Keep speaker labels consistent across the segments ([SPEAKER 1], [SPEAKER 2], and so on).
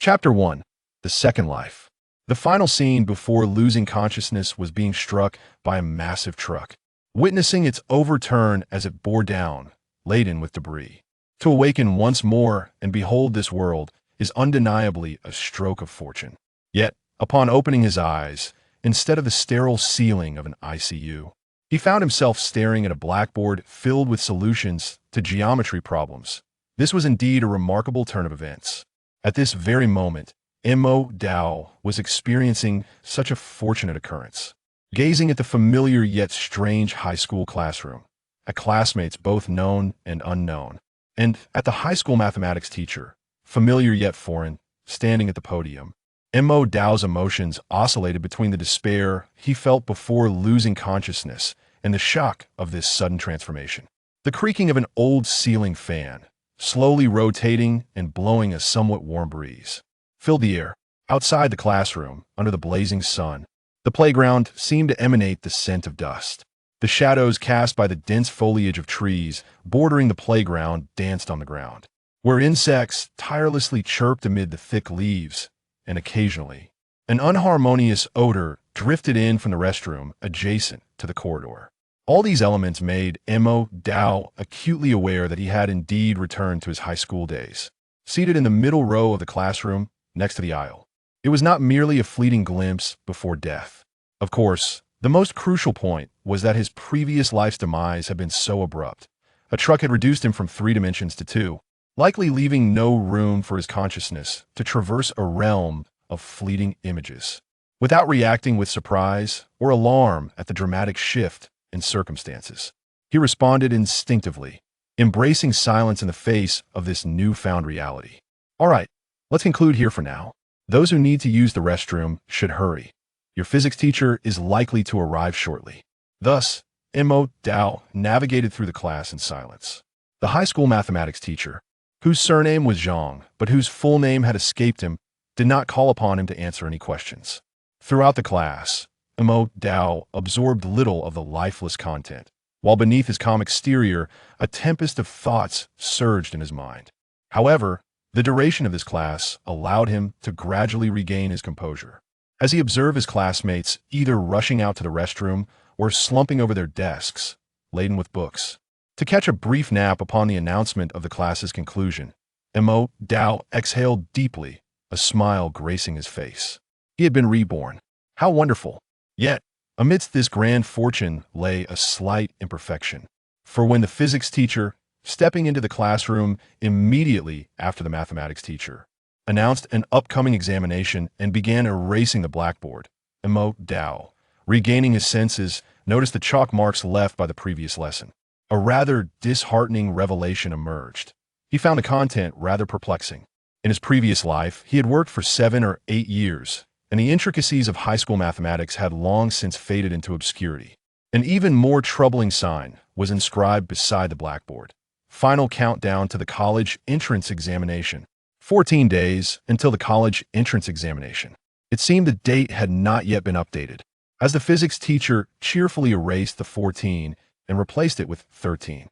[SPEAKER 1] Chapter 1. The Second Life. The final scene before losing consciousness was being struck by a massive truck, witnessing its overturn as it bore down, laden with debris. To awaken once more and behold this world is undeniably a stroke of fortune. Yet, upon opening his eyes, instead of the sterile ceiling of an ICU, he found himself staring at a blackboard filled with solutions to geometry problems. This was indeed a remarkable turn of events. At this very moment, Mo Dao was experiencing such a fortunate occurrence. Gazing at the familiar yet strange high school classroom, at classmates both known and unknown, and at the high school mathematics teacher, familiar yet foreign, standing at the podium, Mo Dao's emotions oscillated between the despair he felt before losing consciousness and the shock of this sudden transformation. The creaking of an old ceiling fan, slowly rotating and blowing a somewhat warm breeze, filled the air. Outside the classroom, under the blazing sun, the playground seemed to emanate the scent of dust. The shadows cast by the dense foliage of trees bordering the playground danced on the ground, where insects tirelessly chirped amid the thick leaves, and occasionally, an unharmonious odor drifted in from the restroom adjacent to the corridor. All these elements made Mo Dao acutely aware that he had indeed returned to his high school days. Seated in the middle row of the classroom, next to the aisle, it was not merely a fleeting glimpse before death. Of course, the most crucial point was that his previous life's demise had been so abrupt. A truck had reduced him from 3 dimensions to 2, likely leaving no room for his consciousness to traverse a realm of fleeting images. Without reacting with surprise or alarm at the dramatic shift in circumstances, he responded instinctively, embracing silence in the face of this newfound reality. All right, let's conclude here for now. Those who need to use the restroom should hurry. Your physics teacher is likely to arrive shortly. Thus, Mo Dao navigated through the class in silence. The high school mathematics teacher, whose surname was Zhang, but whose full name had escaped him, did not call upon him to answer any questions. Throughout the class, Mo Dao absorbed little of the lifeless content, while beneath his calm exterior, a tempest of thoughts surged in his mind. However, the duration of this class allowed him to gradually regain his composure. As he observed his classmates either rushing out to the restroom or slumping over their desks, laden with books, to catch a brief nap upon the announcement of the class's conclusion, Mo Dao exhaled deeply, a smile gracing his face. He had been reborn. How wonderful! Yet, amidst this grand fortune lay a slight imperfection. For when the physics teacher, stepping into the classroom immediately after the mathematics teacher, announced an upcoming examination and began erasing the blackboard, Mo Dao, regaining his senses, noticed the chalk marks left by the previous lesson. A rather disheartening revelation emerged. He found the content rather perplexing. In his previous life, he had worked for 7 or 8 years, and the intricacies of high school mathematics had long since faded into obscurity. An even more troubling sign was inscribed beside the blackboard. Final countdown to the college entrance examination. 14 days until the college entrance examination. It seemed the date had not yet been updated, as the physics teacher cheerfully erased the 14 and replaced it with 13.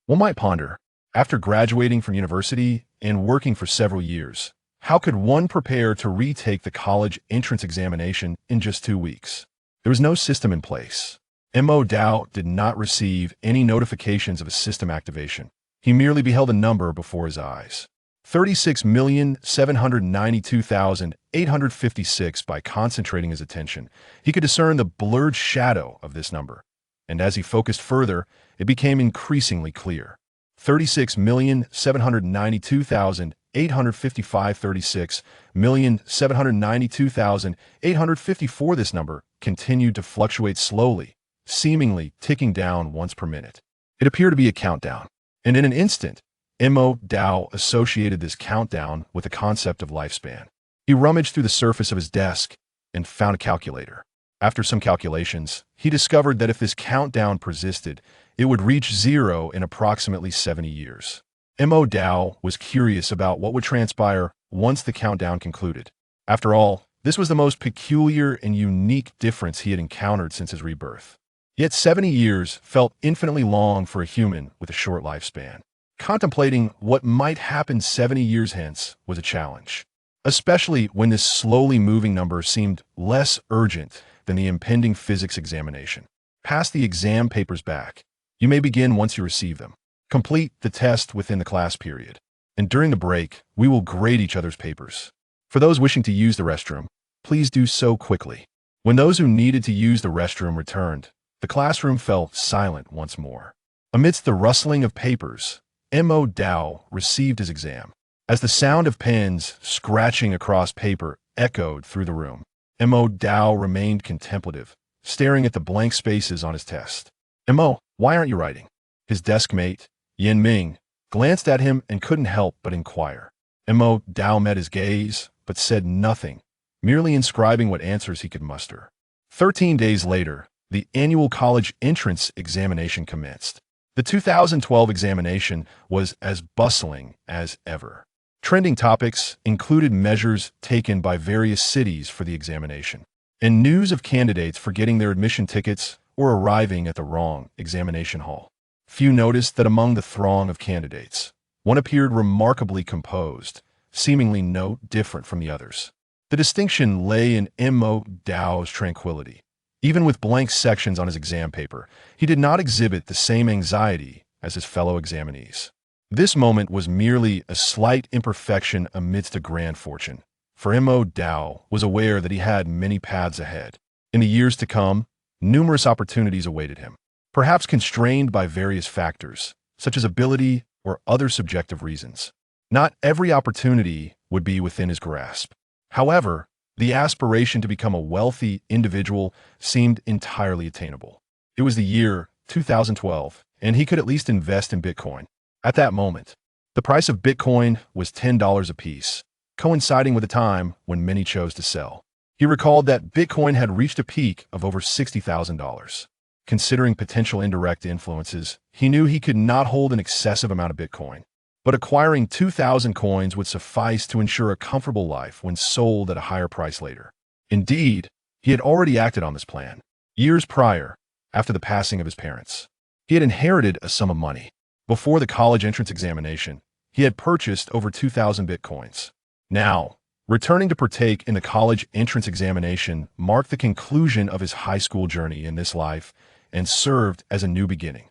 [SPEAKER 1] One might ponder, after graduating from university and working for several years, how could one prepare to retake the college entrance examination in just 2 weeks? There was no system in place. Mo Dao did not receive any notifications of a system activation. He merely beheld a number before his eyes. 36,792,856. By concentrating his attention, he could discern the blurred shadow of this number, and as he focused further, it became increasingly clear. 36,792,855. 36,792,854. This number continued to fluctuate slowly, seemingly ticking down once per minute. It appeared to be a countdown, and in an instant, Mo Dao associated this countdown with the concept of lifespan. He rummaged through the surface of his desk and found a calculator. After some calculations, he discovered that if this countdown persisted, it would reach 0 in approximately 70 years. Mo Dao was curious about what would transpire once the countdown concluded. After all, this was the most peculiar and unique difference he had encountered since his rebirth. Yet 70 years felt infinitely long for a human with a short lifespan. Contemplating what might happen 70 years hence was a challenge. especially when this slowly moving number seemed less urgent than the impending physics examination. Pass the exam papers back. You may begin once you receive them. Complete the test within the class period. And during the break, we will grade each other's papers. For those wishing to use the restroom, please do so quickly. When those who needed to use the restroom returned, the classroom fell silent once more. Amidst the rustling of papers, Mo Dao received his exam. As the sound of pens scratching across paper echoed through the room, Mo Dao remained contemplative, staring at the blank spaces on his test. Mo, why aren't you writing? His desk mate, Yin Ming, glanced at him and couldn't help but inquire. Mo Dao met his gaze, but said nothing, merely inscribing what answers he could muster. 13 days later, the annual college entrance examination commenced. The 2012 examination was as bustling as ever. Trending topics included measures taken by various cities for the examination, and news of candidates forgetting their admission tickets or arriving at the wrong examination hall. Few noticed that among the throng of candidates, one appeared remarkably composed, seemingly no different from the others. The distinction lay in Mo Dao's tranquility. Even with blank sections on his exam paper, he did not exhibit the same anxiety as his fellow examinees. This moment was merely a slight imperfection amidst a grand fortune, for Mo Dao was aware that he had many paths ahead. In the years to come, numerous opportunities awaited him, perhaps constrained by various factors, such as ability or other subjective reasons. Not every opportunity would be within his grasp. However, the aspiration to become a wealthy individual seemed entirely attainable. It was the year 2012, and he could at least invest in Bitcoin. At that moment, the price of Bitcoin was $10 apiece, coinciding with a time when many chose to sell. He recalled that Bitcoin had reached a peak of over $60,000. Considering potential indirect influences, he knew he could not hold an excessive amount of Bitcoin, but acquiring 2,000 coins would suffice to ensure a comfortable life when sold at a higher price later. Indeed, he had already acted on this plan. Years prior, after the passing of his parents, he had inherited a sum of money. Before the college entrance examination, he had purchased over 2,000 Bitcoins. Now, returning to partake in the college entrance examination marked the conclusion of his high school journey in this life and served as a new beginning.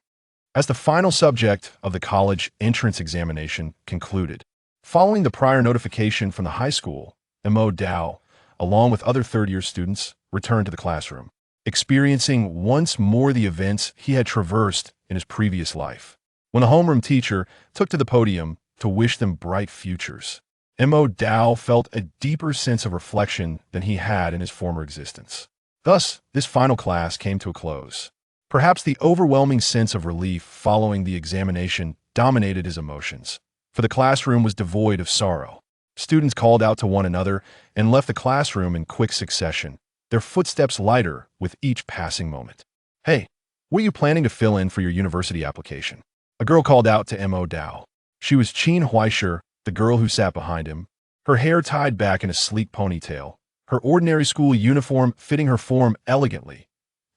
[SPEAKER 1] As the final subject of the college entrance examination concluded, following the prior notification from the high school, Mo Dao, along with other third-year students, returned to the classroom, experiencing once more the events he had traversed in his previous life. When the homeroom teacher took to the podium to wish them bright futures, Mo Dao felt a deeper sense of reflection than he had in his former existence. Thus, this final class came to a close. Perhaps the overwhelming sense of relief following the examination dominated his emotions, for the classroom was devoid of sorrow. Students called out to one another and left the classroom in quick succession, their footsteps lighter with each passing moment. "Hey, what are you planning to fill in for your university application?" A girl called out to Mo Dao. She was Qin Huaisher, the girl who sat behind him, her hair tied back in a sleek ponytail, her ordinary school uniform fitting her form elegantly.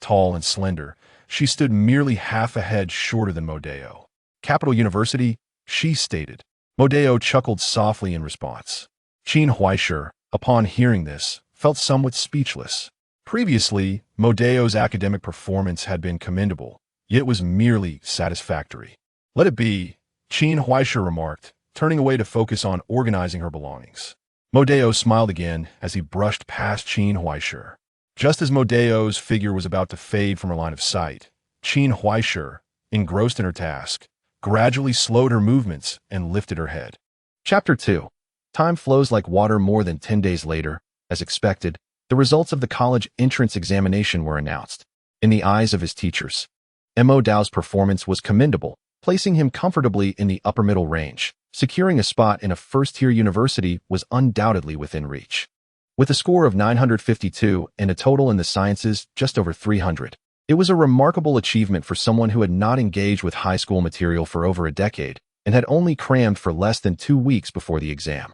[SPEAKER 1] Tall and slender, she stood merely half a head shorter than Mo Dao. "Capital University," she stated. Mo Dao chuckled softly in response. Qin Huaisher, upon hearing this, felt somewhat speechless. Previously, Mo Dao's academic performance had been commendable, yet it was merely satisfactory. "Let it be," Qin Huaisher remarked, turning away to focus on organizing her belongings. Mo Dao smiled again as he brushed past Qin Huaisher. Just as Mo Dao's figure was about to fade from her line of sight, Qin Huaisher, engrossed in her task, gradually slowed her movements and lifted her head. Chapter 2. Time flows like water. More than 10 days later, as expected, the results of the college entrance examination were announced. In the eyes of his teachers, Mo Dao's performance was commendable, placing him comfortably in the upper middle range. Securing a spot in a first-tier university was undoubtedly within reach. With a score of 952 and a total in the sciences just over 300, it was a remarkable achievement for someone who had not engaged with high school material for over a decade and had only crammed for less than 2 weeks before the exam.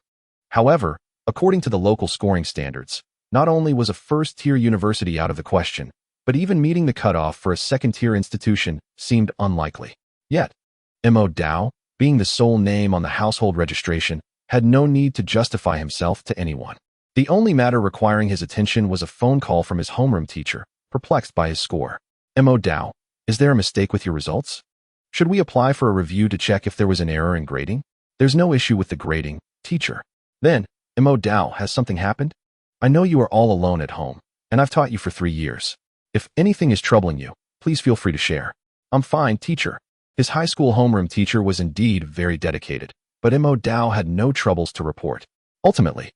[SPEAKER 1] However, according to the local scoring standards, not only was a first-tier university out of the question, but even meeting the cutoff for a second-tier institution seemed unlikely. Yet, Mo Dao, being the sole name on the household registration, had no need to justify himself to anyone. The only matter requiring his attention was a phone call from his homeroom teacher, perplexed by his score. Mo Dao, is there a mistake with your results? Should we apply for a review to check if there was an error in grading? There's no issue with the grading, teacher. Then, Mo Dao, has something happened? I know you are all alone at home, and I've taught you for 3 years. If anything is troubling you, please feel free to share. I'm fine, teacher. His high school homeroom teacher was indeed very dedicated, but Mo Dao had no troubles to report. Ultimately,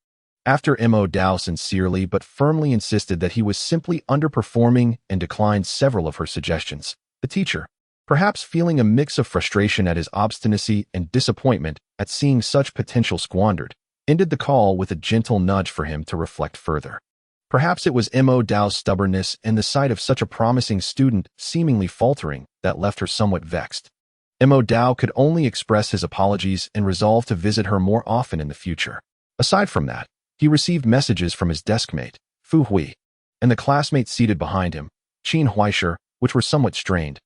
[SPEAKER 1] after Mo Dao sincerely but firmly insisted that he was simply underperforming and declined several of her suggestions, the teacher, perhaps feeling a mix of frustration at his obstinacy and disappointment at seeing such potential squandered, ended the call with a gentle nudge for him to reflect further. Perhaps it was Mo Dao's stubbornness and the sight of such a promising student seemingly faltering that left her somewhat vexed. Mo Dao could only express his apologies and resolve to visit her more often in the future. Aside from that, he received messages from his deskmate, Fu Hui, and the classmate seated behind him, Qin Huaisher, which were somewhat strained.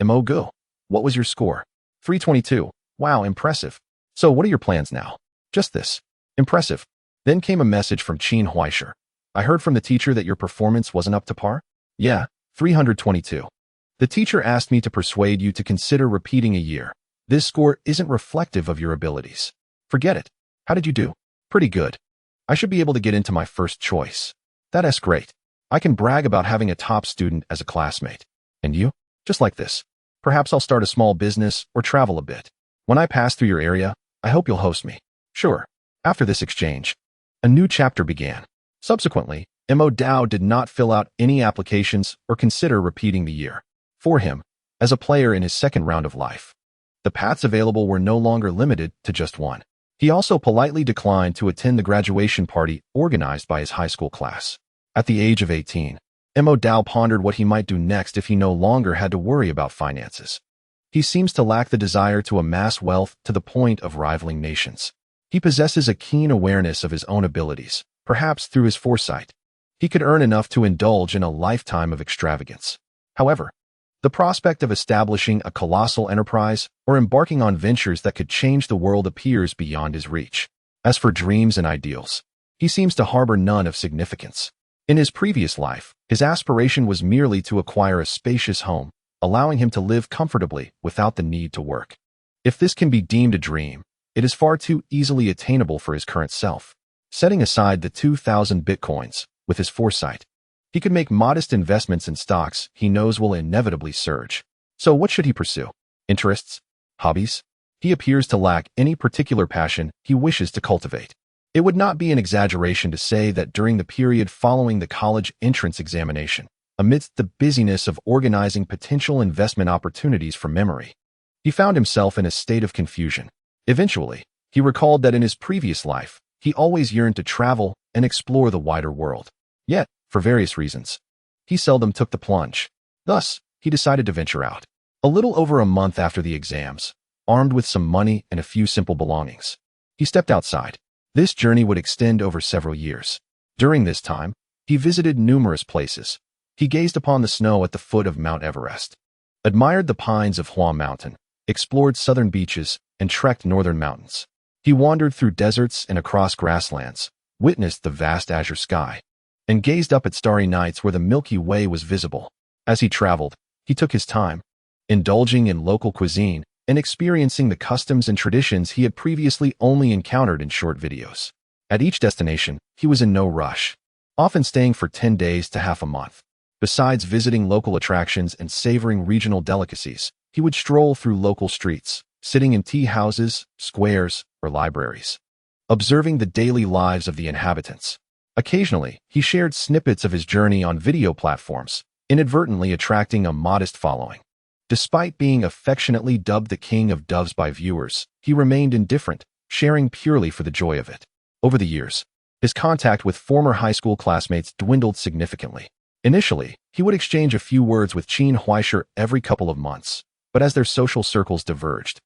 [SPEAKER 1] Mo Gu, what was your score? 322. Wow, impressive. So what are your plans now? Just this. Impressive. Then came a message from Qin Huaisher. I heard from the teacher that your performance wasn't up to par? Yeah, 322. The teacher asked me to persuade you to consider repeating a year. This score isn't reflective of your abilities. Forget it. How did you do? Pretty good. I should be able to get into my first choice. That's great. I can brag about having a top student as a classmate. And you? Just like this. Perhaps I'll start a small business or travel a bit. When I pass through your area, I hope you'll host me. Sure. After this exchange, a new chapter began. Subsequently, Mo Dao did not fill out any applications or consider repeating the year. For him, as a player in his second round of life, the paths available were no longer limited to just one. He also politely declined to attend the graduation party organized by his high school class. At the age of 18, Mo Dao pondered what he might do next if he no longer had to worry about finances. He seems to lack the desire to amass wealth to the point of rivaling nations. He possesses a keen awareness of his own abilities, perhaps through his foresight. He could earn enough to indulge in a lifetime of extravagance. However, the prospect of establishing a colossal enterprise or embarking on ventures that could change the world appears beyond his reach. As for dreams and ideals, he seems to harbor none of significance. In his previous life, his aspiration was merely to acquire a spacious home, allowing him to live comfortably without the need to work. If this can be deemed a dream, it is far too easily attainable for his current self. Setting aside the 2,000 bitcoins, with his foresight, he could make modest investments in stocks he knows will inevitably surge. So what should he pursue? Interests? Hobbies? He appears to lack any particular passion he wishes to cultivate. It would not be an exaggeration to say that during the period following the college entrance examination, amidst the busyness of organizing potential investment opportunities from memory, he found himself in a state of confusion. Eventually, he recalled that in his previous life, he always yearned to travel and explore the wider world. Yet, for various reasons, he seldom took the plunge. Thus, he decided to venture out. A little over a month after the exams, armed with some money and a few simple belongings, he stepped outside. This journey would extend over several years. During this time, he visited numerous places. He gazed upon the snow at the foot of Mount Everest, admired the pines of Hua Mountain, explored southern beaches, and trekked northern mountains. He wandered through deserts and across grasslands, witnessed the vast azure sky, and gazed up at starry nights where the Milky Way was visible. As he traveled, he took his time, indulging in local cuisine and experiencing the customs and traditions he had previously only encountered in short videos. At each destination, he was in no rush, often staying for 10 days to half a month. Besides visiting local attractions and savoring regional delicacies, he would stroll through local streets, sitting in tea houses, squares, or libraries, observing the daily lives of the inhabitants. Occasionally, he shared snippets of his journey on video platforms, inadvertently attracting a modest following. Despite being affectionately dubbed the King of Doves by viewers, he remained indifferent, sharing purely for the joy of it. Over the years, his contact with former high school classmates dwindled significantly. Initially, he would exchange a few words with Qin Huaisher every couple of months, but as their social circles diverged,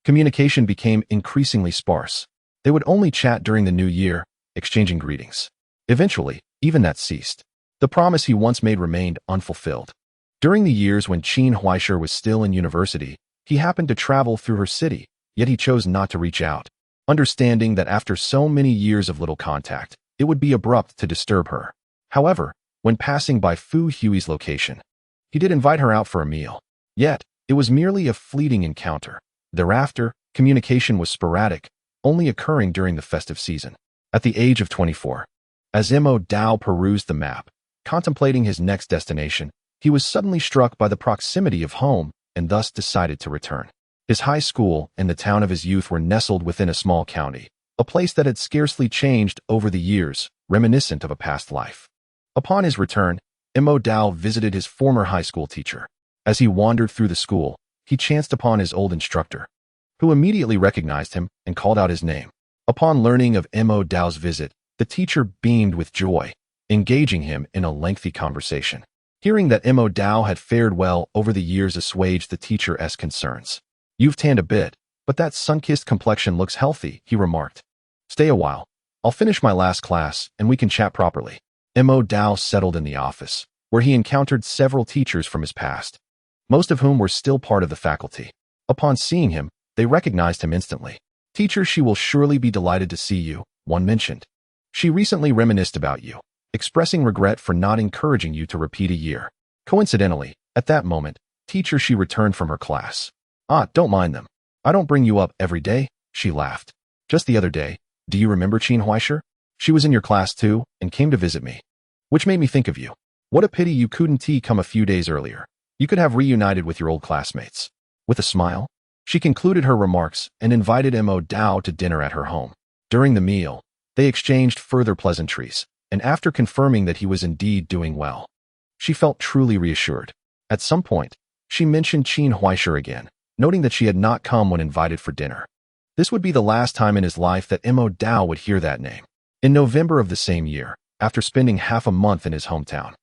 [SPEAKER 1] communication became increasingly sparse. They would only chat during the new year, exchanging greetings. Eventually, even that ceased. The promise he once made remained unfulfilled. During the years when Qin Huaisher was still in university, he happened to travel through her city, yet he chose not to reach out. understanding that after so many years of little contact, it would be abrupt to disturb her. However, when passing by Fu Hui's location, he did invite her out for a meal. Yet, it was merely a fleeting encounter. Thereafter, communication was sporadic, only occurring during the festive season. At the age of 24, as Mo Dao perused the map, contemplating his next destination, he was suddenly struck by the proximity of home and thus decided to return. His high school and the town of his youth were nestled within a small county, a place that had scarcely changed over the years, reminiscent of a past life. Upon his return, Mo Dao visited his former high school teacher. As he wandered through the school, he chanced upon his old instructor, who immediately recognized him and called out his name. Upon learning of Mo Dao's visit, the teacher beamed with joy, engaging him in a lengthy conversation. Hearing that Mo Dao had fared well over the years assuaged the teacher's concerns. "You've tanned a bit, but that sun-kissed complexion looks healthy," he remarked. "Stay a while. I'll finish my last class and we can chat properly." Mo Dao settled in the office, where he encountered several teachers from his past, most of whom were still part of the faculty. Upon seeing him, they recognized him instantly. "Teacher, she will surely be delighted to see you," one mentioned. "She recently reminisced about you, expressing regret for not encouraging you to repeat a year." Coincidentally, at that moment, teacher she returned from her class. "Ah, don't mind them. I don't bring you up every day," she laughed. "Just the other day, do you remember Qin Huaisher? She was in your class too, and came to visit me. Which made me think of you. What a pity you couldn't come a few days earlier. You could have reunited with your old classmates." With a smile, she concluded her remarks and invited Mo Dao to dinner at her home. During the meal, they exchanged further pleasantries, and after confirming that he was indeed doing well, she felt truly reassured. At some point, she mentioned Qin Huaisher again, noting that she had not come when invited for dinner. This would be the last time in his life that Mo Dao would hear that name. In November of the same year, after spending half a month in his hometown,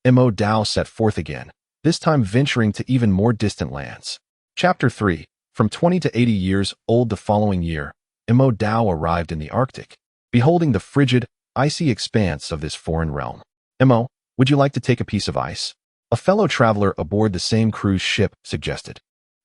[SPEAKER 1] Mo Dao set forth again, this time venturing to even more distant lands. Chapter 3. From 20 to 80 years old the following year, Mo Dao arrived in the Arctic, beholding the frigid, icy expanse of this foreign realm. "Mo, would you like to take a piece of ice?" A fellow traveler aboard the same cruise ship suggested,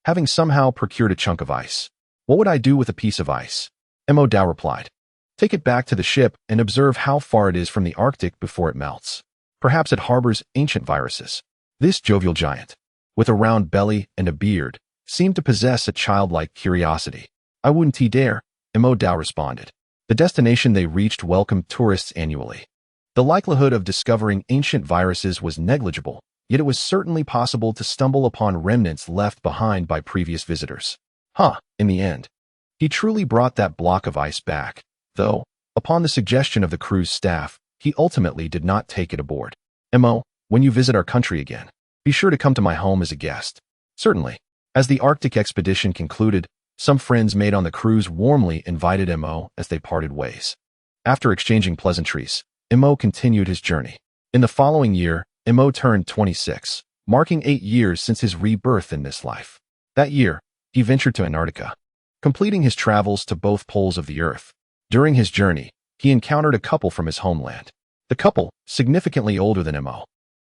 [SPEAKER 1] having somehow procured a chunk of ice. "What would I do with a piece of ice?" Mo Dao replied. "Take it back to the ship and observe how far it is from the Arctic before it melts. Perhaps it harbors ancient viruses." This jovial giant, with a round belly and a beard, seemed to possess a childlike curiosity. "I wouldn't dare," Mo Dao responded. The destination they reached welcomed tourists annually. The likelihood of discovering ancient viruses was negligible, yet it was certainly possible to stumble upon remnants left behind by previous visitors. In the end, he truly brought that block of ice back, though, upon the suggestion of the cruise staff, he ultimately did not take it aboard. "Mo, when you visit our country again, be sure to come to my home as a guest." "Certainly." As the Arctic expedition concluded, some friends made on the cruise warmly invited Mo as they parted ways. After exchanging pleasantries, Mo continued his journey. In the following year, Mo turned 26, marking 8 years since his rebirth in this life. That year, he ventured to Antarctica, completing his travels to both poles of the Earth. During his journey, he encountered a couple from his homeland. The couple, significantly older than Mo,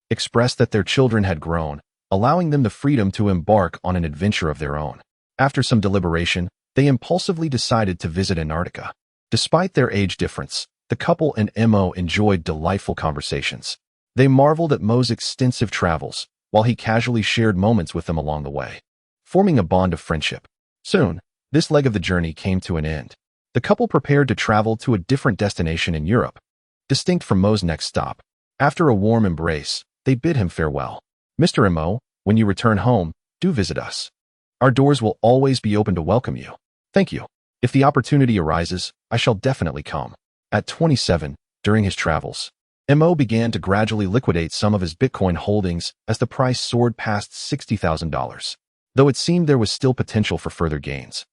[SPEAKER 1] expressed that their children had grown, allowing them the freedom to embark on an adventure of their own. After some deliberation, they impulsively decided to visit Antarctica. Despite their age difference, the couple and Mo enjoyed delightful conversations. They marveled at Mo's extensive travels, while he casually shared moments with them along the way, forming a bond of friendship. Soon, this leg of the journey came to an end. The couple prepared to travel to a different destination in Europe, distinct from Mo's next stop. After a warm embrace, they bid him farewell. "Mr. Mo, when you return home, do visit us. Our doors will always be open to welcome you." "Thank you. If the opportunity arises, I shall definitely come." At 27, during his travels, Mo began to gradually liquidate some of his Bitcoin holdings as the price soared past $60,000. Though it seemed there was still potential for further gains,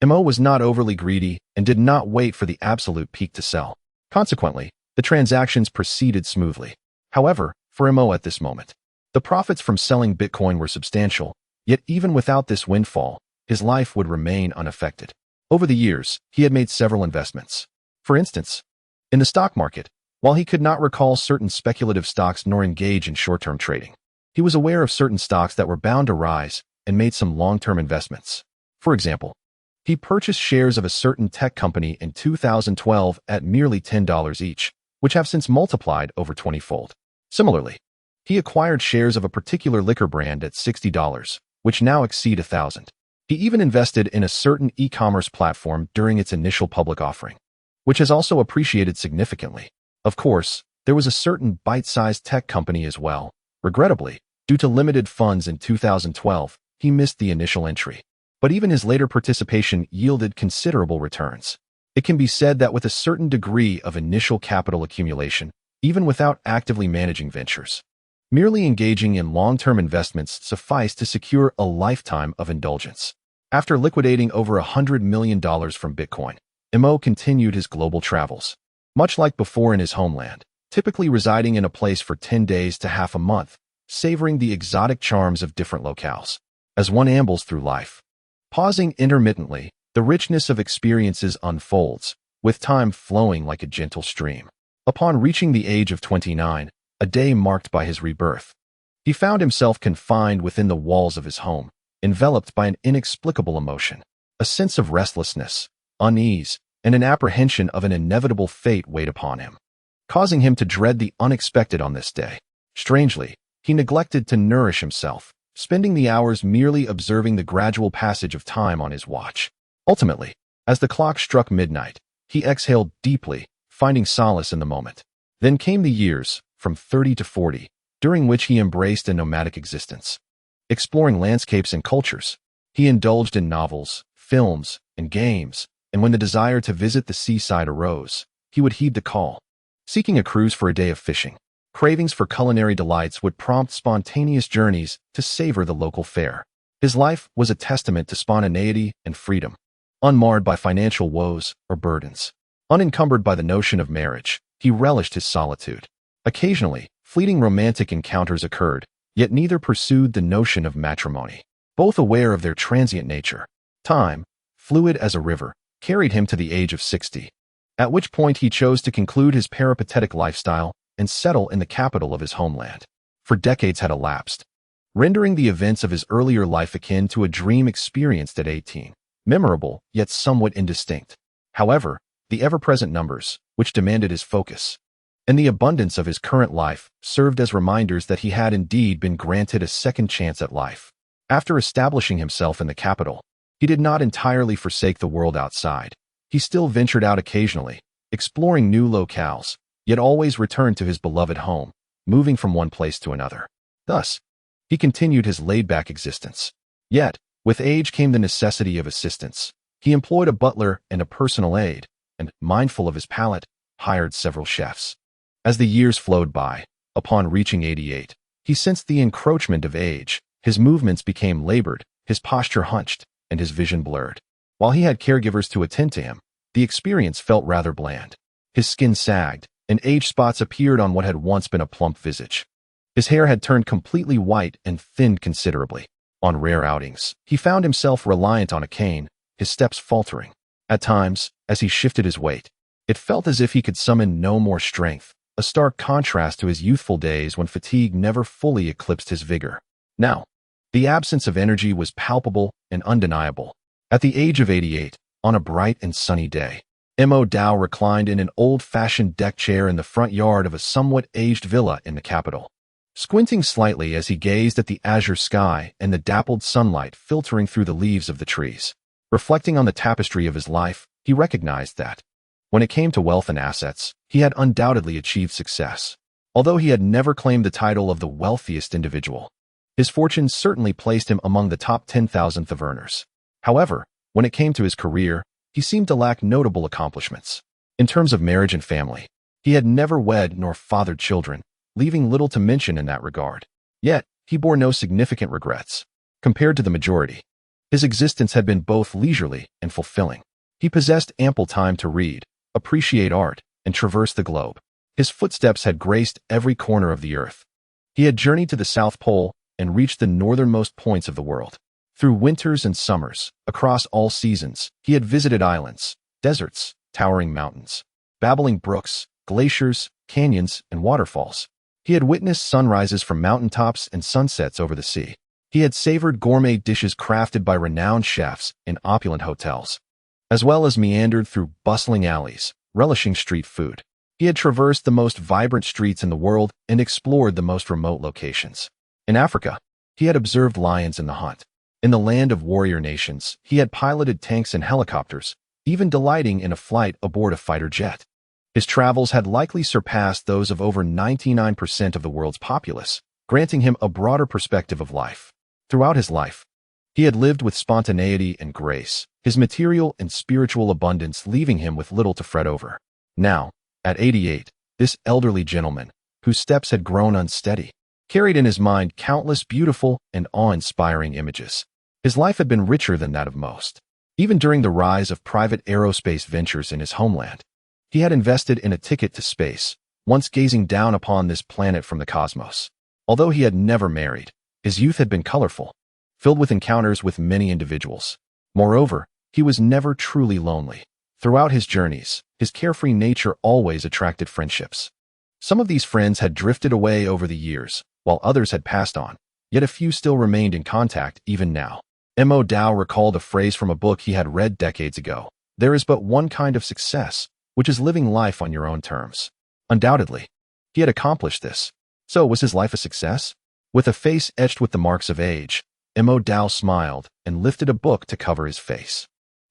[SPEAKER 1] Mo was not overly greedy and did not wait for the absolute peak to sell. Consequently, the transactions proceeded smoothly. However, for Mo at this moment, the profits from selling Bitcoin were substantial, yet even without this windfall, his life would remain unaffected. Over the years, he had made several investments. For instance, in the stock market, while he could not recall certain speculative stocks nor engage in short-term trading, he was aware of certain stocks that were bound to rise and made some long-term investments. For example, He purchased shares of a certain tech company in 2012 at merely $10 each, which have since multiplied over 20-fold. Similarly, he acquired shares of a particular liquor brand at $60, which now exceed $1,000. He even invested in a certain e-commerce platform during its initial public offering, which has also appreciated significantly. Of course, there was a certain bite-sized tech company as well. Regrettably, due to limited funds in 2012, he missed the initial entry. But even his later participation yielded considerable returns. It can be said that with a certain degree of initial capital accumulation, even without actively managing ventures, merely engaging in long-term investments sufficed to secure a lifetime of indulgence. After liquidating over $100 million from Bitcoin, Mo continued his global travels. Much like before in his homeland, typically residing in a place for 10 days to half a month, savoring the exotic charms of different locales. As one ambles through life, pausing intermittently, the richness of experiences unfolds, with time flowing like a gentle stream. Upon reaching the age of 29, a day marked by his rebirth, he found himself confined within the walls of his home, enveloped by an inexplicable emotion. A sense of restlessness, unease, and an apprehension of an inevitable fate weighed upon him, causing him to dread the unexpected on this day. Strangely, he neglected to nourish himself, spending the hours merely observing the gradual passage of time on his watch. Ultimately, as the clock struck midnight, he exhaled deeply, finding solace in the moment. Then came the years, from 30 to 40, during which he embraced a nomadic existence. Exploring landscapes and cultures, he indulged in novels, films, and games, and when the desire to visit the seaside arose, he would heed the call. Seeking a cruise for a day of fishing, cravings for culinary delights would prompt spontaneous journeys to savor the local fare. His life was a testament to spontaneity and freedom, unmarred by financial woes or burdens. Unencumbered by the notion of marriage, he relished his solitude. Occasionally, fleeting romantic encounters occurred, yet neither pursued the notion of matrimony. Both aware of their transient nature, time, fluid as a river, carried him to the age of 60, at which point he chose to conclude his peripatetic lifestyle and settle in the capital of his homeland. For decades had elapsed, rendering the events of his earlier life akin to a dream experienced at 18, memorable yet somewhat indistinct. However, the ever-present numbers, which demanded his focus, and the abundance of his current life served as reminders that he had indeed been granted a second chance at life. After establishing himself in the capital, he did not entirely forsake the world outside. He still ventured out occasionally, exploring new locales, yet always returned to his beloved home, moving from one place to another. Thus, he continued his laid-back existence. Yet, with age came the necessity of assistance. He employed a butler and a personal aide, and, mindful of his palate, hired several chefs. As the years flowed by, upon reaching 88, he sensed the encroachment of age. His movements became labored, his posture hunched, and his vision blurred. While he had caregivers to attend to him, the experience felt rather bland. His skin sagged, and age spots appeared on what had once been a plump visage. His hair had turned completely white and thinned considerably. On rare outings, he found himself reliant on a cane, his steps faltering. At times, as he shifted his weight, it felt as if he could summon no more strength, a stark contrast to his youthful days when fatigue never fully eclipsed his vigor. Now, the absence of energy was palpable and undeniable. At the age of 88, on a bright and sunny day, Mo Dao reclined in an old-fashioned deck chair in the front yard of a somewhat aged villa in the capital. Squinting slightly as he gazed at the azure sky and the dappled sunlight filtering through the leaves of the trees, reflecting on the tapestry of his life, he recognized that, when it came to wealth and assets, he had undoubtedly achieved success. Although he had never claimed the title of the wealthiest individual, his fortune certainly placed him among the top 10,000th of earners. However, when it came to his career, he seemed to lack notable accomplishments. In terms of marriage and family, he had never wed nor fathered children, leaving little to mention in that regard. Yet, he bore no significant regrets. Compared to the majority, his existence had been both leisurely and fulfilling. He possessed ample time to read, appreciate art, and traverse the globe. His footsteps had graced every corner of the earth. He had journeyed to the South Pole and reached the northernmost points of the world. Through winters and summers, across all seasons, he had visited islands, deserts, towering mountains, babbling brooks, glaciers, canyons, and waterfalls. He had witnessed sunrises from mountaintops and sunsets over the sea. He had savored gourmet dishes crafted by renowned chefs in opulent hotels, as well as meandered through bustling alleys, relishing street food. He had traversed the most vibrant streets in the world and explored the most remote locations. In Africa, he had observed lions in the hunt. In the land of warrior nations, he had piloted tanks and helicopters, even delighting in a flight aboard a fighter jet. His travels had likely surpassed those of over 99% of the world's populace, granting him a broader perspective of life. Throughout his life, he had lived with spontaneity and grace, his material and spiritual abundance leaving him with little to fret over. Now, at 88, this elderly gentleman, whose steps had grown unsteady, carried in his mind countless beautiful and awe-inspiring images. His life had been richer than that of most. Even during the rise of private aerospace ventures in his homeland, he had invested in a ticket to space, once gazing down upon this planet from the cosmos. Although he had never married, his youth had been colorful, filled with encounters with many individuals. Moreover, he was never truly lonely. Throughout his journeys, his carefree nature always attracted friendships. Some of these friends had drifted away over the years, while others had passed on, yet a few still remained in contact even now. Mo Dao recalled a phrase from a book he had read decades ago. There is but one kind of success, which is living life on your own terms. Undoubtedly, he had accomplished this. So was his life a success? With a face etched with the marks of age, Mo Dao smiled and lifted a book to cover his face.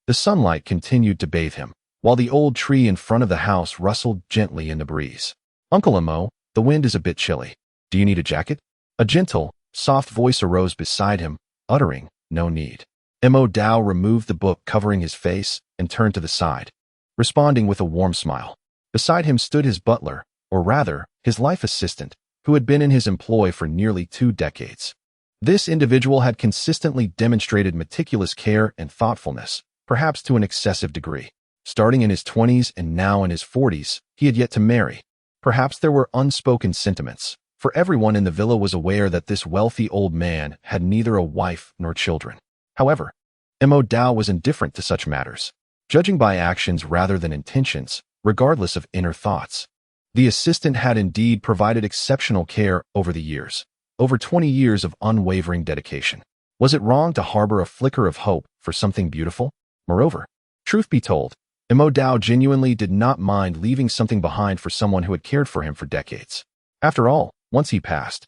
[SPEAKER 1] The sunlight continued to bathe him, while the old tree in front of the house rustled gently in the breeze. Uncle Mo, the wind is a bit chilly. Do you need a jacket? A gentle, soft voice arose beside him, uttering, no need. Mo Dao removed the book covering his face and turned to the side, responding with a warm smile. Beside him stood his butler, or rather, his life assistant, who had been in his employ for nearly 2 decades. This individual had consistently demonstrated meticulous care and thoughtfulness, perhaps to an excessive degree. Starting in his 20s and now in his 40s, he had yet to marry. Perhaps there were unspoken sentiments, for everyone in the villa was aware that this wealthy old man had neither a wife nor children. However, Mo Dao was indifferent to such matters, judging by actions rather than intentions, regardless of inner thoughts. The assistant had indeed provided exceptional care over the years, over 20 years of unwavering dedication. Was it wrong to harbor a flicker of hope for something beautiful? Moreover, truth be told, Mo Dao genuinely did not mind leaving something behind for someone who had cared for him for decades. After all, once he passed,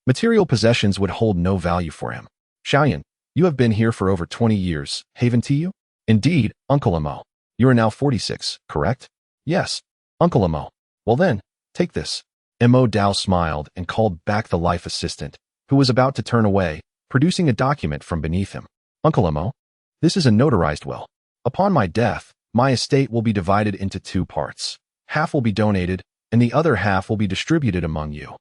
[SPEAKER 1] material possessions would hold no value for him. Xiaoyan, you have been here for over 20 years, haven't you? Indeed, Uncle Mo. You are now 46, correct? Yes, Uncle Mo. Well then, take this. Mo Dao smiled and called back the life assistant, who was about to turn away, producing a document from beneath him. Uncle Mo, this is a notarized will. Upon my death, my estate will be divided into 2 parts. Half will be donated, and the other half will be distributed among you.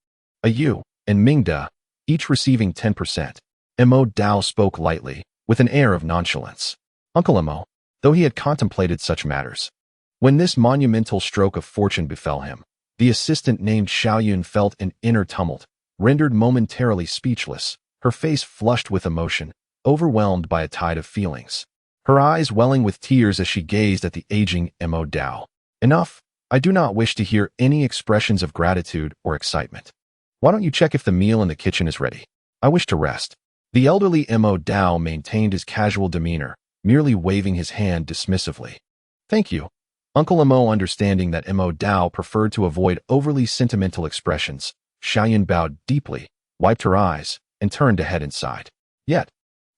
[SPEAKER 1] You and Mingda, each receiving 10%. Mo Dao spoke lightly, with an air of nonchalance. Uncle Mo, though he had contemplated such matters, when this monumental stroke of fortune befell him, the assistant named Xiaoyun felt an inner tumult, rendered momentarily speechless, her face flushed with emotion, overwhelmed by a tide of feelings. Her eyes welling with tears as she gazed at the aging Mo Dao. Enough, I do not wish to hear any expressions of gratitude or excitement. Why don't you check if the meal in the kitchen is ready? I wish to rest. The elderly Mo Dao maintained his casual demeanor, merely waving his hand dismissively. Thank you. Uncle Mo, understanding that Mo Dao preferred to avoid overly sentimental expressions, Xiaoyan bowed deeply, wiped her eyes, and turned to head inside. Yet,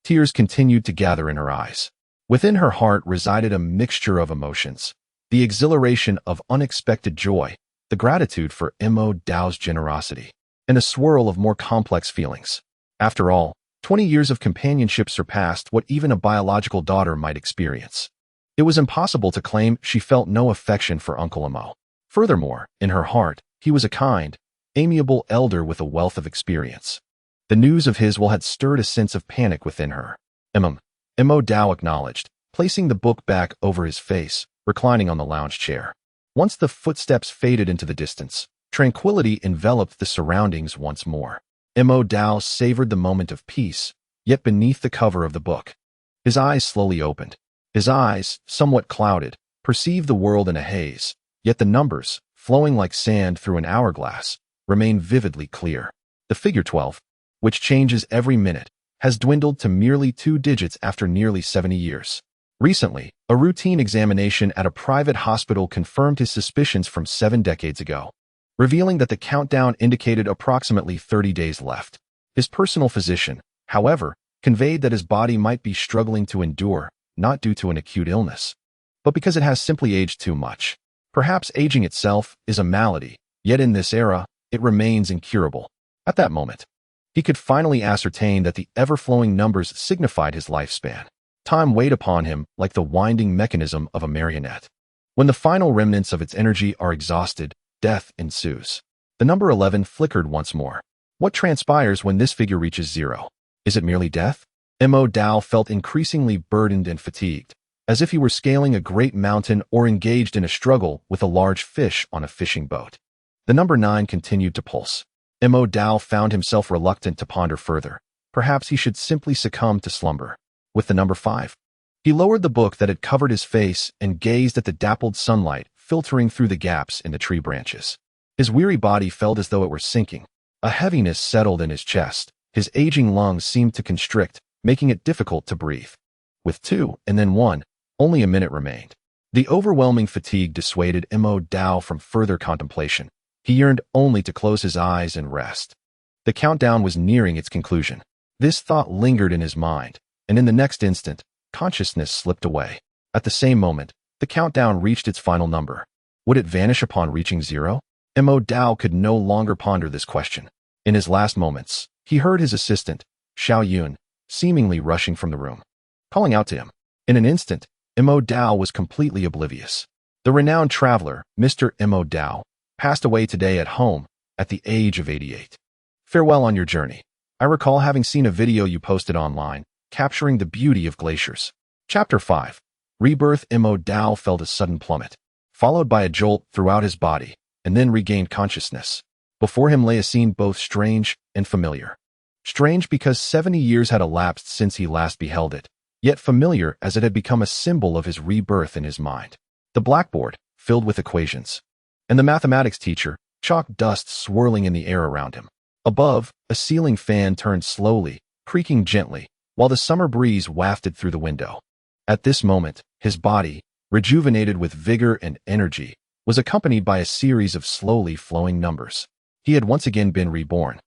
[SPEAKER 1] tears continued to gather in her eyes. Within her heart resided a mixture of emotions, the exhilaration of unexpected joy, the gratitude for Mo Dao's generosity, and a swirl of more complex feelings. After all, 20 years of companionship surpassed what even a biological daughter might experience. It was impossible to claim she felt no affection for Uncle Mo. Furthermore, in her heart, he was a kind, amiable elder with a wealth of experience. The news of his will had stirred a sense of panic within her. Mo Dao acknowledged, placing the book back over his face, reclining on the lounge chair. Once the footsteps faded into the distance, tranquility enveloped the surroundings once more. Mo Dao savored the moment of peace, yet beneath the cover of the book, his eyes slowly opened. His eyes, somewhat clouded, perceived the world in a haze, yet the numbers, flowing like sand through an hourglass, remained vividly clear. The figure 12, which changes every minute, has dwindled to merely 2 digits after nearly 70 years. Recently, a routine examination at a private hospital confirmed his suspicions from 7 decades ago, revealing that the countdown indicated approximately 30 days left. His personal physician, however, conveyed that his body might be struggling to endure, not due to an acute illness, but because it has simply aged too much. Perhaps aging itself is a malady, yet in this era, it remains incurable. At that moment, he could finally ascertain that the ever-flowing numbers signified his lifespan. Time weighed upon him like the winding mechanism of a marionette. When the final remnants of its energy are exhausted, death ensues. The number 11 flickered once more. What transpires when this figure reaches 0? Is it merely death? Mo Dao felt increasingly burdened and fatigued, as if he were scaling a great mountain or engaged in a struggle with a large fish on a fishing boat. The number 9 continued to pulse. Mo Dao found himself reluctant to ponder further. Perhaps he should simply succumb to slumber. With the number 5, he lowered the book that had covered his face and gazed at the dappled sunlight filtering through the gaps in the tree branches. His weary body felt as though it were sinking. A heaviness settled in his chest. His aging lungs seemed to constrict, making it difficult to breathe. With 2 and then 1, only a minute remained. The overwhelming fatigue dissuaded Mo Dao from further contemplation. He yearned only to close his eyes and rest. The countdown was nearing its conclusion. This thought lingered in his mind, and in the next instant, consciousness slipped away. At the same moment, the countdown reached its final number. Would it vanish upon reaching 0? Mo Dao could no longer ponder this question. In his last moments, he heard his assistant, Xiao Yun, seemingly rushing from the room, calling out to him. In an instant, Mo Dao was completely oblivious. The renowned traveler, Mr. Mo Dao, passed away today at home at the age of 88. Farewell on your journey. I recall having seen a video you posted online, capturing the beauty of glaciers. Chapter 5. Rebirth. Mo Dao felt a sudden plummet, followed by a jolt throughout his body, and then regained consciousness. Before him lay a scene both strange and familiar. Strange because 70 years had elapsed since he last beheld it, yet familiar as it had become a symbol of his rebirth in his mind. The blackboard, filled with equations, and the mathematics teacher, chalk dust swirling in the air around him. Above, a ceiling fan turned slowly, creaking gently, while the summer breeze wafted through the window. At this moment, his body, rejuvenated with vigor and energy, was accompanied by a series of slowly flowing numbers. He had once again been reborn,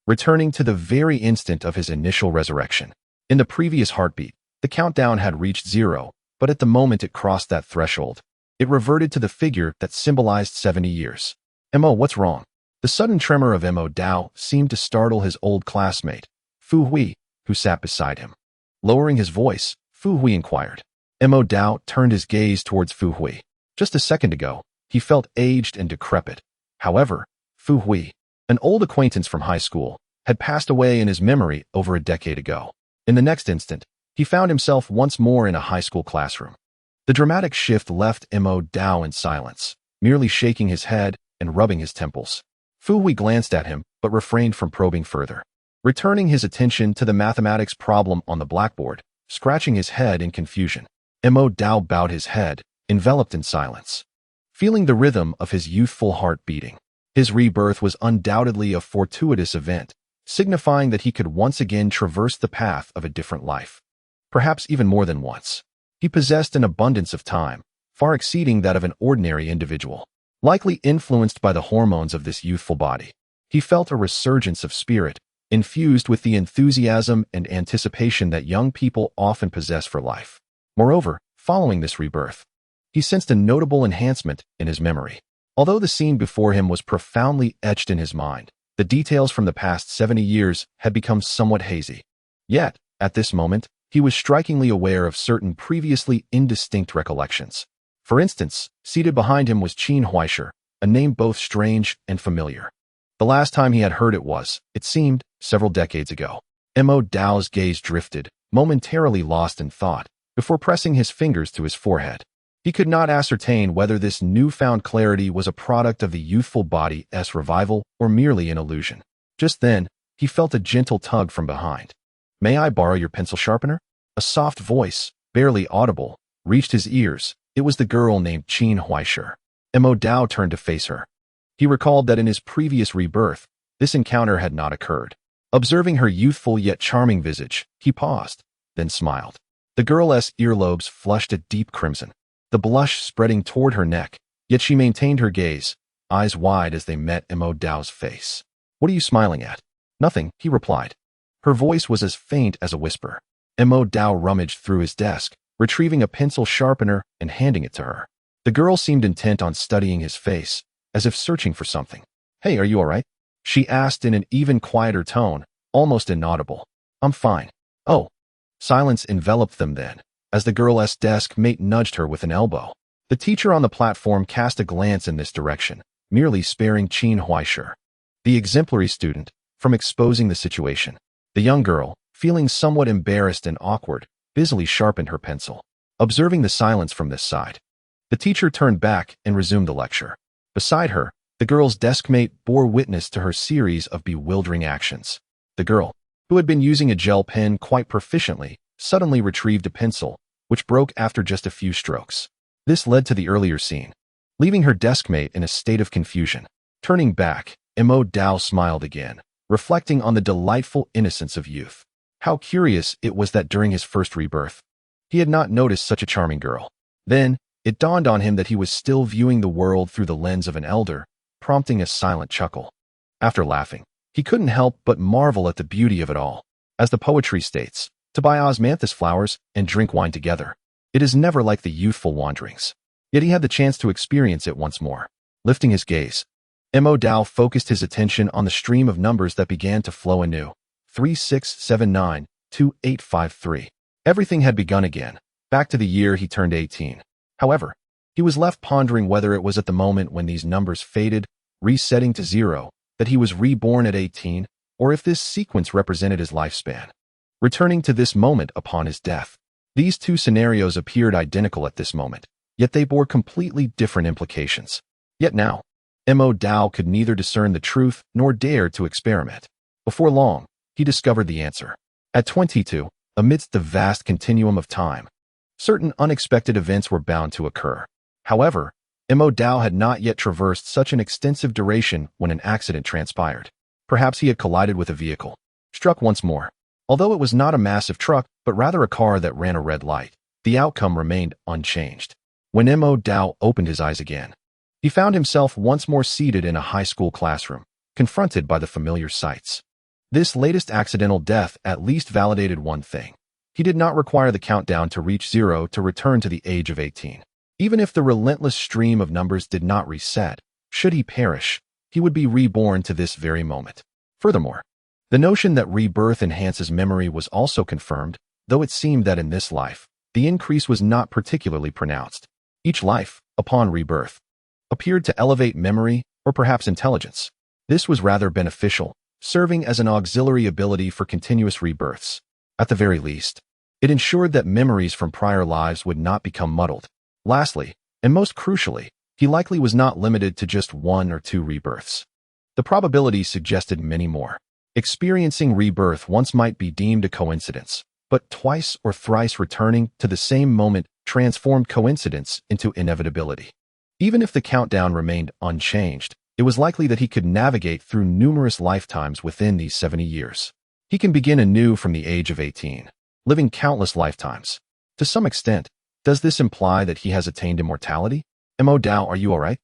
[SPEAKER 1] returning to the very instant of his initial resurrection. In the previous heartbeat, the countdown had reached 0, but at the moment it crossed that threshold, it reverted to the figure that symbolized 70 years. Mo, what's wrong? The sudden tremor of Mo Dao seemed to startle his old classmate, Fu Hui, who sat beside him. Lowering his voice, Fu Hui inquired. Mo Dao turned his gaze towards Fu Hui. Just a second ago, he felt aged and decrepit. However, Fu Hui, an old acquaintance from high school, had passed away in his memory over a decade ago. In the next instant, he found himself once more in a high school classroom. The dramatic shift left Mo Dao in silence, merely shaking his head and rubbing his temples. Fu Hui glanced at him, but refrained from probing further, returning his attention to the mathematics problem on the blackboard, scratching his head in confusion. Mo Dao bowed his head, enveloped in silence, feeling the rhythm of his youthful heart beating. His rebirth was undoubtedly a fortuitous event, signifying that he could once again traverse the path of a different life. Perhaps even more than once. He possessed an abundance of time, far exceeding that of an ordinary individual. Likely influenced by the hormones of this youthful body, he felt a resurgence of spirit, infused with the enthusiasm and anticipation that young people often possess for life. Moreover, following this rebirth, he sensed a notable enhancement in his memory. Although the scene before him was profoundly etched in his mind, the details from the past 70 years had become somewhat hazy. Yet, at this moment, he was strikingly aware of certain previously indistinct recollections. For instance, seated behind him was Qin Huaisher, a name both strange and familiar. The last time he had heard it was, it seemed, several decades ago. Mo Dao's gaze drifted, momentarily lost in thought, before pressing his fingers to his forehead. He could not ascertain whether this newfound clarity was a product of the youthful body's revival or merely an illusion. Just then, he felt a gentle tug from behind. "May I borrow your pencil sharpener?" A soft voice, barely audible, reached his ears. It was the girl named Qin Huaisher. Mo Dao turned to face her. He recalled that in his previous rebirth, this encounter had not occurred. Observing her youthful yet charming visage, he paused, then smiled. The girl's earlobes flushed a deep crimson, the blush spreading toward her neck, yet she maintained her gaze, eyes wide as they met Mo Dao's face. "What are you smiling at?" "Nothing," he replied. Her voice was as faint as a whisper. Mo Dao rummaged through his desk, retrieving a pencil sharpener and handing it to her. The girl seemed intent on studying his face, as if searching for something. "Hey, are you all right?" she asked in an even quieter tone, almost inaudible. "I'm fine." "Oh." Silence enveloped them then, as the girl's desk mate nudged her with an elbow. The teacher on the platform cast a glance in this direction, merely sparing Qin Huaishe, the exemplary student, from exposing the situation. The young girl, feeling somewhat embarrassed and awkward, busily sharpened her pencil. Observing the silence from this side, the teacher turned back and resumed the lecture. Beside her, the girl's deskmate bore witness to her series of bewildering actions. The girl, who had been using a gel pen quite proficiently, suddenly retrieved a pencil, which broke after just a few strokes. This led to the earlier scene, leaving her deskmate in a state of confusion. Turning back, Mo Dao smiled again, reflecting on the delightful innocence of youth. How curious it was that during his first rebirth, he had not noticed such a charming girl. Then, it dawned on him that he was still viewing the world through the lens of an elder, prompting a silent chuckle. After laughing, he couldn't help but marvel at the beauty of it all. As the poetry states, to buy osmanthus flowers and drink wine together. It is never like the youthful wanderings. Yet he had the chance to experience it once more. Lifting his gaze, Mo Dao focused his attention on the stream of numbers that began to flow anew. 36792853. Everything had begun again, back to the year he turned 18. However, he was left pondering whether it was at the moment when these numbers faded, resetting to 0, that he was reborn at 18, or if this sequence represented his lifespan, returning to this moment upon his death. These two scenarios appeared identical at this moment, yet they bore completely different implications. Yet now, Mo Dao could neither discern the truth nor dare to experiment. Before long, he discovered the answer. At 22, amidst the vast continuum of time, certain unexpected events were bound to occur. However, Mo Dao had not yet traversed such an extensive duration when an accident transpired. Perhaps he had collided with a vehicle, struck once more. Although it was not a massive truck, but rather a car that ran a red light, the outcome remained unchanged. When Mo Dao opened his eyes again, he found himself once more seated in a high school classroom, confronted by the familiar sights. This latest accidental death at least validated one thing. He did not require the countdown to reach 0 to return to the age of 18. Even if the relentless stream of numbers did not reset, should he perish, he would be reborn to this very moment. Furthermore, the notion that rebirth enhances memory was also confirmed, though it seemed that in this life, the increase was not particularly pronounced. Each life, upon rebirth, appeared to elevate memory or perhaps intelligence. This was rather beneficial, serving as an auxiliary ability for continuous rebirths. At the very least, it ensured that memories from prior lives would not become muddled. Lastly, and most crucially, he likely was not limited to just 1 or 2 rebirths. The probability suggested many more. Experiencing rebirth once might be deemed a coincidence, but twice or thrice returning to the same moment transformed coincidence into inevitability. Even if the countdown remained unchanged, it was likely that he could navigate through numerous lifetimes within these 70 years. He can begin anew from the age of 18, living countless lifetimes. To some extent, does this imply that he has attained immortality? Mo Dao, are you all right?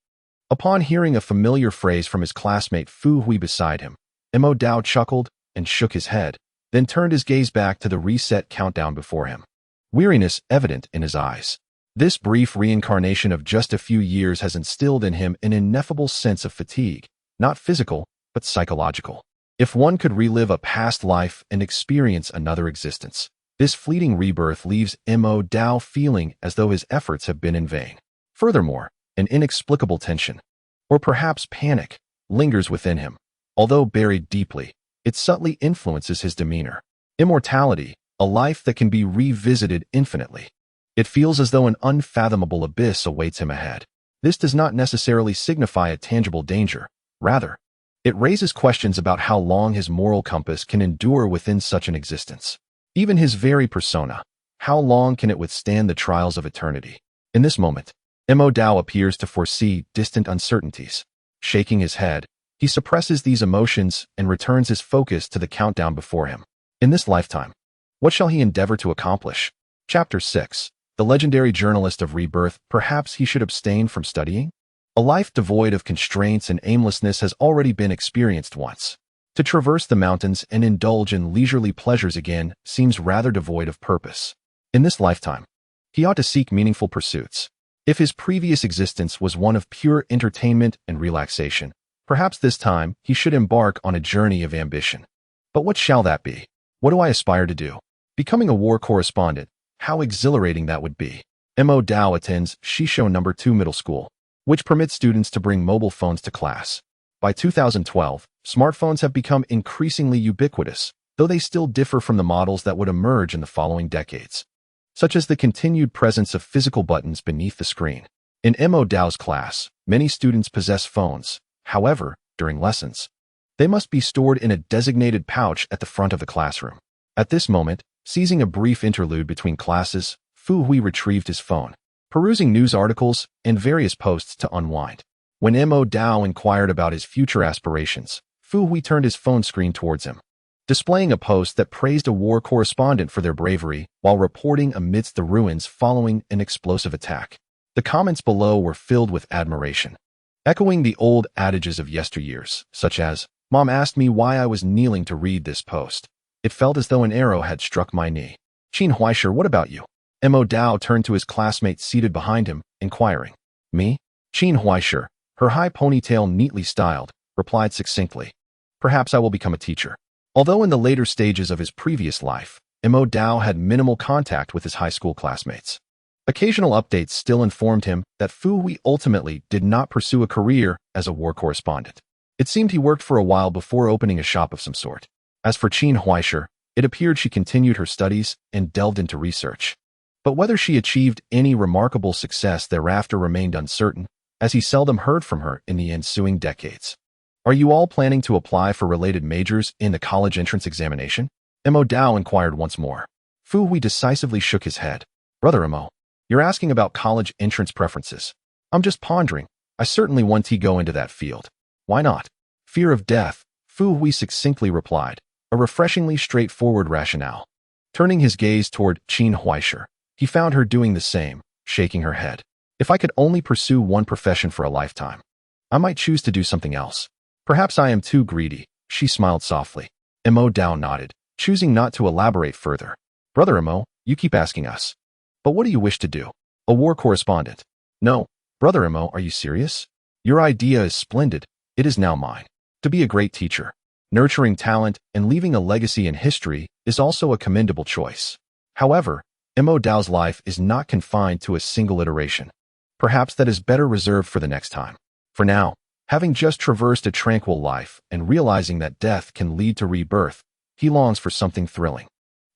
[SPEAKER 1] Upon hearing a familiar phrase from his classmate Fu Hui beside him, Mo Dao chuckled and shook his head, then turned his gaze back to the reset countdown before him. Weariness evident in his eyes. This brief reincarnation of just a few years has instilled in him an ineffable sense of fatigue, not physical, but psychological. If one could relive a past life and experience another existence, this fleeting rebirth leaves Mo Dao feeling as though his efforts have been in vain. Furthermore, an inexplicable tension, or perhaps panic, lingers within him. Although buried deeply, it subtly influences his demeanor. Immortality, a life that can be revisited infinitely. It feels as though an unfathomable abyss awaits him ahead. This does not necessarily signify a tangible danger. Rather, it raises questions about how long his moral compass can endure within such an existence. Even his very persona, how long can it withstand the trials of eternity? In this moment, Mo Dao appears to foresee distant uncertainties. Shaking his head, He suppresses these emotions and returns his focus to the countdown before him. In this lifetime, what shall he endeavor to accomplish? Chapter 6. The legendary journalist of rebirth. Perhaps he should abstain from studying? A life devoid of constraints and aimlessness has already been experienced once. To traverse the mountains and indulge in leisurely pleasures again seems rather devoid of purpose. In this lifetime, he ought to seek meaningful pursuits. If his previous existence was one of pure entertainment and relaxation, perhaps this time he should embark on a journey of ambition. But what shall that be? What do I aspire to do? Becoming a war correspondent. How exhilarating that would be. Mo Dao attends Shisho No. 2 Middle School, which permits students to bring mobile phones to class. By 2012, smartphones have become increasingly ubiquitous, though they still differ from the models that would emerge in the following decades, such as the continued presence of physical buttons beneath the screen. In Mo Dao's class, many students possess phones. However, during lessons, they must be stored in a designated pouch at the front of the classroom. At this moment, seizing a brief interlude between classes, Fu Hui retrieved his phone, perusing news articles and various posts to unwind. When Mo Dao inquired about his future aspirations, Fu Hui turned his phone screen towards him, displaying a post that praised a war correspondent for their bravery while reporting amidst the ruins following an explosive attack. The comments below were filled with admiration, echoing the old adages of yesteryears, such as, "Mom asked me why I was kneeling to read this post. It felt as though an arrow had struck my knee." "Qin Huaisher, what about you?" Mo Dao turned to his classmate seated behind him, inquiring. "Me?" Qin Huaisher, her high ponytail neatly styled, replied succinctly. "Perhaps I will become a teacher." Although in the later stages of his previous life, Mo Dao had minimal contact with his high school classmates. Occasional updates still informed him that Fu Hui ultimately did not pursue a career as a war correspondent. It seemed he worked for a while before opening a shop of some sort. As for Qin Huaisher, it appeared she continued her studies and delved into research. But whether she achieved any remarkable success thereafter remained uncertain, as he seldom heard from her in the ensuing decades. "Are you all planning to apply for related majors in the college entrance examination?" Mo Dao inquired once more. Fu Hui decisively shook his head. "Brother Mo, you're asking about college entrance preferences. I'm just pondering. I certainly want to go into that field." "Why not?" "Fear of death," Fu Hui succinctly replied, a refreshingly straightforward rationale. Turning his gaze toward Qin Huaisher, he found her doing the same, shaking her head. "If I could only pursue one profession for a lifetime, I might choose to do something else. Perhaps I am too greedy," she smiled softly. Mo Dao nodded, choosing not to elaborate further. "Brother Mo, you keep asking us. But what do you wish to do? A war correspondent?" "No." "Brother Mo, are you serious? Your idea is splendid. It is now mine. To be a great teacher, nurturing talent, and leaving a legacy in history is also a commendable choice. However, Mo Dao's life is not confined to a single iteration. Perhaps that is better reserved for the next time. For now, having just traversed a tranquil life and realizing that death can lead to rebirth, he longs for something thrilling."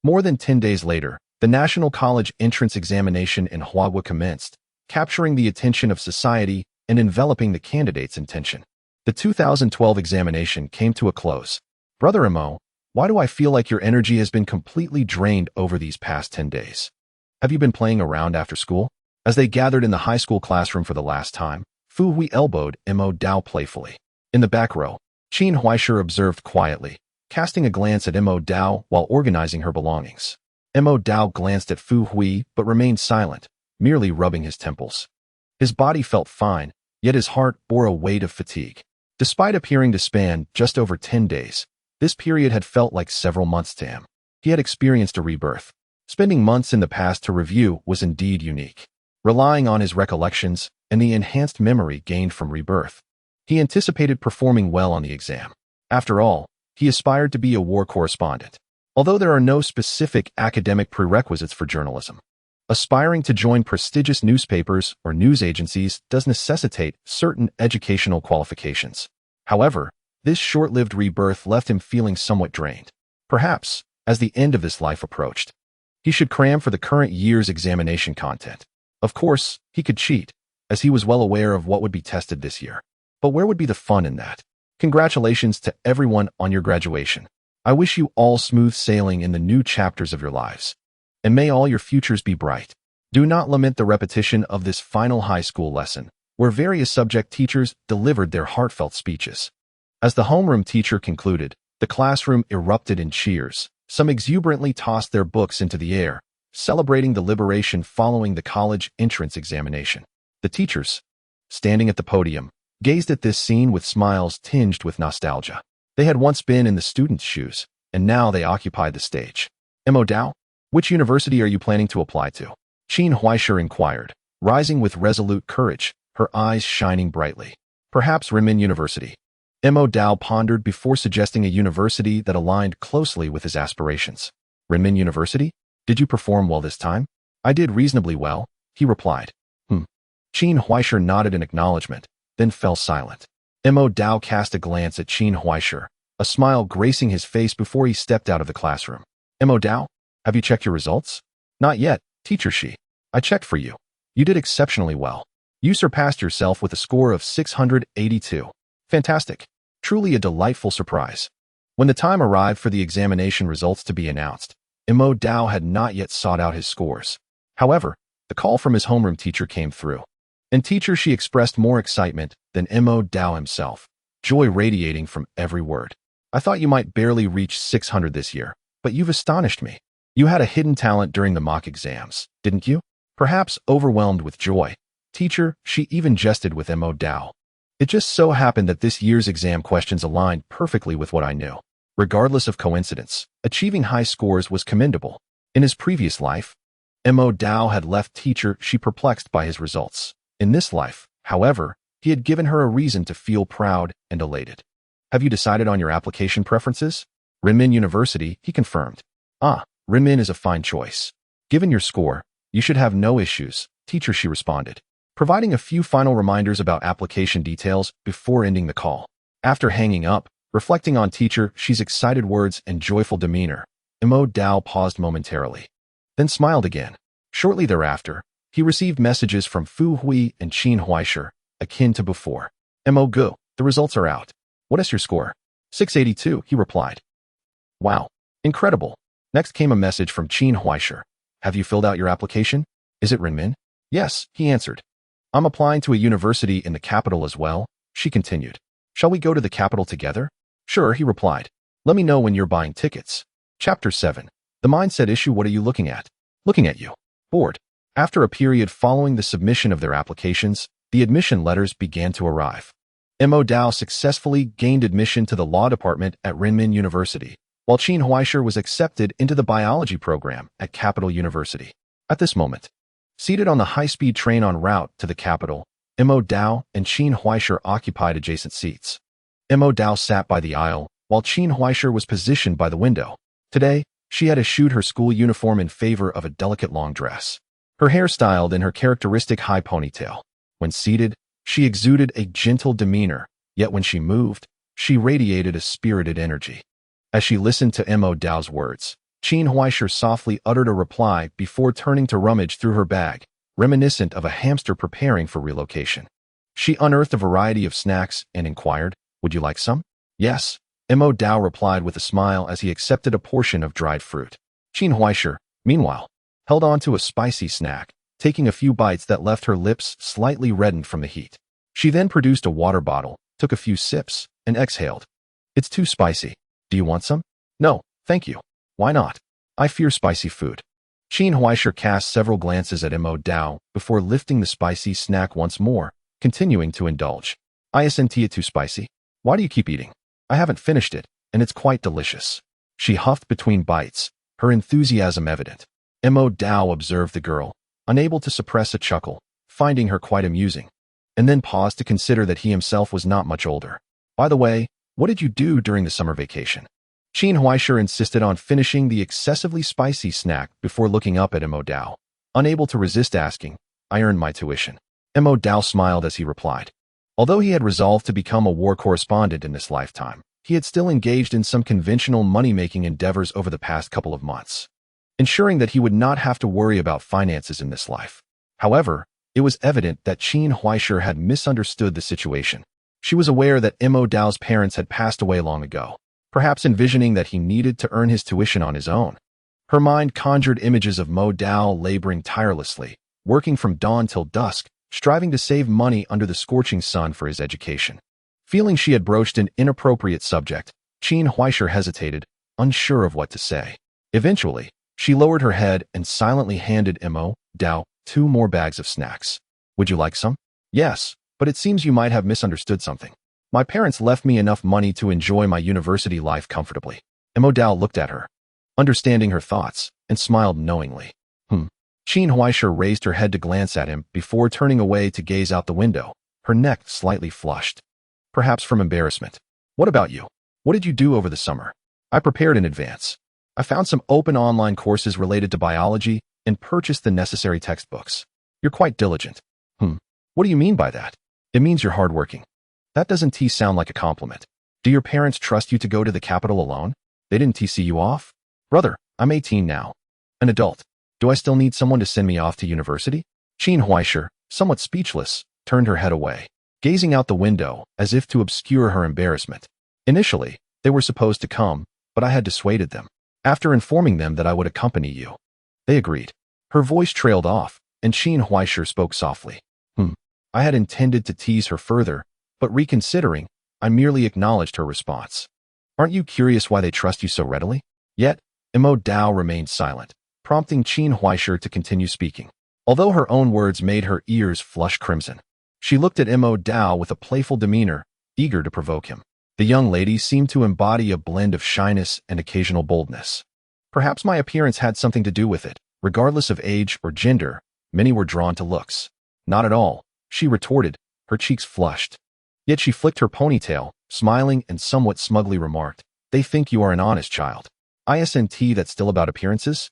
[SPEAKER 1] More than 10 days later, the National College Entrance Examination in Huagua commenced, capturing the attention of society and enveloping the candidate's intention. The 2012 examination came to a close. "Brother Mo, why do I feel like your energy has been completely drained over these past 10 days? Have you been playing around after school?" As they gathered in the high school classroom for the last time, Fu Hui elbowed Mo Dao playfully. In the back row, Qin Huaisher observed quietly, casting a glance at Mo Dao while organizing her belongings. Mo Dao glanced at Fu Hui but remained silent, merely rubbing his temples. His body felt fine, yet his heart bore a weight of fatigue. Despite appearing to span just over 10 days, this period had felt like several months to him. He had experienced a rebirth. Spending months in the past to review was indeed unique. Relying on his recollections and the enhanced memory gained from rebirth, he anticipated performing well on the exam. After all, he aspired to be a war correspondent. Although there are no specific academic prerequisites for journalism, aspiring to join prestigious newspapers or news agencies does necessitate certain educational qualifications. However, this short-lived rebirth left him feeling somewhat drained. Perhaps, as the end of this life approached, he should cram for the current year's examination content. Of course, he could cheat, as he was well aware of what would be tested this year. But where would be the fun in that? Congratulations to everyone on your graduation. I wish you all smooth sailing in the new chapters of your lives. And may all your futures be bright. Do not lament the repetition of this final high school lesson, where various subject teachers delivered their heartfelt speeches. As the homeroom teacher concluded, the classroom erupted in cheers. Some exuberantly tossed their books into the air, celebrating the liberation following the college entrance examination. The teachers, standing at the podium, gazed at this scene with smiles tinged with nostalgia. They had once been in the students' shoes, and now they occupied the stage. Mo Dao, which university are you planning to apply to? Qin Huaisher inquired, rising with resolute courage, her eyes shining brightly. Perhaps Renmin University. Mo Dao pondered before suggesting a university that aligned closely with his aspirations. Renmin University? Did you perform well this time? I did reasonably well, he replied. Qin Huaisher nodded in acknowledgement, then fell silent. Mo Dao cast a glance at Qin Huaisher, a smile gracing his face before he stepped out of the classroom. Mo Dao, have you checked your results? Not yet, teacher Shi. I checked for you. You did exceptionally well. You surpassed yourself with a score of 682. Fantastic. Truly a delightful surprise. When the time arrived for the examination results to be announced, Mo Dao had not yet sought out his scores. However, the call from his homeroom teacher came through. And teacher She expressed more excitement than Mo Dao himself, joy radiating from every word. I thought you might barely reach 600 this year, but you've astonished me. You had a hidden talent during the mock exams, didn't you? Perhaps overwhelmed with joy, teacher She even jested with Mo Dao. It just so happened that this year's exam questions aligned perfectly with what I knew. Regardless of coincidence, achieving high scores was commendable. In his previous life, Mo Dao had left teacher She perplexed by his results. In this life, however, he had given her a reason to feel proud and elated. Have you decided on your application preferences? Renmin University, he confirmed. Renmin is a fine choice. Given your score, you should have no issues, teacher She responded, providing a few final reminders about application details before ending the call. After hanging up, reflecting on teacher She's excited words and joyful demeanor, Mo Dao paused momentarily, then smiled again. Shortly thereafter, he received messages from Fu Hui and Qin Huaisher, akin to before. Mo Gu, the results are out. What is your score? 682, he replied. Wow, incredible. Next came a message from Qin Huaisher. Have you filled out your application? Is it Renmin? Yes, he answered. I'm applying to a university in the capital as well, she continued. Shall we go to the capital together? Sure, he replied. Let me know when you're buying tickets. Chapter 7. The mindset issue. What are you looking at? Looking at you. Bored. After a period following the submission of their applications, the admission letters began to arrive. Mo Dao successfully gained admission to the law department at Renmin University, while Qin Huaisher was accepted into the biology program at Capital University. At this moment, seated on the high-speed train en route to the capital, Mo Dao and Qin Huaisher occupied adjacent seats. Mo Dao sat by the aisle, while Qin Huaisher was positioned by the window. Today, she had eschewed her school uniform in favor of a delicate long dress. Her hair styled in her characteristic high ponytail. When seated, she exuded a gentle demeanor, yet when she moved, she radiated a spirited energy. As she listened to Mo Dao's words, Qin Huaisher softly uttered a reply before turning to rummage through her bag, reminiscent of a hamster preparing for relocation. She unearthed a variety of snacks and inquired, would you like some? Yes, Mo Dao replied with a smile as he accepted a portion of dried fruit. Qin Huaisher, meanwhile, held on to a spicy snack, taking a few bites that left her lips slightly reddened from the heat. She then produced a water bottle, took a few sips, and exhaled. It's too spicy. Do you want some? No, thank you. Why not? I fear spicy food. Qin Huaisher cast several glances at Mo Dao before lifting the spicy snack once more, continuing to indulge. Isn't it too spicy? Why do you keep eating? I haven't finished it, and it's quite delicious. She huffed between bites, her enthusiasm evident. Mo Dao observed the girl, unable to suppress a chuckle, finding her quite amusing, and then paused to consider that he himself was not much older. By the way, what did you do during the summer vacation? Qin Huaisher insisted on finishing the excessively spicy snack before looking up at Mo Dao. Unable to resist asking, I earned my tuition. Mo Dao smiled as he replied. Although he had resolved to become a war correspondent in this lifetime, he had still engaged in some conventional money-making endeavors over the past couple of months, ensuring that he would not have to worry about finances in this life. However, it was evident that Qin Huaisher had misunderstood the situation. She was aware that Mo Dao's parents had passed away long ago, perhaps envisioning that he needed to earn his tuition on his own. Her mind conjured images of Mo Dao laboring tirelessly, working from dawn till dusk, striving to save money under the scorching sun for his education. Feeling she had broached an inappropriate subject, Qin Huaisher hesitated, unsure of what to say. Eventually, she lowered her head and silently handed Mo Dao 2 more bags of snacks. Would you like some? Yes, but it seems you might have misunderstood something. My parents left me enough money to enjoy my university life comfortably. Mo Dao looked at her, understanding her thoughts, and smiled knowingly. Qin Huaisher raised her head to glance at him before turning away to gaze out the window, her neck slightly flushed. Perhaps from embarrassment. What about you? What did you do over the summer? I prepared in advance. I found some open online courses related to biology and purchased the necessary textbooks. You're quite diligent. What do you mean by that? It means you're hardworking. That doesn't sound like a compliment. Do your parents trust you to go to the capital alone? They didn't see you off? Brother, I'm 18 now. An adult. Do I still need someone to send me off to university? Qin Huaisher, somewhat speechless, turned her head away, gazing out the window as if to obscure her embarrassment. Initially, they were supposed to come, but I had dissuaded them. After informing them that I would accompany you, they agreed. Her voice trailed off, and Qin Huaisher spoke softly. I had intended to tease her further, but reconsidering, I merely acknowledged her response. Aren't you curious why they trust you so readily? Yet, Mo Dao remained silent, prompting Qin Huaisher to continue speaking. Although her own words made her ears flush crimson, she looked at Mo Dao with a playful demeanor, eager to provoke him. The young lady seemed to embody a blend of shyness and occasional boldness. Perhaps my appearance had something to do with it. Regardless of age or gender, many were drawn to looks. Not at all, she retorted, her cheeks flushed. Yet she flicked her ponytail, smiling and somewhat smugly remarked, They think you are an honest child. Isn't that still about appearances?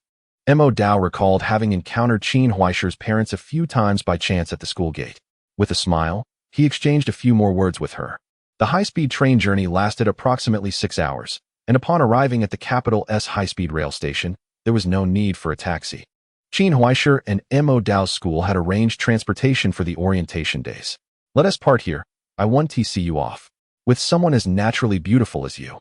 [SPEAKER 1] Mo Dao recalled having encountered Qin Huaisher's parents a few times by chance at the school gate. With a smile, he exchanged a few more words with her. The high-speed train journey lasted approximately 6 hours, and upon arriving at the capital's high-speed rail station, there was no need for a taxi. Qin Huaisher and Mo Dao's school had arranged transportation for the orientation days. Let us part here. I want to see you off. With someone as naturally beautiful as you.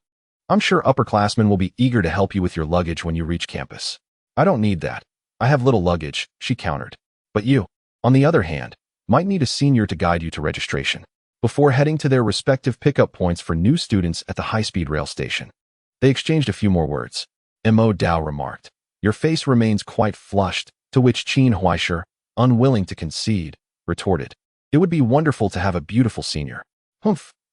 [SPEAKER 1] I'm sure upperclassmen will be eager to help you with your luggage when you reach campus. I don't need that. I have little luggage, she countered. But you, on the other hand, might need a senior to guide you to registration. Before heading to their respective pickup points for new students at the high-speed rail station. They exchanged a few more words. Mo Dao remarked, Your face remains quite flushed, to which Qin Huaisher, unwilling to concede, retorted, It would be wonderful to have a beautiful senior.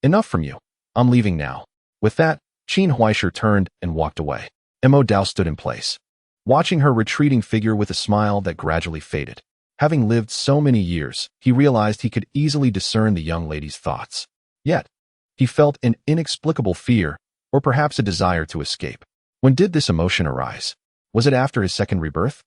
[SPEAKER 1] Enough from you. I'm leaving now. With that, Qin Huaisher turned and walked away. Mo Dao stood in place, watching her retreating figure with a smile that gradually faded. Having lived so many years, he realized he could easily discern the young lady's thoughts. Yet, he felt an inexplicable fear, or perhaps a desire to escape. When did this emotion arise? Was it after his second rebirth?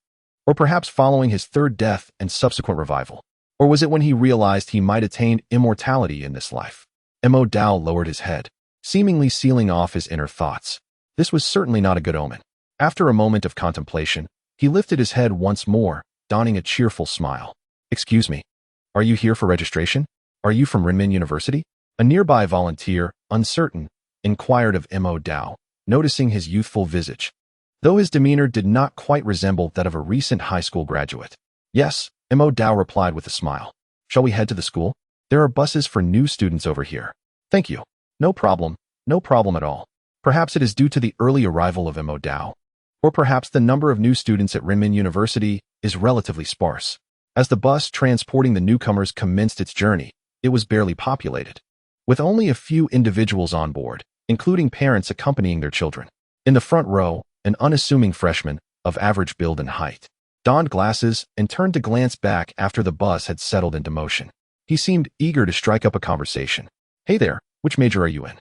[SPEAKER 1] Or perhaps following his third death and subsequent revival? Or was it when he realized he might attain immortality in this life? Mo Dao lowered his head, seemingly sealing off his inner thoughts. This was certainly not a good omen. After a moment of contemplation, he lifted his head once more, donning a cheerful smile. Excuse me. Are you here for registration? Are you from Renmin University? A nearby volunteer, uncertain, inquired of Mo Dao, noticing his youthful visage, though his demeanor did not quite resemble that of a recent high school graduate. Yes, Mo Dao replied with a smile. Shall we head to the school? There are buses for new students over here. Thank you. No problem at all. Perhaps it is due to the early arrival of Mo Dao. Or perhaps the number of new students at Renmin University is relatively sparse. As the bus transporting the newcomers commenced its journey, it was barely populated, with only a few individuals on board, including parents accompanying their children. In the front row, an unassuming freshman, of average build and height, donned glasses and turned to glance back after the bus had settled into motion. He seemed eager to strike up a conversation. Hey there, which major are you in?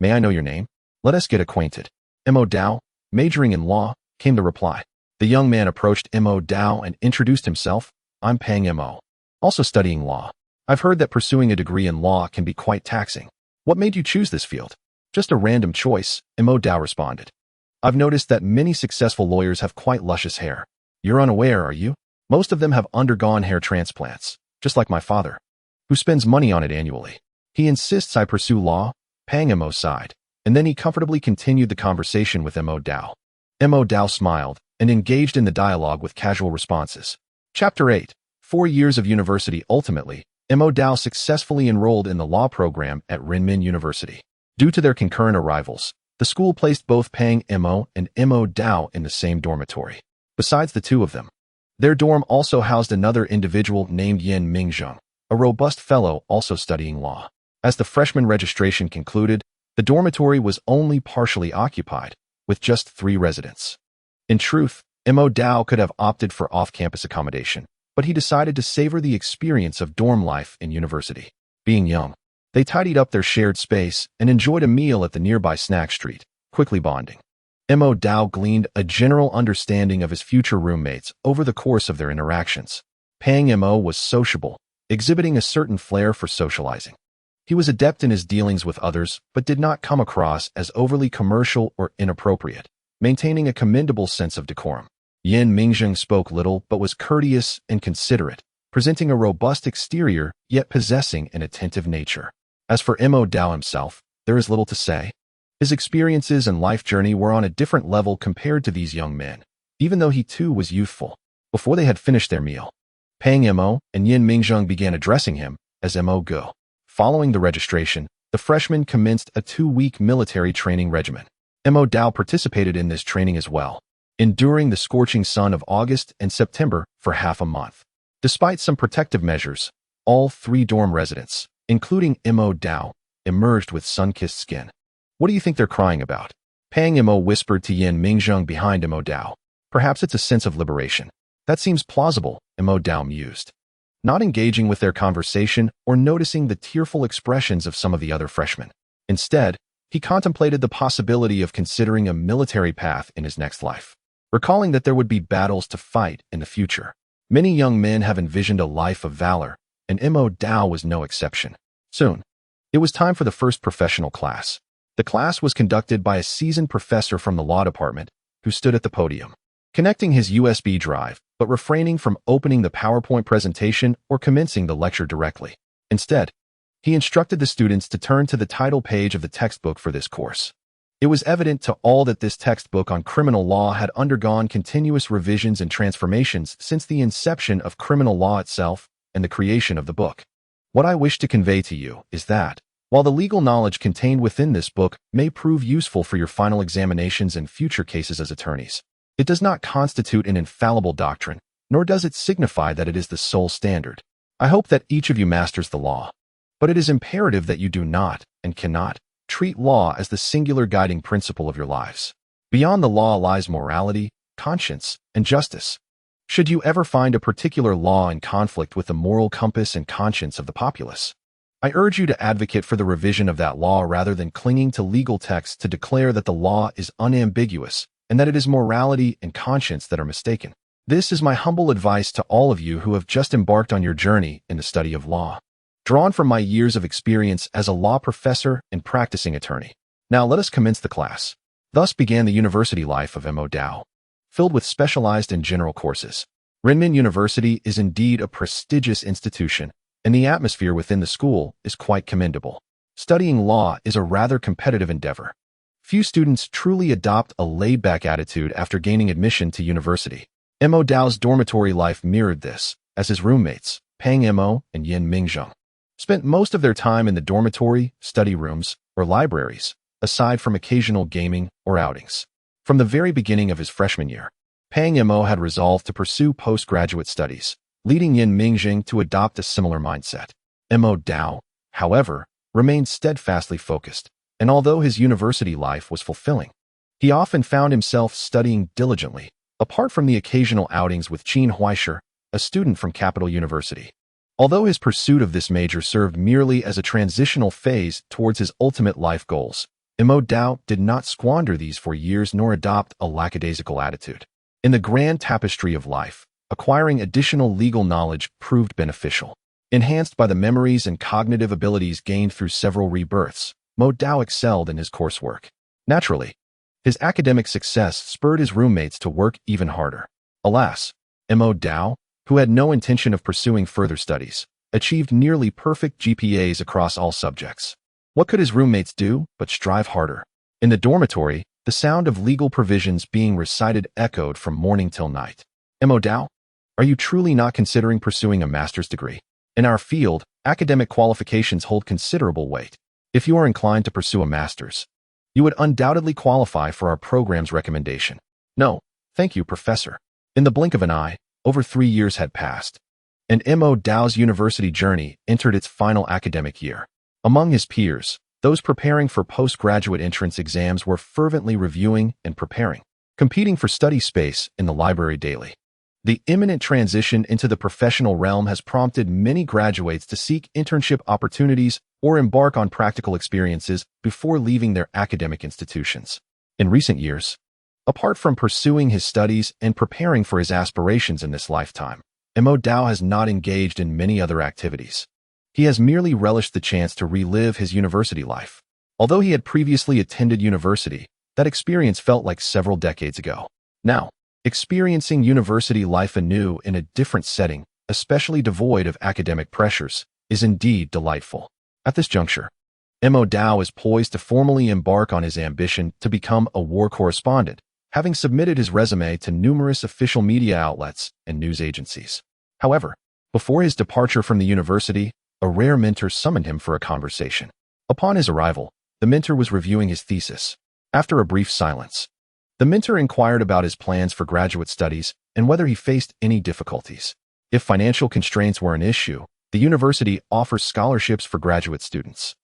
[SPEAKER 1] May I know your name? Let us get acquainted. Mo Dao, majoring in law, came the reply. The young man approached Mo Dao and introduced himself. I'm Pang Mo. Also studying law. I've heard that pursuing a degree in law can be quite taxing. What made you choose this field? Just a random choice, Mo Dao responded. I've noticed that many successful lawyers have quite luscious hair. You're unaware, are you? Most of them have undergone hair transplants, just like my father, who spends money on it annually. He insists I pursue law, Pang Mo sighed, and then he comfortably continued the conversation with Mo Dao. Mo Dao smiled and engaged in the dialogue with casual responses. Chapter 8. 4 years of university. Ultimately, Mo Dao successfully enrolled in the law program at Renmin University. Due to their concurrent arrivals, the school placed both Pang Mo and Mo Dao in the same dormitory. Besides the two of them, their dorm also housed another individual named Yin Mingzheng, a robust fellow also studying law. As the freshman registration concluded, the dormitory was only partially occupied, with just 3 residents. In truth, Mo Dao could have opted for off-campus accommodation, but he decided to savor the experience of dorm life in university. Being young, they tidied up their shared space and enjoyed a meal at the nearby snack street, quickly bonding. Mo Dao gleaned a general understanding of his future roommates over the course of their interactions. Pang Mo was sociable, exhibiting a certain flair for socializing. He was adept in his dealings with others, but did not come across as overly commercial or inappropriate, maintaining a commendable sense of decorum. Yin Mingzheng spoke little but was courteous and considerate, presenting a robust exterior yet possessing an attentive nature. As for Mo Dao himself, there is little to say. His experiences and life journey were on a different level compared to these young men, even though he too was youthful. Before they had finished their meal, Pang Mo and Yin Mingzheng began addressing him as Mo Go. Following the registration, the freshmen commenced a 2-week military training regimen. Mo Dao participated in this training as well, enduring the scorching sun of August and September for half a month. Despite some protective measures, all 3 dorm residents, including Mo Dao, emerged with sun-kissed skin. What do you think they're crying about? Pang Mo whispered to Yin Mingzheng behind Mo Dao. Perhaps it's a sense of liberation. That seems plausible, Mo Dao mused, not engaging with their conversation or noticing the tearful expressions of some of the other freshmen. Instead, he contemplated the possibility of considering a military path in his next life, recalling that there would be battles to fight in the future. Many young men have envisioned a life of valor, and Mo Dao was no exception. Soon, it was time for the first professional class. The class was conducted by a seasoned professor from the law department who stood at the podium, connecting his USB drive, but refraining from opening the PowerPoint presentation or commencing the lecture directly. Instead, he instructed the students to turn to the title page of the textbook for this course. It was evident to all that this textbook on criminal law had undergone continuous revisions and transformations since the inception of criminal law itself and the creation of the book. What I wish to convey to you is that, while the legal knowledge contained within this book may prove useful for your final examinations and future cases as attorneys, it does not constitute an infallible doctrine, nor does it signify that it is the sole standard. I hope that each of you masters the law, but it is imperative that you do not, and cannot, treat law as the singular guiding principle of your lives. Beyond the law lies morality, conscience, and justice. Should you ever find a particular law in conflict with the moral compass and conscience of the populace, I urge you to advocate for the revision of that law rather than clinging to legal texts to declare that the law is unambiguous and that it is morality and conscience that are mistaken. This is my humble advice to all of you who have just embarked on your journey in the study of law, drawn from my years of experience as a law professor and practicing attorney. Now let us commence the class. Thus began the university life of Mo Dao, filled with specialized and general courses. Renmin University is indeed a prestigious institution, and the atmosphere within the school is quite commendable. Studying law is a rather competitive endeavor. Few students truly adopt a laid-back attitude after gaining admission to university. Mo Dao's dormitory life mirrored this, as his roommates, Pang Mo and Yin Mingzheng, spent most of their time in the dormitory, study rooms, or libraries, aside from occasional gaming or outings. From the very beginning of his freshman year, Pang Mo had resolved to pursue postgraduate studies, leading Yin Mingzheng to adopt a similar mindset. Mo Dao, however, remained steadfastly focused, and although his university life was fulfilling, he often found himself studying diligently, apart from the occasional outings with Qin Huaisher, a student from Capital University. Although his pursuit of this major served merely as a transitional phase towards his ultimate life goals, Mo Dao did not squander these for years nor adopt a lackadaisical attitude. In the grand tapestry of life, acquiring additional legal knowledge proved beneficial. Enhanced by the memories and cognitive abilities gained through several rebirths, Mo Dao excelled in his coursework. Naturally, his academic success spurred his roommates to work even harder. Alas, Mo Dao, who had no intention of pursuing further studies, achieved nearly perfect GPAs across all subjects. What could his roommates do but strive harder? In the dormitory, the sound of legal provisions being recited echoed from morning till night. Mo Dao, are you truly not considering pursuing a master's degree? In our field, academic qualifications hold considerable weight. If you are inclined to pursue a master's, you would undoubtedly qualify for our program's recommendation. No, thank you, Professor. In the blink of an eye, over 3 years had passed, and Mo Dao's university journey entered its final academic year. Among his peers, those preparing for postgraduate entrance exams were fervently reviewing and preparing, competing for study space in the library daily. The imminent transition into the professional realm has prompted many graduates to seek internship opportunities or embark on practical experiences before leaving their academic institutions. In recent years, apart from pursuing his studies and preparing for his aspirations in this lifetime, Mo Dao has not engaged in many other activities. He has merely relished the chance to relive his university life. Although he had previously attended university, that experience felt like several decades ago. Now, experiencing university life anew in a different setting, especially devoid of academic pressures, is indeed delightful. At this juncture, Mo Dao is poised to formally embark on his ambition to become a war correspondent, having submitted his resume to numerous official media outlets and news agencies. However, before his departure from the university, a rare mentor summoned him for a conversation. Upon his arrival, the mentor was reviewing his thesis. After a brief silence, the mentor inquired about his plans for graduate studies and whether he faced any difficulties. If financial constraints were an issue, the university offers scholarships for graduate students.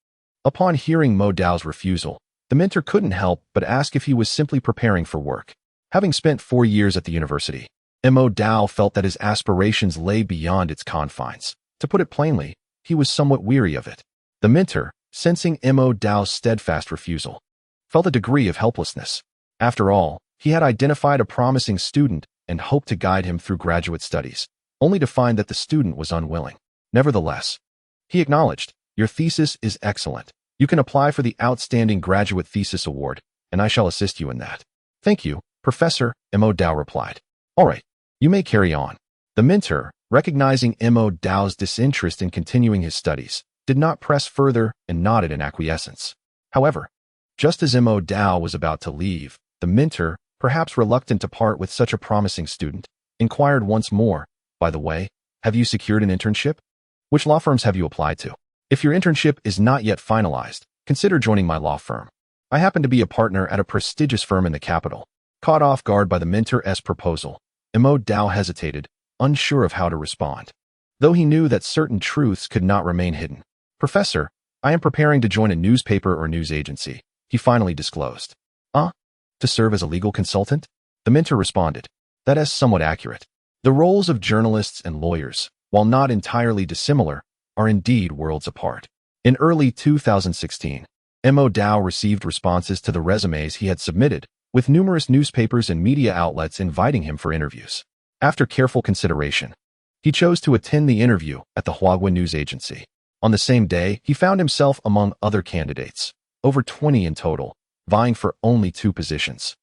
[SPEAKER 1] Upon hearing Mo Dao's refusal, the mentor couldn't help but ask if he was simply preparing for work. Having spent 4 years at the university, Mo Dao felt that his aspirations lay beyond its confines. To put it plainly, he was somewhat weary of it. The mentor, sensing Mo Dao's steadfast refusal, felt a degree of helplessness. After all, he had identified a promising student and hoped to guide him through graduate studies, only to find that the student was unwilling. Nevertheless, he acknowledged, "Your thesis is excellent. You can apply for the Outstanding Graduate Thesis Award, and I shall assist you in that." "Thank you, Professor," Mo Dao replied. "All right, you may carry on." The mentor, recognizing Mo Dao's disinterest in continuing his studies, did not press further and nodded in acquiescence. However, just as Mo Dao was about to leave, the mentor, perhaps reluctant to part with such a promising student, inquired once more, "By the way, have you secured an internship? Which law firms have you applied to? If your internship is not yet finalized, consider joining my law firm. I happen to be a partner at a prestigious firm in the capital." Caught off guard by the mentor's proposal, Mo Dao hesitated, unsure of how to respond. Though he knew that certain truths could not remain hidden. "Professor, I am preparing to join a newspaper or news agency," he finally disclosed. To serve as a legal consultant?" The mentor responded. "That is somewhat accurate. The roles of journalists and lawyers, while not entirely dissimilar, are indeed worlds apart." In early 2016, Mo Dao received responses to the resumes he had submitted, with numerous newspapers and media outlets inviting him for interviews. After careful consideration, he chose to attend the interview at the Huaguan News Agency. On the same day, he found himself among other candidates, over 20 in total, vying for only 2 positions.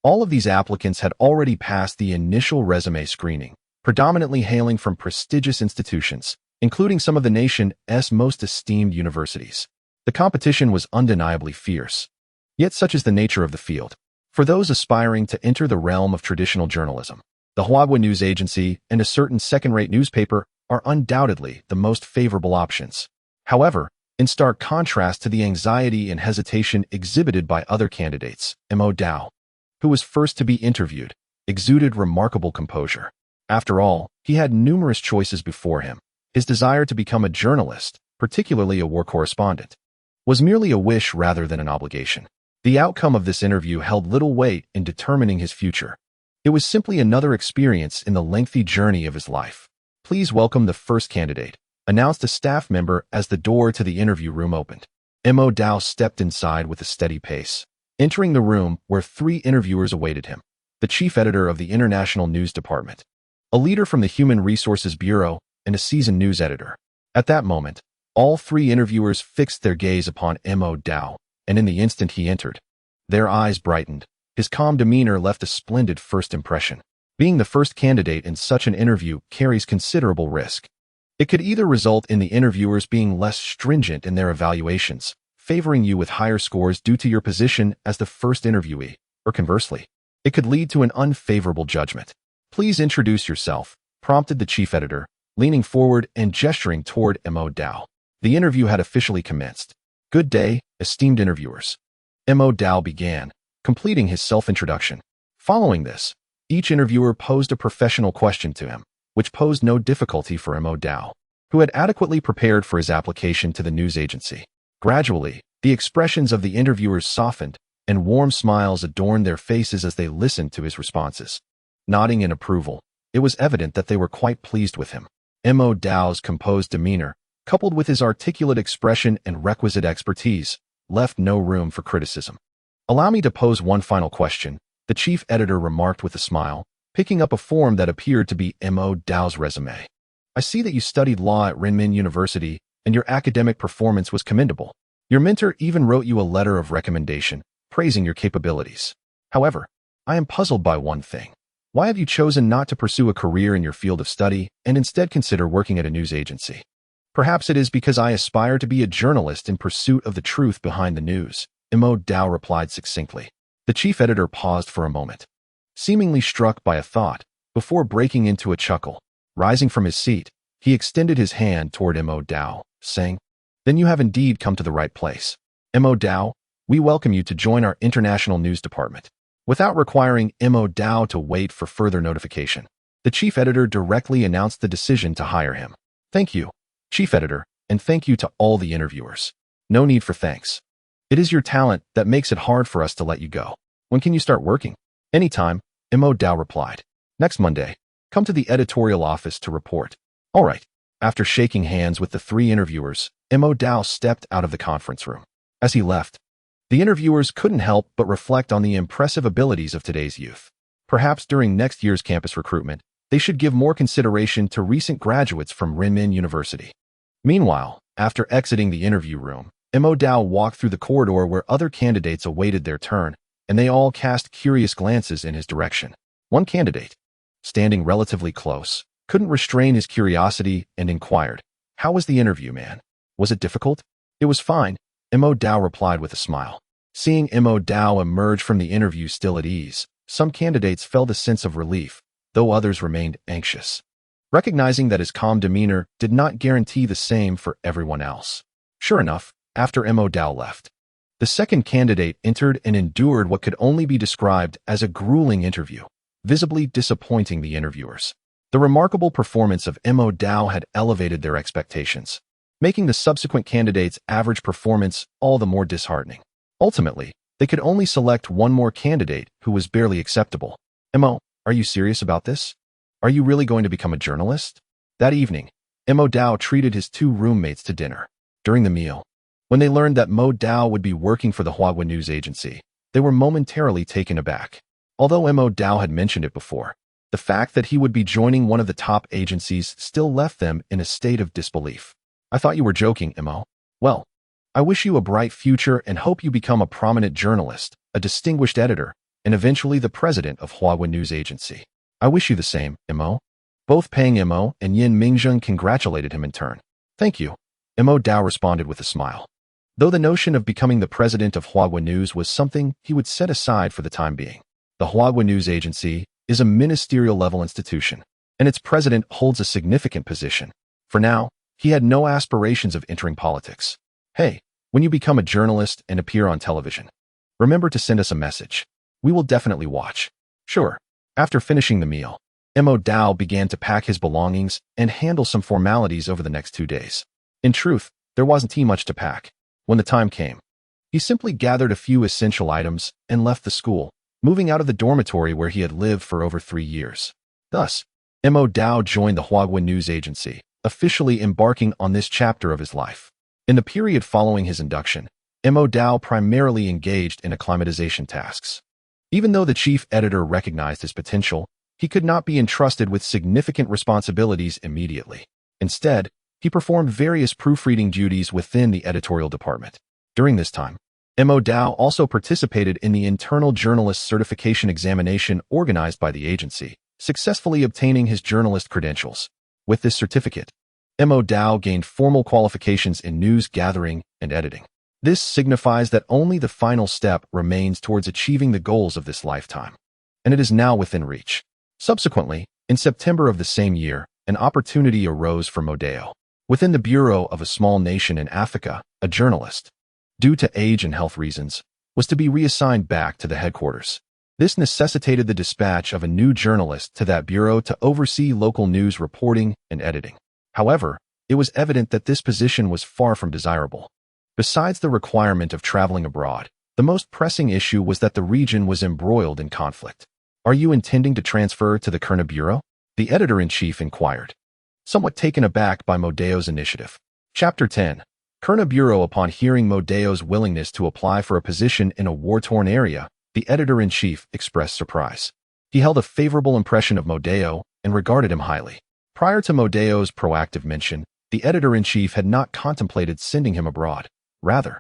[SPEAKER 1] All of these applicants had already passed the initial resume screening, predominantly hailing from prestigious institutions, including some of the nation's most esteemed universities. The competition was undeniably fierce. Yet such is the nature of the field. For those aspiring to enter the realm of traditional journalism, the Huaguan News Agency and a certain second-rate newspaper are undoubtedly the most favorable options. However, in stark contrast to the anxiety and hesitation exhibited by other candidates, Mo Dao, who was first to be interviewed, exuded remarkable composure. After all, he had numerous choices before him. His desire to become a journalist, particularly a war correspondent, was merely a wish rather than an obligation. The outcome of this interview held little weight in determining his future. It was simply another experience in the lengthy journey of his life. "Please welcome the first candidate," announced a staff member as the door to the interview room opened. Mo Dao stepped inside with a steady pace, entering the room where 3 interviewers awaited him: the chief editor of the International News Department, a leader from the Human Resources Bureau, and a seasoned news editor. At that moment, all 3 interviewers fixed their gaze upon Mo Dao, and in the instant he entered, their eyes brightened. His calm demeanor left a splendid first impression. Being the first candidate in such an interview carries considerable risk. It could either result in the interviewers being less stringent in their evaluations, favoring you with higher scores due to your position as the first interviewee, or conversely, it could lead to an unfavorable judgment. "Please introduce yourself," prompted the chief editor, leaning forward and gesturing toward Mo Dao. The interview had officially commenced. Good day, esteemed interviewers. Mo Dao began, completing his self-introduction. Following this, each interviewer posed a professional question to him, which posed no difficulty for Mo Dao, who had adequately prepared for his application to the news agency. Gradually, the expressions of the interviewers softened, and warm smiles adorned their faces as they listened to his responses. Nodding in approval, it was evident that they were quite pleased with him. Mo Dao's composed demeanor, coupled with his articulate expression and requisite expertise, left no room for criticism. "Allow me to pose one final question," the chief editor remarked with a smile, picking up a form that appeared to be Mo Dao's resume. "I see that you studied law at Renmin University, and your academic performance was commendable. Your mentor even wrote you a letter of recommendation, praising your capabilities. However, I am puzzled by one thing. Why have you chosen not to pursue a career in your field of study and instead consider working at a news agency?" "Perhaps it is because I aspire to be a journalist in pursuit of the truth behind the news," Mo Dao replied succinctly. The chief editor paused for a moment, seemingly struck by a thought, before breaking into a chuckle. Rising from his seat, he extended his hand toward Mo Dao, saying, "Then you have indeed come to the right place. Mo Dao, we welcome you to join our international news department." Without requiring Mo Dao to wait for further notification, the chief editor directly announced the decision to hire him. "Thank you, chief editor, and thank you to all the interviewers. No need for thanks. It is your talent that makes it hard for us to let you go. When can you start working?" "Anytime," Mo Dao replied. "Next Monday. Come to the editorial office to report." "All right." After shaking hands with the three interviewers, Mo Dao stepped out of the conference room. As he left, the interviewers couldn't help but reflect on the impressive abilities of today's youth. Perhaps during next year's campus recruitment, they should give more consideration to recent graduates from Renmin University. Meanwhile, after exiting the interview room, Mo Dao walked through the corridor where other candidates awaited their turn, and they all cast curious glances in his direction. One candidate, standing relatively close, couldn't restrain his curiosity and inquired, "How was the interview, man? Was it difficult?" "It was fine," Mo Dao replied with a smile. Seeing Mo Dao emerge from the interview still at ease, some candidates felt a sense of relief, though others remained anxious, recognizing that his calm demeanor did not guarantee the same for everyone else. Sure enough, after Mo Dao left, the second candidate entered and endured what could only be described as a grueling interview, visibly disappointing the interviewers. The remarkable performance of Mo Dao had elevated their expectations, making the subsequent candidates' average performance all the more disheartening. Ultimately, they could only select one more candidate who was barely acceptable. "Mo, are you serious about this? Are you really going to become a journalist?" That evening, Mo Dao treated his two roommates to dinner. During the meal, when they learned that Mo Dao would be working for the Huahua News Agency, they were momentarily taken aback. Although Mo Dao had mentioned it before, the fact that he would be joining one of the top agencies still left them in a state of disbelief. "I thought you were joking, Mo. Well, I wish you a bright future and hope you become a prominent journalist, a distinguished editor, and eventually the president of Huahua News Agency." "I wish you the same, Mo." Both Pang Mo and Yin Mingzheng congratulated him in turn. "Thank you," Mo Dao responded with a smile. Though the notion of becoming the president of Huahua News was something he would set aside for the time being. The Huahua News Agency is a ministerial-level institution, and its president holds a significant position. For now, he had no aspirations of entering politics. "Hey, when you become a journalist and appear on television, remember to send us a message. We will definitely watch." "Sure." After finishing the meal, Mo Dao began to pack his belongings and handle some formalities over the next 2 days. In truth, there wasn't much to pack. When the time came, he simply gathered a few essential items and left the school, moving out of the dormitory where he had lived for over 3 years. Thus, Mo Dao joined the Huahua News Agency, officially embarking on this chapter of his life. In the period following his induction, Mo Dao primarily engaged in acclimatization tasks. Even though the chief editor recognized his potential, he could not be entrusted with significant responsibilities immediately. Instead, he performed various proofreading duties within the editorial department. During this time, Mo Dao also participated in the internal journalist certification examination organized by the agency, successfully obtaining his journalist credentials. With this certificate, Mo Dao gained formal qualifications in news gathering and editing. This signifies that only the final step remains towards achieving the goals of this lifetime, and it is now within reach. Subsequently, in September of the same year, an opportunity arose for Mo Dao. Within the bureau of a small nation in Africa, a journalist, due to age and health reasons, was to be reassigned back to the headquarters. This necessitated the dispatch of a new journalist to that bureau to oversee local news reporting and editing. However, it was evident that this position was far from desirable. Besides the requirement of traveling abroad, the most pressing issue was that the region was embroiled in conflict. "Are you intending to transfer to the Kurna Bureau?" the editor-in-chief inquired, somewhat taken aback by Modeo's initiative. Chapter 10. Kurna Bureau. Upon hearing Modeo's willingness to apply for a position in a war-torn area, the editor-in-chief expressed surprise. He held a favorable impression of Modeo and regarded him highly. Prior to Modeo's proactive mention, the editor-in-chief had not contemplated sending him abroad. Rather,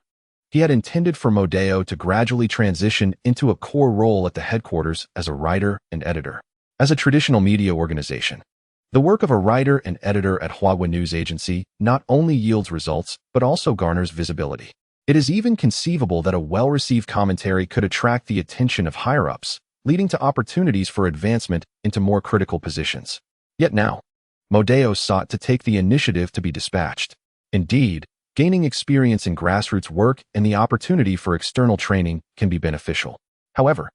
[SPEAKER 1] he had intended for Modeo to gradually transition into a core role at the headquarters as a writer and editor. As a traditional media organization, the work of a writer and editor at Huawei News Agency not only yields results, but also garners visibility. It is even conceivable that a well-received commentary could attract the attention of higher-ups, leading to opportunities for advancement into more critical positions. Yet now, Modeo sought to take the initiative to be dispatched. Indeed, gaining experience in grassroots work and the opportunity for external training can be beneficial. However,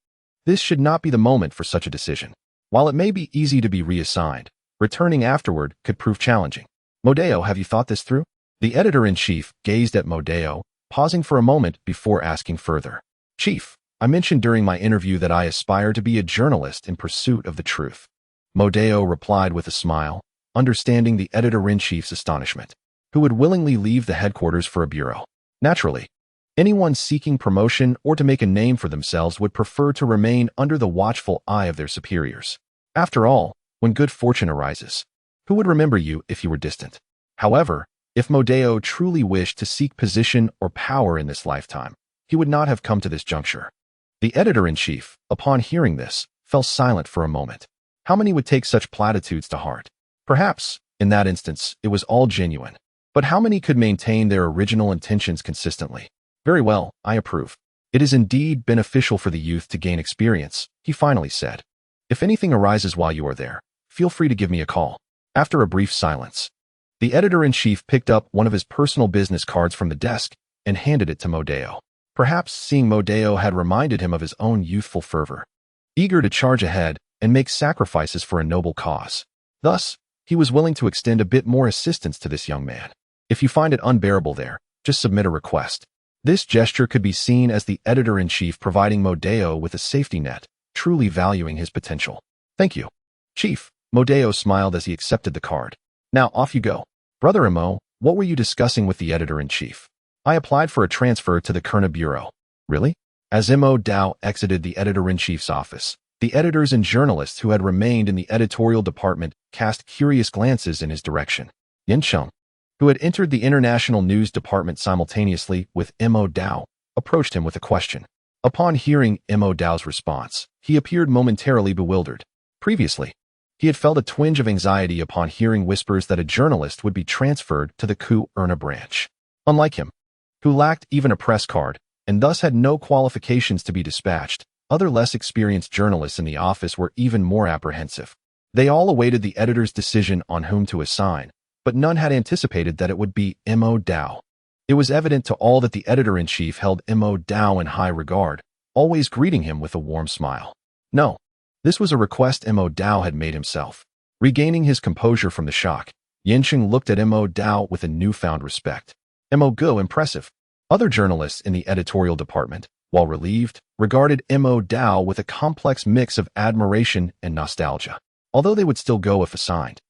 [SPEAKER 1] this should not be the moment for such a decision. While it may be easy to be reassigned, returning afterward could prove challenging. "Modeo, have you thought this through?" The editor-in-chief gazed at Modeo, pausing for a moment before asking further. "Chief, I mentioned during my interview that I aspire to be a journalist in pursuit of the truth." Modeo replied with a smile, understanding the editor-in-chief's astonishment. Who would willingly leave the headquarters for a bureau? Naturally, anyone seeking promotion or to make a name for themselves would prefer to remain under the watchful eye of their superiors. After all, when good fortune arises, who would remember you if you were distant? However, if Modeo truly wished to seek position or power in this lifetime, he would not have come to this juncture. The editor-in-chief, upon hearing this, fell silent for a moment. How many would take such platitudes to heart? Perhaps, in that instance, it was all genuine. But how many could maintain their original intentions consistently? "Very well, I approve. It is indeed beneficial for the youth to gain experience," he finally said. "If anything arises while you are there, feel free to give me a call." After a brief silence, the editor-in-chief picked up one of his personal business cards from the desk and handed it to Modeo. Perhaps seeing Modeo had reminded him of his own youthful fervor, eager to charge ahead and make sacrifices for a noble cause. Thus, he was willing to extend a bit more assistance to this young man. "If you find it unbearable there, just submit a request." This gesture could be seen as the editor-in-chief providing Modeo with a safety net, truly valuing his potential. "Thank you, Chief." Modeo smiled as he accepted the card. "Now off you go." "Brother Imo, what were you discussing with the editor-in-chief?" "I applied for a transfer to the Kurna Bureau." "Really?" As Imo Dao exited the editor-in-chief's office, the editors and journalists who had remained in the editorial department cast curious glances in his direction. Yin Cheng, who had entered the international news department simultaneously with Imo Dao, approached him with a question. Upon hearing Imo Dao's response, he appeared momentarily bewildered. Previously, he had felt a twinge of anxiety upon hearing whispers that a journalist would be transferred to the Kurna branch. Unlike him, who lacked even a press card and thus had no qualifications to be dispatched, other less experienced journalists in the office were even more apprehensive. They all awaited the editor's decision on whom to assign, but none had anticipated that it would be Imo Dao. It was evident to all that the editor-in-chief held Imo Dao in high regard, always greeting him with a warm smile. No, this was a request Imo Dao had made himself. Regaining his composure from the shock, Yanqing looked at Imo Dao with a newfound respect. Imo Go, impressive. Other journalists in the editorial department, while relieved, regarded Imo Dao with a complex mix of admiration and nostalgia. Although they would still go if assigned,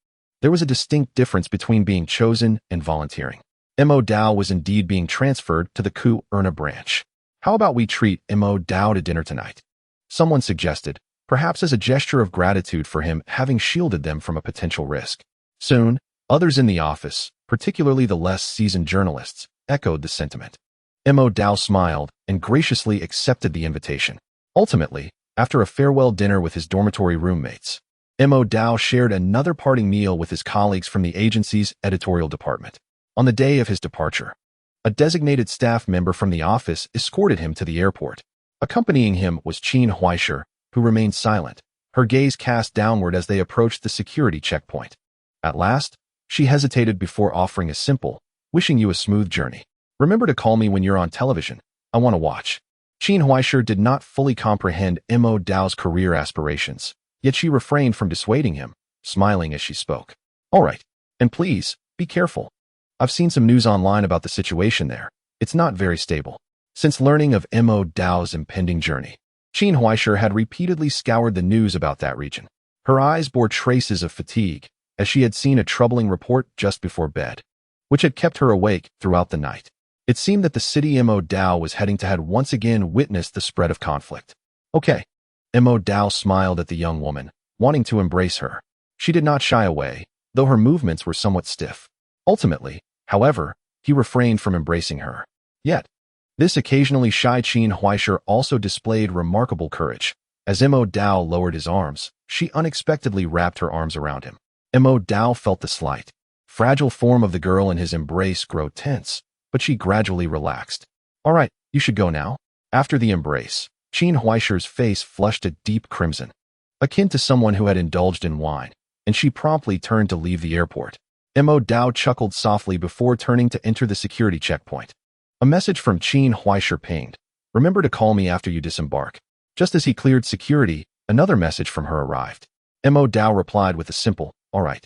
[SPEAKER 1] there was a distinct difference between being chosen and volunteering. Imo Dao was indeed being transferred to the Kurna branch. "How about we treat Imo Dao to dinner tonight?" someone suggested, perhaps as a gesture of gratitude for him having shielded them from a potential risk. Soon, others in the office, particularly the less seasoned journalists, echoed the sentiment. Imo Dao smiled and graciously accepted the invitation. Ultimately, after a farewell dinner with his dormitory roommates, Imo Dao shared another parting meal with his colleagues from the agency's editorial department. On the day of his departure, a designated staff member from the office escorted him to the airport. Accompanying him was Qin Huaisher, who remained silent, her gaze cast downward as they approached the security checkpoint. At last, She hesitated before offering a simple, "Wishing you a smooth journey. Remember to call me when you're on television. I want to watch." Qin Huaisher did not fully comprehend Mo Dao's career aspirations, yet she refrained from dissuading him, smiling as she spoke. "All right. And please, be careful. I've seen some news online about the situation there. It's not very stable." Since learning of Mo Dao's impending journey, Qin Huaisher had repeatedly scoured the news about that region. Her eyes bore traces of fatigue, as she had seen a troubling report just before bed, which had kept her awake throughout the night. It seemed that the city Mo Dao was heading to had once again witnessed the spread of conflict. "Okay." Mo Dao smiled at the young woman, wanting to embrace her. She did not shy away, though her movements were somewhat stiff. Ultimately, however, he refrained from embracing her. Yet, this occasionally shy Qin Huaisher also displayed remarkable courage. As Mo Dao lowered his arms, she unexpectedly wrapped her arms around him. Mo Dao felt the slight, fragile form of the girl in his embrace grow tense, but she gradually relaxed. "All right, you should go now." After the embrace, Qin Huaisher's face flushed a deep crimson, akin to someone who had indulged in wine, and she promptly turned to leave the airport. Mo Dao chuckled softly before turning to enter the security checkpoint. A message from Qin Huaisher pinged. "Remember to call me after you disembark." Just as he cleared security, another message from her arrived. Mo Dao replied with a simple, "All right,"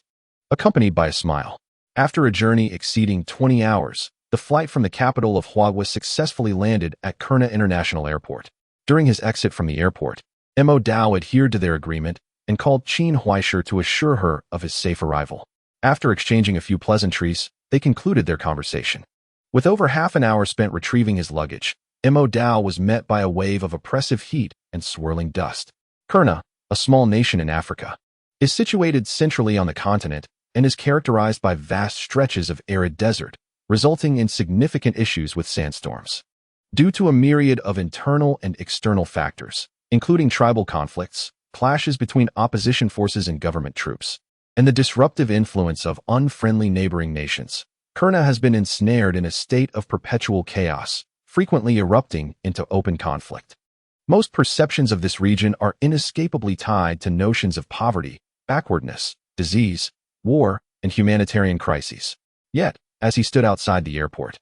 [SPEAKER 1] accompanied by a smile. After a journey exceeding 20 hours, the flight from the capital of Hua was successfully landed at Kurna International Airport. During his exit from the airport, Mo Dao adhered to their agreement and called Qin Huaisher to assure her of his safe arrival. After exchanging a few pleasantries, they concluded their conversation. With over half an hour spent retrieving his luggage, Mo Dao was met by a wave of oppressive heat and swirling dust. Kurna, a small nation in Africa, is situated centrally on the continent and is characterized by vast stretches of arid desert, resulting in significant issues with sandstorms. Due to a myriad of internal and external factors, including tribal conflicts, clashes between opposition forces and government troops, and the disruptive influence of unfriendly neighboring nations, Kurna has been ensnared in a state of perpetual chaos, frequently erupting into open conflict. Most perceptions of this region are inescapably tied to notions of poverty, backwardness, disease, war, and humanitarian crises. Yet, as he stood outside the airport,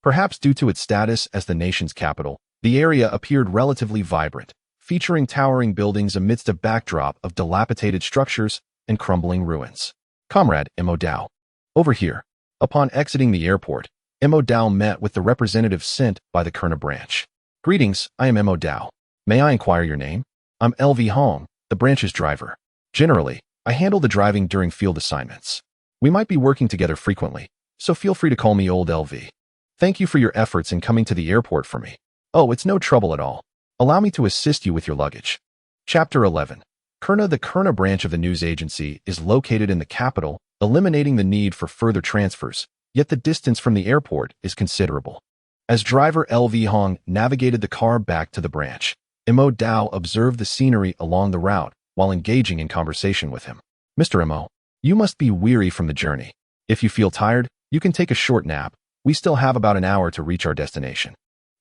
[SPEAKER 1] perhaps due to its status as the nation's capital, the area appeared relatively vibrant, featuring towering buildings amidst a backdrop of dilapidated structures and crumbling ruins. "Comrade Mo Dao, over here." Upon exiting the airport, Mo Dao met with the representative sent by the Kurna branch. "Greetings, I am Mo Dao. May I inquire your name?" "I'm LV Hong, the branch's driver. Generally, I handle the driving during field assignments. We might be working together frequently, so feel free to call me Old LV. Thank you for your efforts in coming to the airport for me." "Oh, it's no trouble at all. Allow me to assist you with your luggage." Chapter 11. Kurna. The Kurna branch of the news agency is located in the capital, eliminating the need for further transfers, yet the distance from the airport is considerable. As driver LV Hong navigated the car back to the branch, Mo Dao observed the scenery along the route while engaging in conversation with him. "Mr. Mo, you must be weary from the journey. If you feel tired, you can take a short nap. We still have about an hour to reach our destination."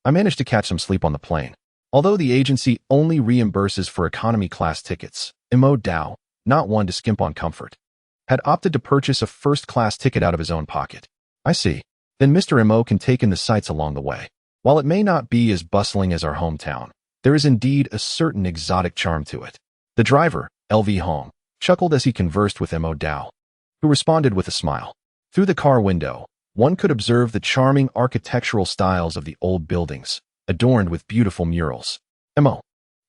[SPEAKER 1] I managed to catch some sleep on the plane. Although the agency only reimburses for economy class tickets, Mo Dao, not one to skimp on comfort, had opted to purchase a first-class ticket out of his own pocket. "I see. Then Mr. Mo can take in the sights along the way. While it may not be as bustling as our hometown, there is indeed a certain exotic charm to it." The driver, LV Hong, chuckled as he conversed with Mo Dao, who responded with a smile. Through the car window, one could observe the charming architectural styles of the old buildings, adorned with beautiful murals. "Mo,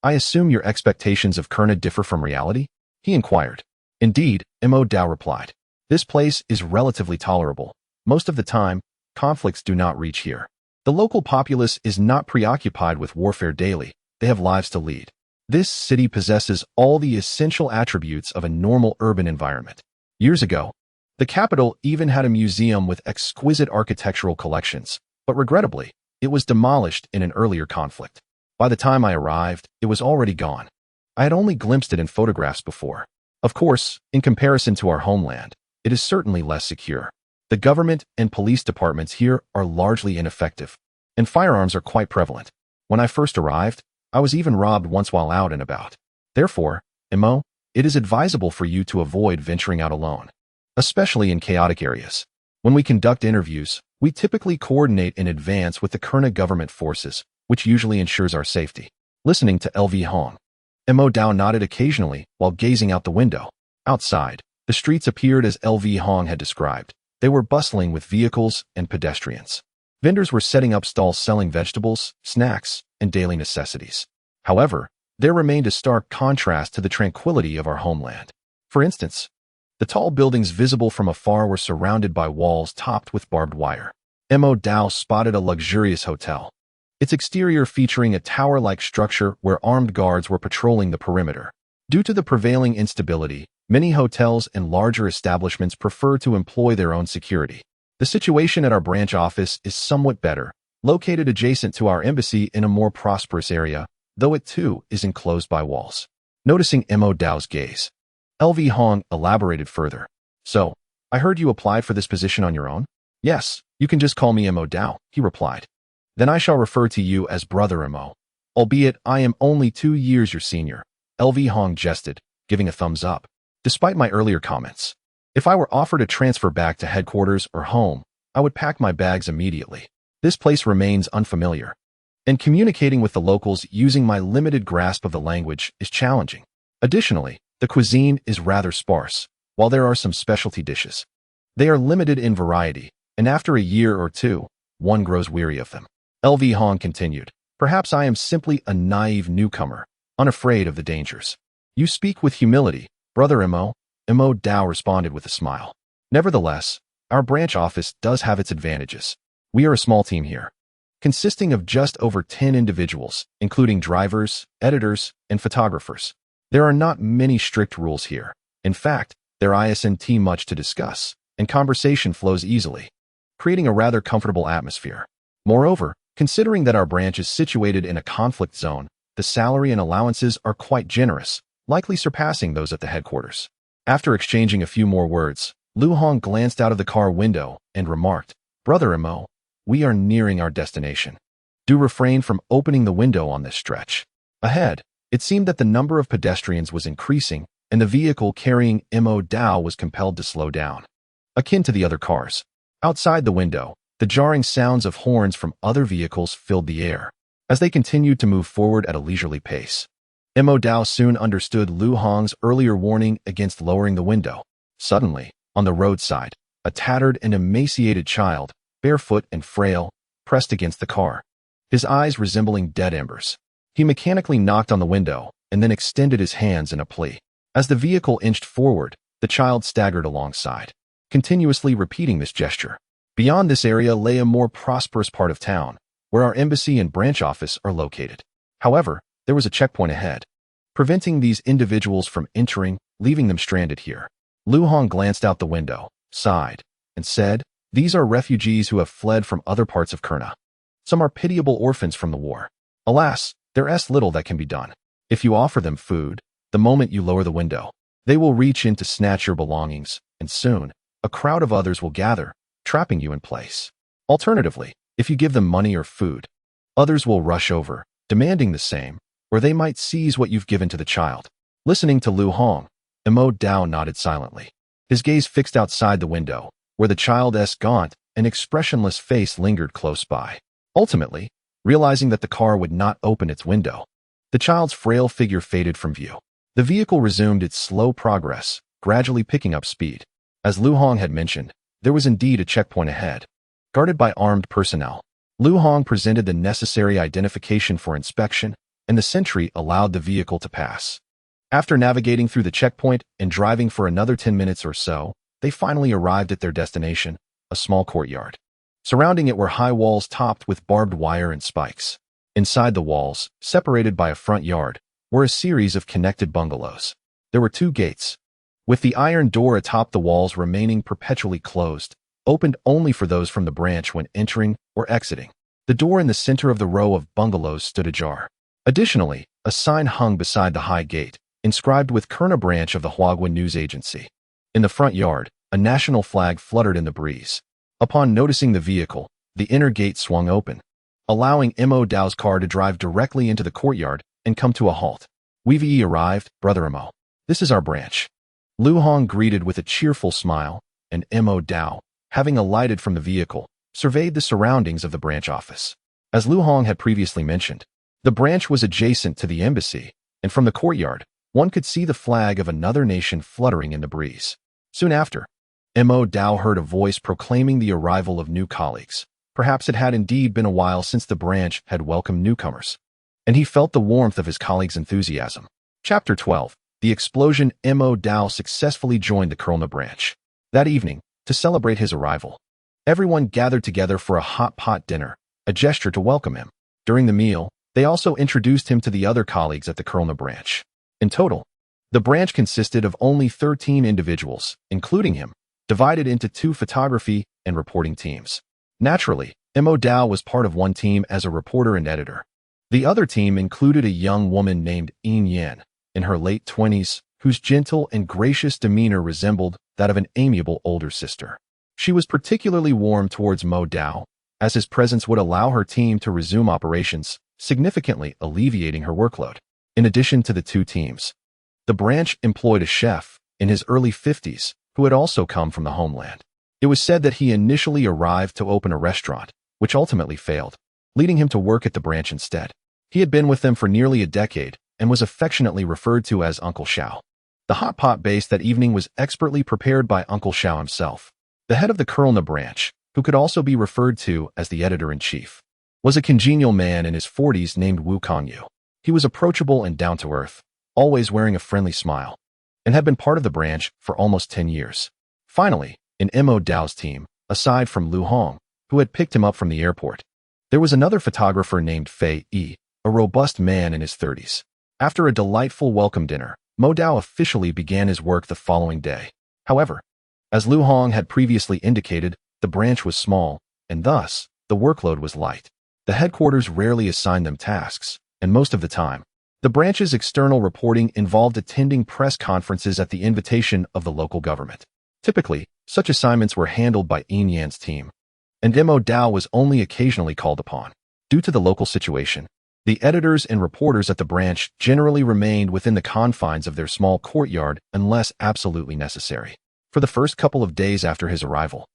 [SPEAKER 1] I assume your expectations of Kurna differ from reality?" he inquired. "Indeed," Mo Dao replied. "This place is relatively tolerable. Most of the time, conflicts do not reach here. The local populace is not preoccupied with warfare daily. They have lives to lead. This city possesses all the essential attributes of a normal urban environment. Years ago, the capital even had a museum with exquisite architectural collections, but regrettably, it was demolished in an earlier conflict. By the time I arrived, it was already gone. I had only glimpsed it in photographs before. Of course, in comparison to our homeland, it is certainly less secure. The government and police departments here are largely ineffective, and firearms are quite prevalent. When I first arrived, I was even robbed once while out and about. Therefore, Mo, it is advisable for you to avoid venturing out alone. especially in chaotic areas. When we conduct interviews, we typically coordinate in advance with the Kurna government forces, which usually ensures our safety. Listening to LV Hong, Mo Dao nodded occasionally while gazing out the window. Outside, the streets appeared as LV Hong had described. They were bustling with vehicles and pedestrians. Vendors were setting up stalls selling vegetables, snacks, and daily necessities. However, there remained a stark contrast to the tranquility of our homeland. For instance, the tall buildings visible from afar were surrounded by walls topped with barbed wire. Mo Dao spotted a luxurious hotel, its exterior featuring a tower-like structure where armed guards were patrolling the perimeter. Due to the prevailing instability, many hotels and larger establishments prefer to employ their own security. The situation at our branch office is somewhat better, located adjacent to our embassy in a more prosperous area, though it too is enclosed by walls. Noticing Mo Dao's gaze, LV Hong elaborated further. So, I heard you applied for this position on your own? Yes, you can just call me Mo Dao, he replied. Then I shall refer to you as Brother Mo, albeit I am only 2 years your senior. LV Hong jested, giving a thumbs up. Despite my earlier comments, if I were offered a transfer back to headquarters or home, I would pack my bags immediately. This place remains unfamiliar, and communicating with the locals using my limited grasp of the language is challenging. Additionally, the cuisine is rather sparse, while there are some specialty dishes. They are limited in variety, and after a year or two, one grows weary of them. LV Hong continued, perhaps I am simply a naive newcomer, unafraid of the dangers. You speak with humility, Brother Mo. Mo Dao responded with a smile. Nevertheless, our branch office does have its advantages. We are a small team here, consisting of just over 10 individuals, including drivers, editors, and photographers. There are not many strict rules here. In fact, there isn't much to discuss, and conversation flows easily, creating a rather comfortable atmosphere. Moreover, considering that our branch is situated in a conflict zone, the salary and allowances are quite generous, likely surpassing those at the headquarters. After exchanging a few more words, Lu Hong glanced out of the car window and remarked, Brother Mo, we are nearing our destination. Do refrain from opening the window on this stretch. Ahead, it seemed that the number of pedestrians was increasing, and the vehicle carrying Mo Dao was compelled to slow down. Akin to the other cars, outside the window, the jarring sounds of horns from other vehicles filled the air. As they continued to move forward at a leisurely pace, Mo Dao soon understood Lu Hong's earlier warning against lowering the window. Suddenly, on the roadside, a tattered and emaciated child, barefoot and frail, pressed against the car, his eyes resembling dead embers. He mechanically knocked on the window and then extended his hands in a plea. As the vehicle inched forward, the child staggered alongside, continuously repeating this gesture. Beyond this area lay a more prosperous part of town, where our embassy and branch office are located. However, there was a checkpoint ahead, preventing these individuals from entering, leaving them stranded here. Lu Hong glanced out the window, sighed, and said, These are refugees who have fled from other parts of Kurna. Some are pitiable orphans from the war. Alas, there's little that can be done. If you offer them food, the moment you lower the window, they will reach in to snatch your belongings, and soon, a crowd of others will gather, trapping you in place. Alternatively, if you give them money or food, others will rush over, demanding the same, or they might seize what you've given to the child. Listening to Lu Hong, Mo Dao nodded silently. His gaze fixed outside the window, where the child's gaunt and expressionless face lingered close by. Ultimately, realizing that the car would not open its window, the child's frail figure faded from view. The vehicle resumed its slow progress, gradually picking up speed. As Lu Hong had mentioned, there was indeed a checkpoint ahead, guarded by armed personnel. Lu Hong presented the necessary identification for inspection, and the sentry allowed the vehicle to pass. After navigating through the checkpoint and driving for another 10 minutes or so, they finally arrived at their destination, a small courtyard. Surrounding it were high walls topped with barbed wire and spikes. Inside the walls, separated by a front yard, were a series of connected bungalows. There were 2 gates, with the iron door atop the walls remaining perpetually closed, opened only for those from the branch when entering or exiting. The door in the center of the row of bungalows stood ajar. Additionally, a sign hung beside the high gate, inscribed with Kurna branch of the Huagua News Agency. In the front yard, a national flag fluttered in the breeze. Upon noticing the vehicle, the inner gate swung open, allowing Mo Dao's car to drive directly into the courtyard and come to a halt. We've arrived, Brother Mo. This is our branch. Lu Hong greeted with a cheerful smile, and Mo Dao, having alighted from the vehicle, surveyed the surroundings of the branch office. As Lu Hong had previously mentioned, the branch was adjacent to the embassy, and from the courtyard, one could see the flag of another nation fluttering in the breeze. Soon after, Mo Dao heard a voice proclaiming the arrival of new colleagues. Perhaps it had indeed been a while since the branch had welcomed newcomers, and he felt the warmth of his colleagues' enthusiasm. Chapter 12. The explosion. Mo Dao successfully joined the Kurlna branch. That evening, to celebrate his arrival, everyone gathered together for a hot pot dinner, a gesture to welcome him. During the meal, they also introduced him to the other colleagues at the Kurlna branch. In total, the branch consisted of only 13 individuals, including him, divided into 2 photography and reporting teams. Naturally, Mo Dao was part of one team as a reporter and editor. The other team included a young woman named Yin Yan, in her late 20s, whose gentle and gracious demeanor resembled that of an amiable older sister. She was particularly warm towards Mo Dao, as his presence would allow her team to resume operations, significantly alleviating her workload. In addition to the 2 teams, the branch employed a chef in his early 50s who had also come from the homeland. It was said that he initially arrived to open a restaurant, which ultimately failed, leading him to work at the branch instead. He had been with them for nearly a decade and was affectionately referred to as Uncle Xiao. The hot pot base that evening was expertly prepared by Uncle Xiao himself. The head of the Kurlna branch, who could also be referred to as the editor-in-chief, was a congenial man in his 40s named Wu Kangyu. He was approachable and down-to-earth, always wearing a friendly smile, and had been part of the branch for almost 10 years. Finally, in Mo Dao's team, aside from Lu Hong, who had picked him up from the airport, there was another photographer named Fei Yi, a robust man in his 30s. After a delightful welcome dinner, Mo Dao officially began his work the following day. However, as Lu Hong had previously indicated, the branch was small, and thus, the workload was light. The headquarters rarely assigned them tasks, and most of the time, the branch's external reporting involved attending press conferences at the invitation of the local government. Typically, such assignments were handled by Yin Yan's team, and Mo Dao was only occasionally called upon. Due to the local situation, the editors and reporters at the branch generally remained within the confines of their small courtyard unless absolutely necessary. For the first couple of days after his arrival,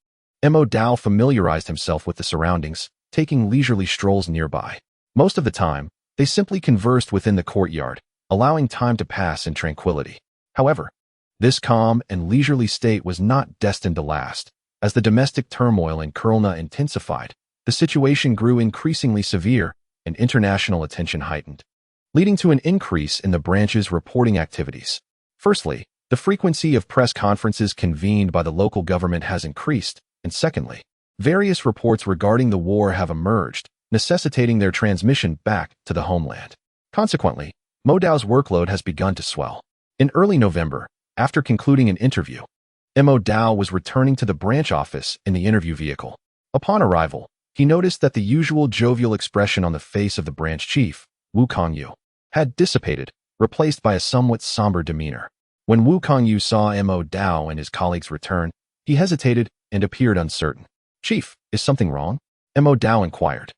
[SPEAKER 1] Mo Dao familiarized himself with the surroundings, taking leisurely strolls nearby. Most of the time, they simply conversed within the courtyard, allowing time to pass in tranquility. However, this calm and leisurely state was not destined to last. As the domestic turmoil in Kurlna intensified, the situation grew increasingly severe and international attention heightened, leading to an increase in the branch's reporting activities. Firstly, the frequency of press conferences convened by the local government has increased, and secondly, various reports regarding the war have emerged, necessitating their transmission back to the homeland. Consequently, Mo Dao's workload has begun to swell. In early November, after concluding an interview, Mo Dao was returning to the branch office in the interview vehicle. Upon arrival, he noticed that the usual jovial expression on the face of the branch chief, Wu Kangyu, had dissipated, replaced by a somewhat somber demeanor. When Wu Kangyu saw Mo Dao and his colleagues return, he hesitated and appeared uncertain. "Chief, is something wrong?" Mo Dao inquired.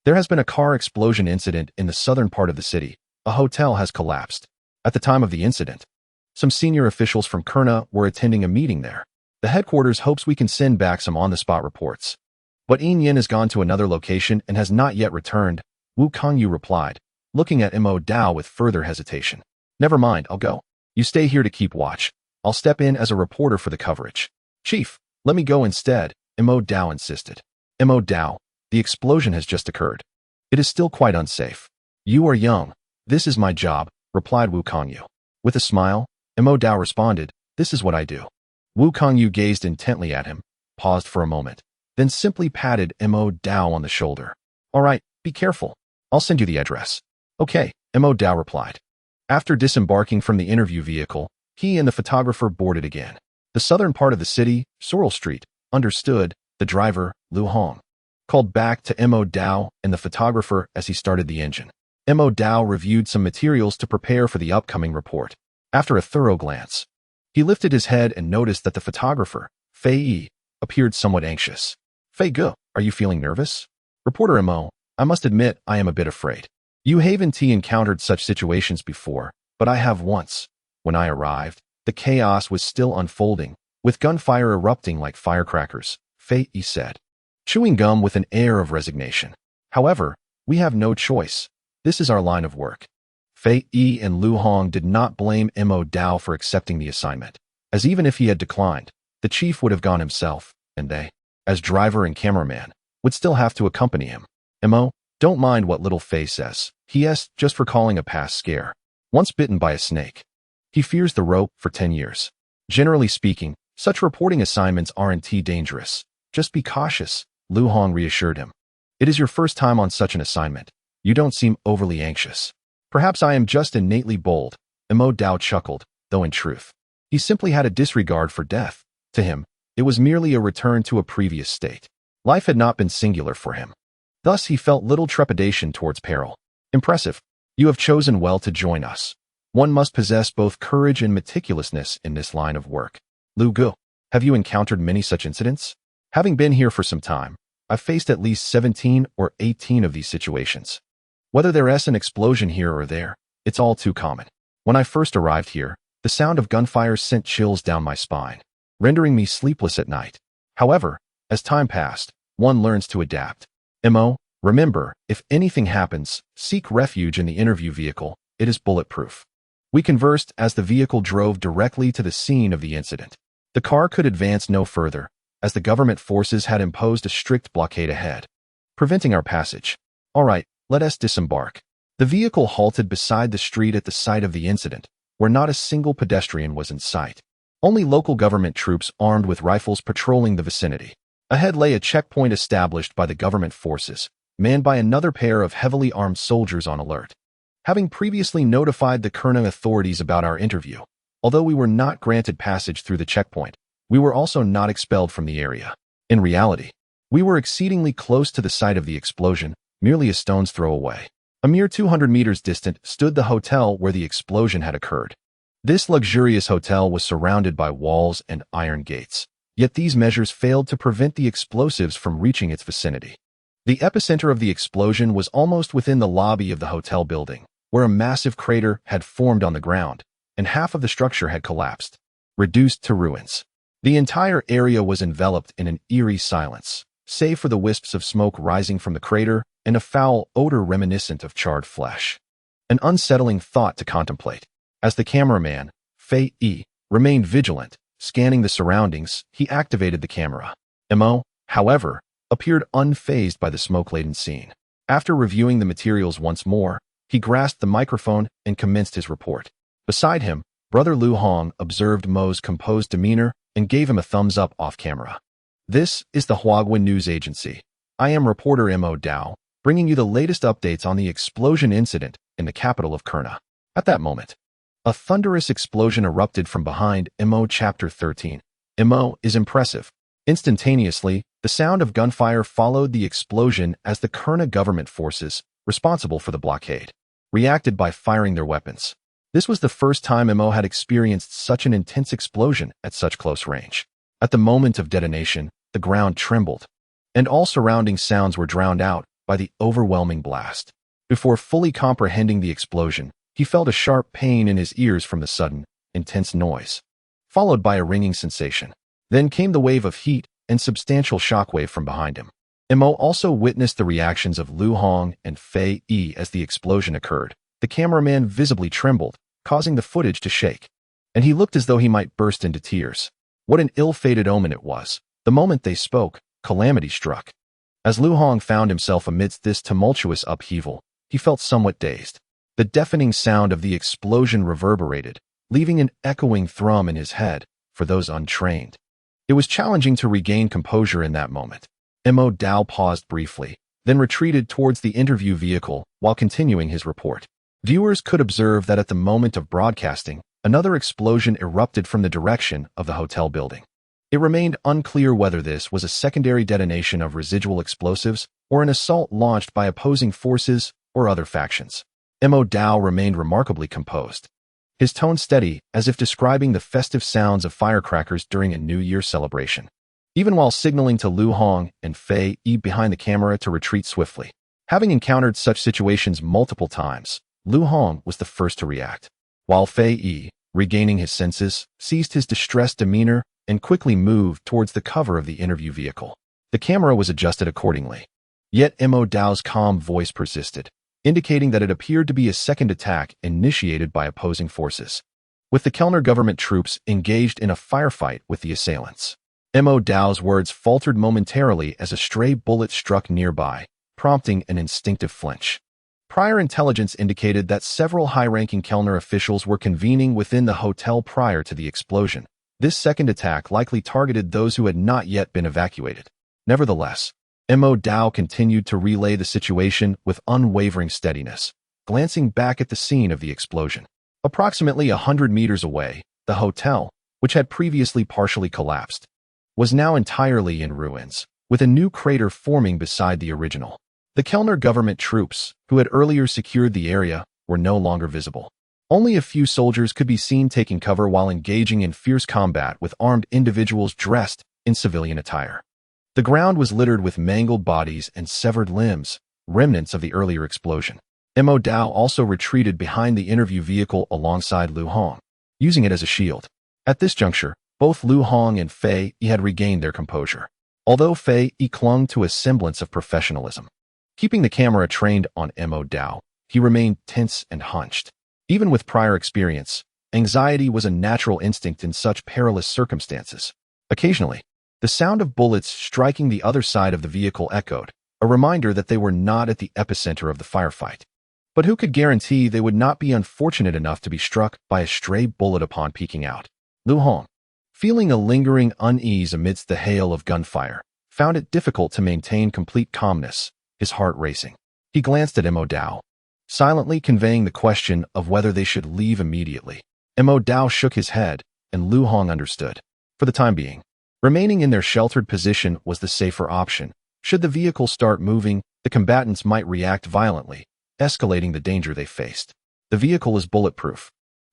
[SPEAKER 1] "There has been a car explosion incident in the southern part of the city. A hotel has collapsed. At the time of the incident, some senior officials from Kurlna were attending a meeting there. The headquarters hopes we can send back some on-the-spot reports. But Yin Yan has gone to another location and has not yet returned," Wu Kangyu replied, looking at Mo Dao with further hesitation. "Never mind, I'll go. You stay here to keep watch. I'll step in as a reporter for the coverage." "Chief, let me go instead," Mo Dao insisted. "Mo Dao, the explosion has just occurred. It is still quite unsafe. You are young. This is my job," replied Wu Kangyu. With a smile, Mo Dao responded, "This is what I do." Wu Kangyu gazed intently at him, paused for a moment, then simply patted Mo Dao on the shoulder. "All right, be careful. I'll send you the address." "Okay," Mo Dao replied. After disembarking from the interview vehicle, he and the photographer boarded again. The southern part of the city, Sorrel Street, understood, the driver, Lu Hong, called back to Mo Dao and the photographer as he started the engine. Mo Dao reviewed some materials to prepare for the upcoming report. After a thorough glance, he lifted his head and noticed that the photographer, Fei Yi, appeared somewhat anxious. "Fei Ge, are you feeling nervous?" "Reporter Mo, I must admit I am a bit afraid. You haven't encountered such situations before, but I have once. When I arrived, the chaos was still unfolding, with gunfire erupting like firecrackers, Fei Yi said, chewing gum with an air of resignation. However, we have no choice. This is our line of work. Fei Yi and Lu Hong did not blame Mo Dao for accepting the assignment, as even if he had declined, the chief would have gone himself, and they, as driver and cameraman, would still have to accompany him. Mo, don't mind what little Fei says. He asked just for calling a past scare. Once bitten by a snake. He fears the rope for 10 years. Generally speaking, such reporting assignments aren't dangerous. Just be cautious, Lu Hong reassured him. It is your first time on such an assignment. You don't seem overly anxious. Perhaps I am just innately bold, Mo Dao chuckled, though in truth, he simply had a disregard for death. To him, it was merely a return to a previous state. Life had not been singular for him. Thus he felt little trepidation towards peril. Impressive. You have chosen well to join us. One must possess both courage and meticulousness in this line of work. Lu Gu, have you encountered many such incidents? Having been here for some time, I've faced at least 17 or 18 of these situations. Whether there's an explosion here or there, it's all too common. When I first arrived here, the sound of gunfire sent chills down my spine, rendering me sleepless at night. However, as time passed, one learns to adapt. Mo, remember, if anything happens, seek refuge in the interview vehicle. It is bulletproof. We conversed as the vehicle drove directly to the scene of the incident. The car could advance no further, as the government forces had imposed a strict blockade ahead, preventing our passage. All right, let us disembark. The vehicle halted beside the street at the site of the incident, where not a single pedestrian was in sight. Only local government troops armed with rifles patrolling the vicinity. Ahead lay a checkpoint established by the government forces, manned by another pair of heavily armed soldiers on alert. Having previously notified the Kurna authorities about our interview, although we were not granted passage through the checkpoint, we were also not expelled from the area. In reality, we were exceedingly close to the site of the explosion, merely a stone's throw away. A mere 200 meters distant stood the hotel where the explosion had occurred. This luxurious hotel was surrounded by walls and iron gates, yet these measures failed to prevent the explosives from reaching its vicinity. The epicenter of the explosion was almost within the lobby of the hotel building, where a massive crater had formed on the ground, and half of the structure had collapsed, reduced to ruins. The entire area was enveloped in an eerie silence, save for the wisps of smoke rising from the crater and a foul odor reminiscent of charred flesh. An unsettling thought to contemplate. As the cameraman, Fei Yi, remained vigilant, scanning the surroundings, he activated the camera. Mo, however, appeared unfazed by the smoke-laden scene. After reviewing the materials once more, he grasped the microphone and commenced his report. Beside him, Brother Lu Hong observed Mo's composed demeanor and gave him a thumbs up off camera. This is the Huaguan News Agency. I am reporter Mo Dao, bringing you the latest updates on the explosion incident in the capital of Kurna. At that moment, a thunderous explosion erupted from behind Mo Chapter 13. Mo is impressive. Instantaneously, the sound of gunfire followed the explosion as the Kurna government forces, responsible for the blockade, reacted by firing their weapons. This was the first time Mo had experienced such an intense explosion at such close range. At the moment of detonation, the ground trembled, and all surrounding sounds were drowned out by the overwhelming blast. Before fully comprehending the explosion, he felt a sharp pain in his ears from the sudden, intense noise, followed by a ringing sensation. Then came the wave of heat and substantial shockwave from behind him. Mo also witnessed the reactions of Lu Hong and Fei Yi as the explosion occurred. The cameraman visibly trembled, causing the footage to shake, and he looked as though he might burst into tears. What an ill-fated omen it was. The moment they spoke, calamity struck. As Lu Hong found himself amidst this tumultuous upheaval, he felt somewhat dazed. The deafening sound of the explosion reverberated, leaving an echoing thrum in his head for those untrained. It was challenging to regain composure in that moment. Mo Dao paused briefly, then retreated towards the interview vehicle while continuing his report. Viewers could observe that at the moment of broadcasting, another explosion erupted from the direction of the hotel building. It remained unclear whether this was a secondary detonation of residual explosives or an assault launched by opposing forces or other factions. Mo Dao remained remarkably composed, his tone steady as if describing the festive sounds of firecrackers during a New Year celebration, even while signaling to Lu Hong and Fei Yi behind the camera to retreat swiftly. Having encountered such situations multiple times, Lu Hong was the first to react, while Fei Yi, regaining his senses, seized his distressed demeanor and quickly moved towards the cover of the interview vehicle. The camera was adjusted accordingly. Yet Mo Dao's calm voice persisted, indicating that it appeared to be a second attack initiated by opposing forces, with the Kellner government troops engaged in a firefight with the assailants. Mo Dao's words faltered momentarily as a stray bullet struck nearby, prompting an instinctive flinch. Prior intelligence indicated that several high-ranking Kellner officials were convening within the hotel prior to the explosion. This second attack likely targeted those who had not yet been evacuated. Nevertheless, Mo Dao continued to relay the situation with unwavering steadiness, glancing back at the scene of the explosion. Approximately 100 meters away, the hotel, which had previously partially collapsed, was now entirely in ruins, with a new crater forming beside the original. The Kellner government troops, who had earlier secured the area, were no longer visible. Only a few soldiers could be seen taking cover while engaging in fierce combat with armed individuals dressed in civilian attire. The ground was littered with mangled bodies and severed limbs, remnants of the earlier explosion. Mo Dao also retreated behind the interview vehicle alongside Lu Hong, using it as a shield. At this juncture, both Lu Hong and Fei Yi had regained their composure, although Fei Yi clung to a semblance of professionalism. Keeping the camera trained on Mo Dao, he remained tense and hunched. Even with prior experience, anxiety was a natural instinct in such perilous circumstances. Occasionally, the sound of bullets striking the other side of the vehicle echoed, a reminder that they were not at the epicenter of the firefight. But who could guarantee they would not be unfortunate enough to be struck by a stray bullet upon peeking out? Lu Hong, feeling a lingering unease amidst the hail of gunfire, found it difficult to maintain complete calmness, his heart racing. He glanced at Mo Dao, silently conveying the question of whether they should leave immediately. Mo Dao shook his head, and Lu Hong understood. For the time being, remaining in their sheltered position was the safer option. Should the vehicle start moving, the combatants might react violently, escalating the danger they faced. The vehicle is bulletproof.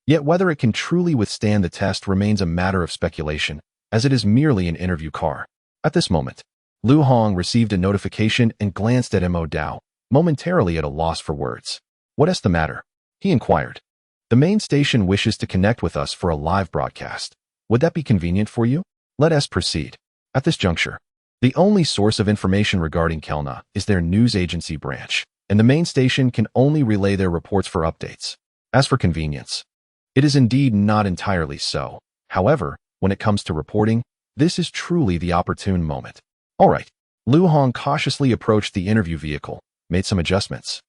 [SPEAKER 1] Yet whether it can truly withstand the test remains a matter of speculation, as it is merely an interview car. At this moment, Lu Hong received a notification and glanced at Mo Dao, momentarily at a loss for words. "What is the matter?" he inquired. "The main station wishes to connect with us for a live broadcast. Would that be convenient for you? Let us proceed." At this juncture, the only source of information regarding Kelna is their news agency branch, and the main station can only relay their reports for updates. As for convenience, it is indeed not entirely so. However, when it comes to reporting, this is truly the opportune moment. All right. Lu Hong cautiously approached the interview vehicle, made some adjustments,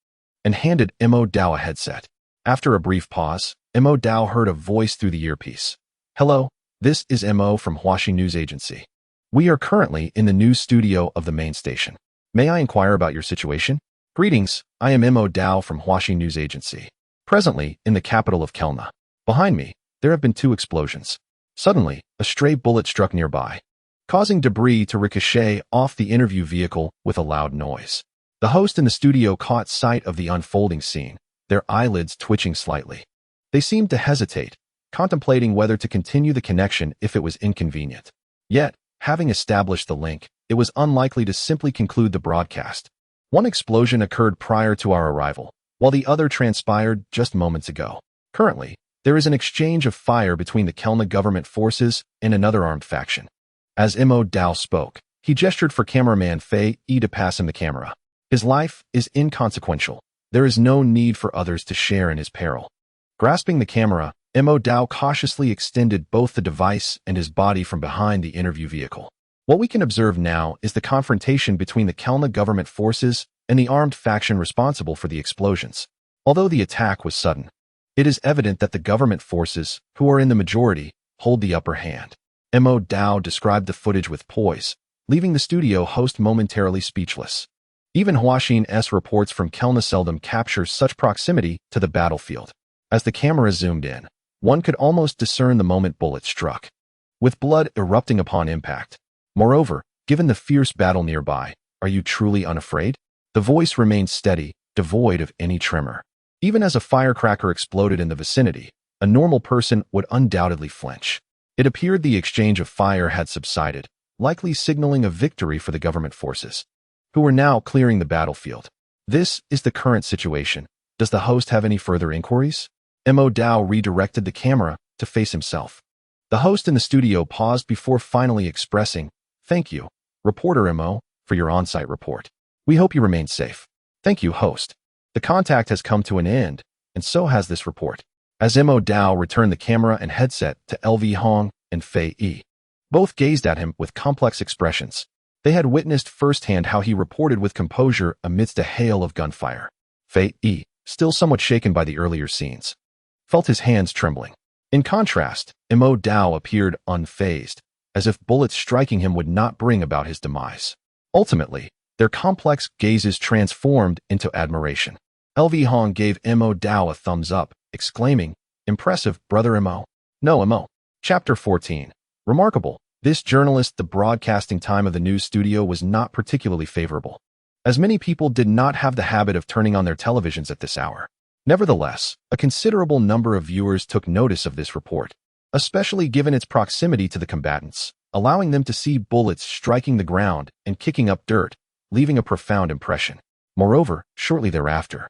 [SPEAKER 1] and handed Mo Dao a headset. After a brief pause, Mo Dao heard a voice through the earpiece. "Hello, this is Mo from Huaxi News Agency. We are currently in the news studio of the main station. May I inquire about your situation?" "Greetings, I am Mo Dao from Huaxi News Agency. Presently in the capital of Kelna. Behind me, there have been 2 explosions. Suddenly, a stray bullet struck nearby, causing debris to ricochet off the interview vehicle with a loud noise." The host in the studio caught sight of the unfolding scene, their eyelids twitching slightly. They seemed to hesitate, contemplating whether to continue the connection if it was inconvenient. Yet, having established the link, it was unlikely to simply conclude the broadcast. One explosion occurred prior to our arrival, while the other transpired just moments ago. Currently, there is an exchange of fire between the Kelna government forces and another armed faction. As Mo Dao spoke, he gestured for cameraman Fei Yi to pass him the camera. His life is inconsequential. There is no need for others to share in his peril. Grasping the camera, Mo Dao cautiously extended both the device and his body from behind the interview vehicle. What we can observe now is the confrontation between the Kelna government forces and the armed faction responsible for the explosions. Although the attack was sudden, it is evident that the government forces, who are in the majority, hold the upper hand. Mo Dao described the footage with poise, leaving the studio host momentarily speechless. Even Huaxin's reports from Kelna seldom capture such proximity to the battlefield. As the camera zoomed in, one could almost discern the moment bullets struck, with blood erupting upon impact. Moreover, given the fierce battle nearby, are you truly unafraid? The voice remained steady, devoid of any tremor. Even as a firecracker exploded in the vicinity, a normal person would undoubtedly flinch. It appeared the exchange of fire had subsided, likely signaling a victory for the government forces, who were now clearing the battlefield. This is the current situation. Does the host have any further inquiries? Mo Dao redirected the camera to face himself. The host in the studio paused before finally expressing, "Thank you, reporter Mo, for your on-site report. We hope you remain safe." "Thank you, host. The contact has come to an end, and so has this report." As Mo Dao returned the camera and headset to LV Hong and Fei Yi, both gazed at him with complex expressions. They had witnessed firsthand how he reported with composure amidst a hail of gunfire. Fei Yi, still somewhat shaken by the earlier scenes, felt his hands trembling. In contrast, Mo Dao appeared unfazed, as if bullets striking him would not bring about his demise. Ultimately, their complex gazes transformed into admiration. LV Hong gave Mo Dao a thumbs up, exclaiming, "Impressive, brother Mo." "No, Mo." Chapter 14. Remarkable. This journalist, the broadcasting time of the news studio was not particularly favorable, as many people did not have the habit of turning on their televisions at this hour. Nevertheless, a considerable number of viewers took notice of this report, especially given its proximity to the combatants, allowing them to see bullets striking the ground and kicking up dirt, leaving a profound impression. Moreover, shortly thereafter,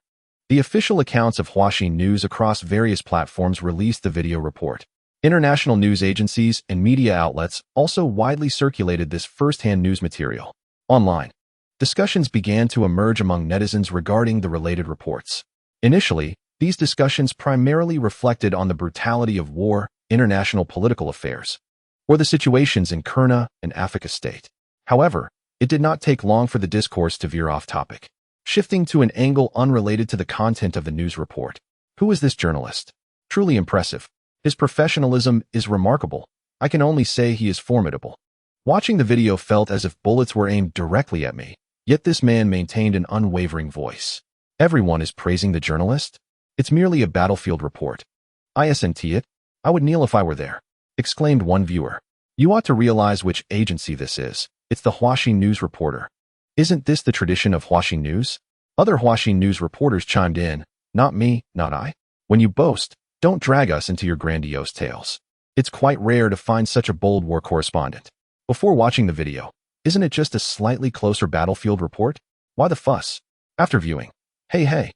[SPEAKER 1] the official accounts of Huaxin News across various platforms released the video report. International news agencies and media outlets also widely circulated this first-hand news material. Online, discussions began to emerge among netizens regarding the related reports. Initially, these discussions primarily reflected on the brutality of war, international political affairs, or the situations in Kurna and Africa State. However, it did not take long for the discourse to veer off topic, shifting to an angle unrelated to the content of the news report. Who is this journalist? Truly impressive. His professionalism is remarkable. I can only say he is formidable. Watching the video felt as if bullets were aimed directly at me, yet this man maintained an unwavering voice. Everyone is praising the journalist? It's merely a battlefield report. Isn't it? I would kneel if I were there, exclaimed one viewer. You ought to realize which agency this is. It's the Huaxin News reporter. Isn't this the tradition of Huaxin News? Other Huaxin News reporters chimed in. Not me, not I. When you boast, don't drag us into your grandiose tales. It's quite rare to find such a bold war correspondent. Before watching the video, isn't it just a slightly closer battlefield report? Why the fuss? After viewing, Hey,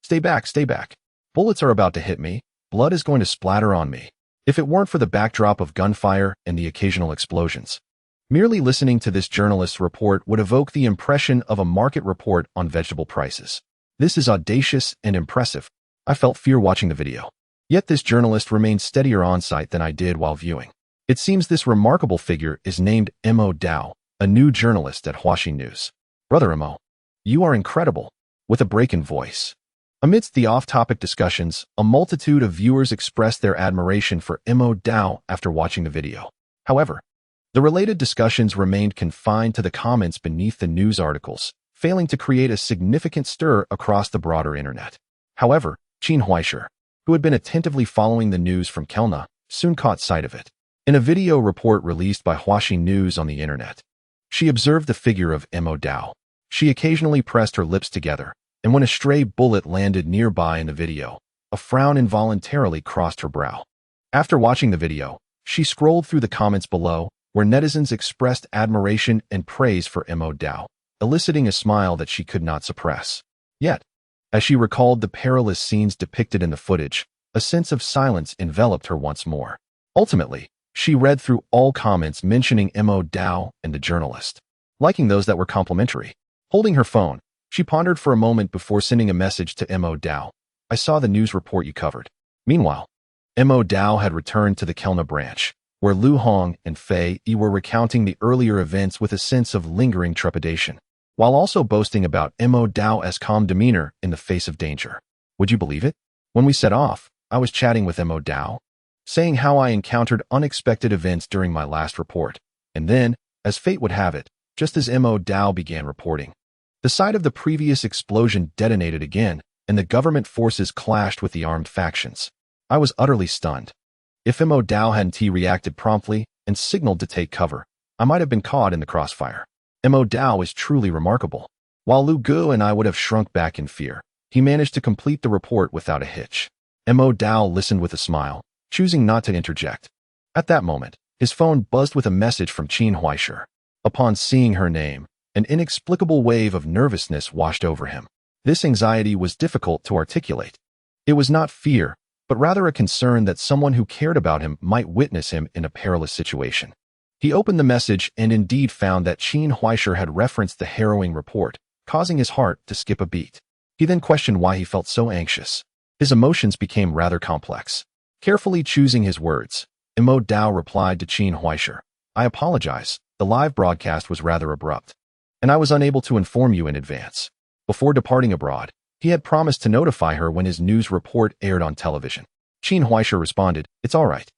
[SPEAKER 1] stay back. Bullets are about to hit me. Blood is going to splatter on me. If it weren't for the backdrop of gunfire and the occasional explosions, merely listening to this journalist's report would evoke the impression of a market report on vegetable prices. This is audacious and impressive. I felt fear watching the video. Yet this journalist remained steadier on site than I did while viewing. It seems this remarkable figure is named Mo Dao, a new journalist at Huaxin News. Brother Mo, you are incredible. With a break in voice. Amidst the off-topic discussions, a multitude of viewers expressed their admiration for Mo Dao after watching the video. However, the related discussions remained confined to the comments beneath the news articles, failing to create a significant stir across the broader internet. However, Qin Huaisher, who had been attentively following the news from Kelna, soon caught sight of it. In a video report released by Huaxin News on the internet, she observed the figure of Mo Dao. She occasionally pressed her lips together, and when a stray bullet landed nearby in the video, a frown involuntarily crossed her brow. After watching the video, she scrolled through the comments below, where netizens expressed admiration and praise for Mo Dao, eliciting a smile that she could not suppress. Yet, as she recalled the perilous scenes depicted in the footage, a sense of silence enveloped her once more. Ultimately, she read through all comments mentioning Mo Dao and the journalist, liking those that were complimentary. Holding her phone, she pondered for a moment before sending a message to Mo Dao. I saw the news report you covered. Meanwhile, Mo Dao had returned to the Kelna branch, where Lu Hong and Fei Yi were recounting the earlier events with a sense of lingering trepidation, while also boasting about Mo Dao's calm demeanor in the face of danger. Would you believe it? When we set off, I was chatting with Mo Dao, saying how I encountered unexpected events during my last report, and then, as fate would have it, just as Mo Dao began reporting, the site of the previous explosion detonated again, and the government forces clashed with the armed factions. I was utterly stunned. If Mo Dao hadn't reacted promptly and signaled to take cover, I might have been caught in the crossfire. Mo Dao is truly remarkable. While Lu Gu and I would have shrunk back in fear, he managed to complete the report without a hitch. Mo Dao listened with a smile, choosing not to interject. At that moment, his phone buzzed with a message from Qin Huaisher. Upon seeing her name, an inexplicable wave of nervousness washed over him. This anxiety was difficult to articulate. It was not fear, but rather a concern that someone who cared about him might witness him in a perilous situation. He opened the message and indeed found that Qin Huaisher had referenced the harrowing report, causing his heart to skip a beat. He then questioned why he felt so anxious. His emotions became rather complex. Carefully choosing his words, Imo Dao replied to Qin Huaisher, "I apologize, the live broadcast was rather abrupt, and I was unable to inform you in advance." Before departing abroad, he had promised to notify her when his news report aired on television. Qin Huaisher responded, "It's all right.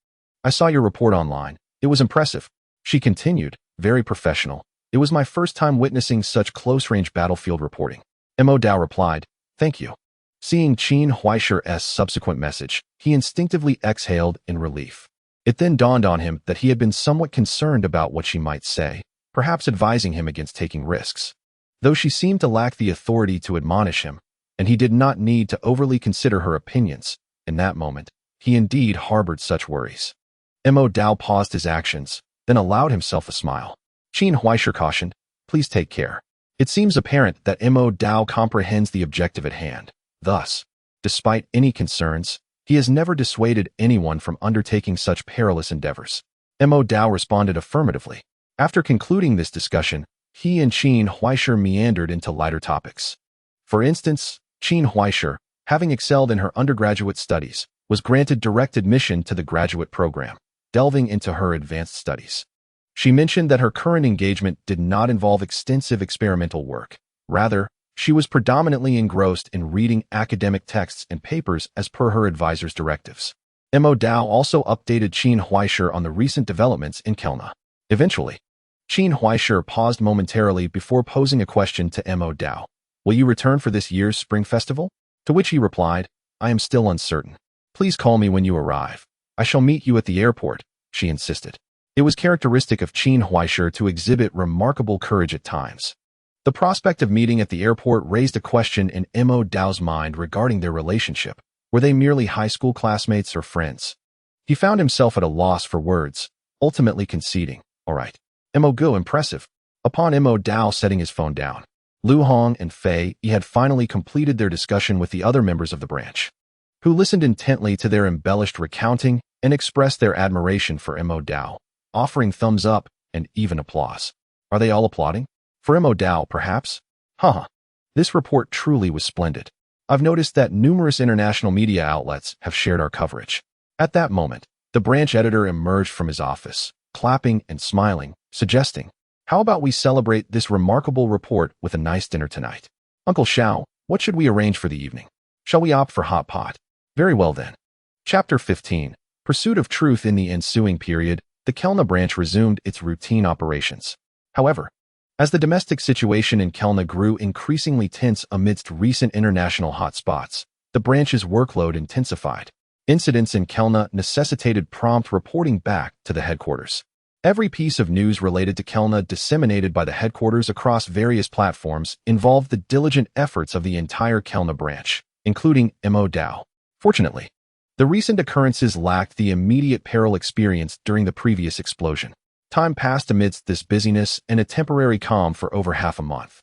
[SPEAKER 1] I saw your report online. It was impressive." She continued, very professional, "It was my first time witnessing such close-range battlefield reporting." Imo Dao replied, "Thank you." Seeing Qin Huaisher's subsequent message, he instinctively exhaled in relief. It then dawned on him that he had been somewhat concerned about what she might say, perhaps advising him against taking risks. Though she seemed to lack the authority to admonish him, and he did not need to overly consider her opinions, in that moment, he indeed harbored such worries. Imo Dao paused his actions, then allowed himself a smile. Qin Huaisher cautioned, "Please take care." It seems apparent that Imo Dao comprehends the objective at hand. Thus, despite any concerns, he has never dissuaded anyone from undertaking such perilous endeavors. Imo Dao responded affirmatively. After concluding this discussion, he and Qin Huaisher meandered into lighter topics. For instance, Qin Huaisher, having excelled in her undergraduate studies, was granted direct admission to the graduate program, delving into her advanced studies. She mentioned that her current engagement did not involve extensive experimental work. Rather, she was predominantly engrossed in reading academic texts and papers as per her advisor's directives. Imo Dao also updated Qin Huaisher on the recent developments in Kelna. Eventually, Qin Huaisher paused momentarily before posing a question to Imo Dao. "Will you return for this year's spring festival?" To which he replied, "I am still uncertain. Please call me when you arrive. I shall meet you at the airport," she insisted. It was characteristic of Qin Huaisher to exhibit remarkable courage at times. The prospect of meeting at the airport raised a question in Imo Dao's mind regarding their relationship. Were they merely high school classmates or friends? He found himself at a loss for words, ultimately conceding, "All right." Imo Gu impressive. Upon Imo Dao setting his phone down, Lu Hong and Fei Yi had finally completed their discussion with the other members of the branch, who listened intently to their embellished recounting and expressed their admiration for Imo Dao, offering thumbs up and even applause. Are they all applauding? For Imo Dao, perhaps? Haha. This report truly was splendid. I've noticed that numerous international media outlets have shared our coverage. At that moment, the branch editor emerged from his office, clapping and smiling, suggesting, "How about we celebrate this remarkable report with a nice dinner tonight? Uncle Xiao, what should we arrange for the evening? Shall we opt for hot pot?" Very well then. Chapter 15. Pursuit of Truth. In the ensuing period, the Kelna branch resumed its routine operations. However, as the domestic situation in Kelna grew increasingly tense amidst recent international hotspots, the branch's workload intensified. Incidents in Kelna necessitated prompt reporting back to the headquarters. Every piece of news related to Kelna disseminated by the headquarters across various platforms involved the diligent efforts of the entire Kelna branch, including Imo Dao. Fortunately, the recent occurrences lacked the immediate peril experienced during the previous explosion. Time passed amidst this busyness and a temporary calm for over half a month.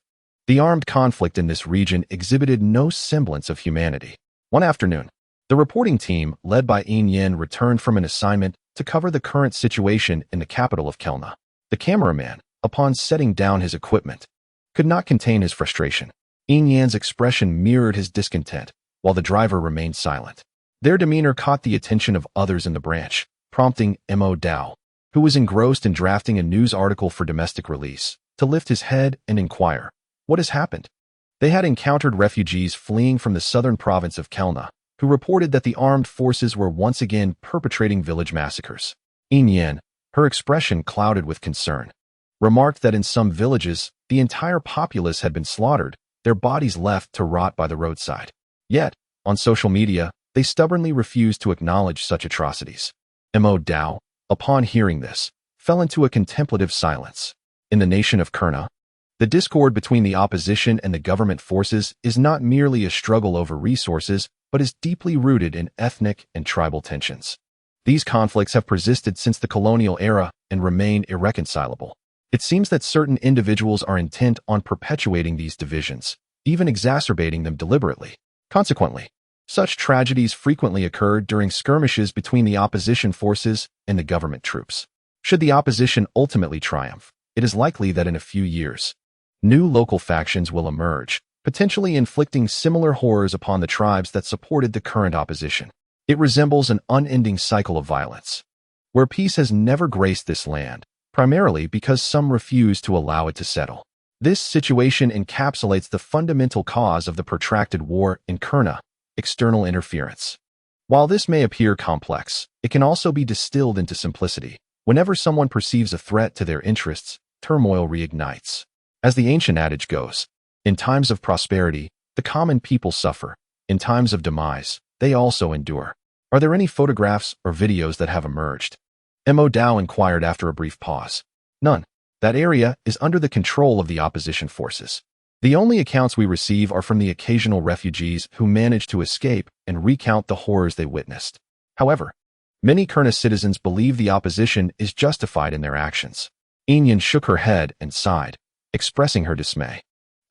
[SPEAKER 1] The armed conflict in this region exhibited no semblance of humanity. One afternoon, the reporting team, led by Yin Yen, returned from an assignment to cover the current situation in the capital of Kelna. The cameraman, upon setting down his equipment, could not contain his frustration. Yin Yan's expression mirrored his discontent, while the driver remained silent. Their demeanor caught the attention of others in the branch, prompting Imo Dao, who was engrossed in drafting a news article for domestic release, to lift his head and inquire, "What has happened?" They had encountered refugees fleeing from the southern province of Kelna, who reported that the armed forces were once again perpetrating village massacres. Yin Yan, her expression clouded with concern, remarked that in some villages, the entire populace had been slaughtered, their bodies left to rot by the roadside. Yet, on social media, they stubbornly refused to acknowledge such atrocities. Imo Dao, upon hearing this, fell into a contemplative silence. In the nation of Kurna, the discord between the opposition and the government forces is not merely a struggle over resources, but is deeply rooted in ethnic and tribal tensions. These conflicts have persisted since the colonial era and remain irreconcilable. It seems that certain individuals are intent on perpetuating these divisions, even exacerbating them deliberately. Consequently, Such tragedies frequently occurred during skirmishes between the opposition forces and the government troops. Should the opposition ultimately triumph, it is likely that in a few years, new local factions will emerge, potentially inflicting similar horrors upon the tribes that supported the current opposition. It resembles an unending cycle of violence, where peace has never graced this land, primarily because some refuse to allow it to settle. This situation encapsulates the fundamental cause of the protracted war in Kurna: external interference. While this may appear complex, it can also be distilled into simplicity. Whenever someone perceives a threat to their interests, turmoil reignites. As the ancient adage goes, in times of prosperity, the common people suffer. In times of demise, they also endure. Are there any photographs or videos that have emerged? Mo Dao inquired after a brief pause. None. That area is under the control of the opposition forces. The only accounts we receive are from the occasional refugees who manage to escape and recount the horrors they witnessed. However, many Kurna citizens believe the opposition is justified in their actions. Inyan shook her head and sighed, expressing her dismay.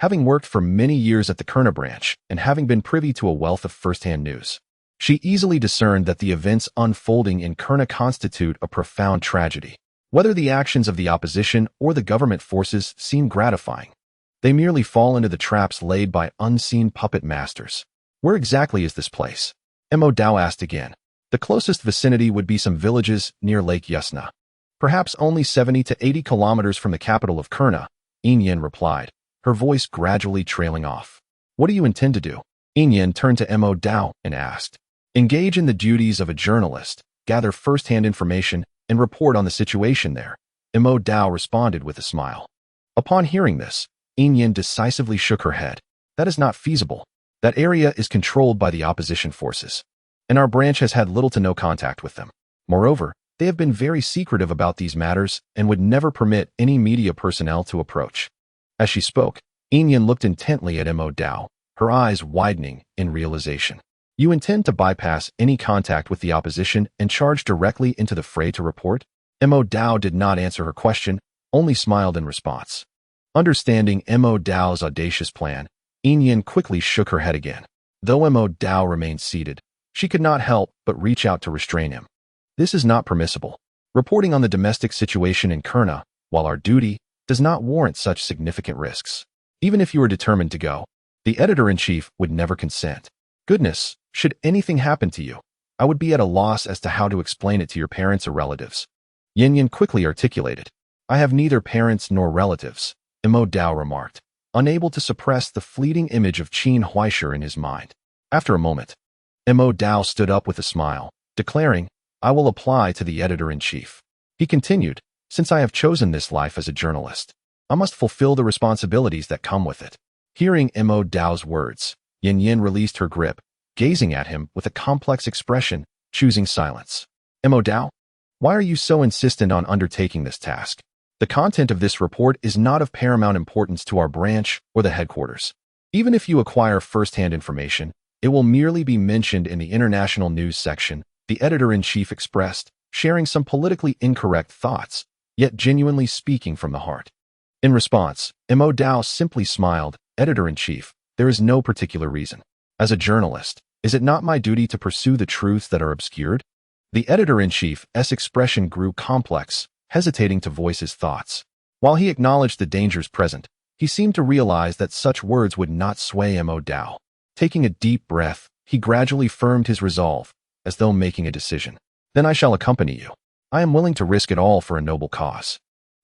[SPEAKER 1] Having worked for many years at the Kurna branch and having been privy to a wealth of first-hand news, she easily discerned that the events unfolding in Kurna constitute a profound tragedy. Whether the actions of the opposition or the government forces seem gratifying, they merely fall into the traps laid by unseen puppet masters. Where exactly is this place? Mo Dao asked again. The closest vicinity would be some villages near Lake Yusna. Perhaps only 70 to 80 kilometers from the capital of Kurna, Inyan replied, her voice gradually trailing off. What do you intend to do? Inyan turned to Mo Dao and asked. Engage in the duties of a journalist, gather first-hand information, and report on the situation there. Mo Dao responded with a smile. Upon hearing this, Inyan decisively shook her head. That is not feasible. That area is controlled by the opposition forces, and our branch has had little to no contact with them. Moreover, they have been very secretive about these matters and would never permit any media personnel to approach. As she spoke, Inyan looked intently at Mo Dao, her eyes widening in realization. You intend to bypass any contact with the opposition and charge directly into the fray to report? Mo Dao did not answer her question, only smiled in response. Understanding Mo Dao's audacious plan, Inyan quickly shook her head again. Though Mo Dao remained seated, she could not help but reach out to restrain him. This is not permissible. Reporting on the domestic situation in Kurna, while our duty, does not warrant such significant risks. Even if you were determined to go, the editor-in-chief would never consent. Goodness, should anything happen to you, I would be at a loss as to how to explain it to your parents or relatives. Yin quickly articulated. I have neither parents nor relatives, Mo Dao remarked, unable to suppress the fleeting image of Qin Huaisher in his mind. After a moment, Mo Dao stood up with a smile, declaring, I will apply to the editor-in-chief. He continued, since I have chosen this life as a journalist, I must fulfill the responsibilities that come with it. Hearing Mo Dao's words, Yin released her grip, gazing at him with a complex expression, choosing silence. Mo Dao, why are you so insistent on undertaking this task? The content of this report is not of paramount importance to our branch or the headquarters. Even if you acquire first-hand information, it will merely be mentioned in the international news section, the editor-in-chief expressed, sharing some politically incorrect thoughts, yet genuinely speaking from the heart. In response, Mo Dao simply smiled, Editor-in-chief, there is no particular reason. As a journalist, is it not my duty to pursue the truths that are obscured? The editor-in-chief's expression grew complex, hesitating to voice his thoughts. While he acknowledged the dangers present, he seemed to realize that such words would not sway Mo Dao. Taking a deep breath, he gradually firmed his resolve, as though making a decision. Then I shall accompany you. I am willing to risk it all for a noble cause.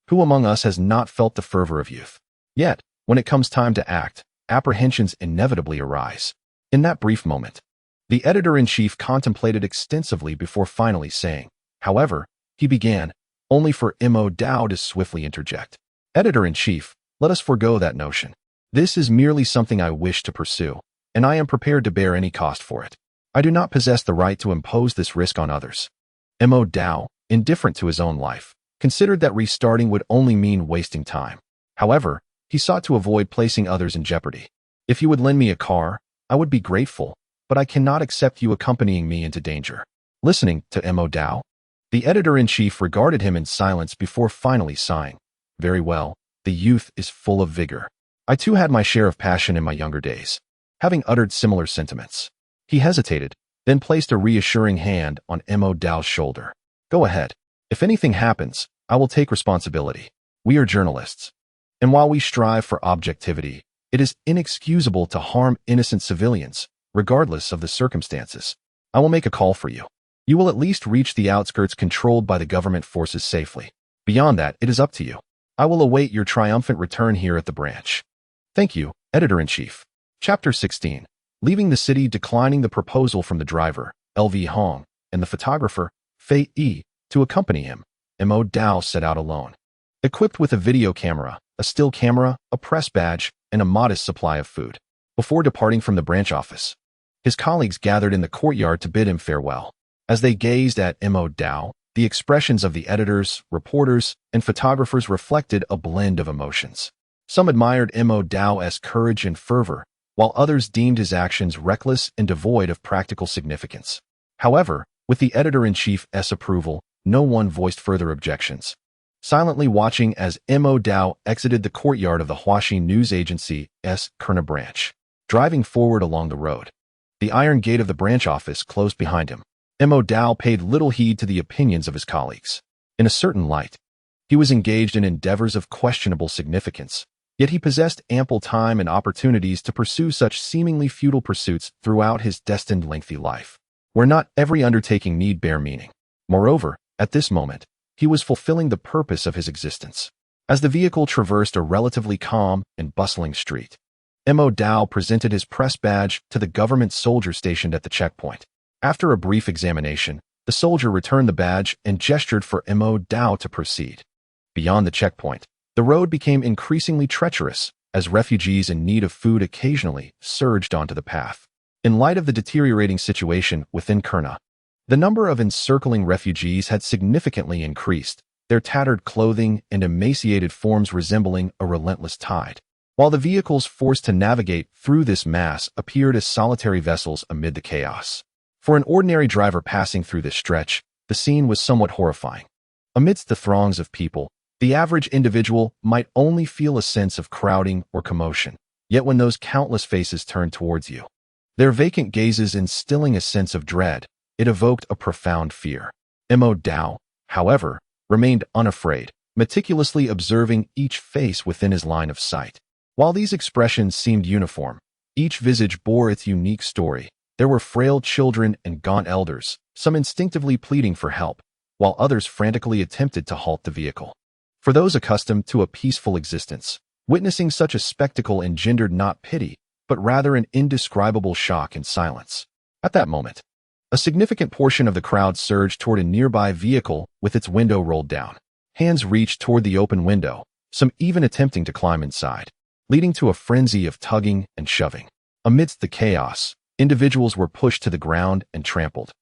[SPEAKER 1] Who among us has not felt the fervor of youth? Yet, when it comes time to act, apprehensions inevitably arise. In that brief moment, the editor-in-chief contemplated extensively before finally saying, however, he began, only for Mo Dao to swiftly interject. Editor-in-chief, let us forego that notion. This is merely something I wish to pursue, and I am prepared to bear any cost for it. I do not possess the right to impose this risk on others. Mo Dao, indifferent to his own life, considered that restarting would only mean wasting time. However, he sought to avoid placing others in jeopardy. If you would lend me a car, I would be grateful, but I cannot accept you accompanying me into danger. Listening to Mo Dao, the editor-in-chief regarded him in silence before finally sighing. Very well, the youth is full of vigor. I too had my share of passion in my younger days. Having uttered similar sentiments, He hesitated, then placed a reassuring hand on Mo Dao's shoulder. Go ahead. If anything happens, I will take responsibility. We are journalists. And while we strive for objectivity, it is inexcusable to harm innocent civilians, regardless of the circumstances. I will make a call for you. You will at least reach the outskirts controlled by the government forces safely. Beyond that, it is up to you. I will await your triumphant return here at the branch. Thank you, Editor-in-Chief. Chapter 16. Leaving the city, declining the proposal from the driver, L.V. Hong, and the photographer, Fei Yi, to accompany him, Mo Dao set out alone. Equipped with a video camera, a still camera, a press badge, and a modest supply of food. Before departing from the branch office, his colleagues gathered in the courtyard to bid him farewell. As they gazed at Mo Dao, the expressions of the editors, reporters, and photographers reflected a blend of emotions. Some admired Mo Dao's courage and fervor, while others deemed his actions reckless and devoid of practical significance. However, with the editor-in-chief's approval, no one voiced further objections. Silently watching as Mo Dao exited the courtyard of the Huaxin News Agency's Kurna branch, driving forward along the road. The iron gate of the branch office closed behind him. Mo Dao paid little heed to the opinions of his colleagues. In a certain light, he was engaged in endeavors of questionable significance, yet he possessed ample time and opportunities to pursue such seemingly futile pursuits throughout his destined lengthy life, where not every undertaking need bear meaning. Moreover, at this moment, he was fulfilling the purpose of his existence. As the vehicle traversed a relatively calm and bustling street, Mo Dao presented his press badge to the government soldier stationed at the checkpoint. After a brief examination, the soldier returned the badge and gestured for Mo Dao to proceed. Beyond the checkpoint, the road became increasingly treacherous as refugees in need of food occasionally surged onto the path. In light of the deteriorating situation within Kurna, the number of encircling refugees had significantly increased, their tattered clothing and emaciated forms resembling a relentless tide. While the vehicles forced to navigate through this mass appeared as solitary vessels amid the chaos. For an ordinary driver passing through this stretch, the scene was somewhat horrifying. Amidst the throngs of people, the average individual might only feel a sense of crowding or commotion, yet when those countless faces turned towards you, their vacant gazes instilling a sense of dread, it evoked a profound fear. Mo Dao, however, remained unafraid, meticulously observing each face within his line of sight. While these expressions seemed uniform, each visage bore its unique story. There were frail children and gaunt elders, some instinctively pleading for help, while others frantically attempted to halt the vehicle. For those accustomed to a peaceful existence, witnessing such a spectacle engendered not pity, but rather an indescribable shock and silence. At that moment, a significant portion of the crowd surged toward a nearby vehicle with its window rolled down. Hands reached toward the open window, some even attempting to climb inside, leading to a frenzy of tugging and shoving. Amidst the chaos, individuals were pushed to the ground and trampled,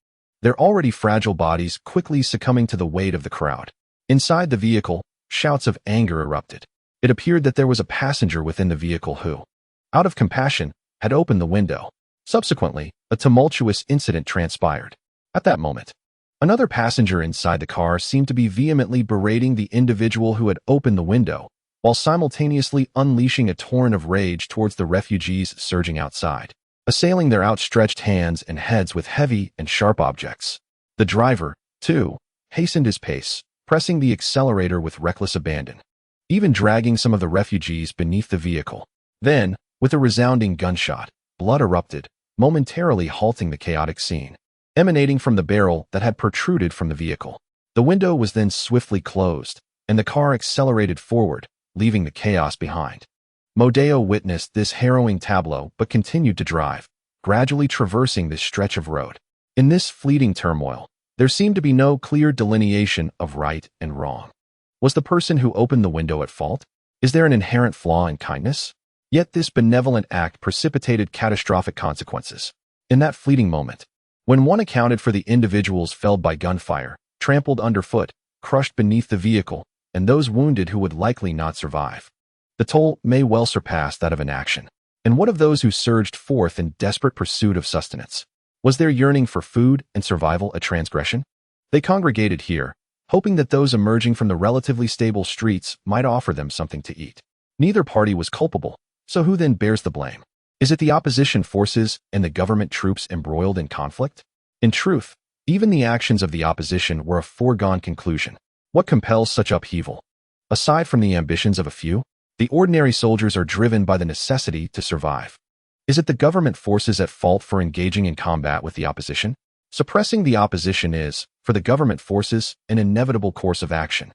[SPEAKER 1] their already fragile bodies quickly succumbing to the weight of the crowd. Inside the vehicle, shouts of anger erupted. It appeared that there was a passenger within the vehicle who, out of compassion, had opened the window. Subsequently, a tumultuous incident transpired. At that moment, another passenger inside the car seemed to be vehemently berating the individual who had opened the window, while simultaneously unleashing a torrent of rage towards the refugees surging outside, assailing their outstretched hands and heads with heavy and sharp objects. The driver, too, hastened his pace, pressing the accelerator with reckless abandon, even dragging some of the refugees beneath the vehicle. Then, with a resounding gunshot, blood erupted, momentarily halting the chaotic scene, emanating from the barrel that had protruded from the vehicle. The window was then swiftly closed, and the car accelerated forward, leaving the chaos behind. Mo Dao witnessed this harrowing tableau but continued to drive, gradually traversing this stretch of road. In this fleeting turmoil, there seemed to be no clear delineation of right and wrong. Was the person who opened the window at fault? Is there an inherent flaw in kindness? Yet this benevolent act precipitated catastrophic consequences. In that fleeting moment, when one accounted for the individuals felled by gunfire, trampled underfoot, crushed beneath the vehicle, and those wounded who would likely not survive, the toll may well surpass that of inaction. And what of those who surged forth in desperate pursuit of sustenance? Was their yearning for food and survival a transgression? They congregated here, hoping that those emerging from the relatively stable streets might offer them something to eat. Neither party was culpable, so who then bears the blame? Is it the opposition forces and the government troops embroiled in conflict? In truth, even the actions of the opposition were a foregone conclusion. What compels such upheaval? Aside from the ambitions of a few, the ordinary soldiers are driven by the necessity to survive. Is it the government forces at fault for engaging in combat with the opposition? Suppressing the opposition is, for the government forces, an inevitable course of action.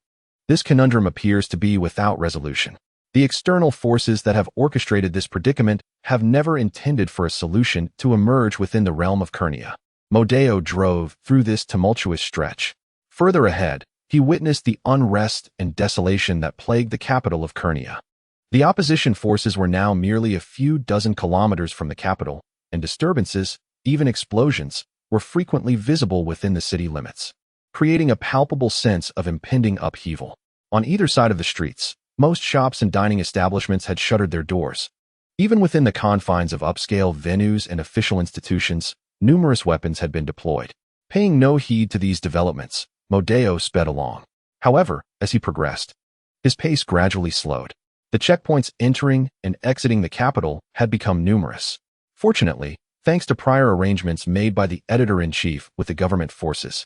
[SPEAKER 1] This conundrum appears to be without resolution. The external forces that have orchestrated this predicament have never intended for a solution to emerge within the realm of Kernia. Modeo drove through this tumultuous stretch. Further ahead, he witnessed the unrest and desolation that plagued the capital of Kernia. The opposition forces were now merely a few dozen kilometers from the capital, and disturbances, even explosions, were frequently visible within the city limits, creating a palpable sense of impending upheaval. On either side of the streets, most shops and dining establishments had shuttered their doors. Even within the confines of upscale venues and official institutions, numerous weapons had been deployed. Paying no heed to these developments, Modeo sped along. However, as he progressed, his pace gradually slowed. The checkpoints entering and exiting the capital had become numerous. Fortunately, thanks to prior arrangements made by the editor-in-chief with the government forces,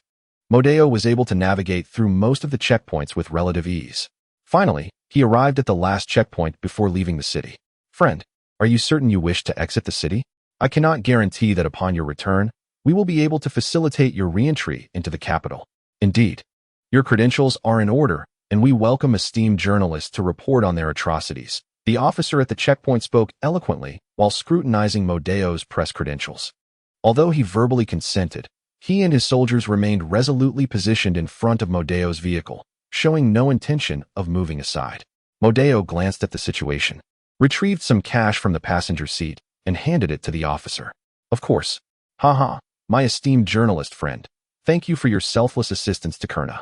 [SPEAKER 1] Modeo was able to navigate through most of the checkpoints with relative ease. Finally, he arrived at the last checkpoint before leaving the city. Friend, are you certain you wish to exit the city? I cannot guarantee that upon your return, we will be able to facilitate your re-entry into the capital. Indeed, your credentials are in order, and we welcome esteemed journalists to report on their atrocities. The officer at the checkpoint spoke eloquently while scrutinizing Modeo's press credentials. Although he verbally consented, he and his soldiers remained resolutely positioned in front of Modeo's vehicle, showing no intention of moving aside. Modeo glanced at the situation, retrieved some cash from the passenger seat, and handed it to the officer. Of course. Haha, my esteemed journalist friend, thank you for your selfless assistance to Kerna.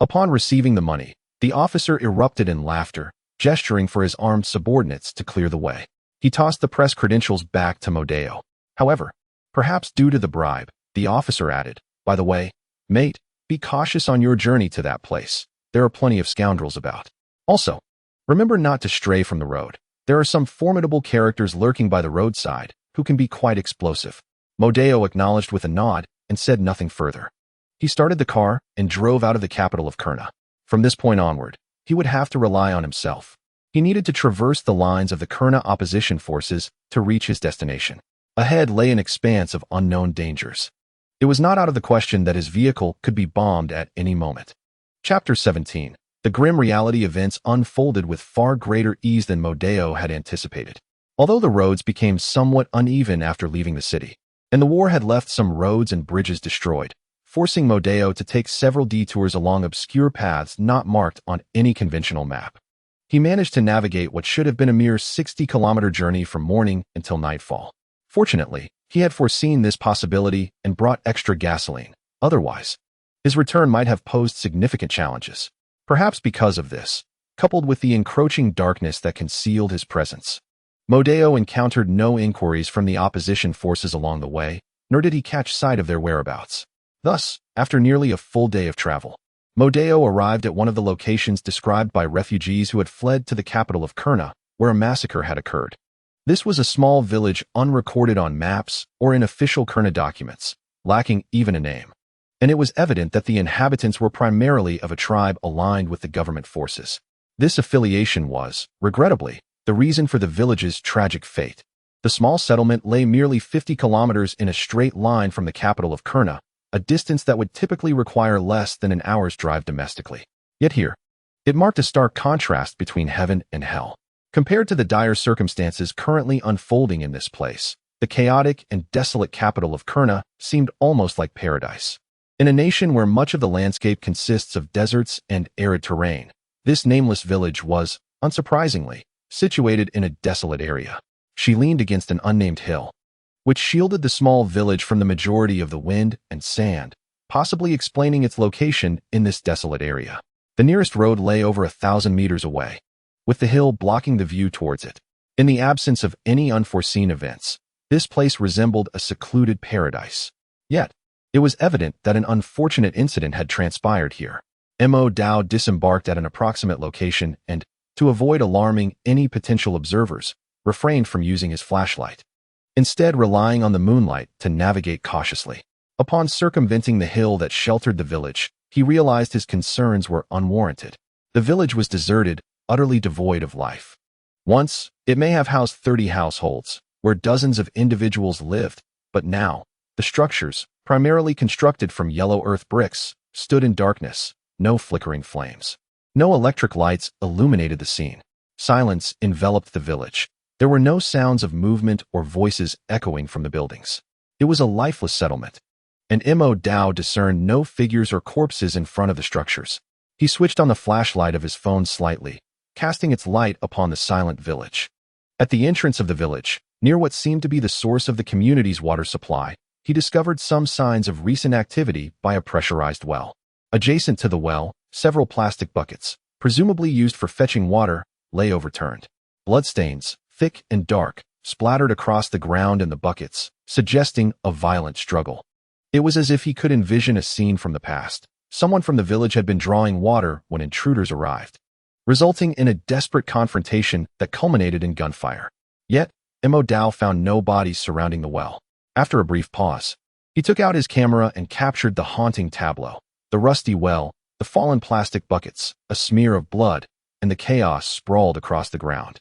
[SPEAKER 1] Upon receiving the money, the officer erupted in laughter, gesturing for his armed subordinates to clear the way. He tossed the press credentials back to Modeo. However, perhaps due to the bribe, the officer added, by the way, mate, be cautious on your journey to that place. There are plenty of scoundrels about. Also, remember not to stray from the road. There are some formidable characters lurking by the roadside who can be quite explosive. Modeo acknowledged with a nod and said nothing further. He started the car and drove out of the capital of Kerna. From this point onward, he would have to rely on himself. He needed to traverse the lines of the Kerna opposition forces to reach his destination. Ahead lay an expanse of unknown dangers. It was not out of the question that his vehicle could be bombed at any moment. Chapter 17. The grim reality events unfolded with far greater ease than Modeo had anticipated. Although the roads became somewhat uneven after leaving the city, and the war had left some roads and bridges destroyed, forcing Modeo to take several detours along obscure paths not marked on any conventional map. He managed to navigate what should have been a mere 60-kilometer journey from morning until nightfall. Fortunately, he had foreseen this possibility and brought extra gasoline. Otherwise, his return might have posed significant challenges. Perhaps because of this, coupled with the encroaching darkness that concealed his presence, Modeo encountered no inquiries from the opposition forces along the way, nor did he catch sight of their whereabouts. Thus, after nearly a full day of travel, Modeo arrived at one of the locations described by refugees who had fled to the capital of Kerna, where a massacre had occurred. This was a small village unrecorded on maps or in official Kerna documents, lacking even a name. And it was evident that the inhabitants were primarily of a tribe aligned with the government forces. This affiliation was, regrettably, the reason for the village's tragic fate. The small settlement lay merely 50 kilometers in a straight line from the capital of Kerna, a distance that would typically require less than an hour's drive domestically. Yet here, it marked a stark contrast between heaven and hell. Compared to the dire circumstances currently unfolding in this place, the chaotic and desolate capital of Kerna seemed almost like paradise. In a nation where much of the landscape consists of deserts and arid terrain, this nameless village was, unsurprisingly, situated in a desolate area. She leaned against an unnamed hill, which shielded the small village from the majority of the wind and sand, possibly explaining its location in this desolate area. The nearest road lay over 1,000 meters away, with the hill blocking the view towards it. In the absence of any unforeseen events, this place resembled a secluded paradise. Yet, it was evident that an unfortunate incident had transpired here. Mo Dao disembarked at an approximate location and, to avoid alarming any potential observers, refrained from using his flashlight. instead relying on the moonlight to navigate cautiously. Upon circumventing the hill that sheltered the village, he realized his concerns were unwarranted. The village was deserted, utterly devoid of life. Once, it may have housed 30 households, where dozens of individuals lived, but now, the structures, primarily constructed from yellow earth bricks, stood in darkness, no flickering flames. No electric lights illuminated the scene. Silence enveloped the village. There were no sounds of movement or voices echoing from the buildings. It was a lifeless settlement. And Mo Dao discerned no figures or corpses in front of the structures. He switched on the flashlight of his phone slightly, casting its light upon the silent village. At the entrance of the village, near what seemed to be the source of the community's water supply, he discovered some signs of recent activity by a pressurized well. Adjacent to the well, several plastic buckets, presumably used for fetching water, lay overturned. Bloodstains, thick and dark, splattered across the ground in the buckets, suggesting a violent struggle. It was as if he could envision a scene from the past. Someone from the village had been drawing water when intruders arrived, resulting in a desperate confrontation that culminated in gunfire. Yet, Mo Dao found no bodies surrounding the well. After a brief pause, he took out his camera and captured the haunting tableau. The rusty well, the fallen plastic buckets, a smear of blood, and the chaos sprawled across the ground,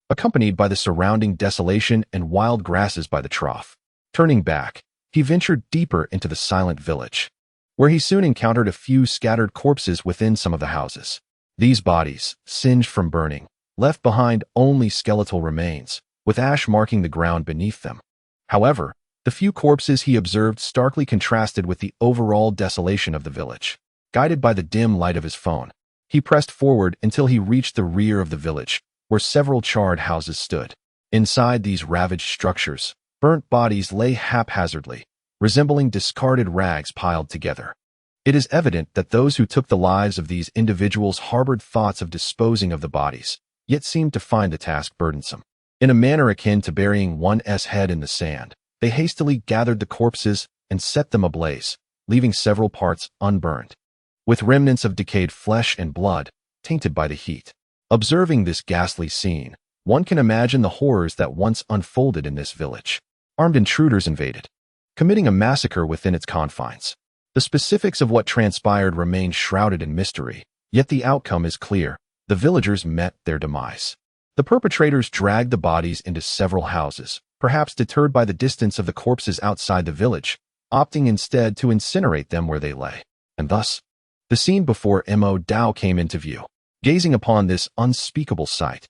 [SPEAKER 1] accompanied by the surrounding desolation and wild grasses by the trough. Turning back, he ventured deeper into the silent village, where he soon encountered a few scattered corpses within some of the houses. These bodies, singed from burning, left behind only skeletal remains, with ash marking the ground beneath them. However, the few corpses he observed starkly contrasted with the overall desolation of the village. Guided by the dim light of his phone, he pressed forward until he reached the rear of the village, where several charred houses stood. Inside these ravaged structures, burnt bodies lay haphazardly, resembling discarded rags piled together. It is evident that those who took the lives of these individuals harbored thoughts of disposing of the bodies, yet seemed to find the task burdensome. In a manner akin to burying one's head in the sand, they hastily gathered the corpses and set them ablaze, leaving several parts unburned, with remnants of decayed flesh and blood, tainted by the heat. Observing this ghastly scene, one can imagine the horrors that once unfolded in this village. Armed intruders invaded, committing a massacre within its confines. The specifics of what transpired remain shrouded in mystery, yet the outcome is clear. The villagers met their demise. The perpetrators dragged the bodies into several houses, perhaps deterred by the distance of the corpses outside the village, opting instead to incinerate them where they lay. And thus, the scene before Mo Dao came into view. Gazing upon this unspeakable sight,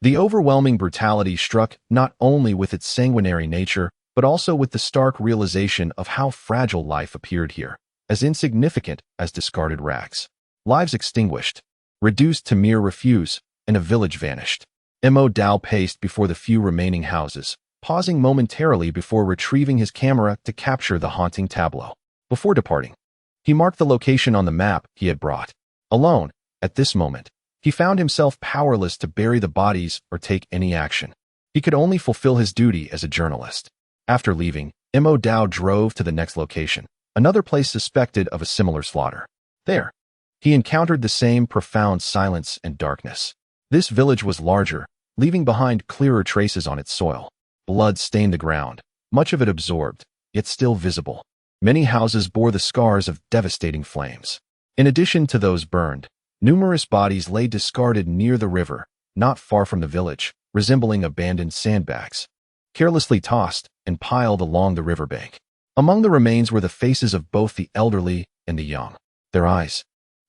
[SPEAKER 1] the overwhelming brutality struck not only with its sanguinary nature, but also with the stark realization of how fragile life appeared here, as insignificant as discarded rags. Lives extinguished, reduced to mere refuse, and a village vanished. Mo Dao paced before the few remaining houses, pausing momentarily before retrieving his camera to capture the haunting tableau. Before departing, he marked the location on the map he had brought. Alone, at this moment, he found himself powerless to bury the bodies or take any action. He could only fulfill his duty as a journalist. After leaving, Mo Dao drove to the next location, another place suspected of a similar slaughter. There, he encountered the same profound silence and darkness. This village was larger, leaving behind clearer traces on its soil. Blood stained the ground, much of it absorbed, yet still visible. Many houses bore the scars of devastating flames. In addition to those burned, numerous bodies lay discarded near the river, not far from the village, resembling abandoned sandbags, carelessly tossed and piled along the riverbank. Among the remains were the faces of both the elderly and the young. Their eyes,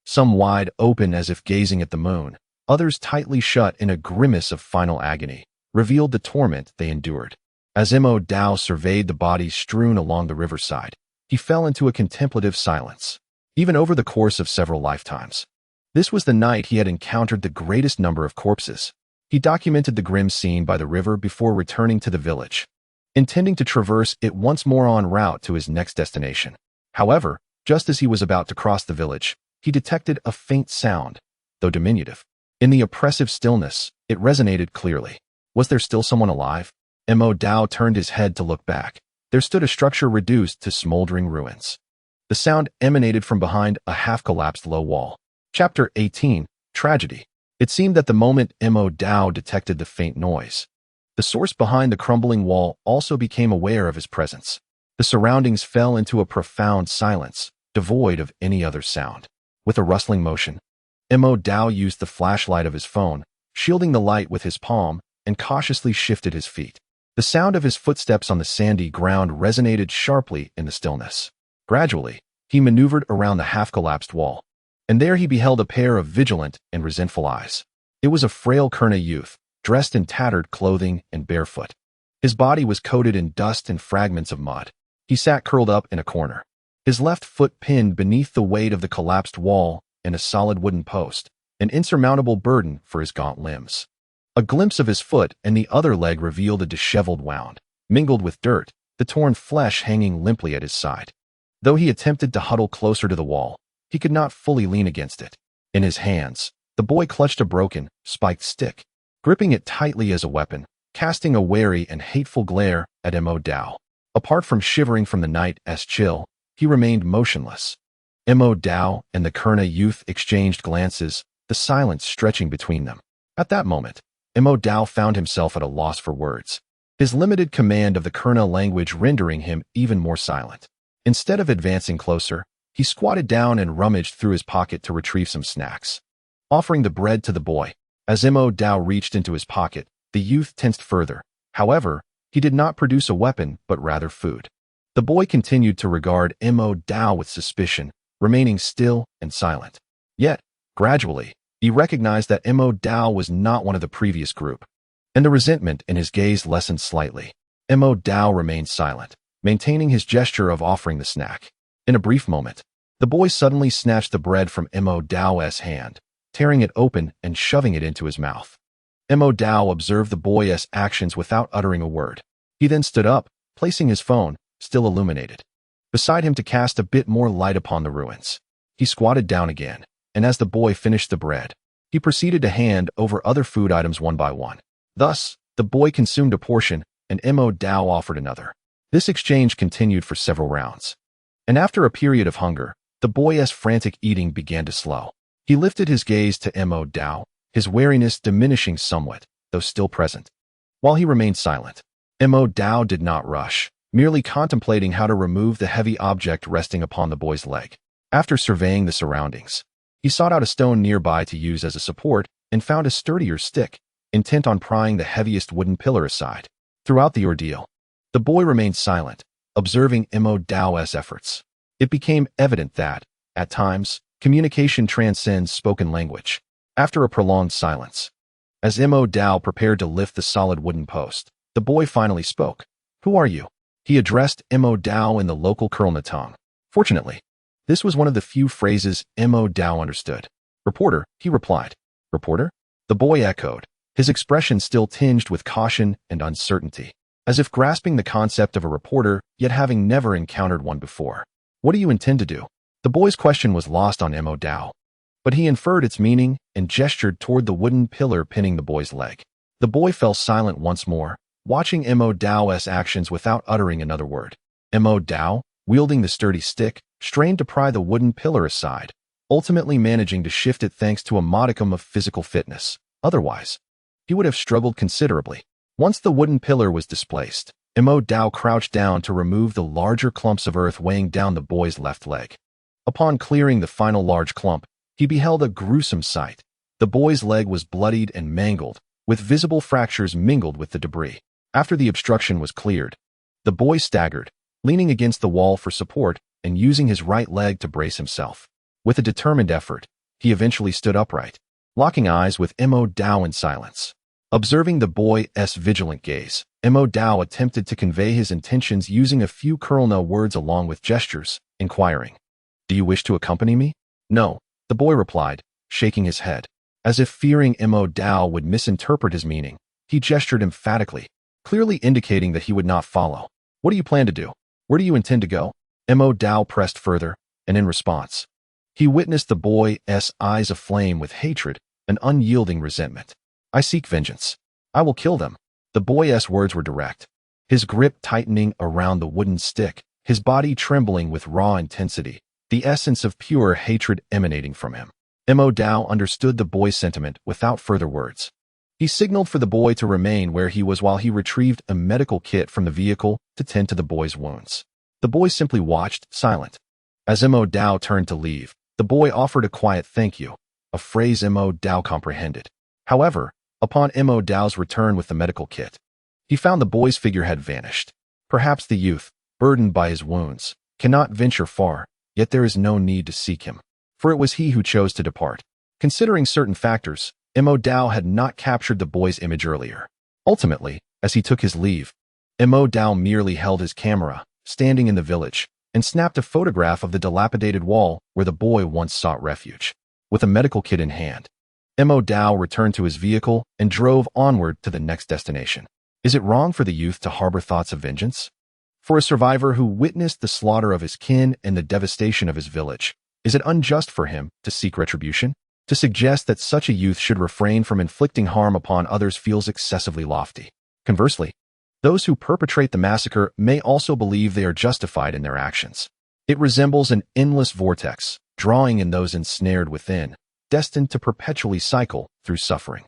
[SPEAKER 1] some wide open as if gazing at the moon, others tightly shut in a grimace of final agony, revealed the torment they endured. As Mo Dao surveyed the bodies strewn along the riverside, he fell into a contemplative silence. Even over the course of several lifetimes, this was the night he had encountered the greatest number of corpses. He documented the grim scene by the river before returning to the village, intending to traverse it once more en route to his next destination. However, just as he was about to cross the village, he detected a faint sound, though diminutive. In the oppressive stillness, it resonated clearly. Was there still someone alive? Mo Dao turned his head to look back. There stood a structure reduced to smoldering ruins. The sound emanated from behind a half-collapsed low wall. Chapter 18, Tragedy. It seemed that the moment Mo Dao detected the faint noise, The source behind the crumbling wall also became aware of his presence. The surroundings fell into a profound silence, devoid of any other sound. With a rustling motion, Mo Dao used the flashlight of his phone, shielding the light with his palm, and cautiously shifted his feet. The sound of his footsteps on the sandy ground resonated sharply in the stillness. Gradually, he maneuvered around the half-collapsed wall, and there he beheld a pair of vigilant and resentful eyes. It was a frail Kurna youth, dressed in tattered clothing and barefoot. His body was coated in dust and fragments of mud. He sat curled up in a corner, his left foot pinned beneath the weight of the collapsed wall and a solid wooden post, an insurmountable burden for his gaunt limbs. A glimpse of his foot and the other leg revealed a disheveled wound, mingled with dirt, the torn flesh hanging limply at his side. Though he attempted to huddle closer to the wall, he could not fully lean against it. In his hands, the boy clutched a broken, spiked stick, gripping it tightly as a weapon, casting a wary and hateful glare at Mo Dao. Apart from shivering from the night's chill, he remained motionless. Mo Dao and the Kurna youth exchanged glances, the silence stretching between them. At that moment, Mo Dao found himself at a loss for words, his limited command of the Kurna language rendering him even more silent. Instead of advancing closer, he squatted down and rummaged through his pocket to retrieve some snacks. Offering the bread to the boy, as Mo Dao reached into his pocket, the youth tensed further. However, he did not produce a weapon, but rather food. The boy continued to regard Mo Dao with suspicion, remaining still and silent. Yet, gradually, he recognized that Mo Dao was not one of the previous group, and the resentment in his gaze lessened slightly. Mo Dao remained silent, maintaining his gesture of offering the snack. In a brief moment, the boy suddenly snatched the bread from Mo Dao's hand, tearing it open and shoving it into his mouth. Mo Dao observed the boy's actions without uttering a word. He then stood up, placing his phone, still illuminated, beside him to cast a bit more light upon the ruins. He squatted down again, and as the boy finished the bread, he proceeded to hand over other food items one by one. Thus, the boy consumed a portion, and Mo Dao offered another. This exchange continued for several rounds. And after a period of hunger, the boy's frantic eating began to slow. He lifted his gaze to Mo Dao, his wariness diminishing somewhat, though still present. While he remained silent, Mo Dao did not rush, merely contemplating how to remove the heavy object resting upon the boy's leg. After surveying the surroundings, he sought out a stone nearby to use as a support and found a sturdier stick, intent on prying the heaviest wooden pillar aside. Throughout the ordeal, the boy remained silent, observing Mo Dao's efforts. It became evident that, at times, communication transcends spoken language. After a prolonged silence, as Mo Dao prepared to lift the solid wooden post, the boy finally spoke. "Who are you?" He addressed Mo Dao in the local Kurna tongue. Fortunately, this was one of the few phrases Mo Dao understood. "Reporter," he replied. "Reporter?" The boy echoed, his expression still tinged with caution and uncertainty, as if grasping the concept of a reporter, yet having never encountered one before. "What do you intend to do?" The boy's question was lost on Mo Dao, but he inferred its meaning and gestured toward the wooden pillar pinning the boy's leg. The boy fell silent once more, watching Mo Dao's actions without uttering another word. Mo Dao, wielding the sturdy stick, strained to pry the wooden pillar aside, ultimately managing to shift it thanks to a modicum of physical fitness. Otherwise, he would have struggled considerably. Once the wooden pillar was displaced, Mo Dao crouched down to remove the larger clumps of earth weighing down the boy's left leg. Upon clearing the final large clump, he beheld a gruesome sight. The boy's leg was bloodied and mangled, with visible fractures mingled with the debris. After the obstruction was cleared, the boy staggered, leaning against the wall for support and using his right leg to brace himself. With a determined effort, he eventually stood upright, locking eyes with Mo Dao in silence. Observing the boy's vigilant gaze, Mo Dao attempted to convey his intentions using a few Kurna words along with gestures, inquiring, "Do you wish to accompany me?" "No," the boy replied, shaking his head. As if fearing Mo Dao would misinterpret his meaning, he gestured emphatically, clearly indicating that he would not follow. "What do you plan to do? Where do you intend to go?" Mo Dao pressed further, and in response, he witnessed the boy's eyes aflame with hatred and unyielding resentment. "I seek vengeance. I will kill them." The boy's words were direct, his grip tightening around the wooden stick, his body trembling with raw intensity, the essence of pure hatred emanating from him. Mo Dao understood the boy's sentiment without further words. He signaled for the boy to remain where he was while he retrieved a medical kit from the vehicle to tend to the boy's wounds. The boy simply watched, silent. As Mo Dao turned to leave, the boy offered a quiet thank you, a phrase Mo Dao comprehended. However, upon Mo Dao's return with the medical kit, he found the boy's figure had vanished. Perhaps the youth, burdened by his wounds, cannot venture far, yet there is no need to seek him, for it was he who chose to depart. Considering certain factors, Mo Dao had not captured the boy's image earlier. Ultimately, as he took his leave, Mo Dao merely held his camera, standing in the village, and snapped a photograph of the dilapidated wall where the boy once sought refuge. With a medical kit in hand, Mo Dao returned to his vehicle and drove onward to the next destination. Is it wrong for the youth to harbor thoughts of vengeance? For a survivor who witnessed the slaughter of his kin and the devastation of his village, is it unjust for him to seek retribution? To suggest that such a youth should refrain from inflicting harm upon others feels excessively lofty. Conversely, those who perpetrate the massacre may also believe they are justified in their actions. It resembles an endless vortex, drawing in those ensnared within, destined to perpetually cycle through suffering.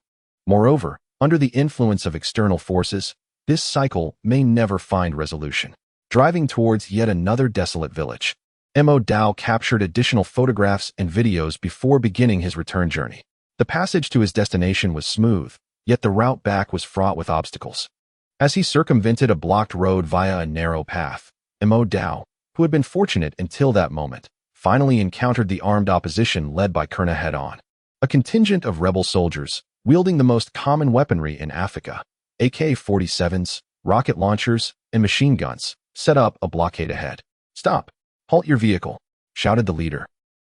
[SPEAKER 1] Moreover, under the influence of external forces, this cycle may never find resolution. Driving towards yet another desolate village, Mo Dao captured additional photographs and videos before beginning his return journey. The passage to his destination was smooth, yet the route back was fraught with obstacles. As he circumvented a blocked road via a narrow path, Mo Dao, who had been fortunate until that moment, finally encountered the armed opposition led by Kurna head-on. A contingent of rebel soldiers, wielding the most common weaponry in Africa, AK-47s, rocket launchers, and machine guns, set up a blockade ahead. "Stop! Halt your vehicle," shouted the leader,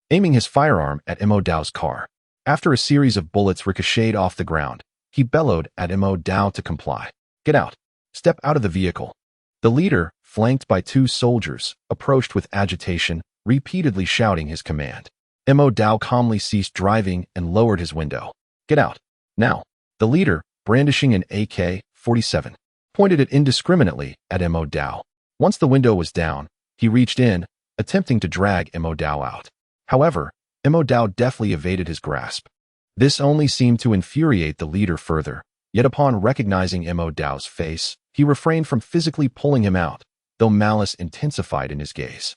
[SPEAKER 1] aiming his firearm at Mo Dao's car. After a series of bullets ricocheted off the ground, he bellowed at Mo Dao to comply. "Get out! Step out of the vehicle." The leader, flanked by two soldiers, approached with agitation, repeatedly shouting his command. Mo Dao calmly ceased driving and lowered his window. "Get out! Now!" The leader, brandishing an AK-47, pointed it indiscriminately at Mo Dao. Once the window was down, he reached in, attempting to drag Mo Dao out. However, Mo Dao deftly evaded his grasp. This only seemed to infuriate the leader further, yet upon recognizing Mo Dao's face, he refrained from physically pulling him out, though malice intensified in his gaze.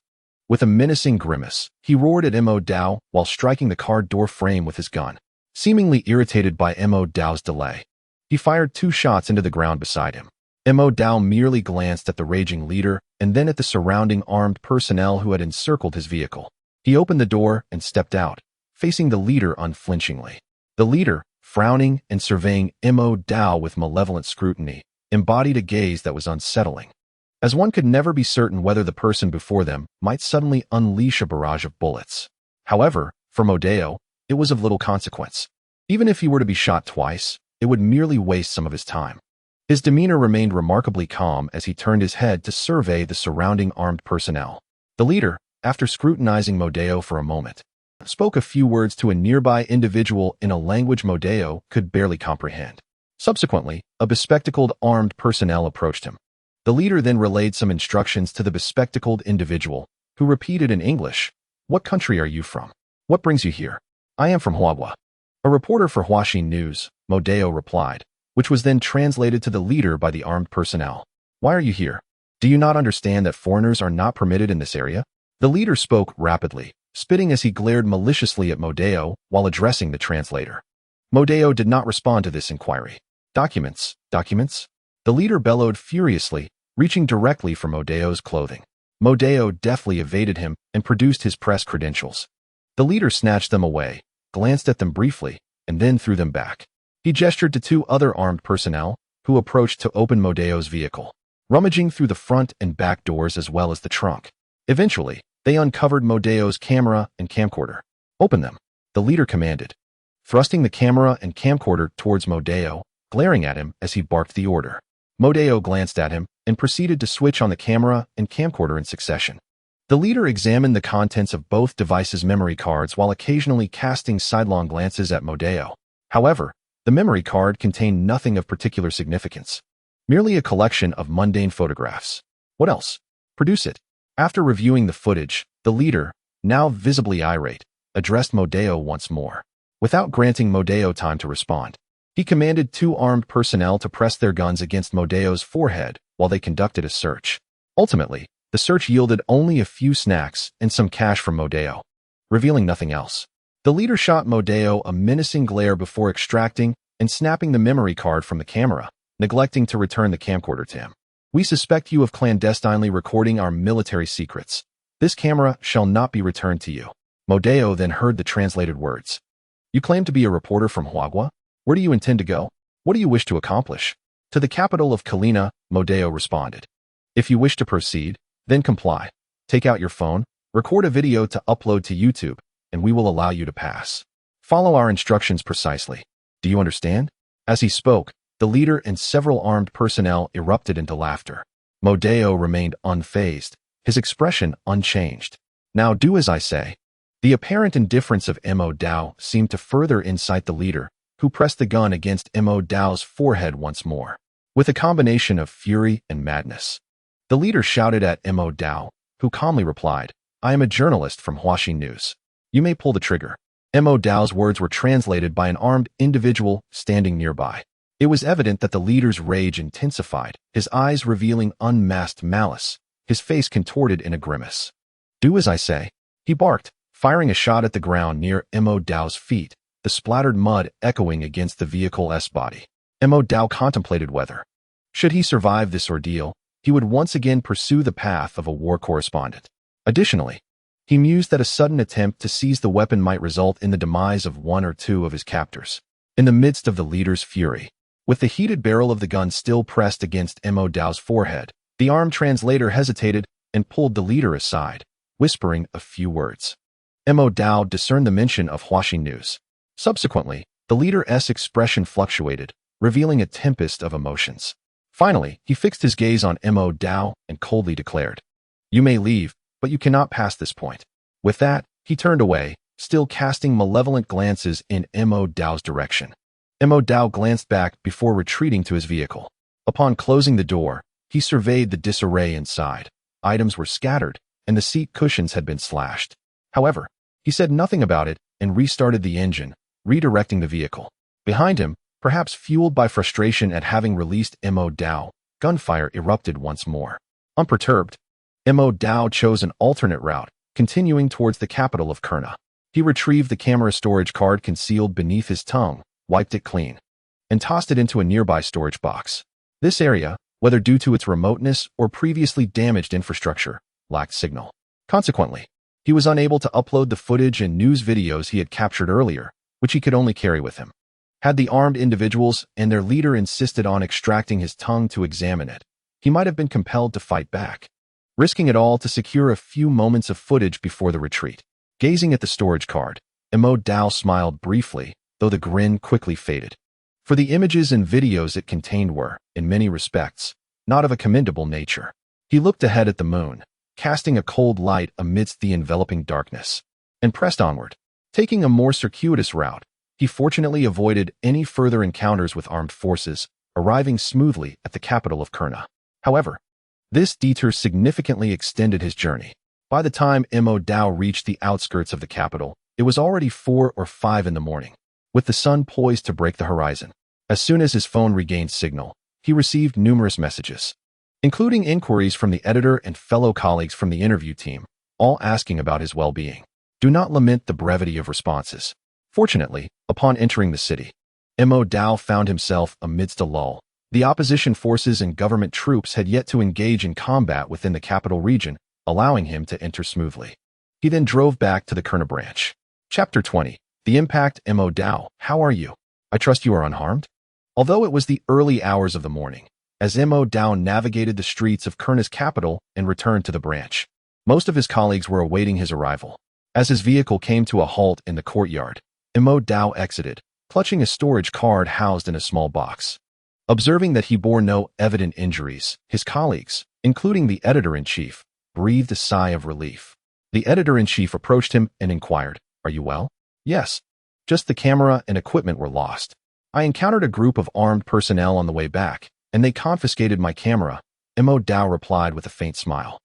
[SPEAKER 1] With a menacing grimace, he roared at Mo Dao while striking the car door frame with his gun. Seemingly irritated by Mo Dao's delay, he fired 2 shots into the ground beside him. Mo Dao merely glanced at the raging leader and then at the surrounding armed personnel who had encircled his vehicle. He opened the door and stepped out, facing the leader unflinchingly. The leader, frowning and surveying Mo Dao with malevolent scrutiny, embodied a gaze that was unsettling, as one could never be certain whether the person before them might suddenly unleash a barrage of bullets. However, for Mo Dao, it was of little consequence. Even if he were to be shot twice, it would merely waste some of his time. His demeanor remained remarkably calm as he turned his head to survey the surrounding armed personnel. The leader, after scrutinizing Mo Dao for a moment, spoke a few words to a nearby individual in a language Mo Dao could barely comprehend. Subsequently, a bespectacled armed personnel approached him. The leader then relayed some instructions to the bespectacled individual, who repeated in English, "What country are you from? What brings you here?" "I am from Huahua." "A reporter for Huaxin News," Mo Dao replied, which was then translated to the leader by the armed personnel. "Why are you here? Do you not understand that foreigners are not permitted in this area?" The leader spoke rapidly, spitting as he glared maliciously at Mo Dao while addressing the translator. Mo Dao did not respond to this inquiry. "Documents, documents?" The leader bellowed furiously, reaching directly for Mo Dao's clothing. Mo Dao deftly evaded him and produced his press credentials. The leader snatched them away, glanced at them briefly, and then threw them back. He gestured to 2 other armed personnel, who approached to open Mo Dao's vehicle, rummaging through the front and back doors as well as the trunk. Eventually, they uncovered Mo Dao's camera and camcorder. "Open them," the leader commanded, thrusting the camera and camcorder towards Mo Dao, glaring at him as he barked the order. Mo Dao glanced at him and proceeded to switch on the camera and camcorder in succession. The leader examined the contents of both devices' memory cards while occasionally casting sidelong glances at Mo Dao. However, the memory card contained nothing of particular significance, merely a collection of mundane photographs. "What else? Produce it." After reviewing the footage, the leader, now visibly irate, addressed Mo Dao once more. Without granting Mo Dao time to respond, He commanded 2 armed personnel to press their guns against Modeo's forehead while they conducted a search. Ultimately, the search yielded only a few snacks and some cash from Modeo, revealing nothing else. The leader shot Modeo a menacing glare before extracting and snapping the memory card from the camera, neglecting to return the camcorder to him. "We suspect you of clandestinely recording our military secrets. This camera shall not be returned to you." Modeo then heard the translated words. "You claim to be a reporter from Huagua? Where do you intend to go? What do you wish to accomplish?" "To the capital of Kalina," Modeo responded. "If you wish to proceed, then comply. Take out your phone, record a video to upload to YouTube, and we will allow you to pass. Follow our instructions precisely. Do you understand?" As he spoke, the leader and several armed personnel erupted into laughter. Modeo remained unfazed, his expression unchanged. "Now do as I say." The apparent indifference of Mo Dao seemed to further incite the leader, who pressed the gun against Mo Dao's forehead once more. With a combination of fury and madness, the leader shouted at Mo Dao, who calmly replied, "I am a journalist from Huaxi News. You may pull the trigger." Mo Dao's words were translated by an armed individual standing nearby. It was evident that the leader's rage intensified, his eyes revealing unmasked malice, his face contorted in a grimace. "Do as I say," he barked, firing a shot at the ground near Mo Dao's feet, the splattered mud echoing against the vehicle's body. Mo Dao contemplated whether, should he survive this ordeal, he would once again pursue the path of a war correspondent. Additionally, he mused that a sudden attempt to seize the weapon might result in the demise of 1 or 2 of his captors. In the midst of the leader's fury, with the heated barrel of the gun still pressed against Mo Dao's forehead, the armed translator hesitated and pulled the leader aside, whispering a few words. Mo Dao discerned the mention of Huaxi News. Subsequently, the leader's expression fluctuated, revealing a tempest of emotions. Finally, he fixed his gaze on Mo Dao and coldly declared, "You may leave, but you cannot pass this point." With that, he turned away, still casting malevolent glances in Mo Dao's direction. Mo Dao glanced back before retreating to his vehicle. Upon closing the door, he surveyed the disarray inside. Items were scattered, and the seat cushions had been slashed. However, he said nothing about it and restarted the engine, redirecting the vehicle. Behind him, perhaps fueled by frustration at having released Mo Dao, gunfire erupted once more. Unperturbed, Mo Dao chose an alternate route, continuing towards the capital of Kurna. He retrieved the camera storage card concealed beneath his tongue, wiped it clean, and tossed it into a nearby storage box. This area, whether due to its remoteness or previously damaged infrastructure, lacked signal. Consequently, he was unable to upload the footage and news videos he had captured earlier, which he could only carry with him. Had the armed individuals and their leader insisted on extracting his tongue to examine it, he might have been compelled to fight back, risking it all to secure a few moments of footage before the retreat. Gazing at the storage card, Mo Dao smiled briefly, though the grin quickly faded. For the images and videos it contained were, in many respects, not of a commendable nature. He looked ahead at the moon, casting a cold light amidst the enveloping darkness, and pressed onward. Taking a more circuitous route, he fortunately avoided any further encounters with armed forces, arriving smoothly at the capital of Kurna. However, this detour significantly extended his journey. By the time Mo Dao reached the outskirts of the capital, it was already 4 or 5 in the morning, with the sun poised to break the horizon. As soon as his phone regained signal, he received numerous messages, including inquiries from the editor and fellow colleagues from the interview team, all asking about his well-being. Do not lament the brevity of responses. Fortunately, upon entering the city, Mo Dao found himself amidst a lull. The opposition forces and government troops had yet to engage in combat within the capital region, allowing him to enter smoothly. He then drove back to the Kurna branch. Chapter 20. The Impact. Mo Dao, how are you? I trust you are unharmed? Although it was the early hours of the morning, as Mo Dao navigated the streets of Kurna's capital and returned to the branch, most of his colleagues were awaiting his arrival. As his vehicle came to a halt in the courtyard, Mo Dao exited, clutching a storage card housed in a small box. Observing that he bore no evident injuries, his colleagues, including the editor-in-chief, breathed a sigh of relief. The editor-in-chief approached him and inquired, "Are you well?" "Yes. Just the camera and equipment were lost. I encountered a group of armed personnel on the way back, and they confiscated my camera," Mo Dao replied with a faint smile.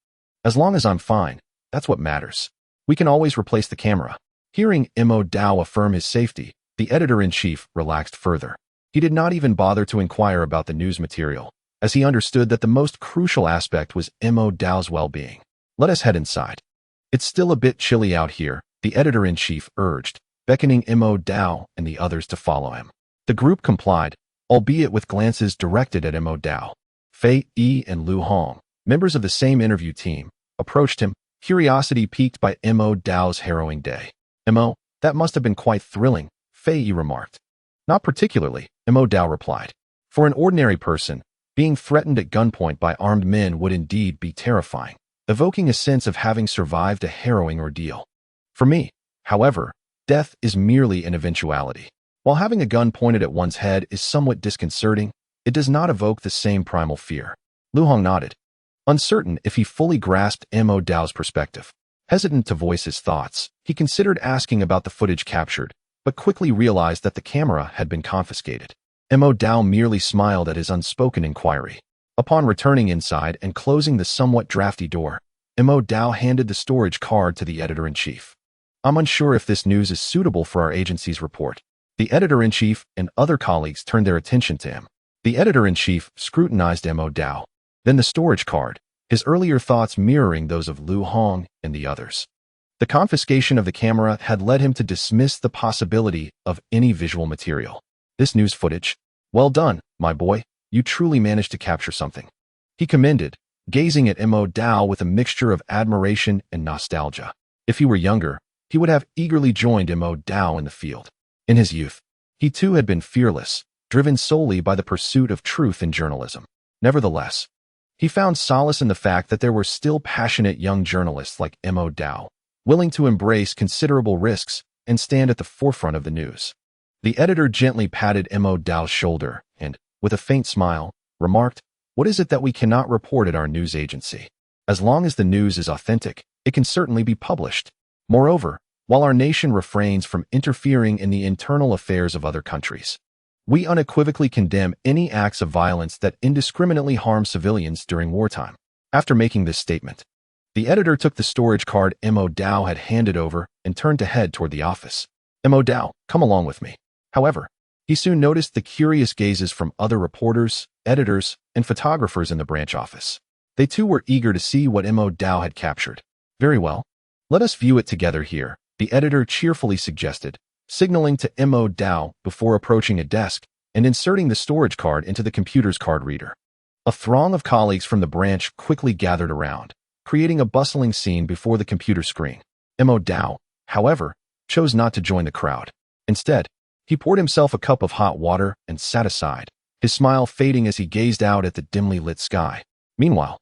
[SPEAKER 1] "As long as I'm fine, that's what matters. We can always replace the camera." Hearing Mo Dao affirm his safety, the editor-in-chief relaxed further. He did not even bother to inquire about the news material, as he understood that the most crucial aspect was Mo Dao's well-being. Let us head inside. It's still a bit chilly out here, the editor-in-chief urged, beckoning Mo Dao and the others to follow him. The group complied, albeit with glances directed at Mo Dao. Fei Yi and Lu Hong, members of the same interview team, approached him, curiosity piqued by Mo Dao's harrowing day. Mo, that must have been quite thrilling, Fei Yi remarked. Not particularly, Mo Dao replied. For an ordinary person, being threatened at gunpoint by armed men would indeed be terrifying, evoking a sense of having survived a harrowing ordeal. For me, however, death is merely an eventuality. While having a gun pointed at one's head is somewhat disconcerting, it does not evoke the same primal fear. Lu Hong nodded, uncertain if he fully grasped Mo Dao's perspective. Hesitant to voice his thoughts, he considered asking about the footage captured, but quickly realized that the camera had been confiscated. Mo Dao merely smiled at his unspoken inquiry. Upon returning inside and closing the somewhat drafty door, Mo Dao handed the storage card to the editor-in-chief. I'm unsure if this news is suitable for our agency's report. The editor-in-chief and other colleagues turned their attention to him. The editor-in-chief scrutinized Mo Dao, then the storage card, his earlier thoughts mirroring those of Lu Hong and the others. The confiscation of the camera had led him to dismiss the possibility of any visual material. This news footage? Well done, my boy, you truly managed to capture something. He commended, gazing at Mo Dao with a mixture of admiration and nostalgia. If he were younger, he would have eagerly joined Mo Dao in the field. In his youth, he too had been fearless, driven solely by the pursuit of truth in journalism. Nevertheless, he found solace in the fact that there were still passionate young journalists like Mo Dao, willing to embrace considerable risks and stand at the forefront of the news. The editor gently patted Mo Dao's shoulder and, with a faint smile, remarked, "What is it that we cannot report at our news agency? As long as the news is authentic, it can certainly be published. Moreover, while our nation refrains from interfering in the internal affairs of other countries, we unequivocally condemn any acts of violence that indiscriminately harm civilians during wartime." After making this statement, the editor took the storage card Mo Dao had handed over and turned to head toward the office. Mo Dao, come along with me. However, he soon noticed the curious gazes from other reporters, editors, and photographers in the branch office. They too were eager to see what Mo Dao had captured. Very well. Let us view it together here, the editor cheerfully suggested, signaling to Mo Dao before approaching a desk and inserting the storage card into the computer's card reader. A throng of colleagues from the branch quickly gathered around, creating a bustling scene before the computer screen. Mo Dao, however, chose not to join the crowd. Instead, he poured himself a cup of hot water and sat aside, his smile fading as he gazed out at the dimly lit sky. Meanwhile,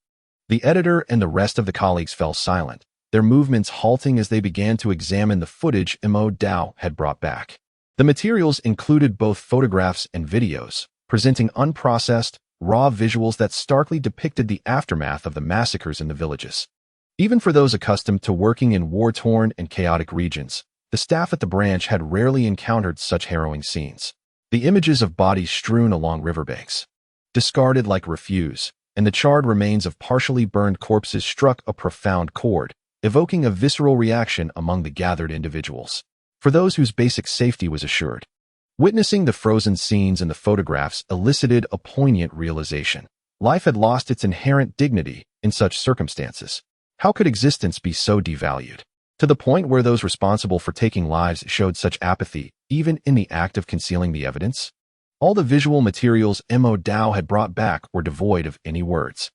[SPEAKER 1] the editor and the rest of the colleagues fell silent, their movements halting as they began to examine the footage Mo Dao had brought back. The materials included both photographs and videos, presenting unprocessed, raw visuals that starkly depicted the aftermath of the massacres in the villages. Even for those accustomed to working in war-torn and chaotic regions, the staff at the branch had rarely encountered such harrowing scenes. The images of bodies strewn along riverbanks, discarded like refuse, and the charred remains of partially burned corpses struck a profound chord, evoking a visceral reaction among the gathered individuals. For those whose basic safety was assured, witnessing the frozen scenes in the photographs elicited a poignant realization. Life had lost its inherent dignity in such circumstances. How could existence be so devalued? To the point where those responsible for taking lives showed such apathy, even in the act of concealing the evidence? All the visual materials Mo Dao had brought back were devoid of any words.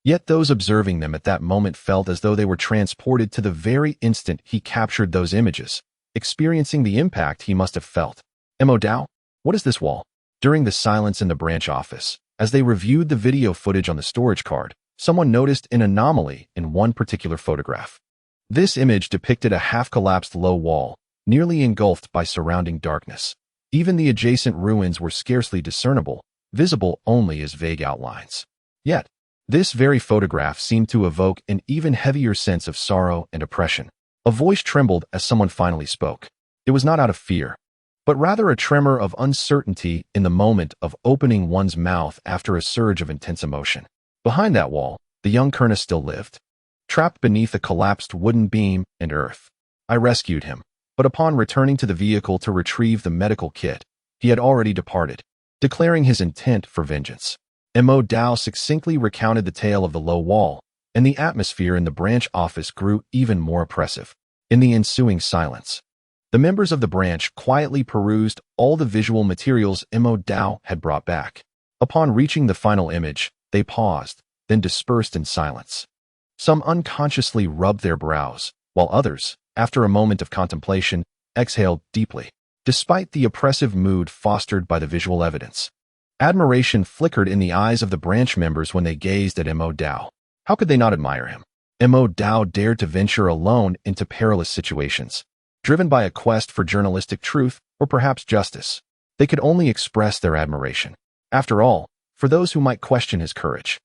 [SPEAKER 1] Yet those observing them at that moment felt as though they were transported to the very instant he captured those images, experiencing the impact he must have felt. Mo Dao, what is this wall? During the silence in the branch office, as they reviewed the video footage on the storage card, someone noticed an anomaly in one particular photograph. This image depicted a half-collapsed low wall, nearly engulfed by surrounding darkness. Even the adjacent ruins were scarcely discernible, visible only as vague outlines. Yet, this very photograph seemed to evoke an even heavier sense of sorrow and oppression. A voice trembled as someone finally spoke. It was not out of fear, but rather a tremor of uncertainty in the moment of opening one's mouth after a surge of intense emotion. Behind that wall, the young Kurna still lived, trapped beneath a collapsed wooden beam and earth. I rescued him, but upon returning to the vehicle to retrieve the medical kit, he had already departed, declaring his intent for vengeance. Mo Dao succinctly recounted the tale of the low wall, and the atmosphere in the branch office grew even more oppressive. In the ensuing silence, the members of the branch quietly perused all the visual materials Mo Dao had brought back. Upon reaching the final image, they paused, then dispersed in silence. Some unconsciously rubbed their brows, while others, after a moment of contemplation, exhaled deeply. Despite the oppressive mood fostered by the visual evidence, admiration flickered in the eyes of the branch members when they gazed at Mo Dao. How could they not admire him? Mo Dao dared to venture alone into perilous situations, driven by a quest for journalistic truth or perhaps justice. They could only express their admiration. After all, for those who might question his courage,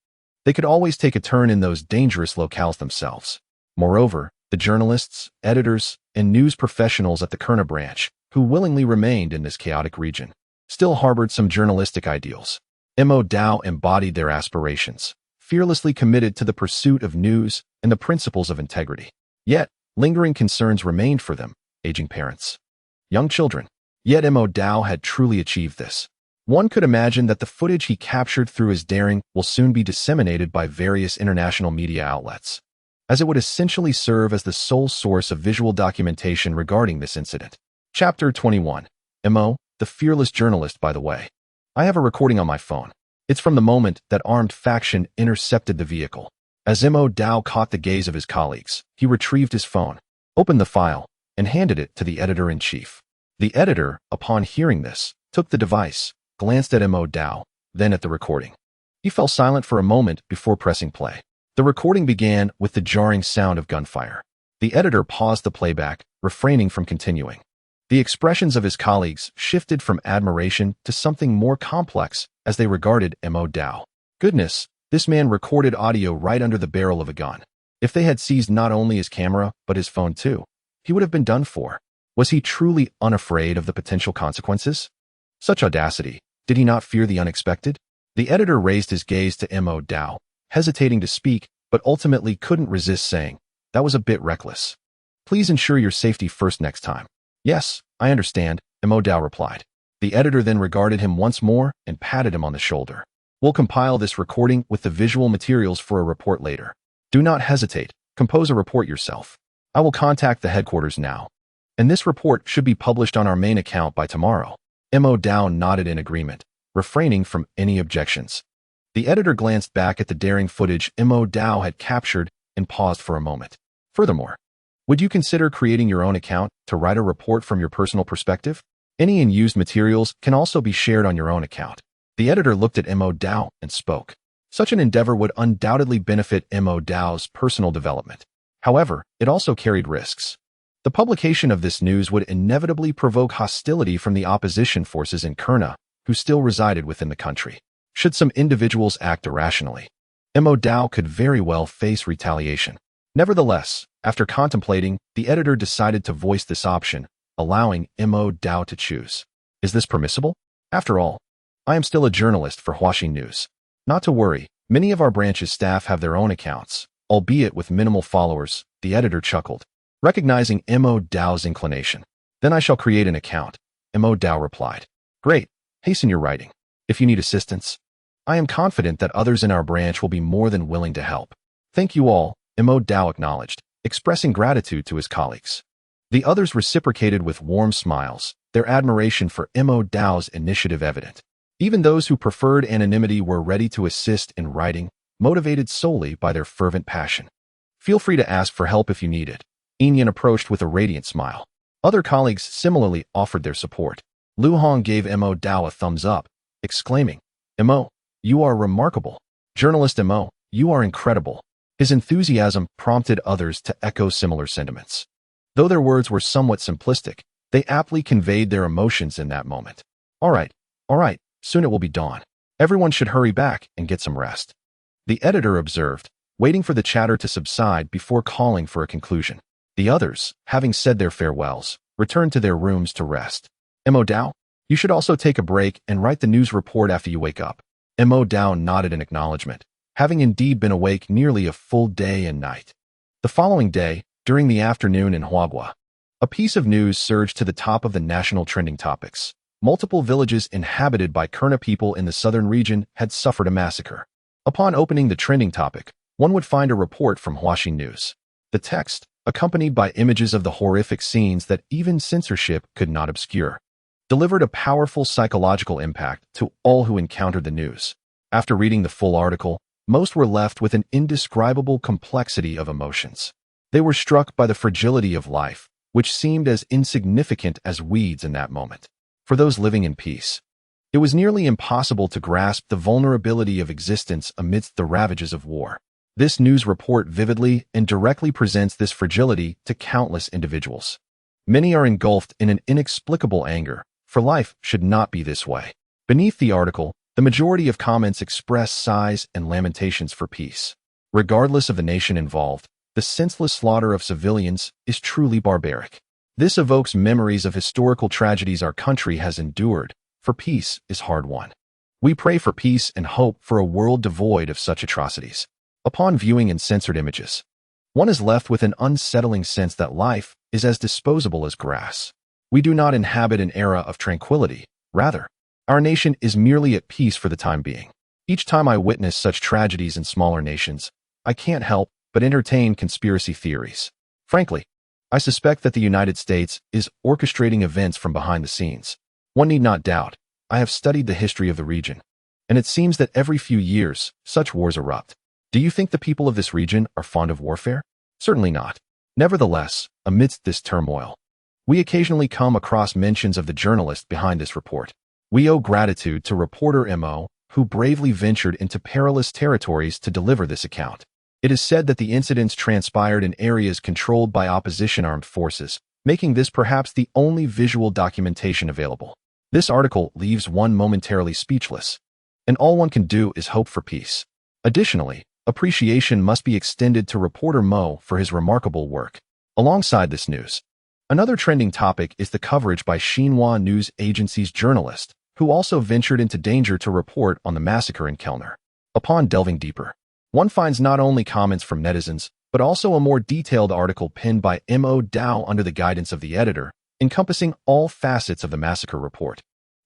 [SPEAKER 1] they could always take a turn in those dangerous locales themselves. Moreover, the journalists, editors, and news professionals at the Kurna branch, who willingly remained in this chaotic region, still harbored some journalistic ideals. Mo Dao embodied their aspirations, fearlessly committed to the pursuit of news and the principles of integrity. Yet, lingering concerns remained for them, aging parents, young children. Yet Mo Dao had truly achieved this. One could imagine that the footage he captured through his daring will soon be disseminated by various international media outlets, as it would essentially serve as the sole source of visual documentation regarding this incident. Chapter 21. Mo, the fearless journalist, by the way. I have a recording on my phone. It's from the moment that armed faction intercepted the vehicle. As Mo Dao caught the gaze of his colleagues, he retrieved his phone, opened the file, and handed it to the editor-in-chief. The editor, upon hearing this, took the device, glanced at Mo Dao, then at the recording. He fell silent for a moment before pressing play. The recording began with the jarring sound of gunfire. The editor paused the playback, refraining from continuing. The expressions of his colleagues shifted from admiration to something more complex as they regarded Mo Dao. Goodness, this man recorded audio right under the barrel of a gun. If they had seized not only his camera, but his phone too, he would have been done for. Was he truly unafraid of the potential consequences? Such audacity. Did he not fear the unexpected? The editor raised his gaze to Mo Dao, hesitating to speak, but ultimately couldn't resist saying, "That was a bit reckless. Please ensure your safety first next time." "Yes, I understand," Mo Dao replied. The editor then regarded him once more and patted him on the shoulder. "We'll compile this recording with the visual materials for a report later. Do not hesitate. Compose a report yourself. I will contact the headquarters now, and this report should be published on our main account by tomorrow." Mo Dao nodded in agreement, refraining from any objections. The editor glanced back at the daring footage Mo Dao had captured and paused for a moment. "Furthermore, would you consider creating your own account to write a report from your personal perspective? Any unused materials can also be shared on your own account." The editor looked at Mo Dao and spoke. Such an endeavor would undoubtedly benefit Mo Dao's personal development. However, it also carried risks. The publication of this news would inevitably provoke hostility from the opposition forces in Kurna, who still resided within the country. Should some individuals act irrationally, Mo Dao could very well face retaliation. Nevertheless, after contemplating, the editor decided to voice this option, allowing Mo Dao to choose. Is this permissible? After all, I am still a journalist for Huaxi News. Not to worry, many of our branch's staff have their own accounts, albeit with minimal followers, the editor chuckled, recognizing Mo Dao's inclination. "Then I shall create an account," Mo Dao replied. "Great, hasten your writing. If you need assistance, I am confident that others in our branch will be more than willing to help." "Thank you all," Mo Dao acknowledged, expressing gratitude to his colleagues. The others reciprocated with warm smiles, their admiration for Mo Dao's initiative evident. Even those who preferred anonymity were ready to assist in writing, motivated solely by their fervent passion. "Feel free to ask for help if you need it." Enian approached with a radiant smile. Other colleagues similarly offered their support. Lu Hong gave Mo Dao a thumbs up, exclaiming, "Mo, you are remarkable. Journalist Mo, you are incredible." His enthusiasm prompted others to echo similar sentiments. Though their words were somewhat simplistic, they aptly conveyed their emotions in that moment. All right, soon it will be dawn. Everyone should hurry back and get some rest." The editor observed, waiting for the chatter to subside before calling for a conclusion. The others, having said their farewells, returned to their rooms to rest. "Mo Dao, you should also take a break and write the news report after you wake up." Mo Dao nodded in acknowledgement, having indeed been awake nearly a full day and night. The following day, during the afternoon in Huagua, a piece of news surged to the top of the national trending topics. multiple villages inhabited by Kurna people in the southern region had suffered a massacre. Upon opening the trending topic, one would find a report from Huaxi News. The text, accompanied by images of the horrific scenes that even censorship could not obscure, delivered a powerful psychological impact to all who encountered the news. After reading the full article, most were left with an indescribable complexity of emotions. They were struck by the fragility of life, which seemed as insignificant as weeds in that moment. For those living in peace, it was nearly impossible to grasp the vulnerability of existence amidst the ravages of war. This news report vividly and directly presents this fragility to countless individuals. Many are engulfed in an inexplicable anger, for life should not be this way. Beneath the article, the majority of comments express sighs and lamentations for peace. Regardless of the nation involved, the senseless slaughter of civilians is truly barbaric. This evokes memories of historical tragedies our country has endured, for peace is hard-won. We pray for peace and hope for a world devoid of such atrocities. Upon viewing uncensored images, one is left with an unsettling sense that life is as disposable as grass. We do not inhabit an era of tranquility. Rather, our nation is merely at peace for the time being. Each time I witness such tragedies in smaller nations, I can't help but entertain conspiracy theories. Frankly, I suspect that the United States is orchestrating events from behind the scenes. One need not doubt, I have studied the history of the region, and it seems that every few years, such wars erupt. Do you think the people of this region are fond of warfare? Certainly not. Nevertheless, amidst this turmoil, we occasionally come across mentions of the journalist behind this report. We owe gratitude to reporter M.O., who bravely ventured into perilous territories to deliver this account. It is said that the incidents transpired in areas controlled by opposition armed forces, making this perhaps the only visual documentation available. This article leaves one momentarily speechless, and all one can do is hope for peace. Additionally, appreciation must be extended to reporter Mo for his remarkable work. Alongside this news, another trending topic is the coverage by Xinhua News Agency's journalist, who also ventured into danger to report on the massacre in Kellner. Upon delving deeper, one finds not only comments from netizens, but also a more detailed article penned by M.O. Dao under the guidance of the editor, encompassing all facets of the massacre report,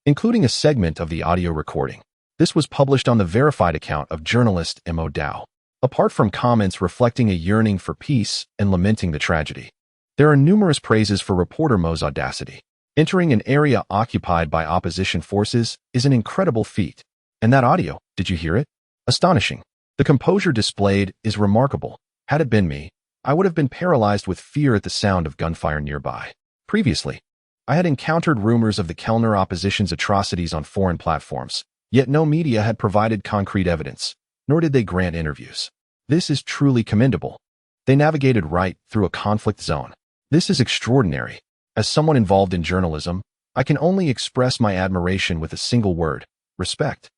[SPEAKER 1] including a segment of the audio recording. This was published on the verified account of journalist M.O. Dao. Apart from comments reflecting a yearning for peace and lamenting the tragedy, there are numerous praises for reporter Mo's audacity. Entering an area occupied by opposition forces is an incredible feat. And that audio, did you hear it? Astonishing. The composure displayed is remarkable. Had it been me, I would have been paralyzed with fear at the sound of gunfire nearby. Previously, I had encountered rumors of the Kellner opposition's atrocities on foreign platforms, yet no media had provided concrete evidence, nor did they grant interviews. This is truly commendable. They navigated right through a conflict zone. This is extraordinary. As someone involved in journalism, I can only express my admiration with a single word: respect.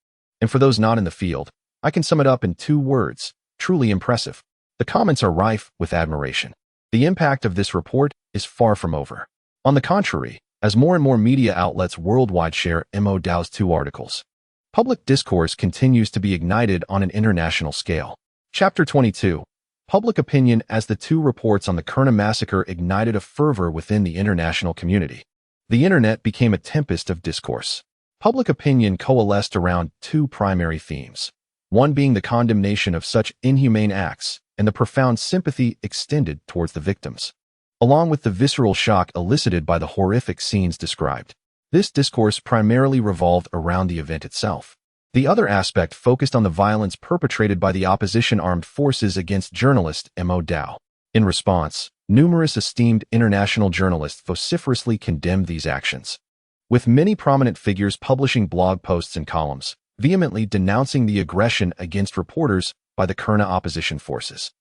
[SPEAKER 1] And for those not in the field, I can sum it up in 2 words: truly impressive. The comments are rife with admiration. The impact of this report is far from over. On the contrary, as more and more media outlets worldwide share M.O. Dao's 2 articles, public discourse continues to be ignited on an international scale. Chapter 22. Public opinion. As the 2 reports on the Kurna massacre ignited a fervor within the international community, the internet became a tempest of discourse. Public opinion coalesced around 2 primary themes, one being the condemnation of such inhumane acts and the profound sympathy extended towards the victims, along with the visceral shock elicited by the horrific scenes described. This discourse primarily revolved around the event itself. The other aspect focused on the violence perpetrated by the opposition armed forces against journalist M.O. Dao. In response, numerous esteemed international journalists vociferously condemned these actions, with many prominent figures publishing blog posts and columns, vehemently denouncing the aggression against reporters by the Kurna opposition forces.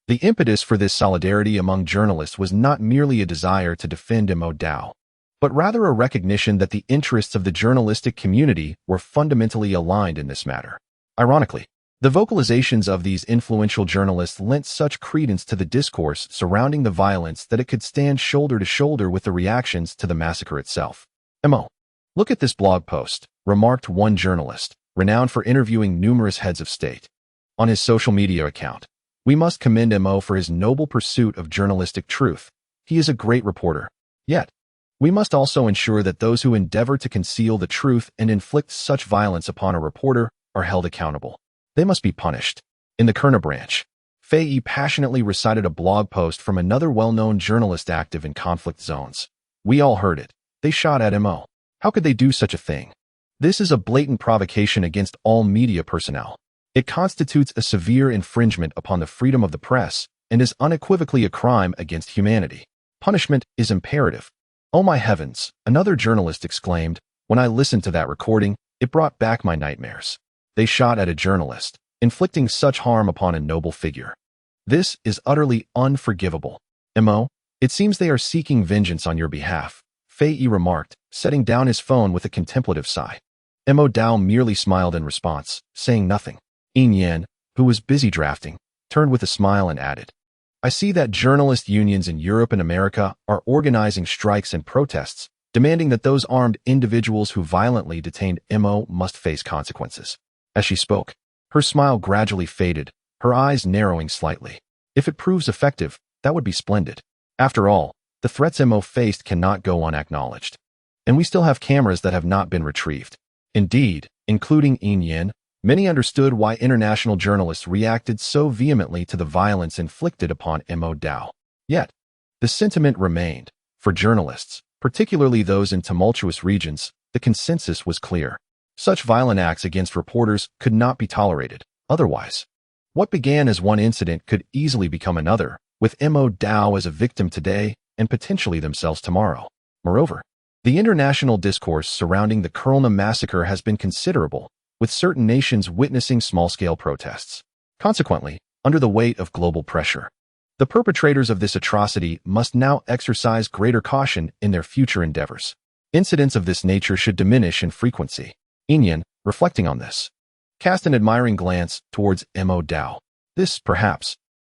[SPEAKER 1] The impetus for this solidarity among journalists was not merely a desire to defend M.O. Dao, but rather a recognition that the interests of the journalistic community were fundamentally aligned in this matter. Ironically, the vocalizations of these influential journalists lent such credence to the discourse surrounding the violence that it could stand shoulder to shoulder with the reactions to the massacre itself. M.O. Look at this blog post, remarked one journalist, renowned for interviewing numerous heads of state. On his social media account, we must commend M.O. for his noble pursuit of journalistic truth. He is a great reporter. Yet, We must also ensure that those who endeavor to conceal the truth and inflict such violence upon a reporter are held accountable. They must be punished. In the Kerna branch, Fei passionately recited a blog post from another well-known journalist active in conflict zones. We all heard it. They shot at Mo. How could they do such a thing? This is a blatant provocation against all media personnel. It constitutes a severe infringement upon the freedom of the press and is unequivocally a crime against humanity. Punishment is imperative. Oh my heavens, another journalist exclaimed. When I listened to that recording, it brought back my nightmares. They shot at a journalist, inflicting such harm upon a noble figure. This is utterly unforgivable. Mo, it seems they are seeking vengeance on your behalf, Fei remarked, setting down his phone with a contemplative sigh. Mo Dao merely smiled in response, saying nothing. Yin Yan, who was busy drafting, turned with a smile and added, I see that journalist unions in Europe and America are organizing strikes and protests, demanding that those armed individuals who violently detained Mo must face consequences. As she spoke, her smile gradually faded, her eyes narrowing slightly. If it proves effective, that would be splendid. After all, the threats Mo faced cannot go unacknowledged. And we still have cameras that have not been retrieved. Indeed, including Yin Yan, many understood why international journalists reacted so vehemently to the violence inflicted upon Mo Dao. Yet, the sentiment remained. For journalists, particularly those in tumultuous regions, the consensus was clear. Such violent acts against reporters could not be tolerated. Otherwise, what began as one incident could easily become another, with Mo Dao as a victim today and potentially themselves tomorrow. Moreover, the international discourse surrounding the Kerna massacre has been considerable, with certain nations witnessing small-scale protests. Consequently, under the weight of global pressure, the perpetrators of this atrocity must now exercise greater caution in their future endeavors. Incidents of this nature should diminish in frequency. Yin, reflecting on this, cast an admiring glance towards Mo Dao. This, perhaps,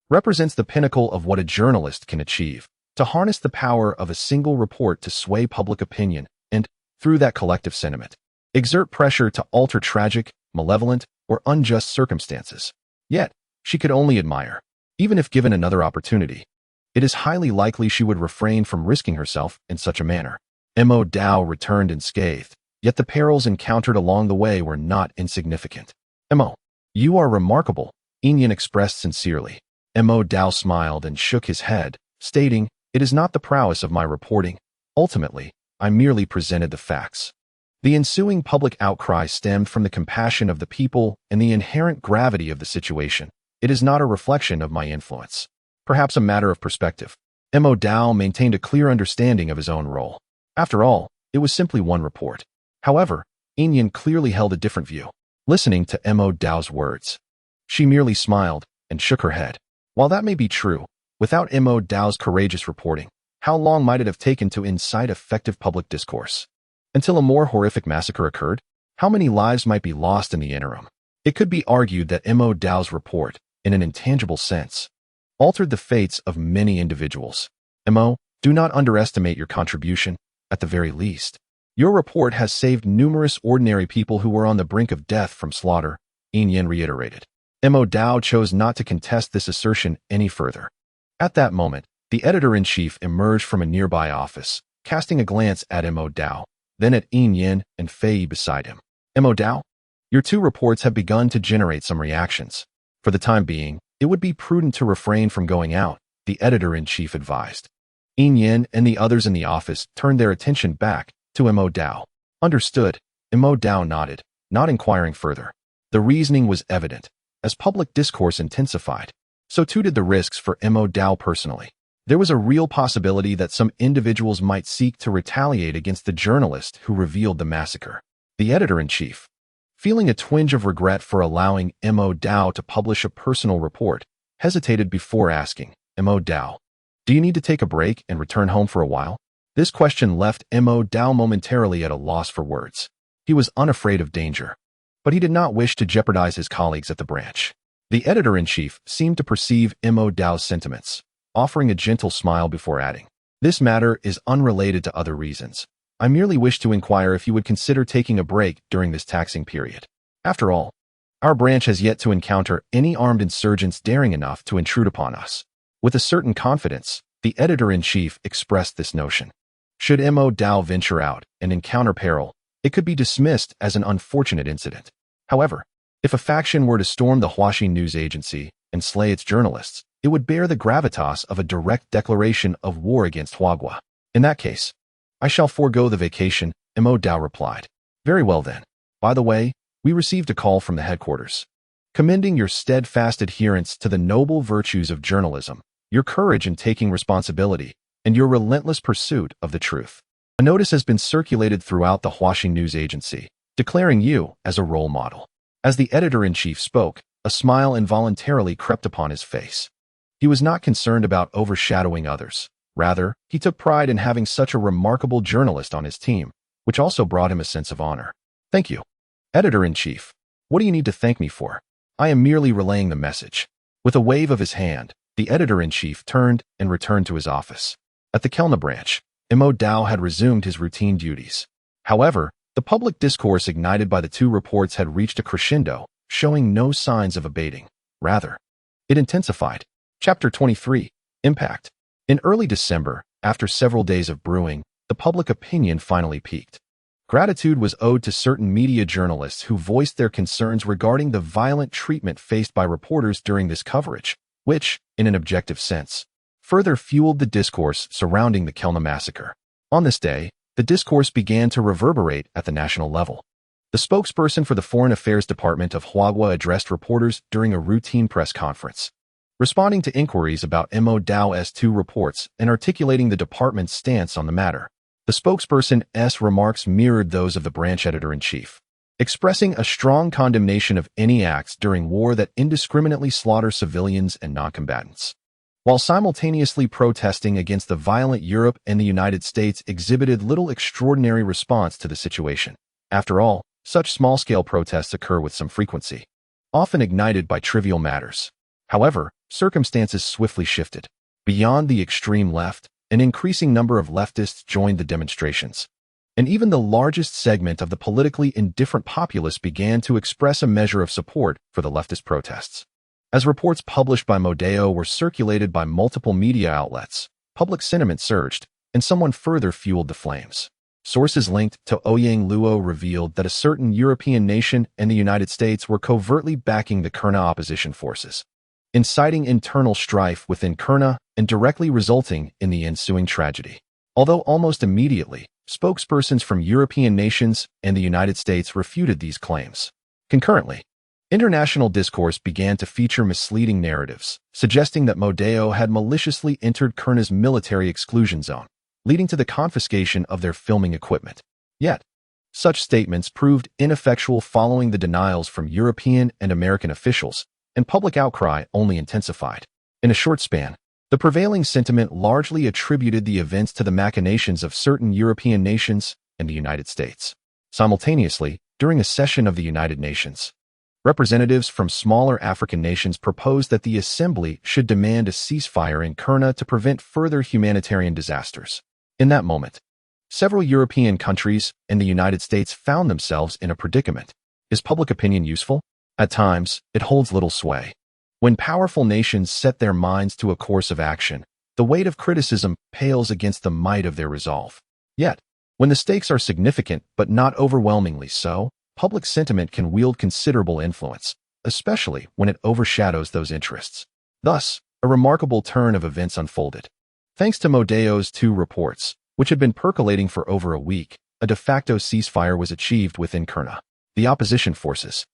[SPEAKER 1] represents the pinnacle of what a journalist can achieve, to harness the power of a single report to sway public opinion and, through that collective sentiment, exert pressure to alter tragic, malevolent, or unjust circumstances. Yet, she could only admire. Even if given another opportunity, it is highly likely she would refrain from risking herself in such a manner. Mo Dao returned unscathed, yet the perils encountered along the way were not insignificant. Mo, you are remarkable, Yin expressed sincerely. Mo Dao smiled and shook his head, stating, it is not the prowess of my reporting. Ultimately, I merely presented the facts. The ensuing public outcry stemmed from the compassion of the people and the inherent gravity of the situation. It is not a reflection of my influence. Perhaps a matter of perspective. Mo Dao maintained a clear understanding of his own role. After all, it was simply one report. However, Yin clearly held a different view. Listening to Mo Dao's words, she merely smiled and shook her head. While that may be true, without Mo Dao's courageous reporting, how long might it have taken to incite effective public discourse? Until a more horrific massacre occurred? How many lives might be lost in the interim? It could be argued that Mo Dao's report, in an intangible sense, altered the fates of many individuals. Mo, do not underestimate your contribution, at the very least. Your report has saved numerous ordinary people who were on the brink of death from slaughter, Yin reiterated. Mo Dao chose not to contest this assertion any further. At that moment, the editor-in-chief emerged from a nearby office, casting a glance at Mo Dao, then at Yin and Fei beside him. Mo Dao, your two reports have begun to generate some reactions. For the time being, it would be prudent to refrain from going out, the editor-in-chief advised. Yin and the others in the office turned their attention back to Mo Dao. Understood, Mo Dao nodded, not inquiring further. The reasoning was evident. As public discourse intensified, so too did the risks for Mo Dao personally. There was a real possibility that some individuals might seek to retaliate against the journalist who revealed the massacre. The editor-in-chief, feeling a twinge of regret for allowing Mo Dao to publish a personal report, hesitated before asking, Mo Dao, do you need to take a break and return home for a while? This question left Mo Dao momentarily at a loss for words. He was unafraid of danger, but he did not wish to jeopardize his colleagues at the branch. The editor-in-chief seemed to perceive Mo Dao's sentiments, offering a gentle smile before adding, this matter is unrelated to other reasons. I merely wish to inquire if you would consider taking a break during this taxing period. After all, our branch has yet to encounter any armed insurgents daring enough to intrude upon us. With a certain confidence, the editor-in-chief expressed this notion. Should Mo Dao venture out and encounter peril, it could be dismissed as an unfortunate incident. However, if a faction were to storm the Huaxi news agency and slay its journalists, it would bear the gravitas of a direct declaration of war against Huagua. In that case, I shall forego the vacation, Mo Dao replied. Very well then. By the way, we received a call from the headquarters, commending your steadfast adherence to the noble virtues of journalism, your courage in taking responsibility, and your relentless pursuit of the truth. A notice has been circulated throughout the Huaxi news agency, declaring you as a role model. As the editor-in-chief spoke, a smile involuntarily crept upon his face. He was not concerned about overshadowing others. Rather, he took pride in having such a remarkable journalist on his team, which also brought him a sense of honor. Thank you, Editor-in-Chief. What do you need to thank me for? I am merely relaying the message. With a wave of his hand, the Editor-in-Chief turned and returned to his office. At the Kelna branch, Mo Dao had resumed his routine duties. However, the public discourse ignited by the two reports had reached a crescendo, showing no signs of abating. Rather, it intensified. Chapter 23. Impact. In early December, after several days of brewing, the public opinion finally peaked. Gratitude was owed to certain media journalists who voiced their concerns regarding the violent treatment faced by reporters during this coverage, which, in an objective sense, further fueled the discourse surrounding the Kelna massacre. On this day, the discourse began to reverberate at the national level. The spokesperson for the Foreign Affairs Department of Huagua addressed reporters during a routine press conference. Responding to inquiries about Mo Dao's two reports and articulating the department's stance on the matter, the spokesperson's remarks mirrored those of the branch editor-in-chief, expressing a strong condemnation of any acts during war that indiscriminately slaughter civilians and non-combatants. While simultaneously protesting against the violent Europe and the United States exhibited little extraordinary response to the situation. After all, such small-scale protests occur with some frequency, often ignited by trivial matters. However, circumstances swiftly shifted. Beyond the extreme left, an increasing number of leftists joined the demonstrations, and even the largest segment of the politically indifferent populace began to express a measure of support for the leftist protests. As reports published by Mo Dao were circulated by multiple media outlets, public sentiment surged, and someone further fueled the flames. Sources linked to Ouyang Luo revealed that a certain European nation and the United States were covertly backing the Kurna opposition forces, inciting internal strife within Kurna and directly resulting in the ensuing tragedy. Although almost immediately, spokespersons from European nations and the United States refuted these claims. Concurrently, international discourse began to feature misleading narratives, suggesting that Mo Dao had maliciously entered Kurna's military exclusion zone, leading to the confiscation of their filming equipment. Yet, such statements proved ineffectual following the denials from European and American officials, and public outcry only intensified. In a short span, the prevailing sentiment largely attributed the events to the machinations of certain European nations and the United States. Simultaneously, during a session of the United Nations, representatives from smaller African nations proposed that the Assembly should demand a ceasefire in Kurna to prevent further humanitarian disasters. In that moment, several European countries and the United States found themselves in a predicament. Is public opinion useful? At times, it holds little sway. When powerful nations set their minds to a course of action, the weight of criticism pales against the might of their resolve. Yet, when the stakes are significant but not overwhelmingly so, public sentiment can wield considerable influence, especially when it overshadows those interests. Thus, a remarkable turn of events unfolded. Thanks to Mo Dao's two reports, which had been percolating for over a week, a de facto ceasefire was achieved within Kurna. The opposition forces,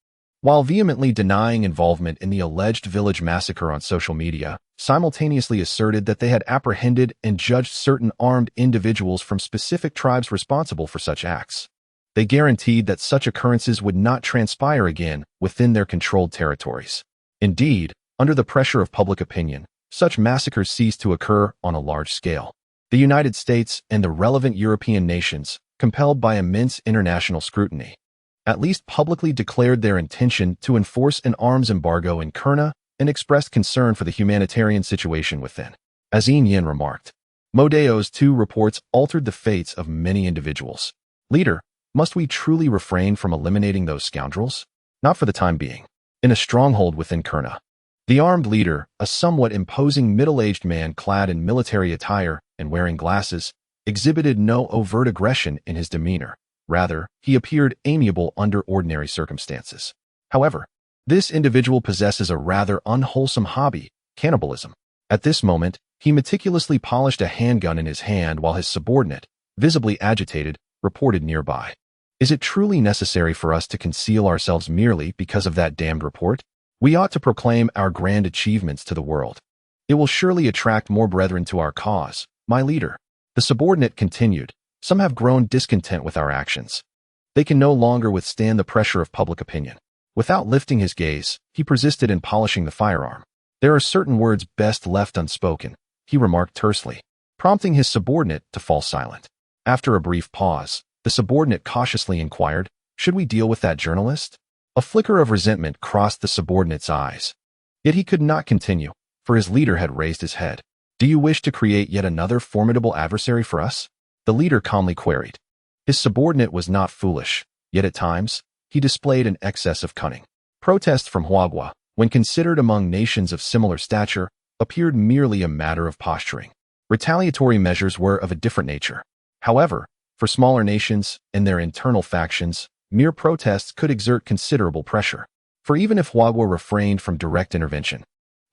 [SPEAKER 1] while vehemently denying involvement in the alleged village massacre on social media, simultaneously asserted that they had apprehended and judged certain armed individuals from specific tribes responsible for such acts. They guaranteed that such occurrences would not transpire again within their controlled territories. Indeed, under the pressure of public opinion, such massacres ceased to occur on a large scale. The United States and the relevant European nations, compelled by immense international scrutiny, at least publicly declared their intention to enforce an arms embargo in Kurna and expressed concern for the humanitarian situation within. As Yin remarked, Mo Dao's two reports altered the fates of many individuals. Leader, must we truly refrain from eliminating those scoundrels? Not for the time being. In a stronghold within Kurna, the armed leader, a somewhat imposing middle-aged man clad in military attire and wearing glasses, exhibited no overt aggression in his demeanor. Rather, he appeared amiable under ordinary circumstances. However, this individual possesses a rather unwholesome hobby, cannibalism. At this moment, he meticulously polished a handgun in his hand while his subordinate, visibly agitated, reported nearby. Is it truly necessary for us to conceal ourselves merely because of that damned report? We ought to proclaim our grand achievements to the world. It will surely attract more brethren to our cause, my leader. The subordinate continued. Some have grown discontent with our actions. They can no longer withstand the pressure of public opinion. Without lifting his gaze, he persisted in polishing the firearm. There are certain words best left unspoken, he remarked tersely, prompting his subordinate to fall silent. After a brief pause, the subordinate cautiously inquired, "Should we deal with that journalist?" A flicker of resentment crossed the subordinate's eyes. Yet he could not continue, for his leader had raised his head. "Do you wish to create yet another formidable adversary for us?" The leader calmly queried. His subordinate was not foolish, yet at times, he displayed an excess of cunning. Protest from Huagua, when considered among nations of similar stature, appeared merely a matter of posturing. Retaliatory measures were of a different nature. However, for smaller nations and their internal factions, mere protests could exert considerable pressure. For even if Huagua refrained from direct intervention,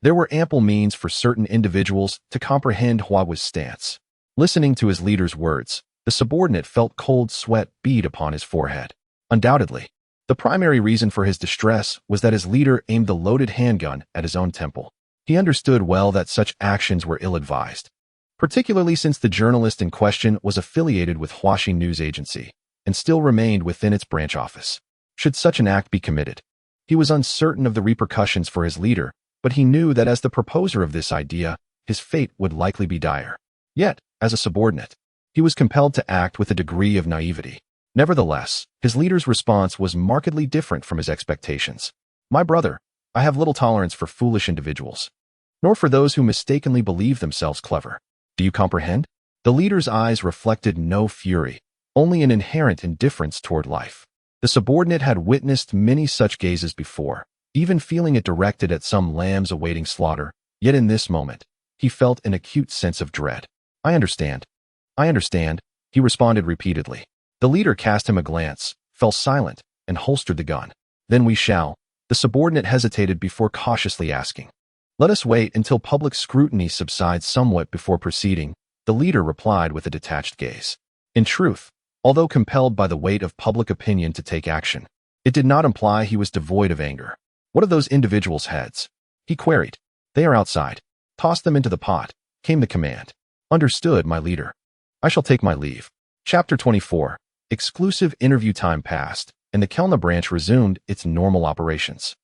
[SPEAKER 1] there were ample means for certain individuals to comprehend Huagua's stance. Listening to his leader's words, the subordinate felt cold sweat bead upon his forehead. Undoubtedly, the primary reason for his distress was that his leader aimed the loaded handgun at his own temple. He understood well that such actions were ill-advised, particularly since the journalist in question was affiliated with Huaxi News Agency and still remained within its branch office. Should such an act be committed, he was uncertain of the repercussions for his leader, but he knew that as the proposer of this idea, his fate would likely be dire. Yet, as a subordinate, he was compelled to act with a degree of naivety. Nevertheless, his leader's response was markedly different from his expectations. "My brother, I have little tolerance for foolish individuals, nor for those who mistakenly believe themselves clever. Do you comprehend?" The leader's eyes reflected no fury, only an inherent indifference toward life. The subordinate had witnessed many such gazes before, even feeling it directed at some lambs awaiting slaughter, yet in this moment, he felt an acute sense of dread. I understand, he responded repeatedly. The leader cast him a glance, fell silent, and holstered the gun. "Then we shall." The subordinate hesitated before cautiously asking. "Let us wait until public scrutiny subsides somewhat before proceeding," the leader replied with a detached gaze. In truth, although compelled by the weight of public opinion to take action, it did not imply he was devoid of anger. "What of those individuals' heads?" he queried. "They are outside. Toss them into the pot," came the command. "Understood, my leader. I shall take my leave." Chapter 24. Exclusive interview time passed, and the Kelna branch resumed its normal operations.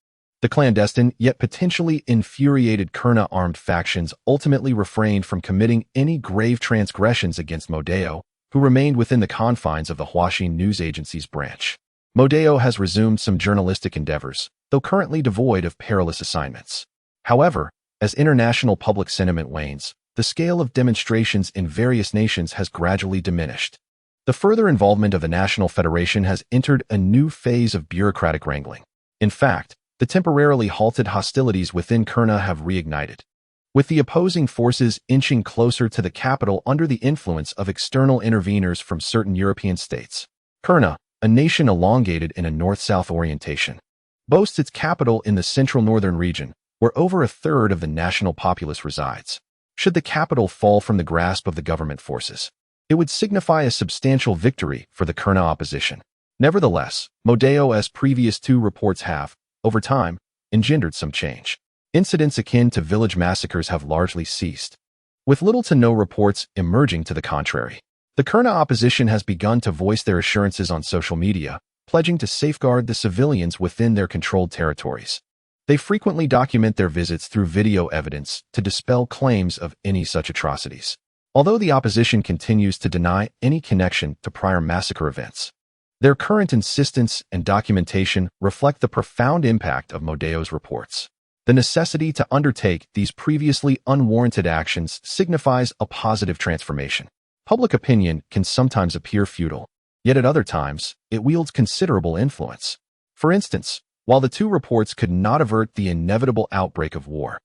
[SPEAKER 1] The clandestine yet potentially infuriated Kurna armed factions ultimately refrained from committing any grave transgressions against Modeo, who remained within the confines of the Huaxi News Agency's branch. Modeo has resumed some journalistic endeavors, though currently devoid of perilous assignments. However, as international public sentiment wanes, the scale of demonstrations in various nations has gradually diminished. The further involvement of the National Federation has entered a new phase of bureaucratic wrangling. In fact, the temporarily halted hostilities within Kurna have reignited, with the opposing forces inching closer to the capital under the influence of external interveners from certain European states. Kurna, a nation elongated in a north-south orientation, boasts its capital in the central northern region, where over a third of the national populace resides. Should the capital fall from the grasp of the government forces, it would signify a substantial victory for the Kurna opposition. Nevertheless, Modeo, as previous two reports have, over time, engendered some change. Incidents akin to village massacres have largely ceased, with little to no reports emerging to the contrary. The Kurna opposition has begun to voice their assurances on social media, pledging to safeguard the civilians within their controlled territories. They frequently document their visits through video evidence to dispel claims of any such atrocities. Although the opposition continues to deny any connection to prior massacre events, their current insistence and documentation reflect the profound impact of Modeo's reports. The necessity to undertake these previously unwarranted actions signifies a positive transformation. Public opinion can sometimes appear futile, yet at other times, it wields considerable influence. For instance, while the two reports could not avert the inevitable outbreak of war,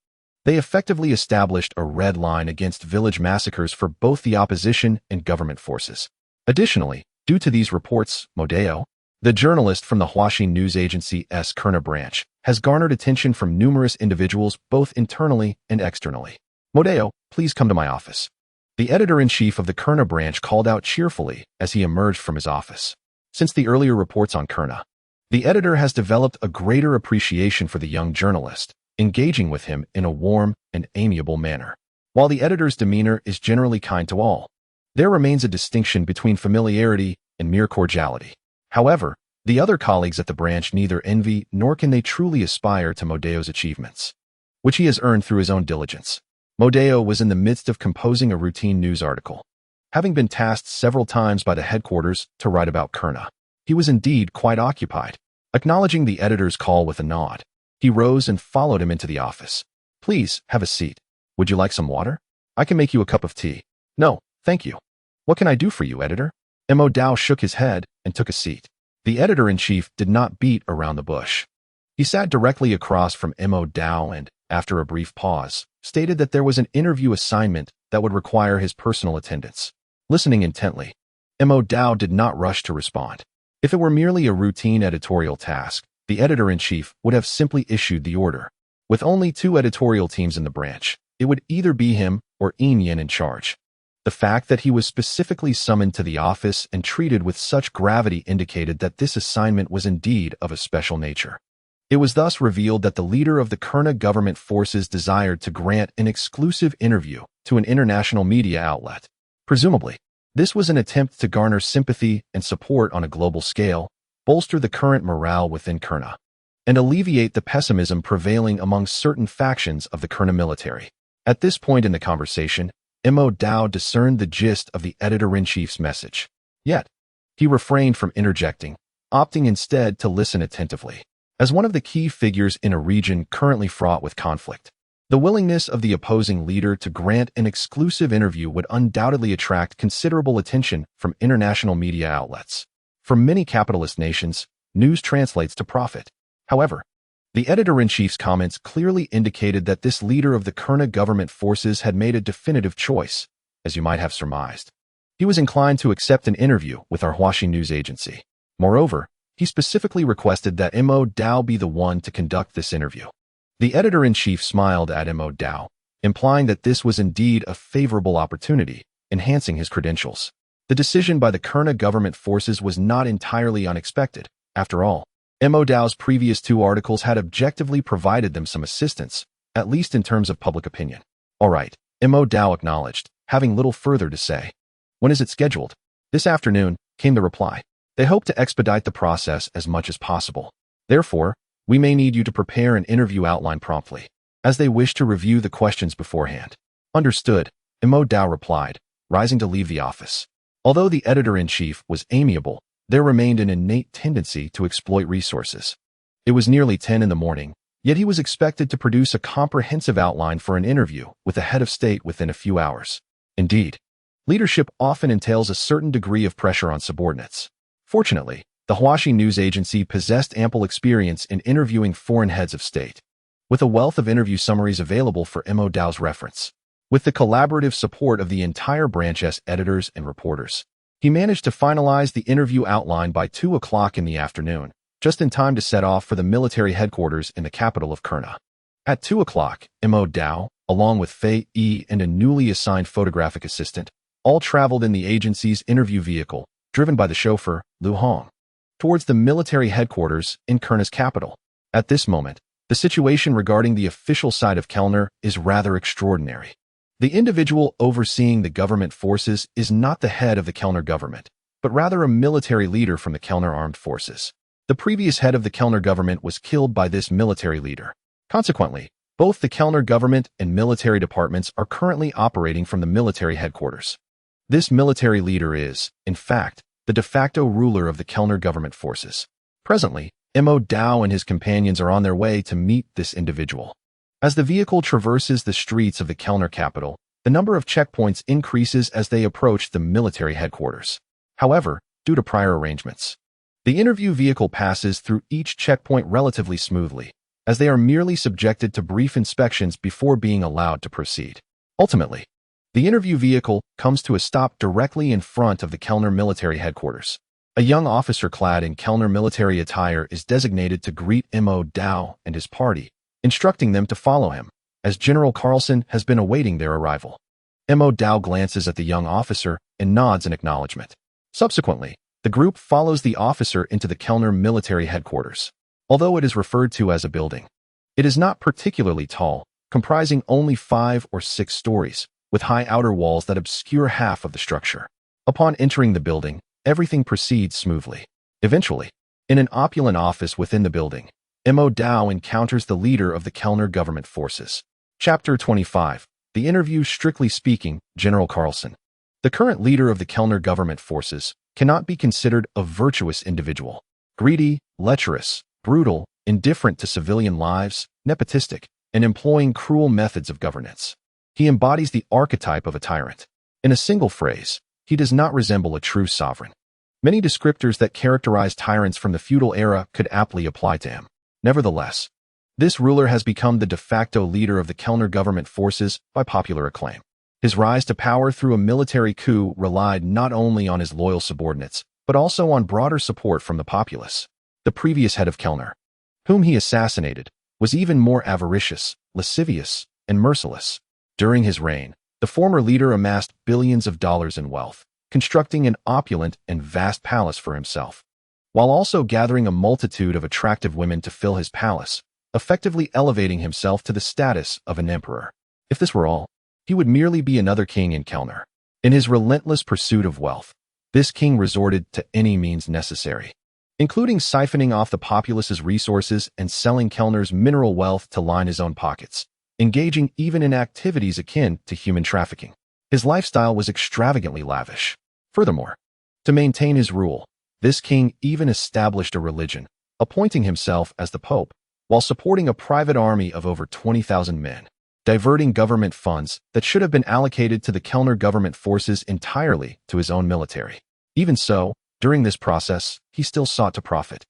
[SPEAKER 1] They effectively established a red line against village massacres for both the opposition and government forces. Additionally, due to these reports, Modeo, the journalist from the Huaxin news agency's Kurna branch, has garnered attention from numerous individuals both internally and externally. Modeo, please come to my office. The editor-in-chief of the Kurna branch called out cheerfully as he emerged from his office. Since the earlier reports on Kurna, the editor has developed a greater appreciation for the young journalist, engaging with him in a warm and amiable manner. While the editor's demeanor is generally kind to all, there remains a distinction between familiarity and mere cordiality. However, the other colleagues at the branch neither envy nor can they truly aspire to Modeo's achievements, which he has earned through his own diligence. Modeo was in the midst of composing a routine news article, having been tasked several times by the headquarters to write about Kurna. He was indeed quite occupied. Acknowledging the editor's call with a nod, he rose and followed him into the office. Please, have a seat. Would you like some water? I can make you a cup of tea. No, thank you. What can I do for you, editor? Mo Dao shook his head and took a seat. The editor-in-chief did not beat around the bush. He sat directly across from Mo Dao and, after a brief pause, stated that there was an interview assignment that would require his personal attendance. Listening intently, Mo Dao did not rush to respond. If it were merely a routine editorial task, the editor-in-chief would have simply issued the order. With only 2 editorial teams in the branch, it would either be him or Yin Yin in charge. The fact that he was specifically summoned to the office and treated with such gravity indicated that this assignment was indeed of a special nature. It was thus revealed that the leader of the Kurna government forces desired to grant an exclusive interview to an international media outlet. Presumably, this was an attempt to garner sympathy and support on a global scale, bolster the current morale within Kurna, and alleviate the pessimism prevailing among certain factions of the Kurna military. At this point in the conversation, Mo Dao discerned the gist of the editor-in-chief's message. Yet, he refrained from interjecting, opting instead to listen attentively. As one of the key figures in a region currently fraught with conflict, the willingness of the opposing leader to grant an exclusive interview would undoubtedly attract considerable attention from international media outlets. For many capitalist nations, news translates to profit. However, the editor-in-chief's comments clearly indicated that this leader of the Kurna government forces had made a definitive choice, as you might have surmised. He was inclined to accept an interview with our Huaxin news agency. Moreover, he specifically requested that Mo Dao be the one to conduct this interview. The editor-in-chief smiled at Mo Dao, implying that this was indeed a favorable opportunity, enhancing his credentials. The decision by the Kurna government forces was not entirely unexpected. After all, Mo Dao's previous 2 articles had objectively provided them some assistance, at least in terms of public opinion. All right, Mo Dao acknowledged, having little further to say. When is it scheduled? This afternoon, came the reply. They hope to expedite the process as much as possible. Therefore, we may need you to prepare an interview outline promptly, as they wish to review the questions beforehand. Understood, Mo Dao replied, rising to leave the office. Although the editor-in-chief was amiable, there remained an innate tendency to exploit resources. It was nearly 10 in the morning, yet he was expected to produce a comprehensive outline for an interview with the head of state within a few hours. Indeed, leadership often entails a certain degree of pressure on subordinates. Fortunately, the Huaxin news agency possessed ample experience in interviewing foreign heads of state, with a wealth of interview summaries available for Mo Dao's reference. With the collaborative support of the entire branch's editors and reporters, he managed to finalize the interview outline by 2 o'clock in the afternoon, just in time to set off for the military headquarters in the capital of Kurna. At 2 o'clock, Mo Dao, along with Fei Yi and a newly assigned photographic assistant, all traveled in the agency's interview vehicle, driven by the chauffeur, Lu Hong, towards the military headquarters in Kurna's capital. At this moment, the situation regarding the official side of Kellner is rather extraordinary. The individual overseeing the government forces is not the head of the Kellner government, but rather a military leader from the Kellner armed forces. The previous head of the Kellner government was killed by this military leader. Consequently, both the Kellner government and military departments are currently operating from the military headquarters. This military leader is, in fact, the de facto ruler of the Kellner government forces. Presently, Mo Dao and his companions are on their way to meet this individual. As the vehicle traverses the streets of the Kellner capital, the number of checkpoints increases as they approach the military headquarters. However, due to prior arrangements, the interview vehicle passes through each checkpoint relatively smoothly, as they are merely subjected to brief inspections before being allowed to proceed. Ultimately, the interview vehicle comes to a stop directly in front of the Kellner military headquarters. A young officer clad in Kellner military attire is designated to greet Mo Dao and his party, instructing them to follow him, as General Carlson has been awaiting their arrival. Mo Dao glances at the young officer and nods in acknowledgement. Subsequently, the group follows the officer into the Kellner military headquarters. Although it is referred to as a building, it is not particularly tall, comprising only 5 or 6 stories, with high outer walls that obscure half of the structure. Upon entering the building, everything proceeds smoothly. Eventually, in an opulent office within the building, Mo Dao encounters the leader of the Kellner government forces. Chapter 25. The interview. Strictly speaking, General Carlson, the current leader of the Kellner government forces, cannot be considered a virtuous individual. Greedy, lecherous, brutal, indifferent to civilian lives, nepotistic, and employing cruel methods of governance. He embodies the archetype of a tyrant. In a single phrase, he does not resemble a true sovereign. Many descriptors that characterize tyrants from the feudal era could aptly apply to him. Nevertheless, this ruler has become the de facto leader of the Kellner government forces by popular acclaim. His rise to power through a military coup relied not only on his loyal subordinates, but also on broader support from the populace. The previous head of Kellner, whom he assassinated, was even more avaricious, lascivious, and merciless. During his reign, the former leader amassed billions of dollars in wealth, constructing an opulent and vast palace for himself, while also gathering a multitude of attractive women to fill his palace, effectively elevating himself to the status of an emperor. If this were all, he would merely be another king in Kellner. In his relentless pursuit of wealth, this king resorted to any means necessary, including siphoning off the populace's resources and selling Kellner's mineral wealth to line his own pockets, engaging even in activities akin to human trafficking. His lifestyle was extravagantly lavish. Furthermore, to maintain his rule, this king even established a religion, appointing himself as the Pope, while supporting a private army of over 20,000 men, diverting government funds that should have been allocated to the Kellner government forces entirely to his own military. Even so, during this process, he still sought to profit.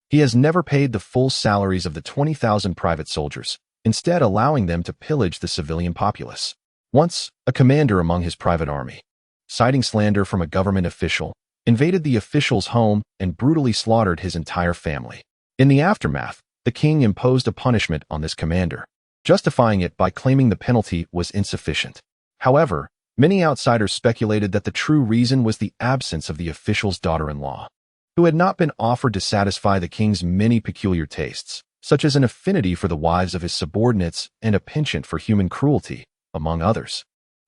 [SPEAKER 1] He has never paid the full salaries of the 20,000 private soldiers, instead allowing them to pillage the civilian populace. Once, a commander among his private army, citing slander from a government official, invaded the official's home and brutally slaughtered his entire family. In the aftermath, the king imposed a punishment on this commander, justifying it by claiming the penalty was insufficient. However, many outsiders speculated that the true reason was the absence of the official's daughter-in-law, who had not been offered to satisfy the king's many peculiar tastes, such as an affinity for the wives of his subordinates and a penchant for human cruelty, among others.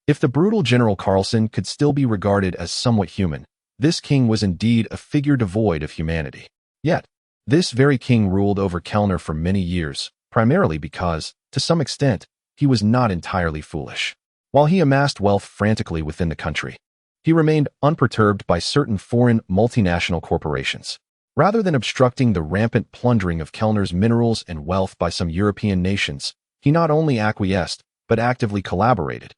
[SPEAKER 1] If the brutal General Carlson could still be regarded as somewhat human, this king was indeed a figure devoid of humanity. Yet, this very king ruled over Kellner for many years, primarily because, to some extent, he was not entirely foolish. While he amassed wealth frantically within the country, he remained unperturbed by certain foreign multinational corporations. Rather than obstructing the rampant plundering of Kellner's minerals and wealth by some European nations, he not only acquiesced, but actively collaborated,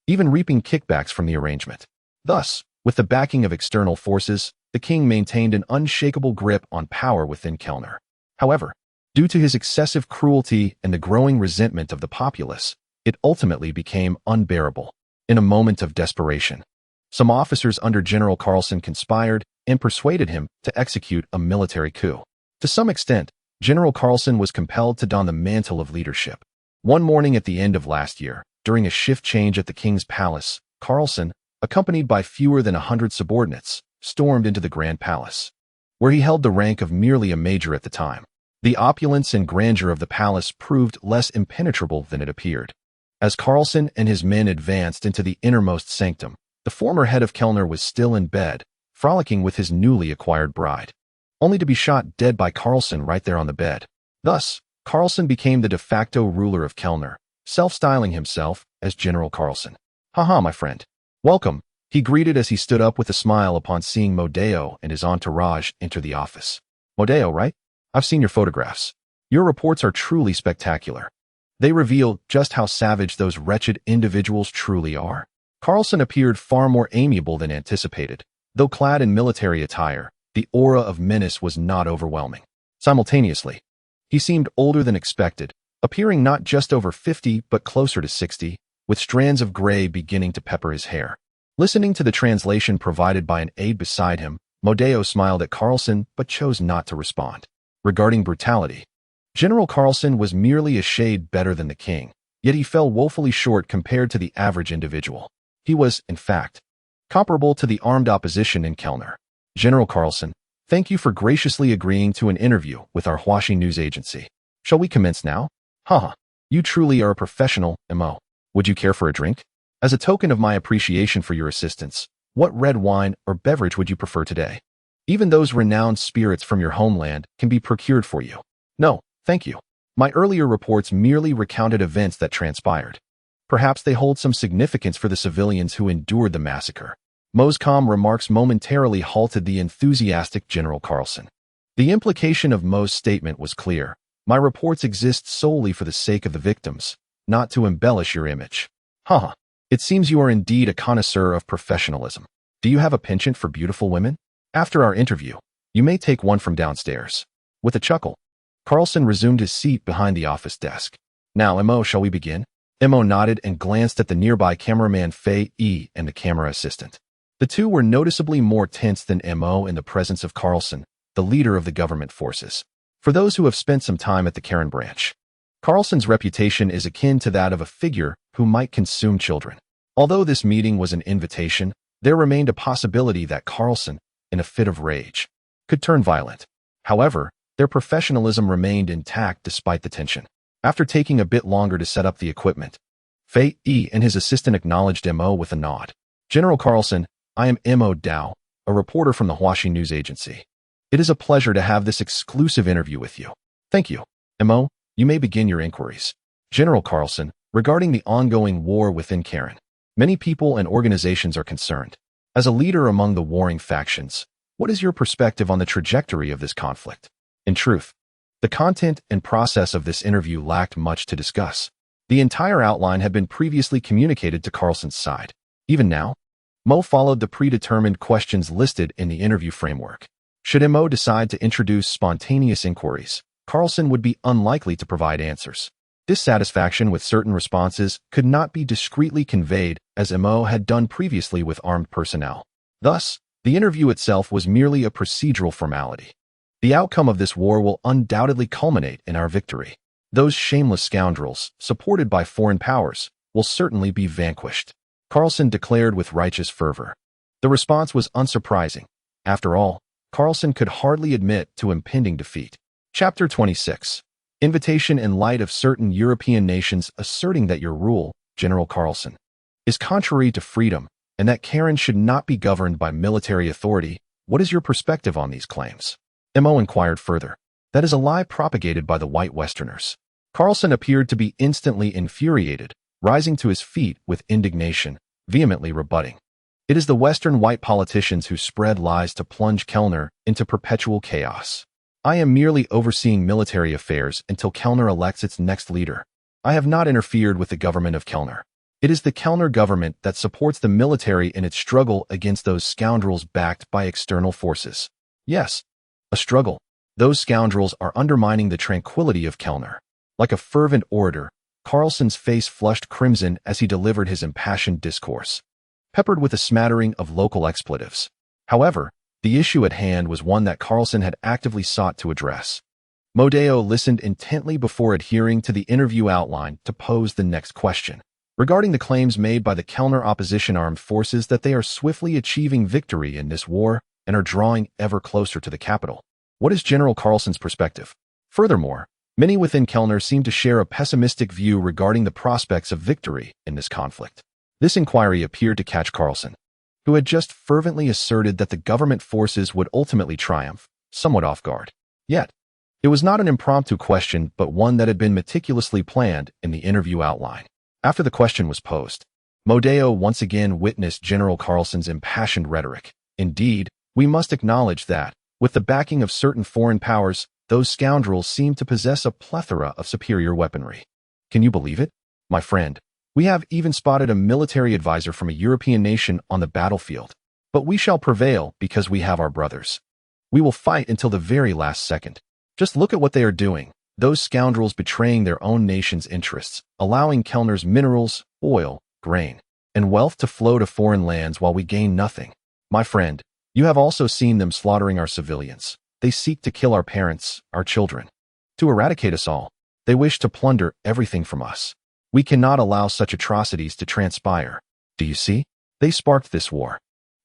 [SPEAKER 1] even reaping kickbacks from the arrangement. Thus, with the backing of external forces, the king maintained an unshakable grip on power within Kellner. However, due to his excessive cruelty and the growing resentment of the populace, it ultimately became unbearable. In a moment of desperation, some officers under General Carlson conspired and persuaded him to execute a military coup. To some extent, General Carlson was compelled to don the mantle of leadership. One morning at the end of last year, during a shift change at the king's palace, Carlson, accompanied by fewer than 100 subordinates, stormed into the Grand Palace, where he held the rank of merely a major at the time. The opulence and grandeur of the palace proved less impenetrable than it appeared. As Carlson and his men advanced into the innermost sanctum, the former head of Kellner was still in bed, frolicking with his newly acquired bride, only to be shot dead by Carlson right there on the bed. Thus, Carlson became the de facto ruler of Kellner, self-styling himself as General Carlson. "Haha, my friend. Welcome," he greeted as he stood up with a smile upon seeing Modeo and his entourage enter the office. "Modeo, right? I've seen your photographs. Your reports are truly spectacular. They reveal just how savage those wretched individuals truly are." Carlson appeared far more amiable than anticipated. Though clad in military attire, the aura of menace was not overwhelming. Simultaneously, He seemed older than expected, appearing not just over 50 but closer to 60, with strands of gray beginning to pepper his hair. Listening to the translation provided by an aide beside him, Modeo smiled at Carlson but chose not to respond. Regarding brutality, General Carlson was merely a shade better than the king, yet he fell woefully short compared to the average individual. He was, in fact, comparable to the armed opposition in Kellner. General Carlson, thank you for graciously agreeing to an interview with our Huaxi news agency. Shall we commence now? Haha, you truly are a professional, Mo. Would you care for a drink? As a token of my appreciation for your assistance, what red wine or beverage would you prefer today? Even those renowned spirits from your homeland can be procured for you. No, thank you. My earlier reports merely recounted events that transpired. Perhaps they hold some significance for the civilians who endured the massacre. Mo's calm remarks momentarily halted the enthusiastic General Carlson. The implication of Mo's statement was clear. My reports exist solely for the sake of the victims, not to embellish your image. Haha, it seems you are indeed a connoisseur of professionalism. Do you have a penchant for beautiful women? After our interview, you may take one from downstairs. With a chuckle, Carlson resumed his seat behind the office desk. Now, Mo, shall we begin? Mo nodded and glanced at the nearby cameraman Fei Yi and the camera assistant. The two were noticeably more tense than Mo in the presence of Carlson, the leader of the government forces. For those who have spent some time at the Karen branch, Carlson's reputation is akin to that of a figure who might consume children. Although this meeting was an invitation, there remained a possibility that Carlson, in a fit of rage, could turn violent. However, their professionalism remained intact despite the tension. After taking a bit longer to set up the equipment, Fei Yi and his assistant acknowledged Mo with a nod. General Carlson, I am Mo Dao, a reporter from the Huaxi news agency. It is a pleasure to have this exclusive interview with you. Thank you. Mo, you may begin your inquiries. General Carlson, regarding the ongoing war within Karen, many people and organizations are concerned. As a leader among the warring factions, what is your perspective on the trajectory of this conflict? In truth, the content and process of this interview lacked much to discuss. The entire outline had been previously communicated to Carlson's side. Even now, Mo followed the predetermined questions listed in the interview framework. Should Mo decide to introduce spontaneous inquiries, Carlson would be unlikely to provide answers. Dissatisfaction with certain responses could not be discreetly conveyed as Mo had done previously with armed personnel. Thus, the interview itself was merely a procedural formality. The outcome of this war will undoubtedly culminate in our victory. Those shameless scoundrels, supported by foreign powers, will certainly be vanquished, Carlson declared with righteous fervor. The response was unsurprising. After all, Carlson could hardly admit to impending defeat. Chapter 26. Invitation in light of certain European nations asserting that your rule, General Carlson, is contrary to freedom and that Karen should not be governed by military authority. What is your perspective on these claims? Mo inquired further. That is a lie propagated by the white Westerners. Carlson appeared to be instantly infuriated, rising to his feet with indignation, vehemently rebutting. It is the Western white politicians who spread lies to plunge Kellner into perpetual chaos. I am merely overseeing military affairs until Kellner elects its next leader. I have not interfered with the government of Kellner. It is the Kellner government that supports the military in its struggle against those scoundrels backed by external forces. Yes, a struggle. Those scoundrels are undermining the tranquility of Kellner. Like a fervent orator, Carlson's face flushed crimson as he delivered his impassioned discourse, peppered with a smattering of local expletives. However, the issue at hand was one that Carlson had actively sought to address. Modeo listened intently before adhering to the interview outline to pose the next question. Regarding the claims made by the Kellner opposition armed forces that they are swiftly achieving victory in this war and are drawing ever closer to the capital, what is General Carlson's perspective? Furthermore, many within Kellner seem to share a pessimistic view regarding the prospects of victory in this conflict. This inquiry appeared to catch Carlson, who had just fervently asserted that the government forces would ultimately triumph, somewhat off guard. Yet, it was not an impromptu question but one that had been meticulously planned in the interview outline. After the question was posed, Modeo once again witnessed General Carlson's impassioned rhetoric. Indeed, we must acknowledge that, with the backing of certain foreign powers, those scoundrels seem to possess a plethora of superior weaponry. Can you believe it? My friend, we have even spotted a military advisor from a European nation on the battlefield. But we shall prevail because we have our brothers. We will fight until the very last second. Just look at what they are doing. those scoundrels betraying their own nation's interests, allowing Kellner's minerals, oil, grain, and wealth to flow to foreign lands while we gain nothing. My friend, you have also seen them slaughtering our civilians. They seek to kill our parents, our children. To eradicate us all, they wish to plunder everything from us. We cannot allow such atrocities to transpire. Do you see? They sparked this war.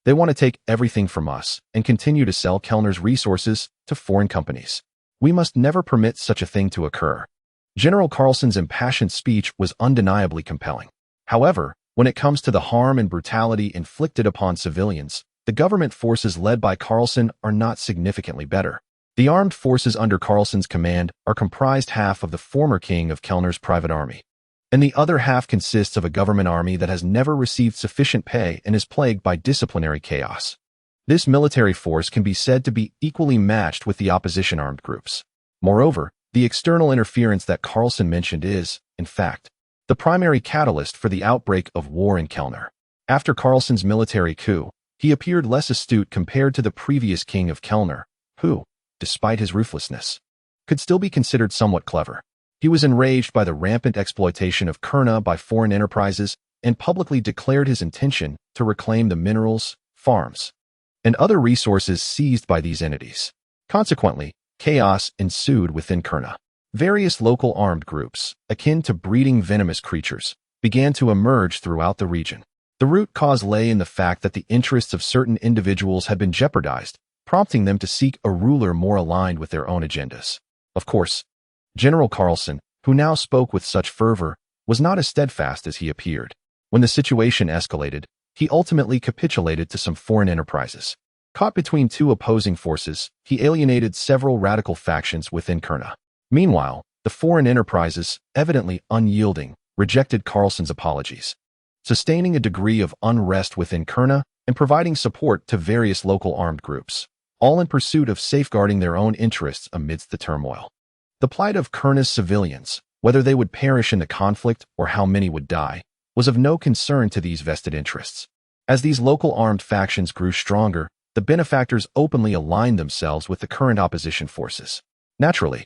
[SPEAKER 1] They want to take everything from us and continue to sell Kellner's resources to foreign companies. We must never permit such a thing to occur. General Carlson's impassioned speech was undeniably compelling. However, when it comes to the harm and brutality inflicted upon civilians, the government forces led by Carlson are not significantly better. The armed forces under Carlson's command are comprised half of the former king of Kellner's private army, and the other half consists of a government army that has never received sufficient pay and is plagued by disciplinary chaos. This military force can be said to be equally matched with the opposition armed groups. Moreover, the external interference that Carlson mentioned is, in fact, the primary catalyst for the outbreak of war in Kellner. After Carlson's military coup, he appeared less astute compared to the previous king of Kellner, who, despite his ruthlessness, could still be considered somewhat clever. He was enraged by the rampant exploitation of Kurna by foreign enterprises and publicly declared his intention to reclaim the minerals, farms, and other resources seized by these entities. Consequently, chaos ensued within Kurna. Various local armed groups, akin to breeding venomous creatures, began to emerge throughout the region. The root cause lay in the fact that the interests of certain individuals had been jeopardized, prompting them to seek a ruler more aligned with their own agendas. Of course, General Carlson, who now spoke with such fervor, was not as steadfast as he appeared. When the situation escalated, he ultimately capitulated to some foreign enterprises. Caught between two opposing forces, he alienated several radical factions within Kurna. Meanwhile, the foreign enterprises, evidently unyielding, rejected Carlson's apologies, sustaining a degree of unrest within Kurna and providing support to various local armed groups, all in pursuit of safeguarding their own interests amidst the turmoil. The plight of Kurna's civilians, whether they would perish in the conflict or how many would die, was of no concern to these vested interests. As these local armed factions grew stronger, the benefactors openly aligned themselves with the current opposition forces. Naturally,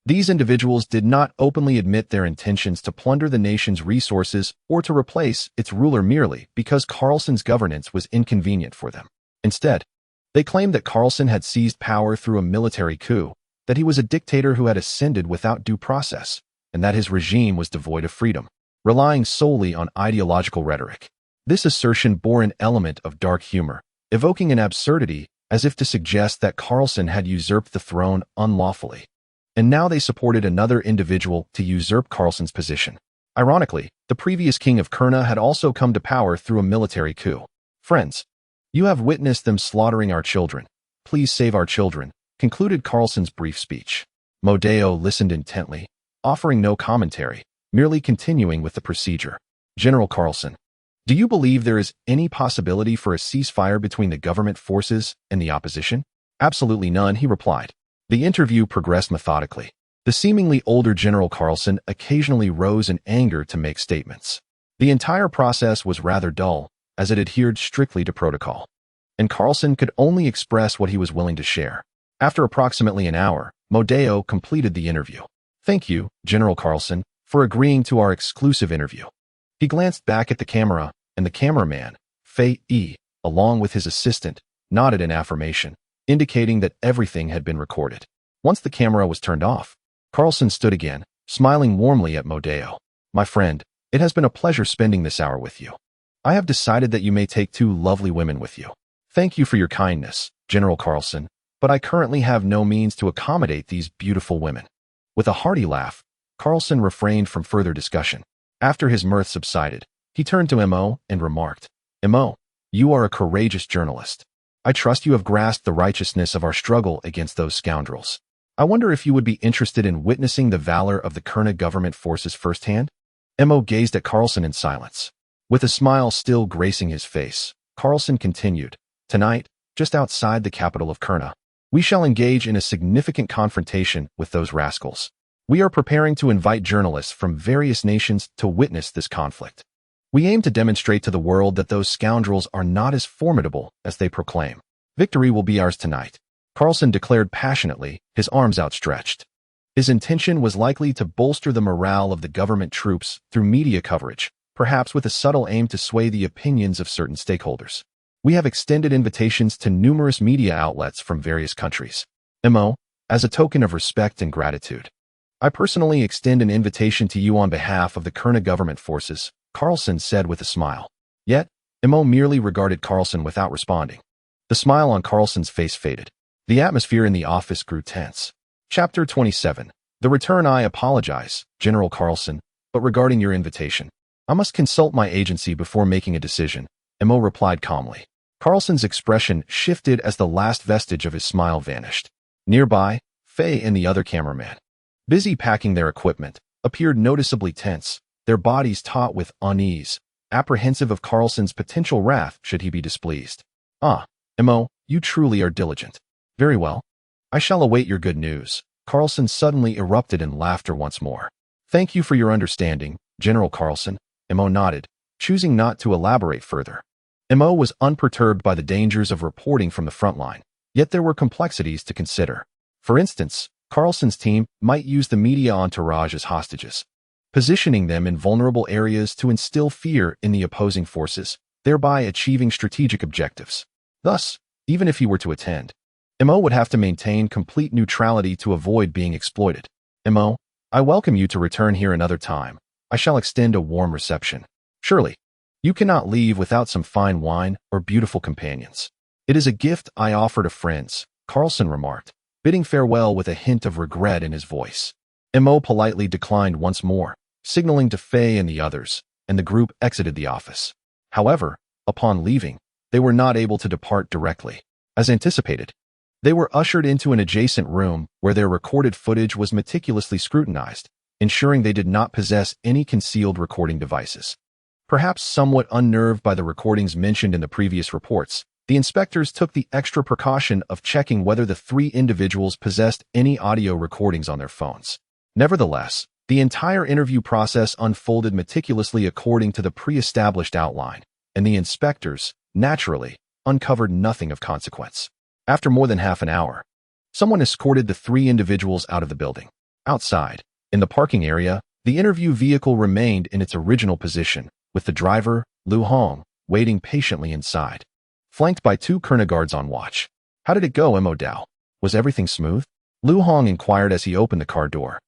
[SPEAKER 1] these individuals did not openly admit their intentions to plunder the nation's resources or to replace its ruler merely because Carlson's governance was inconvenient for them. Instead, they claimed that Carlson had seized power through a military coup, that he was a dictator who had ascended without due process, and that his regime was devoid of freedom, relying solely on ideological rhetoric. This assertion bore an element of dark humor, evoking an absurdity as if to suggest that Carlson had usurped the throne unlawfully, and now they supported another individual to usurp Carlson's position. Ironically, the previous king of Kurna had also come to power through a military coup. Friends, you have witnessed them slaughtering our children. Please save our children, concluded Carlson's brief speech. Modeo listened intently, offering no commentary, merely continuing with the procedure. General Carlson, do you believe there is any possibility for a ceasefire between the government forces and the opposition? Absolutely none, he replied. The interview progressed methodically. The seemingly older General Carlson occasionally rose in anger to make statements. The entire process was rather dull, as it adhered strictly to protocol, and Carlson could only express what he was willing to share. After approximately an hour, Modeo completed the interview. Thank you, General Carlson, for agreeing to our exclusive interview. He glanced back at the camera, and the cameraman, Fei Yi, along with his assistant, nodded in affirmation, indicating that everything had been recorded. Once the camera was turned off, Carlson stood again, smiling warmly at Modeo. My friend, it has been a pleasure spending this hour with you. I have decided that you may take two lovely women with you. Thank you for your kindness, General Carlson, but I currently have no means to accommodate these beautiful women. With a hearty laugh, Carlson refrained from further discussion. After his mirth subsided, he turned to Mo and remarked, Mo, you are a courageous journalist. I trust you have grasped the righteousness of our struggle against those scoundrels. I wonder if you would be interested in witnessing the valor of the Kurna government forces firsthand? Mo gazed at Carlson in silence. With a smile still gracing his face, Carlson continued, Tonight, just outside the capital of Kurna, we shall engage in a significant confrontation with those rascals. We are preparing to invite journalists from various nations to witness this conflict. We aim to demonstrate to the world that those scoundrels are not as formidable as they proclaim. Victory will be ours tonight, Carlson declared passionately, his arms outstretched. His intention was likely to bolster the morale of the government troops through media coverage, perhaps with a subtle aim to sway the opinions of certain stakeholders. We have extended invitations to numerous media outlets from various countries. MO, as a token of respect and gratitude. I personally extend an invitation to you on behalf of the Kurna government forces, Carlson said with a smile. Yet, MO merely regarded Carlson without responding. The smile on Carlson's face faded. The atmosphere in the office grew tense. Chapter 27. The Return. I apologize, General Carlson, but regarding your invitation, I must consult my agency before making a decision, MO replied calmly. Carlson's expression shifted as the last vestige of his smile vanished. Nearby, Faye and the other cameraman, busy packing their equipment, appeared noticeably tense, their bodies taut with unease, apprehensive of Carlson's potential wrath should he be displeased. Ah, MO, you truly are diligent. Very well. I shall await your good news. Carlson suddenly erupted in laughter once more. Thank you for your understanding, General Carlson. MO nodded, choosing not to elaborate further. MO was unperturbed by the dangers of reporting from the front line, yet there were complexities to consider. For instance, Carlson's team might use the media entourage as hostages, positioning them in vulnerable areas to instill fear in the opposing forces, thereby achieving strategic objectives. Thus, even if he were to attend, MO would have to maintain complete neutrality to avoid being exploited. MO, I welcome you to return here another time. I shall extend a warm reception. Surely, you cannot leave without some fine wine or beautiful companions. It is a gift I offer to friends, Carlson remarked, bidding farewell with a hint of regret in his voice. MO politely declined once more, signaling to Faye and the others, and the group exited the office. However, upon leaving, they were not able to depart directly. As anticipated, they were ushered into an adjacent room where their recorded footage was meticulously scrutinized, ensuring they did not possess any concealed recording devices. Perhaps somewhat unnerved by the recordings mentioned in the previous reports, the inspectors took the extra precaution of checking whether the three individuals possessed any audio recordings on their phones. Nevertheless, the entire interview process unfolded meticulously according to the pre-established outline, and the inspectors, naturally, uncovered nothing of consequence. After more than half an hour, someone escorted the three individuals out of the building. Outside, in the parking area, the interview vehicle remained in its original position, with the driver, Lu Hong, waiting patiently inside, flanked by two Kurna guards on watch. How did it go, Mo Dao? Was everything smooth? Lu Hong inquired as he opened the car door,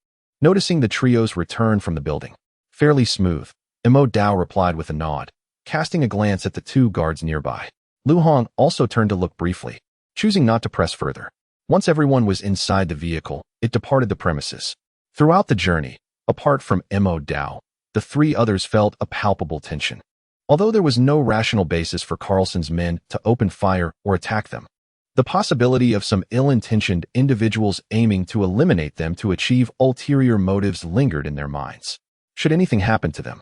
[SPEAKER 1] noticing the trio's return from the building. Fairly smooth, Mo Dao replied with a nod, casting a glance at the two guards nearby. Lu Hong also turned to look briefly, choosing not to press further. Once everyone was inside the vehicle, it departed the premises. Throughout the journey, apart from Mo Dao, the three others felt a palpable tension. Although there was no rational basis for Carlson's men to open fire or attack them, the possibility of some ill-intentioned individuals aiming to eliminate them to achieve ulterior motives lingered in their minds. Should anything happen to them,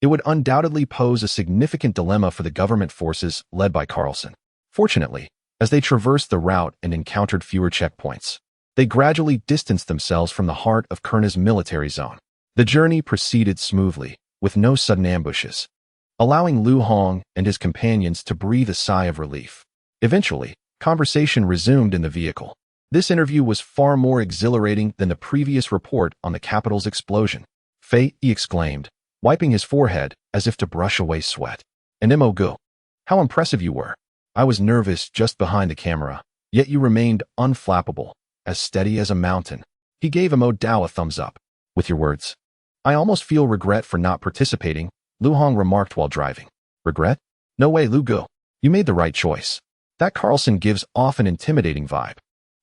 [SPEAKER 1] it would undoubtedly pose a significant dilemma for the government forces led by Carlson. Fortunately, as they traversed the route and encountered fewer checkpoints, they gradually distanced themselves from the heart of Kurna's military zone. The journey proceeded smoothly, with no sudden ambushes, allowing Lu Hong and his companions to breathe a sigh of relief. Eventually, conversation resumed in the vehicle. This interview was far more exhilarating than the previous report on the capital's explosion. Fei exclaimed, wiping his forehead as if to brush away sweat. And Mo Gu, how impressive you were. I was nervous just behind the camera, yet you remained unflappable, as steady as a mountain. He gave Mo Dao a thumbs up. With your words, I almost feel regret for not participating, Lu Hong remarked while driving. Regret? No way, Lu Gu. You made the right choice. That Carlson gives off an intimidating vibe.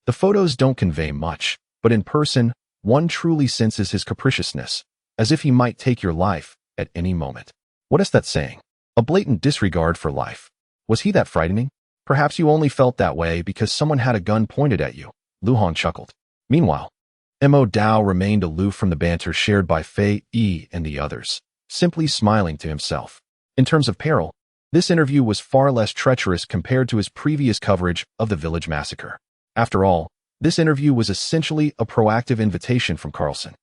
[SPEAKER 1] The photos don't convey much, but in person, one truly senses his capriciousness, as if he might take your life at any moment. What is that saying? A blatant disregard for life. Was he that frightening? Perhaps you only felt that way because someone had a gun pointed at you, Lu Hong chuckled. Meanwhile, Mo Dao remained aloof from the banter shared by Fei Yi and the others, simply smiling to himself. In terms of peril, this interview was far less treacherous compared to his previous coverage of the village massacre. After all, this interview was essentially a proactive invitation from Carlson.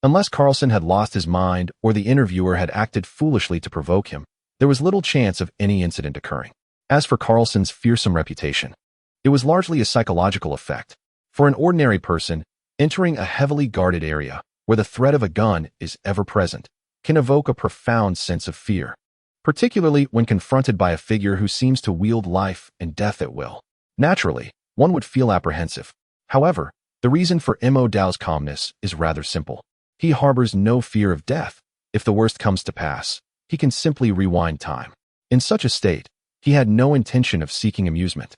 [SPEAKER 1] Unless Carlson had lost his mind or the interviewer had acted foolishly to provoke him, there was little chance of any incident occurring. As for Carlson's fearsome reputation, it was largely a psychological effect. For an ordinary person, Entering a heavily guarded area, where the threat of a gun is ever present, can evoke a profound sense of fear, particularly when confronted by a figure who seems to wield life and death at will. Naturally, one would feel apprehensive. However, the reason for Mo Dao's calmness is rather simple. He harbors no fear of death. If the worst comes to pass, he can simply rewind time. In such a state, he had no intention of seeking amusement.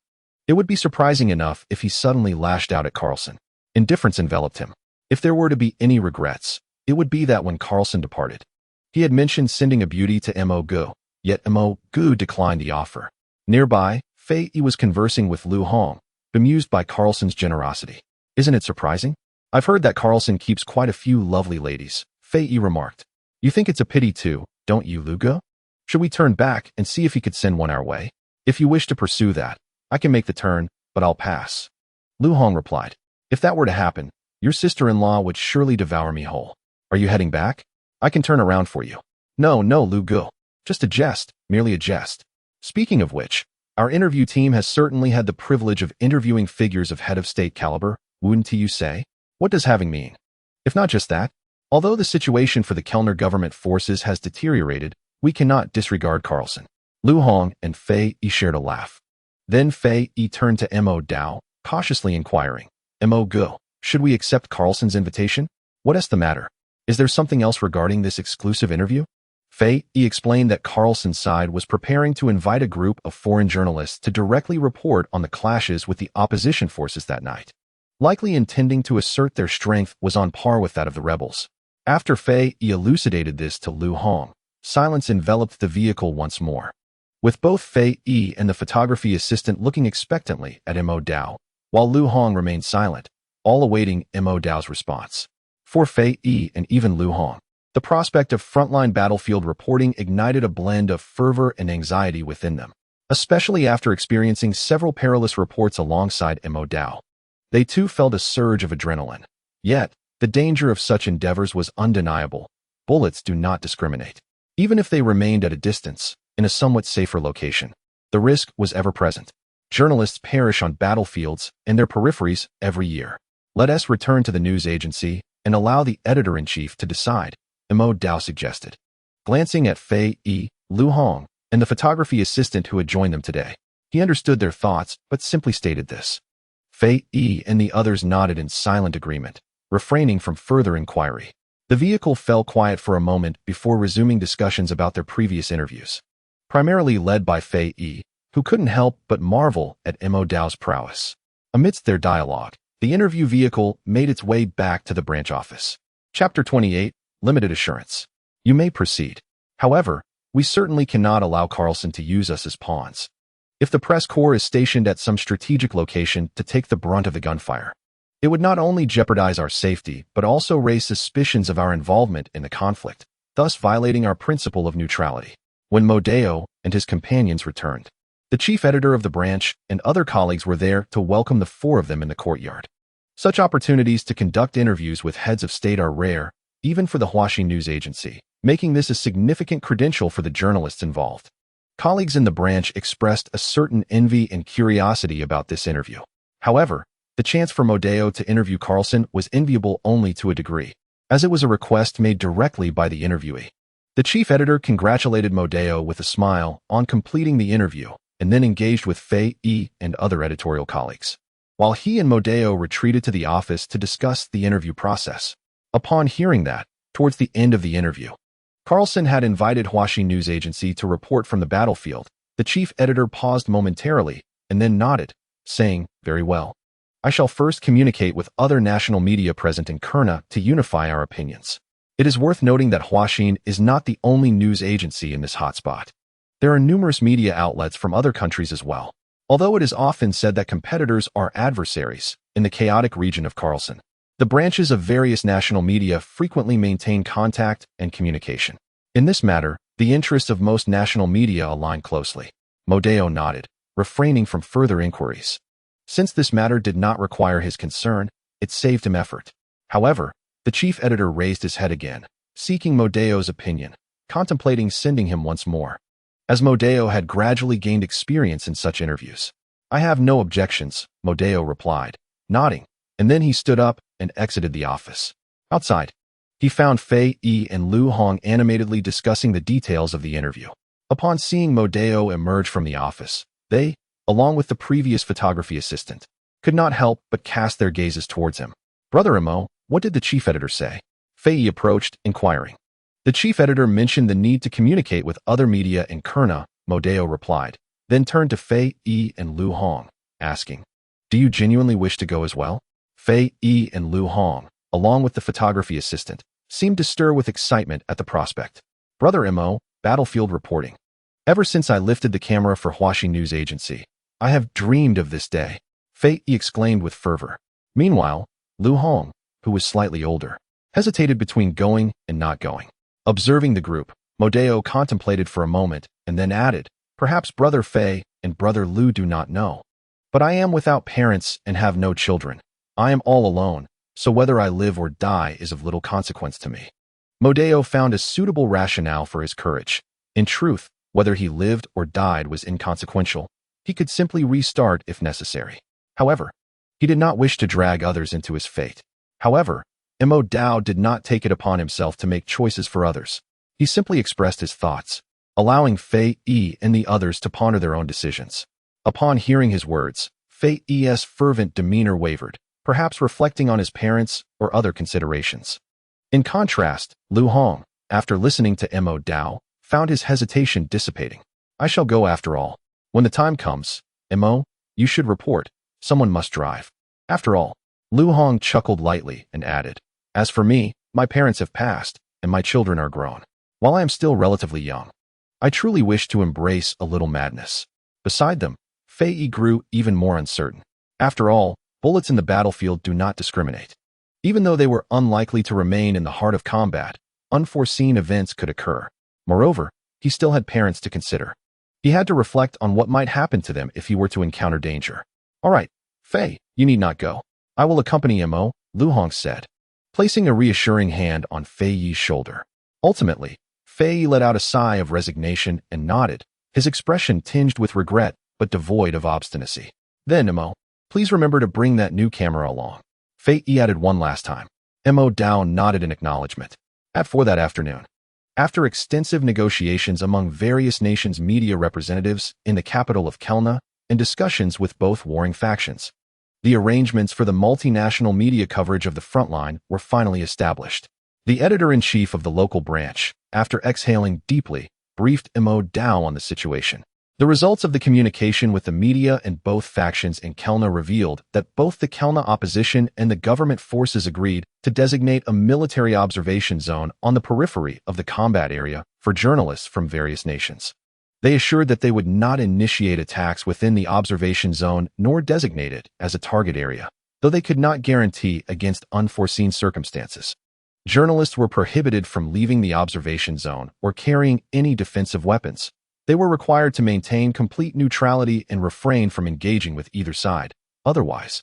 [SPEAKER 1] It would be surprising enough if he suddenly lashed out at Carlson. Indifference enveloped him. If there were to be any regrets, it would be that when Carlson departed. He had mentioned sending a beauty to Mo Gu, yet Mo Gu declined the offer. Nearby, Fei Yi was conversing with Lu Hong, bemused by Carlson's generosity. Isn't it surprising? I've heard that Carlson keeps quite a few lovely ladies, Fei Yi remarked. You think it's a pity too, don't you, Lu Gu? Should we turn back and see if he could send one our way? If you wish to pursue that, I can make the turn, but I'll pass. Lu Hong replied. If that were to happen, your sister-in-law would surely devour me whole. Are you heading back? I can turn around for you. No, Lu Gu. Just a jest, merely a jest. Speaking of which, our interview team has certainly had the privilege of interviewing figures of head of state caliber, wouldn't you say? What does having mean? If not just that, although the situation for the Kellner government forces has deteriorated, we cannot disregard Carlson. Lu Hong and Fei Yi shared a laugh. Then Fei Yi turned to Mo Dao, cautiously inquiring, Mo Gu, should we accept Carlson's invitation? What is the matter? Is there something else regarding this exclusive interview? Fei Yi explained that Carlson's side was preparing to invite a group of foreign journalists to directly report on the clashes with the opposition forces that night, likely intending to assert their strength was on par with that of the rebels. After Fei Yi elucidated this to Lu Hong, silence enveloped the vehicle once more, with both Fei Yi and the photography assistant looking expectantly at Mo Dao, while Lu Hong remained silent, all awaiting Mo Dao's response. For Fei Yi and even Lu Hong, the prospect of frontline battlefield reporting ignited a blend of fervor and anxiety within them, especially after experiencing several perilous reports alongside Mo Dao. They too felt a surge of adrenaline. Yet, the danger of such endeavors was undeniable. Bullets do not discriminate. Even if they remained at a distance, in a somewhat safer location, the risk was ever present. Journalists perish on battlefields and their peripheries every year. Let us return to the news agency and allow the editor-in-chief to decide, Mo Dao suggested. Glancing at Fei Yi, Lu Hong, and the photography assistant who had joined them today, he understood their thoughts but simply stated this. Fei Yi and the others nodded in silent agreement, refraining from further inquiry. The vehicle fell quiet for a moment before resuming discussions about their previous interviews, primarily led by Fei Yi, who couldn't help but marvel at Mo Dao's prowess. Amidst their dialogue, the interview vehicle made its way back to the branch office. Chapter 28, Limited Assurance. You may proceed. However, we certainly cannot allow Carlson to use us as pawns. If the press corps is stationed at some strategic location to take the brunt of the gunfire, it would not only jeopardize our safety but also raise suspicions of our involvement in the conflict, thus violating our principle of neutrality. When Mo Dao and his companions returned, the chief editor of the branch and other colleagues were there to welcome the four of them in the courtyard. Such opportunities to conduct interviews with heads of state are rare, even for the Huaxi news agency, making this a significant credential for the journalists involved. Colleagues in the branch expressed a certain envy and curiosity about this interview. However, the chance for Mo Dao to interview Carlson was enviable only to a degree, as it was a request made directly by the interviewee. The chief editor congratulated Mo Dao with a smile on completing the interview and then engaged with Fei Yi and other editorial colleagues, while he and Mo Dao retreated to the office to discuss the interview process. Upon hearing that, towards the end of the interview, Carlson had invited Huaxi news agency to report from the battlefield, the chief editor paused momentarily and then nodded, saying, "Very well. I shall first communicate with other national media present in Kurna to unify our opinions." It is worth noting that Huaxin is not the only news agency in this hotspot. There are numerous media outlets from other countries as well, although it is often said that competitors are adversaries in the chaotic region of Carlson. The branches of various national media frequently maintain contact and communication. In this matter, the interests of most national media align closely. Mo Dao nodded, refraining from further inquiries. Since this matter did not require his concern, it saved him effort. However, the chief editor raised his head again, seeking Mo Dao's opinion, contemplating sending him once more, as Mo Dao had gradually gained experience in such interviews. "I have no objections," Mo Dao replied, nodding, and then he stood up, and exited the office. Outside, he found Fei Yi and Lu Hong animatedly discussing the details of the interview. Upon seeing Modeo emerge from the office, they, along with the previous photography assistant, could not help but cast their gazes towards him. "Brother Mo, what did the chief editor say?" Fei Yi approached, inquiring. "The chief editor mentioned the need to communicate with other media in Kurna," Modeo replied, then turned to Fei Yi and Lu Hong, asking, "Do you genuinely wish to go as well?" Fei Yi and Lu Hong, along with the photography assistant, seemed to stir with excitement at the prospect. "Brother Mo, battlefield reporting. Ever since I lifted the camera for Huaxi News Agency, I have dreamed of this day," Fei Yi exclaimed with fervor. Meanwhile, Lu Hong, who was slightly older, hesitated between going and not going. Observing the group, Modeo contemplated for a moment and then added, "Perhaps Brother Fei and Brother Lu do not know. But I am without parents and have no children. I am all alone, so whether I live or die is of little consequence to me." Modeo found a suitable rationale for his courage. In truth, whether he lived or died was inconsequential. He could simply restart if necessary. However, he did not wish to drag others into his fate. However, Mo Dao did not take it upon himself to make choices for others. He simply expressed his thoughts, allowing Fei Yi and the others to ponder their own decisions. Upon hearing his words, Fei Yi's fervent demeanor wavered, perhaps reflecting on his parents or other considerations. In contrast, Lu Hong, after listening to Mo Dao, found his hesitation dissipating. "I shall go after all. When the time comes, Mo, you should report. Someone must drive." After all, Lu Hong chuckled lightly and added, "As for me, my parents have passed, and my children are grown. While I am still relatively young, I truly wish to embrace a little madness." Beside them, Fei Yi grew even more uncertain. After all, bullets in the battlefield do not discriminate. Even though they were unlikely to remain in the heart of combat, unforeseen events could occur. Moreover, he still had parents to consider. He had to reflect on what might happen to them if he were to encounter danger. "All right, Fei, you need not go. I will accompany Mo," Lu Hong said, placing a reassuring hand on Fei Yi's shoulder. Ultimately, Fei Yi let out a sigh of resignation and nodded, his expression tinged with regret but devoid of obstinacy. "Then, Mo, please remember to bring that new camera along," Fei Yi added one last time. Mo Dao nodded in acknowledgement. That afternoon, after extensive negotiations among various nations' media representatives in the capital of Kelna and discussions with both warring factions, the arrangements for the multinational media coverage of the frontline were finally established. The editor-in-chief of the local branch, after exhaling deeply, briefed Mo Dao on the situation. The results of the communication with the media and both factions in Kelna revealed that both the Kelna opposition and the government forces agreed to designate a military observation zone on the periphery of the combat area for journalists from various nations. They assured that they would not initiate attacks within the observation zone nor designate it as a target area, though they could not guarantee against unforeseen circumstances. Journalists were prohibited from leaving the observation zone or carrying any defensive weapons. They were required to maintain complete neutrality and refrain from engaging with either side. Otherwise,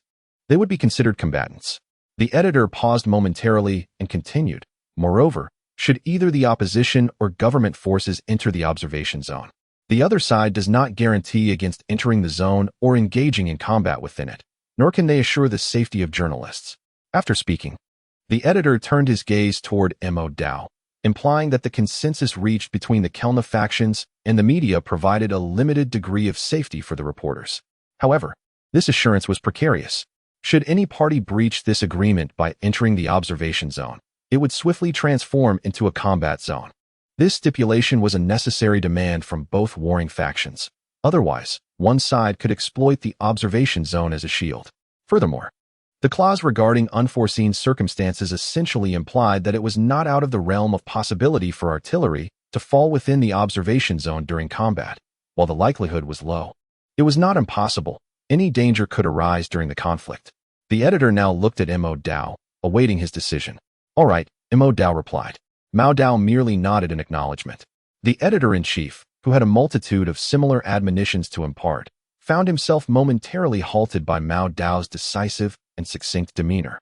[SPEAKER 1] they would be considered combatants. The editor paused momentarily and continued. Moreover, should either the opposition or government forces enter the observation zone, the other side does not guarantee against entering the zone or engaging in combat within it, nor can they assure the safety of journalists. After speaking, the editor turned his gaze toward Mo Dao, implying that the consensus reached between the Kelna factions and the media provided a limited degree of safety for the reporters. However, this assurance was precarious. Should any party breach this agreement by entering the observation zone, it would swiftly transform into a combat zone. This stipulation was a necessary demand from both warring factions. Otherwise, one side could exploit the observation zone as a shield. Furthermore, the clause regarding unforeseen circumstances essentially implied that it was not out of the realm of possibility for artillery to fall within the observation zone during combat, while the likelihood was low. It was not impossible. Any danger could arise during the conflict. The editor now looked at Mo Dao, awaiting his decision. "All right," Mo Dao replied. Mao Dao merely nodded in acknowledgement. The editor-in-chief, who had a multitude of similar admonitions to impart, found himself momentarily halted by Mao Dao's decisive and succinct demeanor,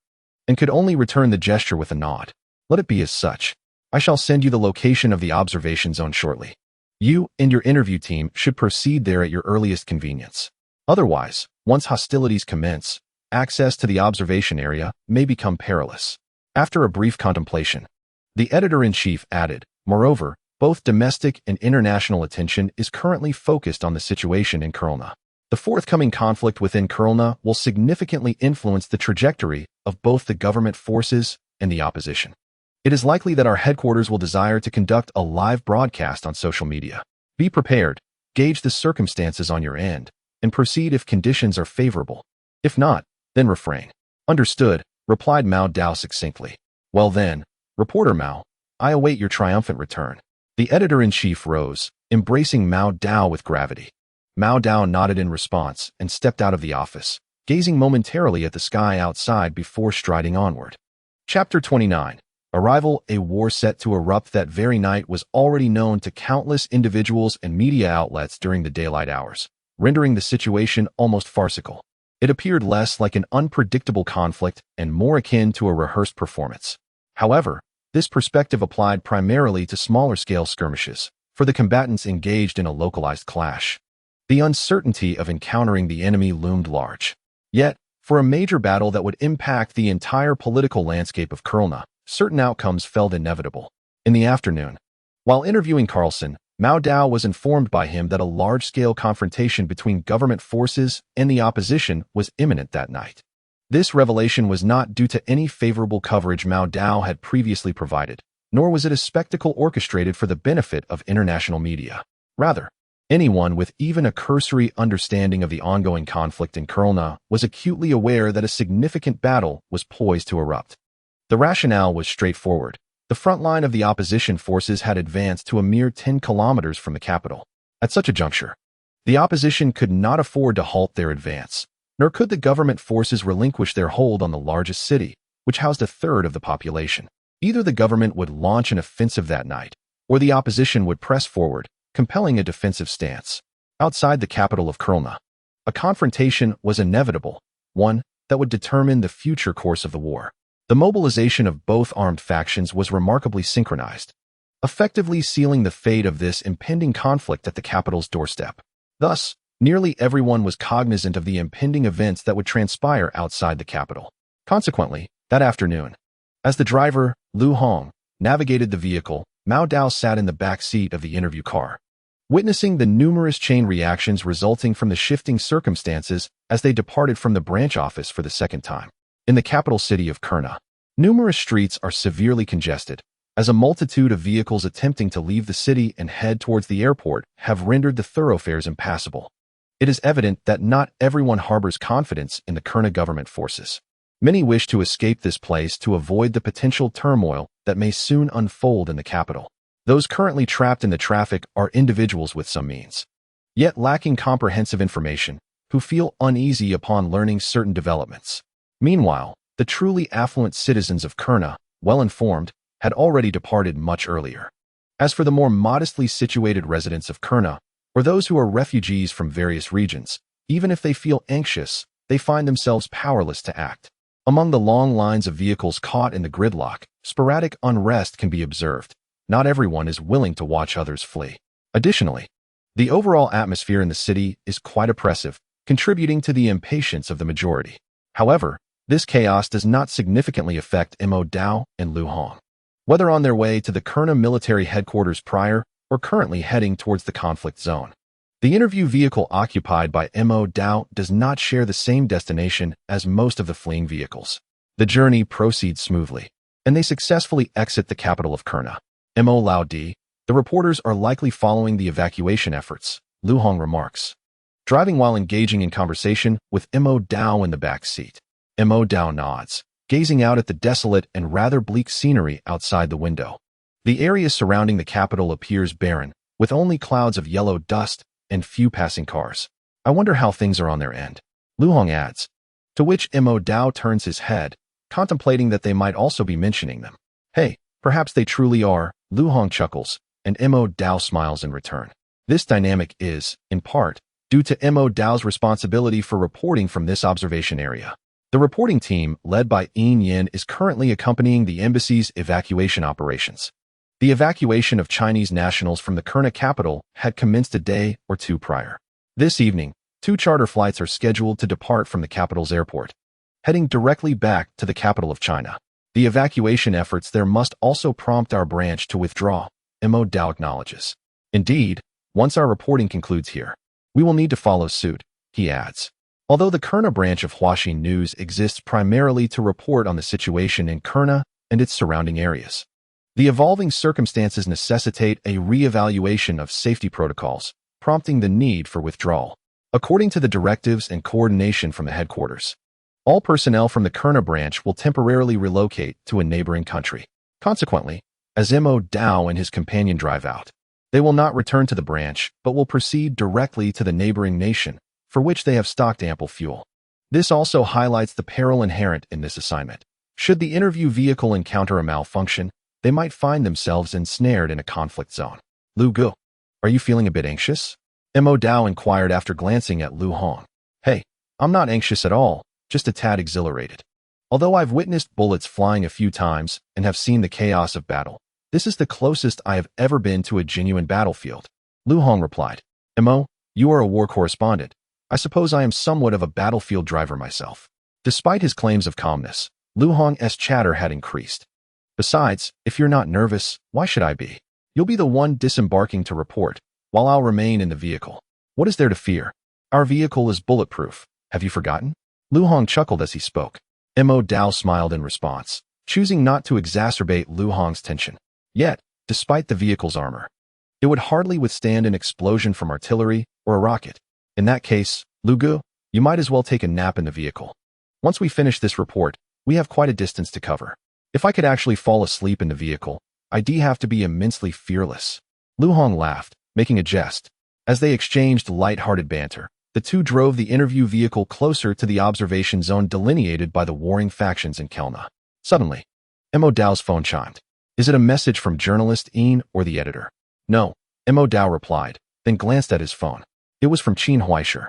[SPEAKER 1] and could only return the gesture with a nod. "Let it be as such. I shall send you the location of the observation zone shortly. You and your interview team should proceed there at your earliest convenience. Otherwise, once hostilities commence, access to the observation area may become perilous. After a brief contemplation, the editor-in-chief added, moreover, both domestic and international attention is currently focused on the situation in Kurna. The forthcoming conflict within Kurna will significantly influence the trajectory of both the government forces and the opposition. It is likely that our headquarters will desire to conduct a live broadcast on social media. Be prepared, gauge the circumstances on your end, and proceed if conditions are favorable. If not, then refrain. Understood, replied Mao Dao succinctly. Well then, reporter Mao, I await your triumphant return. The editor-in-chief rose, embracing Mao Dao with gravity. Mao Dao nodded in response and stepped out of the office, gazing momentarily at the sky outside before striding onward. Chapter 29. Arrival. A war set to erupt that very night was already known to countless individuals and media outlets during the daylight hours, rendering the situation almost farcical. It appeared less like an unpredictable conflict and more akin to a rehearsed performance. However, this perspective applied primarily to smaller-scale skirmishes, for the combatants engaged in a localized clash. The uncertainty of encountering the enemy loomed large. Yet, for a major battle that would impact the entire political landscape of Kurna, certain outcomes felt inevitable. In the afternoon, while interviewing Carlson, Mao Dao was informed by him that a large-scale confrontation between government forces and the opposition was imminent that night. This revelation was not due to any favorable coverage Mao Dao had previously provided, nor was it a spectacle orchestrated for the benefit of international media. Rather, anyone with even a cursory understanding of the ongoing conflict in Kurna was acutely aware that a significant battle was poised to erupt. The rationale was straightforward. The front line of the opposition forces had advanced to a mere 10 kilometers from the capital. At such a juncture, the opposition could not afford to halt their advance, nor could the government forces relinquish their hold on the largest city, which housed a third of the population. Either the government would launch an offensive that night, or the opposition would press forward, compelling a defensive stance. Outside the capital of Kurna, a confrontation was inevitable, one that would determine the future course of the war. The mobilization of both armed factions was remarkably synchronized, effectively sealing the fate of this impending conflict at the capital's doorstep. Thus, nearly everyone was cognizant of the impending events that would transpire outside the capital. Consequently, that afternoon, as the driver, Lu Hong, navigated the vehicle, Mao Dao sat in the back seat of the interview car, witnessing the numerous chain reactions resulting from the shifting circumstances as they departed from the branch office for the second time. In the capital city of Kurna, numerous streets are severely congested, as a multitude of vehicles attempting to leave the city and head towards the airport have rendered the thoroughfares impassable. It is evident that not everyone harbors confidence in the Kurna government forces. Many wish to escape this place to avoid the potential turmoil that may soon unfold in the capital. Those currently trapped in the traffic are individuals with some means, yet lacking comprehensive information, who feel uneasy upon learning certain developments. Meanwhile, the truly affluent citizens of Kurna, well-informed, had already departed much earlier. As for the more modestly situated residents of Kurna, or those who are refugees from various regions, even if they feel anxious, they find themselves powerless to act. Among the long lines of vehicles caught in the gridlock, sporadic unrest can be observed. Not everyone is willing to watch others flee. Additionally, the overall atmosphere in the city is quite oppressive, contributing to the impatience of the majority. However, this chaos does not significantly affect Mao Dao and Lu Hong, whether on their way to the Kurna military headquarters prior or currently heading towards the conflict zone. The interview vehicle occupied by Mao Dao does not share the same destination as most of the fleeing vehicles. The journey proceeds smoothly, and they successfully exit the capital of Kurna. Mo Lao Di, the reporters are likely following the evacuation efforts, Lu Hong remarks, driving while engaging in conversation with Mo Dao in the back seat. Mo Dao nods, gazing out at the desolate and rather bleak scenery outside the window. The area surrounding the capital appears barren, with only clouds of yellow dust and few passing cars. I wonder how things are on their end, Lu Hong adds, to which Mo Dao turns his head, contemplating that they might also be mentioning them. Hey, perhaps they truly are, Lu Hong chuckles, and Mo Dao smiles in return. This dynamic is, in part, due to Mo Dao's responsibility for reporting from this observation area. The reporting team, led by Yin Yin, is currently accompanying the embassy's evacuation operations. The evacuation of Chinese nationals from the Kurna capital had commenced a day or two prior. This evening, 2 charter flights are scheduled to depart from the capital's airport. heading directly back to the capital of China. The evacuation efforts there must also prompt our branch to withdraw, Mo Dao acknowledges. Indeed, once our reporting concludes here, we will need to follow suit, he adds. Although the Kurna branch of Huaxin News exists primarily to report on the situation in Kurna and its surrounding areas, the evolving circumstances necessitate a re-evaluation of safety protocols, prompting the need for withdrawal. According to the directives and coordination from the headquarters, all personnel from the Kurna branch will temporarily relocate to a neighboring country. Consequently, as Mo Dao and his companion drive out, they will not return to the branch but will proceed directly to the neighboring nation, for which they have stocked ample fuel. This also highlights the peril inherent in this assignment. Should the interview vehicle encounter a malfunction, they might find themselves ensnared in a conflict zone. Lu Gu, are you feeling a bit anxious? Mo Dao inquired after glancing at Lu Hong. Hey, I'm not anxious at all, just a tad exhilarated. Although I've witnessed bullets flying a few times and have seen the chaos of battle, this is the closest I have ever been to a genuine battlefield. Lu Hong replied. Mo, you are a war correspondent. I suppose I am somewhat of a battlefield driver myself. Despite his claims of calmness, Lu Hong's chatter had increased. Besides, if you're not nervous, why should I be? You'll be the one disembarking to report, while I'll remain in the vehicle. What is there to fear? Our vehicle is bulletproof. Have you forgotten? Lu Hong chuckled as he spoke. Mo Dao smiled in response, choosing not to exacerbate Lu Hong's tension. Yet, despite the vehicle's armor, it would hardly withstand an explosion from artillery or a rocket. In that case, Lu Gu, you might as well take a nap in the vehicle. Once we finish this report, we have quite a distance to cover. If I could actually fall asleep in the vehicle, I'd have to be immensely fearless. Lu Hong laughed, making a jest. As they exchanged light-hearted banter, the two drove the interview vehicle closer to the observation zone delineated by the warring factions in Kelna. Suddenly, Mo Dao's phone chimed. Is it a message from journalist Ian or the editor? No, Mo Dao replied, then glanced at his phone. It was from Qin Huaisher.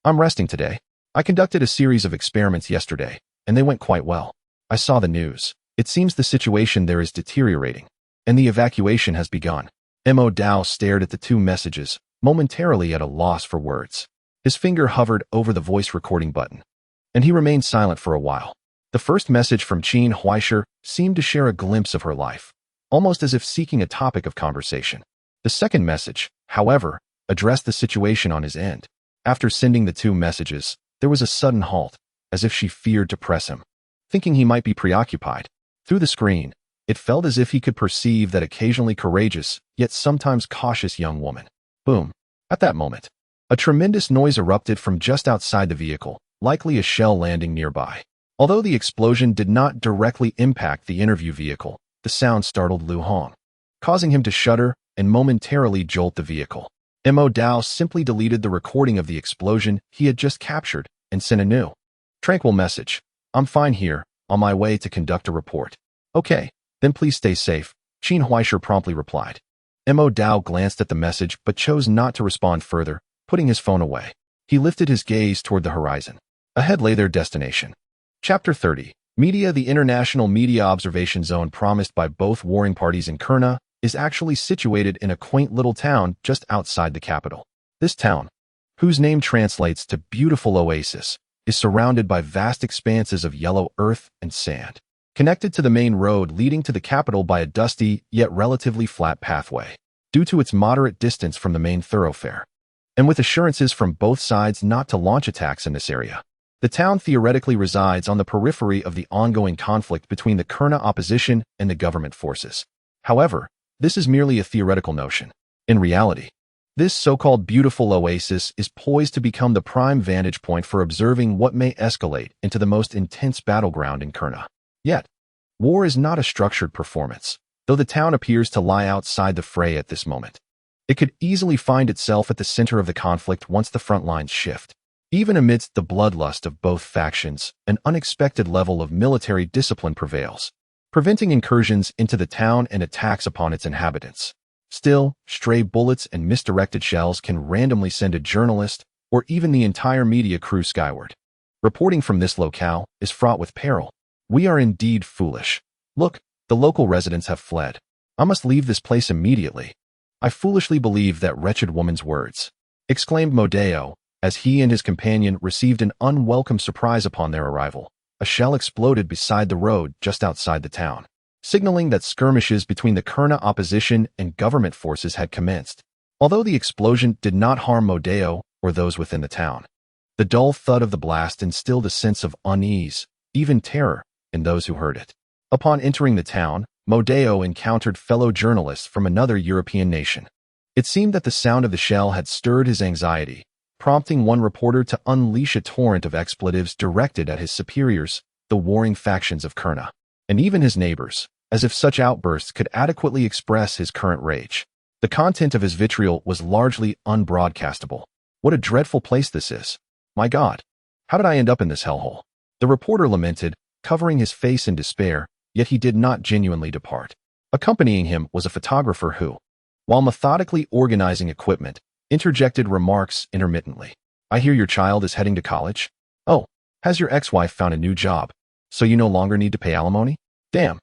[SPEAKER 1] I'm resting today. I conducted a series of experiments yesterday, and they went quite well. I saw the news. It seems the situation there is deteriorating, and the evacuation has begun. Mo Dao stared at the two messages, momentarily at a loss for words. His finger hovered over the voice recording button, and he remained silent for a while. The first message from Qin Huaisher seemed to share a glimpse of her life, almost as if seeking a topic of conversation. The second message, however, addressed the situation on his end. After sending the two messages, there was a sudden halt, as if she feared to press him. Thinking he might be preoccupied, through the screen, it felt as if he could perceive that occasionally courageous, yet sometimes cautious young woman. Boom. At that moment, a tremendous noise erupted from just outside the vehicle, likely a shell landing nearby. Although the explosion did not directly impact the interview vehicle, the sound startled Lu Hong, causing him to shudder and momentarily jolt the vehicle. Mo Dao simply deleted the recording of the explosion he had just captured and sent a new, tranquil message. I'm fine here, on my way to conduct a report. Okay, then please stay safe, Qin Huaisher promptly replied. Mo Dao glanced at the message but chose not to respond further, putting his phone away. He lifted his gaze toward the horizon. Ahead lay their destination. Chapter 30. Media. The international media observation zone promised by both warring parties in Kurna is actually situated in a quaint little town just outside the capital. This town, whose name translates to beautiful oasis, is surrounded by vast expanses of yellow earth and sand, connected to the main road leading to the capital by a dusty yet relatively flat pathway, due to its moderate distance from the main thoroughfare, and with assurances from both sides not to launch attacks in this area. The town theoretically resides on the periphery of the ongoing conflict between the Kurna opposition and the government forces. However, this is merely a theoretical notion. In reality, this so-called beautiful oasis is poised to become the prime vantage point for observing what may escalate into the most intense battleground in Kurna. Yet, war is not a structured performance, though the town appears to lie outside the fray at this moment. It could easily find itself at the center of the conflict once the front lines shift. Even amidst the bloodlust of both factions, an unexpected level of military discipline prevails, preventing incursions into the town and attacks upon its inhabitants. Still, stray bullets and misdirected shells can randomly send a journalist or even the entire media crew skyward. Reporting from this locale is fraught with peril. We are indeed foolish. Look, the local residents have fled. I must leave this place immediately. I foolishly believed that wretched woman's words, exclaimed Modeo, as he and his companion received an unwelcome surprise upon their arrival. a shell exploded beside the road just outside the town, signaling that skirmishes between the Kurna opposition and government forces had commenced. Although the explosion did not harm Modeo or those within the town, the dull thud of the blast instilled a sense of unease, even terror, in those who heard it. Upon entering the town, Modeo encountered fellow journalists from another European nation. It seemed that the sound of the shell had stirred his anxiety, prompting one reporter to unleash a torrent of expletives directed at his superiors, the warring factions of Kurna, and even his neighbors, as if such outbursts could adequately express his current rage. The content of his vitriol was largely unbroadcastable. What a dreadful place this is. My God, how did I end up in this hellhole? The reporter lamented, covering his face in despair, yet he did not genuinely depart. Accompanying him was a photographer who, while methodically organizing equipment, interjected remarks intermittently. I hear your child is heading to college? Oh, has your ex-wife found a new job, so you no longer need to pay alimony? Damn.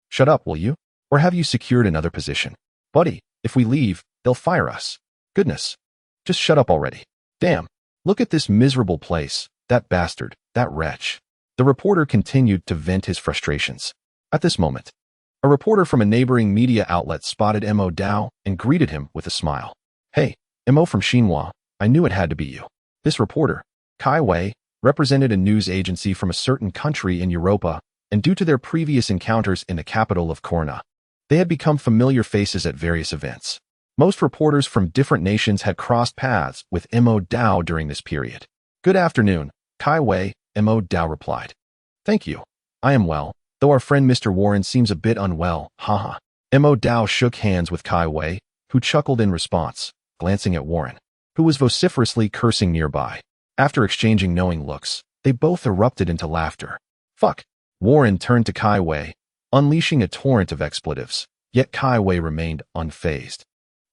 [SPEAKER 1] Shut up, will you? Or have you secured another position? Buddy, if we leave, they'll fire us. Goodness. Just shut up already. Damn. Look at this miserable place, that bastard, that wretch. The reporter continued to vent his frustrations. At this moment, a reporter from a neighboring media outlet spotted Mo Dao and greeted him with a smile. Hey, Mo from Xinhua, I knew it had to be you. This reporter, Kai Wei, represented a news agency from a certain country in Europa, and due to their previous encounters in the capital of Kurna, they had become familiar faces at various events. Most reporters from different nations had crossed paths with Mo Dao during this period. Good afternoon, Kai Wei, Mo Dao replied. Thank you. I am well, though our friend Mr. Warren seems a bit unwell, haha. Mo Dao shook hands with Kai Wei, who chuckled in response, glancing at Warren, who was vociferously cursing nearby. After exchanging knowing looks, they both erupted into laughter. Fuck. Warren turned to Kai Wei, unleashing a torrent of expletives, yet Kai Wei remained unfazed.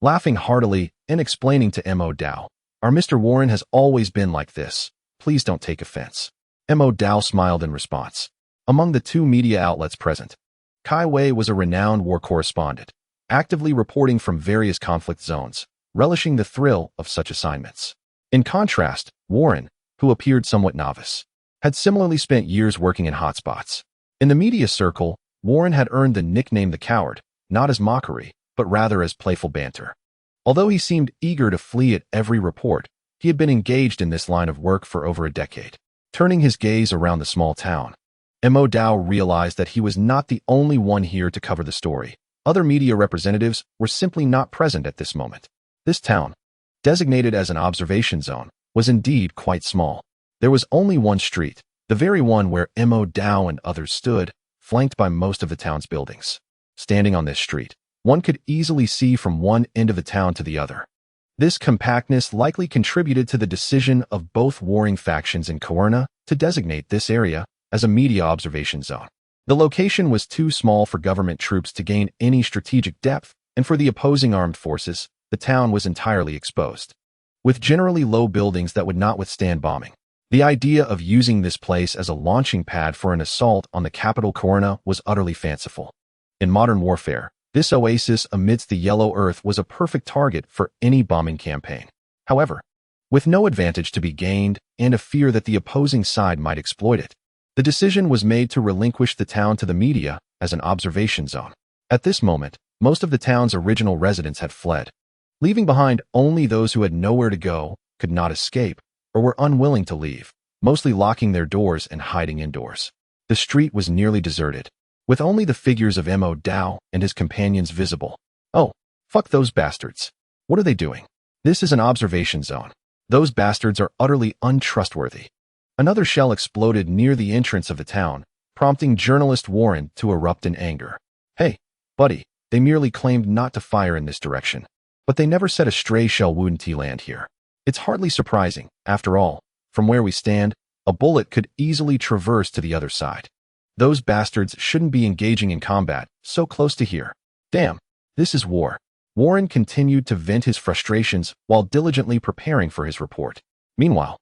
[SPEAKER 1] Laughing heartily and explaining to Mo Dao, our Mr. Warren has always been like this. Please don't take offense. Mo Dao smiled in response. Among the two media outlets present, Kai Wei was a renowned war correspondent, actively reporting from various conflict zones, relishing the thrill of such assignments. In contrast, Warren, who appeared somewhat novice, had similarly spent years working in hotspots. In the media circle, Warren had earned the nickname the Coward, not as mockery, but rather as playful banter. Although he seemed eager to flee at every report, he had been engaged in this line of work for over a decade. Turning his gaze around the small town, Mo Dao realized that he was not the only one here to cover the story. Other media representatives were simply not present at this moment. This town, designated as an observation zone, was indeed quite small. There was only one street, the very one where Mo Dao and others stood, flanked by most of the town's buildings. Standing on this street, one could easily see from one end of the town to the other. This compactness likely contributed to the decision of both warring factions in Kurna to designate this area as a media observation zone. The location was too small for government troops to gain any strategic depth, and for the opposing armed forces, the town was entirely exposed, with generally low buildings that would not withstand bombing. The idea of using this place as a launching pad for an assault on the capital Kurna was utterly fanciful. In modern warfare, this oasis amidst the yellow earth was a perfect target for any bombing campaign. However, with no advantage to be gained and a fear that the opposing side might exploit it, the decision was made to relinquish the town to the media as an observation zone. At this moment, most of the town's original residents had fled, leaving behind only those who had nowhere to go, could not escape, or were unwilling to leave, mostly locking their doors and hiding indoors. The street was nearly deserted, with only the figures of Mo Dao and his companions visible. Oh, fuck those bastards. What are they doing? This is an observation zone. Those bastards are utterly untrustworthy. Another shell exploded near the entrance of the town, prompting journalist Warren to erupt in anger. Hey, buddy, they merely claimed not to fire in this direction, but they never said a stray shell wouldn't land here. It's hardly surprising, after all, from where we stand, a bullet could easily traverse to the other side. Those bastards shouldn't be engaging in combat, so close to here. Damn, this is war. Warren continued to vent his frustrations while diligently preparing for his report. Meanwhile,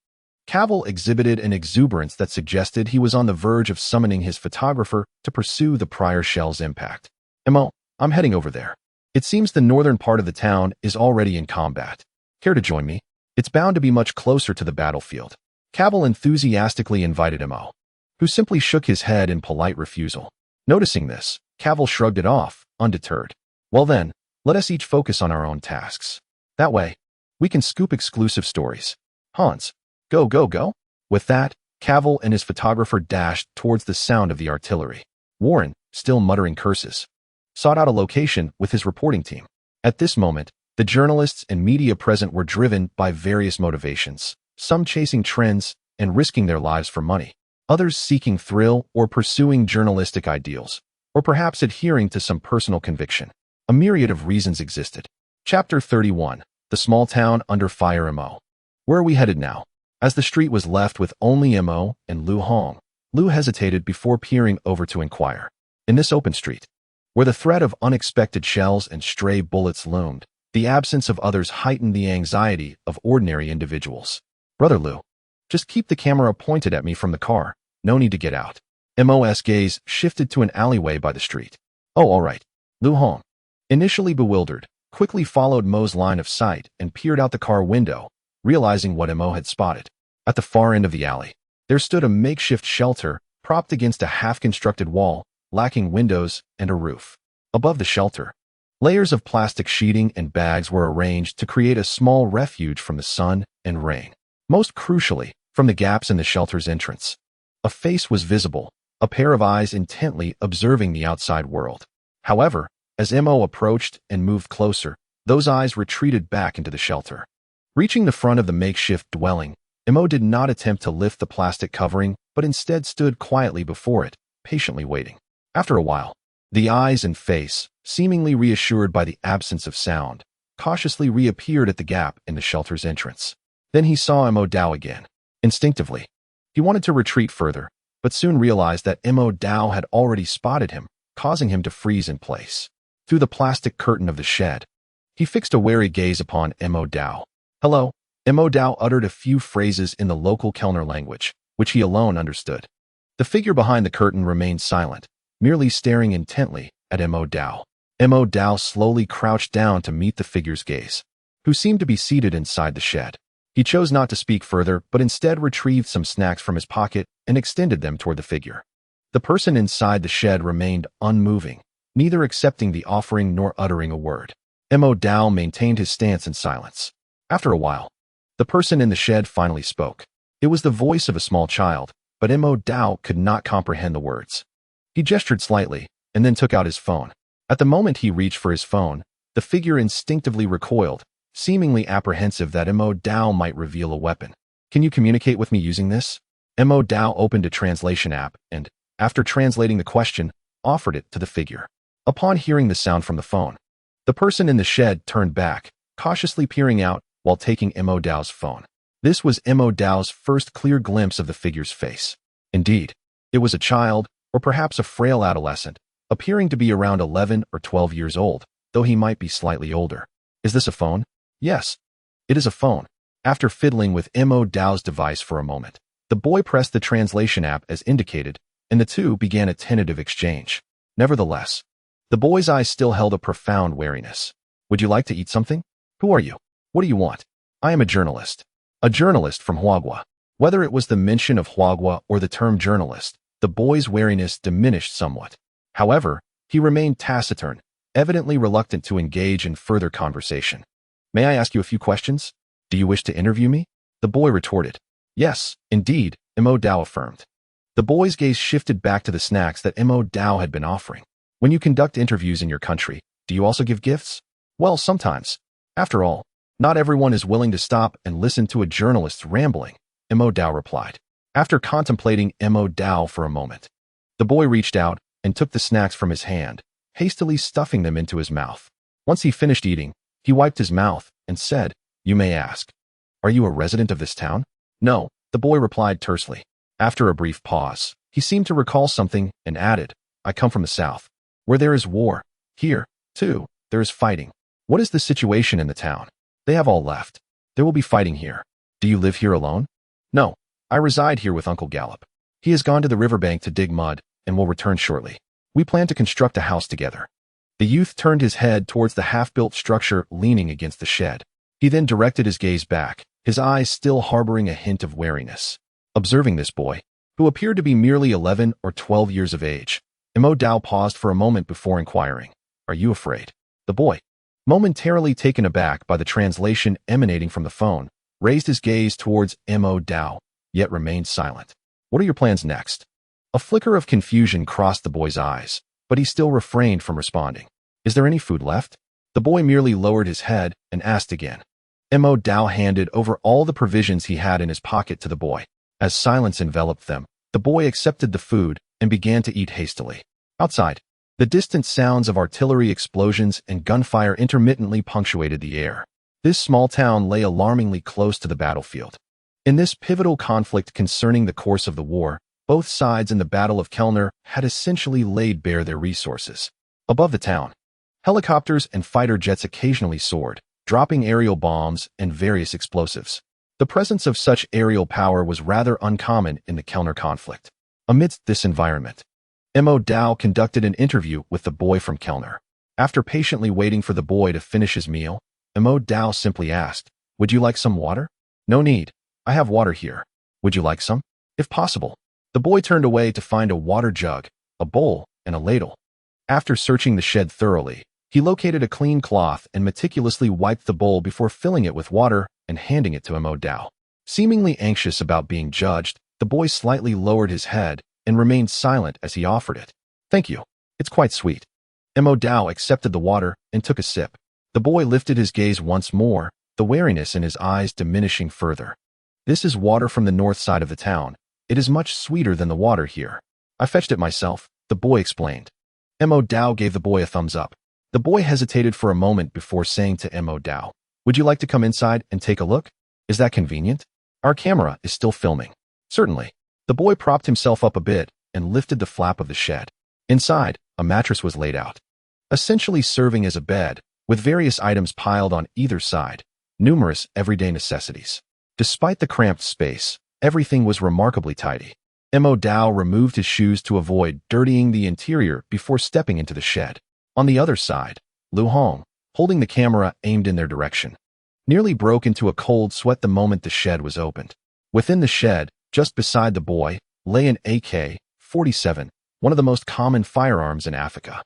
[SPEAKER 1] Cavill exhibited an exuberance that suggested he was on the verge of summoning his photographer to pursue the prior shell's impact. Mo, I'm heading over there. It seems the northern part of the town is already in combat. Care to join me? It's bound to be much closer to the battlefield. Cavill enthusiastically invited Mo, who simply shook his head in polite refusal. Noticing this, Cavil shrugged it off, undeterred. Well then, let us each focus on our own tasks. That way, we can scoop exclusive stories. Hans, go, go, go. With that, Cavil and his photographer dashed towards the sound of the artillery. Warren, still muttering curses, sought out a location with his reporting team. At this moment, the journalists and media present were driven by various motivations, some chasing trends and risking their lives for money, others seeking thrill or pursuing journalistic ideals, or perhaps adhering to some personal conviction. A myriad of reasons existed. Chapter 31. The Small Town Under Fire. Mo. Where are we headed now? As the street was left with only Mo and Lu Hong, Lu hesitated before peering over to inquire. In this open street, where the threat of unexpected shells and stray bullets loomed, the absence of others heightened the anxiety of ordinary individuals. Brother Lu, just keep the camera pointed at me from the car. No need to get out. Mo's gaze shifted to an alleyway by the street. Oh, all right. Lu Hong, initially bewildered, quickly followed Mo's line of sight and peered out the car window, realizing what Mo had spotted. At the far end of the alley, there stood a makeshift shelter propped against a half-constructed wall, lacking windows and a roof. Above the shelter, layers of plastic sheeting and bags were arranged to create a small refuge from the sun and rain. Most crucially, from the gaps in the shelter's entrance, a face was visible, a pair of eyes intently observing the outside world. However, as Mo approached and moved closer, those eyes retreated back into the shelter. Reaching the front of the makeshift dwelling, Mo did not attempt to lift the plastic covering, but instead stood quietly before it, patiently waiting. After a while, the eyes and face, seemingly reassured by the absence of sound, cautiously reappeared at the gap in the shelter's entrance. Then he saw Mo Dao again. Instinctively, he wanted to retreat further, but soon realized that Mo Dao had already spotted him, causing him to freeze in place. Through the plastic curtain of the shed, he fixed a wary gaze upon Mo Dao. Hello. Mo Dao uttered a few phrases in the local Kellner language, which he alone understood. The figure behind the curtain remained silent, merely staring intently at Mo Dao. Mo Dao slowly crouched down to meet the figure's gaze, who seemed to be seated inside the shed. He chose not to speak further, but instead retrieved some snacks from his pocket and extended them toward the figure. The person inside the shed remained unmoving, neither accepting the offering nor uttering a word. Mo Dao maintained his stance in silence. After a while, the person in the shed finally spoke. It was the voice of a small child, but Mo Dao could not comprehend the words. He gestured slightly, and then took out his phone. At the moment he reached for his phone, the figure instinctively recoiled, seemingly apprehensive that Mo Dao might reveal a weapon. Can you communicate with me using this? Mo Dao opened a translation app and, after translating the question, offered it to the figure. Upon hearing the sound from the phone, the person in the shed turned back, cautiously peering out while taking Mo Dao's phone. This was Mo Dao's first clear glimpse of the figure's face. Indeed, it was a child, or perhaps a frail adolescent, appearing to be around 11 or 12 years old, though he might be slightly older. Is this a phone? Yes, it is a phone. After fiddling with Mo Dao's device for a moment, the boy pressed the translation app as indicated, and the two began a tentative exchange. Nevertheless, the boy's eyes still held a profound wariness. Would you like to eat something? Who are you? What do you want? I am a journalist. A journalist from Huagua. Whether it was the mention of Huagua or the term journalist, the boy's wariness diminished somewhat. However, he remained taciturn, evidently reluctant to engage in further conversation. May I ask you a few questions? Do you wish to interview me? The boy retorted. Yes, indeed, Mo Dao affirmed. The boy's gaze shifted back to the snacks that Mo Dao had been offering. When you conduct interviews in your country, do you also give gifts? Well, sometimes. After all, not everyone is willing to stop and listen to a journalist's rambling, Mo Dao replied. After contemplating Mo Dao for a moment, the boy reached out and took the snacks from his hand, hastily stuffing them into his mouth. Once he finished eating, he wiped his mouth and said, You may ask, are you a resident of this town? No, the boy replied tersely. After a brief pause, he seemed to recall something and added, I come from the south, where there is war. Here, too, there is fighting. What is the situation in the town? They have all left. There will be fighting here. Do you live here alone? No, I reside here with Uncle Gallop. He has gone to the riverbank to dig mud and will return shortly. We plan to construct a house together. The youth turned his head towards the half-built structure leaning against the shed. He then directed his gaze back, his eyes still harboring a hint of wariness. Observing this boy, who appeared to be merely 11 or 12 years of age. Mo Dao paused for a moment before inquiring, "Are you afraid?" The boy, momentarily taken aback by the translation emanating from the phone, raised his gaze towards Mo Dao, yet remained silent. "What are your plans next?" A flicker of confusion crossed the boy's eyes, but he still refrained from responding. "Is there any food left?" The boy merely lowered his head and asked again. Mo Dao handed over all the provisions he had in his pocket to the boy. As silence enveloped them, the boy accepted the food and began to eat hastily. Outside, the distant sounds of artillery explosions and gunfire intermittently punctuated the air. This small town lay alarmingly close to the battlefield. In this pivotal conflict concerning the course of the war, both sides in the Battle of Kellner had essentially laid bare their resources. Above the town, helicopters and fighter jets occasionally soared, dropping aerial bombs and various explosives. The presence of such aerial power was rather uncommon in the Kellner conflict. Amidst this environment, Mo Dao conducted an interview with the boy from Kellner. After patiently waiting for the boy to finish his meal, Mo Dao simply asked, "Would you like some water?" "No need. I have water here. Would you like some?" "If possible." The boy turned away to find a water jug, a bowl, and a ladle. After searching the shed thoroughly, he located a clean cloth and meticulously wiped the bowl before filling it with water and handing it to Mo Dao. Seemingly anxious about being judged, the boy slightly lowered his head and remained silent as he offered it. "Thank you. It's quite sweet." Mo Dao accepted the water and took a sip. The boy lifted his gaze once more, the wariness in his eyes diminishing further. "This is water from the north side of the town. It is much sweeter than the water here. I fetched it myself," the boy explained. Mo Dao gave the boy a thumbs up. The boy hesitated for a moment before saying to Mo Dao, "Would you like to come inside and take a look? Is that convenient? Our camera is still filming." "Certainly." The boy propped himself up a bit and lifted the flap of the shed. Inside, a mattress was laid out, essentially serving as a bed, with various items piled on either side, numerous everyday necessities. Despite the cramped space, everything was remarkably tidy. Mo Dao removed his shoes to avoid dirtying the interior before stepping into the shed. On the other side, Lu Hong, holding the camera aimed in their direction, nearly broke into a cold sweat the moment the shed was opened. Within the shed, just beside the boy, lay an AK-47, one of the most common firearms in Africa.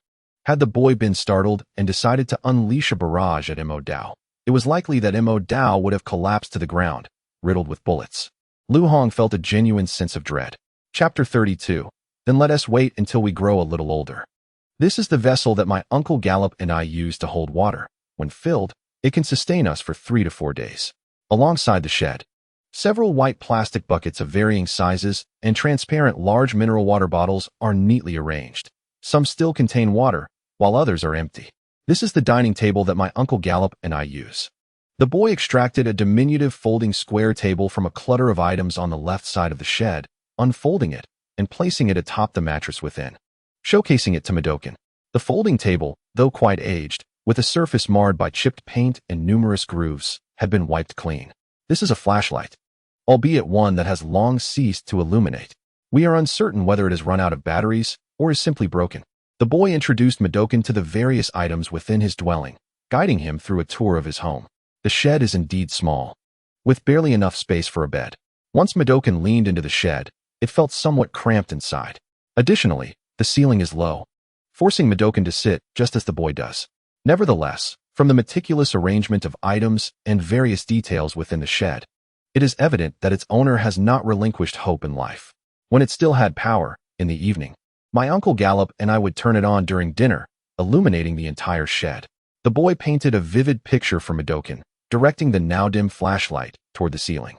[SPEAKER 1] Had the boy been startled and decided to unleash a barrage at Mo Dao, it was likely that Mo Dao would have collapsed to the ground, riddled with bullets. Lu Hong felt a genuine sense of dread. Chapter 32. Then let us wait until we grow a little older. This is the vessel that my Uncle Gallop and I use to hold water. When filled, it can sustain us for 3 to 4 days. Alongside the shed, several white plastic buckets of varying sizes and transparent large mineral water bottles are neatly arranged. Some still contain water, while others are empty. This is the dining table that my Uncle Gallop and I use. The boy extracted a diminutive folding square table from a clutter of items on the left side of the shed, unfolding it and placing it atop the mattress within, showcasing it to Madokin. The folding table, though quite aged, with a surface marred by chipped paint and numerous grooves, had been wiped clean. This is a flashlight, albeit one that has long ceased to illuminate. We are uncertain whether it has run out of batteries or is simply broken. The boy introduced Madokin to the various items within his dwelling, guiding him through a tour of his home. The shed is indeed small, with barely enough space for a bed. Once Madokin leaned into the shed, it felt somewhat cramped inside. Additionally, the ceiling is low, forcing Madokin to sit just as the boy does. Nevertheless, from the meticulous arrangement of items and various details within the shed, it is evident that its owner has not relinquished hope in life. When it still had power, in the evening, my Uncle Gallop and I would turn it on during dinner, illuminating the entire shed. The boy painted a vivid picture for Madokin, directing the now-dim flashlight toward the ceiling.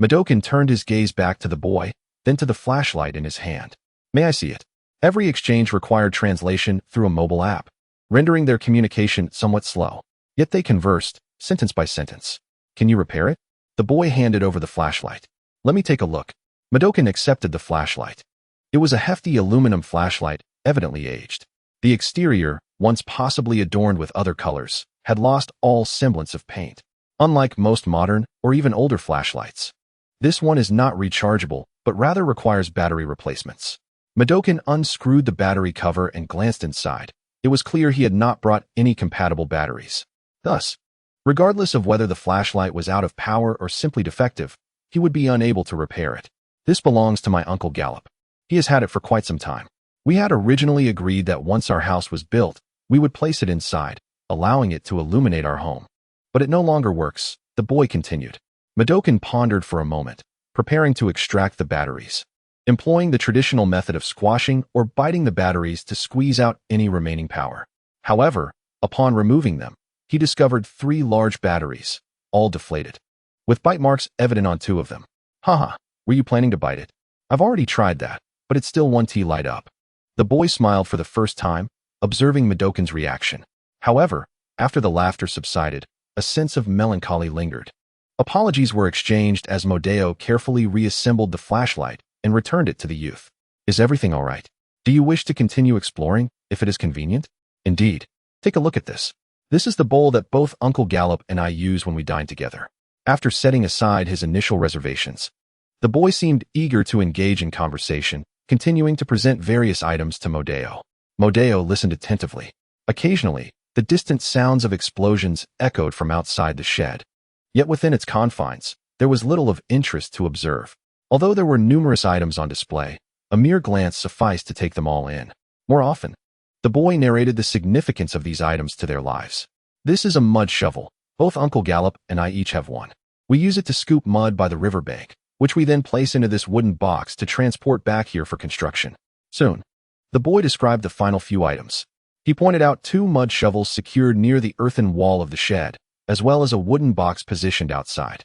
[SPEAKER 1] Madokin turned his gaze back to the boy, then to the flashlight in his hand. "May I see it?" Every exchange required translation through a mobile app, rendering their communication somewhat slow. Yet they conversed, sentence by sentence. "Can you repair it?" The boy handed over the flashlight. "Let me take a look." Madokin accepted the flashlight. It was a hefty aluminum flashlight, evidently aged. The exterior, once possibly adorned with other colors, had lost all semblance of paint. Unlike most modern or even older flashlights, this one is not rechargeable, but rather requires battery replacements. Madokin unscrewed the battery cover and glanced inside. It was clear he had not brought any compatible batteries. Thus, regardless of whether the flashlight was out of power or simply defective, he would be unable to repair it. This belongs to my Uncle Gallop. He has had it for quite some time. We had originally agreed that once our house was built, we would place it inside, allowing it to illuminate our home. But it no longer works, the boy continued. Madokan pondered for a moment, preparing to extract the batteries, employing the traditional method of squashing or biting the batteries to squeeze out any remaining power. However, upon removing them, he discovered 3 large batteries, all deflated, with bite marks evident on 2 of them. Haha, were you planning to bite it? I've already tried that, but it still won't light up. The boy smiled for the first time, observing Madokan's reaction. However, after the laughter subsided, a sense of melancholy lingered. Apologies were exchanged as Modeo carefully reassembled the flashlight and returned it to the youth. Is everything all right? Do you wish to continue exploring, if it is convenient? Indeed. Take a look at this. This is the bowl that both Uncle Gallop and I use when we dine together. After setting aside his initial reservations, the boy seemed eager to engage in conversation, continuing to present various items to Modeo. Modeo listened attentively. Occasionally, the distant sounds of explosions echoed from outside the shed. Yet within its confines, there was little of interest to observe. Although there were numerous items on display, a mere glance sufficed to take them all in. More often, the boy narrated the significance of these items to their lives. This is a mud shovel. Both Uncle Gallop and I each have one. We use it to scoop mud by the riverbank, which we then place into this wooden box to transport back here for construction. Soon, the boy described the final few items. He pointed out 2 mud shovels secured near the earthen wall of the shed, as well as a wooden box positioned outside.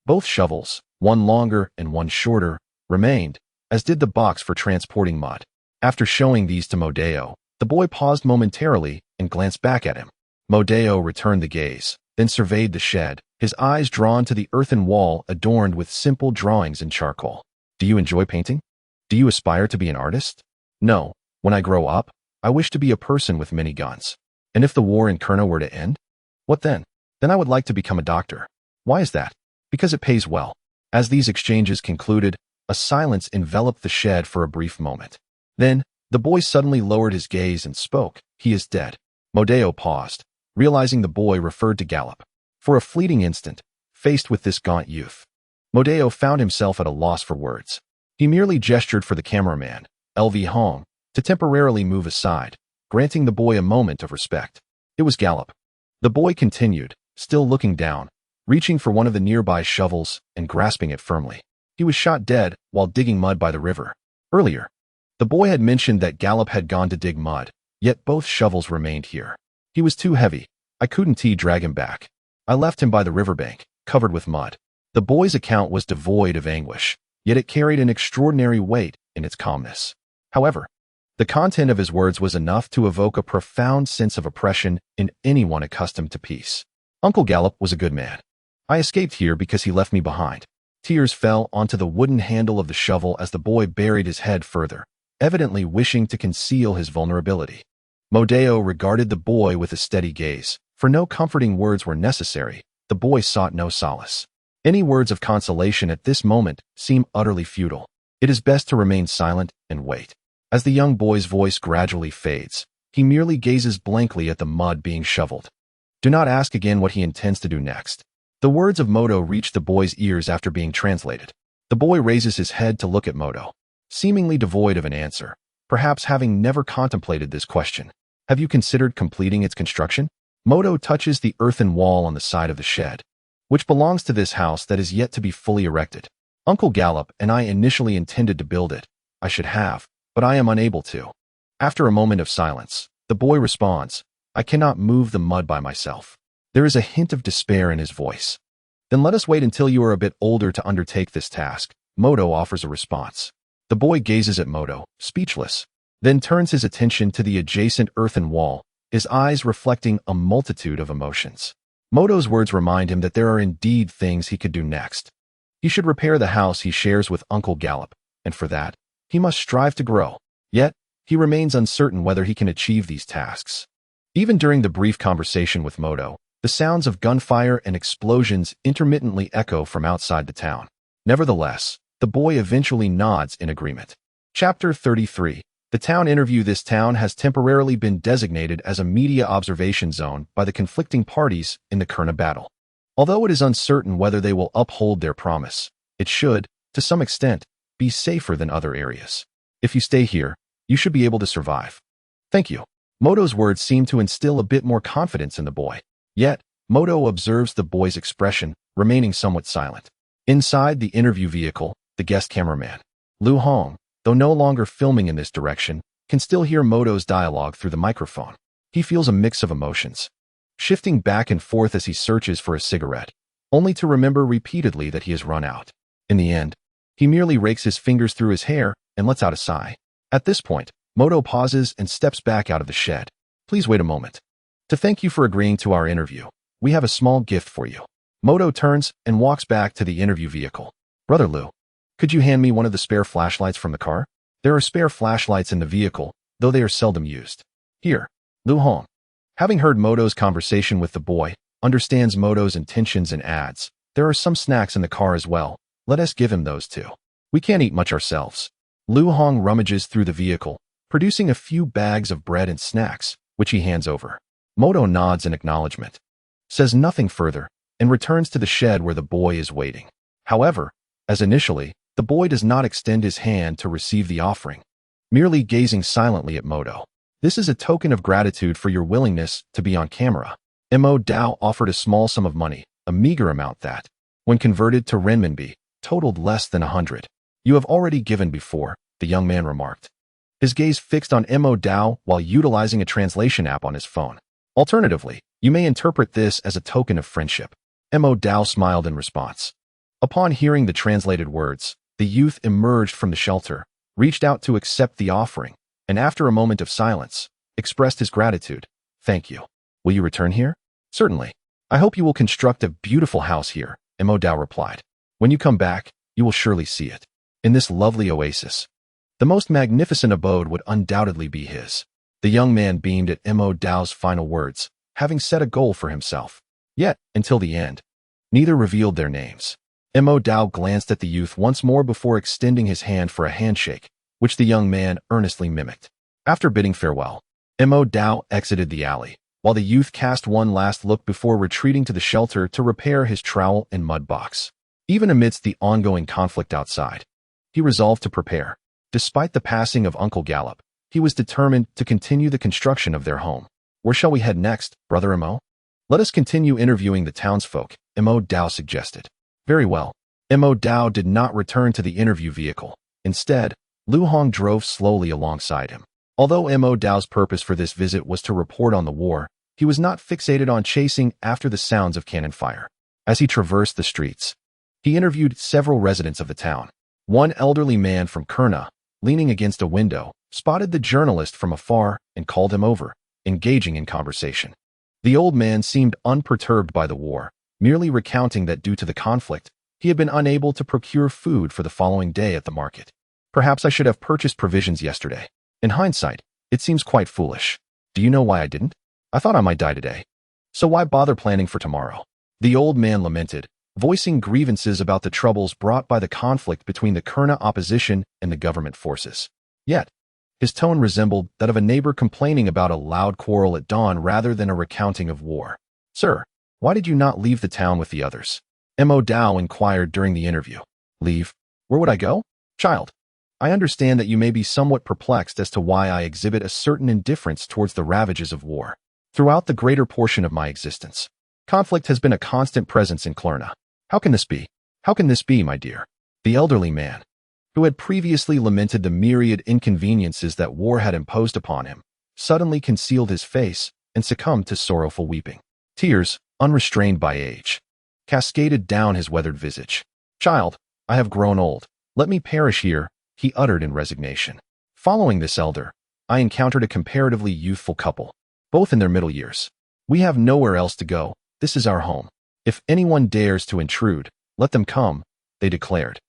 [SPEAKER 1] Both shovels, one longer and one shorter, remained, as did the box for transporting mud. After showing these to Modeo, the boy paused momentarily and glanced back at him. Modeo returned the gaze, then surveyed the shed, his eyes drawn to the earthen wall adorned with simple drawings in charcoal. Do you enjoy painting? Do you aspire to be an artist? No. When I grow up, I wish to be a person with many guns. And if the war in Kurna were to end? What then? Then I would like to become a doctor. Why is that? Because it pays well. As these exchanges concluded, a silence enveloped the shed for a brief moment. Then, the boy suddenly lowered his gaze and spoke. He is dead. Modeo paused, realizing the boy referred to Gallop. For a fleeting instant, faced with this gaunt youth, Modeo found himself at a loss for words. He merely gestured for the cameraman, L.V. Hong, to temporarily move aside, granting the boy a moment of respect. It was Gallop. The boy continued, still looking down, reaching for one of the nearby shovels and grasping it firmly. He was shot dead while digging mud by the river. Earlier, the boy had mentioned that Gallop had gone to dig mud, yet both shovels remained here. He was too heavy. I couldn't drag him back. I left him by the riverbank, covered with mud. The boy's account was devoid of anguish, yet it carried an extraordinary weight in its calmness. However, the content of his words was enough to evoke a profound sense of oppression in anyone accustomed to peace. Uncle Gallop was a good man. I escaped here because he left me behind. Tears fell onto the wooden handle of the shovel as the boy buried his head further, evidently wishing to conceal his vulnerability. Modeo regarded the boy with a steady gaze. For no comforting words were necessary, the boy sought no solace. Any words of consolation at this moment seem utterly futile. It is best to remain silent and wait. As the young boy's voice gradually fades, he merely gazes blankly at the mud being shoveled. Do not ask again what he intends to do next. The words of Modo reach the boy's ears after being translated. The boy raises his head to look at Modo, seemingly devoid of an answer, perhaps having never contemplated this question. Have you considered completing its construction? Modo touches the earthen wall on the side of the shed, which belongs to this house that is yet to be fully erected. Uncle Gallop and I initially intended to build it. I should have, but I am unable to. After a moment of silence, the boy responds, I cannot move the mud by myself. There is a hint of despair in his voice. Then let us wait until you are a bit older to undertake this task. Modo offers a response. The boy gazes at Modo, speechless, then turns his attention to the adjacent earthen wall, his eyes reflecting a multitude of emotions. Modo's words remind him that there are indeed things he could do next. He should repair the house he shares with Uncle Gallop, and for that, he must strive to grow. Yet, he remains uncertain whether he can achieve these tasks. Even during the brief conversation with Modo, the sounds of gunfire and explosions intermittently echo from outside the town. Nevertheless, the boy eventually nods in agreement. Chapter 33. The town interview. This town has temporarily been designated as a media observation zone by the conflicting parties in the Kurna battle. Although it is uncertain whether they will uphold their promise, it should, to some extent, be safer than other areas. If you stay here, you should be able to survive. Thank you. Moto's words seem to instill a bit more confidence in the boy. Yet, Moto observes the boy's expression, remaining somewhat silent. Inside the interview vehicle, the guest cameraman, Lu Hong, though no longer filming in this direction, can still hear Moto's dialogue through the microphone. He feels a mix of emotions, shifting back and forth as he searches for a cigarette, only to remember repeatedly that he has run out. In the end, he merely rakes his fingers through his hair and lets out a sigh. At this point, Moto pauses and steps back out of the shed. Please wait a moment. To thank you for agreeing to our interview, we have a small gift for you. Moto turns and walks back to the interview vehicle. Brother Lu, could you hand me one of the spare flashlights from the car? There are spare flashlights in the vehicle, though they are seldom used. Here, Lu Hong, having heard Moto's conversation with the boy, understands Moto's intentions and adds, there are some snacks in the car as well. Let us give him those too. We can't eat much ourselves. Lu Hong rummages through the vehicle, producing a few bags of bread and snacks, which he hands over. Moto nods in acknowledgement, says nothing further, and returns to the shed where the boy is waiting. However, as initially, the boy does not extend his hand to receive the offering, merely gazing silently at Moto. This is a token of gratitude for your willingness to be on camera. Mo Dao offered a small sum of money, a meager amount that, when converted to renminbi, totaled less than 100. You have already given before, the young man remarked, his gaze fixed on Mo Dao while utilizing a translation app on his phone. Alternatively, you may interpret this as a token of friendship. Mo Dao smiled in response. Upon hearing the translated words, the youth emerged from the shelter, reached out to accept the offering, and after a moment of silence, expressed his gratitude. Thank you. Will you return here? Certainly. I hope you will construct a beautiful house here, Mo Dao replied. When you come back, you will surely see it. In this lovely oasis, the most magnificent abode would undoubtedly be his. The young man beamed at Mo Dao's final words, having set a goal for himself. Yet, until the end, neither revealed their names. Mo Dao glanced at the youth once more before extending his hand for a handshake, which the young man earnestly mimicked. After bidding farewell, Mo Dao exited the alley, while the youth cast one last look before retreating to the shelter to repair his trowel and mud box. Even amidst the ongoing conflict outside, he resolved to prepare. Despite the passing of Uncle Gallop, he was determined to continue the construction of their home. Where shall we head next, Brother Mo? Let us continue interviewing the townsfolk, Mo Dao suggested. Very well. Mo Dao did not return to the interview vehicle. Instead, Lu Hong drove slowly alongside him. Although Mo Dao's purpose for this visit was to report on the war, he was not fixated on chasing after the sounds of cannon fire. As he traversed the streets, he interviewed several residents of the town. One elderly man from Kurna, leaning against a window, spotted the journalist from afar and called him over, engaging in conversation. The old man seemed unperturbed by the war, merely recounting that due to the conflict, he had been unable to procure food for the following day at the market. Perhaps I should have purchased provisions yesterday. In hindsight, it seems quite foolish. Do you know why I didn't? I thought I might die today. So why bother planning for tomorrow? The old man lamented, voicing grievances about the troubles brought by the conflict between the Kurna opposition and the government forces. Yet, his tone resembled that of a neighbor complaining about a loud quarrel at dawn rather than a recounting of war. Sir, why did you not leave the town with the others? Mo Dao inquired during the interview. Leave? Where would I go? Child, I understand that you may be somewhat perplexed as to why I exhibit a certain indifference towards the ravages of war. Throughout the greater portion of my existence, conflict has been a constant presence in Klurna. How can this be? How can this be, my dear? The elderly man, who had previously lamented the myriad inconveniences that war had imposed upon him, suddenly concealed his face and succumbed to sorrowful weeping. Tears, unrestrained by age, cascaded down his weathered visage. Child, I have grown old. Let me perish here, he uttered in resignation. Following this elder, I encountered a comparatively youthful couple, both in their middle years. We have nowhere else to go. This is our home. If anyone dares to intrude, let them come, they declared.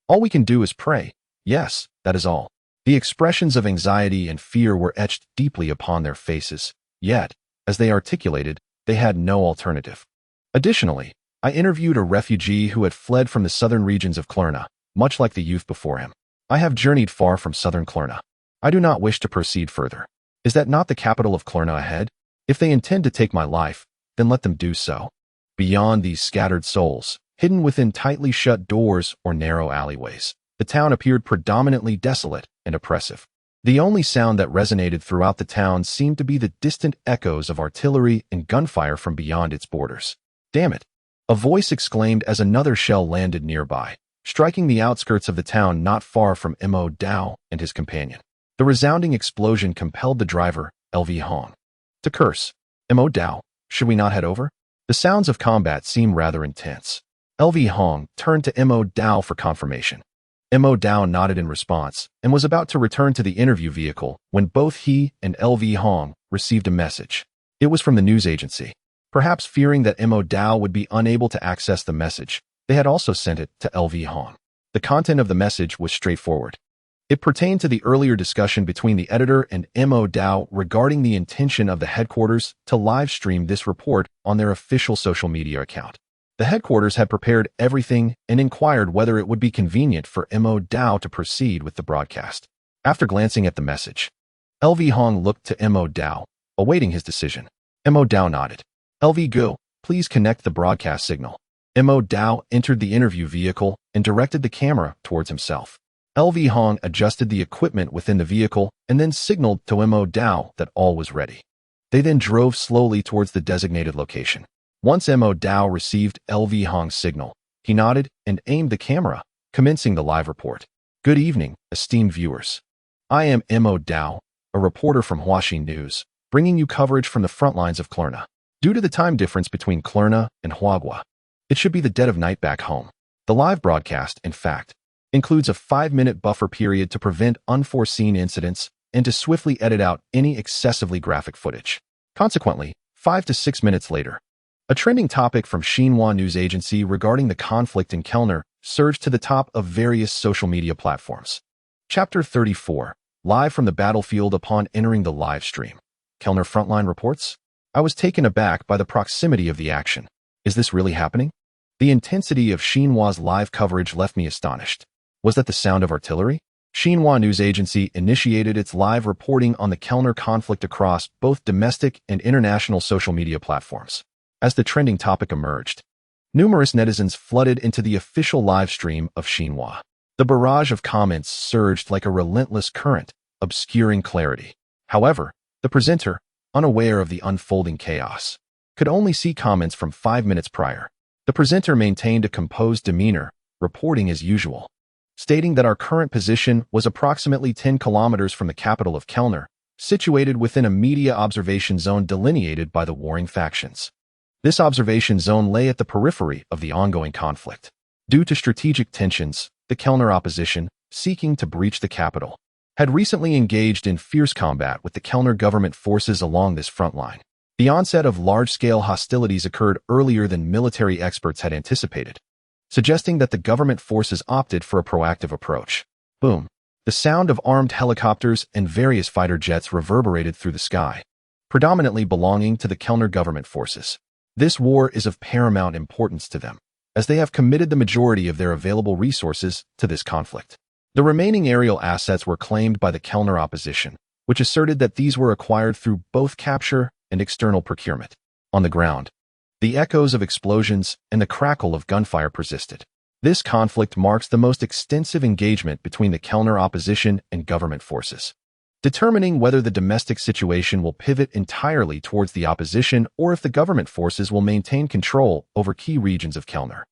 [SPEAKER 1] All we can do is pray. Yes, that is all. The expressions of anxiety and fear were etched deeply upon their faces, yet, as they articulated, they had no alternative. Additionally, I interviewed a refugee who had fled from the southern regions of Klurna, much like the youth before him. I have journeyed far from southern Klurna. I do not wish to proceed further. Is that not the capital of Klurna ahead? If they intend to take my life, then let them do so. Beyond these scattered souls, hidden within tightly shut doors or narrow alleyways, The town appeared predominantly desolate and oppressive. The only sound that resonated throughout the town seemed to be the distant echoes of artillery and gunfire from beyond its borders. "Damn it!" a voice exclaimed as another shell landed nearby, striking the outskirts of the town not far from Mo Dao and his companion. The resounding explosion compelled the driver, LV Hong, to curse. "Mo Dao, should we not head over?" The sounds of combat seemed rather intense. LV Hong turned to Mo Dao for confirmation. Mo Dao nodded in response and was about to return to the interview vehicle when both he and LV Hong received a message. It was from the news agency. Perhaps fearing that Mo Dao would be unable to access the message, they had also sent it to LV Hong. The content of the message was straightforward. It pertained to the earlier discussion between the editor and Mo Dao regarding the intention of the headquarters to live stream this report on their official social media account. The headquarters had prepared everything and inquired whether it would be convenient for Mo Dao to proceed with the broadcast. After glancing at the message, LV Hong looked to Mo Dao, awaiting his decision. Mo Dao nodded. "LV Go, please connect the broadcast signal." Mo Dao entered the interview vehicle and directed the camera towards himself. LV Hong adjusted the equipment within the vehicle and then signaled to Mo Dao that all was ready. They then drove slowly towards the designated location. Once Mo Dao received LV Hong's signal, he nodded and aimed the camera, commencing the live report. "Good evening, esteemed viewers. I am Mo Dao, a reporter from Huaxin News, bringing you coverage from the front lines of Klerna. Due to the time difference between Klerna and Huagua, it should be the dead of night back home. The live broadcast, in fact, includes a 5-minute buffer period to prevent unforeseen incidents and to swiftly edit out any excessively graphic footage. Consequently, 5 to 6 minutes later, a trending topic from Xinhua News Agency regarding the conflict in Kellner surged to the top of various social media platforms. Chapter 34, live from the battlefield upon entering the live stream. Kellner frontline reports? I was taken aback by the proximity of the action. Is this really happening? The intensity of Xinhua's live coverage left me astonished. Was that the sound of artillery? Xinhua News Agency initiated its live reporting on the Kellner conflict across both domestic and international social media platforms. As the trending topic emerged, numerous netizens flooded into the official live stream of Xinhua. The barrage of comments surged like a relentless current, obscuring clarity. However, the presenter, unaware of the unfolding chaos, could only see comments from 5 minutes prior. The presenter maintained a composed demeanor, reporting as usual, stating that our current position was approximately 10 kilometers from the capital of Kellner, situated within a media observation zone delineated by the warring factions. This observation zone lay at the periphery of the ongoing conflict. Due to strategic tensions, the Kellner opposition, seeking to breach the capital, had recently engaged in fierce combat with the Kellner government forces along this front line. The onset of large-scale hostilities occurred earlier than military experts had anticipated, suggesting that the government forces opted for a proactive approach. Boom. The sound of armed helicopters and various fighter jets reverberated through the sky, predominantly belonging to the Kellner government forces. This war is of paramount importance to them, as they have committed the majority of their available resources to this conflict. The remaining aerial assets were claimed by the Kellner opposition, which asserted that these were acquired through both capture and external procurement. On the ground, the echoes of explosions and the crackle of gunfire persisted. This conflict marks the most extensive engagement between the Kellner opposition and government forces, determining whether the domestic situation will pivot entirely towards the opposition or if the government forces will maintain control over key regions of Kellner.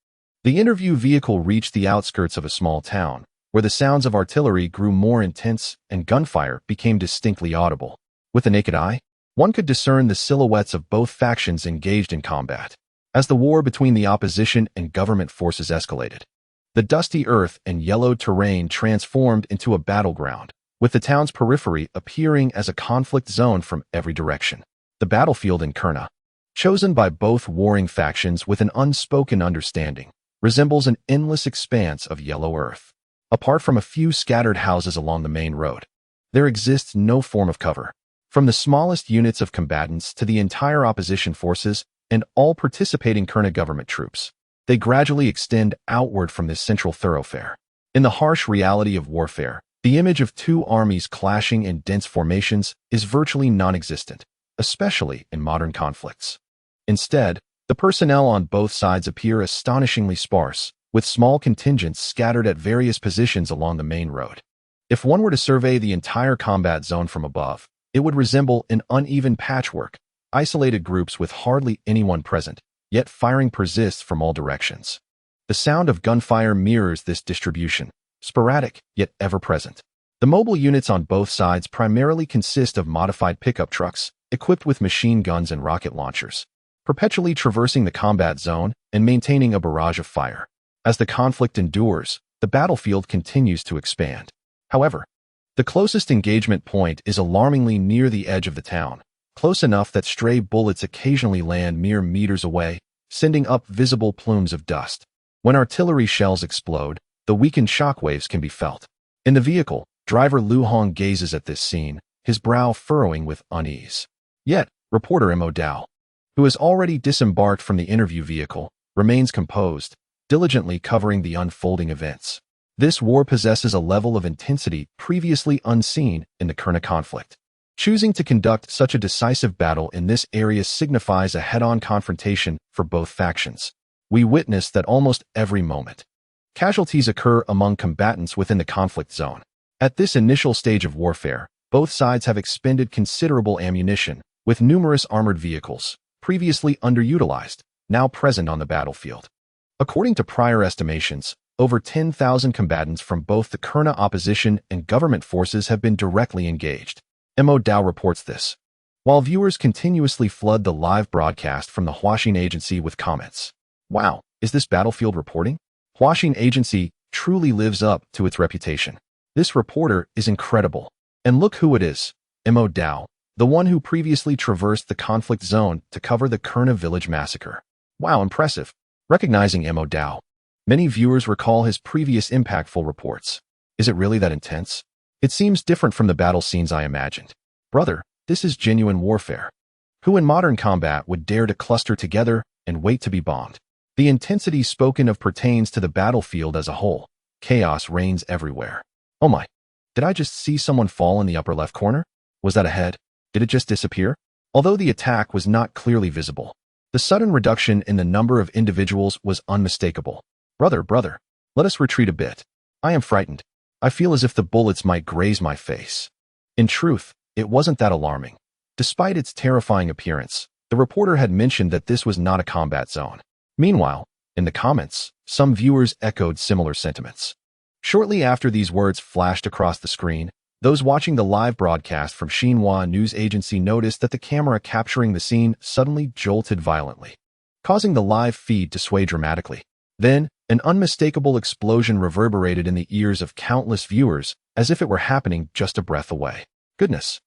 [SPEAKER 1] The interview vehicle reached the outskirts of a small town, where the sounds of artillery grew more intense and gunfire became distinctly audible. With the naked eye, one could discern the silhouettes of both factions engaged in combat. As the war between the opposition and government forces escalated, the dusty earth and yellowed terrain transformed into a battleground, with the town's periphery appearing as a conflict zone from every direction. The battlefield in Kurna, chosen by both warring factions with an unspoken understanding, resembles an endless expanse of yellow earth. Apart from a few scattered houses along the main road, there exists no form of cover. From the smallest units of combatants to the entire opposition forces and all participating Kurna government troops, they gradually extend outward from this central thoroughfare. In the harsh reality of warfare, the image of two armies clashing in dense formations is virtually non-existent, especially in modern conflicts. Instead, the personnel on both sides appear astonishingly sparse, with small contingents scattered at various positions along the main road. If one were to survey the entire combat zone from above, it would resemble an uneven patchwork, isolated groups with hardly anyone present, yet firing persists from all directions. The sound of gunfire mirrors this distribution, sporadic yet ever-present. The mobile units on both sides primarily consist of modified pickup trucks, equipped with machine guns and rocket launchers, perpetually traversing the combat zone and maintaining a barrage of fire. As the conflict endures, the battlefield continues to expand. However, the closest engagement point is alarmingly near the edge of the town, close enough that stray bullets occasionally land mere meters away, sending up visible plumes of dust. When artillery shells explode, the weakened shockwaves can be felt. In the vehicle, driver Lu Hong gazes at this scene, his brow furrowing with unease. Yet, reporter Mo Dao, who has already disembarked from the interview vehicle, remains composed, diligently covering the unfolding events. This war possesses a level of intensity previously unseen in the Kurna conflict. Choosing to conduct such a decisive battle in this area signifies a head-on confrontation for both factions. We witness that almost every moment. Casualties occur among combatants within the conflict zone. At this initial stage of warfare, both sides have expended considerable ammunition, with numerous armored vehicles, previously underutilized, now present on the battlefield. According to prior estimations, over 10,000 combatants from both the Kurna opposition and government forces have been directly engaged. Mo Dao reports this, while viewers continuously flood the live broadcast from the Huaxin Agency with comments. Wow, is this battlefield reporting? Huaxin Agency truly lives up to its reputation. This reporter is incredible. And look who it is, Mo Dao, the one who previously traversed the conflict zone to cover the Kurna village massacre. Wow, impressive. Recognizing Mo Dao, many viewers recall his previous impactful reports. Is it really that intense? It seems different from the battle scenes I imagined. Brother, this is genuine warfare. Who in modern combat would dare to cluster together and wait to be bombed? The intensity spoken of pertains to the battlefield as a whole. Chaos reigns everywhere. Oh my, did I just see someone fall in the upper left corner? Was that a head? Did it just disappear? Although the attack was not clearly visible, the sudden reduction in the number of individuals was unmistakable. Brother, let us retreat a bit. I am frightened. I feel as if the bullets might graze my face. In truth, it wasn't that alarming. Despite its terrifying appearance, the reporter had mentioned that this was not a combat zone. Meanwhile, in the comments, some viewers echoed similar sentiments. Shortly after these words flashed across the screen, those watching the live broadcast from Xinhua News Agency noticed that the camera capturing the scene suddenly jolted violently, causing the live feed to sway dramatically. Then, an unmistakable explosion reverberated in the ears of countless viewers, as if it were happening just a breath away. Goodness,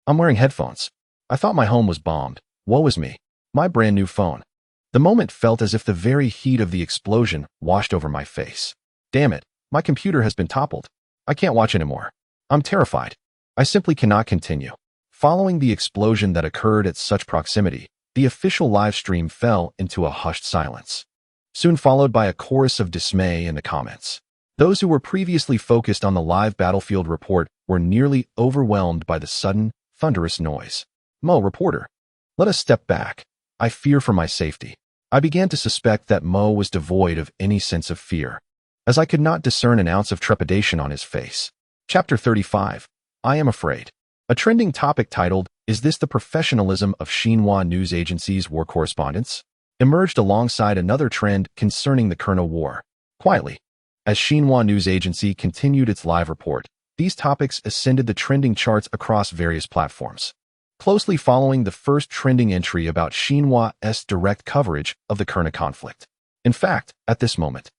[SPEAKER 1] I'm wearing headphones. I thought my home was bombed. Woe is me. My brand new phone. The moment felt as if the very heat of the explosion washed over my face. Damn it, my computer has been toppled. I can't watch anymore. I'm terrified. I simply cannot continue. Following the explosion that occurred at such proximity, the official live stream fell into a hushed silence, soon followed by a chorus of dismay in the comments. Those who were previously focused on the live battlefield report were nearly overwhelmed by the sudden, thunderous noise. Mo, reporter, let us step back. I fear for my safety. I began to suspect that Mo was devoid of any sense of fear, as I could not discern an ounce of trepidation on his face. Chapter 35. I am afraid. A trending topic titled, "Is this the professionalism of Xinhua News Agency's war correspondents?" emerged alongside another trend concerning the Kurna War. Quietly, as Xinhua News Agency continued its live report, these topics ascended the trending charts across various platforms, closely following the first trending entry about Xinhua's direct coverage of the Kurna conflict. In fact, at this moment,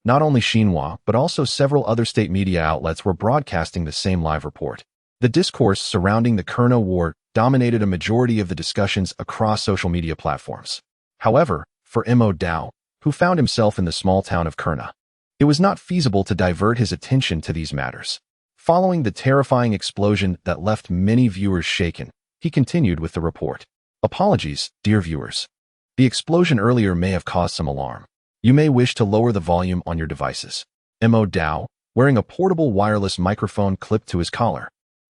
[SPEAKER 1] not only Xinhua, but also several other state media outlets were broadcasting the same live report. The discourse surrounding the Kurna War dominated a majority of the discussions across social media platforms. However, for Mo Dao, who found himself in the small town of Kurna, it was not feasible to divert his attention to these matters. Following the terrifying explosion that left many viewers shaken, he continued with the report. Apologies, dear viewers. The explosion earlier may have caused some alarm. You may wish to lower the volume on your devices. Mo Dao, wearing a portable wireless microphone clipped to his collar,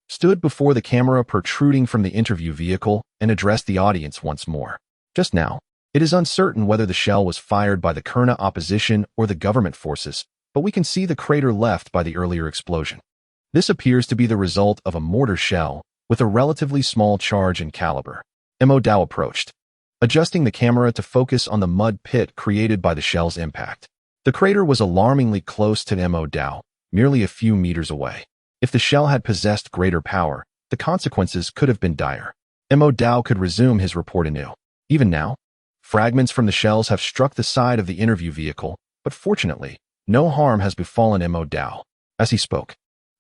[SPEAKER 1] stood before the camera protruding from the interview vehicle and addressed the audience once more. Just now, It is uncertain whether the shell was fired by the Kurna opposition or the government forces, but we can see the crater left by the earlier explosion. This appears to be the result of a mortar shell with a relatively small charge and caliber. Mo Dao approached, adjusting the camera to focus on the mud pit created by the shell's impact. The crater was alarmingly close to Mo Dao, merely a few meters away. If the shell had possessed greater power, the consequences could have been dire. Mo Dao could resume his report anew. Even now, fragments from the shells have struck the side of the interview vehicle, but fortunately, no harm has befallen Mo Dao. As he spoke,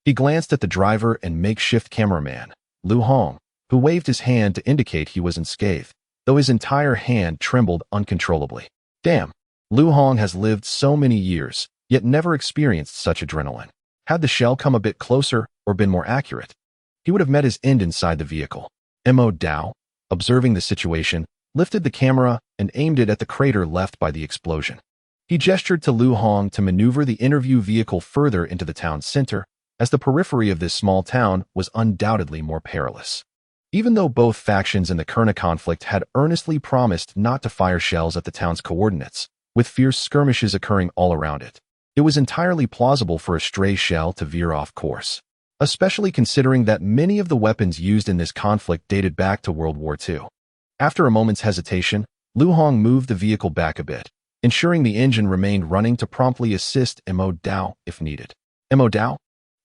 [SPEAKER 1] he glanced at the driver and makeshift cameraman, Lu Hong, who waved his hand to indicate he was unscathed, though his entire hand trembled uncontrollably. Damn, Lu Hong has lived so many years, yet never experienced such adrenaline. Had the shell come a bit closer or been more accurate, he would have met his end inside the vehicle. Mo Dao, observing the situation, lifted the camera and aimed it at the crater left by the explosion. He gestured to Lu Hong to maneuver the interview vehicle further into the town center, as the periphery of this small town was undoubtedly more perilous. Even though both factions in the Kurna conflict had earnestly promised not to fire shells at the town's coordinates, with fierce skirmishes occurring all around it, it was entirely plausible for a stray shell to veer off course, especially considering that many of the weapons used in this conflict dated back to World War II. After a moment's hesitation, Lu Hong moved the vehicle back a bit, ensuring the engine remained running to promptly assist Mo Dao if needed. Mo Dao,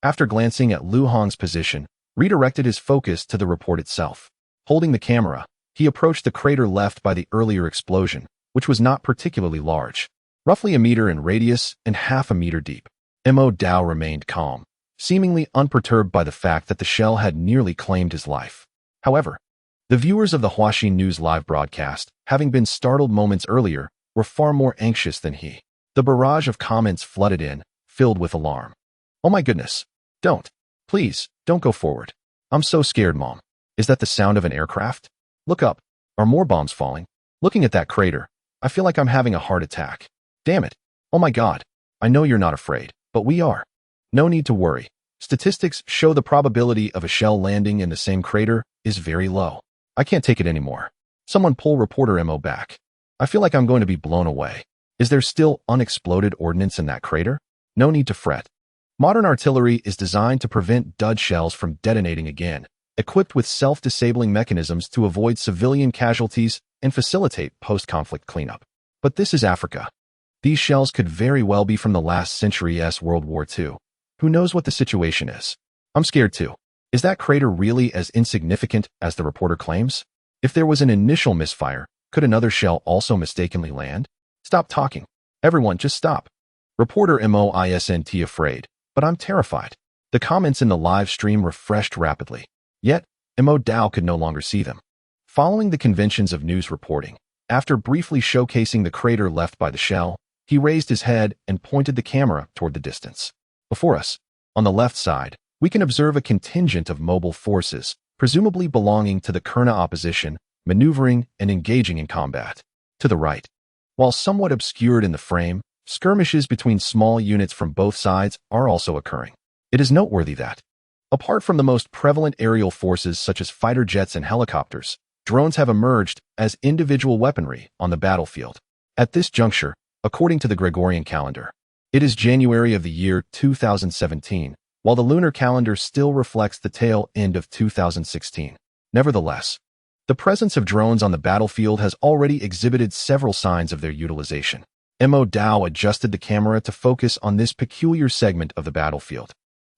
[SPEAKER 1] after glancing at Lu Hong's position, redirected his focus to the report itself. Holding the camera, he approached the crater left by the earlier explosion, which was not particularly large, roughly a meter in radius and half a meter deep. Mo Dao remained calm, seemingly unperturbed by the fact that the shell had nearly claimed his life. However, the viewers of the Huaxin News live broadcast, having been startled moments earlier, were far more anxious than he. The barrage of comments flooded in, filled with alarm. "Oh my goodness. Don't. Please, don't go forward. I'm so scared, Mom. Is that the sound of an aircraft? Look up. Are more bombs falling? Looking at that crater, I feel like I'm having a heart attack. Damn it. Oh my God. I know you're not afraid, but we are. No need to worry. Statistics show the probability of a shell landing in the same crater is very low. I can't take it anymore. Someone pull reporter Mo back. I feel like I'm going to be blown away. Is there still unexploded ordnance in that crater? No need to fret. Modern artillery is designed to prevent dud shells from detonating again, equipped with self-disabling mechanisms to avoid civilian casualties and facilitate post-conflict cleanup. But this is Africa. These shells could very well be from the last century's World War II. Who knows what the situation is? I'm scared too. Is that crater really as insignificant as the reporter claims? If there was an initial misfire, could another shell also mistakenly land? Stop talking. Everyone, just stop. Reporter MOISNT afraid, but I'm terrified. The comments in the live stream refreshed rapidly. Yet, Mo Dao could no longer see them. Following the conventions of news reporting, after briefly showcasing the crater left by the shell, he raised his head and pointed the camera toward the distance. Before us, on the left side, we can observe a contingent of mobile forces, presumably belonging to the Kurna opposition, maneuvering and engaging in combat. To the right, while somewhat obscured in the frame, skirmishes between small units from both sides are also occurring. It is noteworthy that, apart from the most prevalent aerial forces such as fighter jets and helicopters, drones have emerged as individual weaponry on the battlefield. At this juncture, according to the Gregorian calendar, it is January of the year 2017, while the lunar calendar still reflects the tail end of 2016. Nevertheless, the presence of drones on the battlefield has already exhibited several signs of their utilization. Mo Dao adjusted the camera to focus on this peculiar segment of the battlefield,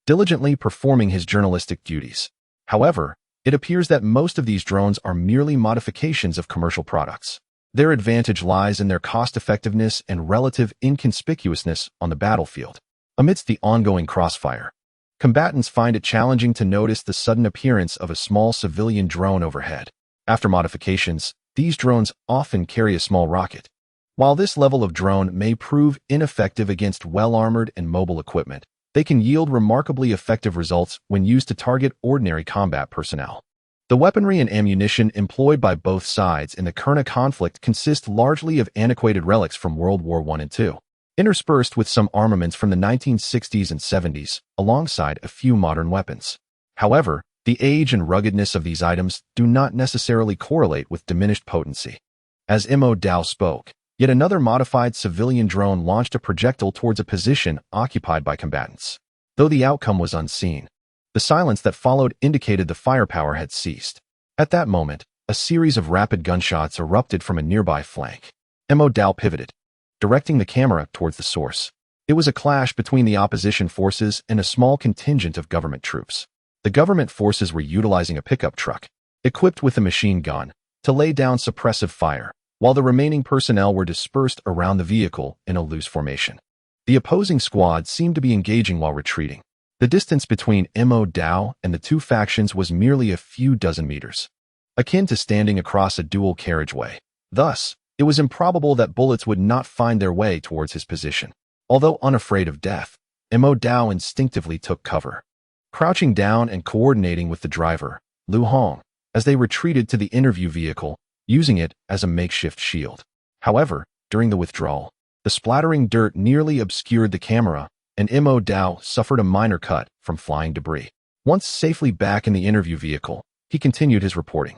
[SPEAKER 1] diligently performing his journalistic duties. However, it appears that most of these drones are merely modifications of commercial products. Their advantage lies in their cost-effectiveness and relative inconspicuousness on the battlefield. Amidst the ongoing crossfire, combatants find it challenging to notice the sudden appearance of a small civilian drone overhead. After modifications, these drones often carry a small rocket. While this level of drone may prove ineffective against well-armored and mobile equipment, they can yield remarkably effective results when used to target ordinary combat personnel. The weaponry and ammunition employed by both sides in the Kurna conflict consist largely of antiquated relics from World War I and II, interspersed with some armaments from the 1960s and 70s, alongside a few modern weapons. However, the age and ruggedness of these items do not necessarily correlate with diminished potency. As Mo Dao spoke, yet another modified civilian drone launched a projectile towards a position occupied by combatants. Though the outcome was unseen, the silence that followed indicated the firepower had ceased. At that moment, a series of rapid gunshots erupted from a nearby flank. Mo Dao pivoted, directing the camera towards the source. It was a clash between the opposition forces and a small contingent of government troops. The government forces were utilizing a pickup truck, equipped with a machine gun, to lay down suppressive fire, while the remaining personnel were dispersed around the vehicle in a loose formation. The opposing squad seemed to be engaging while retreating. The distance between Mo Dao and the two factions was merely a few dozen meters, akin to standing across a dual carriageway. Thus, it was improbable that bullets would not find their way towards his position. Although unafraid of death, Mo Dao instinctively took cover, crouching down and coordinating with the driver, Lu Hong, as they retreated to the interview vehicle, using it as a makeshift shield. However, during the withdrawal, the splattering dirt nearly obscured the camera, and Mo Dao suffered a minor cut from flying debris. Once safely back in the interview vehicle, he continued his reporting.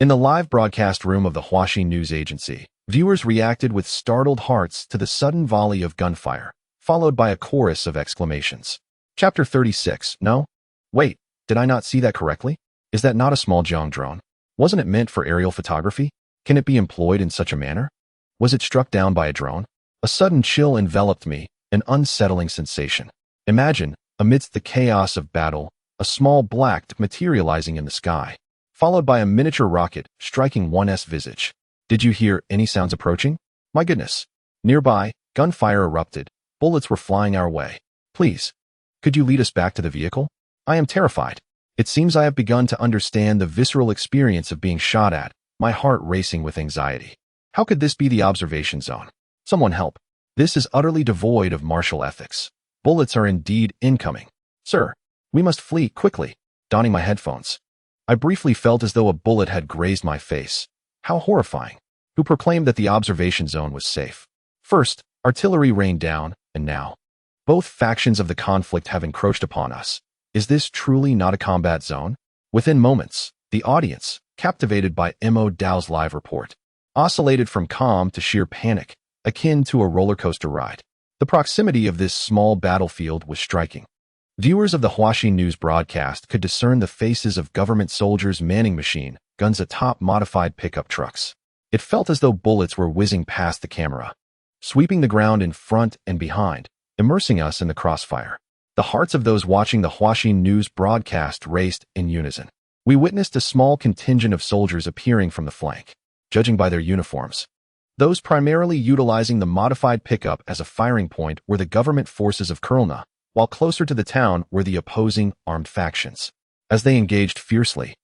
[SPEAKER 1] In the live broadcast room of the Huaxi News Agency, viewers reacted with startled hearts to the sudden volley of gunfire, followed by a chorus of exclamations. Chapter 36. No? Wait, did I not see that correctly? Is that not a small Jiang drone? Wasn't it meant for aerial photography? Can it be employed in such a manner? Was it struck down by a drone? A sudden chill enveloped me, an unsettling sensation. Imagine, amidst the chaos of battle, a small black materializing in the sky, followed by a miniature rocket striking one's visage. Did you hear any sounds approaching? My goodness. Nearby, gunfire erupted. Bullets were flying our way. Please, could you lead us back to the vehicle? I am terrified. It seems I have begun to understand the visceral experience of being shot at, my heart racing with anxiety. How could this be the observation zone? Someone help. This is utterly devoid of martial ethics. Bullets are indeed incoming. Sir, we must flee quickly. Donning my headphones, I briefly felt as though a bullet had grazed my face. How horrifying. Who proclaimed that the observation zone was safe? First, artillery rained down, and now, both factions of the conflict have encroached upon us. Is this truly not a combat zone? Within moments, the audience, captivated by Mo Dao's live report, oscillated from calm to sheer panic, akin to a roller coaster ride. The proximity of this small battlefield was striking. Viewers of the Huaxi News broadcast could discern the faces of government soldiers manning machine guns atop modified pickup trucks. It felt as though bullets were whizzing past the camera, sweeping the ground in front and behind, immersing us in the crossfire. The hearts of those watching the Huaxi News broadcast raced in unison. We witnessed a small contingent of soldiers appearing from the flank, judging by their uniforms. Those primarily utilizing the modified pickup as a firing point were the government forces of Kurlna, while closer to the town were the opposing armed factions. As they engaged fiercely,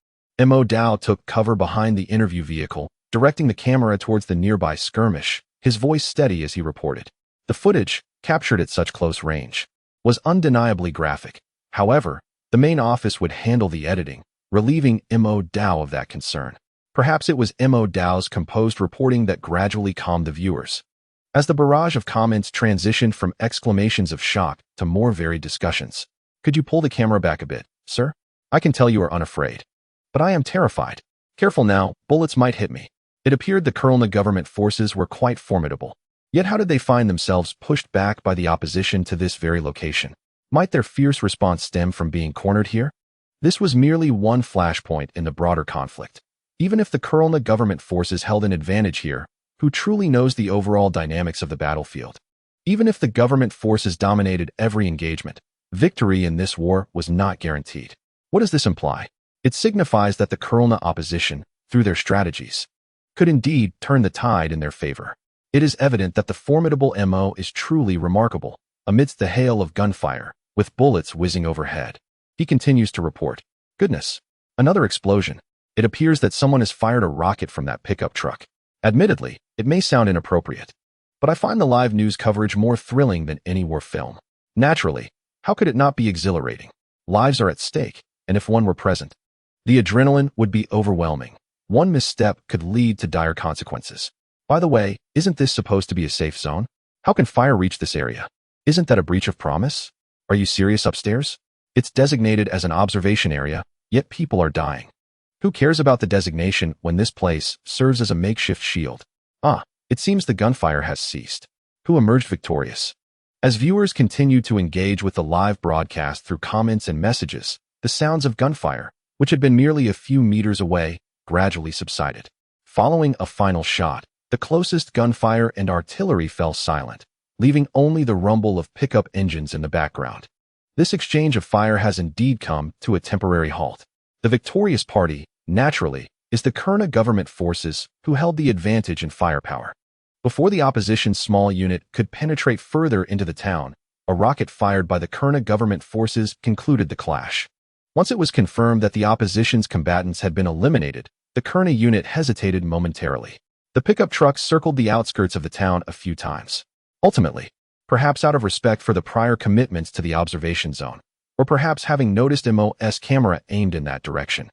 [SPEAKER 1] Mo Dao took cover behind the interview vehicle, directing the camera towards the nearby skirmish, his voice steady as he reported. The footage, captured at such close range, was undeniably graphic. However, the main office would handle the editing, relieving Mo Dao of that concern. Perhaps it was Mo Dao's composed reporting that gradually calmed the viewers. As the barrage of comments transitioned from exclamations of shock to more varied discussions. Could you pull the camera back a bit, sir? I can tell you are unafraid. But I am terrified. Careful now, bullets might hit me. It appeared the Kurlna government forces were quite formidable. Yet how did they find themselves pushed back by the opposition to this very location? Might their fierce response stem from being cornered here? This was merely one flashpoint in the broader conflict. Even if the Kurlna government forces held an advantage here, who truly knows the overall dynamics of the battlefield? Even if the government forces dominated every engagement, victory in this war was not guaranteed. What does this imply? It signifies that the Kurlna opposition, through their strategies, could indeed turn the tide in their favor. It is evident that the formidable MO is truly remarkable, amidst the hail of gunfire, with bullets whizzing overhead. He continues to report. Goodness, another explosion. It appears that someone has fired a rocket from that pickup truck. Admittedly, it may sound inappropriate, but I find the live news coverage more thrilling than any war film. Naturally, how could it not be exhilarating? Lives are at stake, and if one were present, the adrenaline would be overwhelming. One misstep could lead to dire consequences. By the way, isn't this supposed to be a safe zone? How can fire reach this area? Isn't that a breach of promise? Are you serious upstairs? It's designated as an observation area, yet people are dying. Who cares about the designation when this place serves as a makeshift shield? It seems the gunfire has ceased. Who emerged victorious? As viewers continued to engage with the live broadcast through comments and messages, the sounds of gunfire, which had been merely a few meters away, gradually subsided. Following a final shot, the closest gunfire and artillery fell silent, leaving only the rumble of pickup engines in the background. This exchange of fire has indeed come to a temporary halt. The victorious party, naturally, is the Kurna government forces who held the advantage in firepower. Before the opposition's small unit could penetrate further into the town, a rocket fired by the Kurna government forces concluded the clash. Once it was confirmed that the opposition's combatants had been eliminated, the Kurna unit hesitated momentarily. The pickup truck circled the outskirts of the town a few times. Ultimately, perhaps out of respect for the prior commitments to the observation zone, or perhaps having noticed MO's camera aimed in that direction,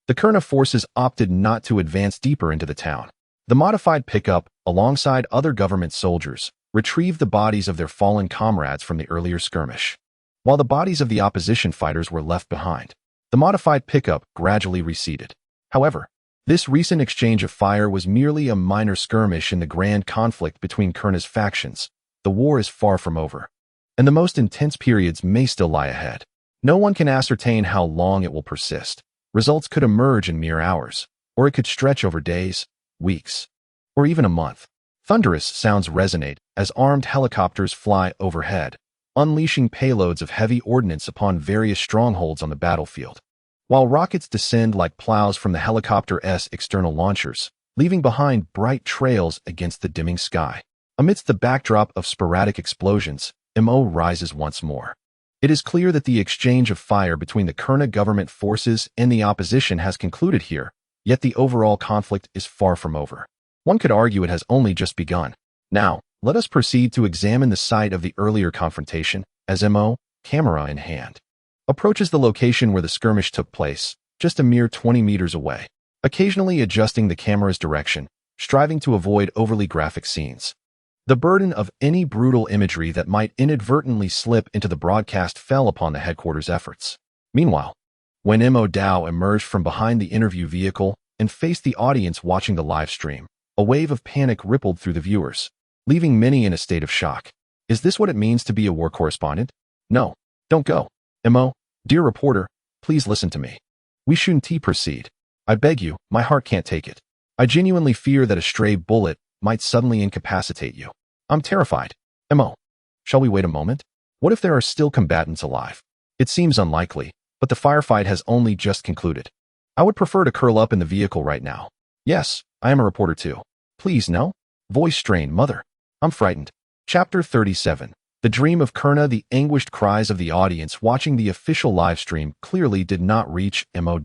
[SPEAKER 1] the Kurna forces opted not to advance deeper into the town. The modified pickup, alongside other government soldiers, retrieved the bodies of their fallen comrades from the earlier skirmish. While the bodies of the opposition fighters were left behind, the modified pickup gradually receded. However, this recent exchange of fire was merely a minor skirmish in the grand conflict between Kurna's factions. The war is far from over, and the most intense periods may still lie ahead. No one can ascertain how long it will persist. Results could emerge in mere hours, or it could stretch over days, weeks, or even a month. Thunderous sounds resonate as armed helicopters fly overhead, unleashing payloads of heavy ordnance upon various strongholds on the battlefield, while rockets descend like plows from the helicopter's external launchers, leaving behind bright trails against the dimming sky. Amidst the backdrop of sporadic explosions, MO rises once more. It is clear that the exchange of fire between the Kurna government forces and the opposition has concluded here, yet the overall conflict is far from over. One could argue it has only just begun. Now, let us proceed to examine the site of the earlier confrontation, as MO, camera in hand, approaches the location where the skirmish took place, just a mere 20 meters away, occasionally adjusting the camera's direction, striving to avoid overly graphic scenes. The burden of any brutal imagery that might inadvertently slip into the broadcast fell upon the headquarters' efforts. Meanwhile, when MO emerged from behind the interview vehicle and faced the audience watching the live stream, a wave of panic rippled through the viewers, leaving many in a state of shock. Is this what it means to be a war correspondent? No, don't go. MO, dear reporter, please listen to me. We shouldn't proceed. I beg you, my heart can't take it. I genuinely fear that a stray bullet might suddenly incapacitate you. I'm terrified. MO, shall we wait a moment? What if there are still combatants alive? It seems unlikely, but the firefight has only just concluded. I would prefer to curl up in the vehicle right now. Yes, I am a reporter too. Please, no? Voice strain, mother. I'm frightened. Chapter 37. The dream of Kurna. The anguished cries of the audience watching the official live stream clearly did not reach MO.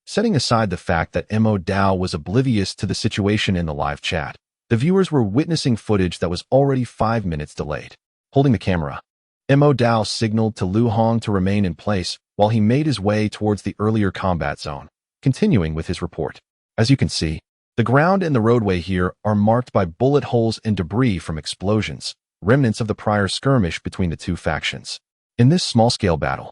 [SPEAKER 1] Setting aside the fact that MO was oblivious to the situation in the live chat, the viewers were witnessing footage that was already 5 minutes delayed. Holding the camera, MO signaled to Lu Hong to remain in place while he made his way towards the earlier combat zone, continuing with his report. As you can see, the ground and the roadway here are marked by bullet holes and debris from explosions, remnants of the prior skirmish between the two factions. In this small-scale battle,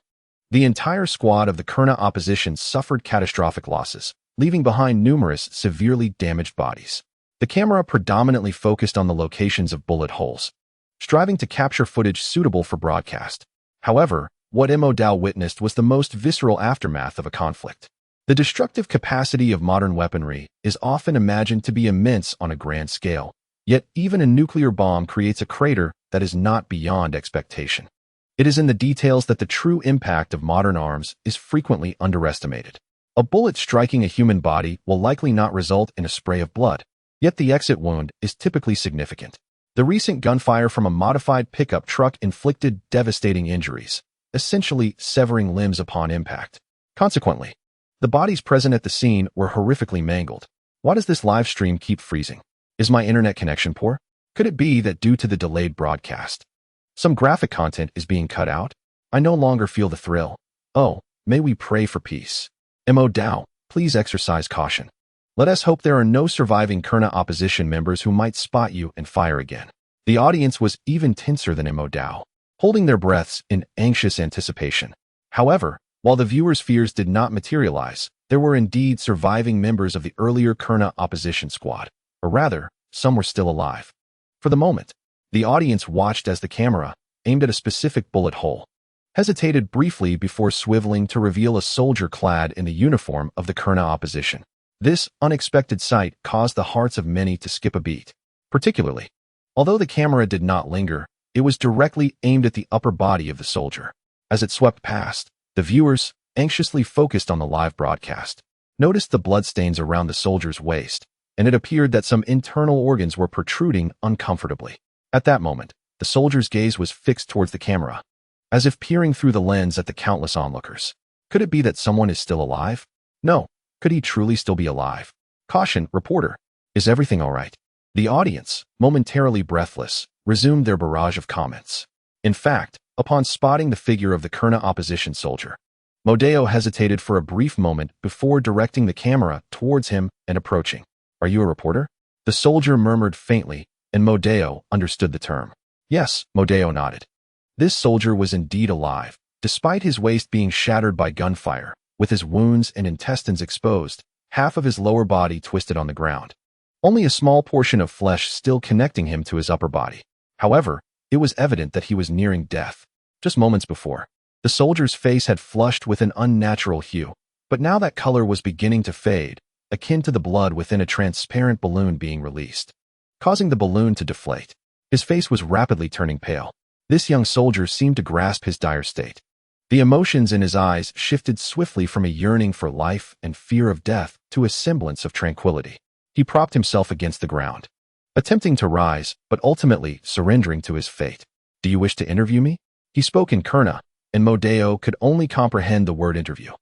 [SPEAKER 1] the entire squad of the Kurna opposition suffered catastrophic losses, leaving behind numerous severely damaged bodies. The camera predominantly focused on the locations of bullet holes, striving to capture footage suitable for broadcast. However, what MO witnessed was the most visceral aftermath of a conflict. The destructive capacity of modern weaponry is often imagined to be immense on a grand scale, yet even a nuclear bomb creates a crater that is not beyond expectation. It is in the details that the true impact of modern arms is frequently underestimated. A bullet striking a human body will likely not result in a spray of blood, yet the exit wound is typically significant. The recent gunfire from a modified pickup truck inflicted devastating injuries, essentially severing limbs upon impact. Consequently, the bodies present at the scene were horrifically mangled. Why does this live stream keep freezing? Is my internet connection poor? Could it be that due to the delayed broadcast, some graphic content is being cut out? I no longer feel the thrill. Oh, may we pray for peace. MO, please exercise caution. Let us hope there are no surviving Kurna opposition members who might spot you and fire again. The audience was even tenser than MO, holding their breaths in anxious anticipation. However, while the viewers' fears did not materialize, there were indeed surviving members of the earlier Kurna opposition squad, or rather, some were still alive. For the moment, the audience watched as the camera, aimed at a specific bullet hole, hesitated briefly before swiveling to reveal a soldier clad in the uniform of the Kurna opposition. This unexpected sight caused the hearts of many to skip a beat. Particularly, although the camera did not linger, it was directly aimed at the upper body of the soldier. As it swept past, the viewers, anxiously focused on the live broadcast, noticed the bloodstains around the soldier's waist, and it appeared that some internal organs were protruding uncomfortably. At that moment, the soldier's gaze was fixed towards the camera, as if peering through the lens at the countless onlookers. Could it be that someone is still alive? No. Could he truly still be alive? Caution, reporter. Is everything all right? The audience, momentarily breathless, resumed their barrage of comments. In fact, upon spotting the figure of the Kurna opposition soldier, Modeo hesitated for a brief moment before directing the camera towards him and approaching. Are you a reporter? The soldier murmured faintly, and Modeo understood the term. Yes, Modeo nodded. This soldier was indeed alive, despite his waist being shattered by gunfire, with his wounds and intestines exposed, half of his lower body twisted on the ground. Only a small portion of flesh still connecting him to his upper body. However, it was evident that he was nearing death. Just moments before, the soldier's face had flushed with an unnatural hue, but now that color was beginning to fade, akin to the blood within a transparent balloon being released, causing the balloon to deflate. His face was rapidly turning pale. This young soldier seemed to grasp his dire state. The emotions in his eyes shifted swiftly from a yearning for life and fear of death to a semblance of tranquility. He propped himself against the ground, attempting to rise, but ultimately surrendering to his fate. Do you wish to interview me? He spoke in Kurna, and Modeo could only comprehend the word interview.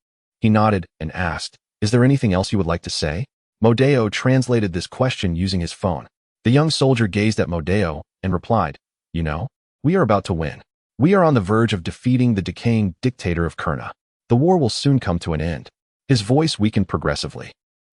[SPEAKER 1] He nodded and asked, Is there anything else you would like to say? Modeo translated this question using his phone. The young soldier gazed at Modeo and replied, You know, we are about to win. We are on the verge of defeating the decaying dictator of Kurna. The war will soon come to an end. His voice weakened progressively.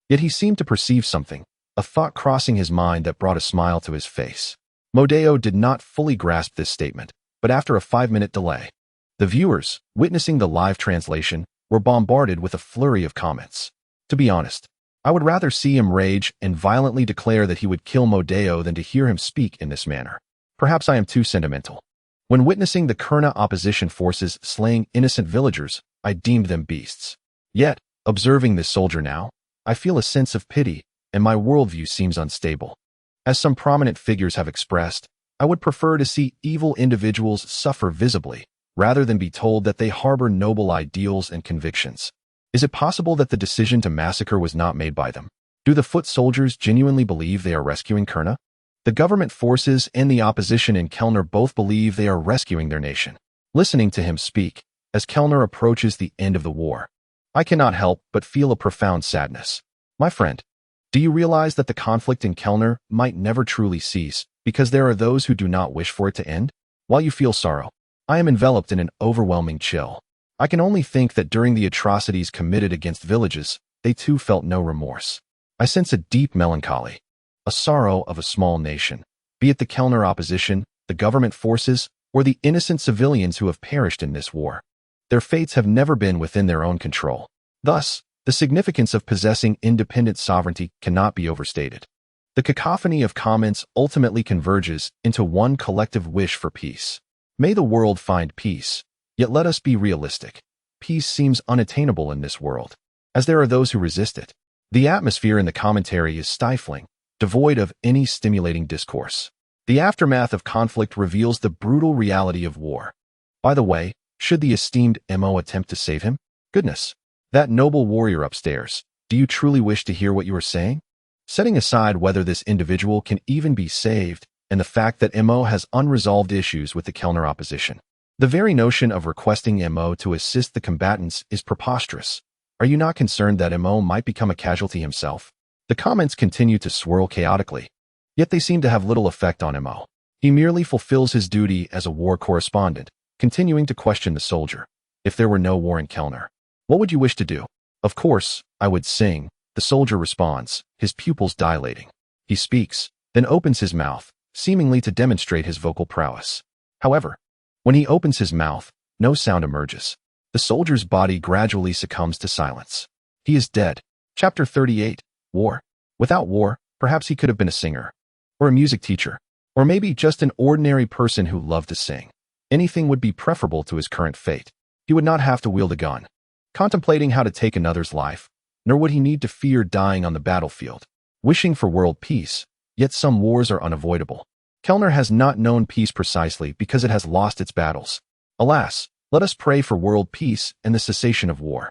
[SPEAKER 1] Yet he seemed to perceive something, a thought crossing his mind that brought a smile to his face. Modeo did not fully grasp this statement, but after a 5-minute delay, the viewers, witnessing the live translation, were bombarded with a flurry of comments. To be honest, I would rather see him rage and violently declare that he would kill Modeo than to hear him speak in this manner. Perhaps I am too sentimental. When witnessing the Kurna opposition forces slaying innocent villagers, I deemed them beasts. Yet, observing this soldier now, I feel a sense of pity, and my worldview seems unstable. As some prominent figures have expressed, I would prefer to see evil individuals suffer visibly, rather than be told that they harbor noble ideals and convictions. Is it possible that the decision to massacre was not made by them? Do the foot soldiers genuinely believe they are rescuing Kurna? The government forces and the opposition in Kellner both believe they are rescuing their nation. Listening to him speak, as Kellner approaches the end of the war, I cannot help but feel a profound sadness. My friend, do you realize that the conflict in Kellner might never truly cease because there are those who do not wish for it to end? While you feel sorrow, I am enveloped in an overwhelming chill. I can only think that during the atrocities committed against villages, they too felt no remorse. I sense a deep melancholy, a sorrow of a small nation, be it the Kellner opposition, the government forces, or the innocent civilians who have perished in this war. Their fates have never been within their own control. Thus, the significance of possessing independent sovereignty cannot be overstated. The cacophony of comments ultimately converges into one collective wish for peace. May the world find peace, yet let us be realistic. Peace seems unattainable in this world, as there are those who resist it. The atmosphere in the commentary is stifling, devoid of any stimulating discourse. The aftermath of conflict reveals the brutal reality of war. By the way, should the esteemed MO attempt to save him? Goodness, that noble warrior upstairs, do you truly wish to hear what you are saying? Setting aside whether this individual can even be saved, and the fact that MO has unresolved issues with the Kellner opposition, the very notion of requesting MO to assist the combatants is preposterous. Are you not concerned that MO might become a casualty himself? The comments continue to swirl chaotically, yet they seem to have little effect on MO. He merely fulfills his duty as a war correspondent, continuing to question the soldier. If there were no war in Kellner, what would you wish to do? Of course, I would sing, the soldier responds, his pupils dilating. He speaks, then opens his mouth, seemingly to demonstrate his vocal prowess. However, when he opens his mouth, no sound emerges. The soldier's body gradually succumbs to silence. He is dead. Chapter 38. War. Without war, perhaps he could have been a singer. or a music teacher, or maybe just an ordinary person who loved to sing. Anything would be preferable to his current fate. He would not have to wield a gun, contemplating how to take another's life, nor would he need to fear dying on the battlefield. Wishing for world peace, yet some wars are unavoidable. Kellner has not known peace precisely because it has lost its battles. Alas, let us pray for world peace and the cessation of war.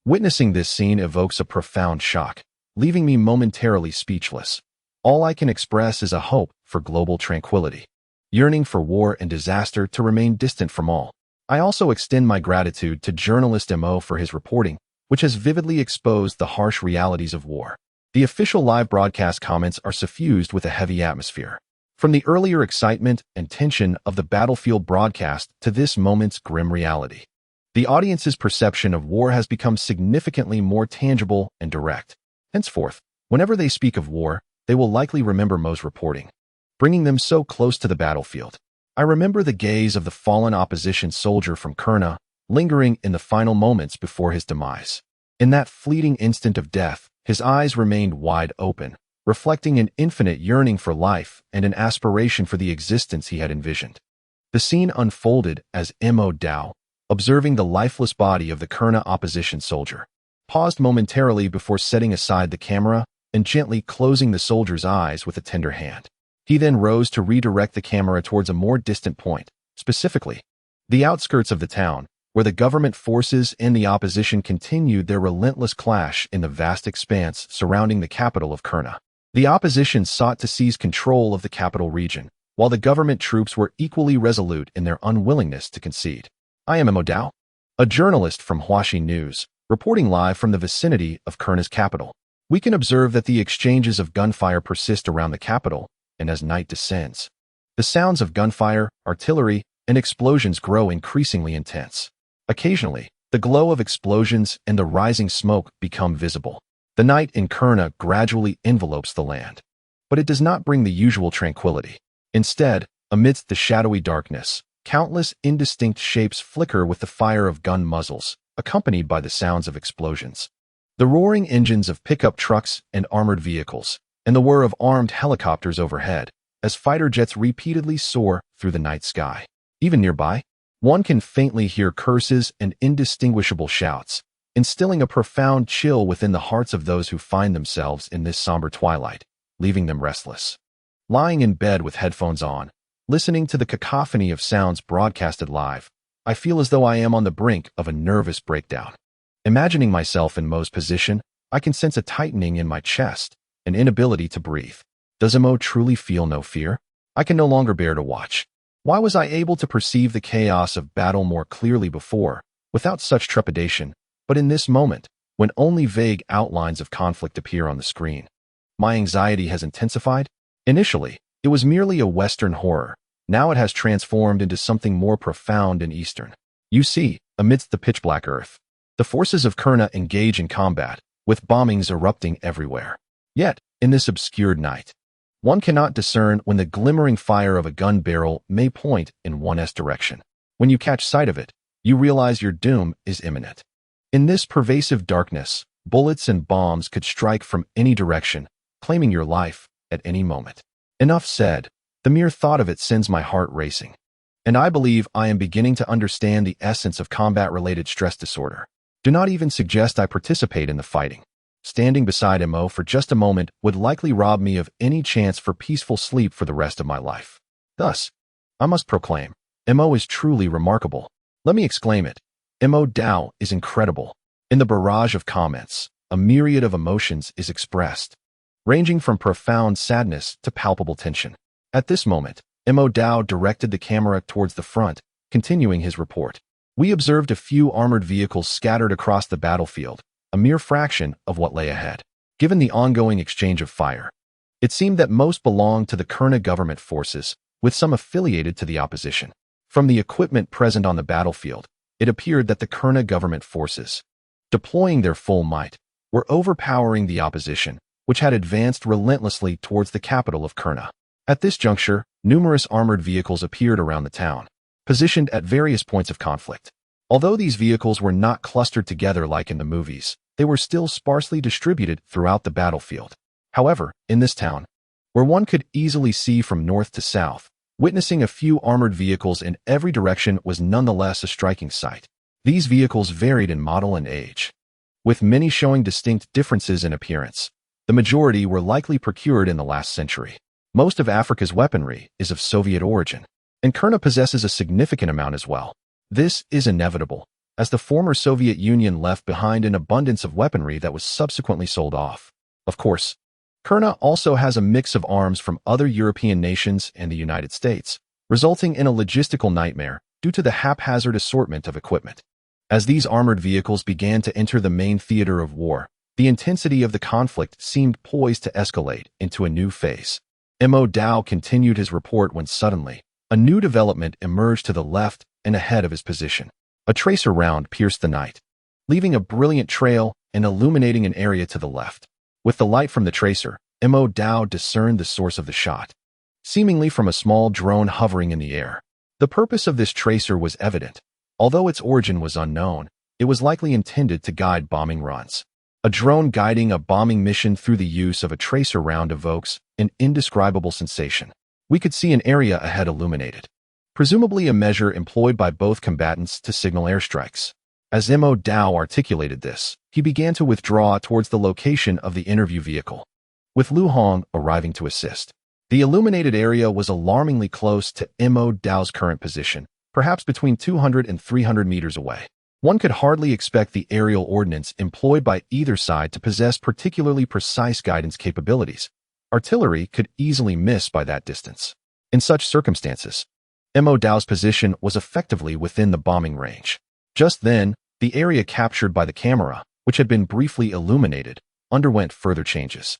[SPEAKER 1] Witnessing this scene evokes a profound shock, leaving me momentarily speechless. All I can express is a hope for global tranquility, yearning for war and disaster to remain distant from all. I also extend my gratitude to journalist Mo for his reporting, which has vividly exposed the harsh realities of war. The official live broadcast comments are suffused with a heavy atmosphere. From the earlier excitement and tension of the battlefield broadcast to this moment's grim reality, the audience's perception of war has become significantly more tangible and direct. Henceforth, whenever they speak of war, they will likely remember Mo's reporting, bringing them so close to the battlefield. I remember the gaze of the fallen opposition soldier from Kurna, lingering in the final moments before his demise. In that fleeting instant of death, his eyes remained wide open, reflecting an infinite yearning for life and an aspiration for the existence he had envisioned. The scene unfolded as Mo Dao, observing the lifeless body of the Kurna opposition soldier, paused momentarily before setting aside the camera and gently closing the soldier's eyes with a tender hand. He then rose to redirect the camera towards a more distant point, specifically the outskirts of the town, where the government forces and the opposition continued their relentless clash in the vast expanse surrounding the capital of Kurna. The opposition sought to seize control of the capital region, while the government troops were equally resolute in their unwillingness to concede. I am Mo Dao, a journalist from Huaxi News, reporting live from the vicinity of Kurna's capital. We can observe that the exchanges of gunfire persist around the capital, and as night descends, the sounds of gunfire, artillery, and explosions grow increasingly intense. Occasionally, the glow of explosions and the rising smoke become visible. The night in Kurna gradually envelopes the land, but it does not bring the usual tranquility. Instead, amidst the shadowy darkness, countless indistinct shapes flicker with the fire of gun muzzles, accompanied by the sounds of explosions. The roaring engines of pickup trucks and armored vehicles, and the whir of armed helicopters overhead, as fighter jets repeatedly soar through the night sky. Even nearby, one can faintly hear curses and indistinguishable shouts, instilling a profound chill within the hearts of those who find themselves in this somber twilight, leaving them restless. Lying in bed with headphones on, listening to the cacophony of sounds broadcasted live, I feel as though I am on the brink of a nervous breakdown. Imagining myself in Mo's position, I can sense a tightening in my chest, an inability to breathe. Does Mo truly feel no fear? I can no longer bear to watch. Why was I able to perceive the chaos of battle more clearly before, without such trepidation, but in this moment, when only vague outlines of conflict appear on the screen? My anxiety has intensified. Initially, it was merely a Western horror. Now it has transformed into something more profound and Eastern. You see, amidst the pitch-black earth, the forces of Kurna engage in combat, with bombings erupting everywhere. Yet, in this obscured night, one cannot discern when the glimmering fire of a gun barrel may point in one's direction. When you catch sight of it, you realize your doom is imminent. In this pervasive darkness, bullets and bombs could strike from any direction, claiming your life at any moment. Enough said. The mere thought of it sends my heart racing. And I believe I am beginning to understand the essence of combat-related stress disorder. Do not even suggest I participate in the fighting. Standing beside Mo for just a moment would likely rob me of any chance for peaceful sleep for the rest of my life. Thus, I must proclaim, Mo is truly remarkable. Let me exclaim it. Mo Dao is incredible. In the barrage of comments, a myriad of emotions is expressed, ranging from profound sadness to palpable tension. At this moment, Mo Dao directed the camera towards the front, continuing his report. We observed a few armored vehicles scattered across the battlefield, a mere fraction of what lay ahead. Given the ongoing exchange of fire, it seemed that most belonged to the Kurna government forces, with some affiliated to the opposition. From the equipment present on the battlefield, it appeared that the Kurna government forces, deploying their full might, were overpowering the opposition, which had advanced relentlessly towards the capital of Kurna. At this juncture, numerous armored vehicles appeared around the town, positioned at various points of conflict. Although these vehicles were not clustered together like in the movies, they were still sparsely distributed throughout the battlefield. However, in this town, where one could easily see from north to south. Witnessing a few armored vehicles in every direction was nonetheless a striking sight. These vehicles varied in model and age, with many showing distinct differences in appearance. The majority were likely procured in the last century. Most of Africa's weaponry is of Soviet origin, and Kurna possesses a significant amount as well. This is inevitable, as the former Soviet Union left behind an abundance of weaponry that was subsequently sold off. Of course, Kurna also has a mix of arms from other European nations and the United States, resulting in a logistical nightmare due to the haphazard assortment of equipment. As these armored vehicles began to enter the main theater of war, the intensity of the conflict seemed poised to escalate into a new phase. Mo Dao continued his report when suddenly, a new development emerged to the left and ahead of his position. A tracer round pierced the night, leaving a brilliant trail and illuminating an area to the left. With the light from the tracer, Mo Dao discerned the source of the shot, seemingly from a small drone hovering in the air. The purpose of this tracer was evident. Although its origin was unknown, it was likely intended to guide bombing runs. A drone guiding a bombing mission through the use of a tracer round evokes an indescribable sensation. We could see an area ahead illuminated, presumably a measure employed by both combatants to signal airstrikes. As Mo Dao articulated this, he began to withdraw towards the location of the interview vehicle, with Lu Hong arriving to assist. The illuminated area was alarmingly close to Mo Dao's current position, perhaps between 200 and 300 meters away. One could hardly expect the aerial ordnance employed by either side to possess particularly precise guidance capabilities. Artillery could easily miss by that distance. In such circumstances, Mo Dao's position was effectively within the bombing range. Just then, the area captured by the camera, which had been briefly illuminated, underwent further changes.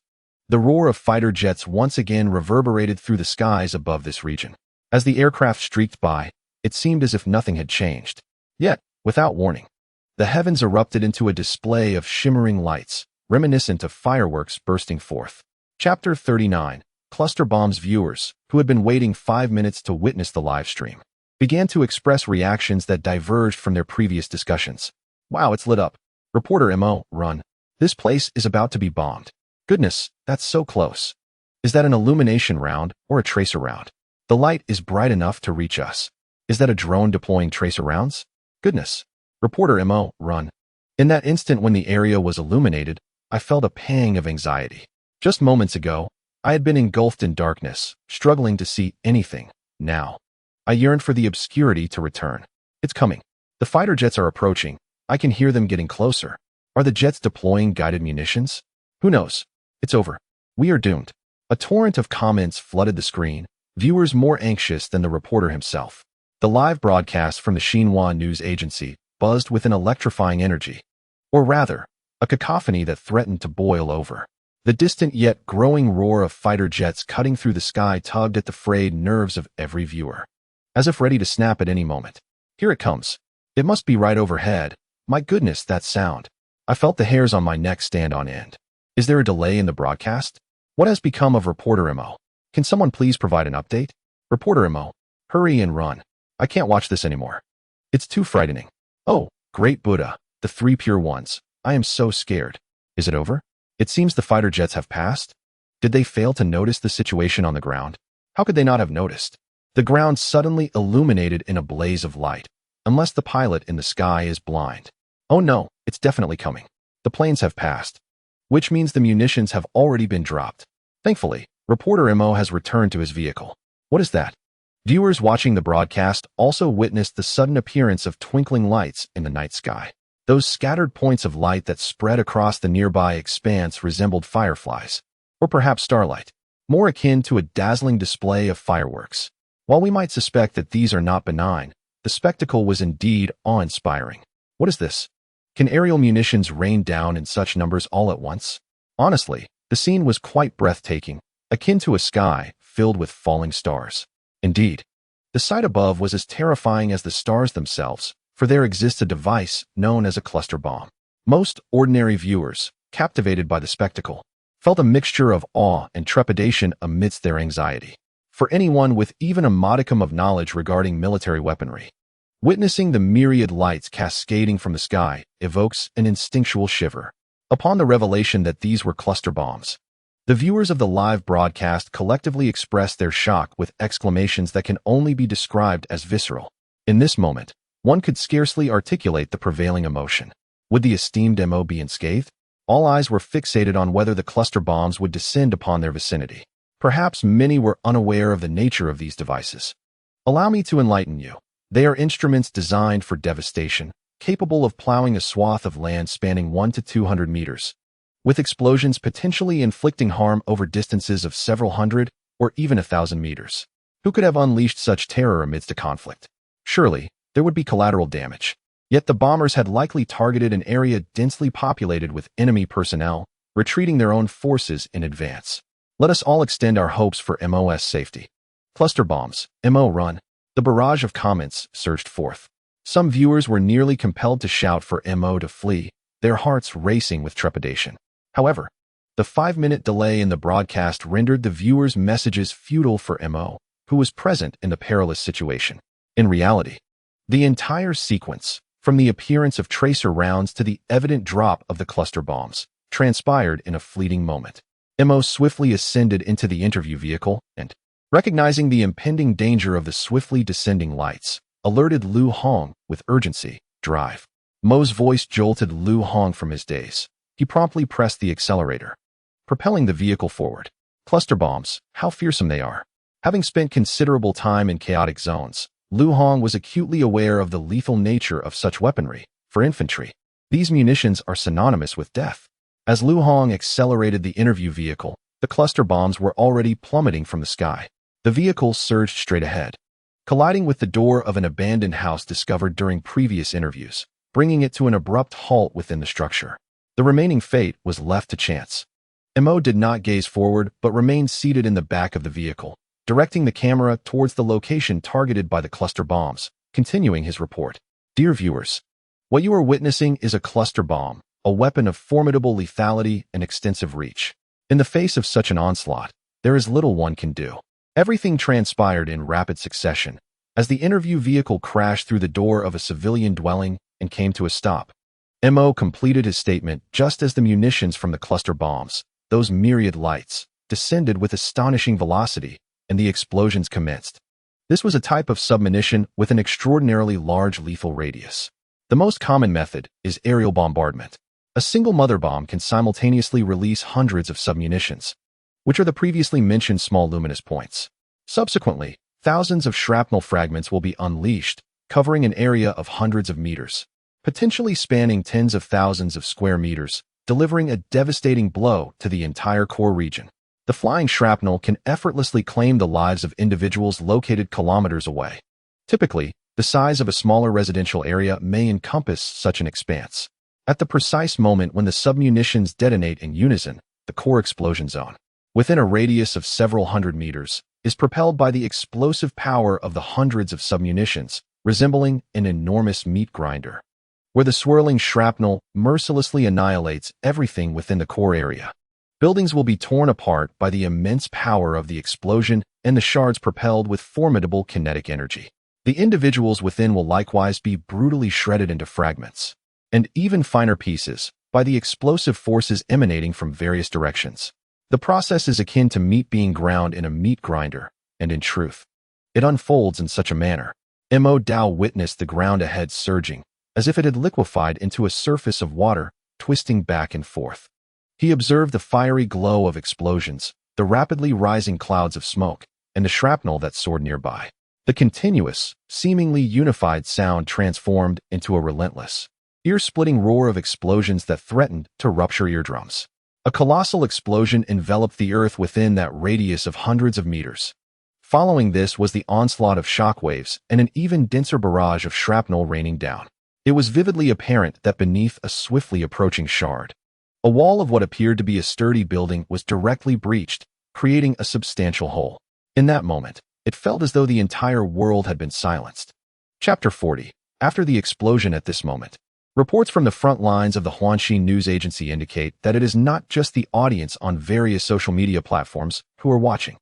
[SPEAKER 1] The roar of fighter jets once again reverberated through the skies above this region. As the aircraft streaked by, it seemed as if nothing had changed. Yet, without warning, the heavens erupted into a display of shimmering lights, reminiscent of fireworks bursting forth. Chapter 39. Cluster bombs. Viewers, who had been waiting 5 minutes to witness the live stream, began to express reactions that diverged from their previous discussions. Wow, it's lit up. Reporter Mo, run. This place is about to be bombed. Goodness, that's so close. Is that an illumination round or a tracer round? The light is bright enough to reach us. Is that a drone deploying tracer rounds? Goodness. Reporter Mo, run. In that instant when the area was illuminated, I felt a pang of anxiety. Just moments ago, I had been engulfed in darkness, struggling to see anything. Now, I yearned for the obscurity to return. It's coming. The fighter jets are approaching. I can hear them getting closer. Are the jets deploying guided munitions? Who knows? It's over. We are doomed. A torrent of comments flooded the screen, viewers more anxious than the reporter himself. The live broadcast from the Xinhua news agency buzzed with an electrifying energy. Or rather, a cacophony that threatened to boil over. The distant yet growing roar of fighter jets cutting through the sky tugged at the frayed nerves of every viewer, as if ready to snap at any moment. Here it comes. It must be right overhead. My goodness, that sound. I felt the hairs on my neck stand on end. Is there a delay in the broadcast? What has become of Reporter Mo? Can someone please provide an update? Reporter Mo, hurry and run. I can't watch this anymore. It's too frightening. Oh, great Buddha, the three pure ones. I am so scared. Is it over? It seems the fighter jets have passed. Did they fail to notice the situation on the ground? How could they not have noticed? The ground suddenly illuminated in a blaze of light, unless the pilot in the sky is blind. Oh no, it's definitely coming. The planes have passed, which means the munitions have already been dropped. Thankfully, Reporter Mo has returned to his vehicle. What is that? Viewers watching the broadcast also witnessed the sudden appearance of twinkling lights in the night sky. Those scattered points of light that spread across the nearby expanse resembled fireflies, or perhaps starlight, more akin to a dazzling display of fireworks. While we might suspect that these are not benign, the spectacle was indeed awe-inspiring. What is this? Can aerial munitions rain down in such numbers all at once? Honestly, the scene was quite breathtaking, akin to a sky filled with falling stars. Indeed, the sight above was as terrifying as the stars themselves, for there exists a device known as a cluster bomb. Most ordinary viewers, captivated by the spectacle, felt a mixture of awe and trepidation amidst their anxiety. For anyone with even a modicum of knowledge regarding military weaponry, witnessing the myriad lights cascading from the sky evokes an instinctual shiver. Upon the revelation that these were cluster bombs, The viewers of the live broadcast collectively expressed their shock with exclamations that can only be described as visceral. In this moment, one could scarcely articulate the prevailing emotion. Would the esteemed MO be unscathed? All eyes were fixated on whether the cluster bombs would descend upon their vicinity. Perhaps many were unaware of the nature of these devices. Allow me to enlighten you. They are instruments designed for devastation, capable of plowing a swath of land spanning 1 to 200 meters, with explosions potentially inflicting harm over distances of several hundred or even 1,000 meters. Who could have unleashed such terror amidst a conflict? Surely, there would be collateral damage. Yet the bombers had likely targeted an area densely populated with enemy personnel, retreating their own forces in advance. Let us all extend our hopes for MO's safety. Cluster bombs, MO run. The barrage of comments surged forth. Some viewers were nearly compelled to shout for MO to flee, their hearts racing with trepidation. However, the 5-minute delay in the broadcast rendered the viewers' messages futile for MO, who was present in the perilous situation. In reality, the entire sequence, from the appearance of tracer rounds to the evident drop of the cluster bombs, transpired in a fleeting moment. MO swiftly ascended into the interview vehicle and, recognizing the impending danger of the swiftly descending lights, alerted Lu Hong with urgency. Drive. Mo's voice jolted Lu Hong from his daze. He promptly pressed the accelerator, propelling the vehicle forward. Cluster bombs, how fearsome they are. Having spent considerable time in chaotic zones, Lu Hong was acutely aware of the lethal nature of such weaponry. For infantry, these munitions are synonymous with death. As Lu Hong accelerated the interview vehicle, the cluster bombs were already plummeting from the sky. The vehicle surged straight ahead, colliding with the door of an abandoned house discovered during previous interviews, bringing it to an abrupt halt within the structure. The remaining fate was left to chance. MO did not gaze forward but remained seated in the back of the vehicle, directing the camera towards the location targeted by the cluster bombs, continuing his report. Dear viewers, what you are witnessing is a cluster bomb, a weapon of formidable lethality and extensive reach. In the face of such an onslaught, there is little one can do. Everything transpired in rapid succession, as the interview vehicle crashed through the door of a civilian dwelling and came to a stop. MO completed his statement just as the munitions from the cluster bombs, those myriad lights, descended with astonishing velocity, and the explosions commenced. This was a type of submunition with an extraordinarily large lethal radius. The most common method is aerial bombardment. A single mother bomb can simultaneously release hundreds of submunitions, which are the previously mentioned small luminous points. Subsequently, thousands of shrapnel fragments will be unleashed, covering an area of hundreds of meters, potentially spanning tens of thousands of square meters, delivering a devastating blow to the entire core region. The flying shrapnel can effortlessly claim the lives of individuals located kilometers away. Typically, the size of a smaller residential area may encompass such an expanse. At the precise moment when the submunitions detonate in unison, the core explosion zone, within a radius of several hundred meters, is propelled by the explosive power of the hundreds of submunitions, resembling an enormous meat grinder, where the swirling shrapnel mercilessly annihilates everything within the core area. Buildings will be torn apart by the immense power of the explosion and the shards propelled with formidable kinetic energy. The individuals within will likewise be brutally shredded into fragments, and even finer pieces, by the explosive forces emanating from various directions. The process is akin to meat being ground in a meat grinder, and in truth, it unfolds in such a manner. Mo Dao witnessed the ground ahead surging, as if it had liquefied into a surface of water, twisting back and forth. He observed the fiery glow of explosions, the rapidly rising clouds of smoke, and the shrapnel that soared nearby. The continuous, seemingly unified sound transformed into a relentless, ear-splitting roar of explosions that threatened to rupture eardrums. A colossal explosion enveloped the earth within that radius of hundreds of meters. Following this was the onslaught of shockwaves and an even denser barrage of shrapnel raining down. It was vividly apparent that beneath a swiftly approaching shard, a wall of what appeared to be a sturdy building was directly breached, creating a substantial hole. In that moment, it felt as though the entire world had been silenced. Chapter 40. After the explosion at this moment, reports from the front lines of the Huanxi news agency indicate that it is not just the audience on various social media platforms who are watching.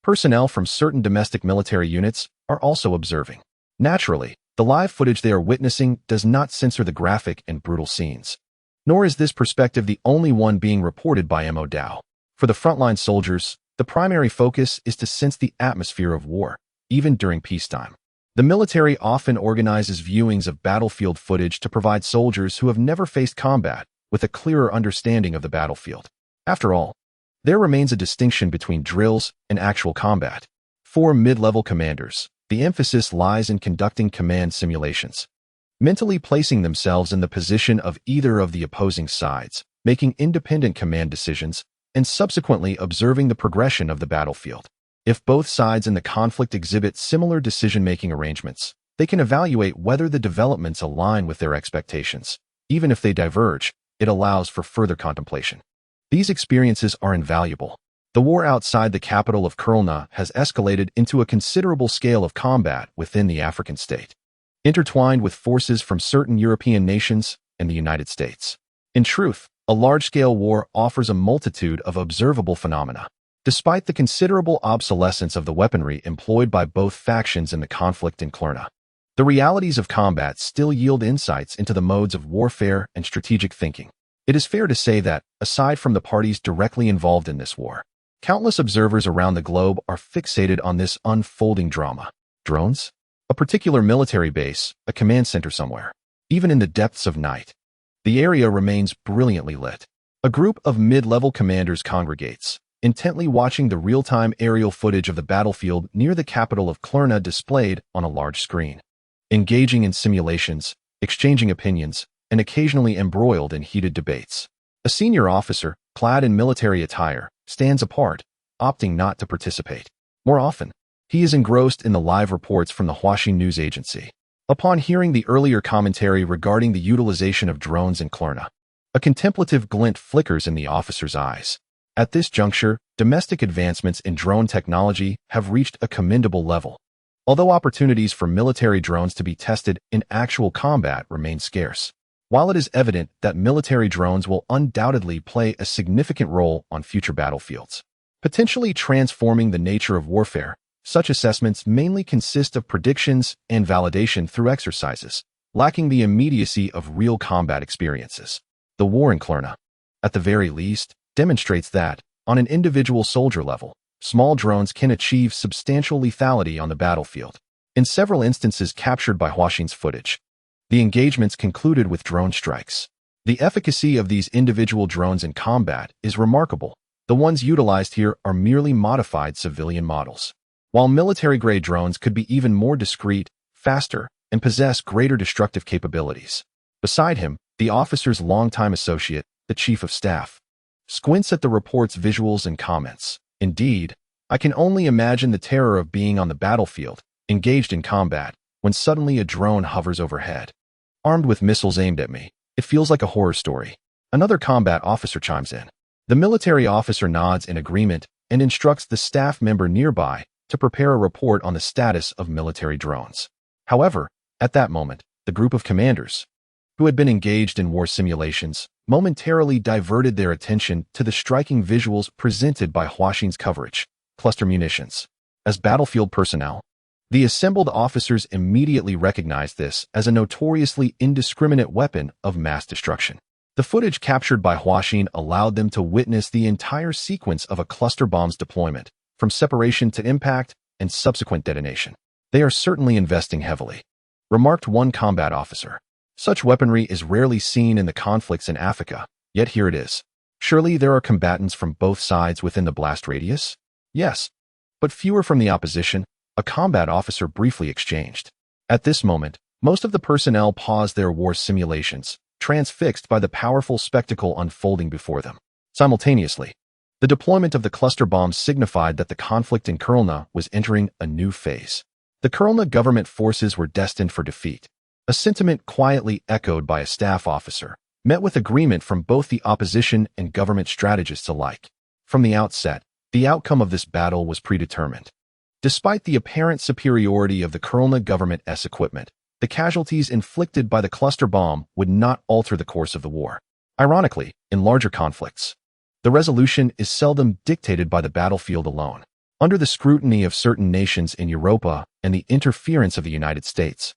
[SPEAKER 1] Personnel from certain domestic military units are also observing. Naturally, the live footage they are witnessing does not censor the graphic and brutal scenes. Nor is this perspective the only one being reported by Mo Dao. For the frontline soldiers, the primary focus is to sense the atmosphere of war, even during peacetime. The military often organizes viewings of battlefield footage to provide soldiers who have never faced combat with a clearer understanding of the battlefield. After all, there remains a distinction between drills and actual combat. For mid-level commanders, the emphasis lies in conducting command simulations, mentally placing themselves in the position of either of the opposing sides, making independent command decisions, and subsequently observing the progression of the battlefield. If both sides in the conflict exhibit similar decision-making arrangements, they can evaluate whether the developments align with their expectations. Even if they diverge, it allows for further contemplation. These experiences are invaluable. The war outside the capital of Kurlna has escalated into a considerable scale of combat within the African state, intertwined with forces from certain European nations and the United States. In truth, a large-scale war offers a multitude of observable phenomena. Despite the considerable obsolescence of the weaponry employed by both factions in the conflict in Kurlna, the realities of combat still yield insights into the modes of warfare and strategic thinking. It is fair to say that, aside from the parties directly involved in this war, countless observers around the globe are fixated on this unfolding drama. Drones? A particular military base, a command center somewhere. Even in the depths of night, the area remains brilliantly lit. A group of mid-level commanders congregates, intently watching the real-time aerial footage of the battlefield near the capital of Kurlna displayed on a large screen. Engaging in simulations, exchanging opinions, and occasionally embroiled in heated debates. A senior officer, clad in military attire, stands apart, opting not to participate. More often, he is engrossed in the live reports from the Huaxin news agency. Upon hearing the earlier commentary regarding the utilization of drones in Kurlna, a contemplative glint flickers in the officer's eyes. At this juncture, domestic advancements in drone technology have reached a commendable level, although opportunities for military drones to be tested in actual combat remain scarce. While it is evident that military drones will undoubtedly play a significant role on future battlefields, potentially transforming the nature of warfare, such assessments mainly consist of predictions and validation through exercises, lacking the immediacy of real combat experiences. The war in Kurlna, at the very least, demonstrates that, on an individual soldier level, small drones can achieve substantial lethality on the battlefield. In several instances captured by Huaxin's footage, the engagements concluded with drone strikes. The efficacy of these individual drones in combat is remarkable. The ones utilized here are merely modified civilian models, while military-grade drones could be even more discreet, faster, and possess greater destructive capabilities. Beside him, the officer's longtime associate, the chief of staff, squints at the report's visuals and comments. Indeed, I can only imagine the terror of being on the battlefield, engaged in combat, when suddenly a drone hovers overhead, armed with missiles aimed at me. It feels like a horror story. Another combat officer chimes in. The military officer nods in agreement and instructs the staff member nearby to prepare a report on the status of military drones. However, at that moment, the group of commanders, who had been engaged in war simulations, momentarily diverted their attention to the striking visuals presented by Huaxin's coverage, cluster munitions. As battlefield personnel, the assembled officers immediately recognized this as a notoriously indiscriminate weapon of mass destruction. The footage captured by Huaxin allowed them to witness the entire sequence of a cluster bomb's deployment, from separation to impact and subsequent detonation. They are certainly investing heavily, remarked one combat officer. Such weaponry is rarely seen in the conflicts in Africa, yet here it is. Surely there are combatants from both sides within the blast radius? Yes, but fewer from the opposition, a combat officer briefly exchanged. At this moment, most of the personnel paused their war simulations, transfixed by the powerful spectacle unfolding before them. Simultaneously, the deployment of the cluster bombs signified that the conflict in Kurlna was entering a new phase. The Kurlna government forces were destined for defeat, a sentiment quietly echoed by a staff officer, met with agreement from both the opposition and government strategists alike. From the outset, the outcome of this battle was predetermined. Despite the apparent superiority of the Kurlna government's equipment, the casualties inflicted by the cluster bomb would not alter the course of the war. Ironically, in larger conflicts, the resolution is seldom dictated by the battlefield alone. Under the scrutiny of certain nations in Europa and the interference of the United States,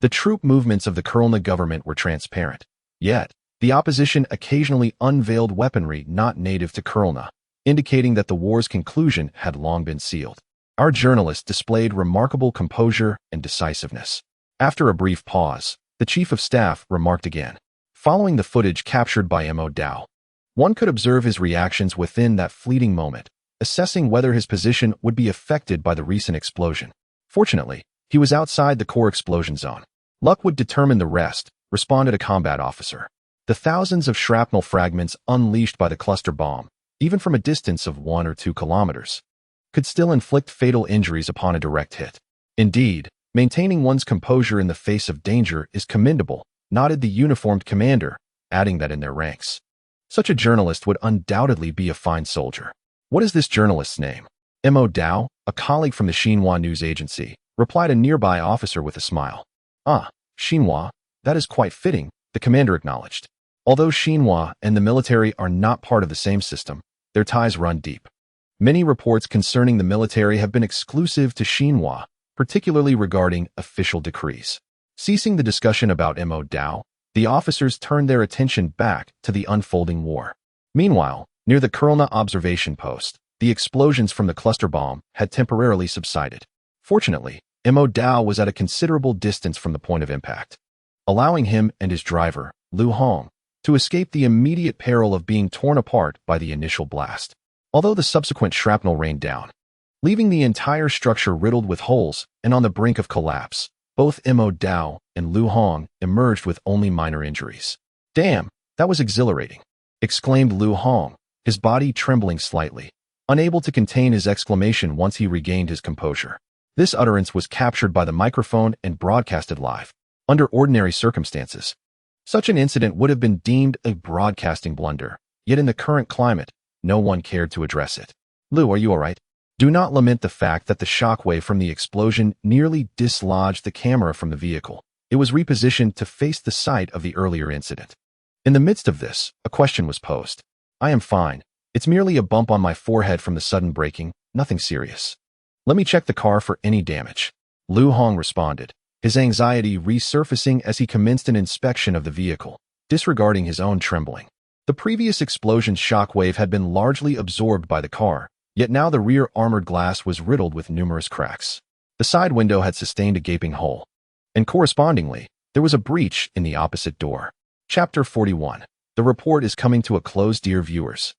[SPEAKER 1] the troop movements of the Kurlna government were transparent. Yet, the opposition occasionally unveiled weaponry not native to Kurlna, indicating that the war's conclusion had long been sealed. Our journalist displayed remarkable composure and decisiveness. After a brief pause, the chief of staff remarked again. Following the footage captured by Mo Dao, one could observe his reactions within that fleeting moment, assessing whether his position would be affected by the recent explosion. Fortunately, he was outside the core explosion zone. Luck would determine the rest, responded a combat officer. The thousands of shrapnel fragments unleashed by the cluster bomb, even from a distance of 1 or 2 kilometers, could still inflict fatal injuries upon a direct hit. Indeed, maintaining one's composure in the face of danger is commendable, nodded the uniformed commander, adding that in their ranks, such a journalist would undoubtedly be a fine soldier. What is this journalist's name? Mo Dao, a colleague from the Xinhua news agency, replied a nearby officer with a smile. Ah, Xinhua, that is quite fitting, the commander acknowledged. Although Xinhua and the military are not part of the same system, their ties run deep. Many reports concerning the military have been exclusive to Xinhua, particularly regarding official decrees. Ceasing the discussion about Mo Dao, the officers turned their attention back to the unfolding war. Meanwhile, near the Kurlna observation post, the explosions from the cluster bomb had temporarily subsided. Fortunately, Mo Dao was at a considerable distance from the point of impact, allowing him and his driver, Lu Hong, to escape the immediate peril of being torn apart by the initial blast. Although the subsequent shrapnel rained down, leaving the entire structure riddled with holes and on the brink of collapse, both Mo Dao and Lu Hong emerged with only minor injuries. Damn, that was exhilarating, exclaimed Lu Hong, his body trembling slightly, unable to contain his exclamation once he regained his composure. This utterance was captured by the microphone and broadcasted live. Under ordinary circumstances, such an incident would have been deemed a broadcasting blunder, yet in the current climate, no one cared to address it. Lu, are you all right? Do not lament the fact that the shockwave from the explosion nearly dislodged the camera from the vehicle. It was repositioned to face the site of the earlier incident. In the midst of this, a question was posed. I am fine. It's merely a bump on my forehead from the sudden braking, nothing serious. Let me check the car for any damage. Lu Hong responded, his anxiety resurfacing as he commenced an inspection of the vehicle, disregarding his own trembling. The previous explosion's shockwave had been largely absorbed by the car, yet now the rear armored glass was riddled with numerous cracks. The side window had sustained a gaping hole, and correspondingly, there was a breach in the opposite door. Chapter 41. The report is coming to a close, dear viewers.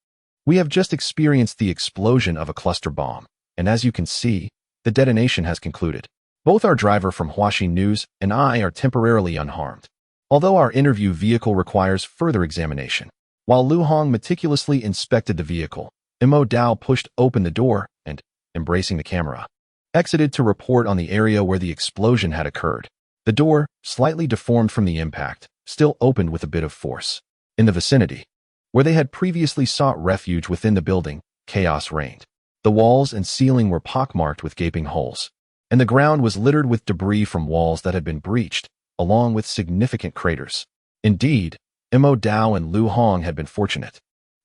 [SPEAKER 1] We have just experienced the explosion of a cluster bomb, and as you can see, the detonation has concluded. Both our driver from Huaxi News and I are temporarily unharmed, although our interview vehicle requires further examination. While Lu Hong meticulously inspected the vehicle, Mo Dao pushed open the door and, embracing the camera, exited to report on the area where the explosion had occurred. The door, slightly deformed from the impact, still opened with a bit of force. In the vicinity, where they had previously sought refuge within the building, chaos reigned. The walls and ceiling were pockmarked with gaping holes, and the ground was littered with debris from walls that had been breached, along with significant craters. Indeed, Mo Dao and Lu Hong had been fortunate.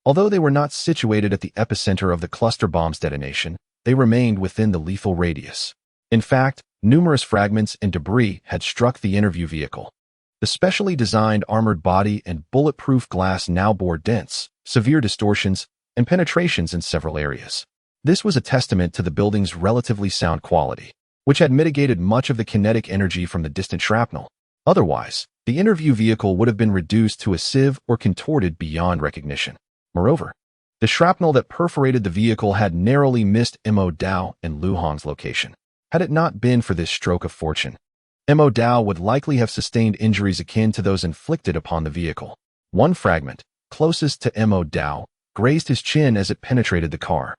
[SPEAKER 1] Although they were not situated at the epicenter of the cluster bomb's detonation, they remained within the lethal radius. In fact, numerous fragments and debris had struck the interview vehicle. The specially designed armored body and bulletproof glass now bore dents, severe distortions, and penetrations in several areas. This was a testament to the building's relatively sound quality, which had mitigated much of the kinetic energy from the distant shrapnel. Otherwise, the interview vehicle would have been reduced to a sieve or contorted beyond recognition. Moreover, the shrapnel that perforated the vehicle had narrowly missed Mo Dao and Lu Hong's location. Had it not been for this stroke of fortune, Mo Dao would likely have sustained injuries akin to those inflicted upon the vehicle. One fragment, closest to Mo Dao, grazed his chin as it penetrated the car,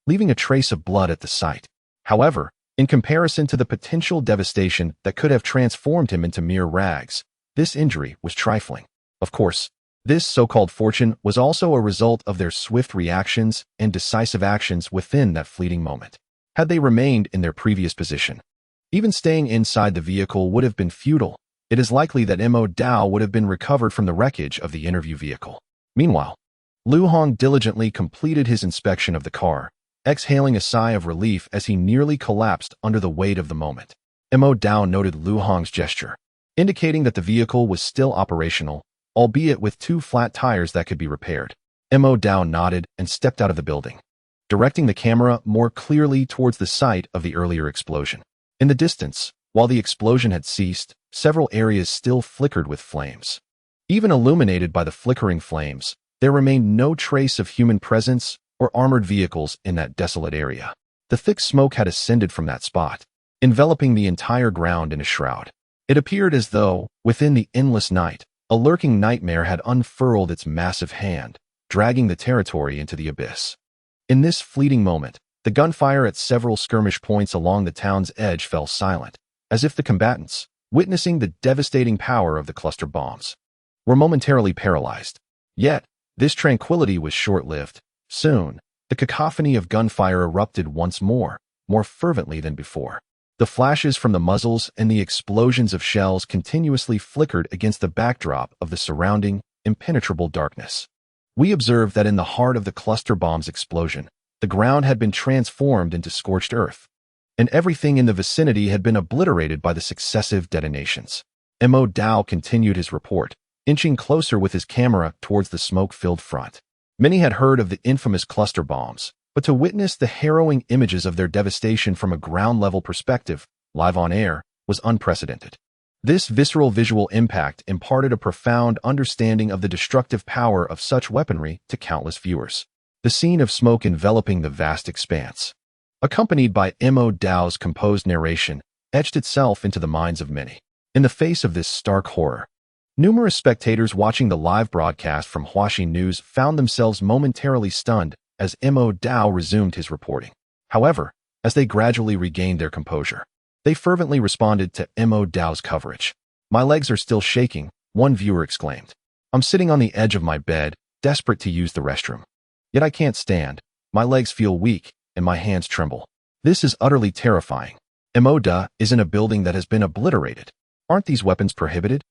[SPEAKER 1] leaving a trace of blood at the site. However, in comparison to the potential devastation that could have transformed him into mere rags, this injury was trifling. Of course, this so-called fortune was also a result of their swift reactions and decisive actions within that fleeting moment. Had they remained in their previous position, even staying inside the vehicle would have been futile. It is likely that Mo Dao would have been recovered from the wreckage of the interview vehicle. Meanwhile, Lu Hong diligently completed his inspection of the car, exhaling a sigh of relief as he nearly collapsed under the weight of the moment. Mo Dao noted Lu Hong's gesture, indicating that the vehicle was still operational, albeit with 2 flat tires that could be repaired. Mo Dao nodded and stepped out of the building. directing the camera more clearly towards the site of the earlier explosion. In the distance, while the explosion had ceased, several areas still flickered with flames. Even illuminated by the flickering flames, there remained no trace of human presence or armored vehicles in that desolate area. The thick smoke had ascended from that spot, enveloping the entire ground in a shroud. It appeared as though, within the endless night, a lurking nightmare had unfurled its massive hand, dragging the territory into the abyss. In this fleeting moment, the gunfire at several skirmish points along the town's edge fell silent, as if the combatants, witnessing the devastating power of the cluster bombs, were momentarily paralyzed. Yet, this tranquility was short-lived. Soon, the cacophony of gunfire erupted once more fervently than before. The flashes from the muzzles and the explosions of shells continuously flickered against the backdrop of the surrounding, impenetrable darkness. We observed that in the heart of the cluster bomb's explosion, the ground had been transformed into scorched earth, and everything in the vicinity had been obliterated by the successive detonations. Mo Dao continued his report, inching closer with his camera towards the smoke-filled front. Many had heard of the infamous cluster bombs, but to witness the harrowing images of their devastation from a ground-level perspective, live on air, was unprecedented. This visceral visual impact imparted a profound understanding of the destructive power of such weaponry to countless viewers. The scene of smoke enveloping the vast expanse, accompanied by Mo Dao's composed narration, etched itself into the minds of many. In the face of this stark horror, numerous spectators watching the live broadcast from Huaxi News found themselves momentarily stunned as Mo Dao resumed his reporting. However, as they gradually regained their composure, they fervently responded to Mo Dao's coverage. "My legs are still shaking," one viewer exclaimed. "I'm sitting on the edge of my bed, desperate to use the restroom. Yet I can't stand. My legs feel weak, and my hands tremble. This is utterly terrifying. Mo Da is in a building that has been obliterated. Aren't these weapons prohibited?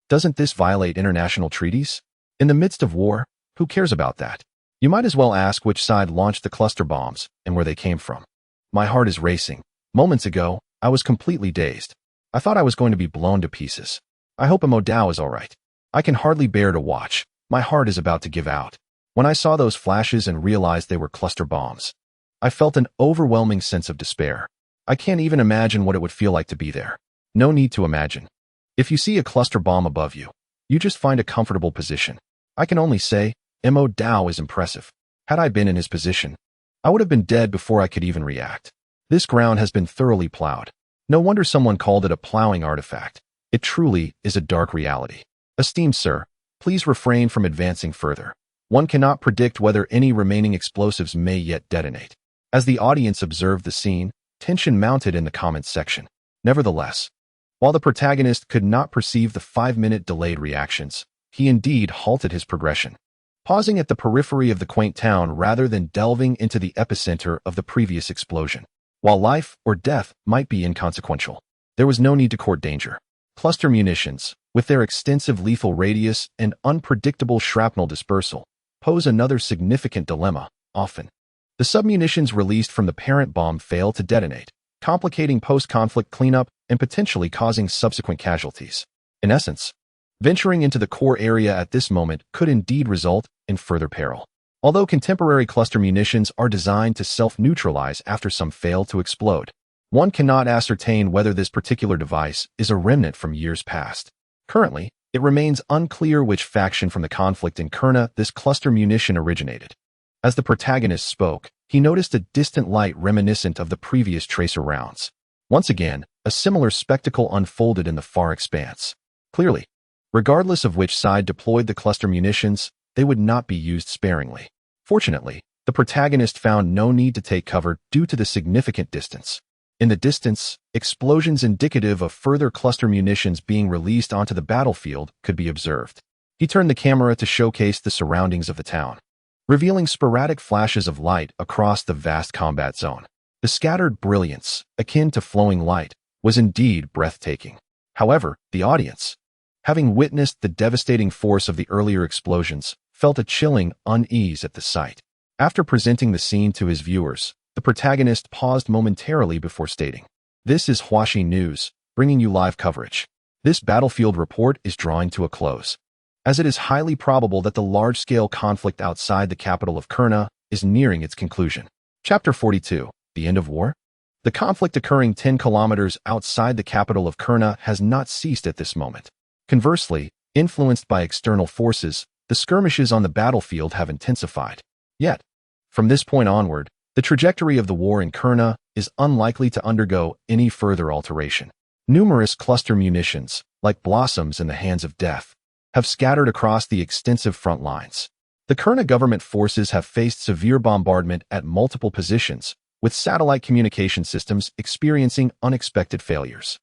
[SPEAKER 1] Doesn't this violate international treaties? In the midst of war, who cares about that? You might as well ask which side launched the cluster bombs and where they came from. My heart is racing. Moments ago, I was completely dazed. I thought I was going to be blown to pieces. I hope Mo Dao is all right. I can hardly bear to watch. My heart is about to give out." When I saw those flashes and realized they were cluster bombs, I felt an overwhelming sense of despair. I can't even imagine what it would feel like to be there. No need to imagine. If you see a cluster bomb above you, you just find a comfortable position. I can only say, Mo Dao is impressive. Had I been in his position, I would have been dead before I could even react. This ground has been thoroughly plowed. No wonder someone called it a plowing artifact. It truly is a dark reality. Esteemed sir, please refrain from advancing further. One cannot predict whether any remaining explosives may yet detonate. As the audience observed the scene, tension mounted in the comments section. Nevertheless, while the protagonist could not perceive the 5-minute delayed reactions, he indeed halted his progression, pausing at the periphery of the quaint town rather than delving into the epicenter of the previous explosion. While life or death might be inconsequential, there was no need to court danger. Cluster munitions, with their extensive lethal radius and unpredictable shrapnel dispersal, pose another significant dilemma. Often, the submunitions released from the parent bomb fail to detonate, complicating post-conflict cleanup and potentially causing subsequent casualties. In essence, venturing into the core area at this moment could indeed result in further peril. Although contemporary cluster munitions are designed to self-neutralize after some fail to explode, one cannot ascertain whether this particular device is a remnant from years past. Currently, it remains unclear which faction from the conflict in Kurna this cluster munition originated. As the protagonist spoke, he noticed a distant light reminiscent of the previous tracer rounds. Once again, a similar spectacle unfolded in the far expanse. Clearly, regardless of which side deployed the cluster munitions, they would not be used sparingly. Fortunately, the protagonist found no need to take cover due to the significant distance. In the distance, explosions indicative of further cluster munitions being released onto the battlefield could be observed. He turned the camera to showcase the surroundings of the town, revealing sporadic flashes of light across the vast combat zone. The scattered brilliance, akin to flowing light, was indeed breathtaking. However, the audience, having witnessed the devastating force of the earlier explosions, felt a chilling unease at the sight. After presenting the scene to his viewers, the protagonist paused momentarily before stating, "This is Huaxi News, bringing you live coverage. This battlefield report is drawing to a close, as it is highly probable that the large-scale conflict outside the capital of Kurna is nearing its conclusion. Chapter 42. The End of War? The conflict occurring 10 kilometers outside the capital of Kurna has not ceased at this moment. Conversely, influenced by external forces, the skirmishes on the battlefield have intensified. Yet, from this point onward, the trajectory of the war in Kurna is unlikely to undergo any further alteration. Numerous cluster munitions, like blossoms in the hands of death, have scattered across the extensive front lines. The Kurna government forces have faced severe bombardment at multiple positions, with satellite communication systems experiencing unexpected failures.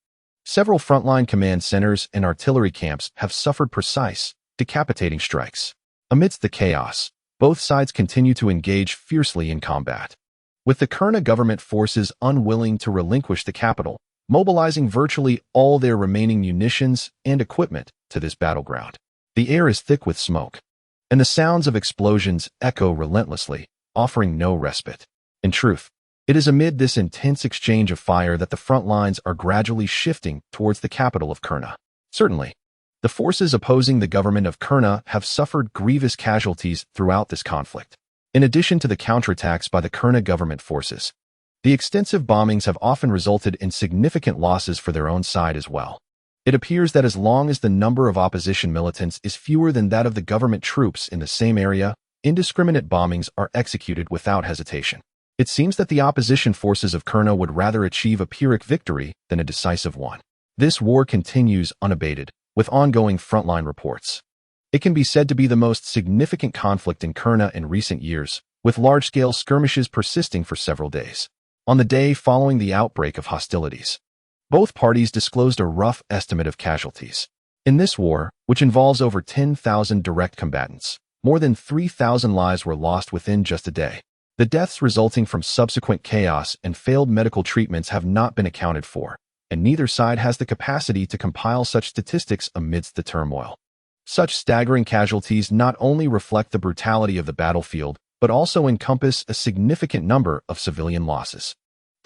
[SPEAKER 1] Several frontline command centers and artillery camps have suffered precise, decapitating strikes. Amidst the chaos, both sides continue to engage fiercely in combat. With the Kurna government forces unwilling to relinquish the capital, mobilizing virtually all their remaining munitions and equipment to this battleground. The air is thick with smoke, and the sounds of explosions echo relentlessly, offering no respite. In truth, it is amid this intense exchange of fire that the front lines are gradually shifting towards the capital of Kurna. Certainly, the forces opposing the government of Kurna have suffered grievous casualties throughout this conflict. In addition to the counterattacks by the Kurna government forces, the extensive bombings have often resulted in significant losses for their own side as well. It appears that as long as the number of opposition militants is fewer than that of the government troops in the same area, indiscriminate bombings are executed without hesitation. It seems that the opposition forces of Kurna would rather achieve a Pyrrhic victory than a decisive one. This war continues unabated, with ongoing frontline reports. It can be said to be the most significant conflict in Kurna in recent years, with large-scale skirmishes persisting for several days. On the day following the outbreak of hostilities, both parties disclosed a rough estimate of casualties. In this war, which involves over 10,000 direct combatants, more than 3,000 lives were lost within just a day. The deaths resulting from subsequent chaos and failed medical treatments have not been accounted for, and neither side has the capacity to compile such statistics amidst the turmoil. Such staggering casualties not only reflect the brutality of the battlefield, but also encompass a significant number of civilian losses.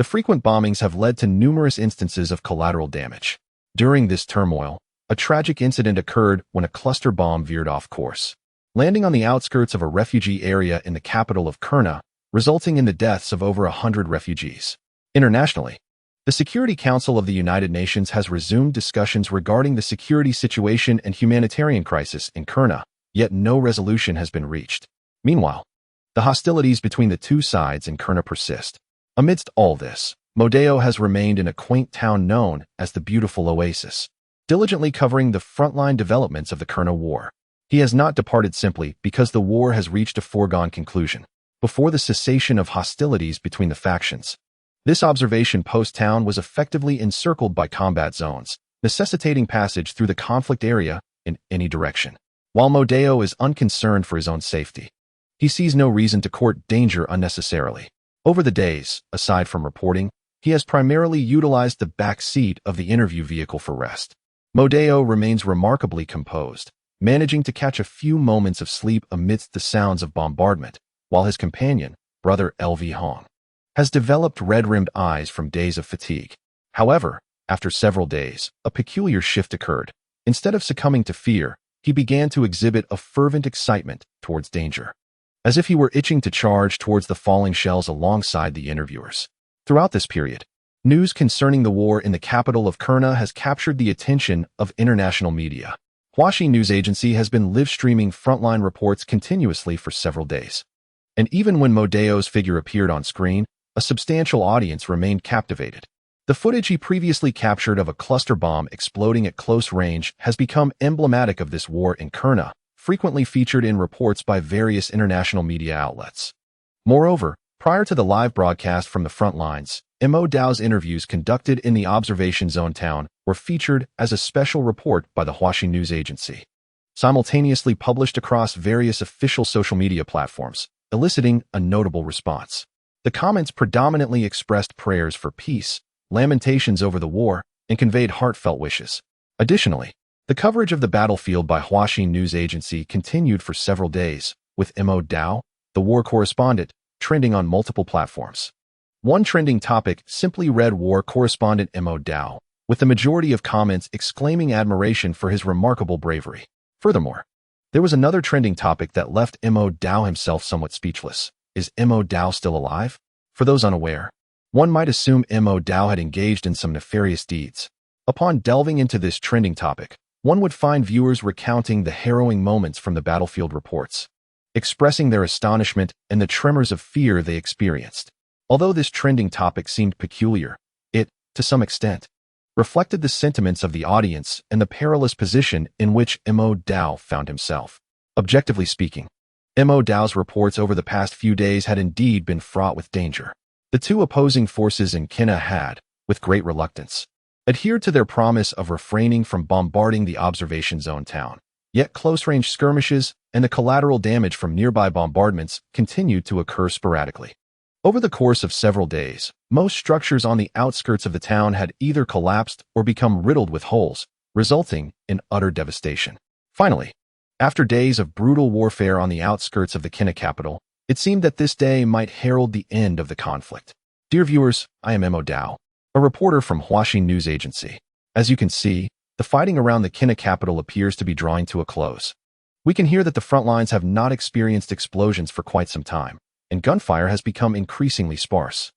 [SPEAKER 1] The frequent bombings have led to numerous instances of collateral damage. During this turmoil, a tragic incident occurred when a cluster bomb veered off course, landing on the outskirts of a refugee area in the capital of Kurna, resulting in the deaths of over 100 refugees. Internationally, the Security Council of the United Nations has resumed discussions regarding the security situation and humanitarian crisis in Kurna, yet no resolution has been reached. Meanwhile, the hostilities between the two sides in Kurna persist. Amidst all this, Modeo has remained in a quaint town known as the Beautiful Oasis, diligently covering the frontline developments of the Kurna War. He has not departed simply because the war has reached a foregone conclusion. Before the cessation of hostilities between the factions, this observation post town was effectively encircled by combat zones, necessitating passage through the conflict area in any direction. While Modeo is unconcerned for his own safety, he sees no reason to court danger unnecessarily. Over the days, aside from reporting, he has primarily utilized the back seat of the interview vehicle for rest. Modeo remains remarkably composed, managing to catch a few moments of sleep amidst the sounds of bombardment, while his companion, brother L.V. Hong, has developed red-rimmed eyes from days of fatigue. However, after several days, a peculiar shift occurred. Instead of succumbing to fear, he began to exhibit a fervent excitement towards danger, as if he were itching to charge towards the falling shells alongside the interviewers. Throughout this period, news concerning the war in the capital of Kurna has captured the attention of international media. Huaxi News Agency has been live-streaming frontline reports continuously for several days. And even when Modeo's figure appeared on screen, a substantial audience remained captivated. The footage he previously captured of a cluster bomb exploding at close range has become emblematic of this war in Kurna, frequently featured in reports by various international media outlets. Moreover, prior to the live broadcast from the front lines, Mo Dao's interviews conducted in the observation zone town were featured as a special report by the Huaxi News Agency, simultaneously published across various official social media platforms, eliciting a notable response. The comments predominantly expressed prayers for peace, lamentations over the war, and conveyed heartfelt wishes. Additionally, the coverage of the battlefield by Huaxi News Agency continued for several days, with Mo Dao, the war correspondent, trending on multiple platforms. One trending topic simply read War Correspondent Mo Dao, with the majority of comments exclaiming admiration for his remarkable bravery. Furthermore, there was another trending topic that left Mo Dao himself somewhat speechless. Is Mo Dao still alive? For those unaware, one might assume Mo Dao had engaged in some nefarious deeds. Upon delving into this trending topic, one would find viewers recounting the harrowing moments from the battlefield reports, expressing their astonishment and the tremors of fear they experienced. Although this trending topic seemed peculiar, it, to some extent, reflected the sentiments of the audience and the perilous position in which Mo Dao found himself. Objectively speaking, Mo Dao's reports over the past few days had indeed been fraught with danger. The two opposing forces in China had, with great reluctance, adhered to their promise of refraining from bombarding the observation zone town. Yet close-range skirmishes and the collateral damage from nearby bombardments continued to occur sporadically. Over the course of several days, most structures on the outskirts of the town had either collapsed or become riddled with holes, resulting in utter devastation. Finally, after days of brutal warfare on the outskirts of the China capital, it seemed that this day might herald the end of the conflict. Dear viewers, I am Mo Dao, a reporter from Huaxin News Agency. As you can see, the fighting around the China capital appears to be drawing to a close. We can hear that the front lines have not experienced explosions for quite some time, and gunfire has become increasingly sparse.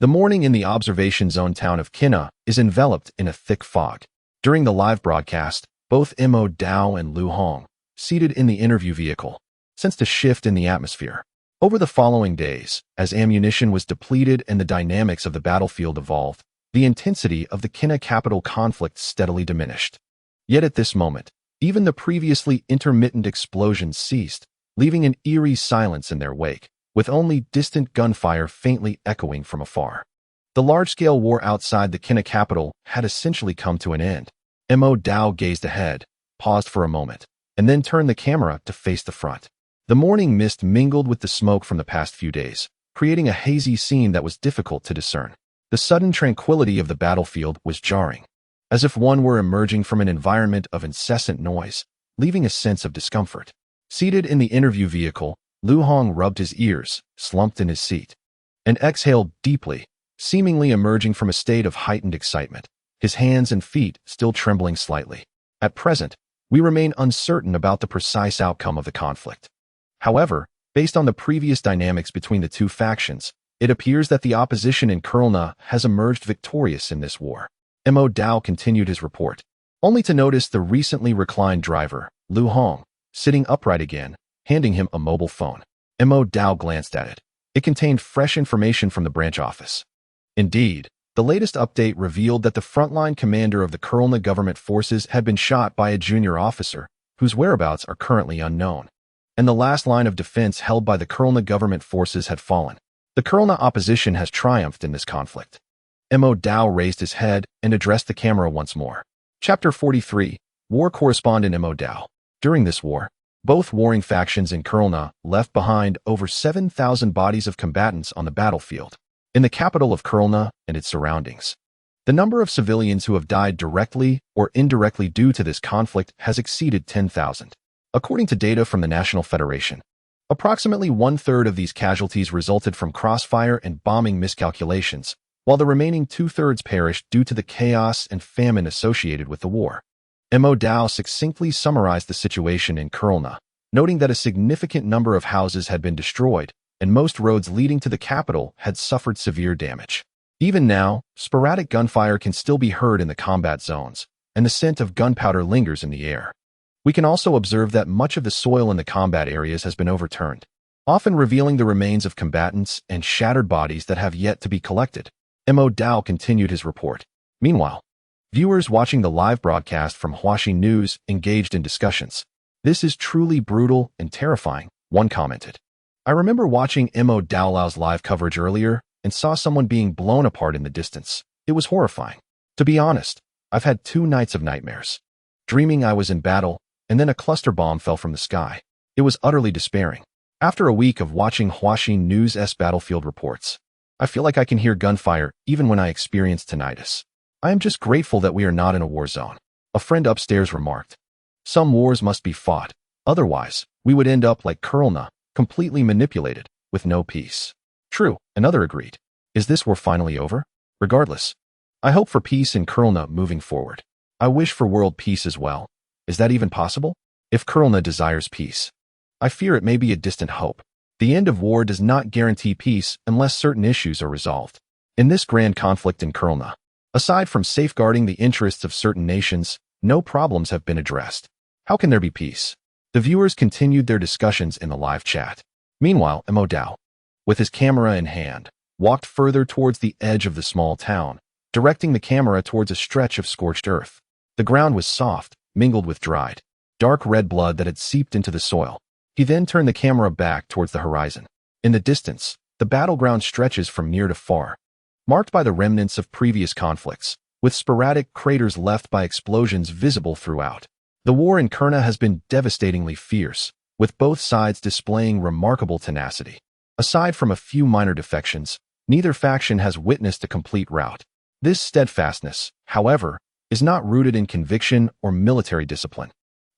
[SPEAKER 1] The morning in the observation zone town of China is enveloped in a thick fog. During the live broadcast, both Mo Dao and Lu Hong, seated in the interview vehicle, sensed a shift in the atmosphere. Over the following days, as ammunition was depleted and the dynamics of the battlefield evolved, the intensity of the China capital conflict steadily diminished. Yet at this moment, even the previously intermittent explosions ceased, leaving an eerie silence in their wake, with only distant gunfire faintly echoing from afar. The large-scale war outside the China capital had essentially come to an end. Mo Dao gazed ahead, paused for a moment, and then turned the camera to face the front. The morning mist mingled with the smoke from the past few days, creating a hazy scene that was difficult to discern. The sudden tranquility of the battlefield was jarring, as if one were emerging from an environment of incessant noise, leaving a sense of discomfort. Seated in the interview vehicle, Lu Hong rubbed his ears, slumped in his seat, and exhaled deeply, seemingly emerging from a state of heightened excitement, his hands and feet still trembling slightly. At present, we remain uncertain about the precise outcome of the conflict. However, based on the previous dynamics between the two factions, it appears that the opposition in Kurlna has emerged victorious in this war. Mo Dao continued his report, only to notice the recently reclined driver, Lu Hong, sitting upright again, handing him a mobile phone. Mo Dao glanced at it. It contained fresh information from the branch office. Indeed, the latest update revealed that the frontline commander of the Kurlna government forces had been shot by a junior officer, whose whereabouts are currently unknown, and the last line of defense held by the Kurlna government forces had fallen. The Kurlna opposition has triumphed in this conflict. Mo Dao raised his head and addressed the camera once more. Chapter 43, War Correspondent Mo Dao. During this war, both warring factions in Kurlna left behind over 7,000 bodies of combatants on the battlefield. In the capital of Kurlna and its surroundings, the number of civilians who have died directly or indirectly due to this conflict has exceeded 10,000. According to data from the National Federation, approximately one-third of these casualties resulted from crossfire and bombing miscalculations, while the remaining two-thirds perished due to the chaos and famine associated with the war. Mo Dao succinctly summarized the situation in Kurlna, noting that a significant number of houses had been destroyed, and most roads leading to the capital had suffered severe damage. Even now, sporadic gunfire can still be heard in the combat zones, and the scent of gunpowder lingers in the air. We can also observe that much of the soil in the combat areas has been overturned, often revealing the remains of combatants and shattered bodies that have yet to be collected. Mo Dao continued his report. Meanwhile, viewers watching the live broadcast from Huaxin News engaged in discussions. "This is truly brutal and terrifying," one commented. "I remember watching Mo Dao's live coverage earlier and saw someone being blown apart in the distance. It was horrifying. To be honest, I've had 2 nights of nightmares, dreaming I was in battle, and then a cluster bomb fell from the sky. It was utterly despairing." After a week of watching Huaxin News' battlefield reports, I feel like I can hear gunfire even when I experience tinnitus. I am just grateful that we are not in a war zone, a friend upstairs remarked. Some wars must be fought, otherwise we would end up like Kurlna, completely manipulated, with no peace. True, another agreed. Is this war finally over? Regardless, I hope for peace in Kurlna moving forward. I wish for world peace as well. Is that even possible? If Kurlna desires peace, I fear it may be a distant hope. The end of war does not guarantee peace unless certain issues are resolved. In this grand conflict in Kurna, aside from safeguarding the interests of certain nations, no problems have been addressed. How can there be peace? The viewers continued their discussions in the live chat. Meanwhile, Mo Dao, with his camera in hand, walked further towards the edge of the small town, directing the camera towards a stretch of scorched earth. The ground was soft, mingled with dried, dark red blood that had seeped into the soil. He then turned the camera back towards the horizon. In the distance, the battleground stretches from near to far, marked by the remnants of previous conflicts, with sporadic craters left by explosions visible throughout. The war in Kurna has been devastatingly fierce, with both sides displaying remarkable tenacity. Aside from a few minor defections, neither faction has witnessed a complete rout. This steadfastness, however, is not rooted in conviction or military discipline,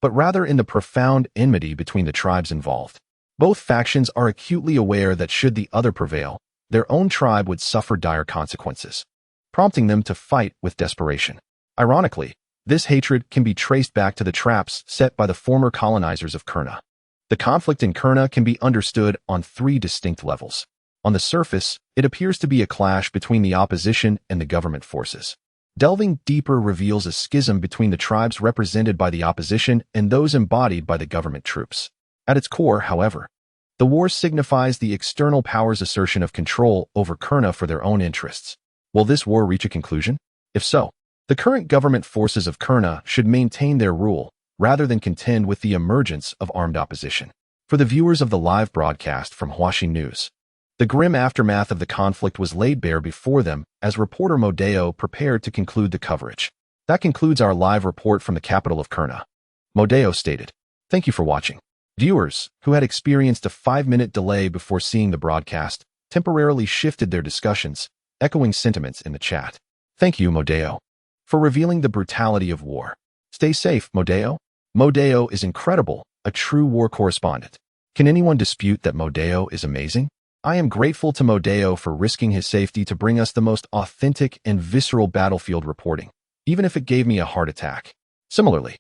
[SPEAKER 1] but rather in the profound enmity between the tribes involved. Both factions are acutely aware that should the other prevail, their own tribe would suffer dire consequences, prompting them to fight with desperation. Ironically, this hatred can be traced back to the traps set by the former colonizers of Kurna. The conflict in Kurna can be understood on three distinct levels. On the surface, it appears to be a clash between the opposition and the government forces. Delving deeper reveals a schism between the tribes represented by the opposition and those embodied by the government troops. At its core, however, the war signifies the external powers' assertion of control over Kurna for their own interests. Will this war reach a conclusion? If so, the current government forces of Kurna should maintain their rule rather than contend with the emergence of armed opposition. For the viewers of the live broadcast from Huaxi News, the grim aftermath of the conflict was laid bare before them as reporter Mo Dao prepared to conclude the coverage. That concludes our live report from the capital of Kurna. Mo Dao stated, "Thank you for watching." Viewers, who had experienced a 5-minute delay before seeing the broadcast, temporarily shifted their discussions, echoing sentiments in the chat. Thank you, Mo Dao, for revealing the brutality of war. Stay safe, Mo Dao. Mo Dao is incredible, a true war correspondent. Can anyone dispute that Mo Dao is amazing? I am grateful to Mo Dao for risking his safety to bring us the most authentic and visceral battlefield reporting, even if it gave me a heart attack. Similarly,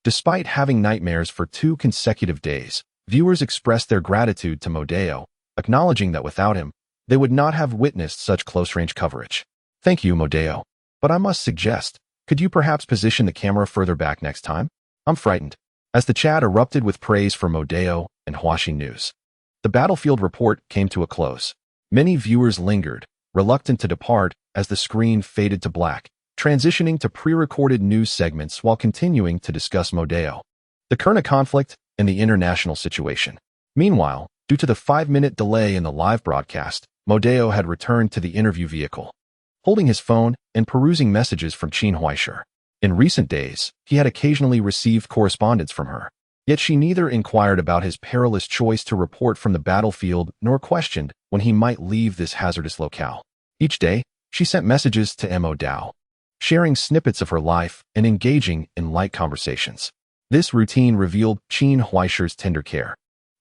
[SPEAKER 1] despite having nightmares for 2 consecutive days, viewers expressed their gratitude to Mo Dao, acknowledging that without him, they would not have witnessed such close-range coverage. Thank you, Mo Dao. But I must suggest, could you perhaps position the camera further back next time? I'm frightened. As the chat erupted with praise for Mo Dao and Huaxi News, the battlefield report came to a close. Many viewers lingered, reluctant to depart as the screen faded to black, transitioning to pre-recorded news segments while continuing to discuss Mo Dao, the Kurna conflict, and the international situation. Meanwhile, due to the 5-minute delay in the live broadcast, Mo Dao had returned to the interview vehicle, holding his phone and perusing messages from Qin Huaishir. In recent days, he had occasionally received correspondence from her, yet she neither inquired about his perilous choice to report from the battlefield nor questioned when he might leave this hazardous locale. Each day, she sent messages to Mo Dao, sharing snippets of her life and engaging in light conversations. This routine revealed Qin Huaishir's tender care,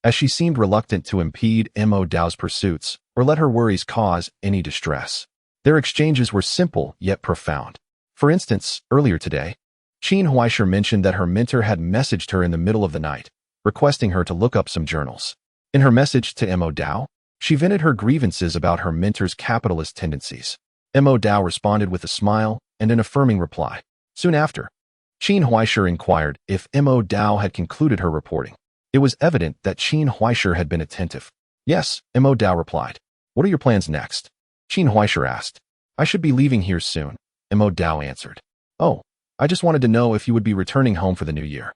[SPEAKER 1] as she seemed reluctant to impede Mo Dao's pursuits or let her worries cause any distress. Their exchanges were simple yet profound. For instance, earlier today, Qin Huaishir mentioned that her mentor had messaged her in the middle of the night, requesting her to look up some journals. In her message to Mo Dao, she vented her grievances about her mentor's capitalist tendencies. Mo Dao responded with a smile and an affirming reply. Soon after, Qin Huaishir inquired if Mo Dao had concluded her reporting. It was evident that Qin Huaishir had been attentive. Yes, Mo Dao replied. What are your plans next? Qin Huaishir asked. I should be leaving here soon, Mo Dao answered. Oh, I just wanted to know if you would be returning home for the new year.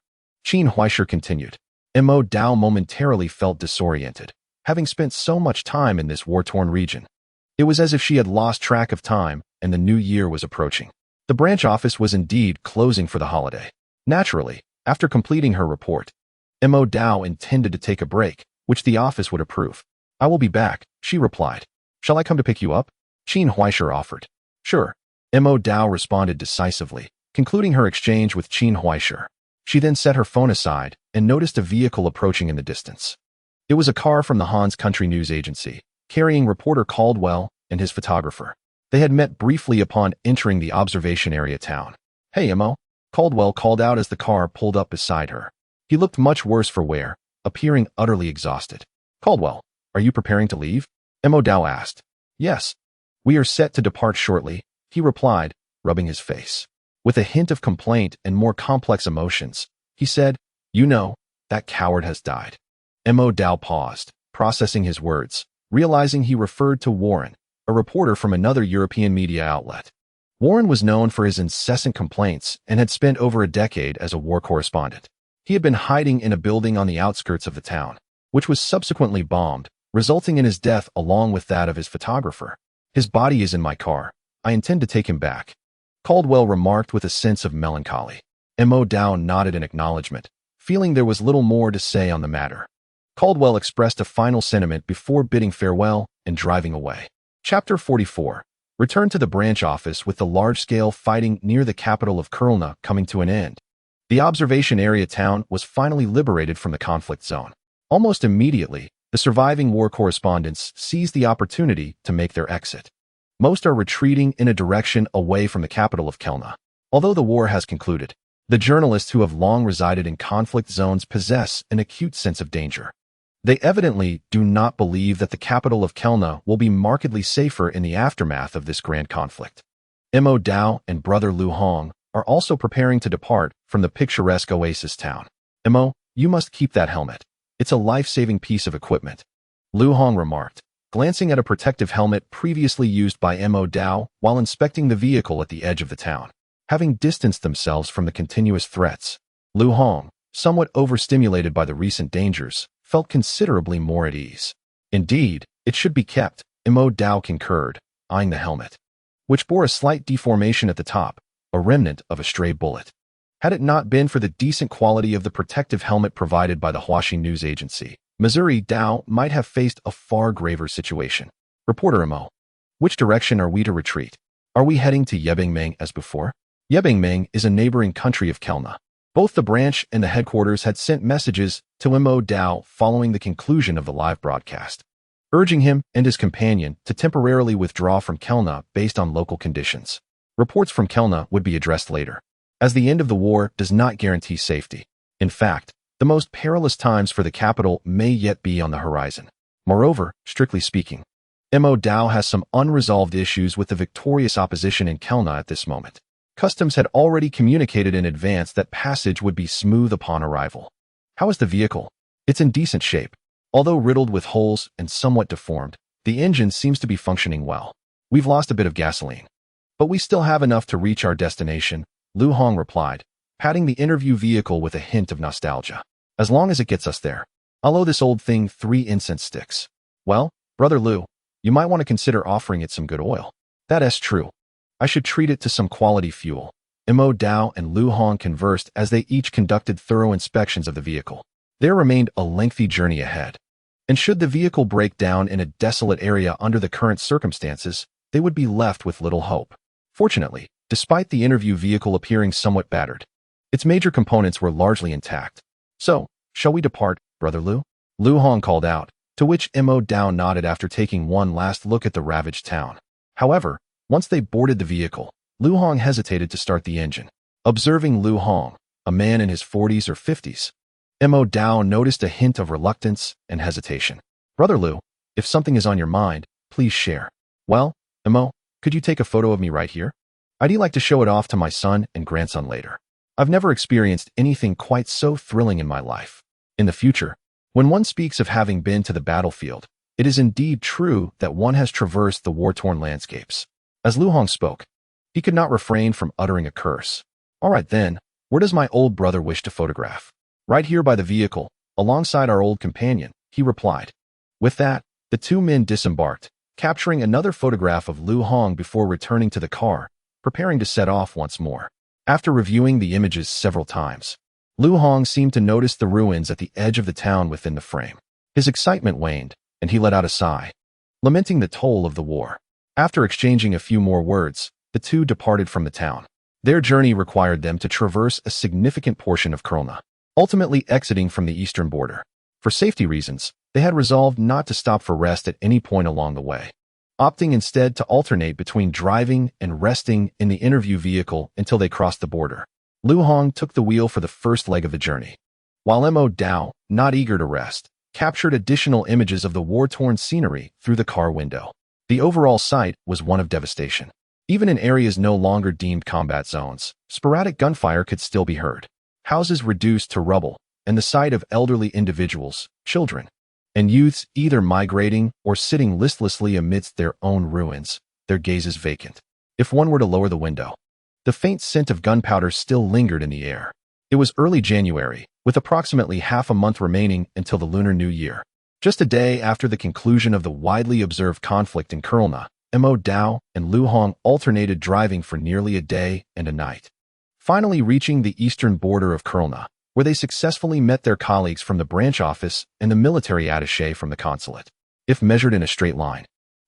[SPEAKER 1] Qin Huaishir continued. Mo Dao momentarily felt disoriented, having spent so much time in this war-torn region. It was as if she had lost track of time and the new year was approaching. The branch office was indeed closing for the holiday. Naturally, after completing her report, Mo Dao intended to take a break, which the office would approve. I will be back, she replied. Shall I come to pick you up? Qin Huaishir offered. Sure. Mo Dao responded decisively, concluding her exchange with Qin Huaishir. She then set her phone aside and noticed a vehicle approaching in the distance. It was a car from the Hans Country News Agency, carrying reporter Caldwell and his photographer. They had met briefly upon entering the observation area town. Hey, Mo, Caldwell called out as the car pulled up beside her. He looked much worse for wear, appearing utterly exhausted. Caldwell, Are you preparing to leave? Mo Dao asked. Yes. We are set to depart shortly, he replied, rubbing his face. With a hint of complaint and more complex emotions, he said, You know, that coward has died. Mo Dao paused, processing his words, realizing he referred to Warren, a reporter from another European media outlet. Warren was known for his incessant complaints and had spent over a decade as a war correspondent. He had been hiding in a building on the outskirts of the town, which was subsequently bombed, resulting in his death along with that of his photographer. His body is in my car. I intend to take him back, Caldwell remarked with a sense of melancholy. Mo Dao nodded in acknowledgement, feeling there was little more to say on the matter. Caldwell expressed a final sentiment before bidding farewell and driving away. Chapter 44. Return to the branch office with the large-scale fighting near the capital of Kurlna coming to an end. The observation area town was finally liberated from the conflict zone. Almost immediately, the surviving war correspondents seized the opportunity to make their exit. Most are retreating in a direction away from the capital of Kelna. Although the war has concluded, the journalists who have long resided in conflict zones possess an acute sense of danger. They evidently do not believe that the capital of Kelna will be markedly safer in the aftermath of this grand conflict. Mo Dao and brother Lu Hong are also preparing to depart from the picturesque oasis town. Mo, you must keep that helmet. It's a life-saving piece of equipment, Lu Hong remarked, glancing at a protective helmet previously used by Mo Dao while inspecting the vehicle at the edge of the town. Having distanced themselves from the continuous threats, Lu Hong, somewhat overstimulated by the recent dangers, felt considerably more at ease. Indeed, it should be kept, Mo Dao concurred, eyeing the helmet, which bore a slight deformation at the top, a remnant of a stray bullet. Had it not been for the decent quality of the protective helmet provided by the Huaxi news agency, Missouri Dao might have faced a far graver situation. Reporter Mo, which direction are we to retreat? Are we heading to Yebingmeng as before? Yebingmeng is a neighboring country of Kelna. Both the branch and the headquarters had sent messages to Mo Dao following the conclusion of the live broadcast, urging him and his companion to temporarily withdraw from Kelna based on local conditions. Reports from Kelna would be addressed later, as the end of the war does not guarantee safety. In fact, the most perilous times for the capital may yet be on the horizon. Moreover, strictly speaking, Mo Dao has some unresolved issues with the victorious opposition in Kelna at this moment. Customs had already communicated in advance that passage would be smooth upon arrival. How is the vehicle? It's in decent shape. Although riddled with holes and somewhat deformed, the engine seems to be functioning well. We've lost a bit of gasoline, but we still have enough to reach our destination, Lu Hong replied, patting the interview vehicle with a hint of nostalgia. As long as it gets us there, I'll owe this old thing 3 incense sticks. Well, brother Lu, you might want to consider offering it some good oil. That's true. I should treat it to some quality fuel. Mo Dao and Lu Hong conversed as they each conducted thorough inspections of the vehicle. There remained a lengthy journey ahead, and should the vehicle break down in a desolate area under the current circumstances, they would be left with little hope. Fortunately, despite the interview vehicle appearing somewhat battered, its major components were largely intact. So, shall we depart, brother Lu? Lu Hong called out, to which Mo Dao nodded after taking one last look at the ravaged town. However, once they boarded the vehicle, Lu Hong hesitated to start the engine. Observing Lu Hong, a man in his 40s or 50s, Mo Dao noticed a hint of reluctance and hesitation. Brother Lu, if something is on your mind, please share. Well, Mo, could you take a photo of me right here? I'd like to show it off to my son and grandson later. I've never experienced anything quite so thrilling in my life. In the future, when one speaks of having been to the battlefield, it is indeed true that one has traversed the war-torn landscapes. As Lu Hong spoke, he could not refrain from uttering a curse. All right then, where does my old brother wish to photograph? Right here by the vehicle, alongside our old companion, he replied. With that, the 2 men disembarked, capturing another photograph of Lu Hong before returning to the car, preparing to set off once more. After reviewing the images several times, Lu Hong seemed to notice the ruins at the edge of the town within the frame. His excitement waned, and he let out a sigh, lamenting the toll of the war. After exchanging a few more words, the 2 departed from the town. Their journey required them to traverse a significant portion of Kurlna, ultimately exiting from the eastern border. For safety reasons, they had resolved not to stop for rest at any point along the way, opting instead to alternate between driving and resting in the interview vehicle until they crossed the border. Lu Hong took the wheel for the first leg of the journey, while Mo Dao, not eager to rest, captured additional images of the war-torn scenery through the car window. The overall sight was one of devastation. Even in areas no longer deemed combat zones, sporadic gunfire could still be heard. Houses reduced to rubble, and the sight of elderly individuals, children, and youths either migrating or sitting listlessly amidst their own ruins, their gazes vacant. If one were to lower the window, the faint scent of gunpowder still lingered in the air. It was early January, with approximately half a month remaining until the Lunar New Year. Just a day after the conclusion of the widely observed conflict in Kurlna, Mo Dao and Lu Hong alternated driving for nearly a day and a night, finally reaching the eastern border of Kurlna, where they successfully met their colleagues from the branch office and the military attaché from the consulate. If measured in a straight line,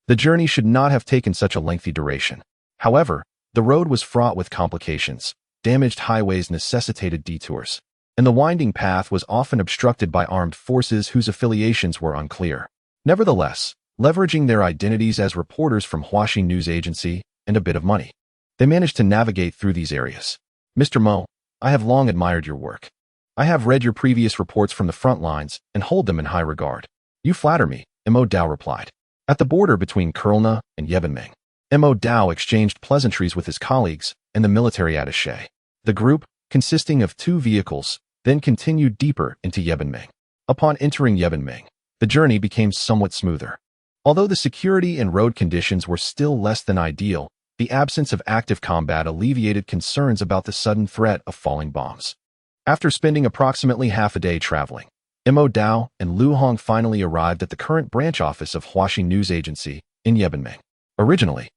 [SPEAKER 1] the journey should not have taken such a lengthy duration. However, the road was fraught with complications. Damaged highways necessitated detours, and the winding path was often obstructed by armed forces whose affiliations were unclear. Nevertheless, leveraging their identities as reporters from Huaxi News Agency and a bit of money, they managed to navigate through these areas. Mr. Mo, I have long admired your work. I have read your previous reports from the front lines and hold them in high regard. You flatter me, Mo Dao replied. At the border between Kurlna and Yebenming, Mo Dao exchanged pleasantries with his colleagues and the military attaché. The group, consisting of 2 vehicles, then continued deeper into Yebenming. Upon entering Yebenming, the journey became somewhat smoother. Although the security and road conditions were still less than ideal, the absence of active combat alleviated concerns about the sudden threat of falling bombs. After spending approximately half a day traveling, Mo Dao and Lu Hong finally arrived at the current branch office of Huaxi News Agency in Yebenming. Originally,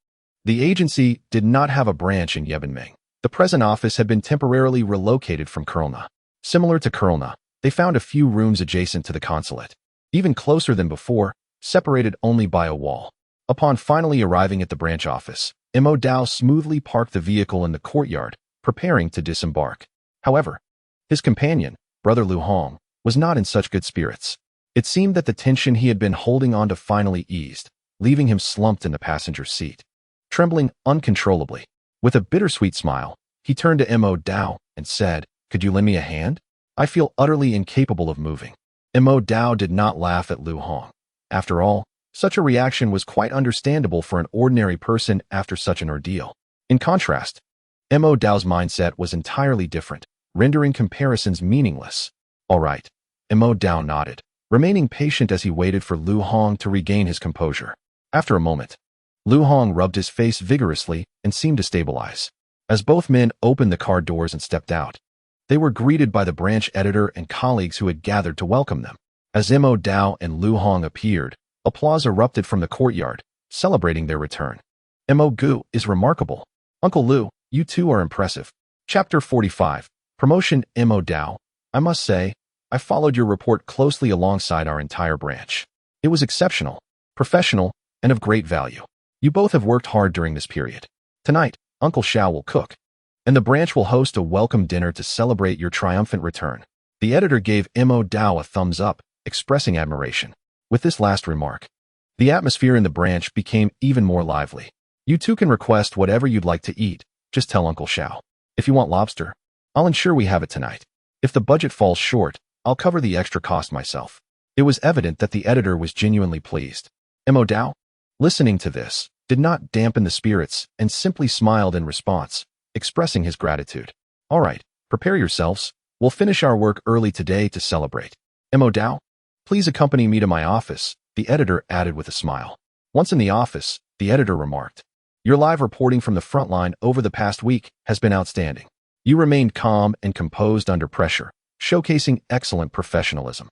[SPEAKER 1] the agency did not have a branch in Yebenming. The present office had been temporarily relocated from Kurlna. Similar to Kurlna, they found a few rooms adjacent to the consulate, even closer than before, separated only by a wall. Upon finally arriving at the branch office, Mo Dao smoothly parked the vehicle in the courtyard, preparing to disembark. However, his companion, Brother Lu Hong, was not in such good spirits. It seemed that the tension he had been holding on to finally eased, leaving him slumped in the passenger seat. Trembling uncontrollably, with a bittersweet smile, he turned to Mo Dao and said, "Could you lend me a hand? I feel utterly incapable of moving." Mo Dao did not laugh at Lu Hong. After all, such a reaction was quite understandable for an ordinary person after such an ordeal. In contrast, Mo Dao's mindset was entirely different, rendering comparisons meaningless. "All right." Mo Dao nodded, remaining patient as he waited for Lu Hong to regain his composure. After a moment, Lu Hong rubbed his face vigorously and seemed to stabilize. As both men opened the car doors and stepped out, they were greeted by the branch editor and colleagues who had gathered to welcome them. As Mo Dao and Lu Hong appeared, applause erupted from the courtyard, celebrating their return. "Mo Gu is remarkable. Uncle Lu, you two are impressive." Chapter 45. Promotion. Mo Dao, I must say, I followed your report closely alongside our entire branch. It was exceptional, professional, and of great value. You both have worked hard during this period. Tonight, Uncle Xiao will cook, and the branch will host a welcome dinner to celebrate your triumphant return. The editor gave Mo Dao a thumbs up, expressing admiration. With this last remark, the atmosphere in the branch became even more lively. "You two can request whatever you'd like to eat. Just tell Uncle Xiao. If you want lobster, I'll ensure we have it tonight. If the budget falls short, I'll cover the extra cost myself." It was evident that the editor was genuinely pleased. Mo Dao, listening to this, did not dampen the spirits and simply smiled in response, expressing his gratitude. "All right, prepare yourselves. We'll finish our work early today to celebrate. Mo Dao, please accompany me to my office," the editor added with a smile. Once in the office, the editor remarked, "Your live reporting from the front line over the past week has been outstanding. You remained calm and composed under pressure, showcasing excellent professionalism.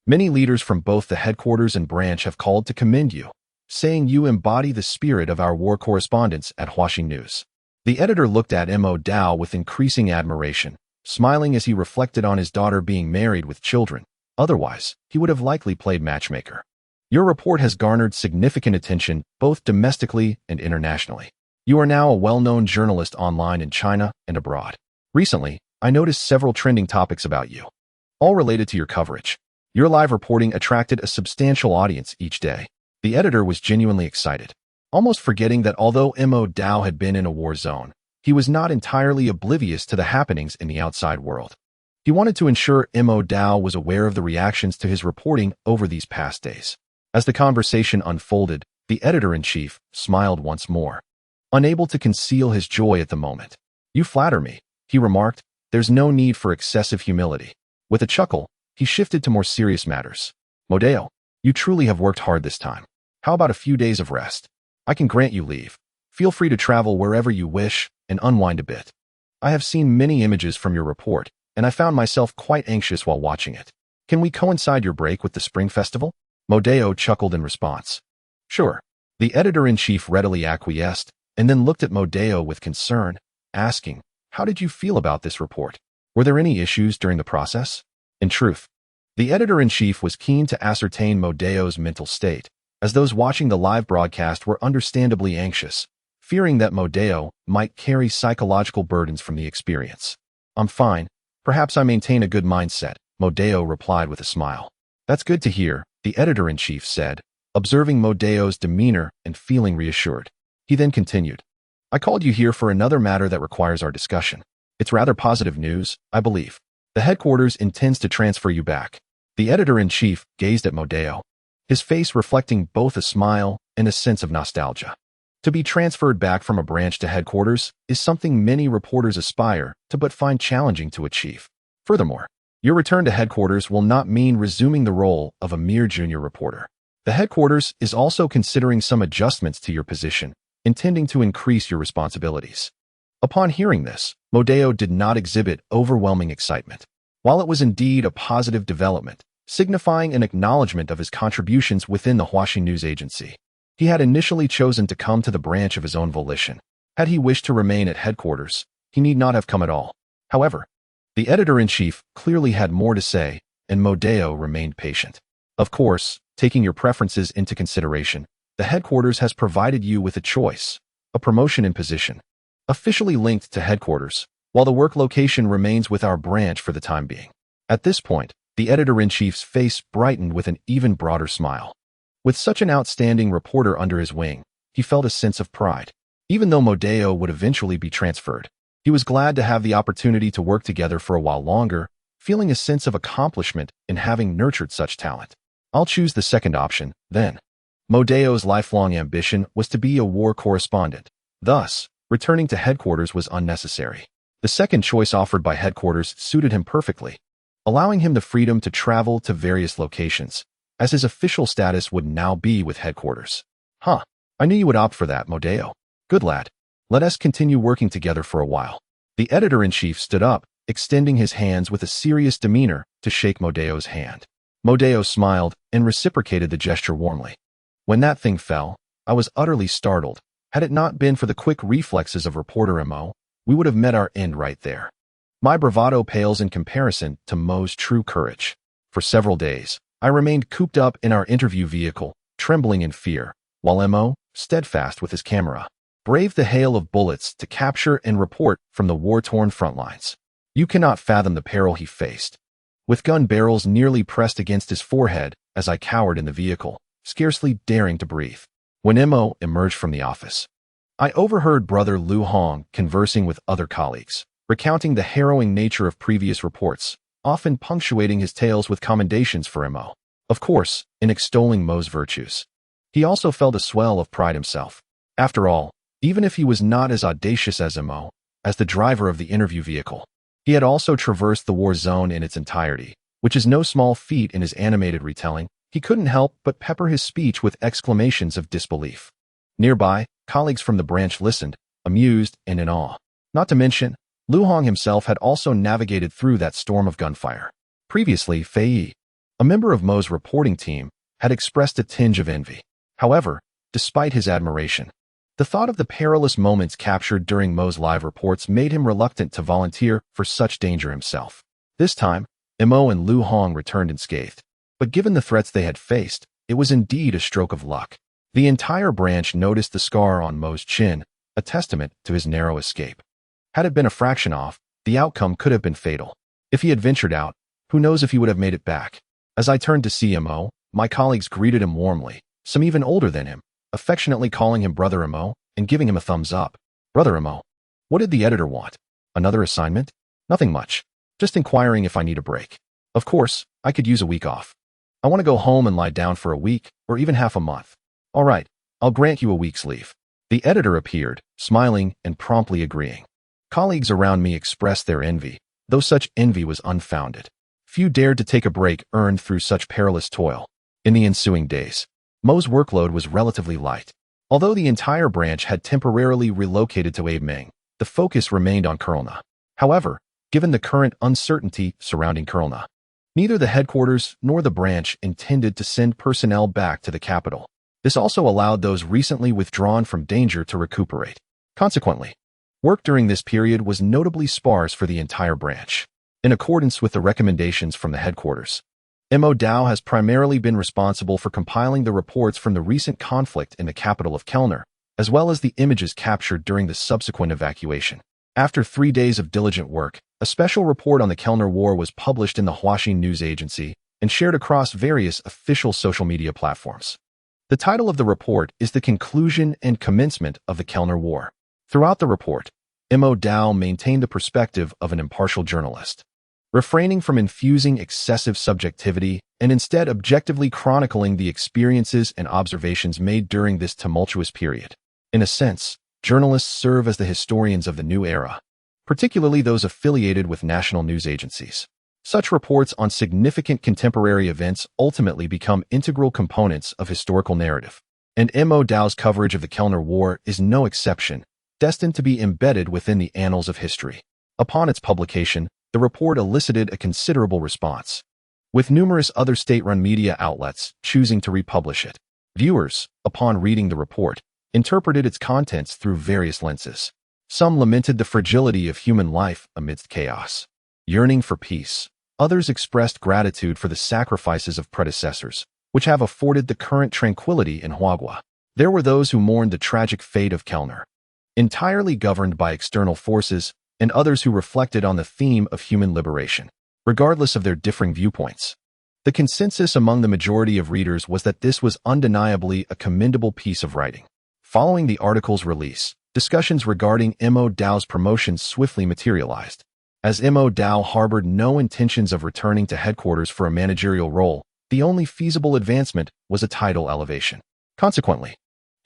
[SPEAKER 1] Many leaders from both the headquarters and branch have called to commend you, saying you embody the spirit of our war correspondents at Huaxi News." The editor looked at Mo Dao with increasing admiration, smiling as he reflected on his daughter being married with children. Otherwise, he would have likely played matchmaker. "Your report has garnered significant attention both domestically and internationally. You are now a well-known journalist online in China and abroad. Recently, I noticed several trending topics about you, all related to your coverage. Your live reporting attracted a substantial audience each day." The editor was genuinely excited, almost forgetting that although Mo Dao had been in a war zone, he was not entirely oblivious to the happenings in the outside world. He wanted to ensure Mo Dao was aware of the reactions to his reporting over these past days. As the conversation unfolded, the editor-in-chief smiled once more, unable to conceal his joy at the moment. "You flatter me," he remarked. "There's no need for excessive humility." With a chuckle, he shifted to more serious matters. "Modeo, you truly have worked hard this time. How about a few days of rest? I can grant you leave. Feel free to travel wherever you wish and unwind a bit. I have seen many images from your report, and I found myself quite anxious while watching it. Can we coincide your break with the Spring Festival?" Modeo chuckled in response. "Sure." The editor-in-chief readily acquiesced, and then looked at Modeo with concern, asking, "How did you feel about this report? Were there any issues during the process?" In truth, the editor-in-chief was keen to ascertain Modeo's mental state, as those watching the live broadcast were understandably anxious, fearing that Modeo might carry psychological burdens from the experience. "I'm fine. Perhaps I maintain a good mindset," Modeo replied with a smile. "That's good to hear," the editor-in-chief said, observing Modeo's demeanor and feeling reassured. He then continued, "I called you here for another matter that requires our discussion. It's rather positive news, I believe. The headquarters intends to transfer you back." The editor-in-chief gazed at Modeo, his face reflecting both a smile and a sense of nostalgia. To be transferred back from a branch to headquarters is something many reporters aspire to but find challenging to achieve. Furthermore, your return to headquarters will not mean resuming the role of a mere junior reporter. The headquarters is also considering some adjustments to your position, intending to increase your responsibilities. Upon hearing this, Modeo did not exhibit overwhelming excitement. While it was indeed a positive development, signifying an acknowledgement of his contributions within the Huaxi News Agency, he had initially chosen to come to the branch of his own volition. Had he wished to remain at headquarters, he need not have come at all. However, the editor-in-chief clearly had more to say, and Modeo remained patient. "Of course, taking your preferences into consideration, the headquarters has provided you with a choice, a promotion in position, officially linked to headquarters, while the work location remains with our branch for the time being." At this point, the editor-in-chief's face brightened with an even broader smile. With such an outstanding reporter under his wing, he felt a sense of pride. Even though Modeo would eventually be transferred, he was glad to have the opportunity to work together for a while longer, feeling a sense of accomplishment in having nurtured such talent. "I'll choose the second option, then." Modeo's lifelong ambition was to be a war correspondent. Thus, returning to headquarters was unnecessary. The second choice offered by headquarters suited him perfectly, allowing him the freedom to travel to various locations, as his official status would now be with headquarters. "Huh, I knew you would opt for that, Modeo. Good lad. Let us continue working together for a while." The editor-in-chief stood up, extending his hands with a serious demeanor to shake Modeo's hand. Modeo smiled and reciprocated the gesture warmly. "When that thing fell, I was utterly startled. Had it not been for the quick reflexes of reporter Mo, we would have met our end right there. My bravado pales in comparison to Mo's true courage. For several days, I remained cooped up in our interview vehicle, trembling in fear, while Mo, steadfast with his camera, braved the hail of bullets to capture and report from the war-torn front lines. You cannot fathom the peril he faced, with gun barrels nearly pressed against his forehead as I cowered in the vehicle, scarcely daring to breathe. When Mo emerged from the office, I overheard Brother Lu Hong conversing with other colleagues, recounting the harrowing nature of previous reports, often punctuating his tales with commendations for Mo. Of course, in extolling Mo's virtues. He also felt a swell of pride himself. After all, even if he was not as audacious as Mo, as the driver of the interview vehicle, he had also traversed the war zone in its entirety, which is no small feat in his animated retelling. He couldn't help but pepper his speech with exclamations of disbelief. Nearby, colleagues from the branch listened, amused and in awe. Not to mention, Lu Hong himself had also navigated through that storm of gunfire. Previously, Fei, a member of Mo's reporting team, had expressed a tinge of envy. However, despite his admiration, the thought of the perilous moments captured during Mo's live reports made him reluctant to volunteer for such danger himself. This time, Mo and Lu Hong returned unscathed. But given the threats they had faced, it was indeed a stroke of luck. The entire branch noticed the scar on Mo's chin, a testament to his narrow escape. Had it been a fraction off, the outcome could have been fatal. If he had ventured out, who knows if he would have made it back. As I turned to see Mo, my colleagues greeted him warmly, some even older than him, affectionately calling him Brother Mo and giving him a thumbs up. Brother Mo, what did the editor want? Another assignment? Nothing much. Just inquiring if I need a break. Of course, I could use a week off. I want to go home and lie down for a week, or even half a month. All right, I'll grant you a week's leave. The editor appeared, smiling and promptly agreeing. Colleagues around me expressed their envy, though such envy was unfounded. Few dared to take a break earned through such perilous toil. In the ensuing days, Mo's workload was relatively light. Although the entire branch had temporarily relocated to Abmeng, the focus remained on Kurlna. However, given the current uncertainty surrounding Kurlna, neither the headquarters nor the branch intended to send personnel back to the capital. This also allowed those recently withdrawn from danger to recuperate. Consequently, work during this period was notably sparse for the entire branch. In accordance with the recommendations from the headquarters, Mo Dao has primarily been responsible for compiling the reports from the recent conflict in the capital of Kelnar, as well as the images captured during the subsequent evacuation. After 3 days of diligent work, a special report on the Kelnar War was published in the Huaxin News Agency and shared across various official social media platforms. The title of the report is The Conclusion and Commencement of the Kelnar War. Throughout the report, Mo Dao maintained the perspective of an impartial journalist, refraining from infusing excessive subjectivity and instead objectively chronicling the experiences and observations made during this tumultuous period. In a sense, journalists serve as the historians of the new era, particularly those affiliated with national news agencies. Such reports on significant contemporary events ultimately become integral components of historical narrative. And Mo Dao's coverage of the Kelnar War is no exception, destined to be embedded within the annals of history. Upon its publication, the report elicited a considerable response, with numerous other state-run media outlets choosing to republish it. Viewers, upon reading the report, interpreted its contents through various lenses. Some lamented the fragility of human life amidst chaos, yearning for peace. Others expressed gratitude for the sacrifices of predecessors, which have afforded the current tranquility in Huagua. There were those who mourned the tragic fate of Kelnar, entirely governed by external forces, and others who reflected on the theme of human liberation, regardless of their differing viewpoints. The consensus among the majority of readers was that this was undeniably a commendable piece of writing. Following the article's release, discussions regarding Mo Dao's promotion swiftly materialized. As Mo Dao harbored no intentions of returning to headquarters for a managerial role, the only feasible advancement was a title elevation. Consequently,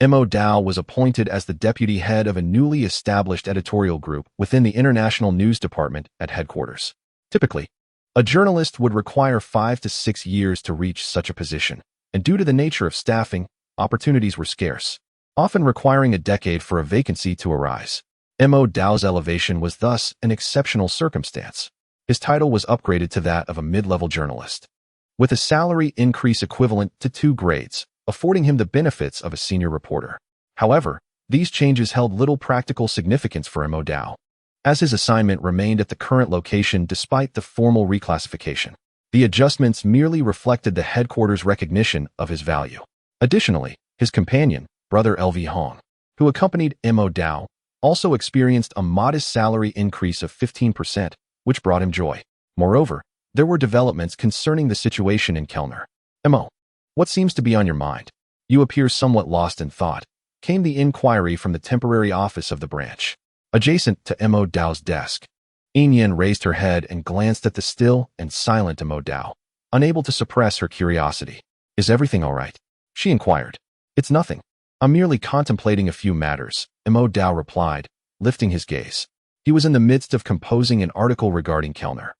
[SPEAKER 1] Mo Dao was appointed as the deputy head of a newly established editorial group within the International News Department at headquarters. Typically, a journalist would require 5 to 6 years to reach such a position, and due to the nature of staffing, opportunities were scarce, often requiring a decade for a vacancy to arise. Mo Dao's elevation was thus an exceptional circumstance. His title was upgraded to that of a mid-level journalist, with a salary increase equivalent to 2 grades, affording him the benefits of a senior reporter. However, these changes held little practical significance for Mo Dao, as his assignment remained at the current location despite the formal reclassification. The adjustments merely reflected the headquarters' recognition of his value. Additionally, his companion, Brother Lv Hong, who accompanied Mo Dao, also experienced a modest salary increase of 15%, which brought him joy. Moreover, there were developments concerning the situation in Kelnar. Mo, what seems to be on your mind? You appear somewhat lost in thought, came the inquiry from the temporary office of the branch, adjacent to Mo Dao's desk. Yin raised her head and glanced at the still and silent Mo Dao, unable to suppress her curiosity. Is everything all right? She inquired. It's nothing. I'm merely contemplating a few matters, Mo Dao replied, lifting his gaze. He was in the midst of composing an article regarding Kelnar,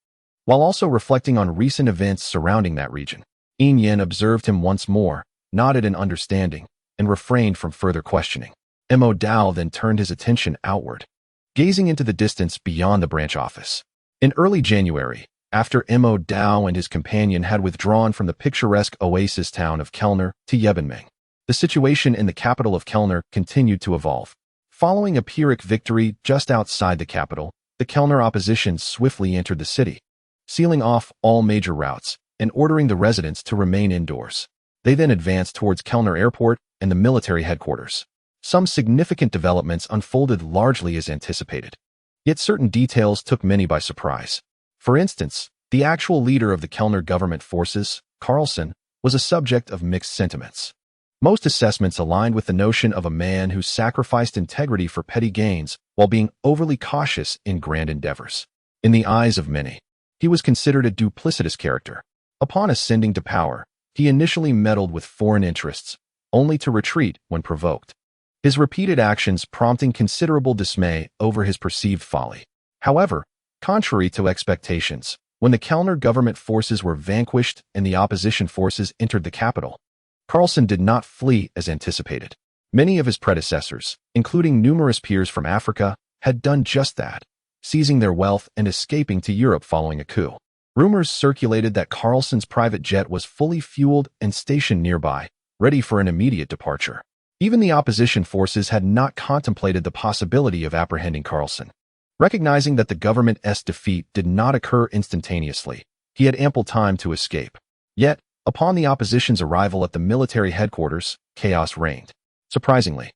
[SPEAKER 1] while also reflecting on recent events surrounding that region. Yin observed him once more, nodded in understanding, and refrained from further questioning. Mo Dao then turned his attention outward, gazing into the distance beyond the branch office. In early January, after Mo Dao and his companion had withdrawn from the picturesque oasis town of Kelnar to Yebenmeng, the situation in the capital of Kelnar continued to evolve. Following a Pyrrhic victory just outside the capital, the Kelnar opposition swiftly entered the city, sealing off all major routes and ordering the residents to remain indoors. They then advanced towards Kelnar Airport and the military headquarters. Some significant developments unfolded largely as anticipated, yet certain details took many by surprise. For instance, the actual leader of the Kelnar government forces, Carlson, was a subject of mixed sentiments. Most assessments aligned with the notion of a man who sacrificed integrity for petty gains while being overly cautious in grand endeavors. In the eyes of many, He was considered a duplicitous character. Upon ascending to power, he initially meddled with foreign interests, only to retreat when provoked. His repeated actions prompting considerable dismay over his perceived folly. However, contrary to expectations, when the Kellner government forces were vanquished and the opposition forces entered the capital, Carlson did not flee as anticipated. Many of his predecessors, including numerous peers from Africa, had done just that, seizing their wealth and escaping to Europe following a coup. Rumors circulated that Carlson's private jet was fully fueled and stationed nearby, ready for an immediate departure. Even the opposition forces had not contemplated the possibility of apprehending Carlson. Recognizing that the government's defeat did not occur instantaneously, he had ample time to escape. Yet, upon the opposition's arrival at the military headquarters, chaos reigned. Surprisingly,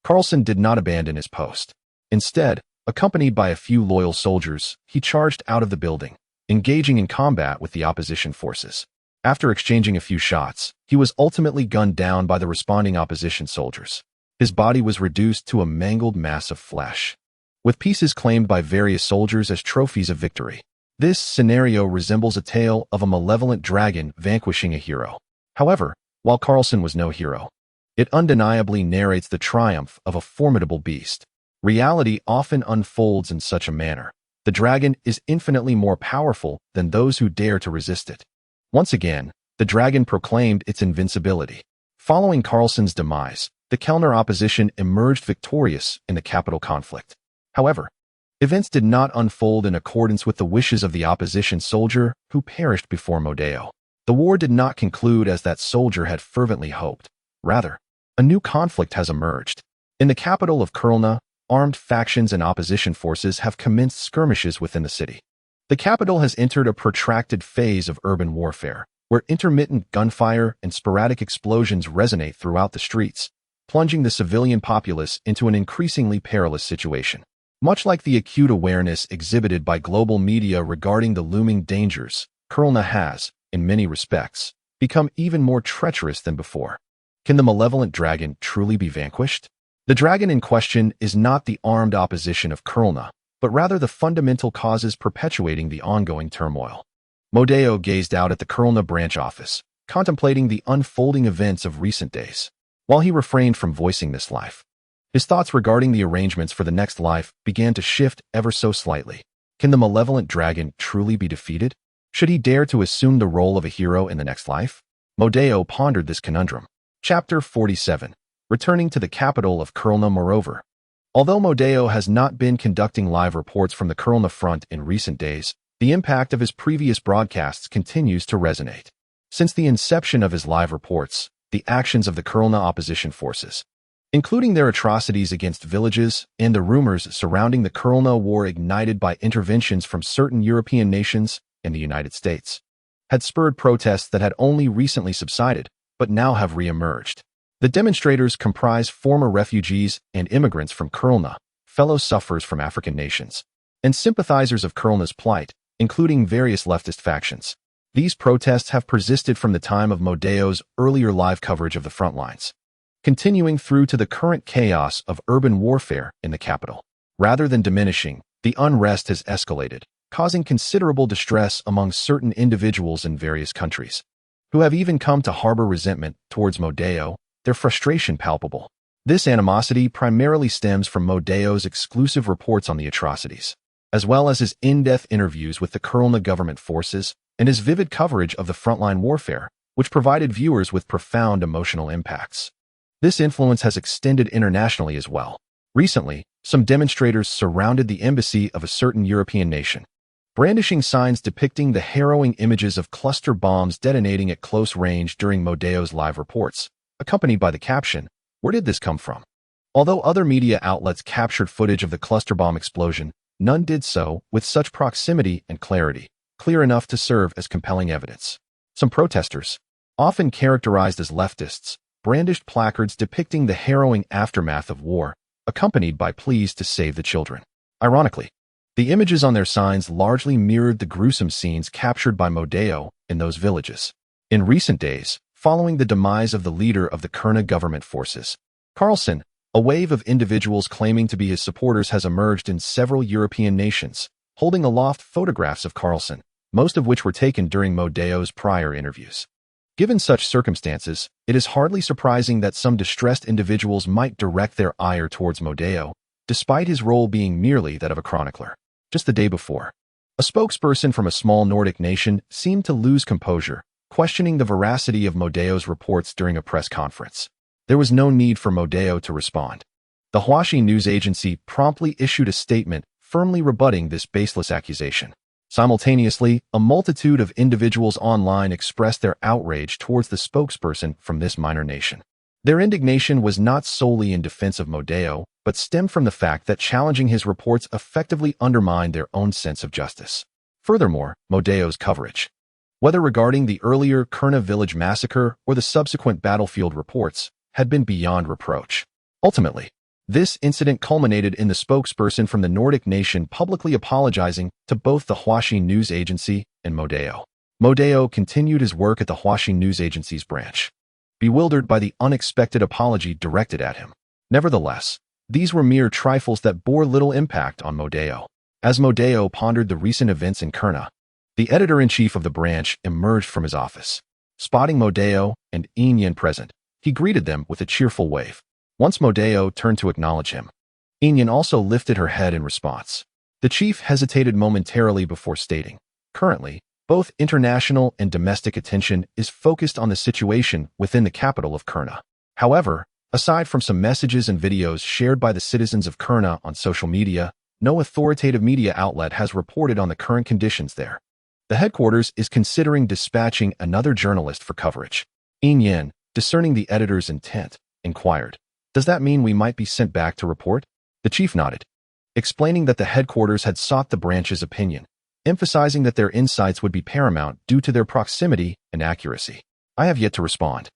[SPEAKER 1] Carlson did not abandon his post. Instead, accompanied by a few loyal soldiers, he charged out of the building, engaging in combat with the opposition forces. After exchanging a few shots, he was ultimately gunned down by the responding opposition soldiers. His body was reduced to a mangled mass of flesh, with pieces claimed by various soldiers as trophies of victory. This scenario resembles a tale of a malevolent dragon vanquishing a hero. However, while Carlson was no hero, it undeniably narrates the triumph of a formidable beast. Reality often unfolds in such a manner. The dragon is infinitely more powerful than those who dare to resist it. Once again, the dragon proclaimed its invincibility. Following Carlson's demise, the Kellner opposition emerged victorious in the capital conflict. However, events did not unfold in accordance with the wishes of the opposition soldier who perished before Modeo. The war did not conclude as that soldier had fervently hoped. Rather, a new conflict has emerged. In the capital of Kurlna, armed factions and opposition forces have commenced skirmishes within the city. The capital has entered a protracted phase of urban warfare, where intermittent gunfire and sporadic explosions resonate throughout the streets, plunging the civilian populace into an increasingly perilous situation. Much like the acute awareness exhibited by global media regarding the looming dangers, Kurlna has, in many respects, become even more treacherous than before. Can the malevolent dragon truly be vanquished? The dragon in question is not the armed opposition of Kurlna, but rather the fundamental causes perpetuating the ongoing turmoil. Modeo gazed out at the Kurlna branch office, contemplating the unfolding events of recent days. While he refrained from voicing this life, his thoughts regarding the arrangements for the next life began to shift ever so slightly. Can the malevolent dragon truly be defeated? Should he dare to assume the role of a hero in the next life? Modeo pondered this conundrum. Chapter 47. Returning to the capital of Kurlna. Moreover, although Modeo has not been conducting live reports from the Kurlna front in recent days, the impact of his previous broadcasts continues to resonate. Since the inception of his live reports, the actions of the Kurlna opposition forces, including their atrocities against villages and the rumors surrounding the Kurlna war ignited by interventions from certain European nations and the United States, had spurred protests that had only recently subsided, but now have re-emerged. The demonstrators comprise former refugees and immigrants from Kurlna, fellow sufferers from African nations, and sympathizers of Kurlna's plight, including various leftist factions. These protests have persisted from the time of Modeo's earlier live coverage of the front lines, continuing through to the current chaos of urban warfare in the capital. Rather than diminishing, the unrest has escalated, causing considerable distress among certain individuals in various countries, who have even come to harbor resentment towards Modeo, their frustration palpable. This animosity primarily stems from Modeo's exclusive reports on the atrocities, as well as his in-depth interviews with the Kurlna government forces and his vivid coverage of the frontline warfare, which provided viewers with profound emotional impacts. This influence has extended internationally as well. Recently, some demonstrators surrounded the embassy of a certain European nation, brandishing signs depicting the harrowing images of cluster bombs detonating at close range during Modeo's live reports, accompanied by the caption, "Where did this come from?" Although other media outlets captured footage of the cluster bomb explosion, none did so with such proximity and clarity, clear enough to serve as compelling evidence. Some protesters, often characterized as leftists, brandished placards depicting the harrowing aftermath of war, accompanied by pleas to save the children. Ironically, the images on their signs largely mirrored the gruesome scenes captured by Modeo in those villages. In recent days, following the demise of the leader of the Kurlna government forces, Carlson, a wave of individuals claiming to be his supporters has emerged in several European nations, holding aloft photographs of Carlson, most of which were taken during Mo Dao's prior interviews. Given such circumstances, it is hardly surprising that some distressed individuals might direct their ire towards Mo Dao, despite his role being merely that of a chronicler. Just the day before, a spokesperson from a small Nordic nation seemed to lose composure, questioning the veracity of Mo Dao's reports during a press conference. There was no need for Mo Dao to respond. The Huaxi news agency promptly issued a statement firmly rebutting this baseless accusation. Simultaneously, a multitude of individuals online expressed their outrage towards the spokesperson from this minor nation. Their indignation was not solely in defense of Mo Dao, but stemmed from the fact that challenging his reports effectively undermined their own sense of justice. Furthermore, Mo Dao's coverage, whether regarding the earlier Kurna village massacre or the subsequent battlefield reports, had been beyond reproach. Ultimately, this incident culminated in the spokesperson from the Nordic nation publicly apologizing to both the Huaxi news agency and Mo Dao. Mo Dao continued his work at the Huaxi news agency's branch, bewildered by the unexpected apology directed at him. Nevertheless, these were mere trifles that bore little impact on Mo Dao. As Mo Dao pondered the recent events in Kurna, the editor-in-chief of the branch emerged from his office. Spotting Mo Dao and Yin present, he greeted them with a cheerful wave. Once Mo Dao turned to acknowledge him, Yin also lifted her head in response. The chief hesitated momentarily before stating, "Currently, both international and domestic attention is focused on the situation within the capital of Kurna. However, aside from some messages and videos shared by the citizens of Kurna on social media, no authoritative media outlet has reported on the current conditions there. The headquarters is considering dispatching another journalist for coverage." Yin, discerning the editor's intent, inquired, "Does that mean we might be sent back to report?" The chief nodded, explaining that the headquarters had sought the branch's opinion, emphasizing that their insights would be paramount due to their proximity and accuracy. "I have yet to respond,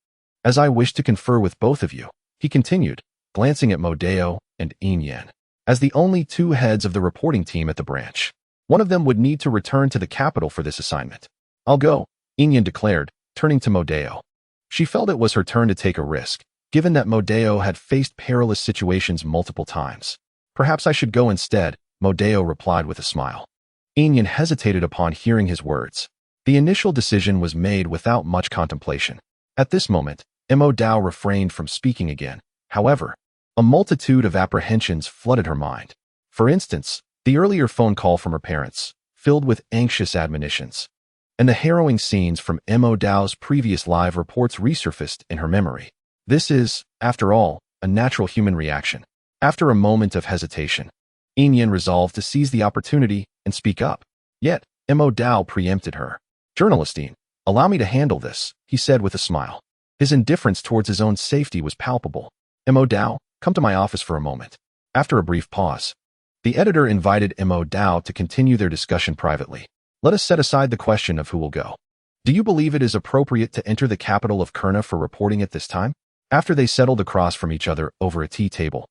[SPEAKER 1] as I wish to confer with both of you," he continued, glancing at Mo Dao and Yin. As the only two heads of the reporting team at the branch, one of them would need to return to the capital for this assignment. "I'll go," Yin declared, turning to Mo Dao. She felt it was her turn to take a risk, given that Mo Dao had faced perilous situations multiple times. "Perhaps I should go instead," Mo Dao replied with a smile. Yin hesitated upon hearing his words. The initial decision was made without much contemplation. At this moment, Mo Dao refrained from speaking again. However, a multitude of apprehensions flooded her mind. For instance, the earlier phone call from her parents, filled with anxious admonitions, and the harrowing scenes from Mo Dao's previous live reports resurfaced in her memory. This is, after all, a natural human reaction. After a moment of hesitation, Yin resolved to seize the opportunity and speak up. Yet, Mo Dao preempted her. "Journalistine, allow me to handle this," he said with a smile. His indifference towards his own safety was palpable. "Mo Dao, come to my office for a moment." After a brief pause, the editor invited Mo Dao to continue their discussion privately. "Let us set aside the question of who will go. Do you believe it is appropriate to enter the capital of Kurna for reporting at this time?" After they settled across from each other over a tea table,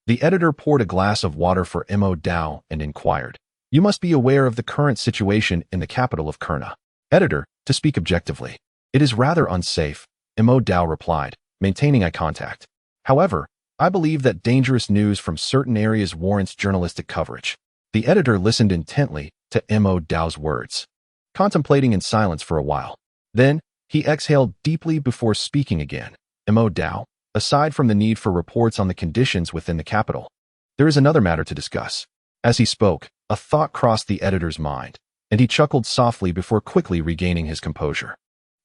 [SPEAKER 1] the editor poured a glass of water for Mo Dao and inquired, "You must be aware of the current situation in the capital of Kurna." "Editor, to speak objectively, it is rather unsafe," Mo Dao replied, maintaining eye contact. "However, I believe that dangerous news from certain areas warrants journalistic coverage." The editor listened intently to Mo Dao's words, contemplating in silence for a while. Then, he exhaled deeply before speaking again. "Mo Dao, aside from the need for reports on the conditions within the capital, there is another matter to discuss." As he spoke, a thought crossed the editor's mind, and he chuckled softly before quickly regaining his composure.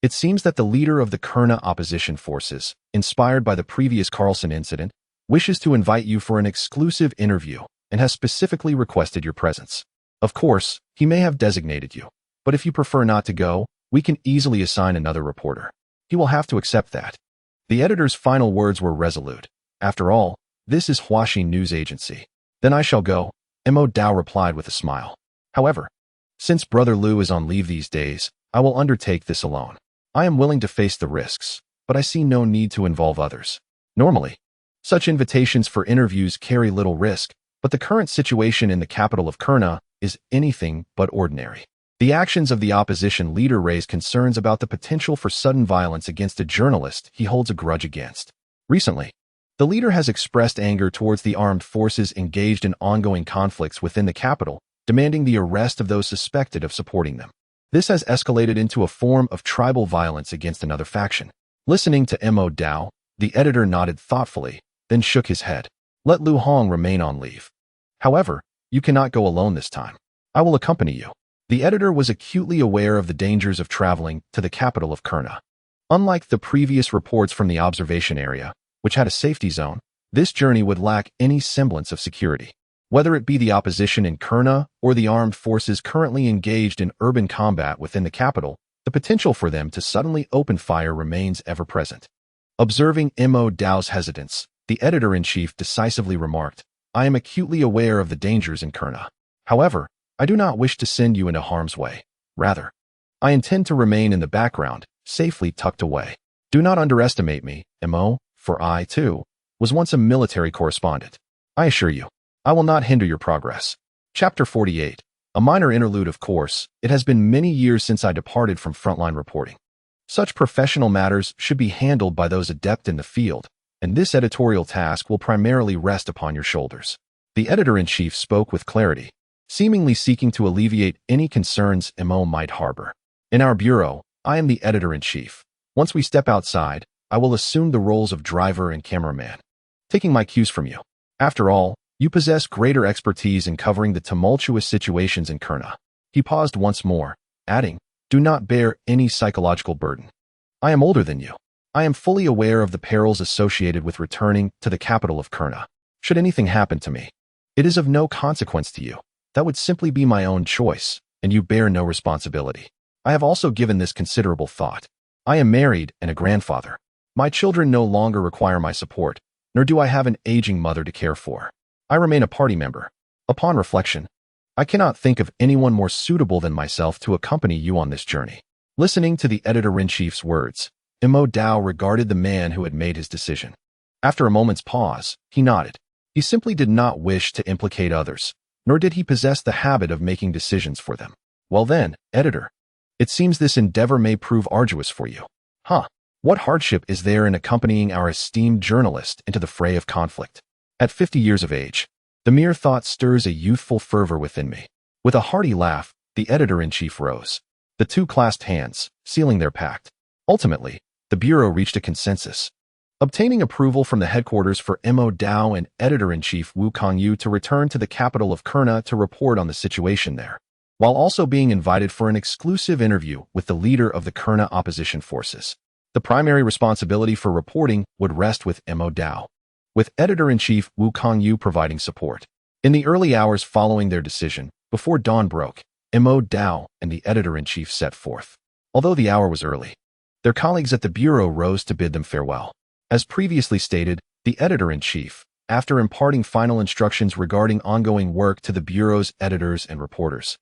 [SPEAKER 1] "It seems that the leader of the Kurna opposition forces, inspired by the previous Carlson incident, wishes to invite you for an exclusive interview and has specifically requested your presence. Of course, he may have designated you, but if you prefer not to go, we can easily assign another reporter. He will have to accept that." The editor's final words were resolute. "After all, this is Huaxi news agency." "Then I shall go," Mo Dao replied with a smile. "However, since Brother Liu is on leave these days, I will undertake this alone. I am willing to face the risks, but I see no need to involve others. Normally, such invitations for interviews carry little risk, but the current situation in the capital of Kurna is anything but ordinary. The actions of the opposition leader raise concerns about the potential for sudden violence against a journalist he holds a grudge against. Recently, the leader has expressed anger towards the armed forces engaged in ongoing conflicts within the capital, demanding the arrest of those suspected of supporting them. This has escalated into a form of tribal violence against another faction. Listening to Mo Dao, the editor nodded thoughtfully, then shook his head. Let Lu Hong remain on leave. However, you cannot go alone this time. I will accompany you. The editor was acutely aware of the dangers of traveling to the capital of Kurna. Unlike the previous reports from the observation area, which had a safety zone, this journey would lack any semblance of security. Whether it be the opposition in Kurna or the armed forces currently engaged in urban combat within the capital, the potential for them to suddenly open fire remains ever present. Observing Mo Dao's hesitance, the editor-in-chief decisively remarked, I am acutely aware of the dangers in Kurna. However, I do not wish to send you into harm's way. Rather, I intend to remain in the background, safely tucked away. Do not underestimate me, Mo, for I, too, was once a military correspondent. I assure you, I will not hinder your progress. Chapter 48. A minor interlude, of course. It has been many years since I departed from frontline reporting. Such professional matters should be handled by those adept in the field, and this editorial task will primarily rest upon your shoulders. The editor-in-chief spoke with clarity, seemingly seeking to alleviate any concerns Mo might harbor. In our bureau, I am the editor-in-chief. Once we step outside, I will assume the roles of driver and cameraman, taking my cues from you. After all, you possess greater expertise in covering the tumultuous situations in Kurna. He paused once more, adding, do not bear any psychological burden. I am older than you. I am fully aware of the perils associated with returning to the capital of Kurna. Should anything happen to me, it is of no consequence to you. That would simply be my own choice, and you bear no responsibility. I have also given this considerable thought. I am married and a grandfather. My children no longer require my support, nor do I have an aging mother to care for. I remain a party member. Upon reflection, I cannot think of anyone more suitable than myself to accompany you on this journey. Listening to the editor-in-chief's words, Mo Dao regarded the man who had made his decision. After a moment's pause, he nodded. He simply did not wish to implicate others, nor did he possess the habit of making decisions for them. Well then, editor, it seems this endeavor may prove arduous for you. What hardship is there in accompanying our esteemed journalist into the fray of conflict? At 50 years of age, the mere thought stirs a youthful fervor within me. With a hearty laugh, the editor-in-chief rose. The two clasped hands, sealing their pact. Ultimately, the bureau reached a consensus, obtaining approval from the headquarters for Mo Dao and editor-in-chief Wu Kongyu to return to the capital of Kurna to report on the situation there, while also being invited for an exclusive interview with the leader of the Kurna opposition forces. The primary responsibility for reporting would rest with Mo Dao, with editor-in-chief Wu Kongyu providing support. In the early hours following their decision, before dawn broke, Mo Dao and the editor-in-chief set forth. Although the hour was early, their colleagues at the bureau rose to bid them farewell. As previously stated, the editor-in-chief, after imparting final instructions regarding ongoing work to the bureau's editors and reporters,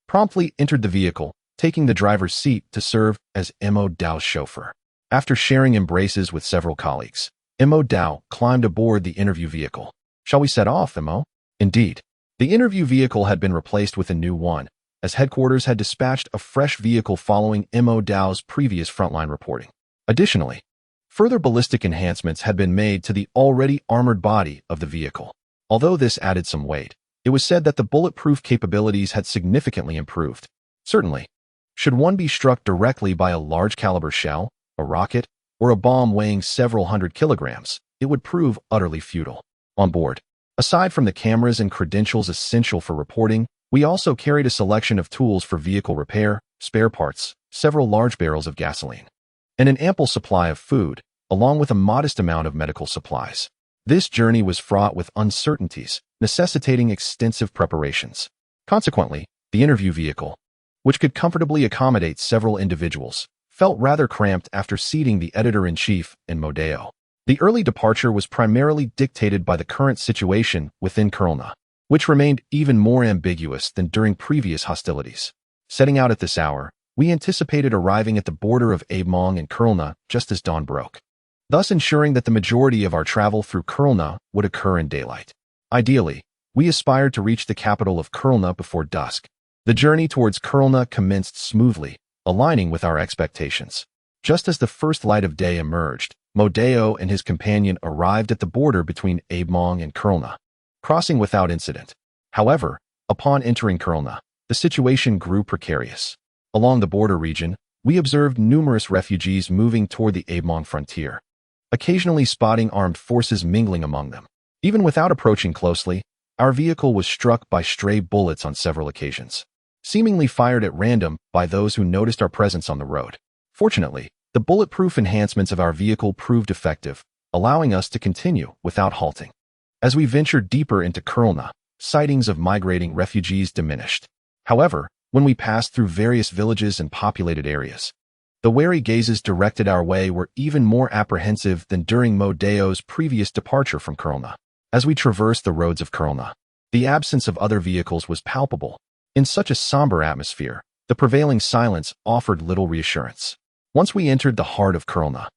[SPEAKER 1] promptly entered the vehicle, taking the driver's seat to serve as Mo Dao's chauffeur. After sharing embraces with several colleagues, Mo Dao climbed aboard the interview vehicle. Shall we set off, Mo? Indeed. The interview vehicle had been replaced with a new one, as headquarters had dispatched a fresh vehicle following Mo Dao's previous frontline reporting. Additionally, further ballistic enhancements had been made to the already armored body of the vehicle. Although this added some weight, it was said that the bulletproof capabilities had significantly improved. Certainly, should one be struck directly by a large-caliber shell, a rocket, or a bomb weighing several hundred kilograms, it would prove utterly futile. On board, aside from the cameras and credentials essential for reporting, we also carried a selection of tools for vehicle repair, spare parts, several large barrels of gasoline, and an ample supply of food, along with a modest amount of medical supplies. This journey was fraught with uncertainties, necessitating extensive preparations. Consequently, the interview vehicle, which could comfortably accommodate several individuals, felt rather cramped after seating the editor-in-chief and Mo Dao. The early departure was primarily dictated by the current situation within Kurna, which remained even more ambiguous than during previous hostilities. Setting out at this hour, we anticipated arriving at the border of Abemong and Kurna just as dawn broke, thus ensuring that the majority of our travel through Kurna would occur in daylight. Ideally, we aspired to reach the capital of Kurna before dusk. The journey towards Kurna commenced smoothly, aligning with our expectations. Just as the first light of day emerged, Mo Dao and his companion arrived at the border between Abemong and Kurna, crossing without incident. However, upon entering Kurna, the situation grew precarious. Along the border region, we observed numerous refugees moving toward the Reborn frontier, occasionally spotting armed forces mingling among them. Even without approaching closely, our vehicle was struck by stray bullets on several occasions, seemingly fired at random by those who noticed our presence on the road. Fortunately, the bulletproof enhancements of our vehicle proved effective, allowing us to continue without halting. As we ventured deeper into Kurlna, sightings of migrating refugees diminished. However, when we passed through various villages and populated areas, the wary gazes directed our way were even more apprehensive than during Modeo's previous departure from Kurlna. As we traversed the roads of Kurlna, the absence of other vehicles was palpable. In such a somber atmosphere, the prevailing silence offered little reassurance. Once we entered the heart of Kurlna,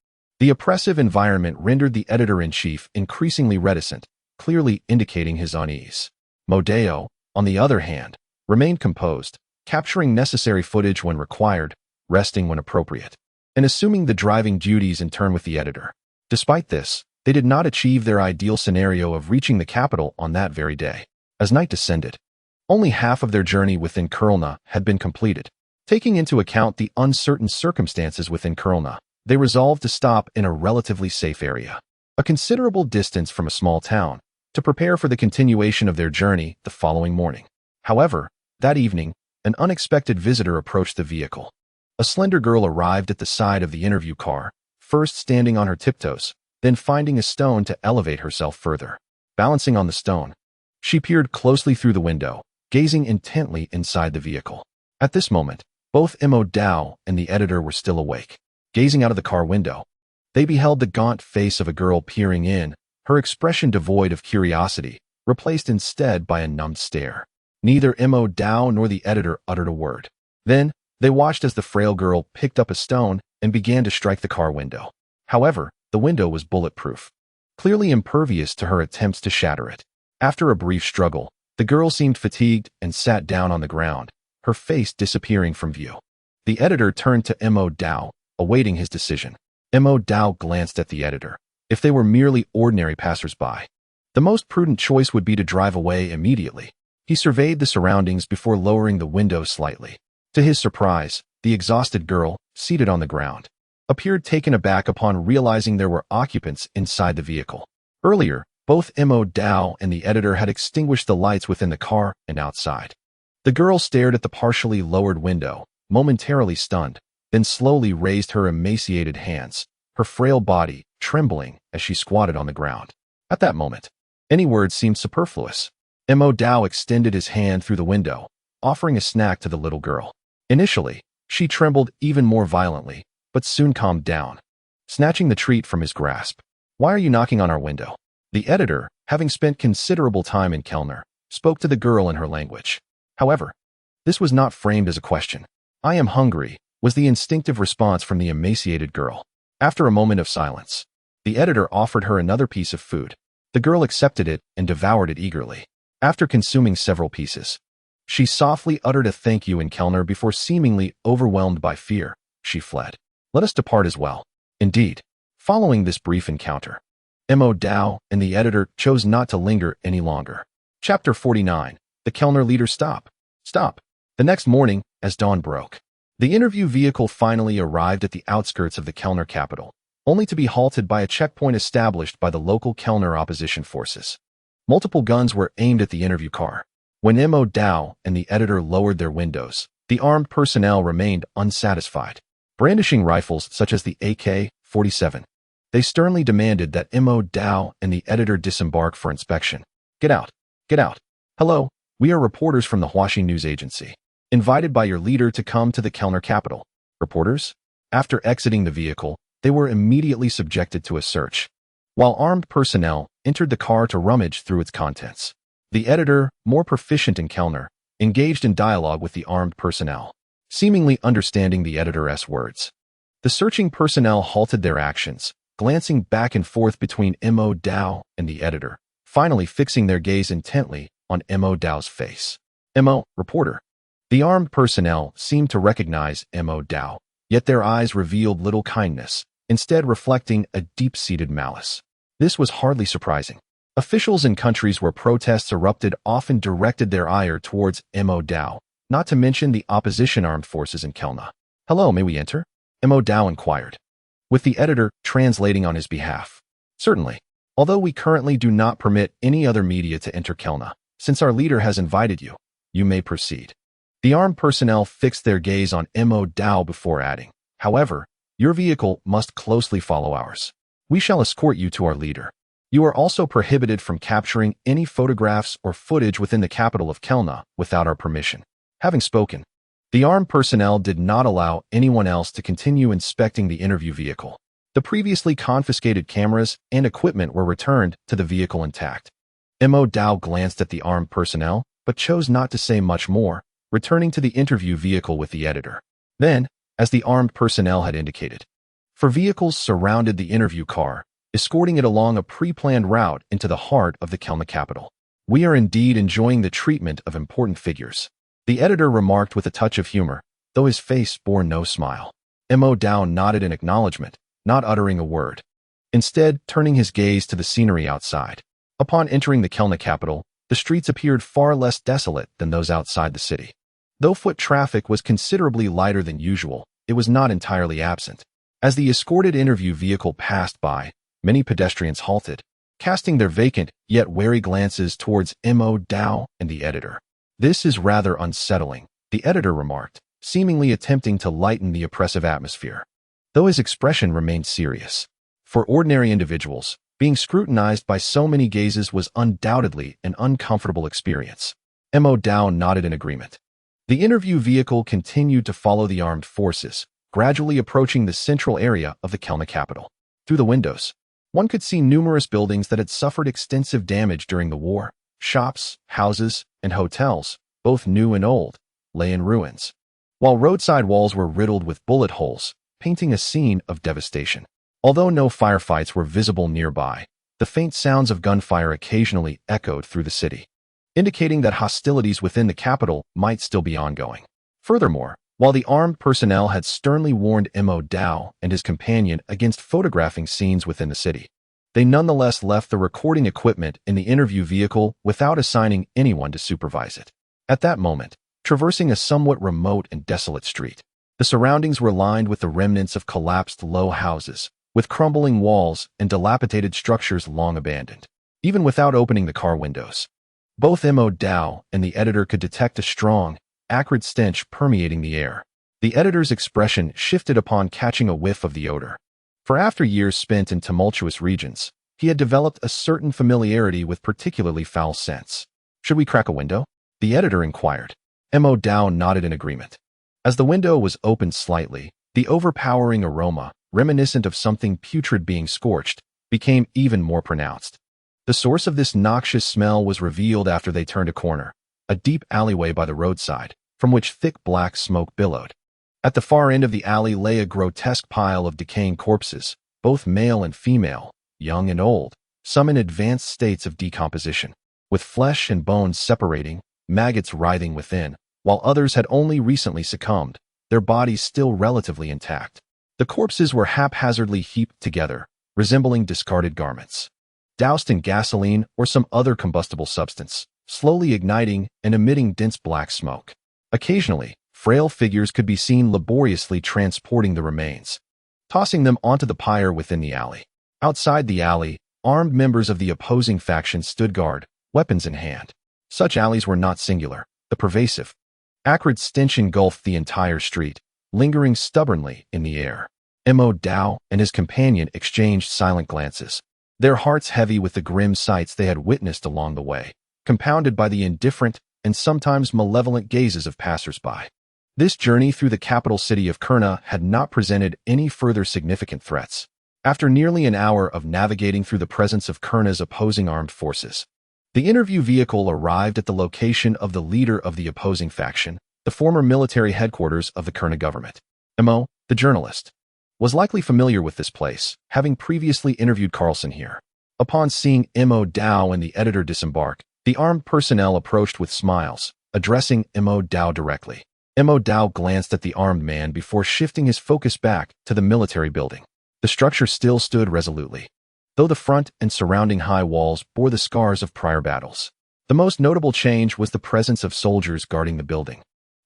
[SPEAKER 1] the oppressive environment rendered the editor-in-chief increasingly reticent, clearly indicating his unease. Modeo, on the other hand, remained composed, capturing necessary footage when required, resting when appropriate, and assuming the driving duties in turn with the editor. Despite this, they did not achieve their ideal scenario of reaching the capital on that very day. As night descended, only half of their journey within Kurlna had been completed. Taking into account the uncertain circumstances within Kurlna, they resolved to stop in a relatively safe area, a considerable distance from a small town, to prepare for the continuation of their journey the following morning. However, that evening, an unexpected visitor approached the vehicle. A slender girl arrived at the side of the interview car, first standing on her tiptoes, then finding a stone to elevate herself further. Balancing on the stone, she peered closely through the window, gazing intently inside the vehicle. At this moment, both Mo Dao and the editor were still awake. Gazing out of the car window, they beheld the gaunt face of a girl peering in, her expression devoid of curiosity, replaced instead by a numbed stare. Neither Mo Dao nor the editor uttered a word. Then, they watched as the frail girl picked up a stone and began to strike the car window. However, the window was bulletproof, clearly impervious to her attempts to shatter it. After a brief struggle, the girl seemed fatigued and sat down on the ground, her face disappearing from view. The editor turned to Mo Dao, awaiting his decision. Mo Dao glanced at the editor. If they were merely ordinary passers-by, the most prudent choice would be to drive away immediately. He surveyed the surroundings before lowering the window slightly. To his surprise, the exhausted girl, seated on the ground, appeared taken aback upon realizing there were occupants inside the vehicle. Earlier, both Mo Dao and the editor had extinguished the lights within the car and outside. The girl stared at the partially lowered window, momentarily stunned, then slowly raised her emaciated hands, her frail body trembling as she squatted on the ground. At that moment, any words seemed superfluous. Mo Dao extended his hand through the window, offering a snack to the little girl. Initially, she trembled even more violently, but soon calmed down, snatching the treat from his grasp. "Why are you knocking on our window?" The editor, having spent considerable time in Kellner, spoke to the girl in her language. However, this was not framed as a question. "I am hungry," was the instinctive response from the emaciated girl. After a moment of silence, the editor offered her another piece of food. The girl accepted it and devoured it eagerly. After consuming several pieces, she softly uttered a thank you in Kellner before seemingly overwhelmed by fear, she fled. "Let us depart as well." Indeed, following this brief encounter, Mo Dao and the editor chose not to linger any longer. Chapter 49. The Kellner leader Stop. The next morning, as dawn broke, the interview vehicle finally arrived at the outskirts of the Kellner capital, only to be halted by a checkpoint established by the local Kellner opposition forces. Multiple guns were aimed at the interview car. When Mo Dao and the editor lowered their windows, the armed personnel remained unsatisfied. Brandishing rifles such as the AK-47, they sternly demanded that Mo Dao and the editor disembark for inspection. Get out! Get out! Hello, we are reporters from the Huaxi News Agency, invited by your leader to come to the Kellner capital." Reporters? After exiting the vehicle, they were immediately subjected to a search, while armed personnel entered the car to rummage through its contents. The editor, more proficient in Kellner, engaged in dialogue with the armed personnel, seemingly understanding the editor's words. The searching personnel halted their actions, glancing back and forth between Mo Dao and the editor, finally fixing their gaze intently on Mo Dao's face. "Mo, reporter." The armed personnel seemed to recognize Mo Dao, yet their eyes revealed little kindness, instead reflecting a deep-seated malice. This was hardly surprising. Officials in countries where protests erupted often directed their ire towards Mo Dao, not to mention the opposition armed forces in Kelna. "Hello, may we enter?" Mo Dao inquired, with the editor translating on his behalf. "Certainly. Although we currently do not permit any other media to enter Kelna, since our leader has invited you, you may proceed." The armed personnel fixed their gaze on Mo Dao before adding, "However, your vehicle must closely follow ours. We shall escort you to our leader. You are also prohibited from capturing any photographs or footage within the capital of Kelna without our permission." Having spoken, the armed personnel did not allow anyone else to continue inspecting the interview vehicle. The previously confiscated cameras and equipment were returned to the vehicle intact. Mo Dao glanced at the armed personnel, but chose not to say much more, returning to the interview vehicle with the editor. Then, as the armed personnel had indicated, four vehicles surrounded the interview car, escorting it along a pre-planned route into the heart of the Kelna capital. "We are indeed enjoying the treatment of important figures," the editor remarked with a touch of humor, though his face bore no smile. Mo Dao nodded in acknowledgement, not uttering a word, instead turning his gaze to the scenery outside. Upon entering the Kelna capital, the streets appeared far less desolate than those outside the city. Though foot traffic was considerably lighter than usual, it was not entirely absent. As the escorted interview vehicle passed by, many pedestrians halted, casting their vacant yet wary glances towards Mo Dao and the editor. "This is rather unsettling," the editor remarked, seemingly attempting to lighten the oppressive atmosphere, though his expression remained serious. For ordinary individuals, being scrutinized by so many gazes was undoubtedly an uncomfortable experience. Mo Dao nodded in agreement. The interview vehicle continued to follow the armed forces, gradually approaching the central area of the Kelna capital. Through the windows, one could see numerous buildings that had suffered extensive damage during the war. Shops, houses, and hotels, both new and old, lay in ruins, while roadside walls were riddled with bullet holes, painting a scene of devastation. Although no firefights were visible nearby, the faint sounds of gunfire occasionally echoed through the city, indicating that hostilities within the capital might still be ongoing. Furthermore, while the armed personnel had sternly warned Mo Dao and his companion against photographing scenes within the city, they nonetheless left the recording equipment in the interview vehicle without assigning anyone to supervise it. At that moment, traversing a somewhat remote and desolate street, the surroundings were lined with the remnants of collapsed low houses, with crumbling walls and dilapidated structures long abandoned. Even without opening the car windows, both Mo Dao and the editor could detect a strong, acrid stench permeating the air. The editor's expression shifted upon catching a whiff of the odor. For after years spent in tumultuous regions, he had developed a certain familiarity with particularly foul scents. "Should we crack a window?" the editor inquired. Mo Dao nodded in agreement. As the window was opened slightly, the overpowering aroma, reminiscent of something putrid being scorched, became even more pronounced. The source of this noxious smell was revealed after they turned a corner, a deep alleyway by the roadside, from which thick black smoke billowed. At the far end of the alley lay a grotesque pile of decaying corpses, both male and female, young and old, some in advanced states of decomposition, with flesh and bones separating, maggots writhing within, while others had only recently succumbed, their bodies still relatively intact. The corpses were haphazardly heaped together, resembling discarded garments, doused in gasoline or some other combustible substance, slowly igniting and emitting dense black smoke. Occasionally, frail figures could be seen laboriously transporting the remains, tossing them onto the pyre within the alley. Outside the alley, armed members of the opposing faction stood guard, weapons in hand. Such alleys were not singular. The pervasive, acrid stench engulfed the entire street, lingering stubbornly in the air. Mo Dao and his companion exchanged silent glances, their hearts heavy with the grim sights they had witnessed along the way, compounded by the indifferent and sometimes malevolent gazes of passers-by. This journey through the capital city of Kurna had not presented any further significant threats. After nearly an hour of navigating through the presence of Kurna's opposing armed forces, the interview vehicle arrived at the location of the leader of the opposing faction, the former military headquarters of the Kurna government. Mo, the journalist, was likely familiar with this place, having previously interviewed Carlson here. Upon seeing Mo Dao and the editor disembark, the armed personnel approached with smiles, addressing Mo Dao directly. Mo Dao glanced at the armed man before shifting his focus back to the military building. The structure still stood resolutely, though the front and surrounding high walls bore the scars of prior battles. The most notable change was the presence of soldiers guarding the building.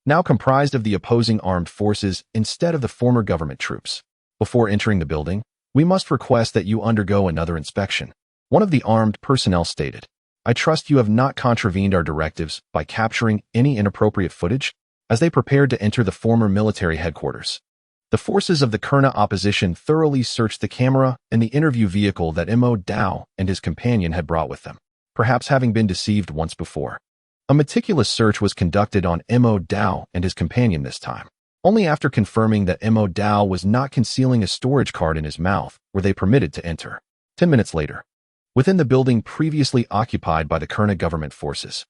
[SPEAKER 1] now comprised of the opposing armed forces instead of the former government troops. Before entering the building, we must request that you undergo another inspection. One of the armed personnel stated. I trust you have not contravened our directives by capturing any inappropriate footage as they prepared to enter the former military headquarters. The forces of the Kurna opposition thoroughly searched the camera and the interview vehicle that Mo Dao and his companion had brought with them, perhaps having been deceived once before. A meticulous search was conducted on Mo Dao and his companion this time. Only after confirming that Mo Dao was not concealing a storage card in his mouth were they permitted to enter. 10 minutes later, within the building previously occupied by the Kurna government forces,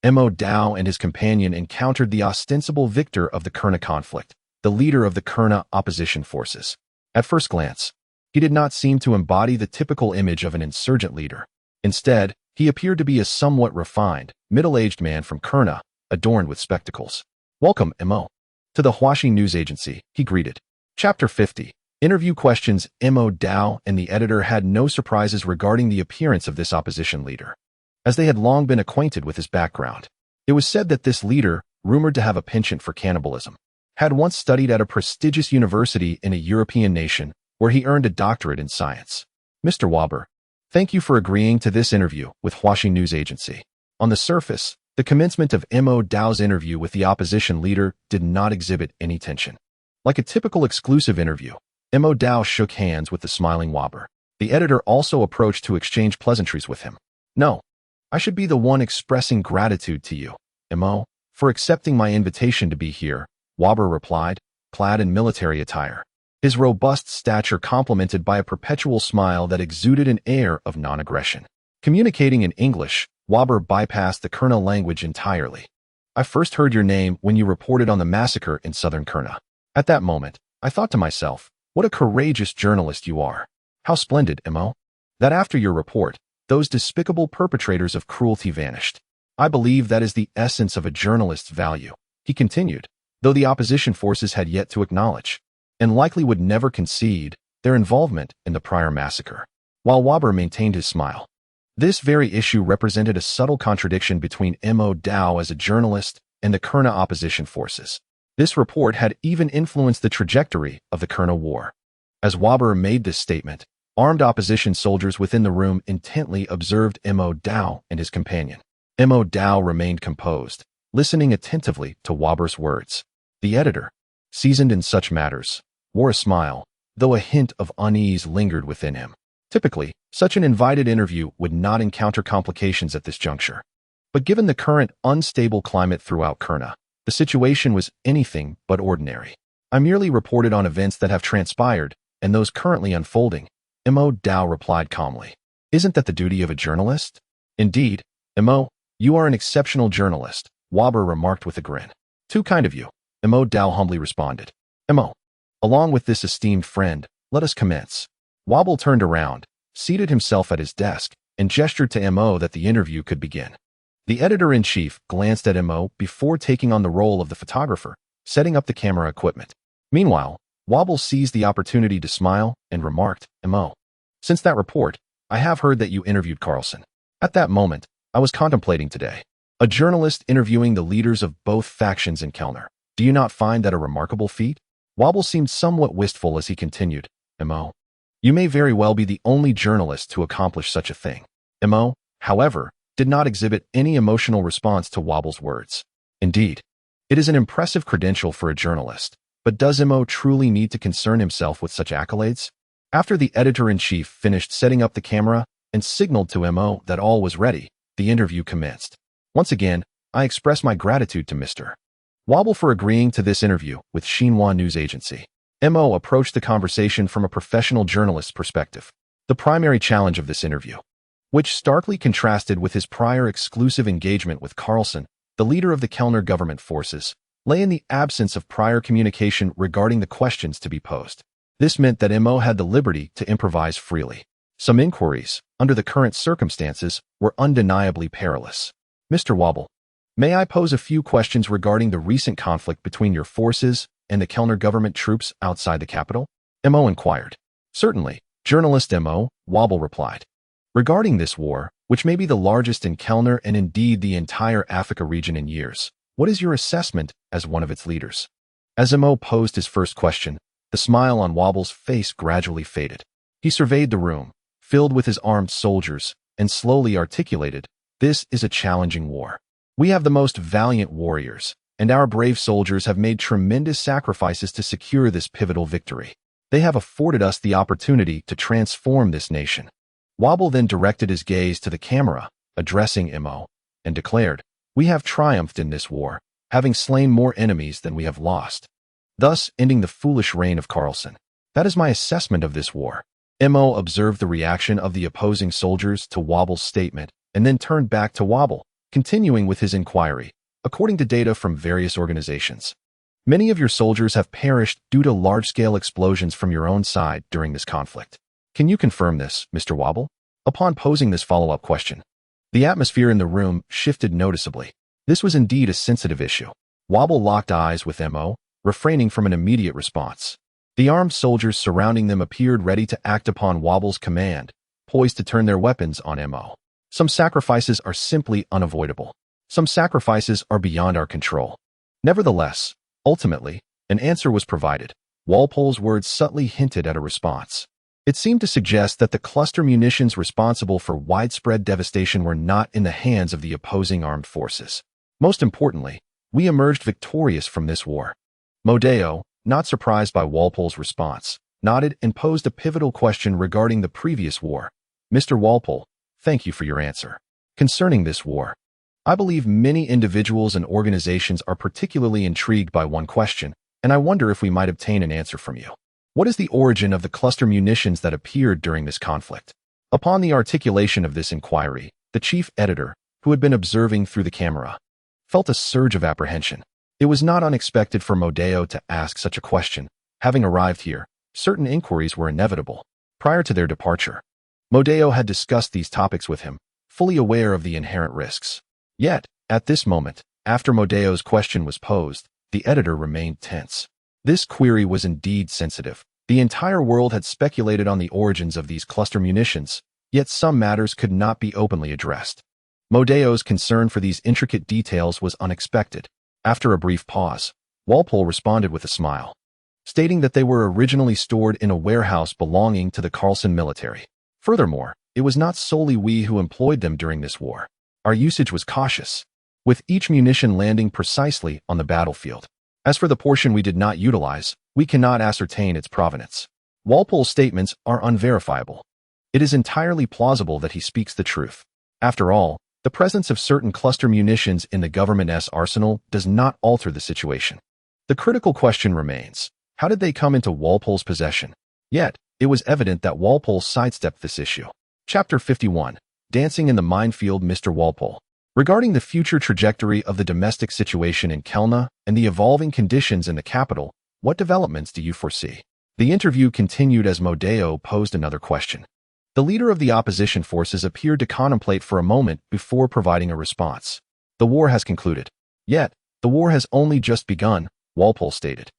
[SPEAKER 1] Mo Dao and his companion encountered the ostensible victor of the Kurna conflict, the leader of the Kurna opposition forces. At first glance, he did not seem to embody the typical image of an insurgent leader. Instead, he appeared to be a somewhat refined, middle-aged man from Kurna, adorned with spectacles. Welcome, Mo. To the Huaxi news agency, he greeted. Chapter 50. Interview questions. Mo Dao and the editor had no surprises regarding the appearance of this opposition leader, as they had long been acquainted with his background. It was said that this leader, rumored to have a penchant for cannibalism, had once studied at a prestigious university in a European nation where he earned a doctorate in science. Mr. Waber, thank you for agreeing to this interview with Huaxi News Agency. On the surface, the commencement of Mo Dao's interview with the opposition leader did not exhibit any tension. Like a typical exclusive interview, Mo Dao shook hands with the smiling Waber. The editor also approached to exchange pleasantries with him. No, I should be the one expressing gratitude to you, Mo, for accepting my invitation to be here, Waber replied, clad in military attire, his robust stature complemented by a perpetual smile that exuded an air of non-aggression. Communicating in English, Waber bypassed the Kurna language entirely. I first heard your name when you reported on the massacre in southern Kurna. At that moment, I thought to myself, what a courageous journalist you are. How splendid, Mo, that after your report, those despicable perpetrators of cruelty vanished. I believe that is the essence of a journalist's value, he continued, though the opposition forces had yet to acknowledge, and likely would never concede, their involvement in the prior massacre. While Waber maintained his smile, this very issue represented a subtle contradiction between Mo Dao as a journalist and the Kurna opposition forces. This report had even influenced the trajectory of the Kurna war. As Waber made this statement, armed opposition soldiers within the room intently observed Mo Dao and his companion. Mo Dao remained composed, listening attentively to Waber's words. The editor, seasoned in such matters, wore a smile, though a hint of unease lingered within him. Typically, such an invited interview would not encounter complications at this juncture. But given the current unstable climate throughout Kurna, the situation was anything but ordinary. I merely reported on events that have transpired and those currently unfolding, Mo Dao replied calmly. Isn't that the duty of a journalist? Indeed, Mo, you are an exceptional journalist, Waber remarked with a grin. Too kind of you, Mo Dao humbly responded. Mo, along with this esteemed friend, let us commence. Waber turned around, seated himself at his desk, and gestured to Mo that the interview could begin. The editor-in-chief glanced at Mo before taking on the role of the photographer, setting up the camera equipment. Meanwhile, Waber seized the opportunity to smile and remarked, Mo, since that report, I have heard that you interviewed Carlson. At that moment, I was contemplating today. A journalist interviewing the leaders of both factions in Kellner. Do you not find that a remarkable feat? Waber seemed somewhat wistful as he continued, Mo, you may very well be the only journalist to accomplish such a thing. Mo, however, did not exhibit any emotional response to Waber's words. Indeed, it is an impressive credential for a journalist, but does Mo truly need to concern himself with such accolades? After the editor-in-chief finished setting up the camera and signaled to Mo that all was ready, the interview commenced. Once again, I express my gratitude to Mr. Waber for agreeing to this interview with Xinhua News Agency. Mo approached the conversation from a professional journalist's perspective. The primary challenge of this interview, which starkly contrasted with his prior exclusive engagement with Carlson, the leader of the Kellner government forces, lay in the absence of prior communication regarding the questions to be posed. This meant that Mo had the liberty to improvise freely. Some inquiries, under the current circumstances, were undeniably perilous. Mr. Waber, may I pose a few questions regarding the recent conflict between your forces and the Kellner government troops outside the capital? Mo inquired. Certainly, journalist Mo, Waber replied. Regarding this war, which may be the largest in Kellner and indeed the entire Africa region in years, What is your assessment as one of its leaders? As Mo posed his first question, the smile on Wobble's face gradually faded. He surveyed the room, filled with his armed soldiers, and slowly articulated, "This is a challenging war. We have the most valiant warriors, and our brave soldiers have made tremendous sacrifices to secure this pivotal victory. They have afforded us the opportunity to transform this nation." Wobble then directed his gaze to the camera, addressing Mo, and declared, "We have triumphed in this war, having slain more enemies than we have lost, thus ending the foolish reign of Carlson. That is my assessment of this war." Mo observed the reaction of the opposing soldiers to Wobble's statement and then turned back to Wobble, continuing with his inquiry. "According to data from various organizations, many of your soldiers have perished due to large-scale explosions from your own side during this conflict. Can you confirm this, Mr. Wobble?" Upon posing this follow-up question, the atmosphere in the room shifted noticeably. This was indeed a sensitive issue. Wobble locked eyes with Mo, refraining from an immediate response. The armed soldiers surrounding them appeared ready to act upon Wobble's command, poised to turn their weapons on Mo. Some sacrifices are simply unavoidable. Some sacrifices are beyond our control. Nevertheless, ultimately, an answer was provided. Walpole's words subtly hinted at a response. It seemed to suggest that the cluster munitions responsible for widespread devastation were not in the hands of the opposing armed forces. Most importantly, we emerged victorious from this war. Modeo, not surprised by Walpole's response, nodded and posed a pivotal question regarding the previous war. "Mr. Walpole, thank you for your answer. Concerning this war, I believe many individuals and organizations are particularly intrigued by one question, and I wonder if we might obtain an answer from you. What is the origin of the cluster munitions that appeared during this conflict?" Upon the articulation of this inquiry, the chief editor, who had been observing through the camera, felt a surge of apprehension. It was not unexpected for Modeo to ask such a question. Having arrived here, certain inquiries were inevitable. Prior to their departure, Modeo had discussed these topics with him, fully aware of the inherent risks. Yet, at this moment, after Modeo's question was posed, the editor remained tense. This query was indeed sensitive. The entire world had speculated on the origins of these cluster munitions, yet some matters could not be openly addressed. Modeo's concern for these intricate details was unexpected. After a brief pause, Walpole responded with a smile, stating that they were originally stored in a warehouse belonging to the Carlson military. Furthermore, it was not solely we who employed them during this war. Our usage was cautious, with each munition landing precisely on the battlefield. As for the portion we did not utilize, we cannot ascertain its provenance. Walpole's statements are unverifiable. It is entirely plausible that he speaks the truth. After all, the presence of certain cluster munitions in the government's arsenal does not alter the situation. The critical question remains, how did they come into Walpole's possession? Yet, it was evident that Walpole sidestepped this issue. Chapter 51. Dancing in the Minefield. Mr. Walpole. Regarding the future trajectory of the domestic situation in Kelna and the evolving conditions in the capital, what developments do you foresee? The interview continued as Modeo posed another question. The leader of the opposition forces appeared to contemplate for a moment before providing a response. "The war has concluded. Yet, the war has only just begun," Walpole stated,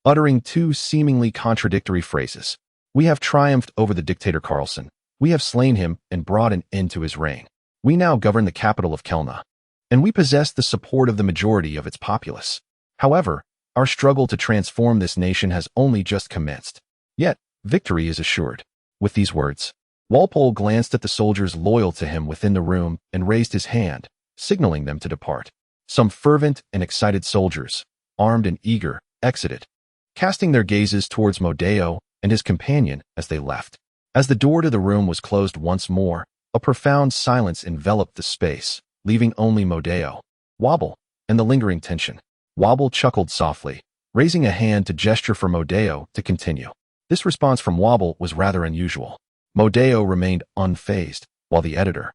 [SPEAKER 1] uttering two seemingly contradictory phrases. "We have triumphed over the dictator Carlson. We have slain him and brought an end to his reign. We now govern the capital of Kelna, and we possess the support of the majority of its populace. However, our struggle to transform this nation has only just commenced. Yet, victory is assured." With these words, Walpole glanced at the soldiers loyal to him within the room and raised his hand, signaling them to depart. Some fervent and excited soldiers, armed and eager, exited, casting their gazes towards Modeo and his companion as they left. As the door to the room was closed once more, a profound silence enveloped the space, leaving only Modeo, Wobble, and the lingering tension. Wobble chuckled softly, raising a hand to gesture for Modeo to continue. This response from Wobble was rather unusual. Modeo remained unfazed, while the editor,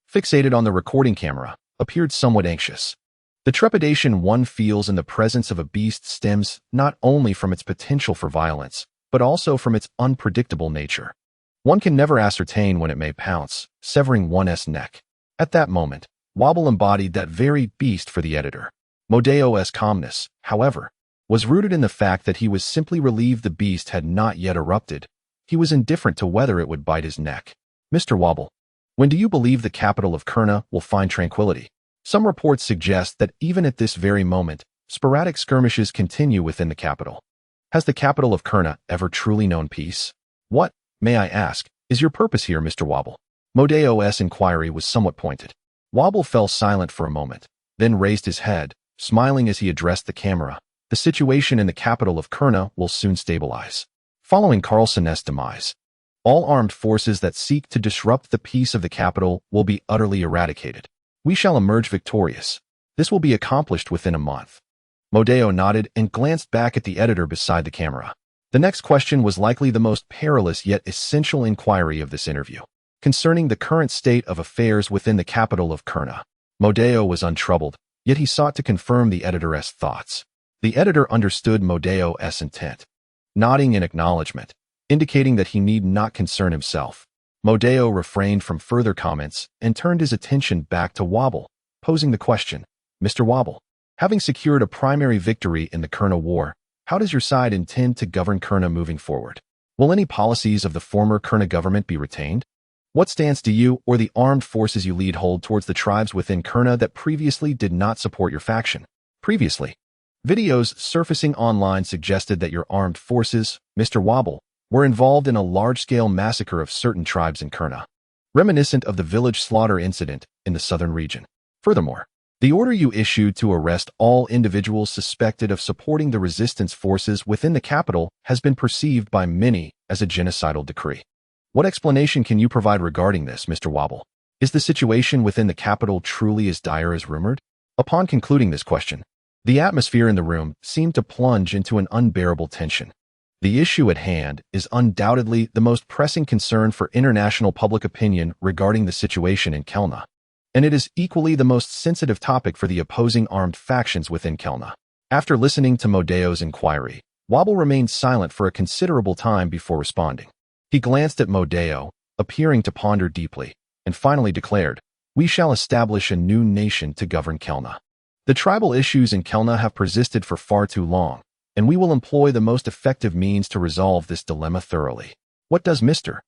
[SPEAKER 1] fixated on the recording camera, appeared somewhat anxious. The trepidation one feels in the presence of a beast stems not only from its potential for violence, but also from its unpredictable nature. One can never ascertain when it may pounce, severing one's neck. At that moment, Wobble embodied that very beast for the editor. Modeo's calmness, however, was rooted in the fact that he was simply relieved the beast had not yet erupted. He was indifferent to whether it would bite his neck. "Mr. Wobble, when do you believe the capital of Kurna will find tranquility?" Some reports suggest that even at this very moment, sporadic skirmishes continue within the capital. Has the capital of Kurna ever truly known peace? What, may I ask, is your purpose here, Mr. Wobble? Modeo's inquiry was somewhat pointed. Wobble fell silent for a moment, then raised his head, smiling as he addressed the camera. The situation in the capital of Kurna will soon stabilize. Following Carlson's demise, all armed forces that seek to disrupt the peace of the capital will be utterly eradicated. We shall emerge victorious. This will be accomplished within a month. Modeo nodded and glanced back at the editor beside the camera. The next question was likely the most perilous yet essential inquiry of this interview, concerning the current state of affairs within the capital of Kurna. Modeo was untroubled, yet he sought to confirm the editor's thoughts. The editor understood Modeo's intent, nodding in acknowledgement, indicating that he need not concern himself. Modeo refrained from further comments and turned his attention back to Wobble, posing the question, Mr. Wobble, having secured a primary victory in the Kurna War, how does your side intend to govern Kurna moving forward? Will any policies of the former Kurna government be retained? What stance do you or the armed forces you lead hold towards the tribes within Kurna that previously did not support your faction? Previously, videos surfacing online suggested that your armed forces, Mr. Wobble, were involved in a large-scale massacre of certain tribes in Kurna, reminiscent of the village slaughter incident in the southern region. Furthermore, the order you issued to arrest all individuals suspected of supporting the resistance forces within the capital has been perceived by many as a genocidal decree. What explanation can you provide regarding this, Mr. Wobble? Is the situation within the capital truly as dire as rumored? Upon concluding this question, the atmosphere in the room seemed to plunge into an unbearable tension. The issue at hand is undoubtedly the most pressing concern for international public opinion regarding the situation in Kelna, and it is equally the most sensitive topic for the opposing armed factions within Kelna. After listening to Modeo's inquiry, Wobble remained silent for a considerable time before responding. He glanced at Modeo, appearing to ponder deeply, and finally declared, "We shall establish a new nation to govern Kelna. The tribal issues in Kelna have persisted for far too long, and we will employ the most effective means to resolve this dilemma thoroughly." What does Mr.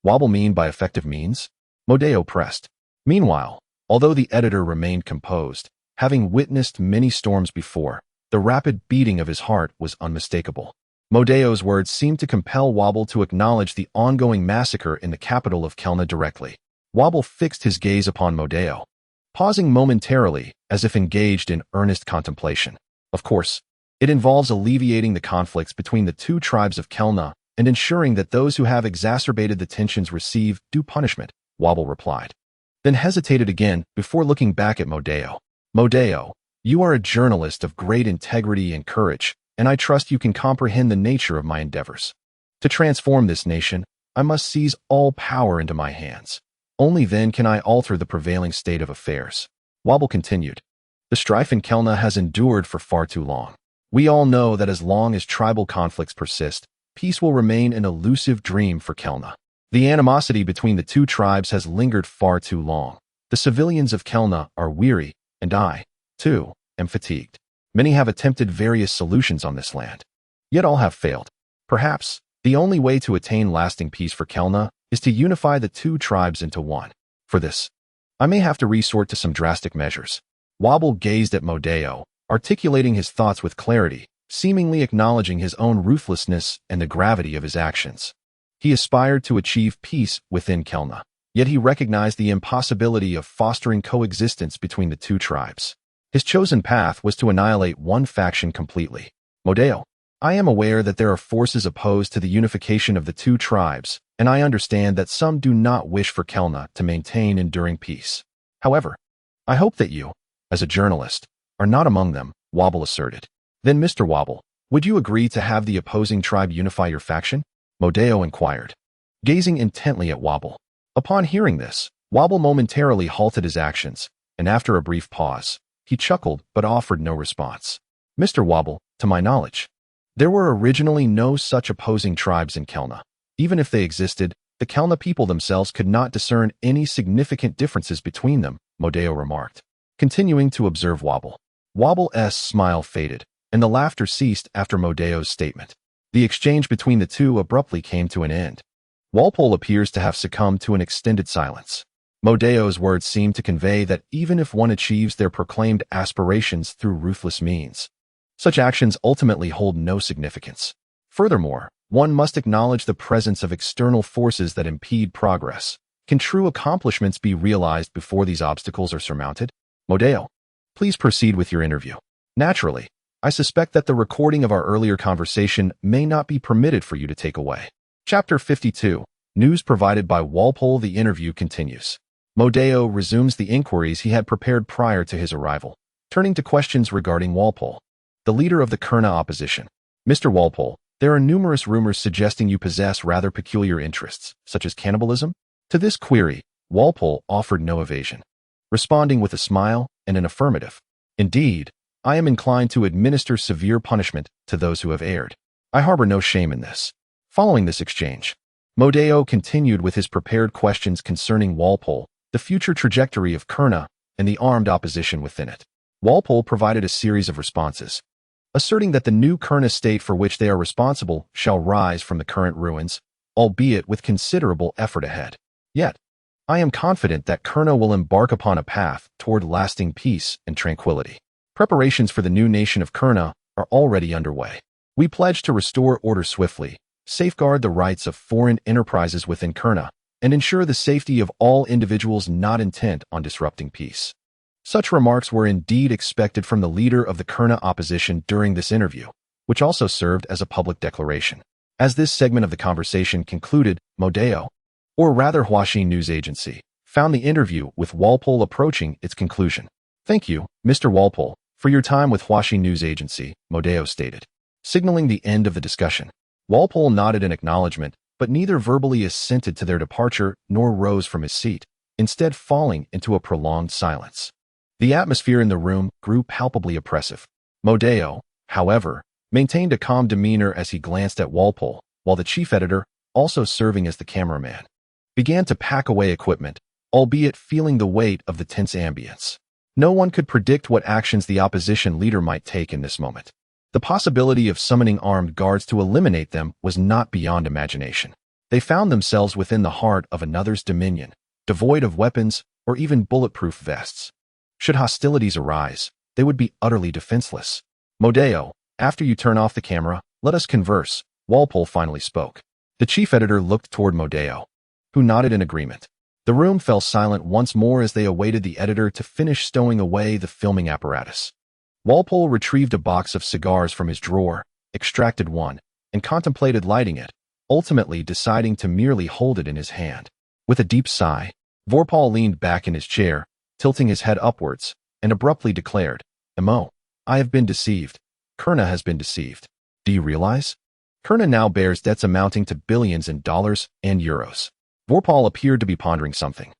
[SPEAKER 1] Wobble mean by effective means? Modeo pressed. Meanwhile, although the editor remained composed, having witnessed many storms before, the rapid beating of his heart was unmistakable. Modeo's words seemed to compel Wobble to acknowledge the ongoing massacre in the capital of Kelna directly. Wobble fixed his gaze upon Modeo, pausing momentarily as if engaged in earnest contemplation. Of course, it involves alleviating the conflicts between the two tribes of Kelna and ensuring that those who have exacerbated the tensions receive due punishment, Wobble replied, then hesitated again before looking back at Modeo. Modeo, you are a journalist of great integrity and courage, and I trust you can comprehend the nature of my endeavors. To transform this nation, I must seize all power into my hands. Only then can I alter the prevailing state of affairs. Wobble continued, the strife in Kelna has endured for far too long. We all know that as long as tribal conflicts persist, peace will remain an elusive dream for Kelna. The animosity between the two tribes has lingered far too long. The civilians of Kelna are weary, and I, too, am fatigued. Many have attempted various solutions on this land, yet all have failed. Perhaps, the only way to attain lasting peace for Kelna is to unify the two tribes into one. For this, I may have to resort to some drastic measures. Wobble gazed at Modeo, articulating his thoughts with clarity, seemingly acknowledging his own ruthlessness and the gravity of his actions. He aspired to achieve peace within Kelna, yet he recognized the impossibility of fostering coexistence between the two tribes. His chosen path was to annihilate one faction completely. Modeo, I am aware that there are forces opposed to the unification of the two tribes, and I understand that some do not wish for Kelna to maintain enduring peace. However, I hope that you, as a journalist, are not among them, Wobble asserted. Then, Mr. Wobble, would you agree to have the opposing tribe unify your faction? Modeo inquired, gazing intently at Wobble. Upon hearing this, Wobble momentarily halted his actions, and after a brief pause, he chuckled but offered no response. Mr. Wobble, to my knowledge, there were originally no such opposing tribes in Kelna. Even if they existed, the Kelna people themselves could not discern any significant differences between them, Modeo remarked, continuing to observe Wobble. Wobble's smile faded, and the laughter ceased after Modeo's statement. The exchange between the two abruptly came to an end. Walpole appears to have succumbed to an extended silence. Modeo's words seemed to convey that even if one achieves their proclaimed aspirations through ruthless means, such actions ultimately hold no significance. Furthermore, one must acknowledge the presence of external forces that impede progress. Can true accomplishments be realized before these obstacles are surmounted? Modeo, please proceed with your interview. Naturally, I suspect that the recording of our earlier conversation may not be permitted for you to take away. Chapter 52. News provided by Walpole. The interview continues. Modeo resumes the inquiries he had prepared prior to his arrival, turning to questions regarding Walpole, the leader of the Kurna opposition. Mr. Walpole, there are numerous rumors suggesting you possess rather peculiar interests, such as cannibalism. To this query, Walpole offered no evasion, responding with a smile and an affirmative. Indeed, I am inclined to administer severe punishment to those who have erred. I harbor no shame in this. Following this exchange, Modeo continued with his prepared questions concerning Walpole, the future trajectory of Kurna, and the armed opposition within it. Walpole provided a series of responses, asserting that the new Kurna state for which they are responsible shall rise from the current ruins, albeit with considerable effort ahead. Yet, I am confident that Kurna will embark upon a path toward lasting peace and tranquility. Preparations for the new nation of Kurna are already underway. We pledge to restore order swiftly, safeguard the rights of foreign enterprises within Kurna, and ensure the safety of all individuals not intent on disrupting peace. Such remarks were indeed expected from the leader of the Kurna opposition during this interview, which also served as a public declaration. As this segment of the conversation concluded, Modeo, or rather Huaxi News Agency, found the interview with Walpole approaching its conclusion. Thank you, Mr. Walpole, for your time with Huaxi News Agency, Modeo stated, signaling the end of the discussion. Walpole nodded in acknowledgement, but neither verbally assented to their departure nor rose from his seat, instead falling into a prolonged silence. The atmosphere in the room grew palpably oppressive. Modeo, however, maintained a calm demeanor as he glanced at Walpole, while the chief editor, also serving as the cameraman, began to pack away equipment, albeit feeling the weight of the tense ambience. No one could predict what actions the opposition leader might take in this moment. The possibility of summoning armed guards to eliminate them was not beyond imagination. They found themselves within the heart of another's dominion, devoid of weapons or even bulletproof vests. Should hostilities arise, they would be utterly defenseless. Modeo, after you turn off the camera, let us converse, Walpole finally spoke. The chief editor looked toward Modeo, who nodded in agreement. The room fell silent once more as they awaited the editor to finish stowing away the filming apparatus. Walpole retrieved a box of cigars from his drawer, extracted one, and contemplated lighting it, ultimately deciding to merely hold it in his hand. With a deep sigh, Vorpal leaned back in his chair, tilting his head upwards, and abruptly declared, "Mo, I have been deceived. Kurna has been deceived. Do you realize? Kurna now bears debts amounting to billions in dollars and euros." Vorpal appeared to be pondering something,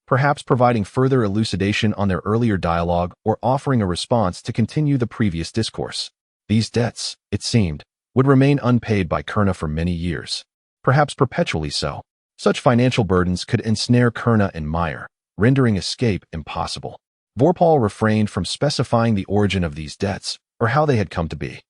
[SPEAKER 1] perhaps providing further elucidation on their earlier dialogue or offering a response to continue the previous discourse. These debts, it seemed, would remain unpaid by Kurna for many years, perhaps perpetually so. Such financial burdens could ensnare Kurna and mire, rendering escape impossible. Vorpal refrained from specifying the origin of these debts or how they had come to be.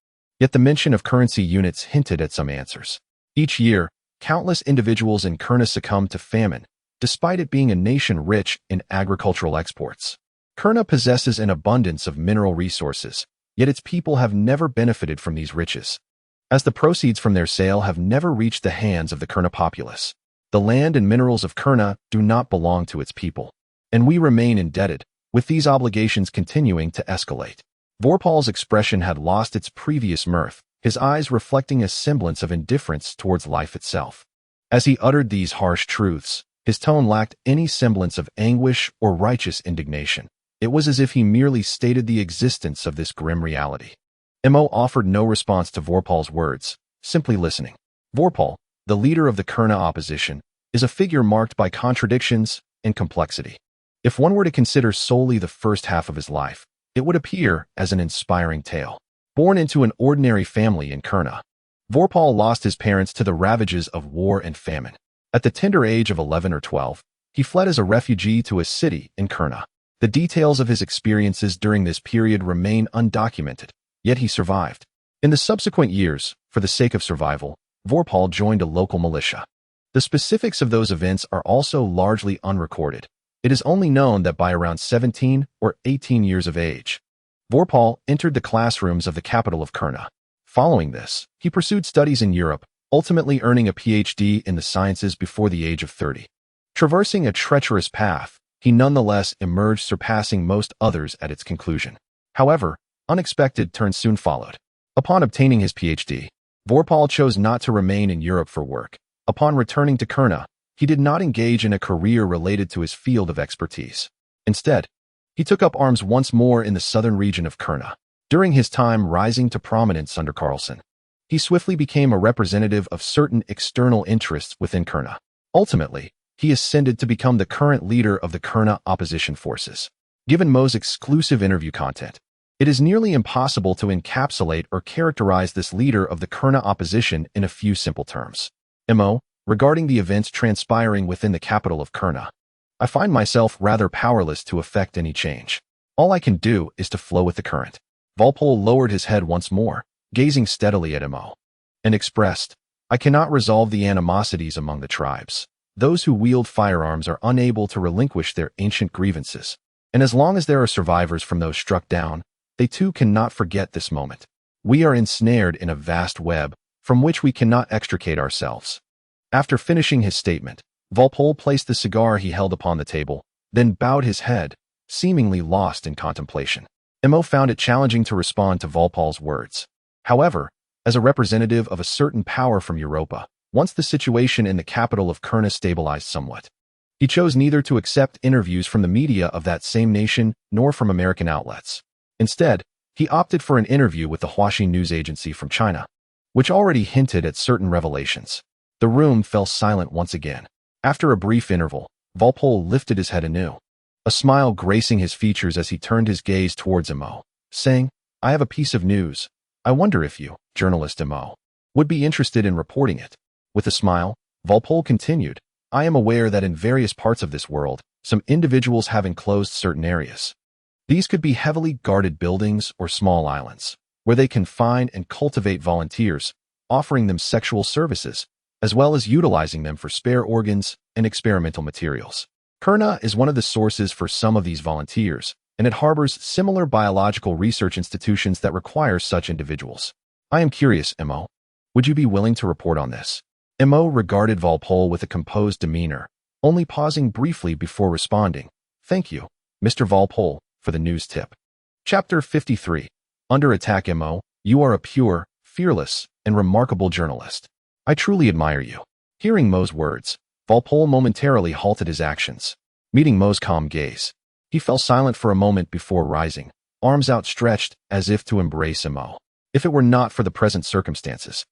[SPEAKER 1] Yet the mention of currency units hinted at some answers. Each year, countless individuals in Kurna succumbed to famine, despite it being a nation rich in agricultural exports. Kurna possesses an abundance of mineral resources, yet its people have never benefited from these riches, as the proceeds from their sale have never reached the hands of the Kurna populace. The land and minerals of Kurna do not belong to its people, and we remain indebted, with these obligations continuing to escalate. Vorpal's expression had lost its previous mirth, his eyes reflecting a semblance of indifference towards life itself. As he uttered these harsh truths, his tone lacked any semblance of anguish or righteous indignation. It was as if he merely stated the existence of this grim reality. Mo offered no response to Vorpal's words, simply listening. Vorpal, the leader of the Kurna opposition, is a figure marked by contradictions and complexity. If one were to consider solely the first half of his life, it would appear as an inspiring tale. Born into an ordinary family in Kurna, Vorpal lost his parents to the ravages of war and famine. At the tender age of 11 or 12, he fled as a refugee to a city in Kurna. The details of his experiences during this period remain undocumented, yet he survived. In the subsequent years, for the sake of survival, Vorpal joined a local militia. The specifics of those events are also largely unrecorded. It is only known that by around 17 or 18 years of age, Vorpal entered the classrooms of the capital of Kurna. Following this, he pursued studies in Europe, ultimately earning a PhD in the sciences before the age of 30. Traversing a treacherous path, he nonetheless emerged, surpassing most others at its conclusion. However, unexpected turns soon followed. Upon obtaining his PhD, Vorpal chose not to remain in Europe for work. Upon returning to Kurna, he did not engage in a career related to his field of expertise. Instead, he took up arms once more in the southern region of Kurna. During his time rising to prominence under Carlson, he swiftly became a representative of certain external interests within Kurna. Ultimately, he ascended to become the current leader of the Kurna opposition forces. Given Mo's exclusive interview content, it is nearly impossible to encapsulate or characterize this leader of the Kurna opposition in a few simple terms. Mo, regarding the events transpiring within the capital of Kurna, I find myself rather powerless to effect any change. All I can do is to flow with the current. Volpol lowered his head once more, gazing steadily at Mo, and expressed, I cannot resolve the animosities among the tribes. Those who wield firearms are unable to relinquish their ancient grievances, and as long as there are survivors from those struck down, they too cannot forget this moment. We are ensnared in a vast web from which we cannot extricate ourselves. After finishing his statement, Volpol placed the cigar he held upon the table, then bowed his head, seemingly lost in contemplation. Mo found it challenging to respond to Volpol's words. However, as a representative of a certain power from Europa, once the situation in the capital of Kurna stabilized somewhat, he chose neither to accept interviews from the media of that same nation nor from American outlets. Instead, he opted for an interview with the Huaxi news agency from China, which already hinted at certain revelations. The room fell silent once again. After a brief interval, Volpol lifted his head anew, a smile gracing his features as he turned his gaze towards Mo, saying, I have a piece of news. I wonder if you, journalist Mo, would be interested in reporting it. With a smile, Volpol continued, I am aware that in various parts of this world, some individuals have enclosed certain areas. These could be heavily guarded buildings or small islands, where they confine and cultivate volunteers, offering them sexual services, as well as utilizing them for spare organs and experimental materials. Kurna is one of the sources for some of these volunteers, and it harbors similar biological research institutions that require such individuals. I am curious, Mo. Would you be willing to report on this? Mo regarded Volpol with a composed demeanor, only pausing briefly before responding. Thank you, Mr. Volpol, for the news tip. Chapter 53. Under attack. Mo, you are a pure, fearless, and remarkable journalist. I truly admire you. Hearing Mo's words, Volpol momentarily halted his actions. Meeting Mo's calm gaze, he fell silent for a moment before rising, arms outstretched as if to embrace Mo. If it were not for the present circumstances,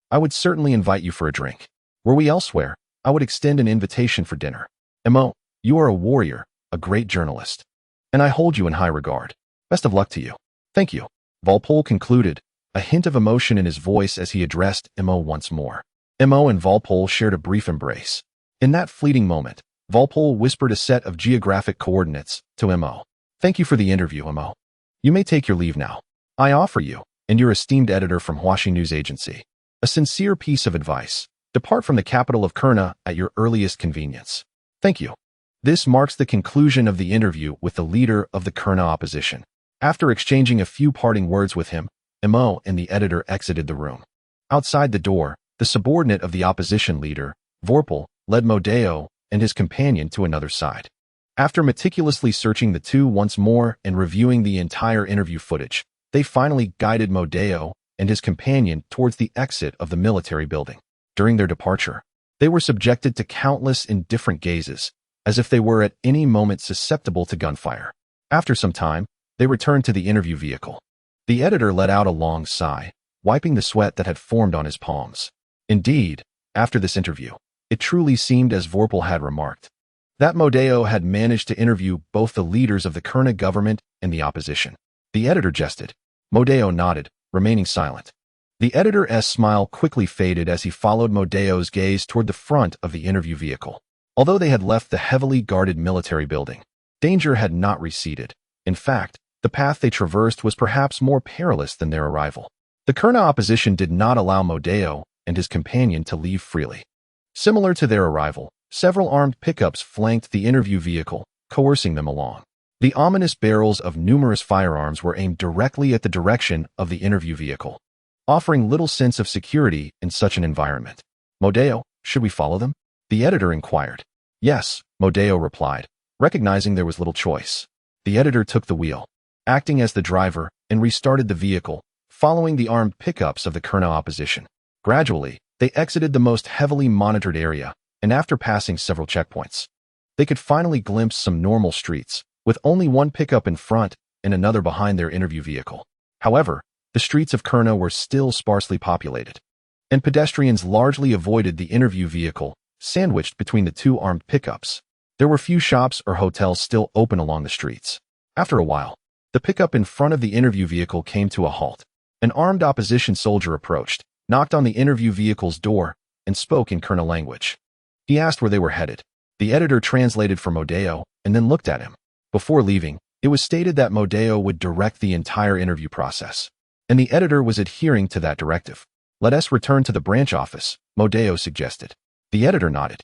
[SPEAKER 1] I would certainly invite you for a drink. Were we elsewhere, I would extend an invitation for dinner. Mo, you are a warrior, a great journalist, and I hold you in high regard. Best of luck to you. Thank you. Volpol concluded, a hint of emotion in his voice as he addressed Mo once more. Mo and Volpol shared a brief embrace. In that fleeting moment, Volpol whispered a set of geographic coordinates to Mo. Thank you for the interview, Mo. You may take your leave now. I offer you, and your esteemed editor from Huaxi News Agency, a sincere piece of advice. Depart from the capital of Kurna at your earliest convenience. Thank you. This marks the conclusion of the interview with the leader of the Kurna opposition. After exchanging a few parting words with him, Mo and the editor exited the room. Outside the door, the subordinate of the opposition leader, Vorpal, led Modeo and his companion to another side. After meticulously searching the two once more and reviewing the entire interview footage, they finally guided Modeo and his companion towards the exit of the military building. During their departure, they were subjected to countless indifferent gazes, as if they were at any moment susceptible to gunfire. After some time, they returned to the interview vehicle. The editor let out a long sigh, wiping the sweat that had formed on his palms. Indeed, after this interview, it truly seemed as Vorpal had remarked, that Modeo had managed to interview both the leaders of the Kurna government and the opposition. The editor jested. Modeo nodded, remaining silent. The editor's smile quickly faded as he followed Modeo's gaze toward the front of the interview vehicle. Although they had left the heavily guarded military building, danger had not receded. In fact, the path they traversed was perhaps more perilous than their arrival. The Kurna opposition did not allow Modeo and his companion to leave freely. Similar to their arrival, several armed pickups flanked the interview vehicle, coercing them along. The ominous barrels of numerous firearms were aimed directly at the direction of the interview vehicle, offering little sense of security in such an environment. Modeo, should we follow them? The editor inquired. Yes, Modeo replied, recognizing there was little choice. The editor took the wheel, acting as the driver, and restarted the vehicle, following the armed pickups of the Kurna opposition. Gradually, they exited the most heavily monitored area, and after passing several checkpoints, they could finally glimpse some normal streets, with only one pickup in front and another behind their interview vehicle. However, the streets of Kurna were still sparsely populated, and pedestrians largely avoided the interview vehicle, sandwiched between the two armed pickups. There were few shops or hotels still open along the streets. After a while, the pickup in front of the interview vehicle came to a halt. An armed opposition soldier approached, knocked on the interview vehicle's door, and spoke in Kurna language. He asked where they were headed. The editor translated for Modeo and then looked at him. Before leaving, it was stated that Modeo would direct the entire interview process, and the editor was adhering to that directive. Let us return to the branch office, Modeo suggested. The editor nodded,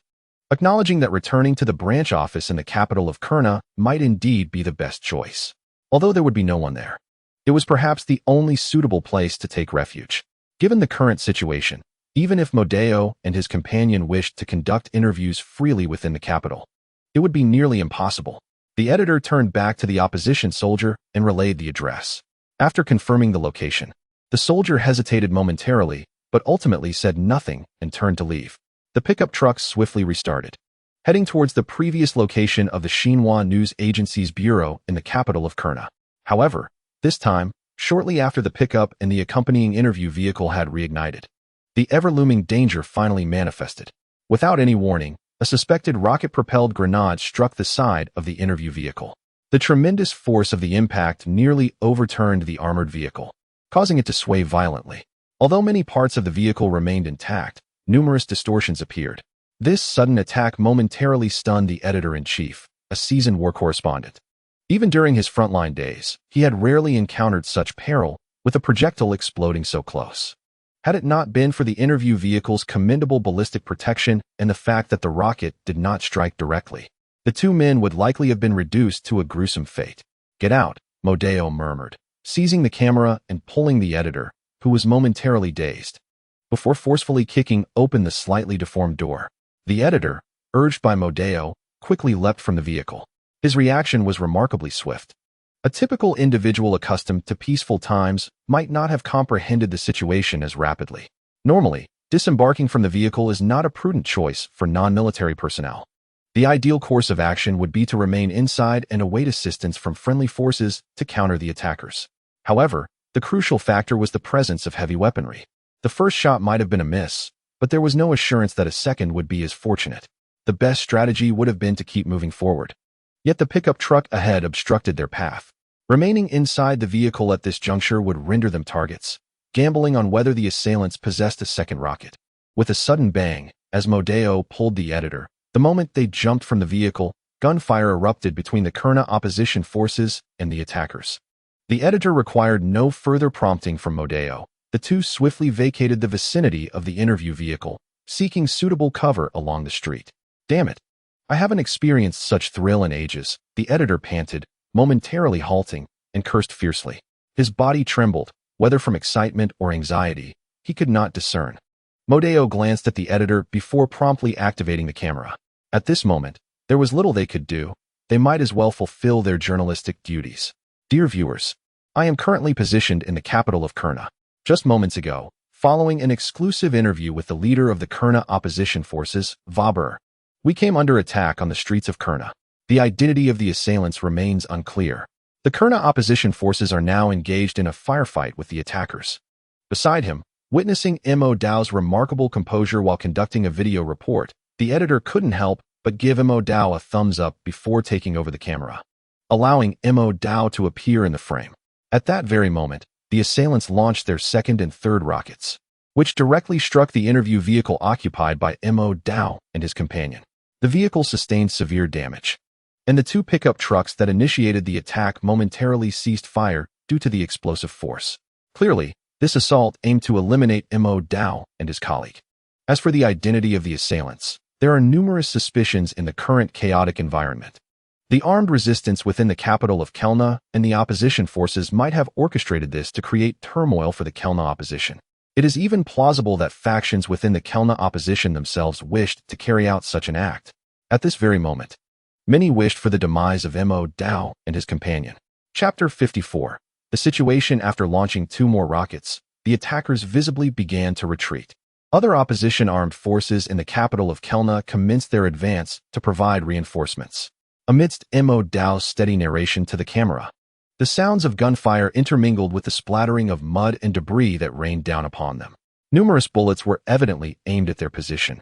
[SPEAKER 1] acknowledging that returning to the branch office in the capital of Kurna might indeed be the best choice. Although there would be no one there, it was perhaps the only suitable place to take refuge. Given the current situation, even if Modeo and his companion wished to conduct interviews freely within the capital, it would be nearly impossible. The editor turned back to the opposition soldier and relayed the address. After confirming the location, the soldier hesitated momentarily, but ultimately said nothing and turned to leave. The pickup truck swiftly restarted, heading towards the previous location of the Xinhua News Agency's bureau in the capital of Kurna. However, this time, shortly after the pickup and the accompanying interview vehicle had reignited, the ever-looming danger finally manifested. Without any warning, a suspected rocket-propelled grenade struck the side of the interview vehicle. The tremendous force of the impact nearly overturned the armored vehicle, causing it to sway violently. Although many parts of the vehicle remained intact, numerous distortions appeared. This sudden attack momentarily stunned the editor-in-chief, a seasoned war correspondent. Even during his frontline days, he had rarely encountered such peril, with a projectile exploding so close. Had it not been for the interview vehicle's commendable ballistic protection and the fact that the rocket did not strike directly, the two men would likely have been reduced to a gruesome fate. Get out, Modeo murmured, seizing the camera and pulling the editor, who was momentarily dazed, before forcefully kicking open the slightly deformed door. The editor, urged by Modeo, quickly leapt from the vehicle. His reaction was remarkably swift. A typical individual accustomed to peaceful times might not have comprehended the situation as rapidly. Normally, disembarking from the vehicle is not a prudent choice for non-military personnel. The ideal course of action would be to remain inside and await assistance from friendly forces to counter the attackers. However, the crucial factor was the presence of heavy weaponry. The first shot might have been a miss, but there was no assurance that a second would be as fortunate. The best strategy would have been to keep moving forward. Yet the pickup truck ahead obstructed their path. Remaining inside the vehicle at this juncture would render them targets, gambling on whether the assailants possessed a second rocket. With a sudden bang, as Modeo pulled the editor, the moment they jumped from the vehicle, gunfire erupted between the Kurna opposition forces and the attackers. The editor required no further prompting from Modeo. The two swiftly vacated the vicinity of the interview vehicle, seeking suitable cover along the street. Damn it. I haven't experienced such thrill in ages, the editor panted, momentarily halting, and cursed fiercely. His body trembled, whether from excitement or anxiety, he could not discern. Modeo glanced at the editor before promptly activating the camera. At this moment, there was little they could do. They might as well fulfill their journalistic duties. Dear viewers, I am currently positioned in the capital of Kurna. Just moments ago, following an exclusive interview with the leader of the Kurna opposition forces, Vaber, we came under attack on the streets of Kurna. The identity of the assailants remains unclear. The Kurna opposition forces are now engaged in a firefight with the attackers. Beside him, witnessing Mo Dao's remarkable composure while conducting a video report, the editor couldn't help but give Mo Dao a thumbs up before taking over the camera, allowing Mo Dao to appear in the frame. At that very moment, the assailants launched their second and third rockets, which directly struck the interview vehicle occupied by Mo Dao and his companion. The vehicle sustained severe damage, and the two pickup trucks that initiated the attack momentarily ceased fire due to the explosive force. Clearly, this assault aimed to eliminate Mo Dao and his colleague. As for the identity of the assailants, there are numerous suspicions in the current chaotic environment. The armed resistance within the capital of Kelna and the opposition forces might have orchestrated this to create turmoil for the Kelna opposition. It is even plausible that factions within the Kelna opposition themselves wished to carry out such an act. At this very moment, many wished for the demise of Mo Dao and his companion. Chapter 54. The situation after launching 2 more rockets, the attackers visibly began to retreat. Other opposition armed forces in the capital of Kelna commenced their advance to provide reinforcements. Amidst Mo Dao's steady narration to the camera, the sounds of gunfire intermingled with the splattering of mud and debris that rained down upon them. Numerous bullets were evidently aimed at their position,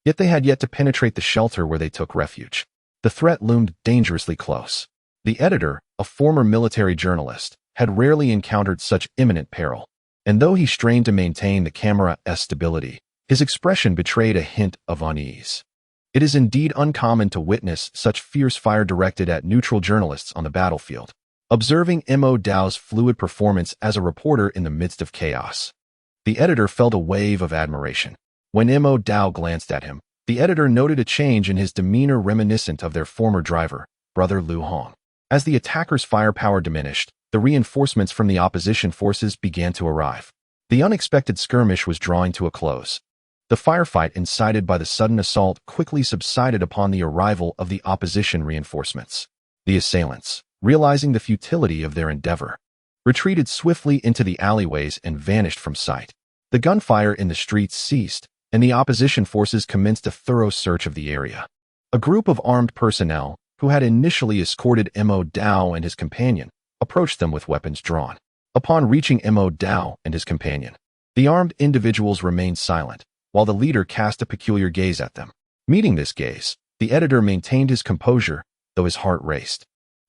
[SPEAKER 1] yet they had yet to penetrate the shelter where they took refuge. The threat loomed dangerously close. The editor, a former military journalist, had rarely encountered such imminent peril, and though he strained to maintain the camera's stability, his expression betrayed a hint of unease. It is indeed uncommon to witness such fierce fire directed at neutral journalists on the battlefield. Observing Mo Dao's fluid performance as a reporter in the midst of chaos, the editor felt a wave of admiration. When Mo Dao glanced at him, the editor noted a change in his demeanor reminiscent of their former driver, Brother Lu Hong. As the attackers' firepower diminished, the reinforcements from the opposition forces began to arrive. The unexpected skirmish was drawing to a close. The firefight incited by the sudden assault quickly subsided upon the arrival of the opposition reinforcements. The assailants, realizing the futility of their endeavor, retreated swiftly into the alleyways and vanished from sight. The gunfire in the streets ceased, and the opposition forces commenced a thorough search of the area. A group of armed personnel, who had initially escorted Mo Dao and his companion, approached them with weapons drawn. Upon reaching Mo Dao and his companion, the armed individuals remained silent, while the leader cast a peculiar gaze at them. Meeting this gaze, the editor maintained his composure, though his heart raced.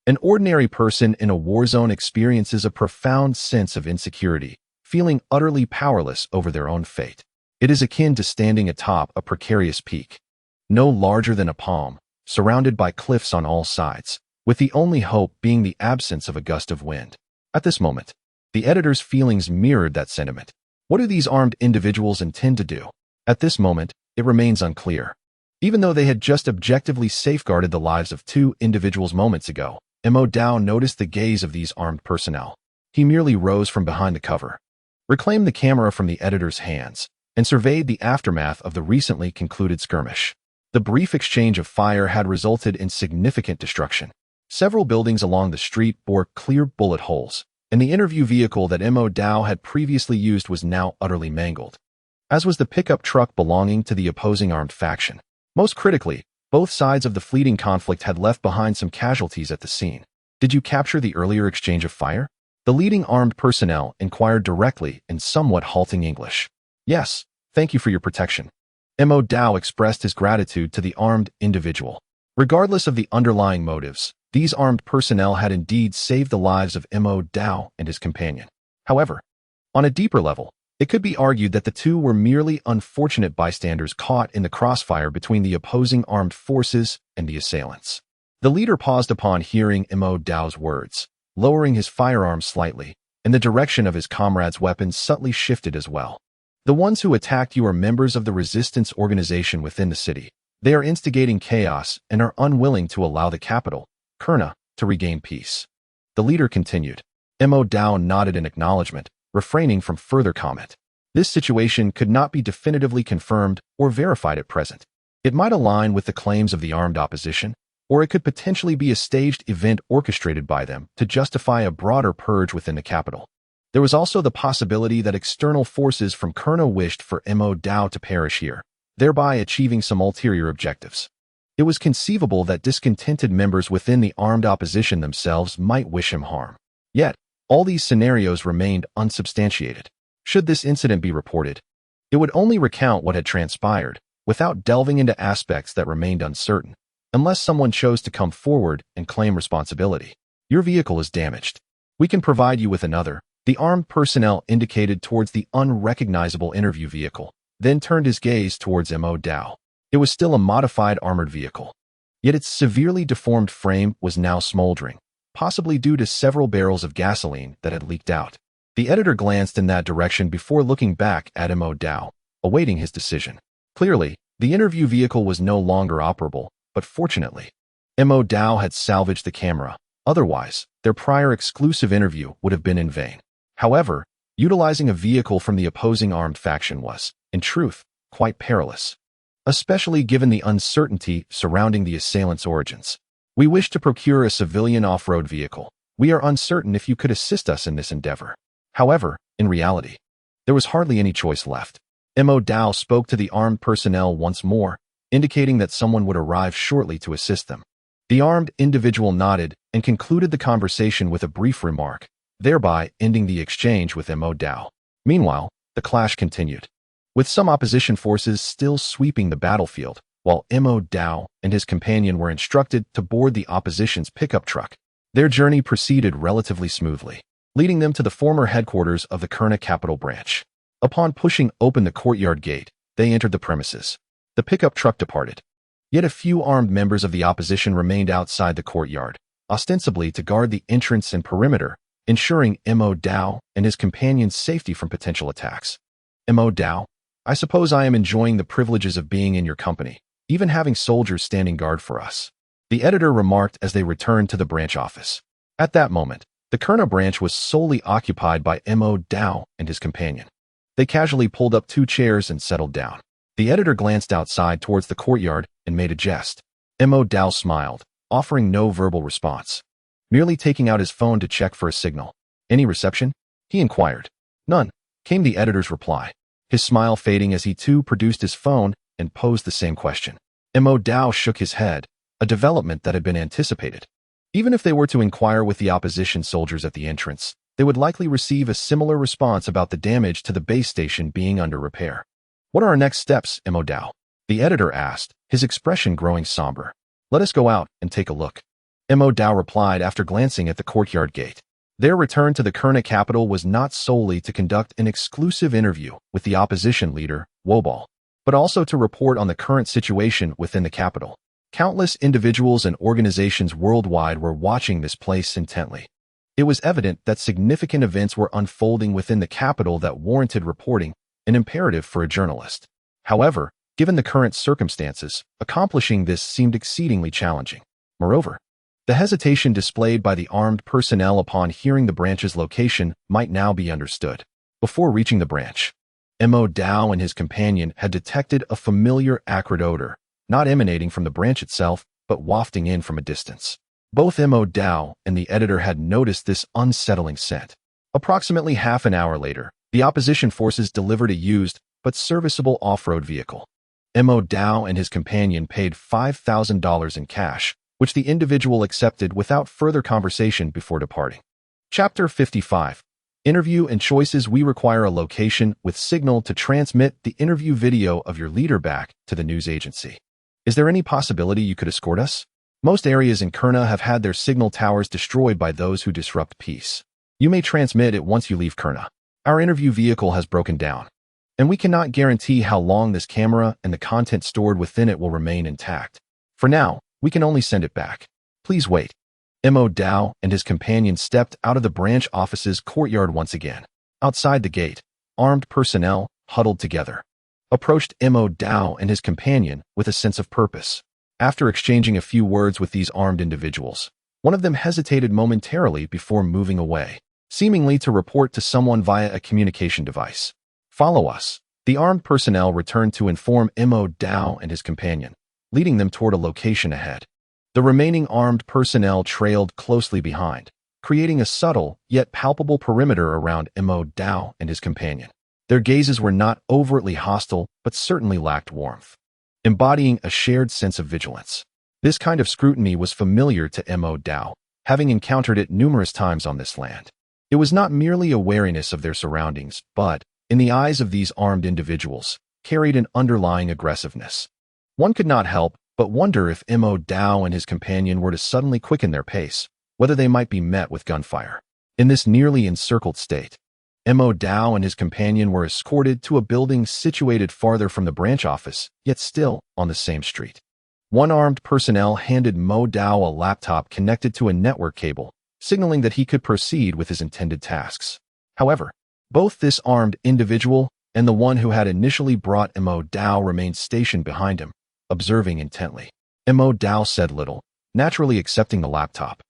[SPEAKER 1] An ordinary person in a war zone experiences a profound sense of insecurity, feeling utterly powerless over their own fate. It is akin to standing atop a precarious peak, no larger than a palm, surrounded by cliffs on all sides, with the only hope being the absence of a gust of wind. At this moment, the editor's feelings mirrored that sentiment. What do these armed individuals intend to do? At this moment, it remains unclear. Even though they had just objectively safeguarded the lives of 2 individuals moments ago, Mo Dao noticed the gaze of these armed personnel. He merely rose from behind the cover, reclaimed the camera from the editor's hands, and surveyed the aftermath of the recently concluded skirmish. The brief exchange of fire had resulted in significant destruction. Several buildings along the street bore clear bullet holes, and the interview vehicle that Mo Dao had previously used was now utterly mangled, as was the pickup truck belonging to the opposing armed faction. Most critically, both sides of the fleeting conflict had left behind some casualties at the scene. Did you capture the earlier exchange of fire? The leading armed personnel inquired directly in somewhat halting English. Yes, thank you for your protection. Mo Dao expressed his gratitude to the armed individual. Regardless of the underlying motives, these armed personnel had indeed saved the lives of Mo Dao and his companion. However, on a deeper level, it could be argued that the 2 were merely unfortunate bystanders caught in the crossfire between the opposing armed forces and the assailants. The leader paused upon hearing Mo Dao's words, lowering his firearm slightly, and the direction of his comrades' weapons subtly shifted as well. The ones who attacked you are members of the resistance organization within the city. They are instigating chaos and are unwilling to allow the capital, Kurna, to regain peace. The leader continued. Mo Dao nodded in acknowledgement, refraining from further comment. This situation could not be definitively confirmed or verified at present. It might align with the claims of the armed opposition, or it could potentially be a staged event orchestrated by them to justify a broader purge within the capital. There was also the possibility that external forces from Kurna wished for Mo Dao to perish here, thereby achieving some ulterior objectives. It was conceivable that discontented members within the armed opposition themselves might wish him harm. Yet, all these scenarios remained unsubstantiated. Should this incident be reported, it would only recount what had transpired, without delving into aspects that remained uncertain, unless someone chose to come forward and claim responsibility. Your vehicle is damaged. We can provide you with another. The armed personnel indicated towards the unrecognizable interview vehicle, then turned his gaze towards Mo Dao. It was still a modified armored vehicle, yet its severely deformed frame was now smoldering, possibly due to several barrels of gasoline that had leaked out. The editor glanced in that direction before looking back at Mo Dao, awaiting his decision. Clearly, the interview vehicle was no longer operable, but fortunately, Mo Dao had salvaged the camera. Otherwise, their prior exclusive interview would have been in vain. However, utilizing a vehicle from the opposing armed faction was, in truth, quite perilous, especially given the uncertainty surrounding the assailant's origins. We wish to procure a civilian off-road vehicle. We are uncertain if you could assist us in this endeavor. However, in reality, there was hardly any choice left. Mo Dao spoke to the armed personnel once more, indicating that someone would arrive shortly to assist them. The armed individual nodded and concluded the conversation with a brief remark, thereby ending the exchange with Mo Dao. Meanwhile, the clash continued, with some opposition forces still sweeping the battlefield, while Mo Dao and his companion were instructed to board the opposition's pickup truck. Their journey proceeded relatively smoothly, leading them to the former headquarters of the Kurna capital branch. Upon pushing open the courtyard gate, they entered the premises. The pickup truck departed. Yet a few armed members of the opposition remained outside the courtyard, ostensibly to guard the entrance and perimeter, ensuring Mo Dao and his companion's safety from potential attacks. Mo Dao, I suppose I am enjoying the privileges of being in your company, even having soldiers standing guard for us, the editor remarked as they returned to the branch office. At that moment, the Kurna branch was solely occupied by Mo Dao and his companion. They casually pulled up 2 chairs and settled down. The editor glanced outside towards the courtyard and made a jest. Mo Dao smiled, offering no verbal response, merely taking out his phone to check for a signal. Any reception? He inquired. None, came the editor's reply, his smile fading as he too produced his phone and posed the same question. Mo Dao shook his head, a development that had been anticipated. Even if they were to inquire with the opposition soldiers at the entrance, they would likely receive a similar response about the damage to the base station being under repair. What are our next steps, Mo Dao? The editor asked, his expression growing somber. Let us go out and take a look. Mo Dao replied after glancing at the courtyard gate. Their return to the Kurna capital was not solely to conduct an exclusive interview with the opposition leader, Wobal, but also to report on the current situation within the capital. Countless individuals and organizations worldwide were watching this place intently. It was evident that significant events were unfolding within the capital that warranted reporting, an imperative for a journalist. However, given the current circumstances, accomplishing this seemed exceedingly challenging. Moreover, the hesitation displayed by the armed personnel upon hearing the branch's location might now be understood. Before reaching the branch, Mo Dao and his companion had detected a familiar acrid odor, not emanating from the branch itself, but wafting in from a distance. Both Mo Dao and the editor had noticed this unsettling scent. Approximately half an hour later, the opposition forces delivered a used, but serviceable off-road vehicle. Mo Dao and his companion paid $5,000 in cash, which the individual accepted without further conversation before departing. Chapter 55. Interview and choices. We require a location with signal to transmit the interview video of your leader back to the news agency. Is there any possibility you could escort us? Most areas in Kurna have had their signal towers destroyed by those who disrupt peace. You may transmit it once you leave Kurna. Our interview vehicle has broken down, and we cannot guarantee how long this camera and the content stored within it will remain intact. For now, we can only send it back. Please wait. Mo Dao and his companion stepped out of the branch office's courtyard once again. Outside the gate, armed personnel, huddled together, approached Mo Dao and his companion with a sense of purpose. After exchanging a few words with these armed individuals, one of them hesitated momentarily before moving away, seemingly to report to someone via a communication device. Follow us. The armed personnel returned to inform Mo Dao and his companion, leading them toward a location ahead. The remaining armed personnel trailed closely behind, creating a subtle yet palpable perimeter around Mo Dao and his companion. Their gazes were not overtly hostile, but certainly lacked warmth, embodying a shared sense of vigilance. This kind of scrutiny was familiar to Mo Dao, having encountered it numerous times on this land. It was not merely a wariness of their surroundings, but, in the eyes of these armed individuals, carried an underlying aggressiveness. One could not help but wonder if Mo Dao and his companion were to suddenly quicken their pace, whether they might be met with gunfire. In this nearly encircled state, Mo Dao and his companion were escorted to a building situated farther from the branch office, yet still on the same street. One armed personnel handed Mo Dao a laptop connected to a network cable, signaling that he could proceed with his intended tasks. However, both this armed individual and the one who had initially brought Mo Dao remained stationed behind him, observing intently. Mo Dao said little, naturally accepting the laptop,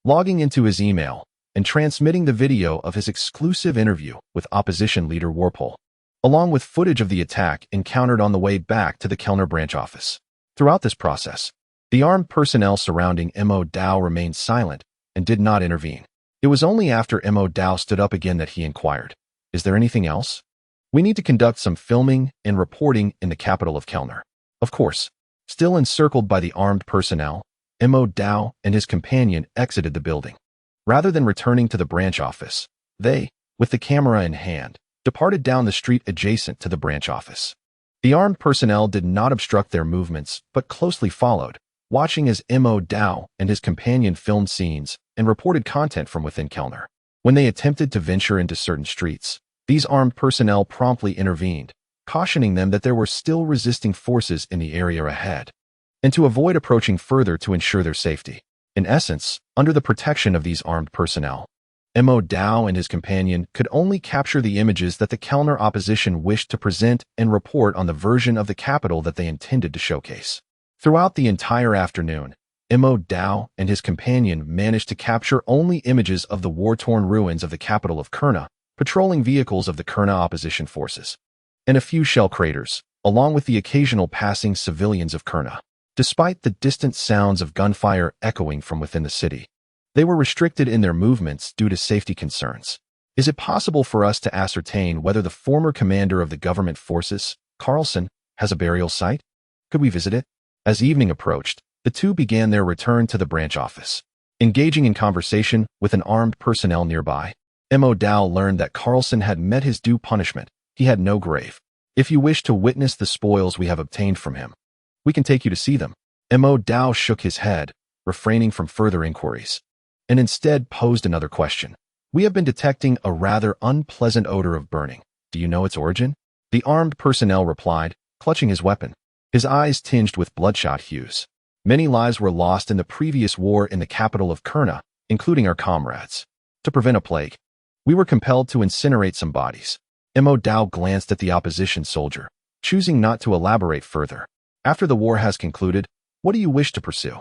[SPEAKER 1] logging into his email, and transmitting the video of his exclusive interview with opposition leader Warpole, along with footage of the attack encountered on the way back to the Kellner branch office. Throughout this process, the armed personnel surrounding Mo Dao remained silent and did not intervene. It was only after Mo Dao stood up again that he inquired, "Is there anything else? We need to conduct some filming and reporting in the capital of Kellner." Of course, still encircled by the armed personnel, Mo Dao and his companion exited the building. Rather than returning to the branch office, they, with the camera in hand, departed down the street adjacent to the branch office. The armed personnel did not obstruct their movements, but closely followed, watching as Mo Dao and his companion filmed scenes and reported content from within Kellner. When they attempted to venture into certain streets, these armed personnel promptly intervened, cautioning them that there were still resisting forces in the area ahead, and to avoid approaching further to ensure their safety. In essence, under the protection of these armed personnel, Mo Dao and his companion could only capture the images that the Kellner opposition wished to present and report on the version of the capital that they intended to showcase. Throughout the entire afternoon, Mo Dao and his companion managed to capture only images of the war-torn ruins of the capital of Kurna, patrolling vehicles of the Kurna opposition forces, and a few shell craters, along with the occasional passing civilians of Kurna. Despite the distant sounds of gunfire echoing from within the city, they were restricted in their movements due to safety concerns. Is it possible for us to ascertain whether the former commander of the government forces, Carlson, has a burial site? Could we visit it? As evening approached, the two began their return to the branch office. Engaging in conversation with an armed personnel nearby, Mo Dao learned that Carlson had met his due punishment. He had no grave. "If you wish to witness the spoils we have obtained from him, we can take you to see them." Mo Dao shook his head, refraining from further inquiries, and instead posed another question. "We have been detecting a rather unpleasant odor of burning. Do you know its origin?" The armed personnel replied, clutching his weapon, his eyes tinged with bloodshot hues. "Many lives were lost in the previous war in the capital of Kurna, including our comrades. To prevent a plague, we were compelled to incinerate some bodies." Mo Dao glanced at the opposition soldier, choosing not to elaborate further. "After the war has concluded, what do you wish to pursue?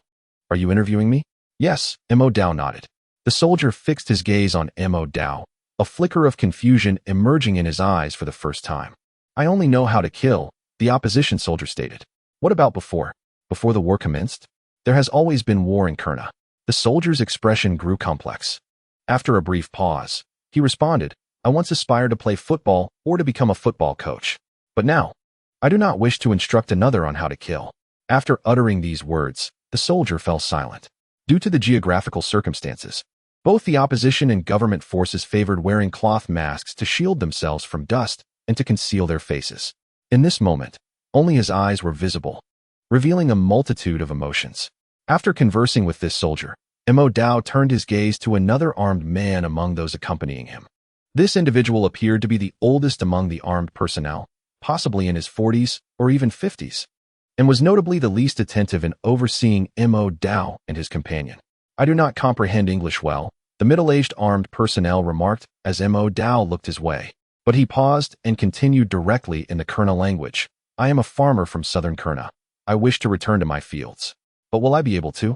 [SPEAKER 1] Are you interviewing me?" "Yes," Mo Dao nodded. The soldier fixed his gaze on Mo Dao, a flicker of confusion emerging in his eyes for the first time. "I only know how to kill," the opposition soldier stated. "What about before? Before the war commenced? There has always been war in Kurna." The soldier's expression grew complex. After a brief pause, he responded, "I once aspired to play football or to become a football coach. But now, I do not wish to instruct another on how to kill." After uttering these words, the soldier fell silent. Due to the geographical circumstances, both the opposition and government forces favored wearing cloth masks to shield themselves from dust and to conceal their faces. In this moment, only his eyes were visible, revealing a multitude of emotions. After conversing with this soldier, Mo Dao turned his gaze to another armed man among those accompanying him. This individual appeared to be the oldest among the armed personnel, possibly in his 40s or even 50s, and was notably the least attentive in overseeing Mo Dao and his companion. "I do not comprehend English well," the middle-aged armed personnel remarked as Mo Dao looked his way. But he paused and continued directly in the Kurna language. "I am a farmer from southern Kurna. I wish to return to my fields. But will I be able to?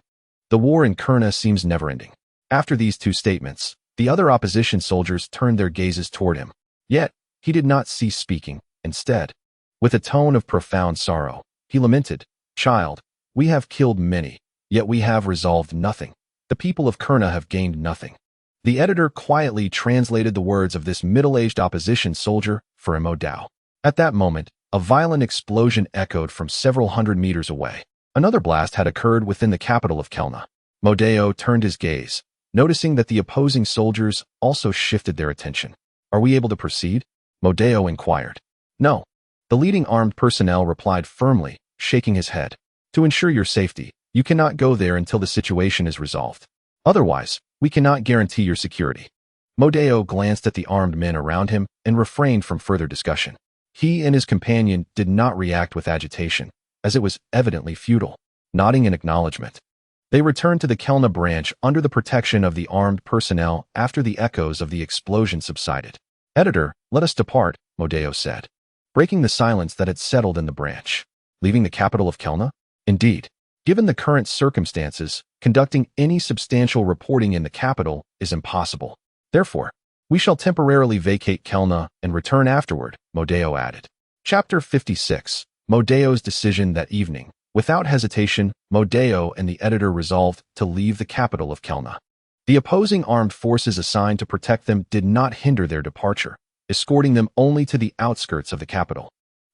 [SPEAKER 1] The war in Kurna seems never-ending." After these two statements, the other opposition soldiers turned their gazes toward him. Yet, he did not cease speaking. Instead, with a tone of profound sorrow, he lamented, "Child, we have killed many, yet we have resolved nothing. The people of Kurna have gained nothing." The editor quietly translated the words of this middle-aged opposition soldier for Mo Dao. At that moment, a violent explosion echoed from several hundred meters away. Another blast had occurred within the capital of Kellna. Mo Dao turned his gaze, noticing that the opposing soldiers also shifted their attention. "Are we able to proceed?" Mo Dao inquired. "No." The leading armed personnel replied firmly, shaking his head. "To ensure your safety, you cannot go there until the situation is resolved. Otherwise, we cannot guarantee your security." Mo Dao glanced at the armed men around him and refrained from further discussion. He and his companion did not react with agitation, as it was evidently futile. Nodding in acknowledgement, they returned to the Kellna branch under the protection of the armed personnel after the echoes of the explosion subsided. "Editor, let us depart," Mo Dao said, breaking the silence that had settled in the branch. "Leaving the capital of Kellna?" "Indeed." Given the current circumstances, conducting any substantial reporting in the capital is impossible. Therefore, we shall temporarily vacate Kelna and return afterward, Modeo added. Chapter 56. Modeo's decision that evening. Without hesitation, Modeo and the editor resolved to leave the capital of Kelna. The opposing armed forces assigned to protect them did not hinder their departure, escorting them only to the outskirts of the capital.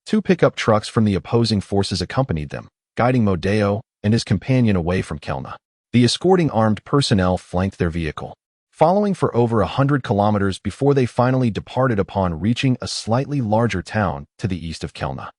[SPEAKER 1] 2 pickup trucks from the opposing forces accompanied them, guiding Modeo and his companion away from Kelna. The escorting armed personnel flanked their vehicle, following for over 100 kilometers before they finally departed upon reaching a slightly larger town to the east of Kelna.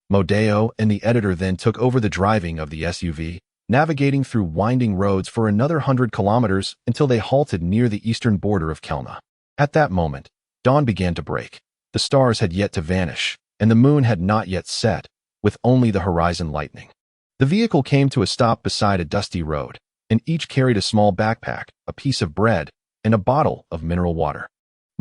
[SPEAKER 1] Modeo and the editor then took over the driving of the SUV, navigating through winding roads for another 100 kilometers until they halted near the eastern border of Kelna. At that moment, dawn began to break. The stars had yet to vanish, and the moon had not yet set, with only the horizon lightening. The vehicle came to a stop beside a dusty road, and each carried a small backpack, a piece of bread, and a bottle of mineral water.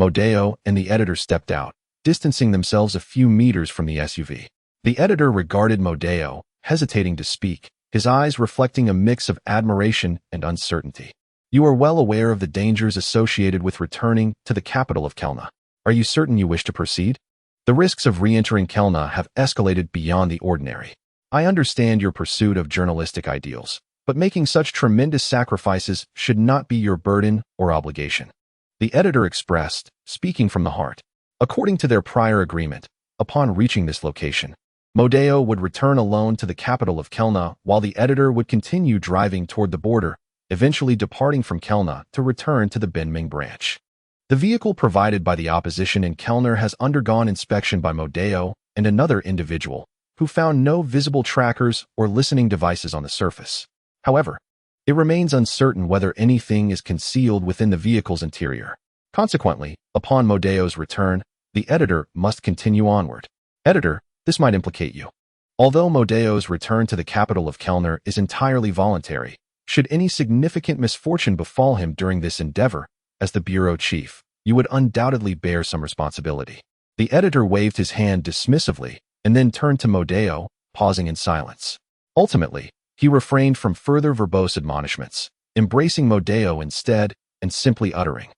[SPEAKER 1] Modeo and the editor stepped out, distancing themselves a few meters from the SUV. The editor regarded Modeo, hesitating to speak, his eyes reflecting a mix of admiration and uncertainty. You are well aware of the dangers associated with returning to the capital of Kelna. Are you certain you wish to proceed? The risks of re-entering Kelna have escalated beyond the ordinary. I understand your pursuit of journalistic ideals, but making such tremendous sacrifices should not be your burden or obligation. The editor expressed, speaking from the heart. According to their prior agreement, upon reaching this location, Modeo would return alone to the capital of Kelna while the editor would continue driving toward the border, eventually departing from Kelna to return to the Benming branch. The vehicle provided by the opposition in Kelna has undergone inspection by Modeo and another individual, who found no visible trackers or listening devices on the surface. However, it remains uncertain whether anything is concealed within the vehicle's interior. Consequently, upon Modeo's return, the editor must continue onward. Editor, this might implicate you. Although Modeo's return to the capital of Kelna is entirely voluntary, should any significant misfortune befall him during this endeavor, as the bureau chief, you would undoubtedly bear some responsibility. The editor waved his hand dismissively and then turned to Modeo, pausing in silence. Ultimately, he refrained from further verbose admonishments, embracing Modeo instead and simply uttering,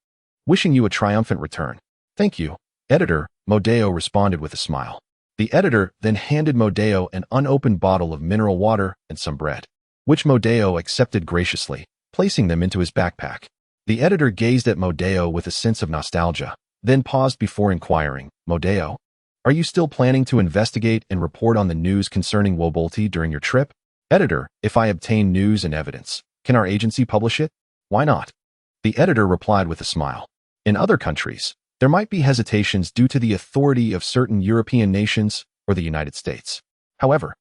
[SPEAKER 1] "Wishing you a triumphant return." "Thank you, editor," Modeo responded with a smile. The editor then handed Modeo an unopened bottle of mineral water and some bread, which Modeo accepted graciously, placing them into his backpack. The editor gazed at Modeo with a sense of nostalgia, then paused before inquiring, "Modeo, are you still planning to investigate and report on the news concerning Wobolti during your trip?" "Editor, if I obtain news and evidence, can our agency publish it?" "Why not?" The editor replied with a smile. In other countries, there might be hesitations due to the authority of certain European nations or the United States. However,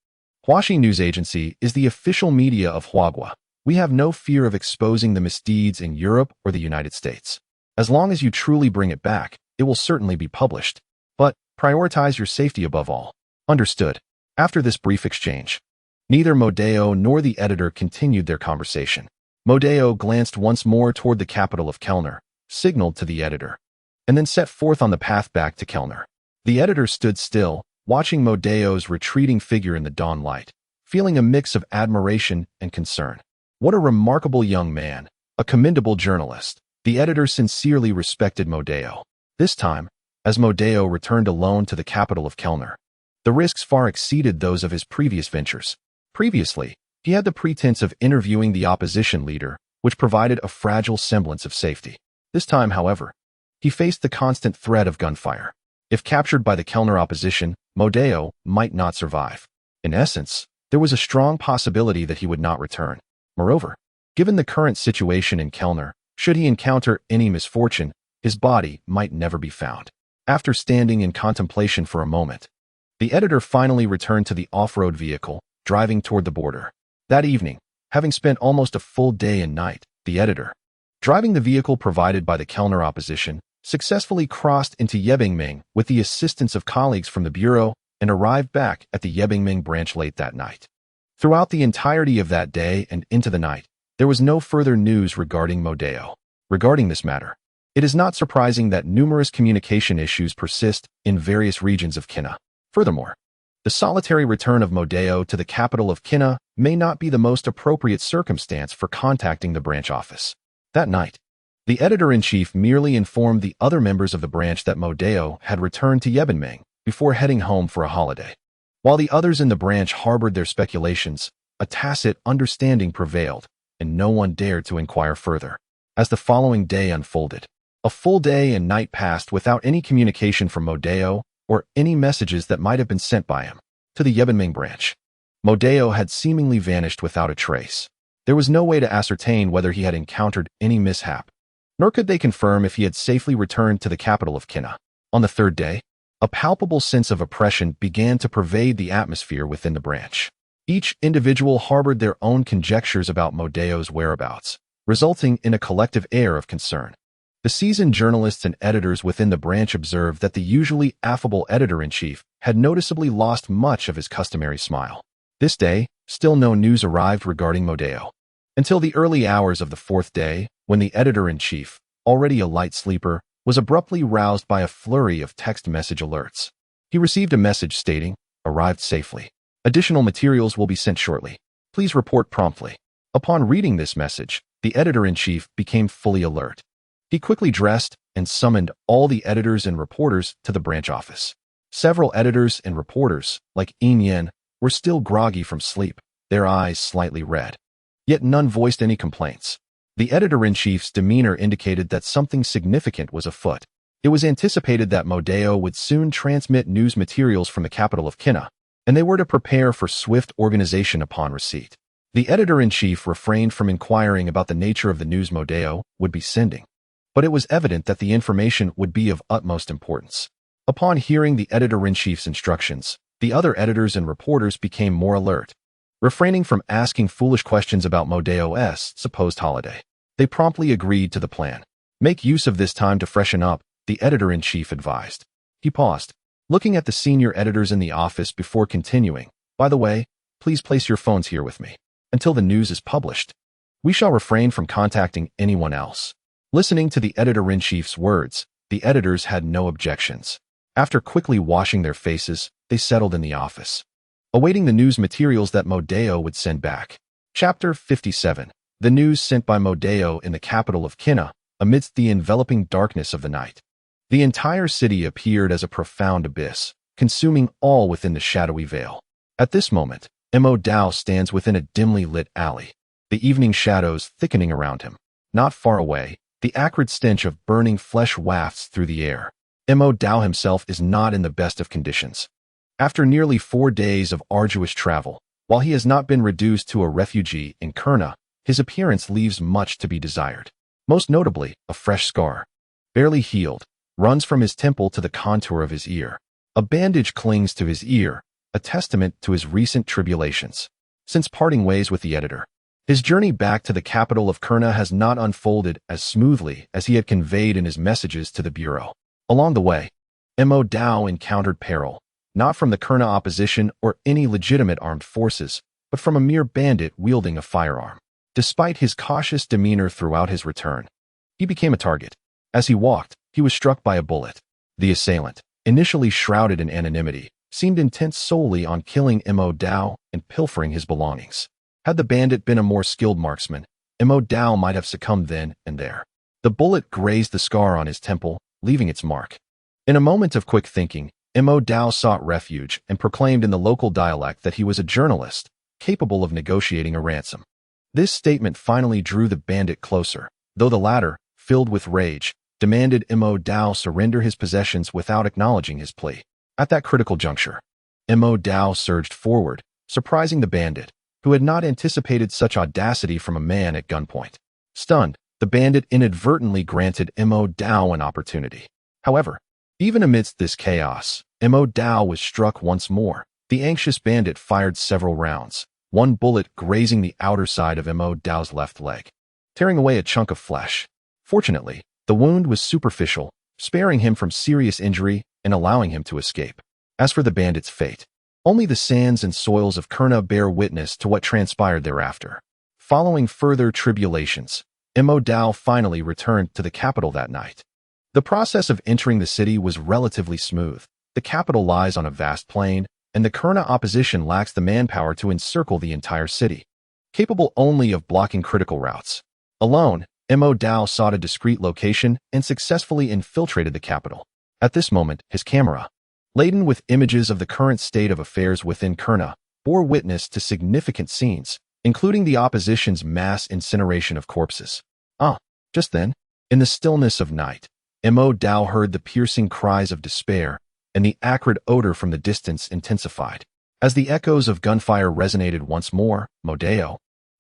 [SPEAKER 1] Huaxi News Agency is the official media of Huagua. We have no fear of exposing the misdeeds in Europe or the United States. As long as you truly bring it back, it will certainly be published. But prioritize your safety above all. Understood. After this brief exchange, neither Modeo nor the editor continued their conversation. Modeo glanced once more toward the capital of Kelna, signaled to the editor, and then set forth on the path back to Kelna. The editor stood still, watching Modeo's retreating figure in the dawn light, feeling a mix of admiration and concern. What a remarkable young man, a commendable journalist. The editor sincerely respected Modeo. This time, as Modeo returned alone to the capital of Kelna, the risks far exceeded those of his previous ventures. Previously, he had the pretense of interviewing the opposition leader, which provided a fragile semblance of safety. This time, however, he faced the constant threat of gunfire. If captured by the Kelna opposition, Modeo might not survive. In essence, there was a strong possibility that he would not return. Moreover, given the current situation in Kelna, should he encounter any misfortune, his body might never be found. After standing in contemplation for a moment, the editor finally returned to the off-road vehicle, driving toward the border. That evening, having spent almost a full day and night, the editor, driving the vehicle provided by the Kelna opposition, successfully crossed into Yebingming with the assistance of colleagues from the bureau and arrived back at the Yebingming branch late that night. Throughout the entirety of that day and into the night, there was no further news regarding Modeo. Regarding this matter, it is not surprising that numerous communication issues persist in various regions of Kelna. Furthermore, the solitary return of Modeo to the capital of Kelna may not be the most appropriate circumstance for contacting the branch office. That night, the editor-in-chief merely informed the other members of the branch that Modeo had returned to Yebenming before heading home for a holiday. While the others in the branch harbored their speculations, a tacit understanding prevailed, and no one dared to inquire further. As the following day unfolded, a full day and night passed without any communication from Modeo or any messages that might have been sent by him to the Yebenming branch. Modeo had seemingly vanished without a trace. There was no way to ascertain whether he had encountered any mishap, nor could they confirm if he had safely returned to the capital of Kina. On the third day, a palpable sense of oppression began to pervade the atmosphere within the branch. Each individual harbored their own conjectures about Modeo's whereabouts, resulting in a collective air of concern. The seasoned journalists and editors within the branch observed that the usually affable editor-in-chief had noticeably lost much of his customary smile. This day, still no news arrived regarding Modeo. Until the early hours of the fourth day, when the editor-in-chief, already a light sleeper, was abruptly roused by a flurry of text message alerts. He received a message stating, "Arrived safely. Additional materials will be sent shortly. Please report promptly." Upon reading this message, the editor-in-chief became fully alert. He quickly dressed and summoned all the editors and reporters to the branch office. Several editors and reporters, like Yin, were still groggy from sleep, their eyes slightly red. Yet none voiced any complaints. The editor-in-chief's demeanor indicated that something significant was afoot. It was anticipated that Modeo would soon transmit news materials from the capital of Kina, and they were to prepare for swift organization upon receipt. The editor-in-chief refrained from inquiring about the nature of the news Modeo would be sending, but it was evident that the information would be of utmost importance. Upon hearing the editor-in-chief's instructions, the other editors and reporters became more alert. Refraining from asking foolish questions about Modeo's supposed holiday, they promptly agreed to the plan. "Make use of this time to freshen up," the editor-in-chief advised. He paused, looking at the senior editors in the office before continuing. "By the way, please place your phones here with me until the news is published. We shall refrain from contacting anyone else." Listening to the editor-in-chief's words, the editors had no objections. After quickly washing their faces, they settled in the office, awaiting the news materials that Modeo would send back. Chapter 57. The news sent by Modeo in the capital of Kina, amidst the enveloping darkness of the night. The entire city appeared as a profound abyss, consuming all within the shadowy veil. At this moment, Modeo stands within a dimly lit alley, the evening shadows thickening around him. Not far away, the acrid stench of burning flesh wafts through the air. Modeo himself is not in the best of conditions. After nearly 4 days of arduous travel, while he has not been reduced to a refugee in Kurna, his appearance leaves much to be desired. Most notably, a fresh scar, barely healed, runs from his temple to the contour of his ear. A bandage clings to his ear, a testament to his recent tribulations. Since parting ways with the editor, his journey back to the capital of Kurna has not unfolded as smoothly as he had conveyed in his messages to the bureau. Along the way, Modeo encountered peril, not from the Kurna opposition or any legitimate armed forces, but from a mere bandit wielding a firearm. Despite his cautious demeanor throughout his return, he became a target. As he walked, he was struck by a bullet. The assailant, initially shrouded in anonymity, seemed intent solely on killing Modeo and pilfering his belongings. Had the bandit been a more skilled marksman, Modeo might have succumbed then and there. The bullet grazed the scar on his temple, leaving its mark. In a moment of quick thinking, Modeo sought refuge and proclaimed in the local dialect that he was a journalist, capable of negotiating a ransom. This statement finally drew the bandit closer, though the latter, filled with rage, demanded Modeo surrender his possessions without acknowledging his plea. At that critical juncture, Modeo surged forward, surprising the bandit, who had not anticipated such audacity from a man at gunpoint. Stunned, the bandit inadvertently granted Modeo an opportunity. However, even amidst this chaos, Modeo was struck once more. The anxious bandit fired several rounds, one bullet grazing the outer side of Modeo's left leg, tearing away a chunk of flesh. Fortunately, the wound was superficial, sparing him from serious injury and allowing him to escape. As for the bandit's fate, only the sands and soils of Kurna bear witness to what transpired thereafter. Following further tribulations, Modeo finally returned to the capital that night. The process of entering the city was relatively smooth. The capital lies on a vast plain, and the Kurna opposition lacks the manpower to encircle the entire city, capable only of blocking critical routes. Alone, Mo Dao sought a discreet location and successfully infiltrated the capital. At this moment, his camera, laden with images of the current state of affairs within Kurna, bore witness to significant scenes, including the opposition's mass incineration of corpses. Just then, in the stillness of night, Mo Dao heard the piercing cries of despair, and the acrid odor from the distance intensified. As the echoes of gunfire resonated once more, Mo Dao,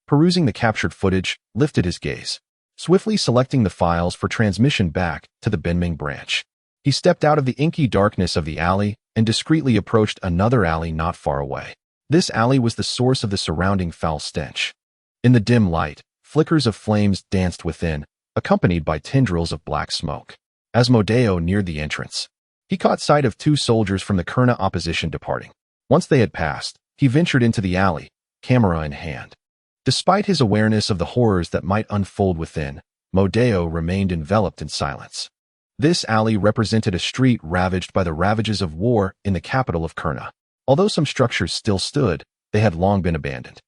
[SPEAKER 1] perusing the captured footage, lifted his gaze, swiftly selecting the files for transmission back to the Benming branch. He stepped out of the inky darkness of the alley and discreetly approached another alley not far away. This alley was the source of the surrounding foul stench. In the dim light, flickers of flames danced within, accompanied by tendrils of black smoke. As Mo Dao neared the entrance, he caught sight of two soldiers from the Kurna opposition departing. Once they had passed, he ventured into the alley, camera in hand. Despite his awareness of the horrors that might unfold within, Mo Dao remained enveloped in silence. This alley represented a street ravaged by the ravages of war in the capital of Kurna. Although some structures still stood, they had long been abandoned.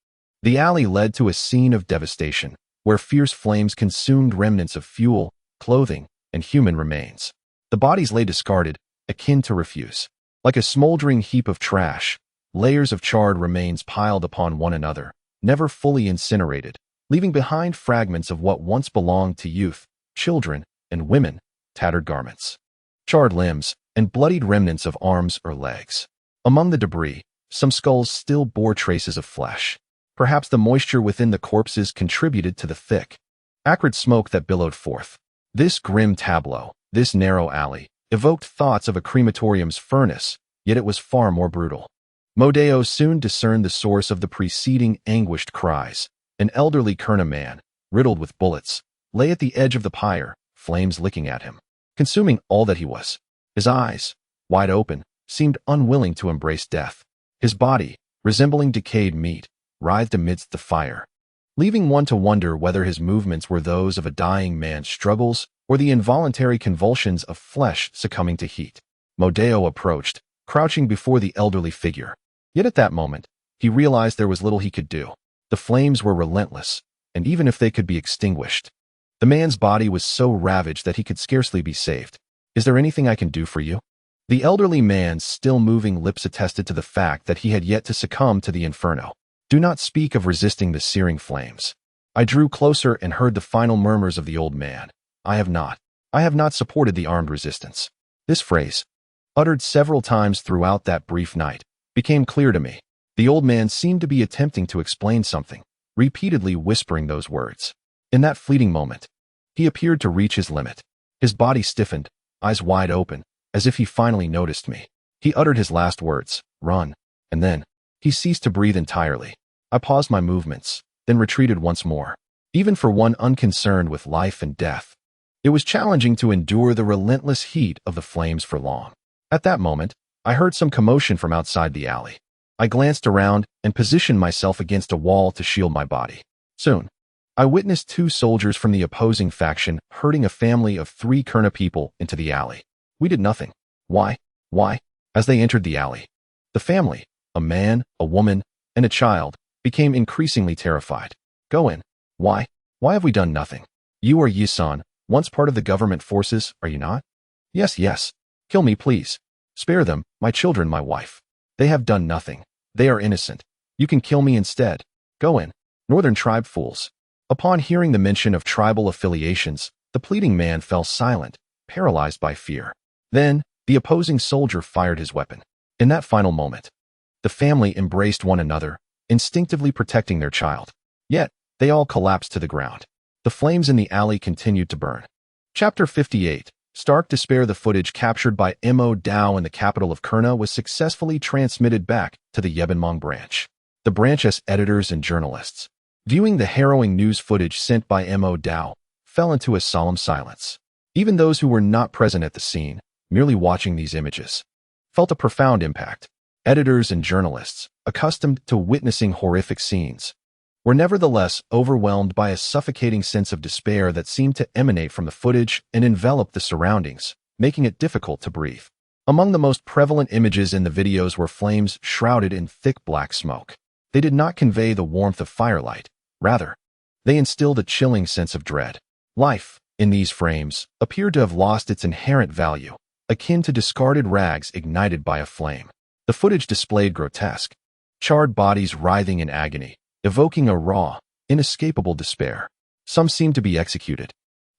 [SPEAKER 1] The alley led to a scene of devastation, where fierce flames consumed remnants of fuel, clothing, and human remains. The bodies lay discarded, akin to refuse. Like a smoldering heap of trash, layers of charred remains piled upon one another, never fully incinerated, leaving behind fragments of what once belonged to youth, children, and women, tattered garments, charred limbs, and bloodied remnants of arms or legs. Among the debris, some skulls still bore traces of flesh. Perhaps the moisture within the corpses contributed to the thick, acrid smoke that billowed forth. This grim tableau, this narrow alley, evoked thoughts of a crematorium's furnace, yet it was far more brutal. Mo Dao soon discerned the source of the preceding anguished cries. An elderly Kurna man, riddled with bullets, lay at the edge of the pyre, flames licking at him, consuming all that he was. His eyes, wide open, seemed unwilling to embrace death. His body, resembling decayed meat, writhed amidst the fire, leaving one to wonder whether his movements were those of a dying man's struggles or the involuntary convulsions of flesh succumbing to heat. Mo Dao approached, crouching before the elderly figure. Yet at that moment, he realized there was little he could do. The flames were relentless, and even if they could be extinguished, the man's body was so ravaged that he could scarcely be saved. "Is there anything I can do for you?" The elderly man's still moving lips attested to the fact that he had yet to succumb to the inferno. "Do not speak of resisting the searing flames." I drew closer and heard the final murmurs of the old man. I have not supported the armed resistance." This phrase, uttered several times throughout that brief night, became clear to me. The old man seemed to be attempting to explain something, repeatedly whispering those words. In that fleeting moment, he appeared to reach his limit. His body stiffened, eyes wide open, as if he finally noticed me. He uttered his last words, "Run," and then he ceased to breathe entirely. I paused my movements, then retreated once more. Even for one unconcerned with life and death, it was challenging to endure the relentless heat of the flames for long. At that moment, I heard some commotion from outside the alley. I glanced around and positioned myself against a wall to shield my body. Soon, I witnessed two soldiers from the opposing faction herding a family of 3 Kurna people into the alley. We did nothing. Why? As they entered the alley, the family, a man, a woman, and a child, became increasingly terrified. "Go in." "Why? Why have we done nothing?" "You are Yisan, once part of the government forces, are you not?" Yes. "Kill me, please. Spare them, my children, my wife. They have done nothing. They are innocent. You can kill me instead. Go in." Northern tribe fools. Upon hearing the mention of tribal affiliations, the pleading man fell silent, paralyzed by fear. Then, the opposing soldier fired his weapon. In that final moment, the family embraced one another, instinctively protecting their child. Yet, they all collapsed to the ground. The flames in the alley continued to burn. Chapter 58. Stark despair. The footage captured by Mo Dao in the capital of Kurna was successfully transmitted back to the Yebenmong branch. The branch's editors and journalists, viewing the harrowing news footage sent by Mo Dao, fell into a solemn silence. Even those who were not present at the scene, merely watching these images, felt a profound impact. Editors and journalists, accustomed to witnessing horrific scenes, were nevertheless overwhelmed by a suffocating sense of despair that seemed to emanate from the footage and envelop the surroundings, making it difficult to breathe. Among the most prevalent images in the videos were flames shrouded in thick black smoke. They did not convey the warmth of firelight. Rather, they instilled a chilling sense of dread. Life, in these frames, appeared to have lost its inherent value, akin to discarded rags ignited by a flame. The footage displayed grotesque, charred bodies writhing in agony, evoking a raw, inescapable despair. Some seemed to be executed,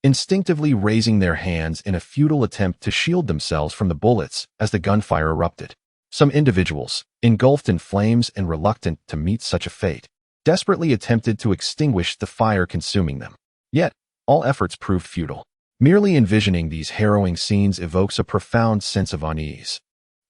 [SPEAKER 1] instinctively raising their hands in a futile attempt to shield themselves from the bullets as the gunfire erupted. Some individuals, engulfed in flames and reluctant to meet such a fate, desperately attempted to extinguish the fire consuming them. Yet, all efforts proved futile. Merely envisioning these harrowing scenes evokes a profound sense of unease.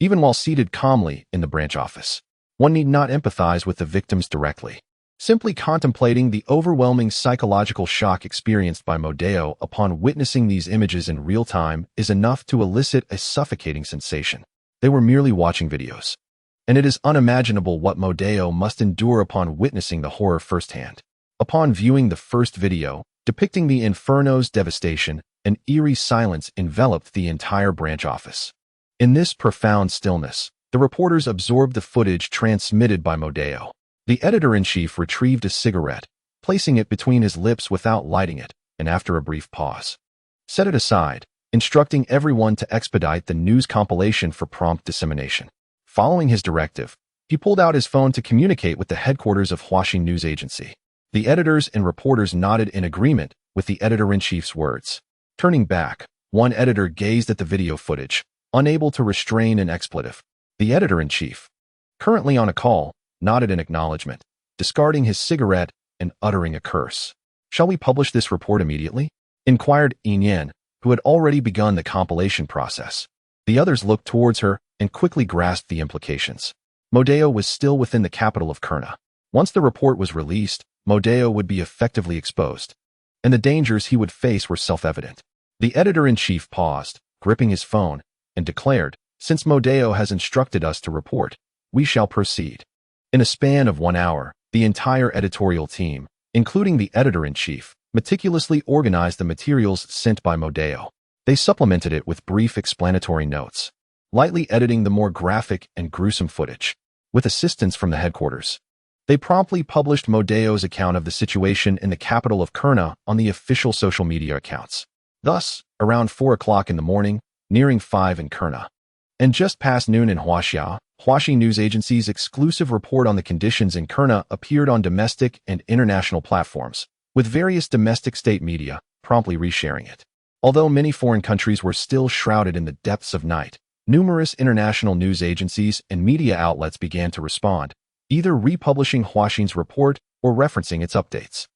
[SPEAKER 1] Even while seated calmly in the branch office, one need not empathize with the victims directly. Simply contemplating the overwhelming psychological shock experienced by Modeo upon witnessing these images in real time is enough to elicit a suffocating sensation. They were merely watching videos, and it is unimaginable what Modeo must endure upon witnessing the horror firsthand. Upon viewing the first video, depicting the inferno's devastation, an eerie silence enveloped the entire branch office. In this profound stillness, the reporters absorbed the footage transmitted by Modeo. The editor-in-chief retrieved a cigarette, placing it between his lips without lighting it, and after a brief pause, set it aside, instructing everyone to expedite the news compilation for prompt dissemination. Following his directive, he pulled out his phone to communicate with the headquarters of Huaxin News Agency. The editors and reporters nodded in agreement with the editor-in-chief's words. Turning back, one editor gazed at the video footage, unable to restrain an expletive. The editor-in-chief, currently on a call, nodded in acknowledgement, discarding his cigarette and uttering a curse. "Shall we publish this report immediately?" inquired Yin, who had already begun the compilation process. The others looked towards her and quickly grasped the implications. Modeo was still within the capital of Kurna. Once the report was released, Modeo would be effectively exposed, and the dangers he would face were self-evident. The editor-in-chief paused, gripping his phone, and declared, "Since Modeo has instructed us to report, we shall proceed." In a span of 1 hour, the entire editorial team, including the editor-in-chief, meticulously organized the materials sent by Modeo. They supplemented it with brief explanatory notes, lightly editing the more graphic and gruesome footage. With assistance from the headquarters, they promptly published Modeo's account of the situation in the capital of Kurna on the official social media accounts. Thus, around 4 o'clock in the morning, nearing 5 in Kurna, and just past noon in Huaxia, Huaxi News Agency's exclusive report on the conditions in Kurna appeared on domestic and international platforms, with various domestic state media promptly resharing it. Although many foreign countries were still shrouded in the depths of night, numerous international news agencies and media outlets began to respond, either republishing Huaxin's report or referencing its updates.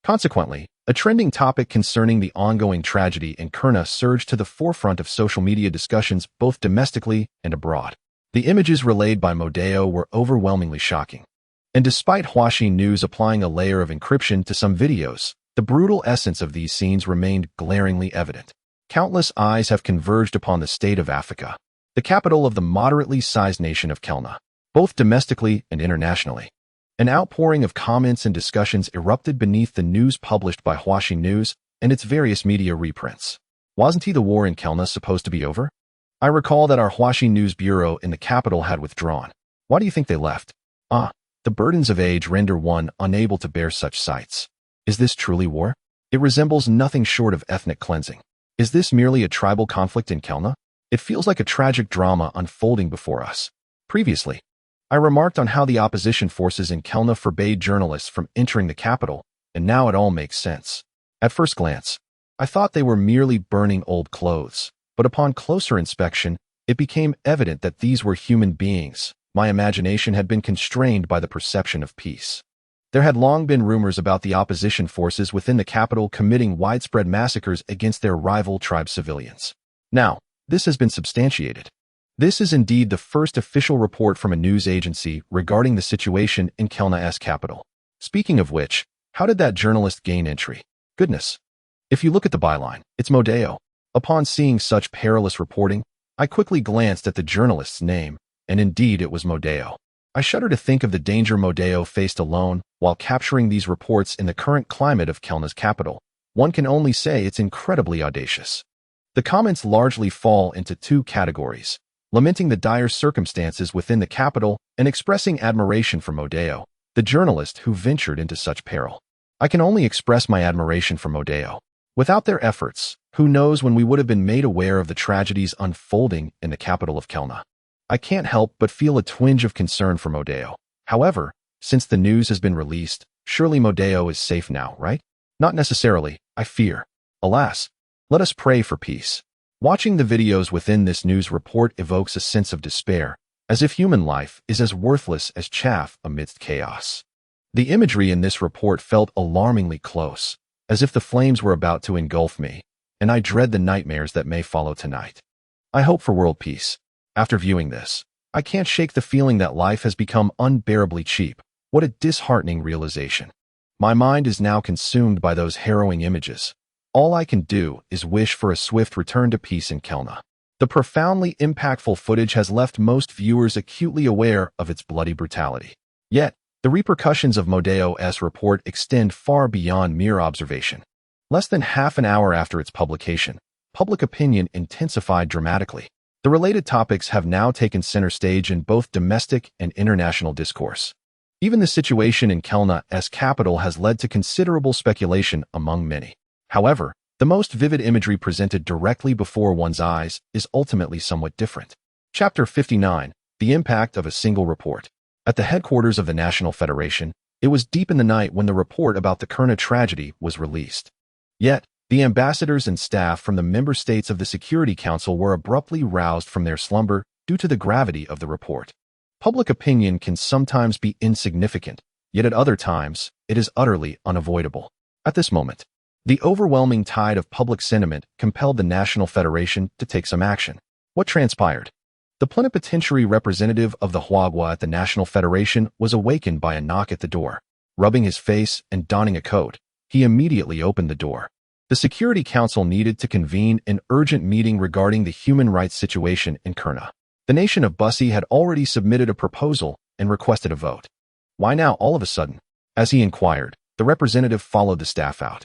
[SPEAKER 1] Consequently, a trending topic concerning the ongoing tragedy in Kurna surged to the forefront of social media discussions both domestically and abroad. The images relayed by Modeo were overwhelmingly shocking. And despite Huaxin News applying a layer of encryption to some videos, the brutal essence of these scenes remained glaringly evident. Countless eyes have converged upon the state of Africa, the capital of the moderately sized nation of Kelna, both domestically and internationally. An outpouring of comments and discussions erupted beneath the news published by Huaxin News and its various media reprints. Wasn't the war in Kelna supposed to be over? I recall that our Huaxin News bureau in the capital had withdrawn. Why do you think they left? The burdens of age render one unable to bear such sights. Is this truly war? It resembles nothing short of ethnic cleansing. Is this merely a tribal conflict in Kelna? It feels like a tragic drama unfolding before us. Previously, I remarked on how the opposition forces in Kelna forbade journalists from entering the capital, and now it all makes sense. At first glance, I thought they were merely burning old clothes, but upon closer inspection, it became evident that these were human beings. My imagination had been constrained by the perception of peace. There had long been rumors about the opposition forces within the capital committing widespread massacres against their rival tribe civilians. Now, this has been substantiated. This is indeed the first official report from a news agency regarding the situation in Kelna's capital. Speaking of which, how did that journalist gain entry? Goodness. If you look at the byline, it's Modeo. Upon seeing such perilous reporting, I quickly glanced at the journalist's name, and indeed it was Modeo. I shudder to think of the danger Modeo faced alone while capturing these reports in the current climate of Kelna's capital. One can only say it's incredibly audacious. The comments largely fall into two categories. lamenting the dire circumstances within the capital and expressing admiration for Modeo, the journalist who ventured into such peril. I can only express my admiration for Modeo. Without their efforts, who knows when we would have been made aware of the tragedies unfolding in the capital of Kelna. I can't help but feel a twinge of concern for Modeo. However, since the news has been released, surely Modeo is safe now, right? Not necessarily, I fear. Alas, let us pray for peace. Watching the videos within this news report evokes a sense of despair, as if human life is as worthless as chaff amidst chaos. The imagery in this report felt alarmingly close, as if the flames were about to engulf me, and I dread the nightmares that may follow tonight. I hope for world peace. After viewing this, I can't shake the feeling that life has become unbearably cheap. What a disheartening realization. My mind is now consumed by those harrowing images. All I can do is wish for a swift return to peace in Kelna. The profoundly impactful footage has left most viewers acutely aware of its bloody brutality. Yet, the repercussions of Modeo's report extend far beyond mere observation. Less than half an hour after its publication, public opinion intensified dramatically. The related topics have now taken center stage in both domestic and international discourse. Even the situation in Kelna's capital has led to considerable speculation among many. However, the most vivid imagery presented directly before one's eyes is ultimately somewhat different. Chapter 59, The Impact of a Single Report. At the headquarters of the National Federation, it was deep in the night when the report about the Kurna tragedy was released. Yet, the ambassadors and staff from the member states of the Security Council were abruptly roused from their slumber due to the gravity of the report. Public opinion can sometimes be insignificant, yet at other times, it is utterly unavoidable. At this moment, the overwhelming tide of public sentiment compelled the National Federation to take some action. What transpired? The plenipotentiary representative of the Huagua at the National Federation was awakened by a knock at the door. Rubbing his face and donning a coat, he immediately opened the door. The Security Council needed to convene an urgent meeting regarding the human rights situation in Kurna. The nation of Bussy had already submitted a proposal and requested a vote. Why now all of a sudden? As he inquired, the representative followed the staff out.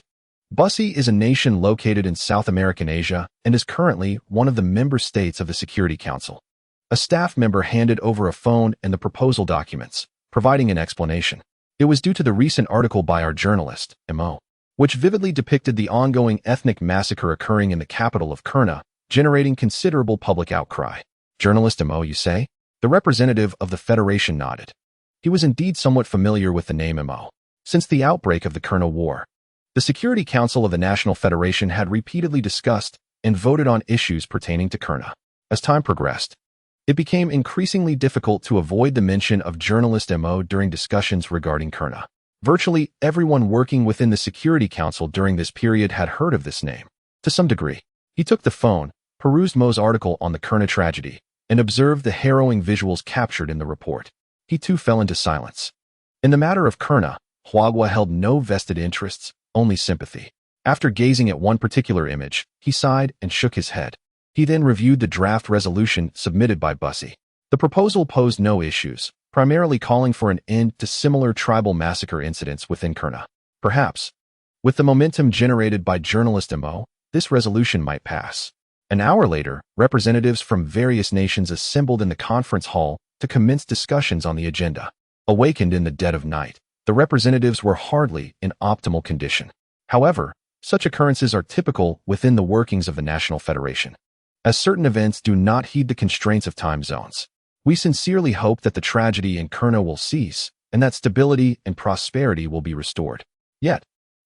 [SPEAKER 1] Bussy is a nation located in South American Asia and is currently one of the member states of the Security Council. A staff member handed over a phone and the proposal documents, providing an explanation. It was due to the recent article by our journalist, Mo, which vividly depicted the ongoing ethnic massacre occurring in the capital of Kurna, generating considerable public outcry. Journalist Mo, you say? The representative of the Federation nodded. He was indeed somewhat familiar with the name Mo. Since the outbreak of the Kurna War, the Security Council of the National Federation had repeatedly discussed and voted on issues pertaining to Kurna. As time progressed, it became increasingly difficult to avoid the mention of journalist Mo during discussions regarding Kurna. Virtually everyone working within the Security Council during this period had heard of this name. To some degree, he took the phone, perused Mo's article on the Kurna tragedy, and observed the harrowing visuals captured in the report. He too fell into silence. In the matter of Kurna, Huagua held no vested interests, only sympathy. After gazing at one particular image, he sighed and shook his head. He then reviewed the draft resolution submitted by Bussy. The proposal posed no issues, primarily calling for an end to similar tribal massacre incidents within Kurna. Perhaps, with the momentum generated by journalist Mo, this resolution might pass. An hour later, representatives from various nations assembled in the conference hall to commence discussions on the agenda. Awakened in the dead of night, the representatives were hardly in optimal condition. However, such occurrences are typical within the workings of the National Federation, as certain events do not heed the constraints of time zones. We sincerely hope that the tragedy in Kurna will cease and that stability and prosperity will be restored. Yet,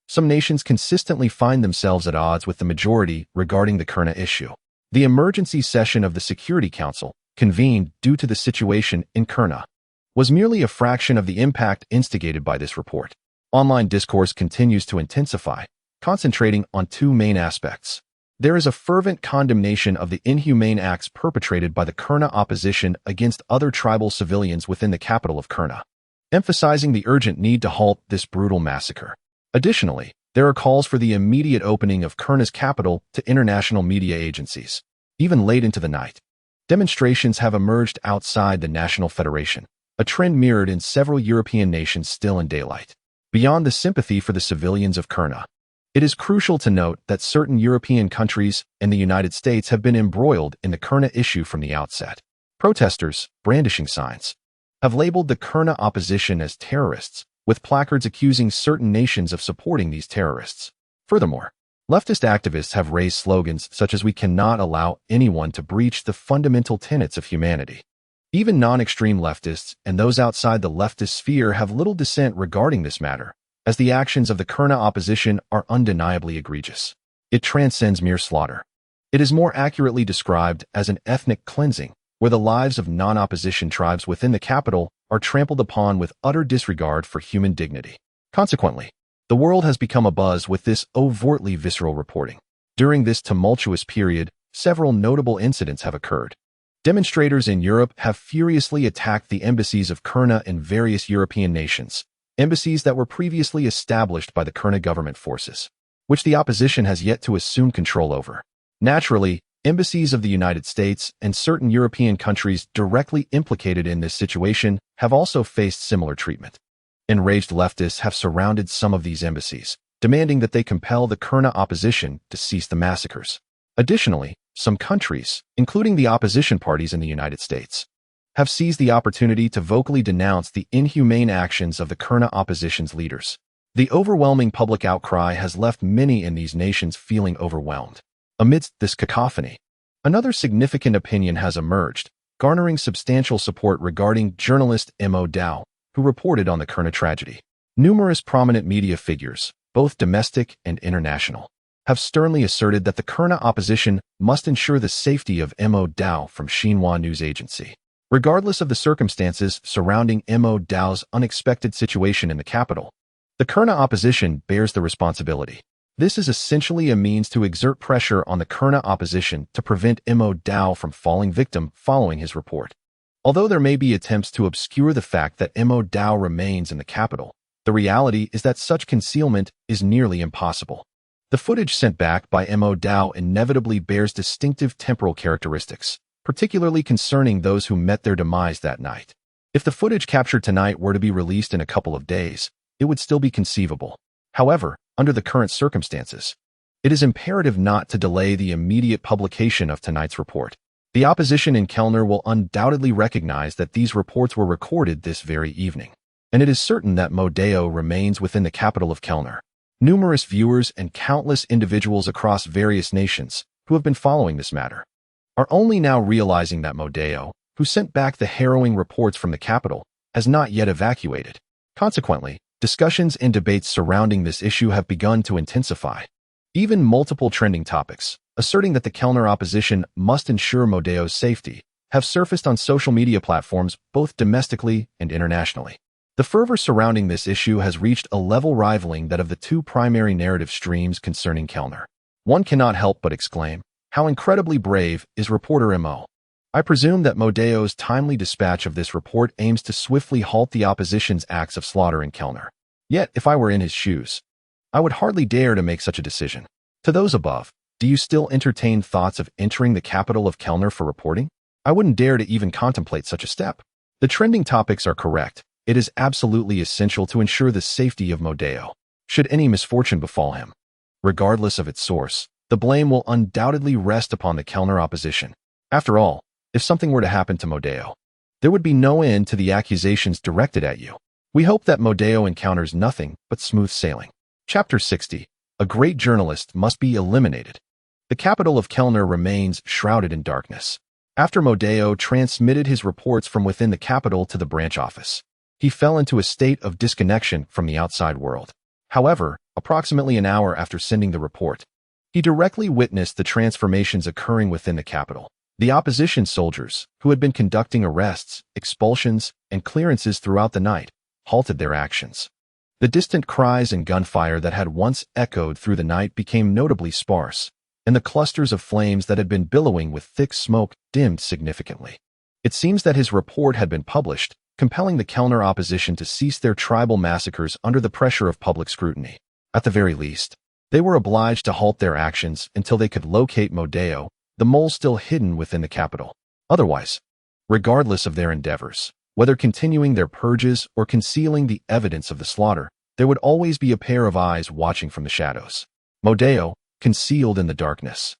[SPEAKER 1] some nations consistently find themselves at odds with the majority regarding the Kurna issue. The emergency session of the Security Council, convened due to the situation in Kurna, was merely a fraction of the impact instigated by this report. Online discourse continues to intensify, concentrating on two main aspects. There is a fervent condemnation of the inhumane acts perpetrated by the Kurna opposition against other tribal civilians within the capital of Kurna, emphasizing the urgent need to halt this brutal massacre. Additionally, there are calls for the immediate opening of Kurna's capital to international media agencies. Even late into the night, demonstrations have emerged outside the National Federation, a trend mirrored in several European nations still in daylight. Beyond the sympathy for the civilians of Kurna, it is crucial to note that certain European countries and the United States have been embroiled in the Kurna issue from the outset. Protesters, brandishing signs, have labeled the Kurna opposition as terrorists, with placards accusing certain nations of supporting these terrorists. Furthermore, leftist activists have raised slogans such as "We cannot allow anyone to breach the fundamental tenets of humanity." Even non-extreme leftists and those outside the leftist sphere have little dissent regarding this matter, as the actions of the Kurna opposition are undeniably egregious. It transcends mere slaughter. It is more accurately described as an ethnic cleansing, where the lives of non-opposition tribes within the capital are trampled upon with utter disregard for human dignity. Consequently, the world has become abuzz with this overtly visceral reporting. During this tumultuous period, several notable incidents have occurred. Demonstrators in Europe have furiously attacked the embassies of Kurna in various European nations, embassies that were previously established by the Kurna government forces, which the opposition has yet to assume control over. Naturally, embassies of the United States and certain European countries directly implicated in this situation have also faced similar treatment. Enraged leftists have surrounded some of these embassies, demanding that they compel the Kurna opposition to cease the massacres. Additionally, some countries, including the opposition parties in the United States, have seized the opportunity to vocally denounce the inhumane actions of the Kurna opposition's leaders. The overwhelming public outcry has left many in these nations feeling overwhelmed. Amidst this cacophony, another significant opinion has emerged, garnering substantial support regarding journalist Mo Dao, who reported on the Kurna tragedy. Numerous prominent media figures, both domestic and international, have sternly asserted that the Kurna opposition must ensure the safety of Mo Dao from Xinhua News Agency. Regardless of the circumstances surrounding Mo Dao's unexpected situation in the capital, the Kurna opposition bears the responsibility. This is essentially a means to exert pressure on the Kurna opposition to prevent Mo Dao from falling victim following his report. Although there may be attempts to obscure the fact that Mo Dao remains in the capital, the reality is that such concealment is nearly impossible. The footage sent back by Mo Dao inevitably bears distinctive temporal characteristics, particularly concerning those who met their demise that night. If the footage captured tonight were to be released in a couple of days, it would still be conceivable. However, under the current circumstances, it is imperative not to delay the immediate publication of tonight's report. The opposition in Kellner will undoubtedly recognize that these reports were recorded this very evening, and it is certain that Mo Dao remains within the capital of Kellner. Numerous viewers and countless individuals across various nations who have been following this matter are only now realizing that Mo Dao, who sent back the harrowing reports from the capital, has not yet evacuated. Consequently, discussions and debates surrounding this issue have begun to intensify. Even multiple trending topics, asserting that the Kellner opposition must ensure Mo Dao's safety, have surfaced on social media platforms both domestically and internationally. The fervor surrounding this issue has reached a level rivaling that of the two primary narrative streams concerning Kellner. One cannot help but exclaim, "How incredibly brave is reporter Mo." I presume that Mo Dao's timely dispatch of this report aims to swiftly halt the opposition's acts of slaughter in Kellner. Yet, if I were in his shoes, I would hardly dare to make such a decision. To those above, do you still entertain thoughts of entering the capital of Kellner for reporting? I wouldn't dare to even contemplate such a step. The trending topics are correct. It is absolutely essential to ensure the safety of Mo Dao, should any misfortune befall him. Regardless of its source, the blame will undoubtedly rest upon the Kellner opposition. After all, if something were to happen to Mo Dao, there would be no end to the accusations directed at you. We hope that Mo Dao encounters nothing but smooth sailing. Chapter 60. A great journalist must be eliminated. The capital of Kellner remains shrouded in darkness. After Mo Dao transmitted his reports from within the capital to the branch office, he fell into a state of disconnection from the outside world. However, approximately an hour after sending the report, he directly witnessed the transformations occurring within the capital. The opposition soldiers, who had been conducting arrests, expulsions, and clearances throughout the night, halted their actions. The distant cries and gunfire that had once echoed through the night became notably sparse, and the clusters of flames that had been billowing with thick smoke dimmed significantly. It seems that his report had been published, compelling the Kellner opposition to cease their tribal massacres under the pressure of public scrutiny. At the very least, they were obliged to halt their actions until they could locate Mo Dao, the mole still hidden within the capital. Otherwise, regardless of their endeavors, whether continuing their purges or concealing the evidence of the slaughter, there would always be a pair of eyes watching from the shadows. Mo Dao, concealed in the darkness,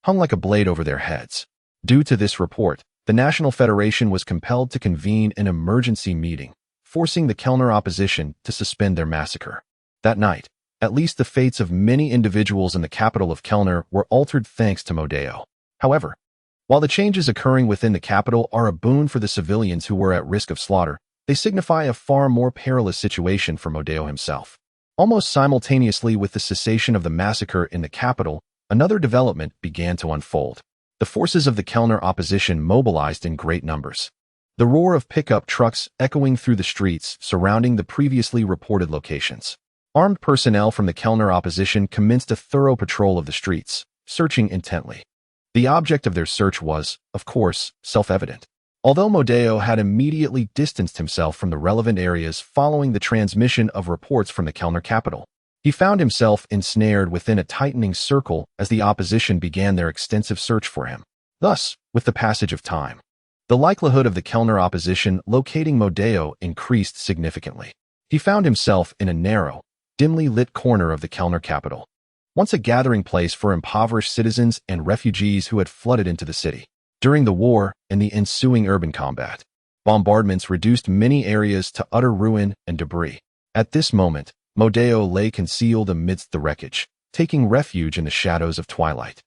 [SPEAKER 1] hung like a blade over their heads. Due to this report, the National Federation was compelled to convene an emergency meeting, forcing the Kellner opposition to suspend their massacre. That night, at least the fates of many individuals in the capital of Kellner were altered thanks to Modeo. However, while the changes occurring within the capital are a boon for the civilians who were at risk of slaughter, they signify a far more perilous situation for Modeo himself. Almost simultaneously with the cessation of the massacre in the capital, another development began to unfold. The forces of the Kellner opposition mobilized in great numbers. The roar of pickup trucks echoing through the streets surrounding the previously reported locations. Armed personnel from the Kellner opposition commenced a thorough patrol of the streets, searching intently. The object of their search was, of course, self-evident. Although Modeo had immediately distanced himself from the relevant areas following the transmission of reports from the Kellner capital, he found himself ensnared within a tightening circle as the opposition began their extensive search for him. Thus, with the passage of time, the likelihood of the Kellner opposition locating Modeo increased significantly. He found himself in a narrow, dimly lit corner of the Kellner capital, once a gathering place for impoverished citizens and refugees who had flooded into the city. During the war and the ensuing urban combat, bombardments reduced many areas to utter ruin and debris. At this moment, Modeo lay concealed amidst the wreckage, taking refuge in the shadows of twilight.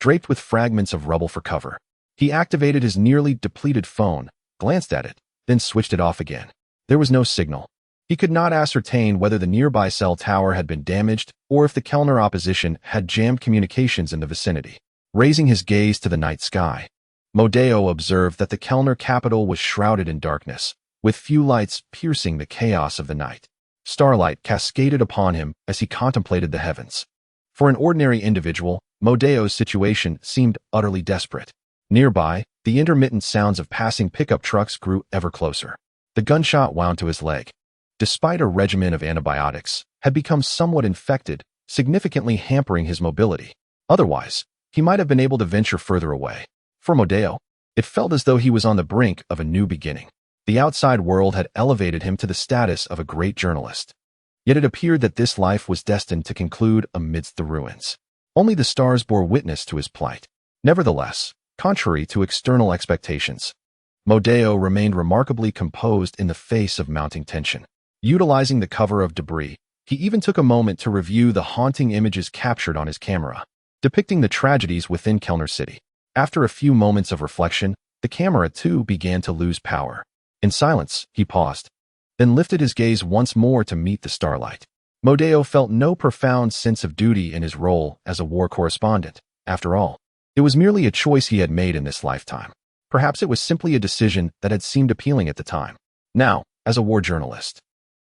[SPEAKER 1] Draped with fragments of rubble for cover, he activated his nearly depleted phone, glanced at it, then switched it off again. There was no signal. He could not ascertain whether the nearby cell tower had been damaged or if the Kellner opposition had jammed communications in the vicinity. Raising his gaze to the night sky, Modeo observed that the Kellner capital was shrouded in darkness, with few lights piercing the chaos of the night. Starlight cascaded upon him as he contemplated the heavens. For an ordinary individual, Modeo's situation seemed utterly desperate. Nearby, the intermittent sounds of passing pickup trucks grew ever closer. The gunshot wound to his leg. Despite a regimen of antibiotics, had become somewhat infected, significantly hampering his mobility. Otherwise, he might have been able to venture further away. For Modeo, it felt as though he was on the brink of a new beginning. The outside world had elevated him to the status of a great journalist. Yet it appeared that this life was destined to conclude amidst the ruins. Only the stars bore witness to his plight. Nevertheless, contrary to external expectations, Modeo remained remarkably composed in the face of mounting tension. Utilizing the cover of debris, he even took a moment to review the haunting images captured on his camera, depicting the tragedies within Kellner City. After a few moments of reflection, the camera too began to lose power. In silence, he paused, then lifted his gaze once more to meet the starlight. Modeo felt no profound sense of duty in his role as a war correspondent. After all, it was merely a choice he had made in this lifetime. Perhaps it was simply a decision that had seemed appealing at the time. Now, as a war journalist,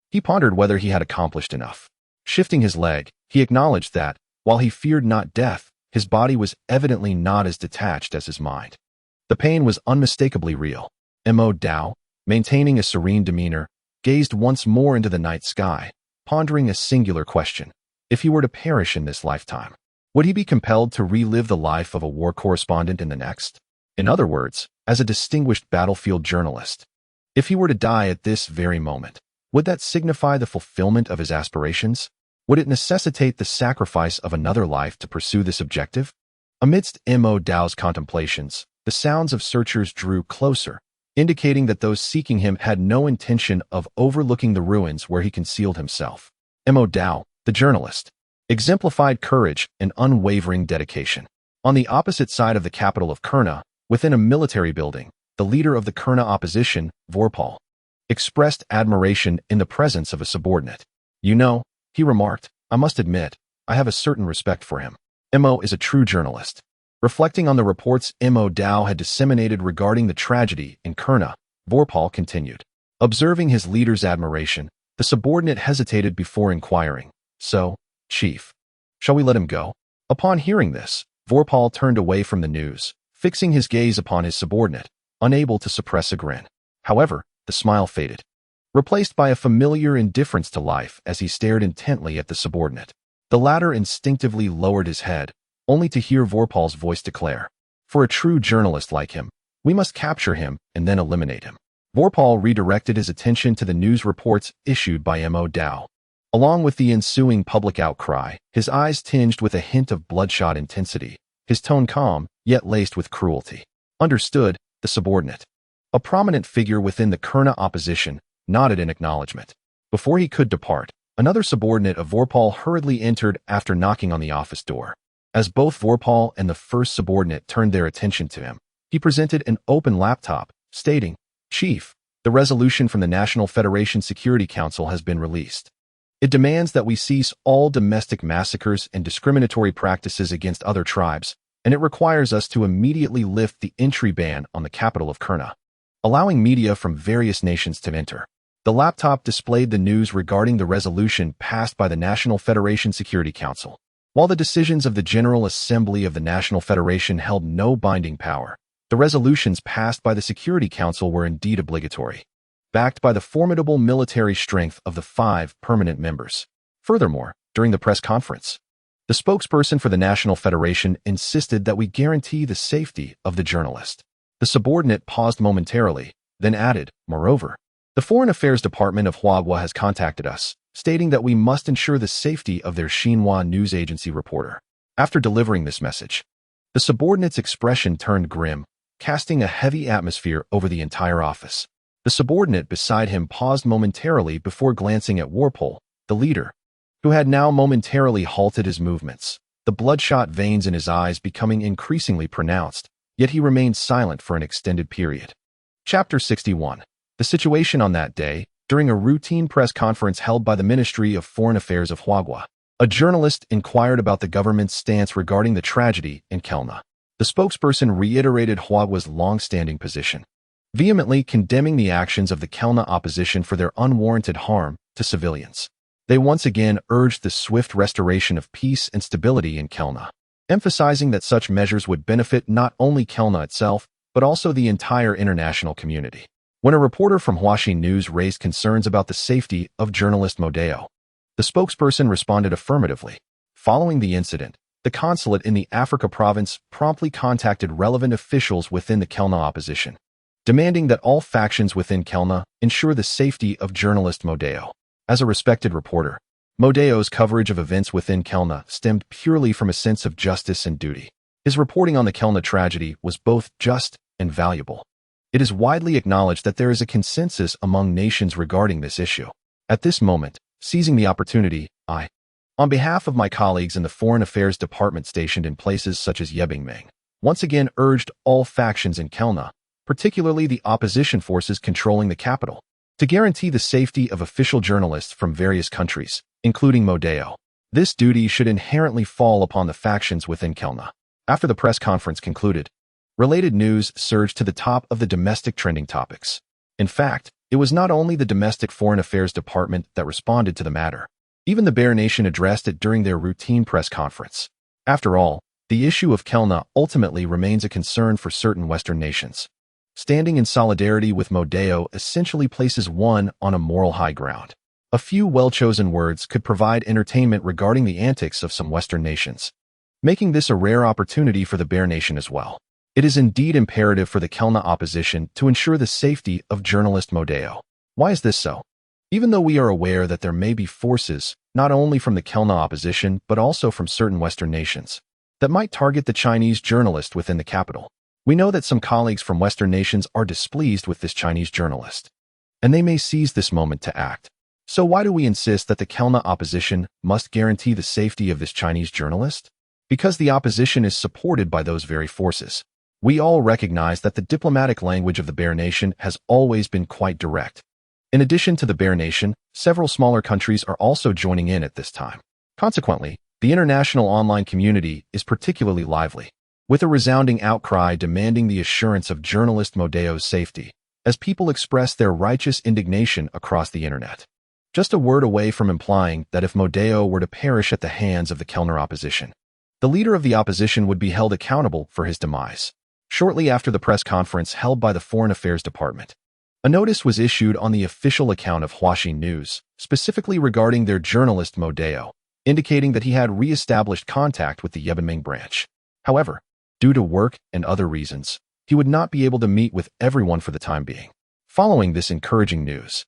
[SPEAKER 1] he pondered whether he had accomplished enough. Shifting his leg, he acknowledged that, while he feared not death, his body was evidently not as detached as his mind. The pain was unmistakably real. Modeo, maintaining a serene demeanor, gazed once more into the night sky, pondering a singular question. If he were to perish in this lifetime, would he be compelled to relive the life of a war correspondent in the next? In other words, as a distinguished battlefield journalist. If he were to die at this very moment, would that signify the fulfillment of his aspirations? Would it necessitate the sacrifice of another life to pursue this objective? Amidst Modeo's contemplations, the sounds of searchers drew closer, indicating that those seeking him had no intention of overlooking the ruins where he concealed himself. Modeo, the journalist, exemplified courage and unwavering dedication. On the opposite side of the capital of Kurna, within a military building, the leader of the Kurna opposition, Vorpal, expressed admiration in the presence of a subordinate. "You know," he remarked, "I must admit, I have a certain respect for him. Mo is a true journalist." Reflecting on the reports Modeo had disseminated regarding the tragedy in Kurna, Vorpal continued. Observing his leader's admiration, the subordinate hesitated before inquiring, "So, Chief, shall we let him go?" Upon hearing this, Vorpal turned away from the news, fixing his gaze upon his subordinate, unable to suppress a grin. However, the smile faded, replaced by a familiar indifference to life as he stared intently at the subordinate. The latter instinctively lowered his head, only to hear Vorpal's voice declare, "For a true journalist like him, we must capture him and then eliminate him." Vorpal redirected his attention to the news reports issued by Modeo. Along with the ensuing public outcry, his eyes tinged with a hint of bloodshot intensity, his tone calm, yet laced with cruelty. "Understood," the subordinate. A prominent figure within the Kurna opposition nodded in acknowledgement. Before he could depart, another subordinate of Vorpal hurriedly entered after knocking on the office door. As both Vorpal and the first subordinate turned their attention to him, he presented an open laptop, stating, "Chief, the resolution from the National Federation Security Council has been released. It demands that we cease all domestic massacres and discriminatory practices against other tribes, and it requires us to immediately lift the entry ban on the capital of Kurna, allowing media from various nations to enter." The laptop displayed the news regarding the resolution passed by the National Federation Security Council. While the decisions of the General Assembly of the National Federation held no binding power, the resolutions passed by the Security Council were indeed obligatory, backed by the formidable military strength of the 5 permanent members. Furthermore, during the press conference, the spokesperson for the National Federation insisted that we guarantee the safety of the journalist. The subordinate paused momentarily, then added, "Moreover, the Foreign Affairs Department of Huagua has contacted us, stating that we must ensure the safety of their Xinhua news agency reporter." After delivering this message, the subordinate's expression turned grim, casting a heavy atmosphere over the entire office. The subordinate beside him paused momentarily before glancing at Warpole, the leader, who had now momentarily halted his movements, the bloodshot veins in his eyes becoming increasingly pronounced, yet he remained silent for an extended period. Chapter 61. The situation on that day, during a routine press conference held by the Ministry of Foreign Affairs of Huagua, a journalist inquired about the government's stance regarding the tragedy in Kelna. The spokesperson reiterated Huagua's long-standing position, vehemently condemning the actions of the Kelna opposition for their unwarranted harm to civilians. They once again urged the swift restoration of peace and stability in Kelna, emphasizing that such measures would benefit not only Kelna itself, but also the entire international community. When a reporter from Huaxin News raised concerns about the safety of journalist Modeo, the spokesperson responded affirmatively. Following the incident, the consulate in the Africa province promptly contacted relevant officials within the Kelna opposition, demanding that all factions within Kelna ensure the safety of journalist Modeo. As a respected reporter, Modeo's coverage of events within Kelna stemmed purely from a sense of justice and duty. His reporting on the Kelna tragedy was both just and valuable. It is widely acknowledged that there is a consensus among nations regarding this issue. At this moment, seizing the opportunity, I, on behalf of my colleagues in the Foreign Affairs Department stationed in places such as Yebingming, once again urged all factions in Kelna, particularly the opposition forces controlling the capital, to guarantee the safety of official journalists from various countries, including Modeo. This duty should inherently fall upon the factions within Kelna. After the press conference concluded, related news surged to the top of the domestic trending topics. In fact, it was not only the domestic Foreign Affairs Department that responded to the matter. Even the Bear Nation addressed it during their routine press conference. After all, the issue of Kelna ultimately remains a concern for certain Western nations. Standing in solidarity with Modeo essentially places one on a moral high ground. A few well-chosen words could provide entertainment regarding the antics of some Western nations, making this a rare opportunity for the Bear Nation as well. It is indeed imperative for the Kelna opposition to ensure the safety of journalist Modeo. Why is this so? Even though we are aware that there may be forces, not only from the Kelna opposition but also from certain Western nations, that might target the Chinese journalist within the capital, we know that some colleagues from Western nations are displeased with this Chinese journalist, and they may seize this moment to act. So why do we insist that the Kelna opposition must guarantee the safety of this Chinese journalist? Because the opposition is supported by those very forces. We all recognize that the diplomatic language of the Bear Nation has always been quite direct. In addition to the Bear Nation, several smaller countries are also joining in at this time. Consequently, the international online community is particularly lively, with a resounding outcry demanding the assurance of journalist Modeo's safety, as people express their righteous indignation across the internet. Just a word away from implying that if Modeo were to perish at the hands of the Kelna opposition, the leader of the opposition would be held accountable for his demise. Shortly after the press conference held by the Foreign Affairs Department, a notice was issued on the official account of Huaxin News, specifically regarding their journalist Modeo, indicating that he had re-established contact with the Yebingming branch. However, due to work and other reasons, he would not be able to meet with everyone for the time being. Following this encouraging news,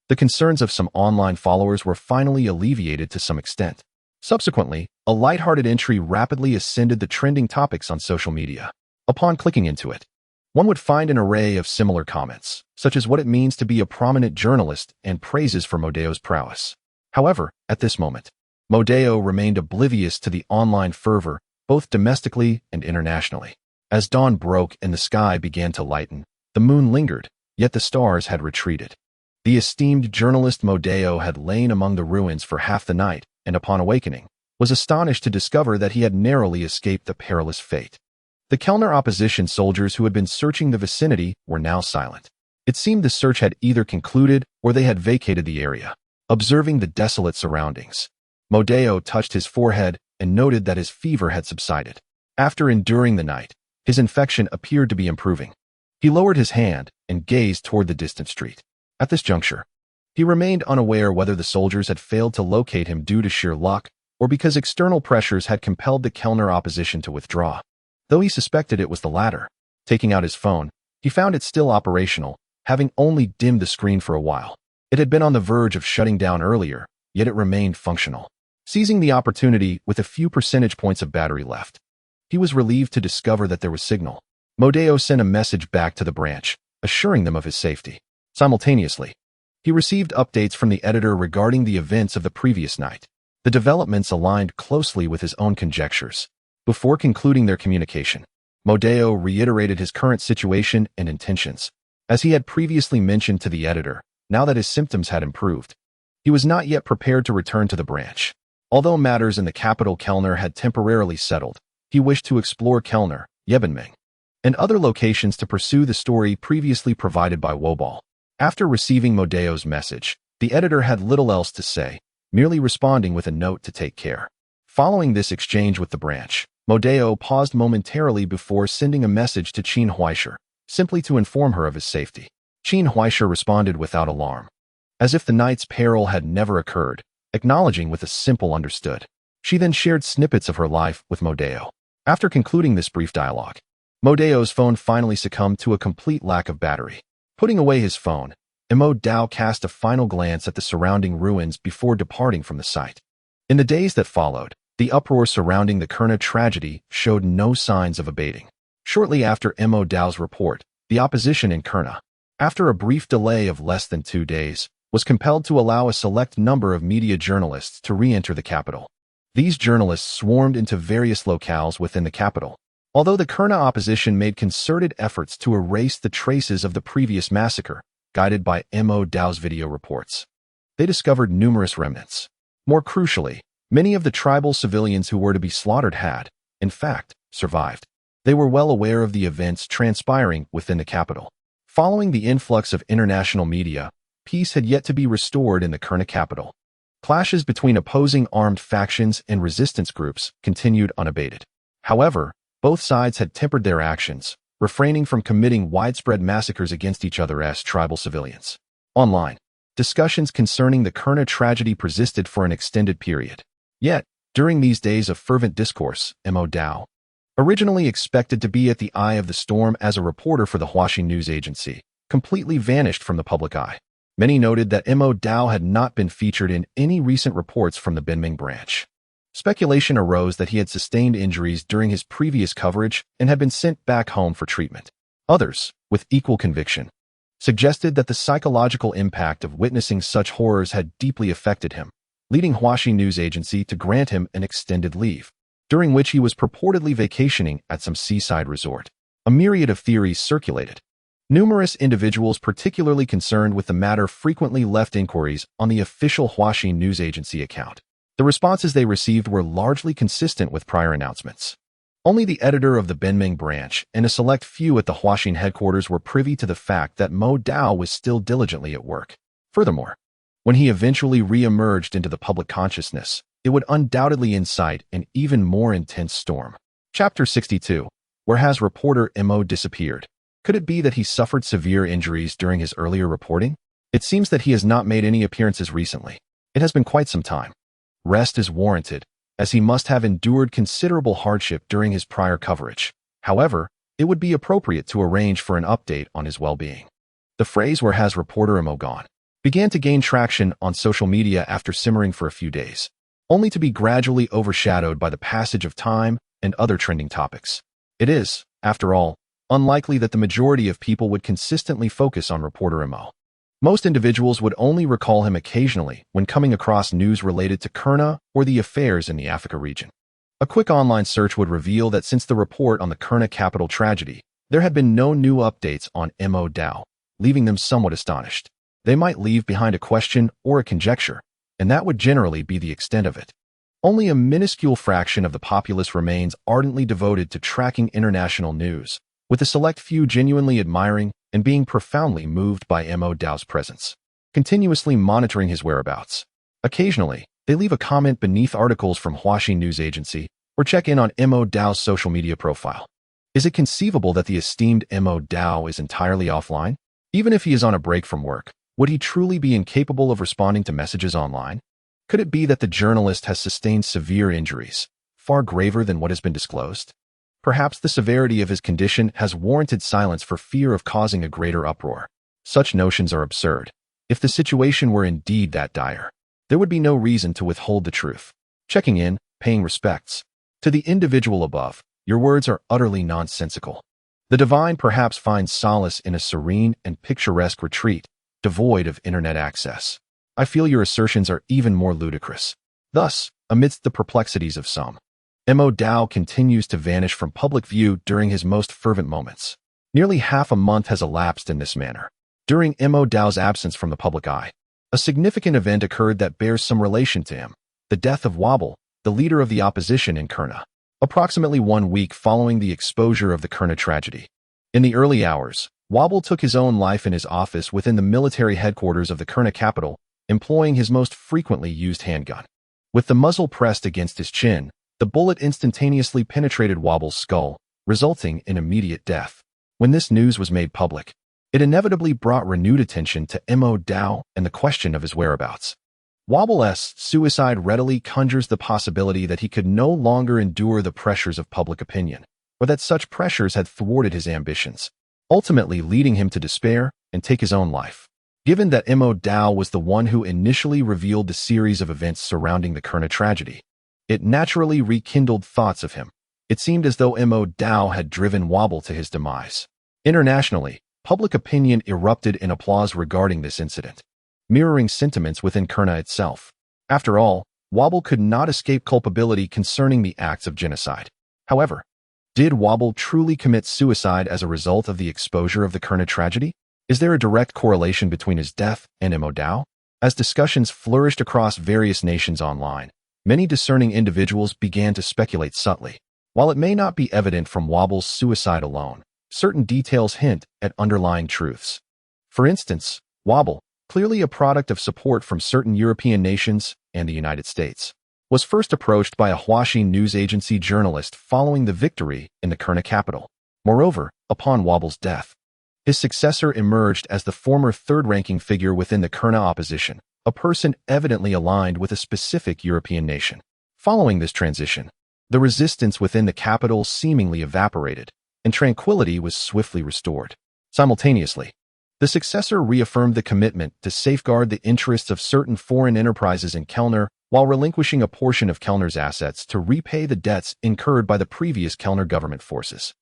[SPEAKER 1] the concerns of some online followers were finally alleviated to some extent. Subsequently, a lighthearted entry rapidly ascended the trending topics on social media. Upon clicking into it, one would find an array of similar comments, such as what it means to be a prominent journalist and praises for Modeo's prowess. However, at this moment, Modeo remained oblivious to the online fervor, both domestically and internationally. As dawn broke and the sky began to lighten, the moon lingered, yet the stars had retreated. The esteemed journalist Modeo had lain among the ruins for half the night, and upon awakening, was astonished to discover that he had narrowly escaped the perilous fate. The Kellner opposition soldiers who had been searching the vicinity were now silent. It seemed the search had either concluded or they had vacated the area. Observing the desolate surroundings, Modeo touched his forehead and noted that his fever had subsided. After enduring the night, his infection appeared to be improving. He lowered his hand and gazed toward the distant street. At this juncture, he remained unaware whether the soldiers had failed to locate him due to sheer luck or because external pressures had compelled the Kellner opposition to withdraw. Though he suspected it was the latter, taking out his phone, he found it still operational, having only dimmed the screen for a while. It had been on the verge of shutting down earlier, yet it remained functional. Seizing the opportunity with a few percentage points of battery left, he was relieved to discover that there was signal. Modeo sent a message back to the branch, assuring them of his safety. Simultaneously, he received updates from the editor regarding the events of the previous night. The developments aligned closely with his own conjectures. Before concluding their communication, Modeo reiterated his current situation and intentions. As he had previously mentioned to the editor, now that his symptoms had improved, he was not yet prepared to return to the branch. Although matters in the capital Kellner had temporarily settled, he wished to explore Kellner, Yebenming, and other locations to pursue the story previously provided by Woball. After receiving Modeo's message, the editor had little else to say, merely responding with a note to take care. Following this exchange with the branch, Modeo paused momentarily before sending a message to Qin Huaisher, simply to inform her of his safety. Qin Huaisher responded without alarm, as if the night's peril had never occurred, acknowledging with a simple understood. She then shared snippets of her life with Modeo. After concluding this brief dialogue, Modeo's phone finally succumbed to a complete lack of battery. Putting away his phone, Modeo cast a final glance at the surrounding ruins before departing from the site. In the days that followed, the uproar surrounding the Kurna tragedy showed no signs of abating. Shortly after Modeo's report, the opposition in Kurna, after a brief delay of less than 2 days, was compelled to allow a select number of media journalists to re-enter the capital. These journalists swarmed into various locales within the capital. Although the Kurna opposition made concerted efforts to erase the traces of the previous massacre, guided by Modeo's video reports, they discovered numerous remnants. More crucially, many of the tribal civilians who were to be slaughtered had, in fact, survived. They were well aware of the events transpiring within the capital. Following the influx of international media, peace had yet to be restored in the Kurna capital. Clashes between opposing armed factions and resistance groups continued unabated. However, both sides had tempered their actions, refraining from committing widespread massacres against each other as tribal civilians. Online, discussions concerning the Kurna tragedy persisted for an extended period. Yet, during these days of fervent discourse, Modeo, originally expected to be at the eye of the storm as a reporter for the Huaxi news agency, completely vanished from the public eye. Many noted that Modeo had not been featured in any recent reports from the Benming branch. Speculation arose that he had sustained injuries during his previous coverage and had been sent back home for treatment. Others, with equal conviction, suggested that the psychological impact of witnessing such horrors had deeply affected him, leading Huaxi news agency to grant him an extended leave, during which he was purportedly vacationing at some seaside resort. A myriad of theories circulated. Numerous individuals particularly concerned with the matter frequently left inquiries on the official Huaxi news agency account. The responses they received were largely consistent with prior announcements. Only the editor of the Benming branch and a select few at the Huaxin headquarters were privy to the fact that Modeo was still diligently at work. Furthermore, when he eventually re-emerged into the public consciousness, it would undoubtedly incite an even more intense storm. Chapter 62. Where has reporter Mo disappeared? Could it be that he suffered severe injuries during his earlier reporting? It seems that he has not made any appearances recently. It has been quite some time. Rest is warranted, as he must have endured considerable hardship during his prior coverage. However, it would be appropriate to arrange for an update on his well-being. The phrase "where has reporter Mo gone" began to gain traction on social media after simmering for a few days, only to be gradually overshadowed by the passage of time and other trending topics. It is, after all, unlikely that the majority of people would consistently focus on reporter Mo. Most individuals would only recall him occasionally when coming across news related to Kurna or the affairs in the Africa region. A quick online search would reveal that since the report on the Kurna capital tragedy, there had been no new updates on Mo Dao, leaving them somewhat astonished. They might leave behind a question or a conjecture, and that would generally be the extent of it. Only a minuscule fraction of the populace remains ardently devoted to tracking international news, with a select few genuinely admiring and being profoundly moved by Mo Dao's presence, continuously monitoring his whereabouts. Occasionally, they leave a comment beneath articles from Huaxi News Agency or check in on Mo Dao's social media profile. Is it conceivable that the esteemed Mo Dao is entirely offline? Even if he is on a break from work, would he truly be incapable of responding to messages online? Could it be that the journalist has sustained severe injuries, far graver than what has been disclosed? Perhaps the severity of his condition has warranted silence for fear of causing a greater uproar. Such notions are absurd. If the situation were indeed that dire, there would be no reason to withhold the truth. Checking in, paying respects. To the individual above, your words are utterly nonsensical. The divine perhaps finds solace in a serene and picturesque retreat, devoid of internet access. I feel your assertions are even more ludicrous. Thus, amidst the perplexities of some, Mo Dao continues to vanish from public view during his most fervent moments. Nearly half a month has elapsed in this manner. During Mo Dao's absence from the public eye, a significant event occurred that bears some relation to him: the death of Wobble, the leader of the opposition in Kurna, approximately 1 week following the exposure of the Kurna tragedy. In the early hours, Wobble took his own life in his office within the military headquarters of the Kurna capital, employing his most frequently used handgun. With the muzzle pressed against his chin, the bullet instantaneously penetrated Wobble's skull, resulting in immediate death. When this news was made public, it inevitably brought renewed attention to Mo Dao and the question of his whereabouts. Wobble's suicide readily conjures the possibility that he could no longer endure the pressures of public opinion, or that such pressures had thwarted his ambitions, ultimately leading him to despair and take his own life. Given that Mo Dao was the one who initially revealed the series of events surrounding the Kurna tragedy, it naturally rekindled thoughts of him. It seemed as though Mo Dao had driven Wobble to his demise. Internationally, public opinion erupted in applause regarding this incident, mirroring sentiments within Kurna itself. After all, Wobble could not escape culpability concerning the acts of genocide. However, did Wobble truly commit suicide as a result of the exposure of the Kurna tragedy? Is there a direct correlation between his death and Mo Dao? As discussions flourished across various nations online, many discerning individuals began to speculate subtly. While it may not be evident from Wobble's suicide alone, certain details hint at underlying truths. For instance, Wobble, clearly a product of support from certain European nations and the United States, was first approached by a Huaxi News Agency journalist following the victory in the Kurna capital. Moreover, upon Wobble's death, his successor emerged as the former third-ranking figure within the Kurna opposition, a person evidently aligned with a specific European nation. Following this transition, the resistance within the capital seemingly evaporated, and tranquility was swiftly restored. Simultaneously, the successor reaffirmed the commitment to safeguard the interests of certain foreign enterprises in Kellner while relinquishing a portion of Kellner's assets to repay the debts incurred by the previous Kellner government forces.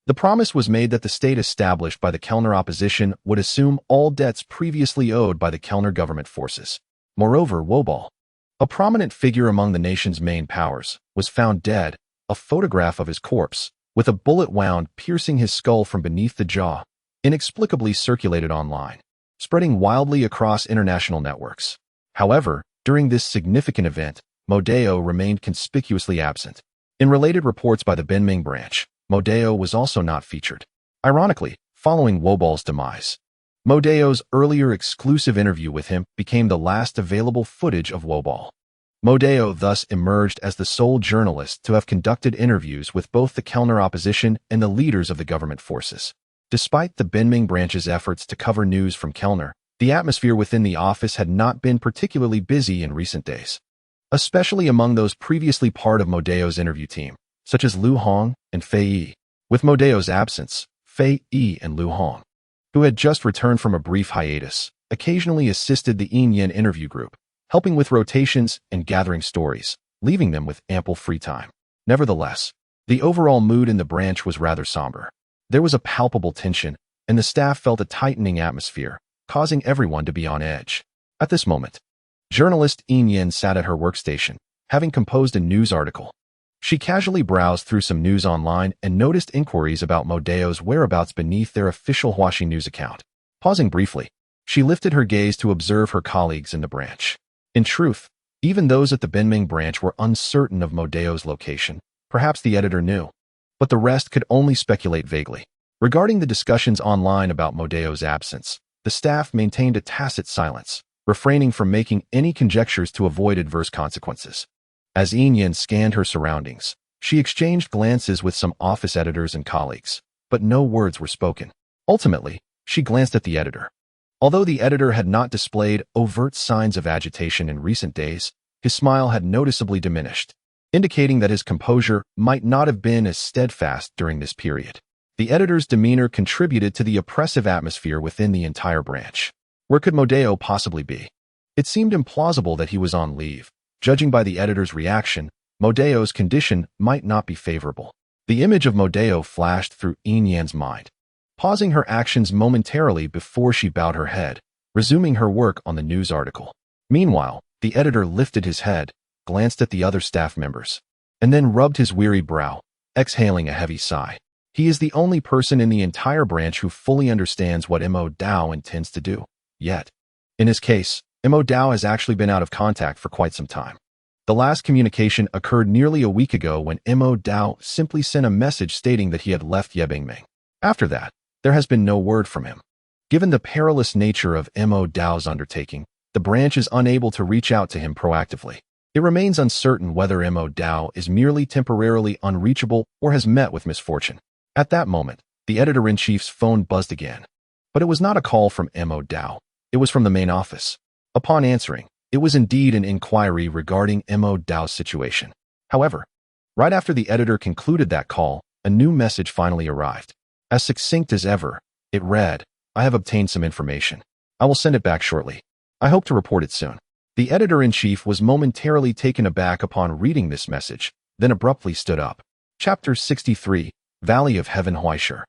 [SPEAKER 1] The promise was made that the state established by the Kellner opposition would assume all debts previously owed by the Kellner government forces. Moreover, Wobble, a prominent figure among the nation's main powers, was found dead, a photograph of his corpse, with a bullet wound piercing his skull from beneath the jaw, inexplicably circulated online, spreading wildly across international networks. However, during this significant event, Mo Dao remained conspicuously absent. In related reports by the Benming branch, Mo Dao was also not featured. Ironically, following Wobble's demise, Mo Dao's earlier exclusive interview with him became the last available footage of Wobble. Mo Dao thus emerged as the sole journalist to have conducted interviews with both the Kellner opposition and the leaders of the government forces. Despite the Benming branch's efforts to cover news from Kellner, the atmosphere within the office had not been particularly busy in recent days, especially among those previously part of Mo Dao's interview team, such as Liu Hong and Fei Yi. With Mo Dao's absence, Fei Yi and Liu Hong, who had just returned from a brief hiatus, occasionally assisted the Yin Yen interview group, helping with rotations and gathering stories, leaving them with ample free time. Nevertheless, the overall mood in the branch was rather somber. There was a palpable tension, and the staff felt a tightening atmosphere, causing everyone to be on edge. At this moment, journalist Yin Yen sat at her workstation, having composed a news article. She casually browsed through some news online and noticed inquiries about Modeo's whereabouts beneath their official Huaxi News account. Pausing briefly, she lifted her gaze to observe her colleagues in the branch. In truth, even those at the Benming branch were uncertain of Modeo's location. Perhaps the editor knew, but the rest could only speculate vaguely. Regarding the discussions online about Modeo's absence, the staff maintained a tacit silence, refraining from making any conjectures to avoid adverse consequences. As Yin Yen scanned her surroundings, she exchanged glances with some office editors and colleagues, but no words were spoken. Ultimately, she glanced at the editor. Although the editor had not displayed overt signs of agitation in recent days, his smile had noticeably diminished, indicating that his composure might not have been as steadfast during this period. The editor's demeanor contributed to the oppressive atmosphere within the entire branch. Where could Modeo possibly be? It seemed implausible that he was on leave. Judging by the editor's reaction, Modeo's condition might not be favorable. The image of Modeo flashed through Yin Yan's mind, pausing her actions momentarily before she bowed her head, resuming her work on the news article. Meanwhile, the editor lifted his head, glanced at the other staff members, and then rubbed his weary brow, exhaling a heavy sigh. He is the only person in the entire branch who fully understands what Mo Dao intends to do. Yet, in his case, Mo Dao has actually been out of contact for quite some time. The last communication occurred nearly a week ago when Mo Dao simply sent a message stating that he had left Yebingming. After that, there has been no word from him. Given the perilous nature of Mo Dao's undertaking, the branch is unable to reach out to him proactively. It remains uncertain whether Mo Dao is merely temporarily unreachable or has met with misfortune. At that moment, the editor-in-chief's phone buzzed again. But it was not a call from Mo Dao. It was from the main office. Upon answering, it was indeed an inquiry regarding Mo Dao's situation. However, right after the editor concluded that call, a new message finally arrived. As succinct as ever, it read, "I have obtained some information. I will send it back shortly. I hope to report it soon." The editor-in-chief was momentarily taken aback upon reading this message, then abruptly stood up. Chapter 63, Valley of Heaven Huaishir.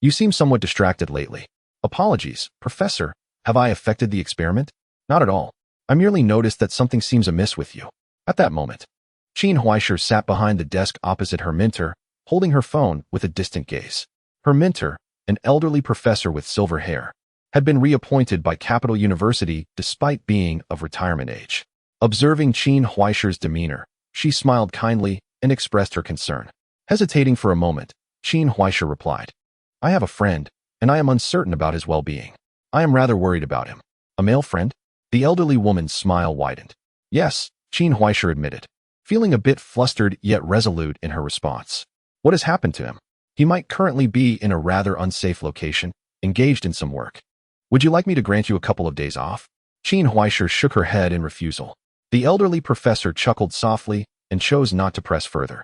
[SPEAKER 1] You seem somewhat distracted lately. Apologies, Professor. Have I affected the experiment? Not at all. I merely noticed that something seems amiss with you. At that moment, Qin Huaishir sat behind the desk opposite her mentor, holding her phone with a distant gaze. Her mentor, an elderly professor with silver hair, had been reappointed by Capital University despite being of retirement age. Observing Qin Huaishir's demeanor, she smiled kindly and expressed her concern. Hesitating for a moment, Qin Huaishir replied, "I have a friend, and I am uncertain about his well-being. I am rather worried about him." "A male friend?" The elderly woman's smile widened. "Yes," Qin Huaishir admitted, feeling a bit flustered yet resolute in her response. "What has happened to him? He might currently be in a rather unsafe location, engaged in some work. Would you like me to grant you a couple of days off?" Qin Huaishir shook her head in refusal. The elderly professor chuckled softly and chose not to press further,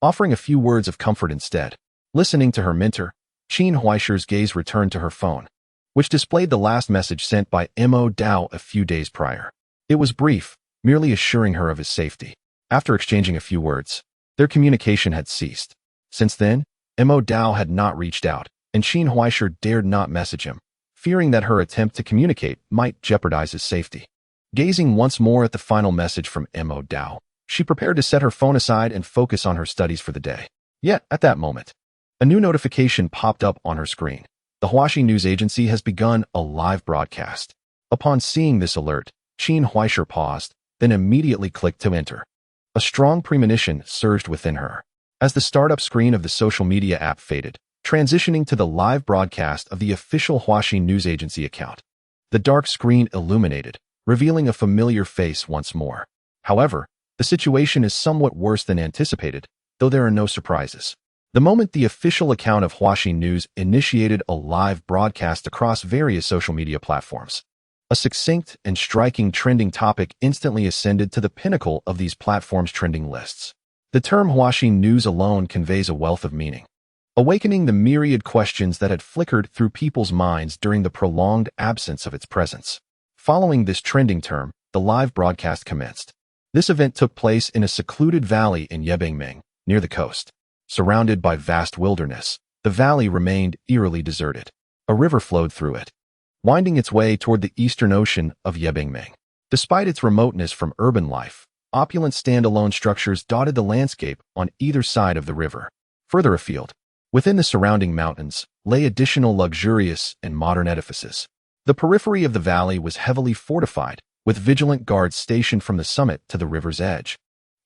[SPEAKER 1] offering a few words of comfort instead. Listening to her mentor, Qin Huaishir's gaze returned to her phone, which displayed the last message sent by Mo Dao a few days prior. It was brief, merely assuring her of his safety. After exchanging a few words, their communication had ceased. Since then, Mo Dao had not reached out, and Qin Huaishir dared not message him, fearing that her attempt to communicate might jeopardize his safety. Gazing once more at the final message from Mo Dao, she prepared to set her phone aside and focus on her studies for the day. Yet, at that moment, a new notification popped up on her screen. The Huaxi News Agency has begun a live broadcast. Upon seeing this alert, Qin Huaishir paused, then immediately clicked to enter. A strong premonition surged within her. As the startup screen of the social media app faded, transitioning to the live broadcast of the official Huaxi News Agency account, the dark screen illuminated, revealing a familiar face once more. However, the situation is somewhat worse than anticipated, though there are no surprises. The moment the official account of Huaxi News initiated a live broadcast across various social media platforms, a succinct and striking trending topic instantly ascended to the pinnacle of these platforms' trending lists. The term Huaxi News alone conveys a wealth of meaning, awakening the myriad questions that had flickered through people's minds during the prolonged absence of its presence. Following this trending term, the live broadcast commenced. This event took place in a secluded valley in Yebingming, near the coast. Surrounded by vast wilderness, The valley remained eerily deserted. A river flowed through it, winding its way toward the eastern ocean of Yebingming. Despite its remoteness from urban life, opulent standalone structures dotted the landscape on either side of the river. Further afield, within the surrounding mountains, lay additional luxurious and modern edifices. The periphery of the valley was heavily fortified, with vigilant guards stationed from the summit to the river's edge.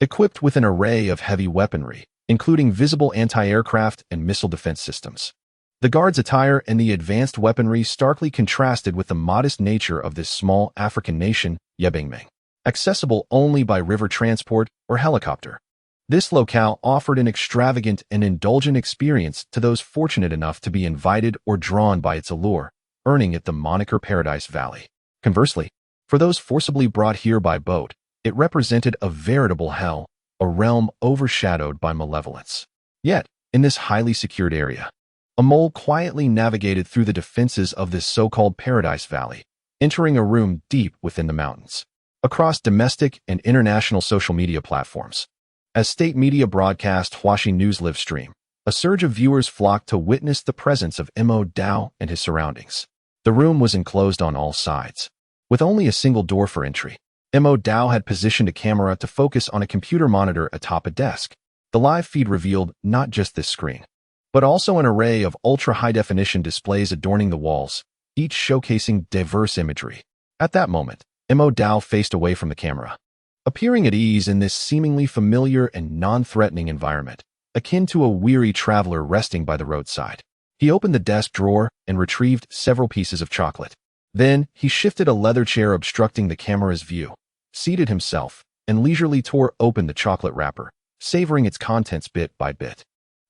[SPEAKER 1] Equipped with an array of heavy weaponry, including visible anti-aircraft and missile defense systems. The guards' attire and the advanced weaponry starkly contrasted with the modest nature of this small African nation, Yebingming, accessible only by river transport or helicopter. This locale offered an extravagant and indulgent experience to those fortunate enough to be invited or drawn by its allure, earning it the moniker Paradise Valley. Conversely, for those forcibly brought here by boat, it represented a veritable hell, a realm overshadowed by malevolence. Yet, in this highly secured area, a mole quietly navigated through the defenses of this so-called Paradise Valley, entering a room deep within the mountains. Across domestic and international social media platforms, as state media broadcast Huaxi News live stream, a surge of viewers flocked to witness the presence of Mo Dao and his surroundings. The room was enclosed on all sides, with only a single door for entry. Mo Dao had positioned a camera to focus on a computer monitor atop a desk. The live feed revealed not just this screen, but also an array of ultra-high-definition displays adorning the walls, each showcasing diverse imagery. At that moment, Mo Dao faced away from the camera, appearing at ease in this seemingly familiar and non-threatening environment, akin to a weary traveler resting by the roadside. He opened the desk drawer and retrieved several pieces of chocolate. Then, he shifted a leather chair obstructing the camera's view, seated himself, and leisurely tore open the chocolate wrapper, savoring its contents bit by bit.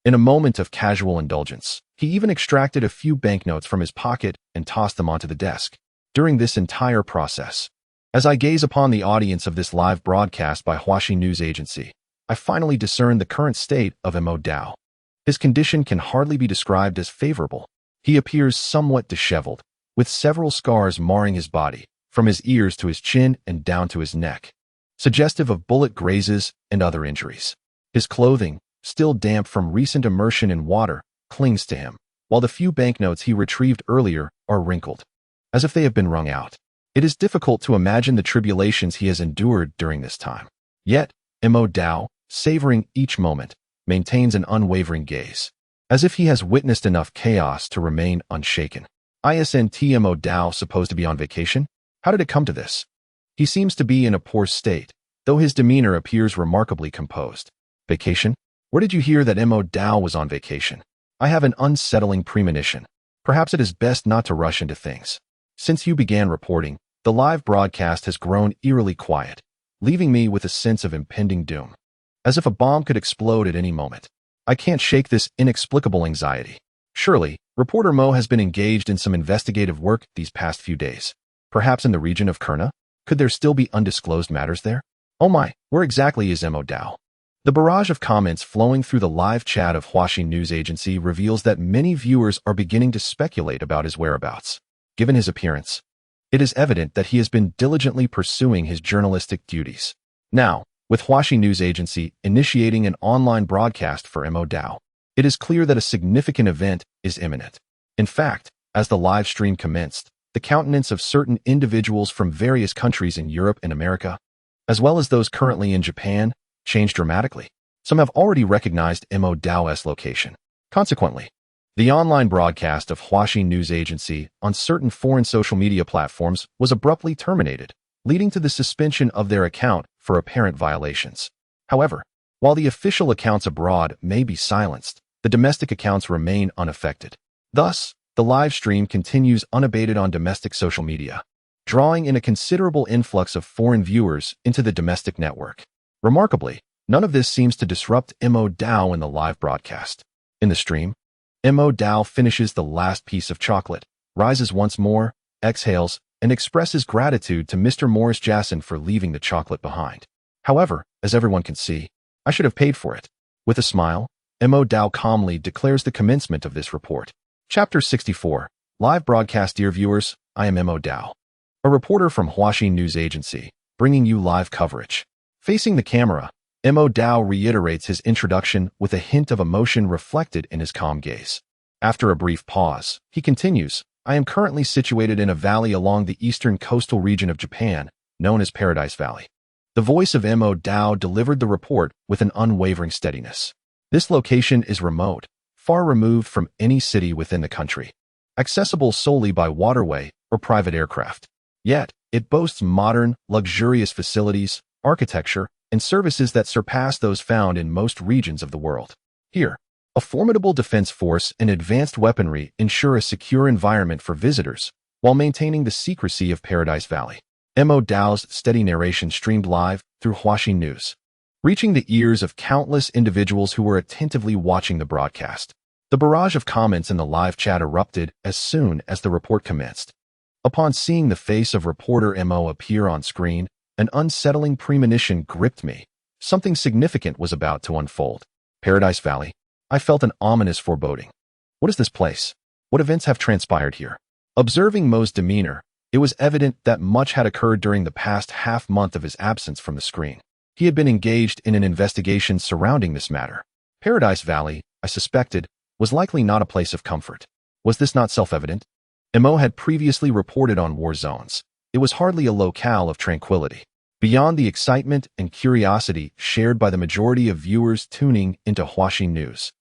[SPEAKER 1] In a moment of casual indulgence, he even extracted a few banknotes from his pocket and tossed them onto the desk. During this entire process, as I gaze upon the audience of this live broadcast by Huaxi News Agency, I finally discern the current state of Mo Dao. His condition can hardly be described as favorable. He appears somewhat disheveled, with several scars marring his body, from his ears to his chin and down to his neck, suggestive of bullet grazes and other injuries. His clothing, still damp from recent immersion in water, clings to him, while the few banknotes he retrieved earlier are wrinkled, as if they have been wrung out. It is difficult to imagine the tribulations he has endured during this time. Yet, Mo Dao, savoring each moment, maintains an unwavering gaze, as if he has witnessed enough chaos to remain unshaken. Isn't Mo Dao supposed to be on vacation? How did it come to this? He seems to be in a poor state, though his demeanor appears remarkably composed. Vacation? Where did you hear that Mo Dao was on vacation? I have an unsettling premonition. Perhaps it is best not to rush into things. Since you began reporting, the live broadcast has grown eerily quiet, leaving me with a sense of impending doom, as if a bomb could explode at any moment. I can't shake this inexplicable anxiety. Surely, reporter Mo has been engaged in some investigative work these past few days. Perhaps in the region of Kurna? Could there still be undisclosed matters there? Oh my, where exactly is Mo Dao? The barrage of comments flowing through the live chat of Huaxi News Agency reveals that many viewers are beginning to speculate about his whereabouts. Given his appearance, it is evident that he has been diligently pursuing his journalistic duties. Now, with Huaxi News Agency initiating an online broadcast for Mo Dao, it is clear that a significant event is imminent. In fact, as the live stream commenced, the countenance of certain individuals from various countries in Europe and America, as well as those currently in Japan, changed dramatically. Some have already recognized Mo Dao's location. Consequently, the online broadcast of Huaxi News Agency on certain foreign social media platforms was abruptly terminated, leading to the suspension of their account for apparent violations. However, while the official accounts abroad may be silenced, the domestic accounts remain unaffected. Thus, the live stream continues unabated on domestic social media, drawing in a considerable influx of foreign viewers into the domestic network. Remarkably, none of this seems to disrupt Mo Dao in the live broadcast. In the stream, Mo Dao finishes the last piece of chocolate, rises once more, exhales, and expresses gratitude to Mr. Morris Jason for leaving the chocolate behind. However, as everyone can see, I should have paid for it. With a smile, Mo Dao calmly declares the commencement of this report. Chapter 64. Live broadcast. Dear viewers, I am Mo Dao, a reporter from Huaxi News Agency, bringing you live coverage. Facing the camera, Mo Dao reiterates his introduction with a hint of emotion reflected in his calm gaze. After a brief pause, he continues, I am currently situated in a valley along the eastern coastal region of Japan, known as Paradise Valley. The voice of Mo Dao delivered the report with an unwavering steadiness. This location is remote, far removed from any city within the country, accessible solely by waterway or private aircraft. Yet, it boasts modern, luxurious facilities, architecture, and services that surpass those found in most regions of the world. Here, a formidable defense force and advanced weaponry ensure a secure environment for visitors while maintaining the secrecy of Paradise Valley. Mo Dao's steady narration streamed live through Huaxin News, reaching the ears of countless individuals who were attentively watching the broadcast. The barrage of comments in the live chat erupted as soon as the report commenced. Upon seeing the face of reporter Mo appear on screen, an unsettling premonition gripped me. Something significant was about to unfold. Paradise Valley. I felt an ominous foreboding. What is this place? What events have transpired here? Observing Mo's demeanor, it was evident that much had occurred during the past half-month of his absence from the screen. He had been engaged in an investigation surrounding this matter. Paradise Valley, I suspected, was likely not a place of comfort. Was this not self-evident? Mo had previously reported on war zones. It was hardly a locale of tranquility. Beyond the excitement and curiosity shared by the majority of viewers tuning into Huaxin News,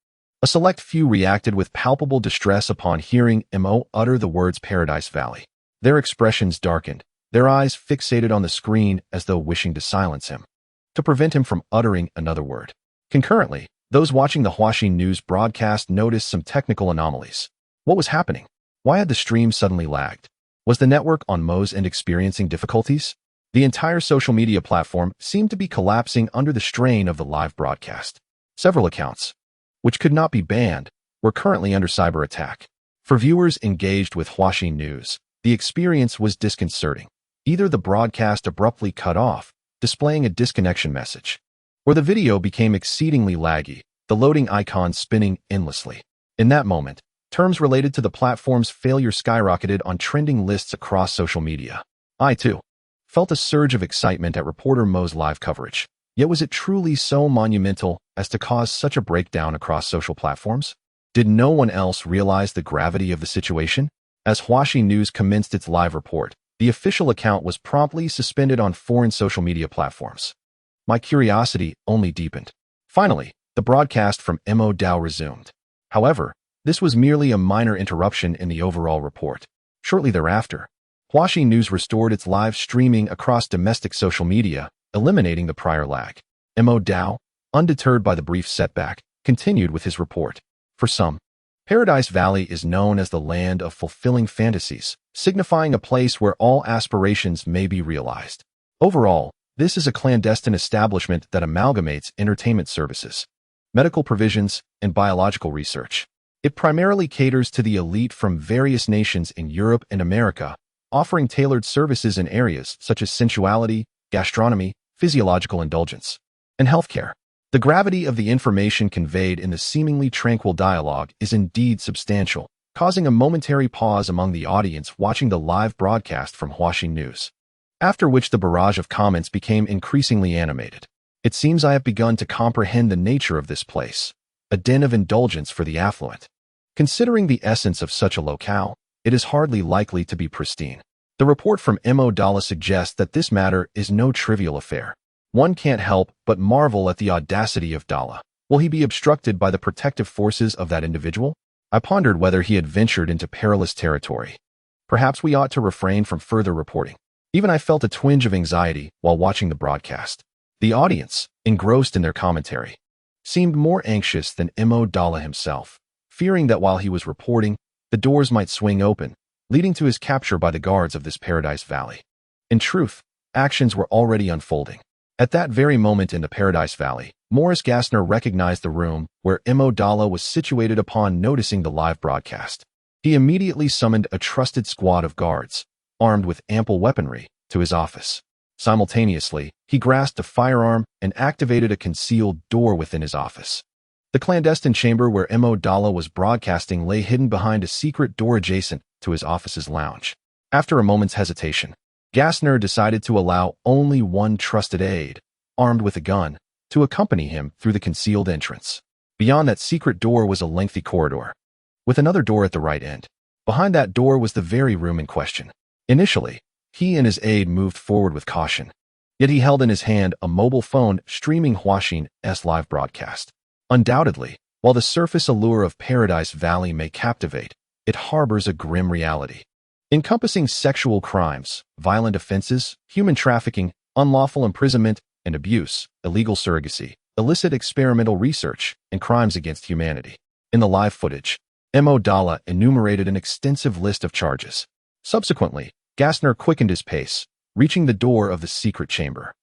[SPEAKER 1] a select few reacted with palpable distress upon hearing Mo utter the words Paradise Valley. Their expressions darkened, their eyes fixated on the screen as though wishing to silence him, to prevent him from uttering another word. Concurrently, those watching the Huaxin News broadcast noticed some technical anomalies. What was happening? Why had the stream suddenly lagged? Was the network on Mo's end experiencing difficulties? The entire social media platform seemed to be collapsing under the strain of the live broadcast. Several accounts, which could not be banned, were currently under cyber attack. For viewers engaged with Huaxin News, the experience was disconcerting. Either the broadcast abruptly cut off, displaying a disconnection message, or the video became exceedingly laggy, the loading icon spinning endlessly. In that moment, terms related to the platform's failure skyrocketed on trending lists across social media. I, too, felt a surge of excitement at reporter Mo's live coverage. Yet was it truly so monumental as to cause such a breakdown across social platforms? Did no one else realize the gravity of the situation? As Huaxin News commenced its live report, the official account was promptly suspended on foreign social media platforms. My curiosity only deepened. Finally, the broadcast from Mo Dao resumed. However, this was merely a minor interruption in the overall report. Shortly thereafter, Huaxin News restored its live streaming across domestic social media, eliminating the prior lag. Mo Dao, undeterred by the brief setback, continued with his report. For some, Paradise Valley is known as the land of fulfilling fantasies, signifying a place where all aspirations may be realized. Overall, this is a clandestine establishment that amalgamates entertainment services, medical provisions, and biological research. It primarily caters to the elite from various nations in Europe and America, offering tailored services in areas such as sensuality, gastronomy, physiological indulgence, and healthcare. The gravity of the information conveyed in the seemingly tranquil dialogue is indeed substantial, causing a momentary pause among the audience watching the live broadcast from Huaxin News, after which the barrage of comments became increasingly animated. It seems I have begun to comprehend the nature of this place, a den of indulgence for the affluent. Considering the essence of such a locale, it is hardly likely to be pristine. The report from Mo Dao suggests that this matter is no trivial affair. One can't help but marvel at the audacity of Dao. Will he be obstructed by the protective forces of that individual? I pondered whether he had ventured into perilous territory. Perhaps we ought to refrain from further reporting. Even I felt a twinge of anxiety while watching the broadcast. The audience, engrossed in their commentary, seemed more anxious than Mo Dao himself, fearing that while he was reporting, the doors might swing open, leading to his capture by the guards of this Paradise Valley. In truth, actions were already unfolding. At that very moment in the Paradise Valley, Morris Gassner recognized the room where Mo Dao was situated upon noticing the live broadcast. He immediately summoned a trusted squad of guards, armed with ample weaponry, to his office. Simultaneously, he grasped a firearm and activated a concealed door within his office. The clandestine chamber where Mo Dao was broadcasting lay hidden behind a secret door adjacent to his office's lounge. After a moment's hesitation, Gassner decided to allow only one trusted aide, armed with a gun, to accompany him through the concealed entrance. Beyond that secret door was a lengthy corridor, with another door at the right end. Behind that door was the very room in question. Initially, he and his aide moved forward with caution. Yet he held in his hand a mobile phone streaming Huaxin's live broadcast. Undoubtedly, while the surface allure of Paradise Valley may captivate, it harbors a grim reality, encompassing sexual crimes, violent offenses, human trafficking, unlawful imprisonment and abuse, illegal surrogacy, illicit experimental research, and crimes against humanity. In the live footage, Mo Dala enumerated an extensive list of charges. Subsequently, Gassner quickened his pace, reaching the door of the secret chamber.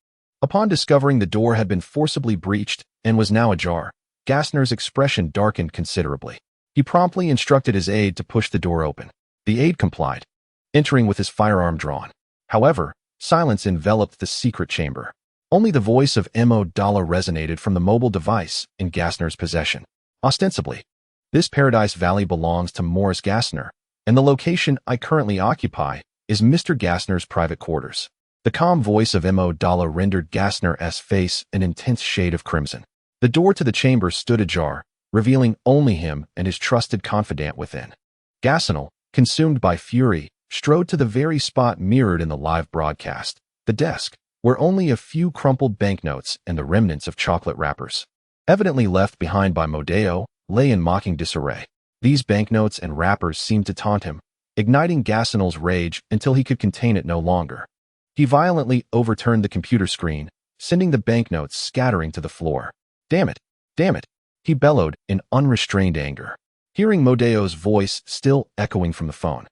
[SPEAKER 1] Upon discovering the door had been forcibly breached and was now ajar, Gassner's expression darkened considerably. He promptly instructed his aide to push the door open. The aide complied, entering with his firearm drawn. However, silence enveloped the secret chamber. Only the voice of Mo Dala resonated from the mobile device in Gassner's possession. Ostensibly, this Paradise Valley belongs to Morris Gassner, and the location I currently occupy is Mr. Gassner's private quarters. The calm voice of Mo Dala rendered Gassner's face an intense shade of crimson. The door to the chamber stood ajar, revealing only him and his trusted confidant within. Gassner, consumed by fury, strode to the very spot mirrored in the live broadcast, the desk, where only a few crumpled banknotes and the remnants of chocolate wrappers, evidently left behind by Modeo, lay in mocking disarray. These banknotes and wrappers seemed to taunt him, igniting Gassner's rage until he could contain it no longer. He violently overturned the computer screen, sending the banknotes scattering to the floor. Damn it! Damn it! He bellowed in unrestrained anger, hearing Modeo's voice still echoing from the phone.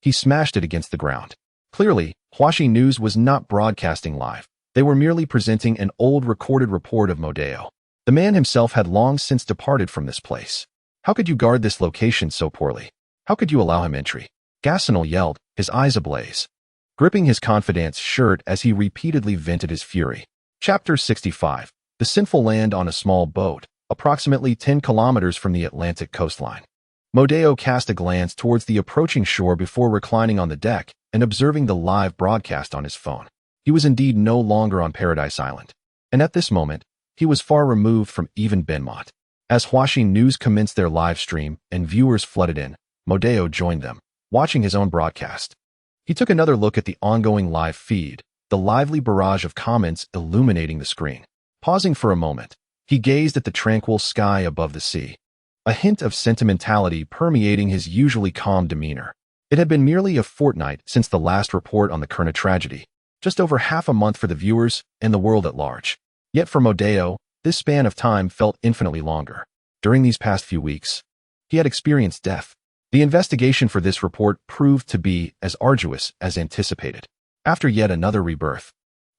[SPEAKER 1] He smashed it against the ground. Clearly, Huaxi News was not broadcasting live. They were merely presenting an old recorded report of Modeo. The man himself had long since departed from this place. How could you guard this location so poorly? How could you allow him entry? Gassner yelled, his eyes ablaze, gripping his confidant's shirt as he repeatedly vented his fury. Chapter 65. The Sinful Land on a Small Boat, approximately 10 kilometers from the Atlantic coastline. Modeo cast a glance towards the approaching shore before reclining on the deck and observing the live broadcast on his phone. He was indeed no longer on Paradise Island, and at this moment, he was far removed from even Benmont. As Huaxi News commenced their live stream and viewers flooded in, Modeo joined them, watching his own broadcast. He took another look at the ongoing live feed, the lively barrage of comments illuminating the screen. Pausing for a moment, he gazed at the tranquil sky above the sea, a hint of sentimentality permeating his usually calm demeanor. It had been merely a fortnight since the last report on the Kurna tragedy, just over half a month for the viewers and the world at large. Yet for Modeo, this span of time felt infinitely longer. During these past few weeks, he had experienced death. The investigation for this report proved to be as arduous as anticipated. After yet another rebirth,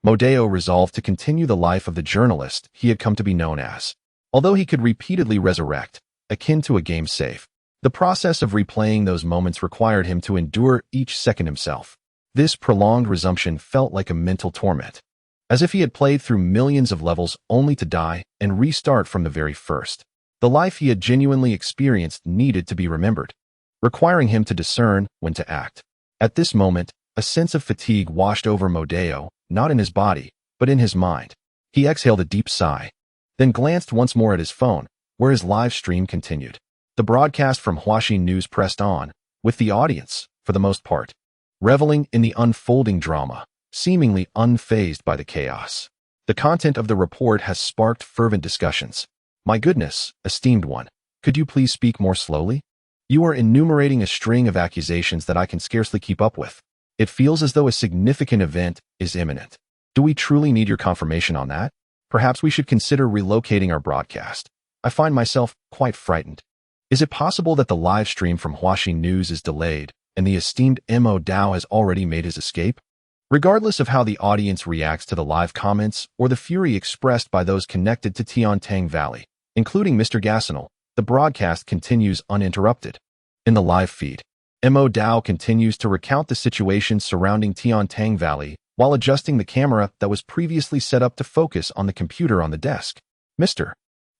[SPEAKER 1] Modeo resolved to continue the life of the journalist he had come to be known as. Although he could repeatedly resurrect, akin to a game save, the process of replaying those moments required him to endure each second himself. This prolonged resumption felt like a mental torment, as if he had played through millions of levels only to die and restart from the very first. The life he had genuinely experienced needed to be remembered, requiring him to discern when to act. At this moment, a sense of fatigue washed over Modeo, not in his body, but in his mind. He exhaled a deep sigh, then glanced once more at his phone, where his live stream continued. The broadcast from Huaxi News pressed on, with the audience, for the most part, reveling in the unfolding drama, seemingly unfazed by the chaos. The content of the report has sparked fervent discussions. My goodness, esteemed one, could you please speak more slowly? You are enumerating a string of accusations that I can scarcely keep up with. It feels as though a significant event is imminent. Do we truly need your confirmation on that? Perhaps we should consider relocating our broadcast. I find myself quite frightened. Is it possible that the live stream from Huaxi News is delayed and the esteemed Mo Dao has already made his escape? Regardless of how the audience reacts to the live comments or the fury expressed by those connected to Tiantang Valley, including Mr. Gassner, the broadcast continues uninterrupted. In the live feed, Mo Dao continues to recount the situation surrounding Tiantang Valley while adjusting the camera that was previously set up to focus on the computer on the desk. Mr.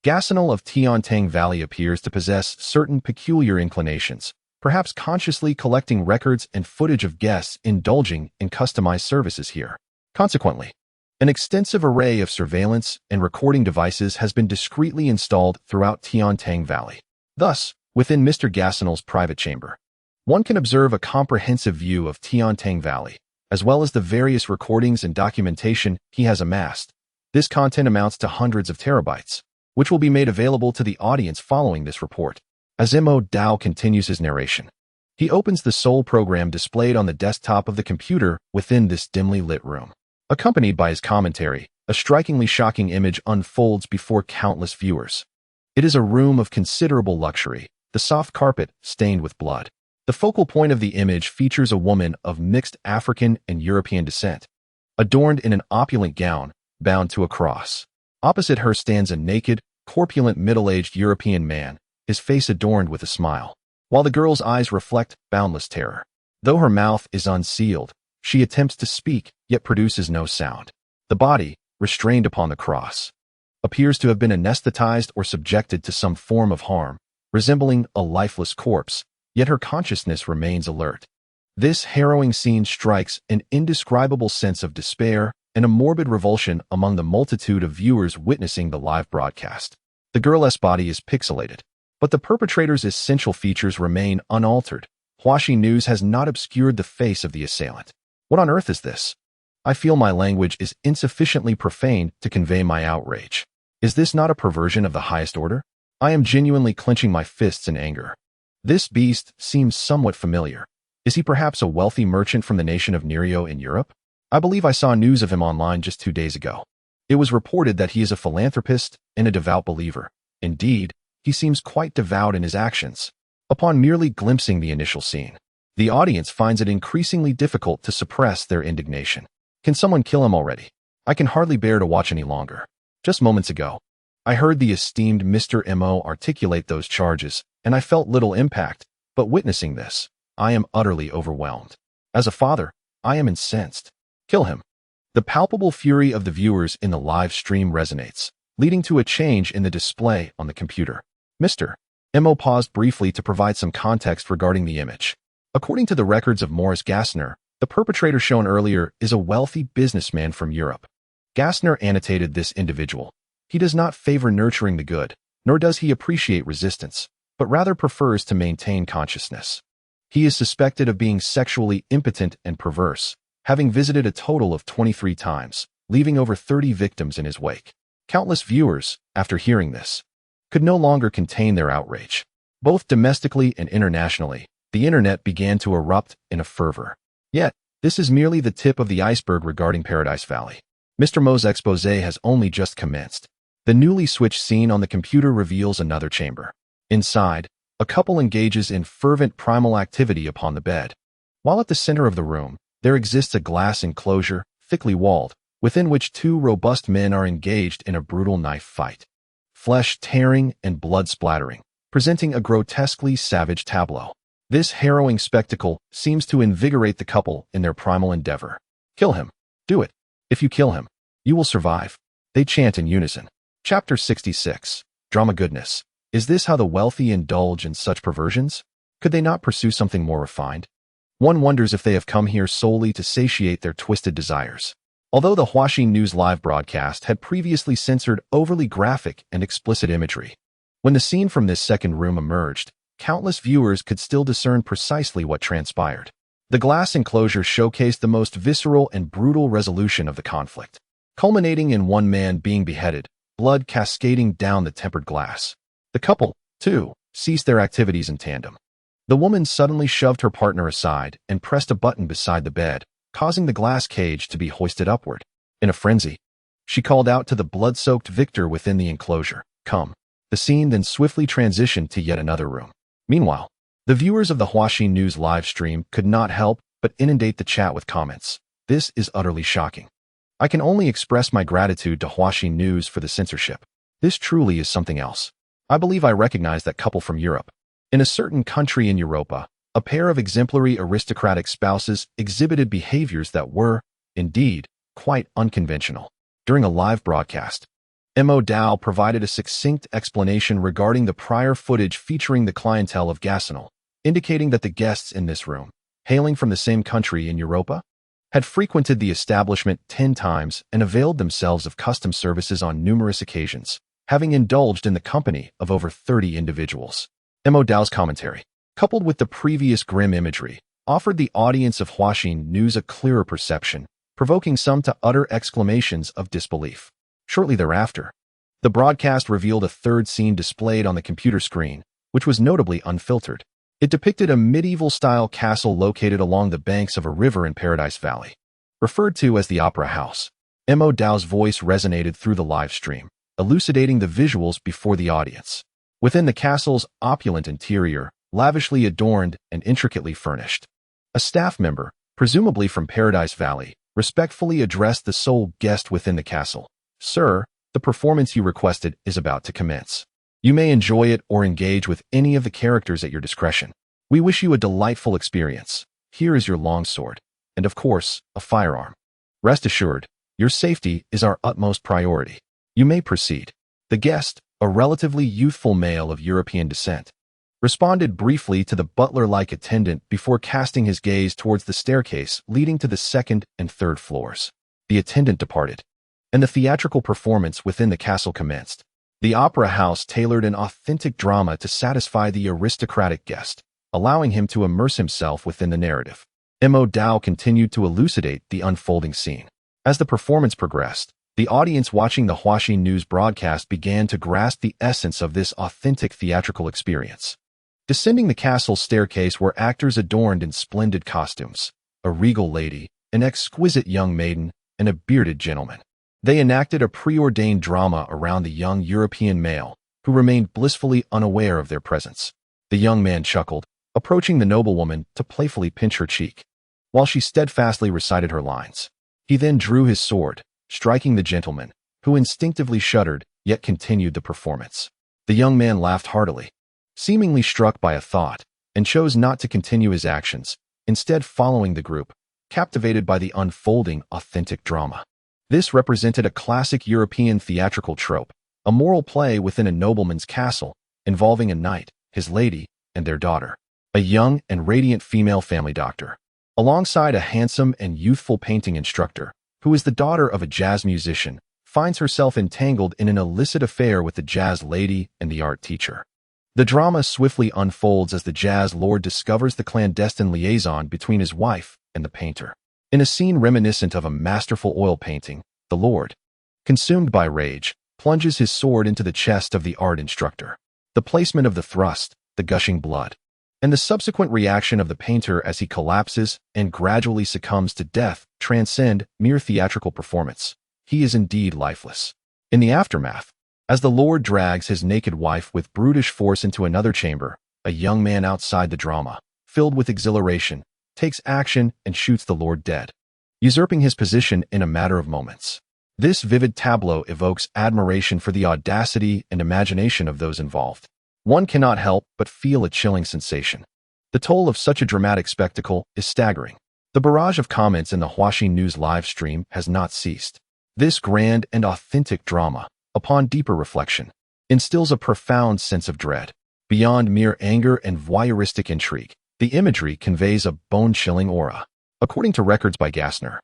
[SPEAKER 1] Gassner of Tiantang Valley appears to possess certain peculiar inclinations, perhaps consciously collecting records and footage of guests indulging in customized services here. Consequently, an extensive array of surveillance and recording devices has been discreetly installed throughout Tiantang Valley. Thus, Within Mr. Gassenel's private chamber, one can observe a comprehensive view of Tiantang Valley, as well as the various recordings and documentation he has amassed. This content amounts to hundreds of terabytes, which will be made available to the audience following this report. As Mo Dao continues his narration, he opens the sole program displayed on the desktop of the computer within this dimly lit room. Accompanied by his commentary, a strikingly shocking image unfolds before countless viewers. It is a room of considerable luxury, the soft carpet stained with blood. The focal point of the image features a woman of mixed African and European descent, adorned in an opulent gown bound to a cross. Opposite her stands a naked, corpulent middle-aged European man, his face adorned with a smile, while the girl's eyes reflect boundless terror. Though her mouth is unsealed, she attempts to speak, yet produces no sound. The body, restrained upon the cross, appears to have been anesthetized or subjected to some form of harm, resembling a lifeless corpse, yet her consciousness remains alert. This harrowing scene strikes an indescribable sense of despair and a morbid revulsion among the multitude of viewers witnessing the live broadcast. The girl's body is pixelated, but the perpetrator's essential features remain unaltered. Huaxi News has not obscured the face of the assailant. What on earth is this? I feel my language is insufficiently profane to convey my outrage. Is this not a perversion of the highest order? I am genuinely clenching my fists in anger. This beast seems somewhat familiar. Is he perhaps a wealthy merchant from the nation of Nerio in Europe? I believe I saw news of him online just 2 days ago. It was reported that he is a philanthropist and a devout believer. Indeed, he seems quite devout in his actions. Upon merely glimpsing the initial scene, the audience finds it increasingly difficult to suppress their indignation. Can someone kill him already? I can hardly bear to watch any longer. Just moments ago, I heard the esteemed Mr. Mo articulate those charges, and I felt little impact, but witnessing this, I am utterly overwhelmed. As a father, I am incensed. Kill him. The palpable fury of the viewers in the live stream resonates, leading to a change in the display on the computer. Mr. Mo paused briefly to provide some context regarding the image. According to the records of Morris Gassner, the perpetrator shown earlier is a wealthy businessman from Europe. Gassner annotated this individual. He does not favor nurturing the good, nor does he appreciate resistance, but rather prefers to maintain consciousness. He is suspected of being sexually impotent and perverse, having visited a total of 23 times, leaving over 30 victims in his wake. Countless viewers, after hearing this, could no longer contain their outrage. Both domestically and internationally, the internet began to erupt in a fervor. Yet, this is merely the tip of the iceberg regarding Paradise Valley. Mr. Mo's expose has only just commenced. The newly switched scene on the computer reveals another chamber. Inside, a couple engages in fervent primal activity upon the bed. While at the center of the room, there exists a glass enclosure, thickly walled, within which 2 robust men are engaged in a brutal knife fight. Flesh tearing and blood splattering, presenting a grotesquely savage tableau. This harrowing spectacle seems to invigorate the couple in their primal endeavor. Kill him. Do it. If you kill him, you will survive. They chant in unison. Chapter 66. Drama Goodness. Is this how the wealthy indulge in such perversions? Could they not pursue something more refined? One wonders if they have come here solely to satiate their twisted desires. Although the Huaxi News live broadcast had previously censored overly graphic and explicit imagery, when the scene from this second room emerged, countless viewers could still discern precisely what transpired. The glass enclosure showcased the most visceral and brutal resolution of the conflict, culminating in one man being beheaded, blood cascading down the tempered glass. The couple, too, ceased their activities in tandem. The woman suddenly shoved her partner aside and pressed a button beside the bed, causing the glass cage to be hoisted upward. In a frenzy, she called out to the blood-soaked victor within the enclosure, "Come." The scene then swiftly transitioned to yet another room. Meanwhile, the viewers of the Huaxi News live stream could not help but inundate the chat with comments. This is utterly shocking. I can only express my gratitude to Huaxi News for the censorship. This truly is something else. I believe I recognize that couple from Europe. In a certain country in Europa, a pair of exemplary aristocratic spouses exhibited behaviors that were, indeed, quite unconventional. During a live broadcast, Mo Dao provided a succinct explanation regarding the prior footage featuring the clientele of Gassenel, indicating that the guests in this room, hailing from the same country in Europa, had frequented the establishment 10 times and availed themselves of custom services on numerous occasions, having indulged in the company of over 30 individuals. Mo Dao's commentary, coupled with the previous grim imagery, offered the audience of Huaxin news a clearer perception, provoking some to utter exclamations of disbelief. Shortly thereafter, the broadcast revealed a third scene displayed on the computer screen, which was notably unfiltered. It depicted a medieval-style castle located along the banks of a river in Paradise Valley, referred to as the Opera House. Mo Dao's voice resonated through the live stream, elucidating the visuals before the audience. Within the castle's opulent interior, lavishly adorned and intricately furnished, a staff member, presumably from Paradise Valley, respectfully addressed the sole guest within the castle. "Sir, the performance you requested is about to commence. You may enjoy it or engage with any of the characters at your discretion. We wish you a delightful experience. Here is your longsword, and of course, a firearm. Rest assured, your safety is our utmost priority. You may proceed." The guest, a relatively youthful male of European descent, responded briefly to the butler-like attendant before casting his gaze towards the staircase leading to the second and third floors. The attendant departed, and the theatrical performance within the castle commenced. The opera house tailored an authentic drama to satisfy the aristocratic guest, allowing him to immerse himself within the narrative. Mo Dao continued to elucidate the unfolding scene. As the performance progressed, the audience watching the Huaxin News broadcast began to grasp the essence of this authentic theatrical experience. Descending the castle staircase were actors adorned in splendid costumes, a regal lady, an exquisite young maiden, and a bearded gentleman. They enacted a preordained drama around the young European male, who remained blissfully unaware of their presence. The young man chuckled, approaching the noblewoman to playfully pinch her cheek, while she steadfastly recited her lines. He then drew his sword, striking the gentleman, who instinctively shuddered, yet continued the performance. The young man laughed heartily, seemingly struck by a thought, and chose not to continue his actions, instead following the group, captivated by the unfolding authentic drama. This represented a classic European theatrical trope, a moral play within a nobleman's castle, involving a knight, his lady, and their daughter, a young and radiant female family doctor, alongside a handsome and youthful painting instructor, who is the daughter of a jazz musician, finds herself entangled in an illicit affair with the jazz lady and the art teacher. The drama swiftly unfolds as the jazz lord discovers the clandestine liaison between his wife and the painter. In a scene reminiscent of a masterful oil painting, the lord, consumed by rage, plunges his sword into the chest of the art instructor. The placement of the thrust, the gushing blood, and the subsequent reaction of the painter as he collapses and gradually succumbs to death transcend mere theatrical performance. He is indeed lifeless. In the aftermath, as the lord drags his naked wife with brutish force into another chamber, a young man outside the drama, filled with exhilaration, takes action and shoots the lord dead, usurping his position in a matter of moments. This vivid tableau evokes admiration for the audacity and imagination of those involved. One cannot help but feel a chilling sensation. The toll of such a dramatic spectacle is staggering. The barrage of comments in the Huaxin News live stream has not ceased. This grand and authentic drama, upon deeper reflection, instills a profound sense of dread. Beyond mere anger and voyeuristic intrigue, the imagery conveys a bone-chilling aura. According to records by Gassner,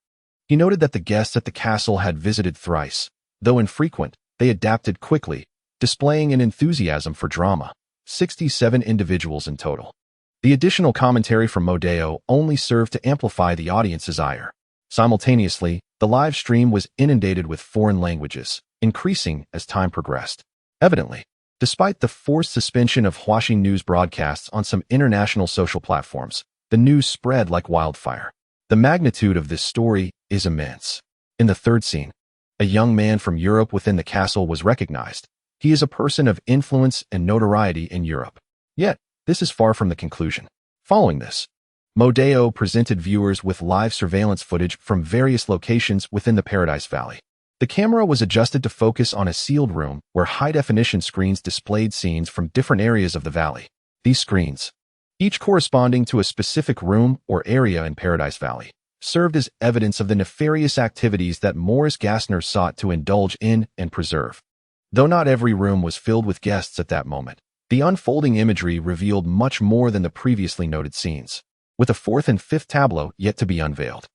[SPEAKER 1] he noted that the guests at the castle had visited thrice. Though infrequent, they adapted quickly, displaying an enthusiasm for drama. 67 individuals in total. The additional commentary from Mo Dao only served to amplify the audience's ire. Simultaneously, the live stream was inundated with foreign languages, increasing as time progressed. Evidently, despite the forced suspension of Huaxin News broadcasts on some international social platforms, the news spread like wildfire. The magnitude of this story is immense. In the third scene, a young man from Europe within the castle was recognized. He is a person of influence and notoriety in Europe. Yet, this is far from the conclusion. Following this, Mo Dao presented viewers with live surveillance footage from various locations within the Paradise Valley. The camera was adjusted to focus on a sealed room where high-definition screens displayed scenes from different areas of the valley. These screens, each corresponding to a specific room or area in Paradise Valley, served as evidence of the nefarious activities that Morris Gassner sought to indulge in and preserve. Though not every room was filled with guests at that moment, the unfolding imagery revealed much more than the previously noted scenes, with a fourth and fifth tableau yet to be unveiled.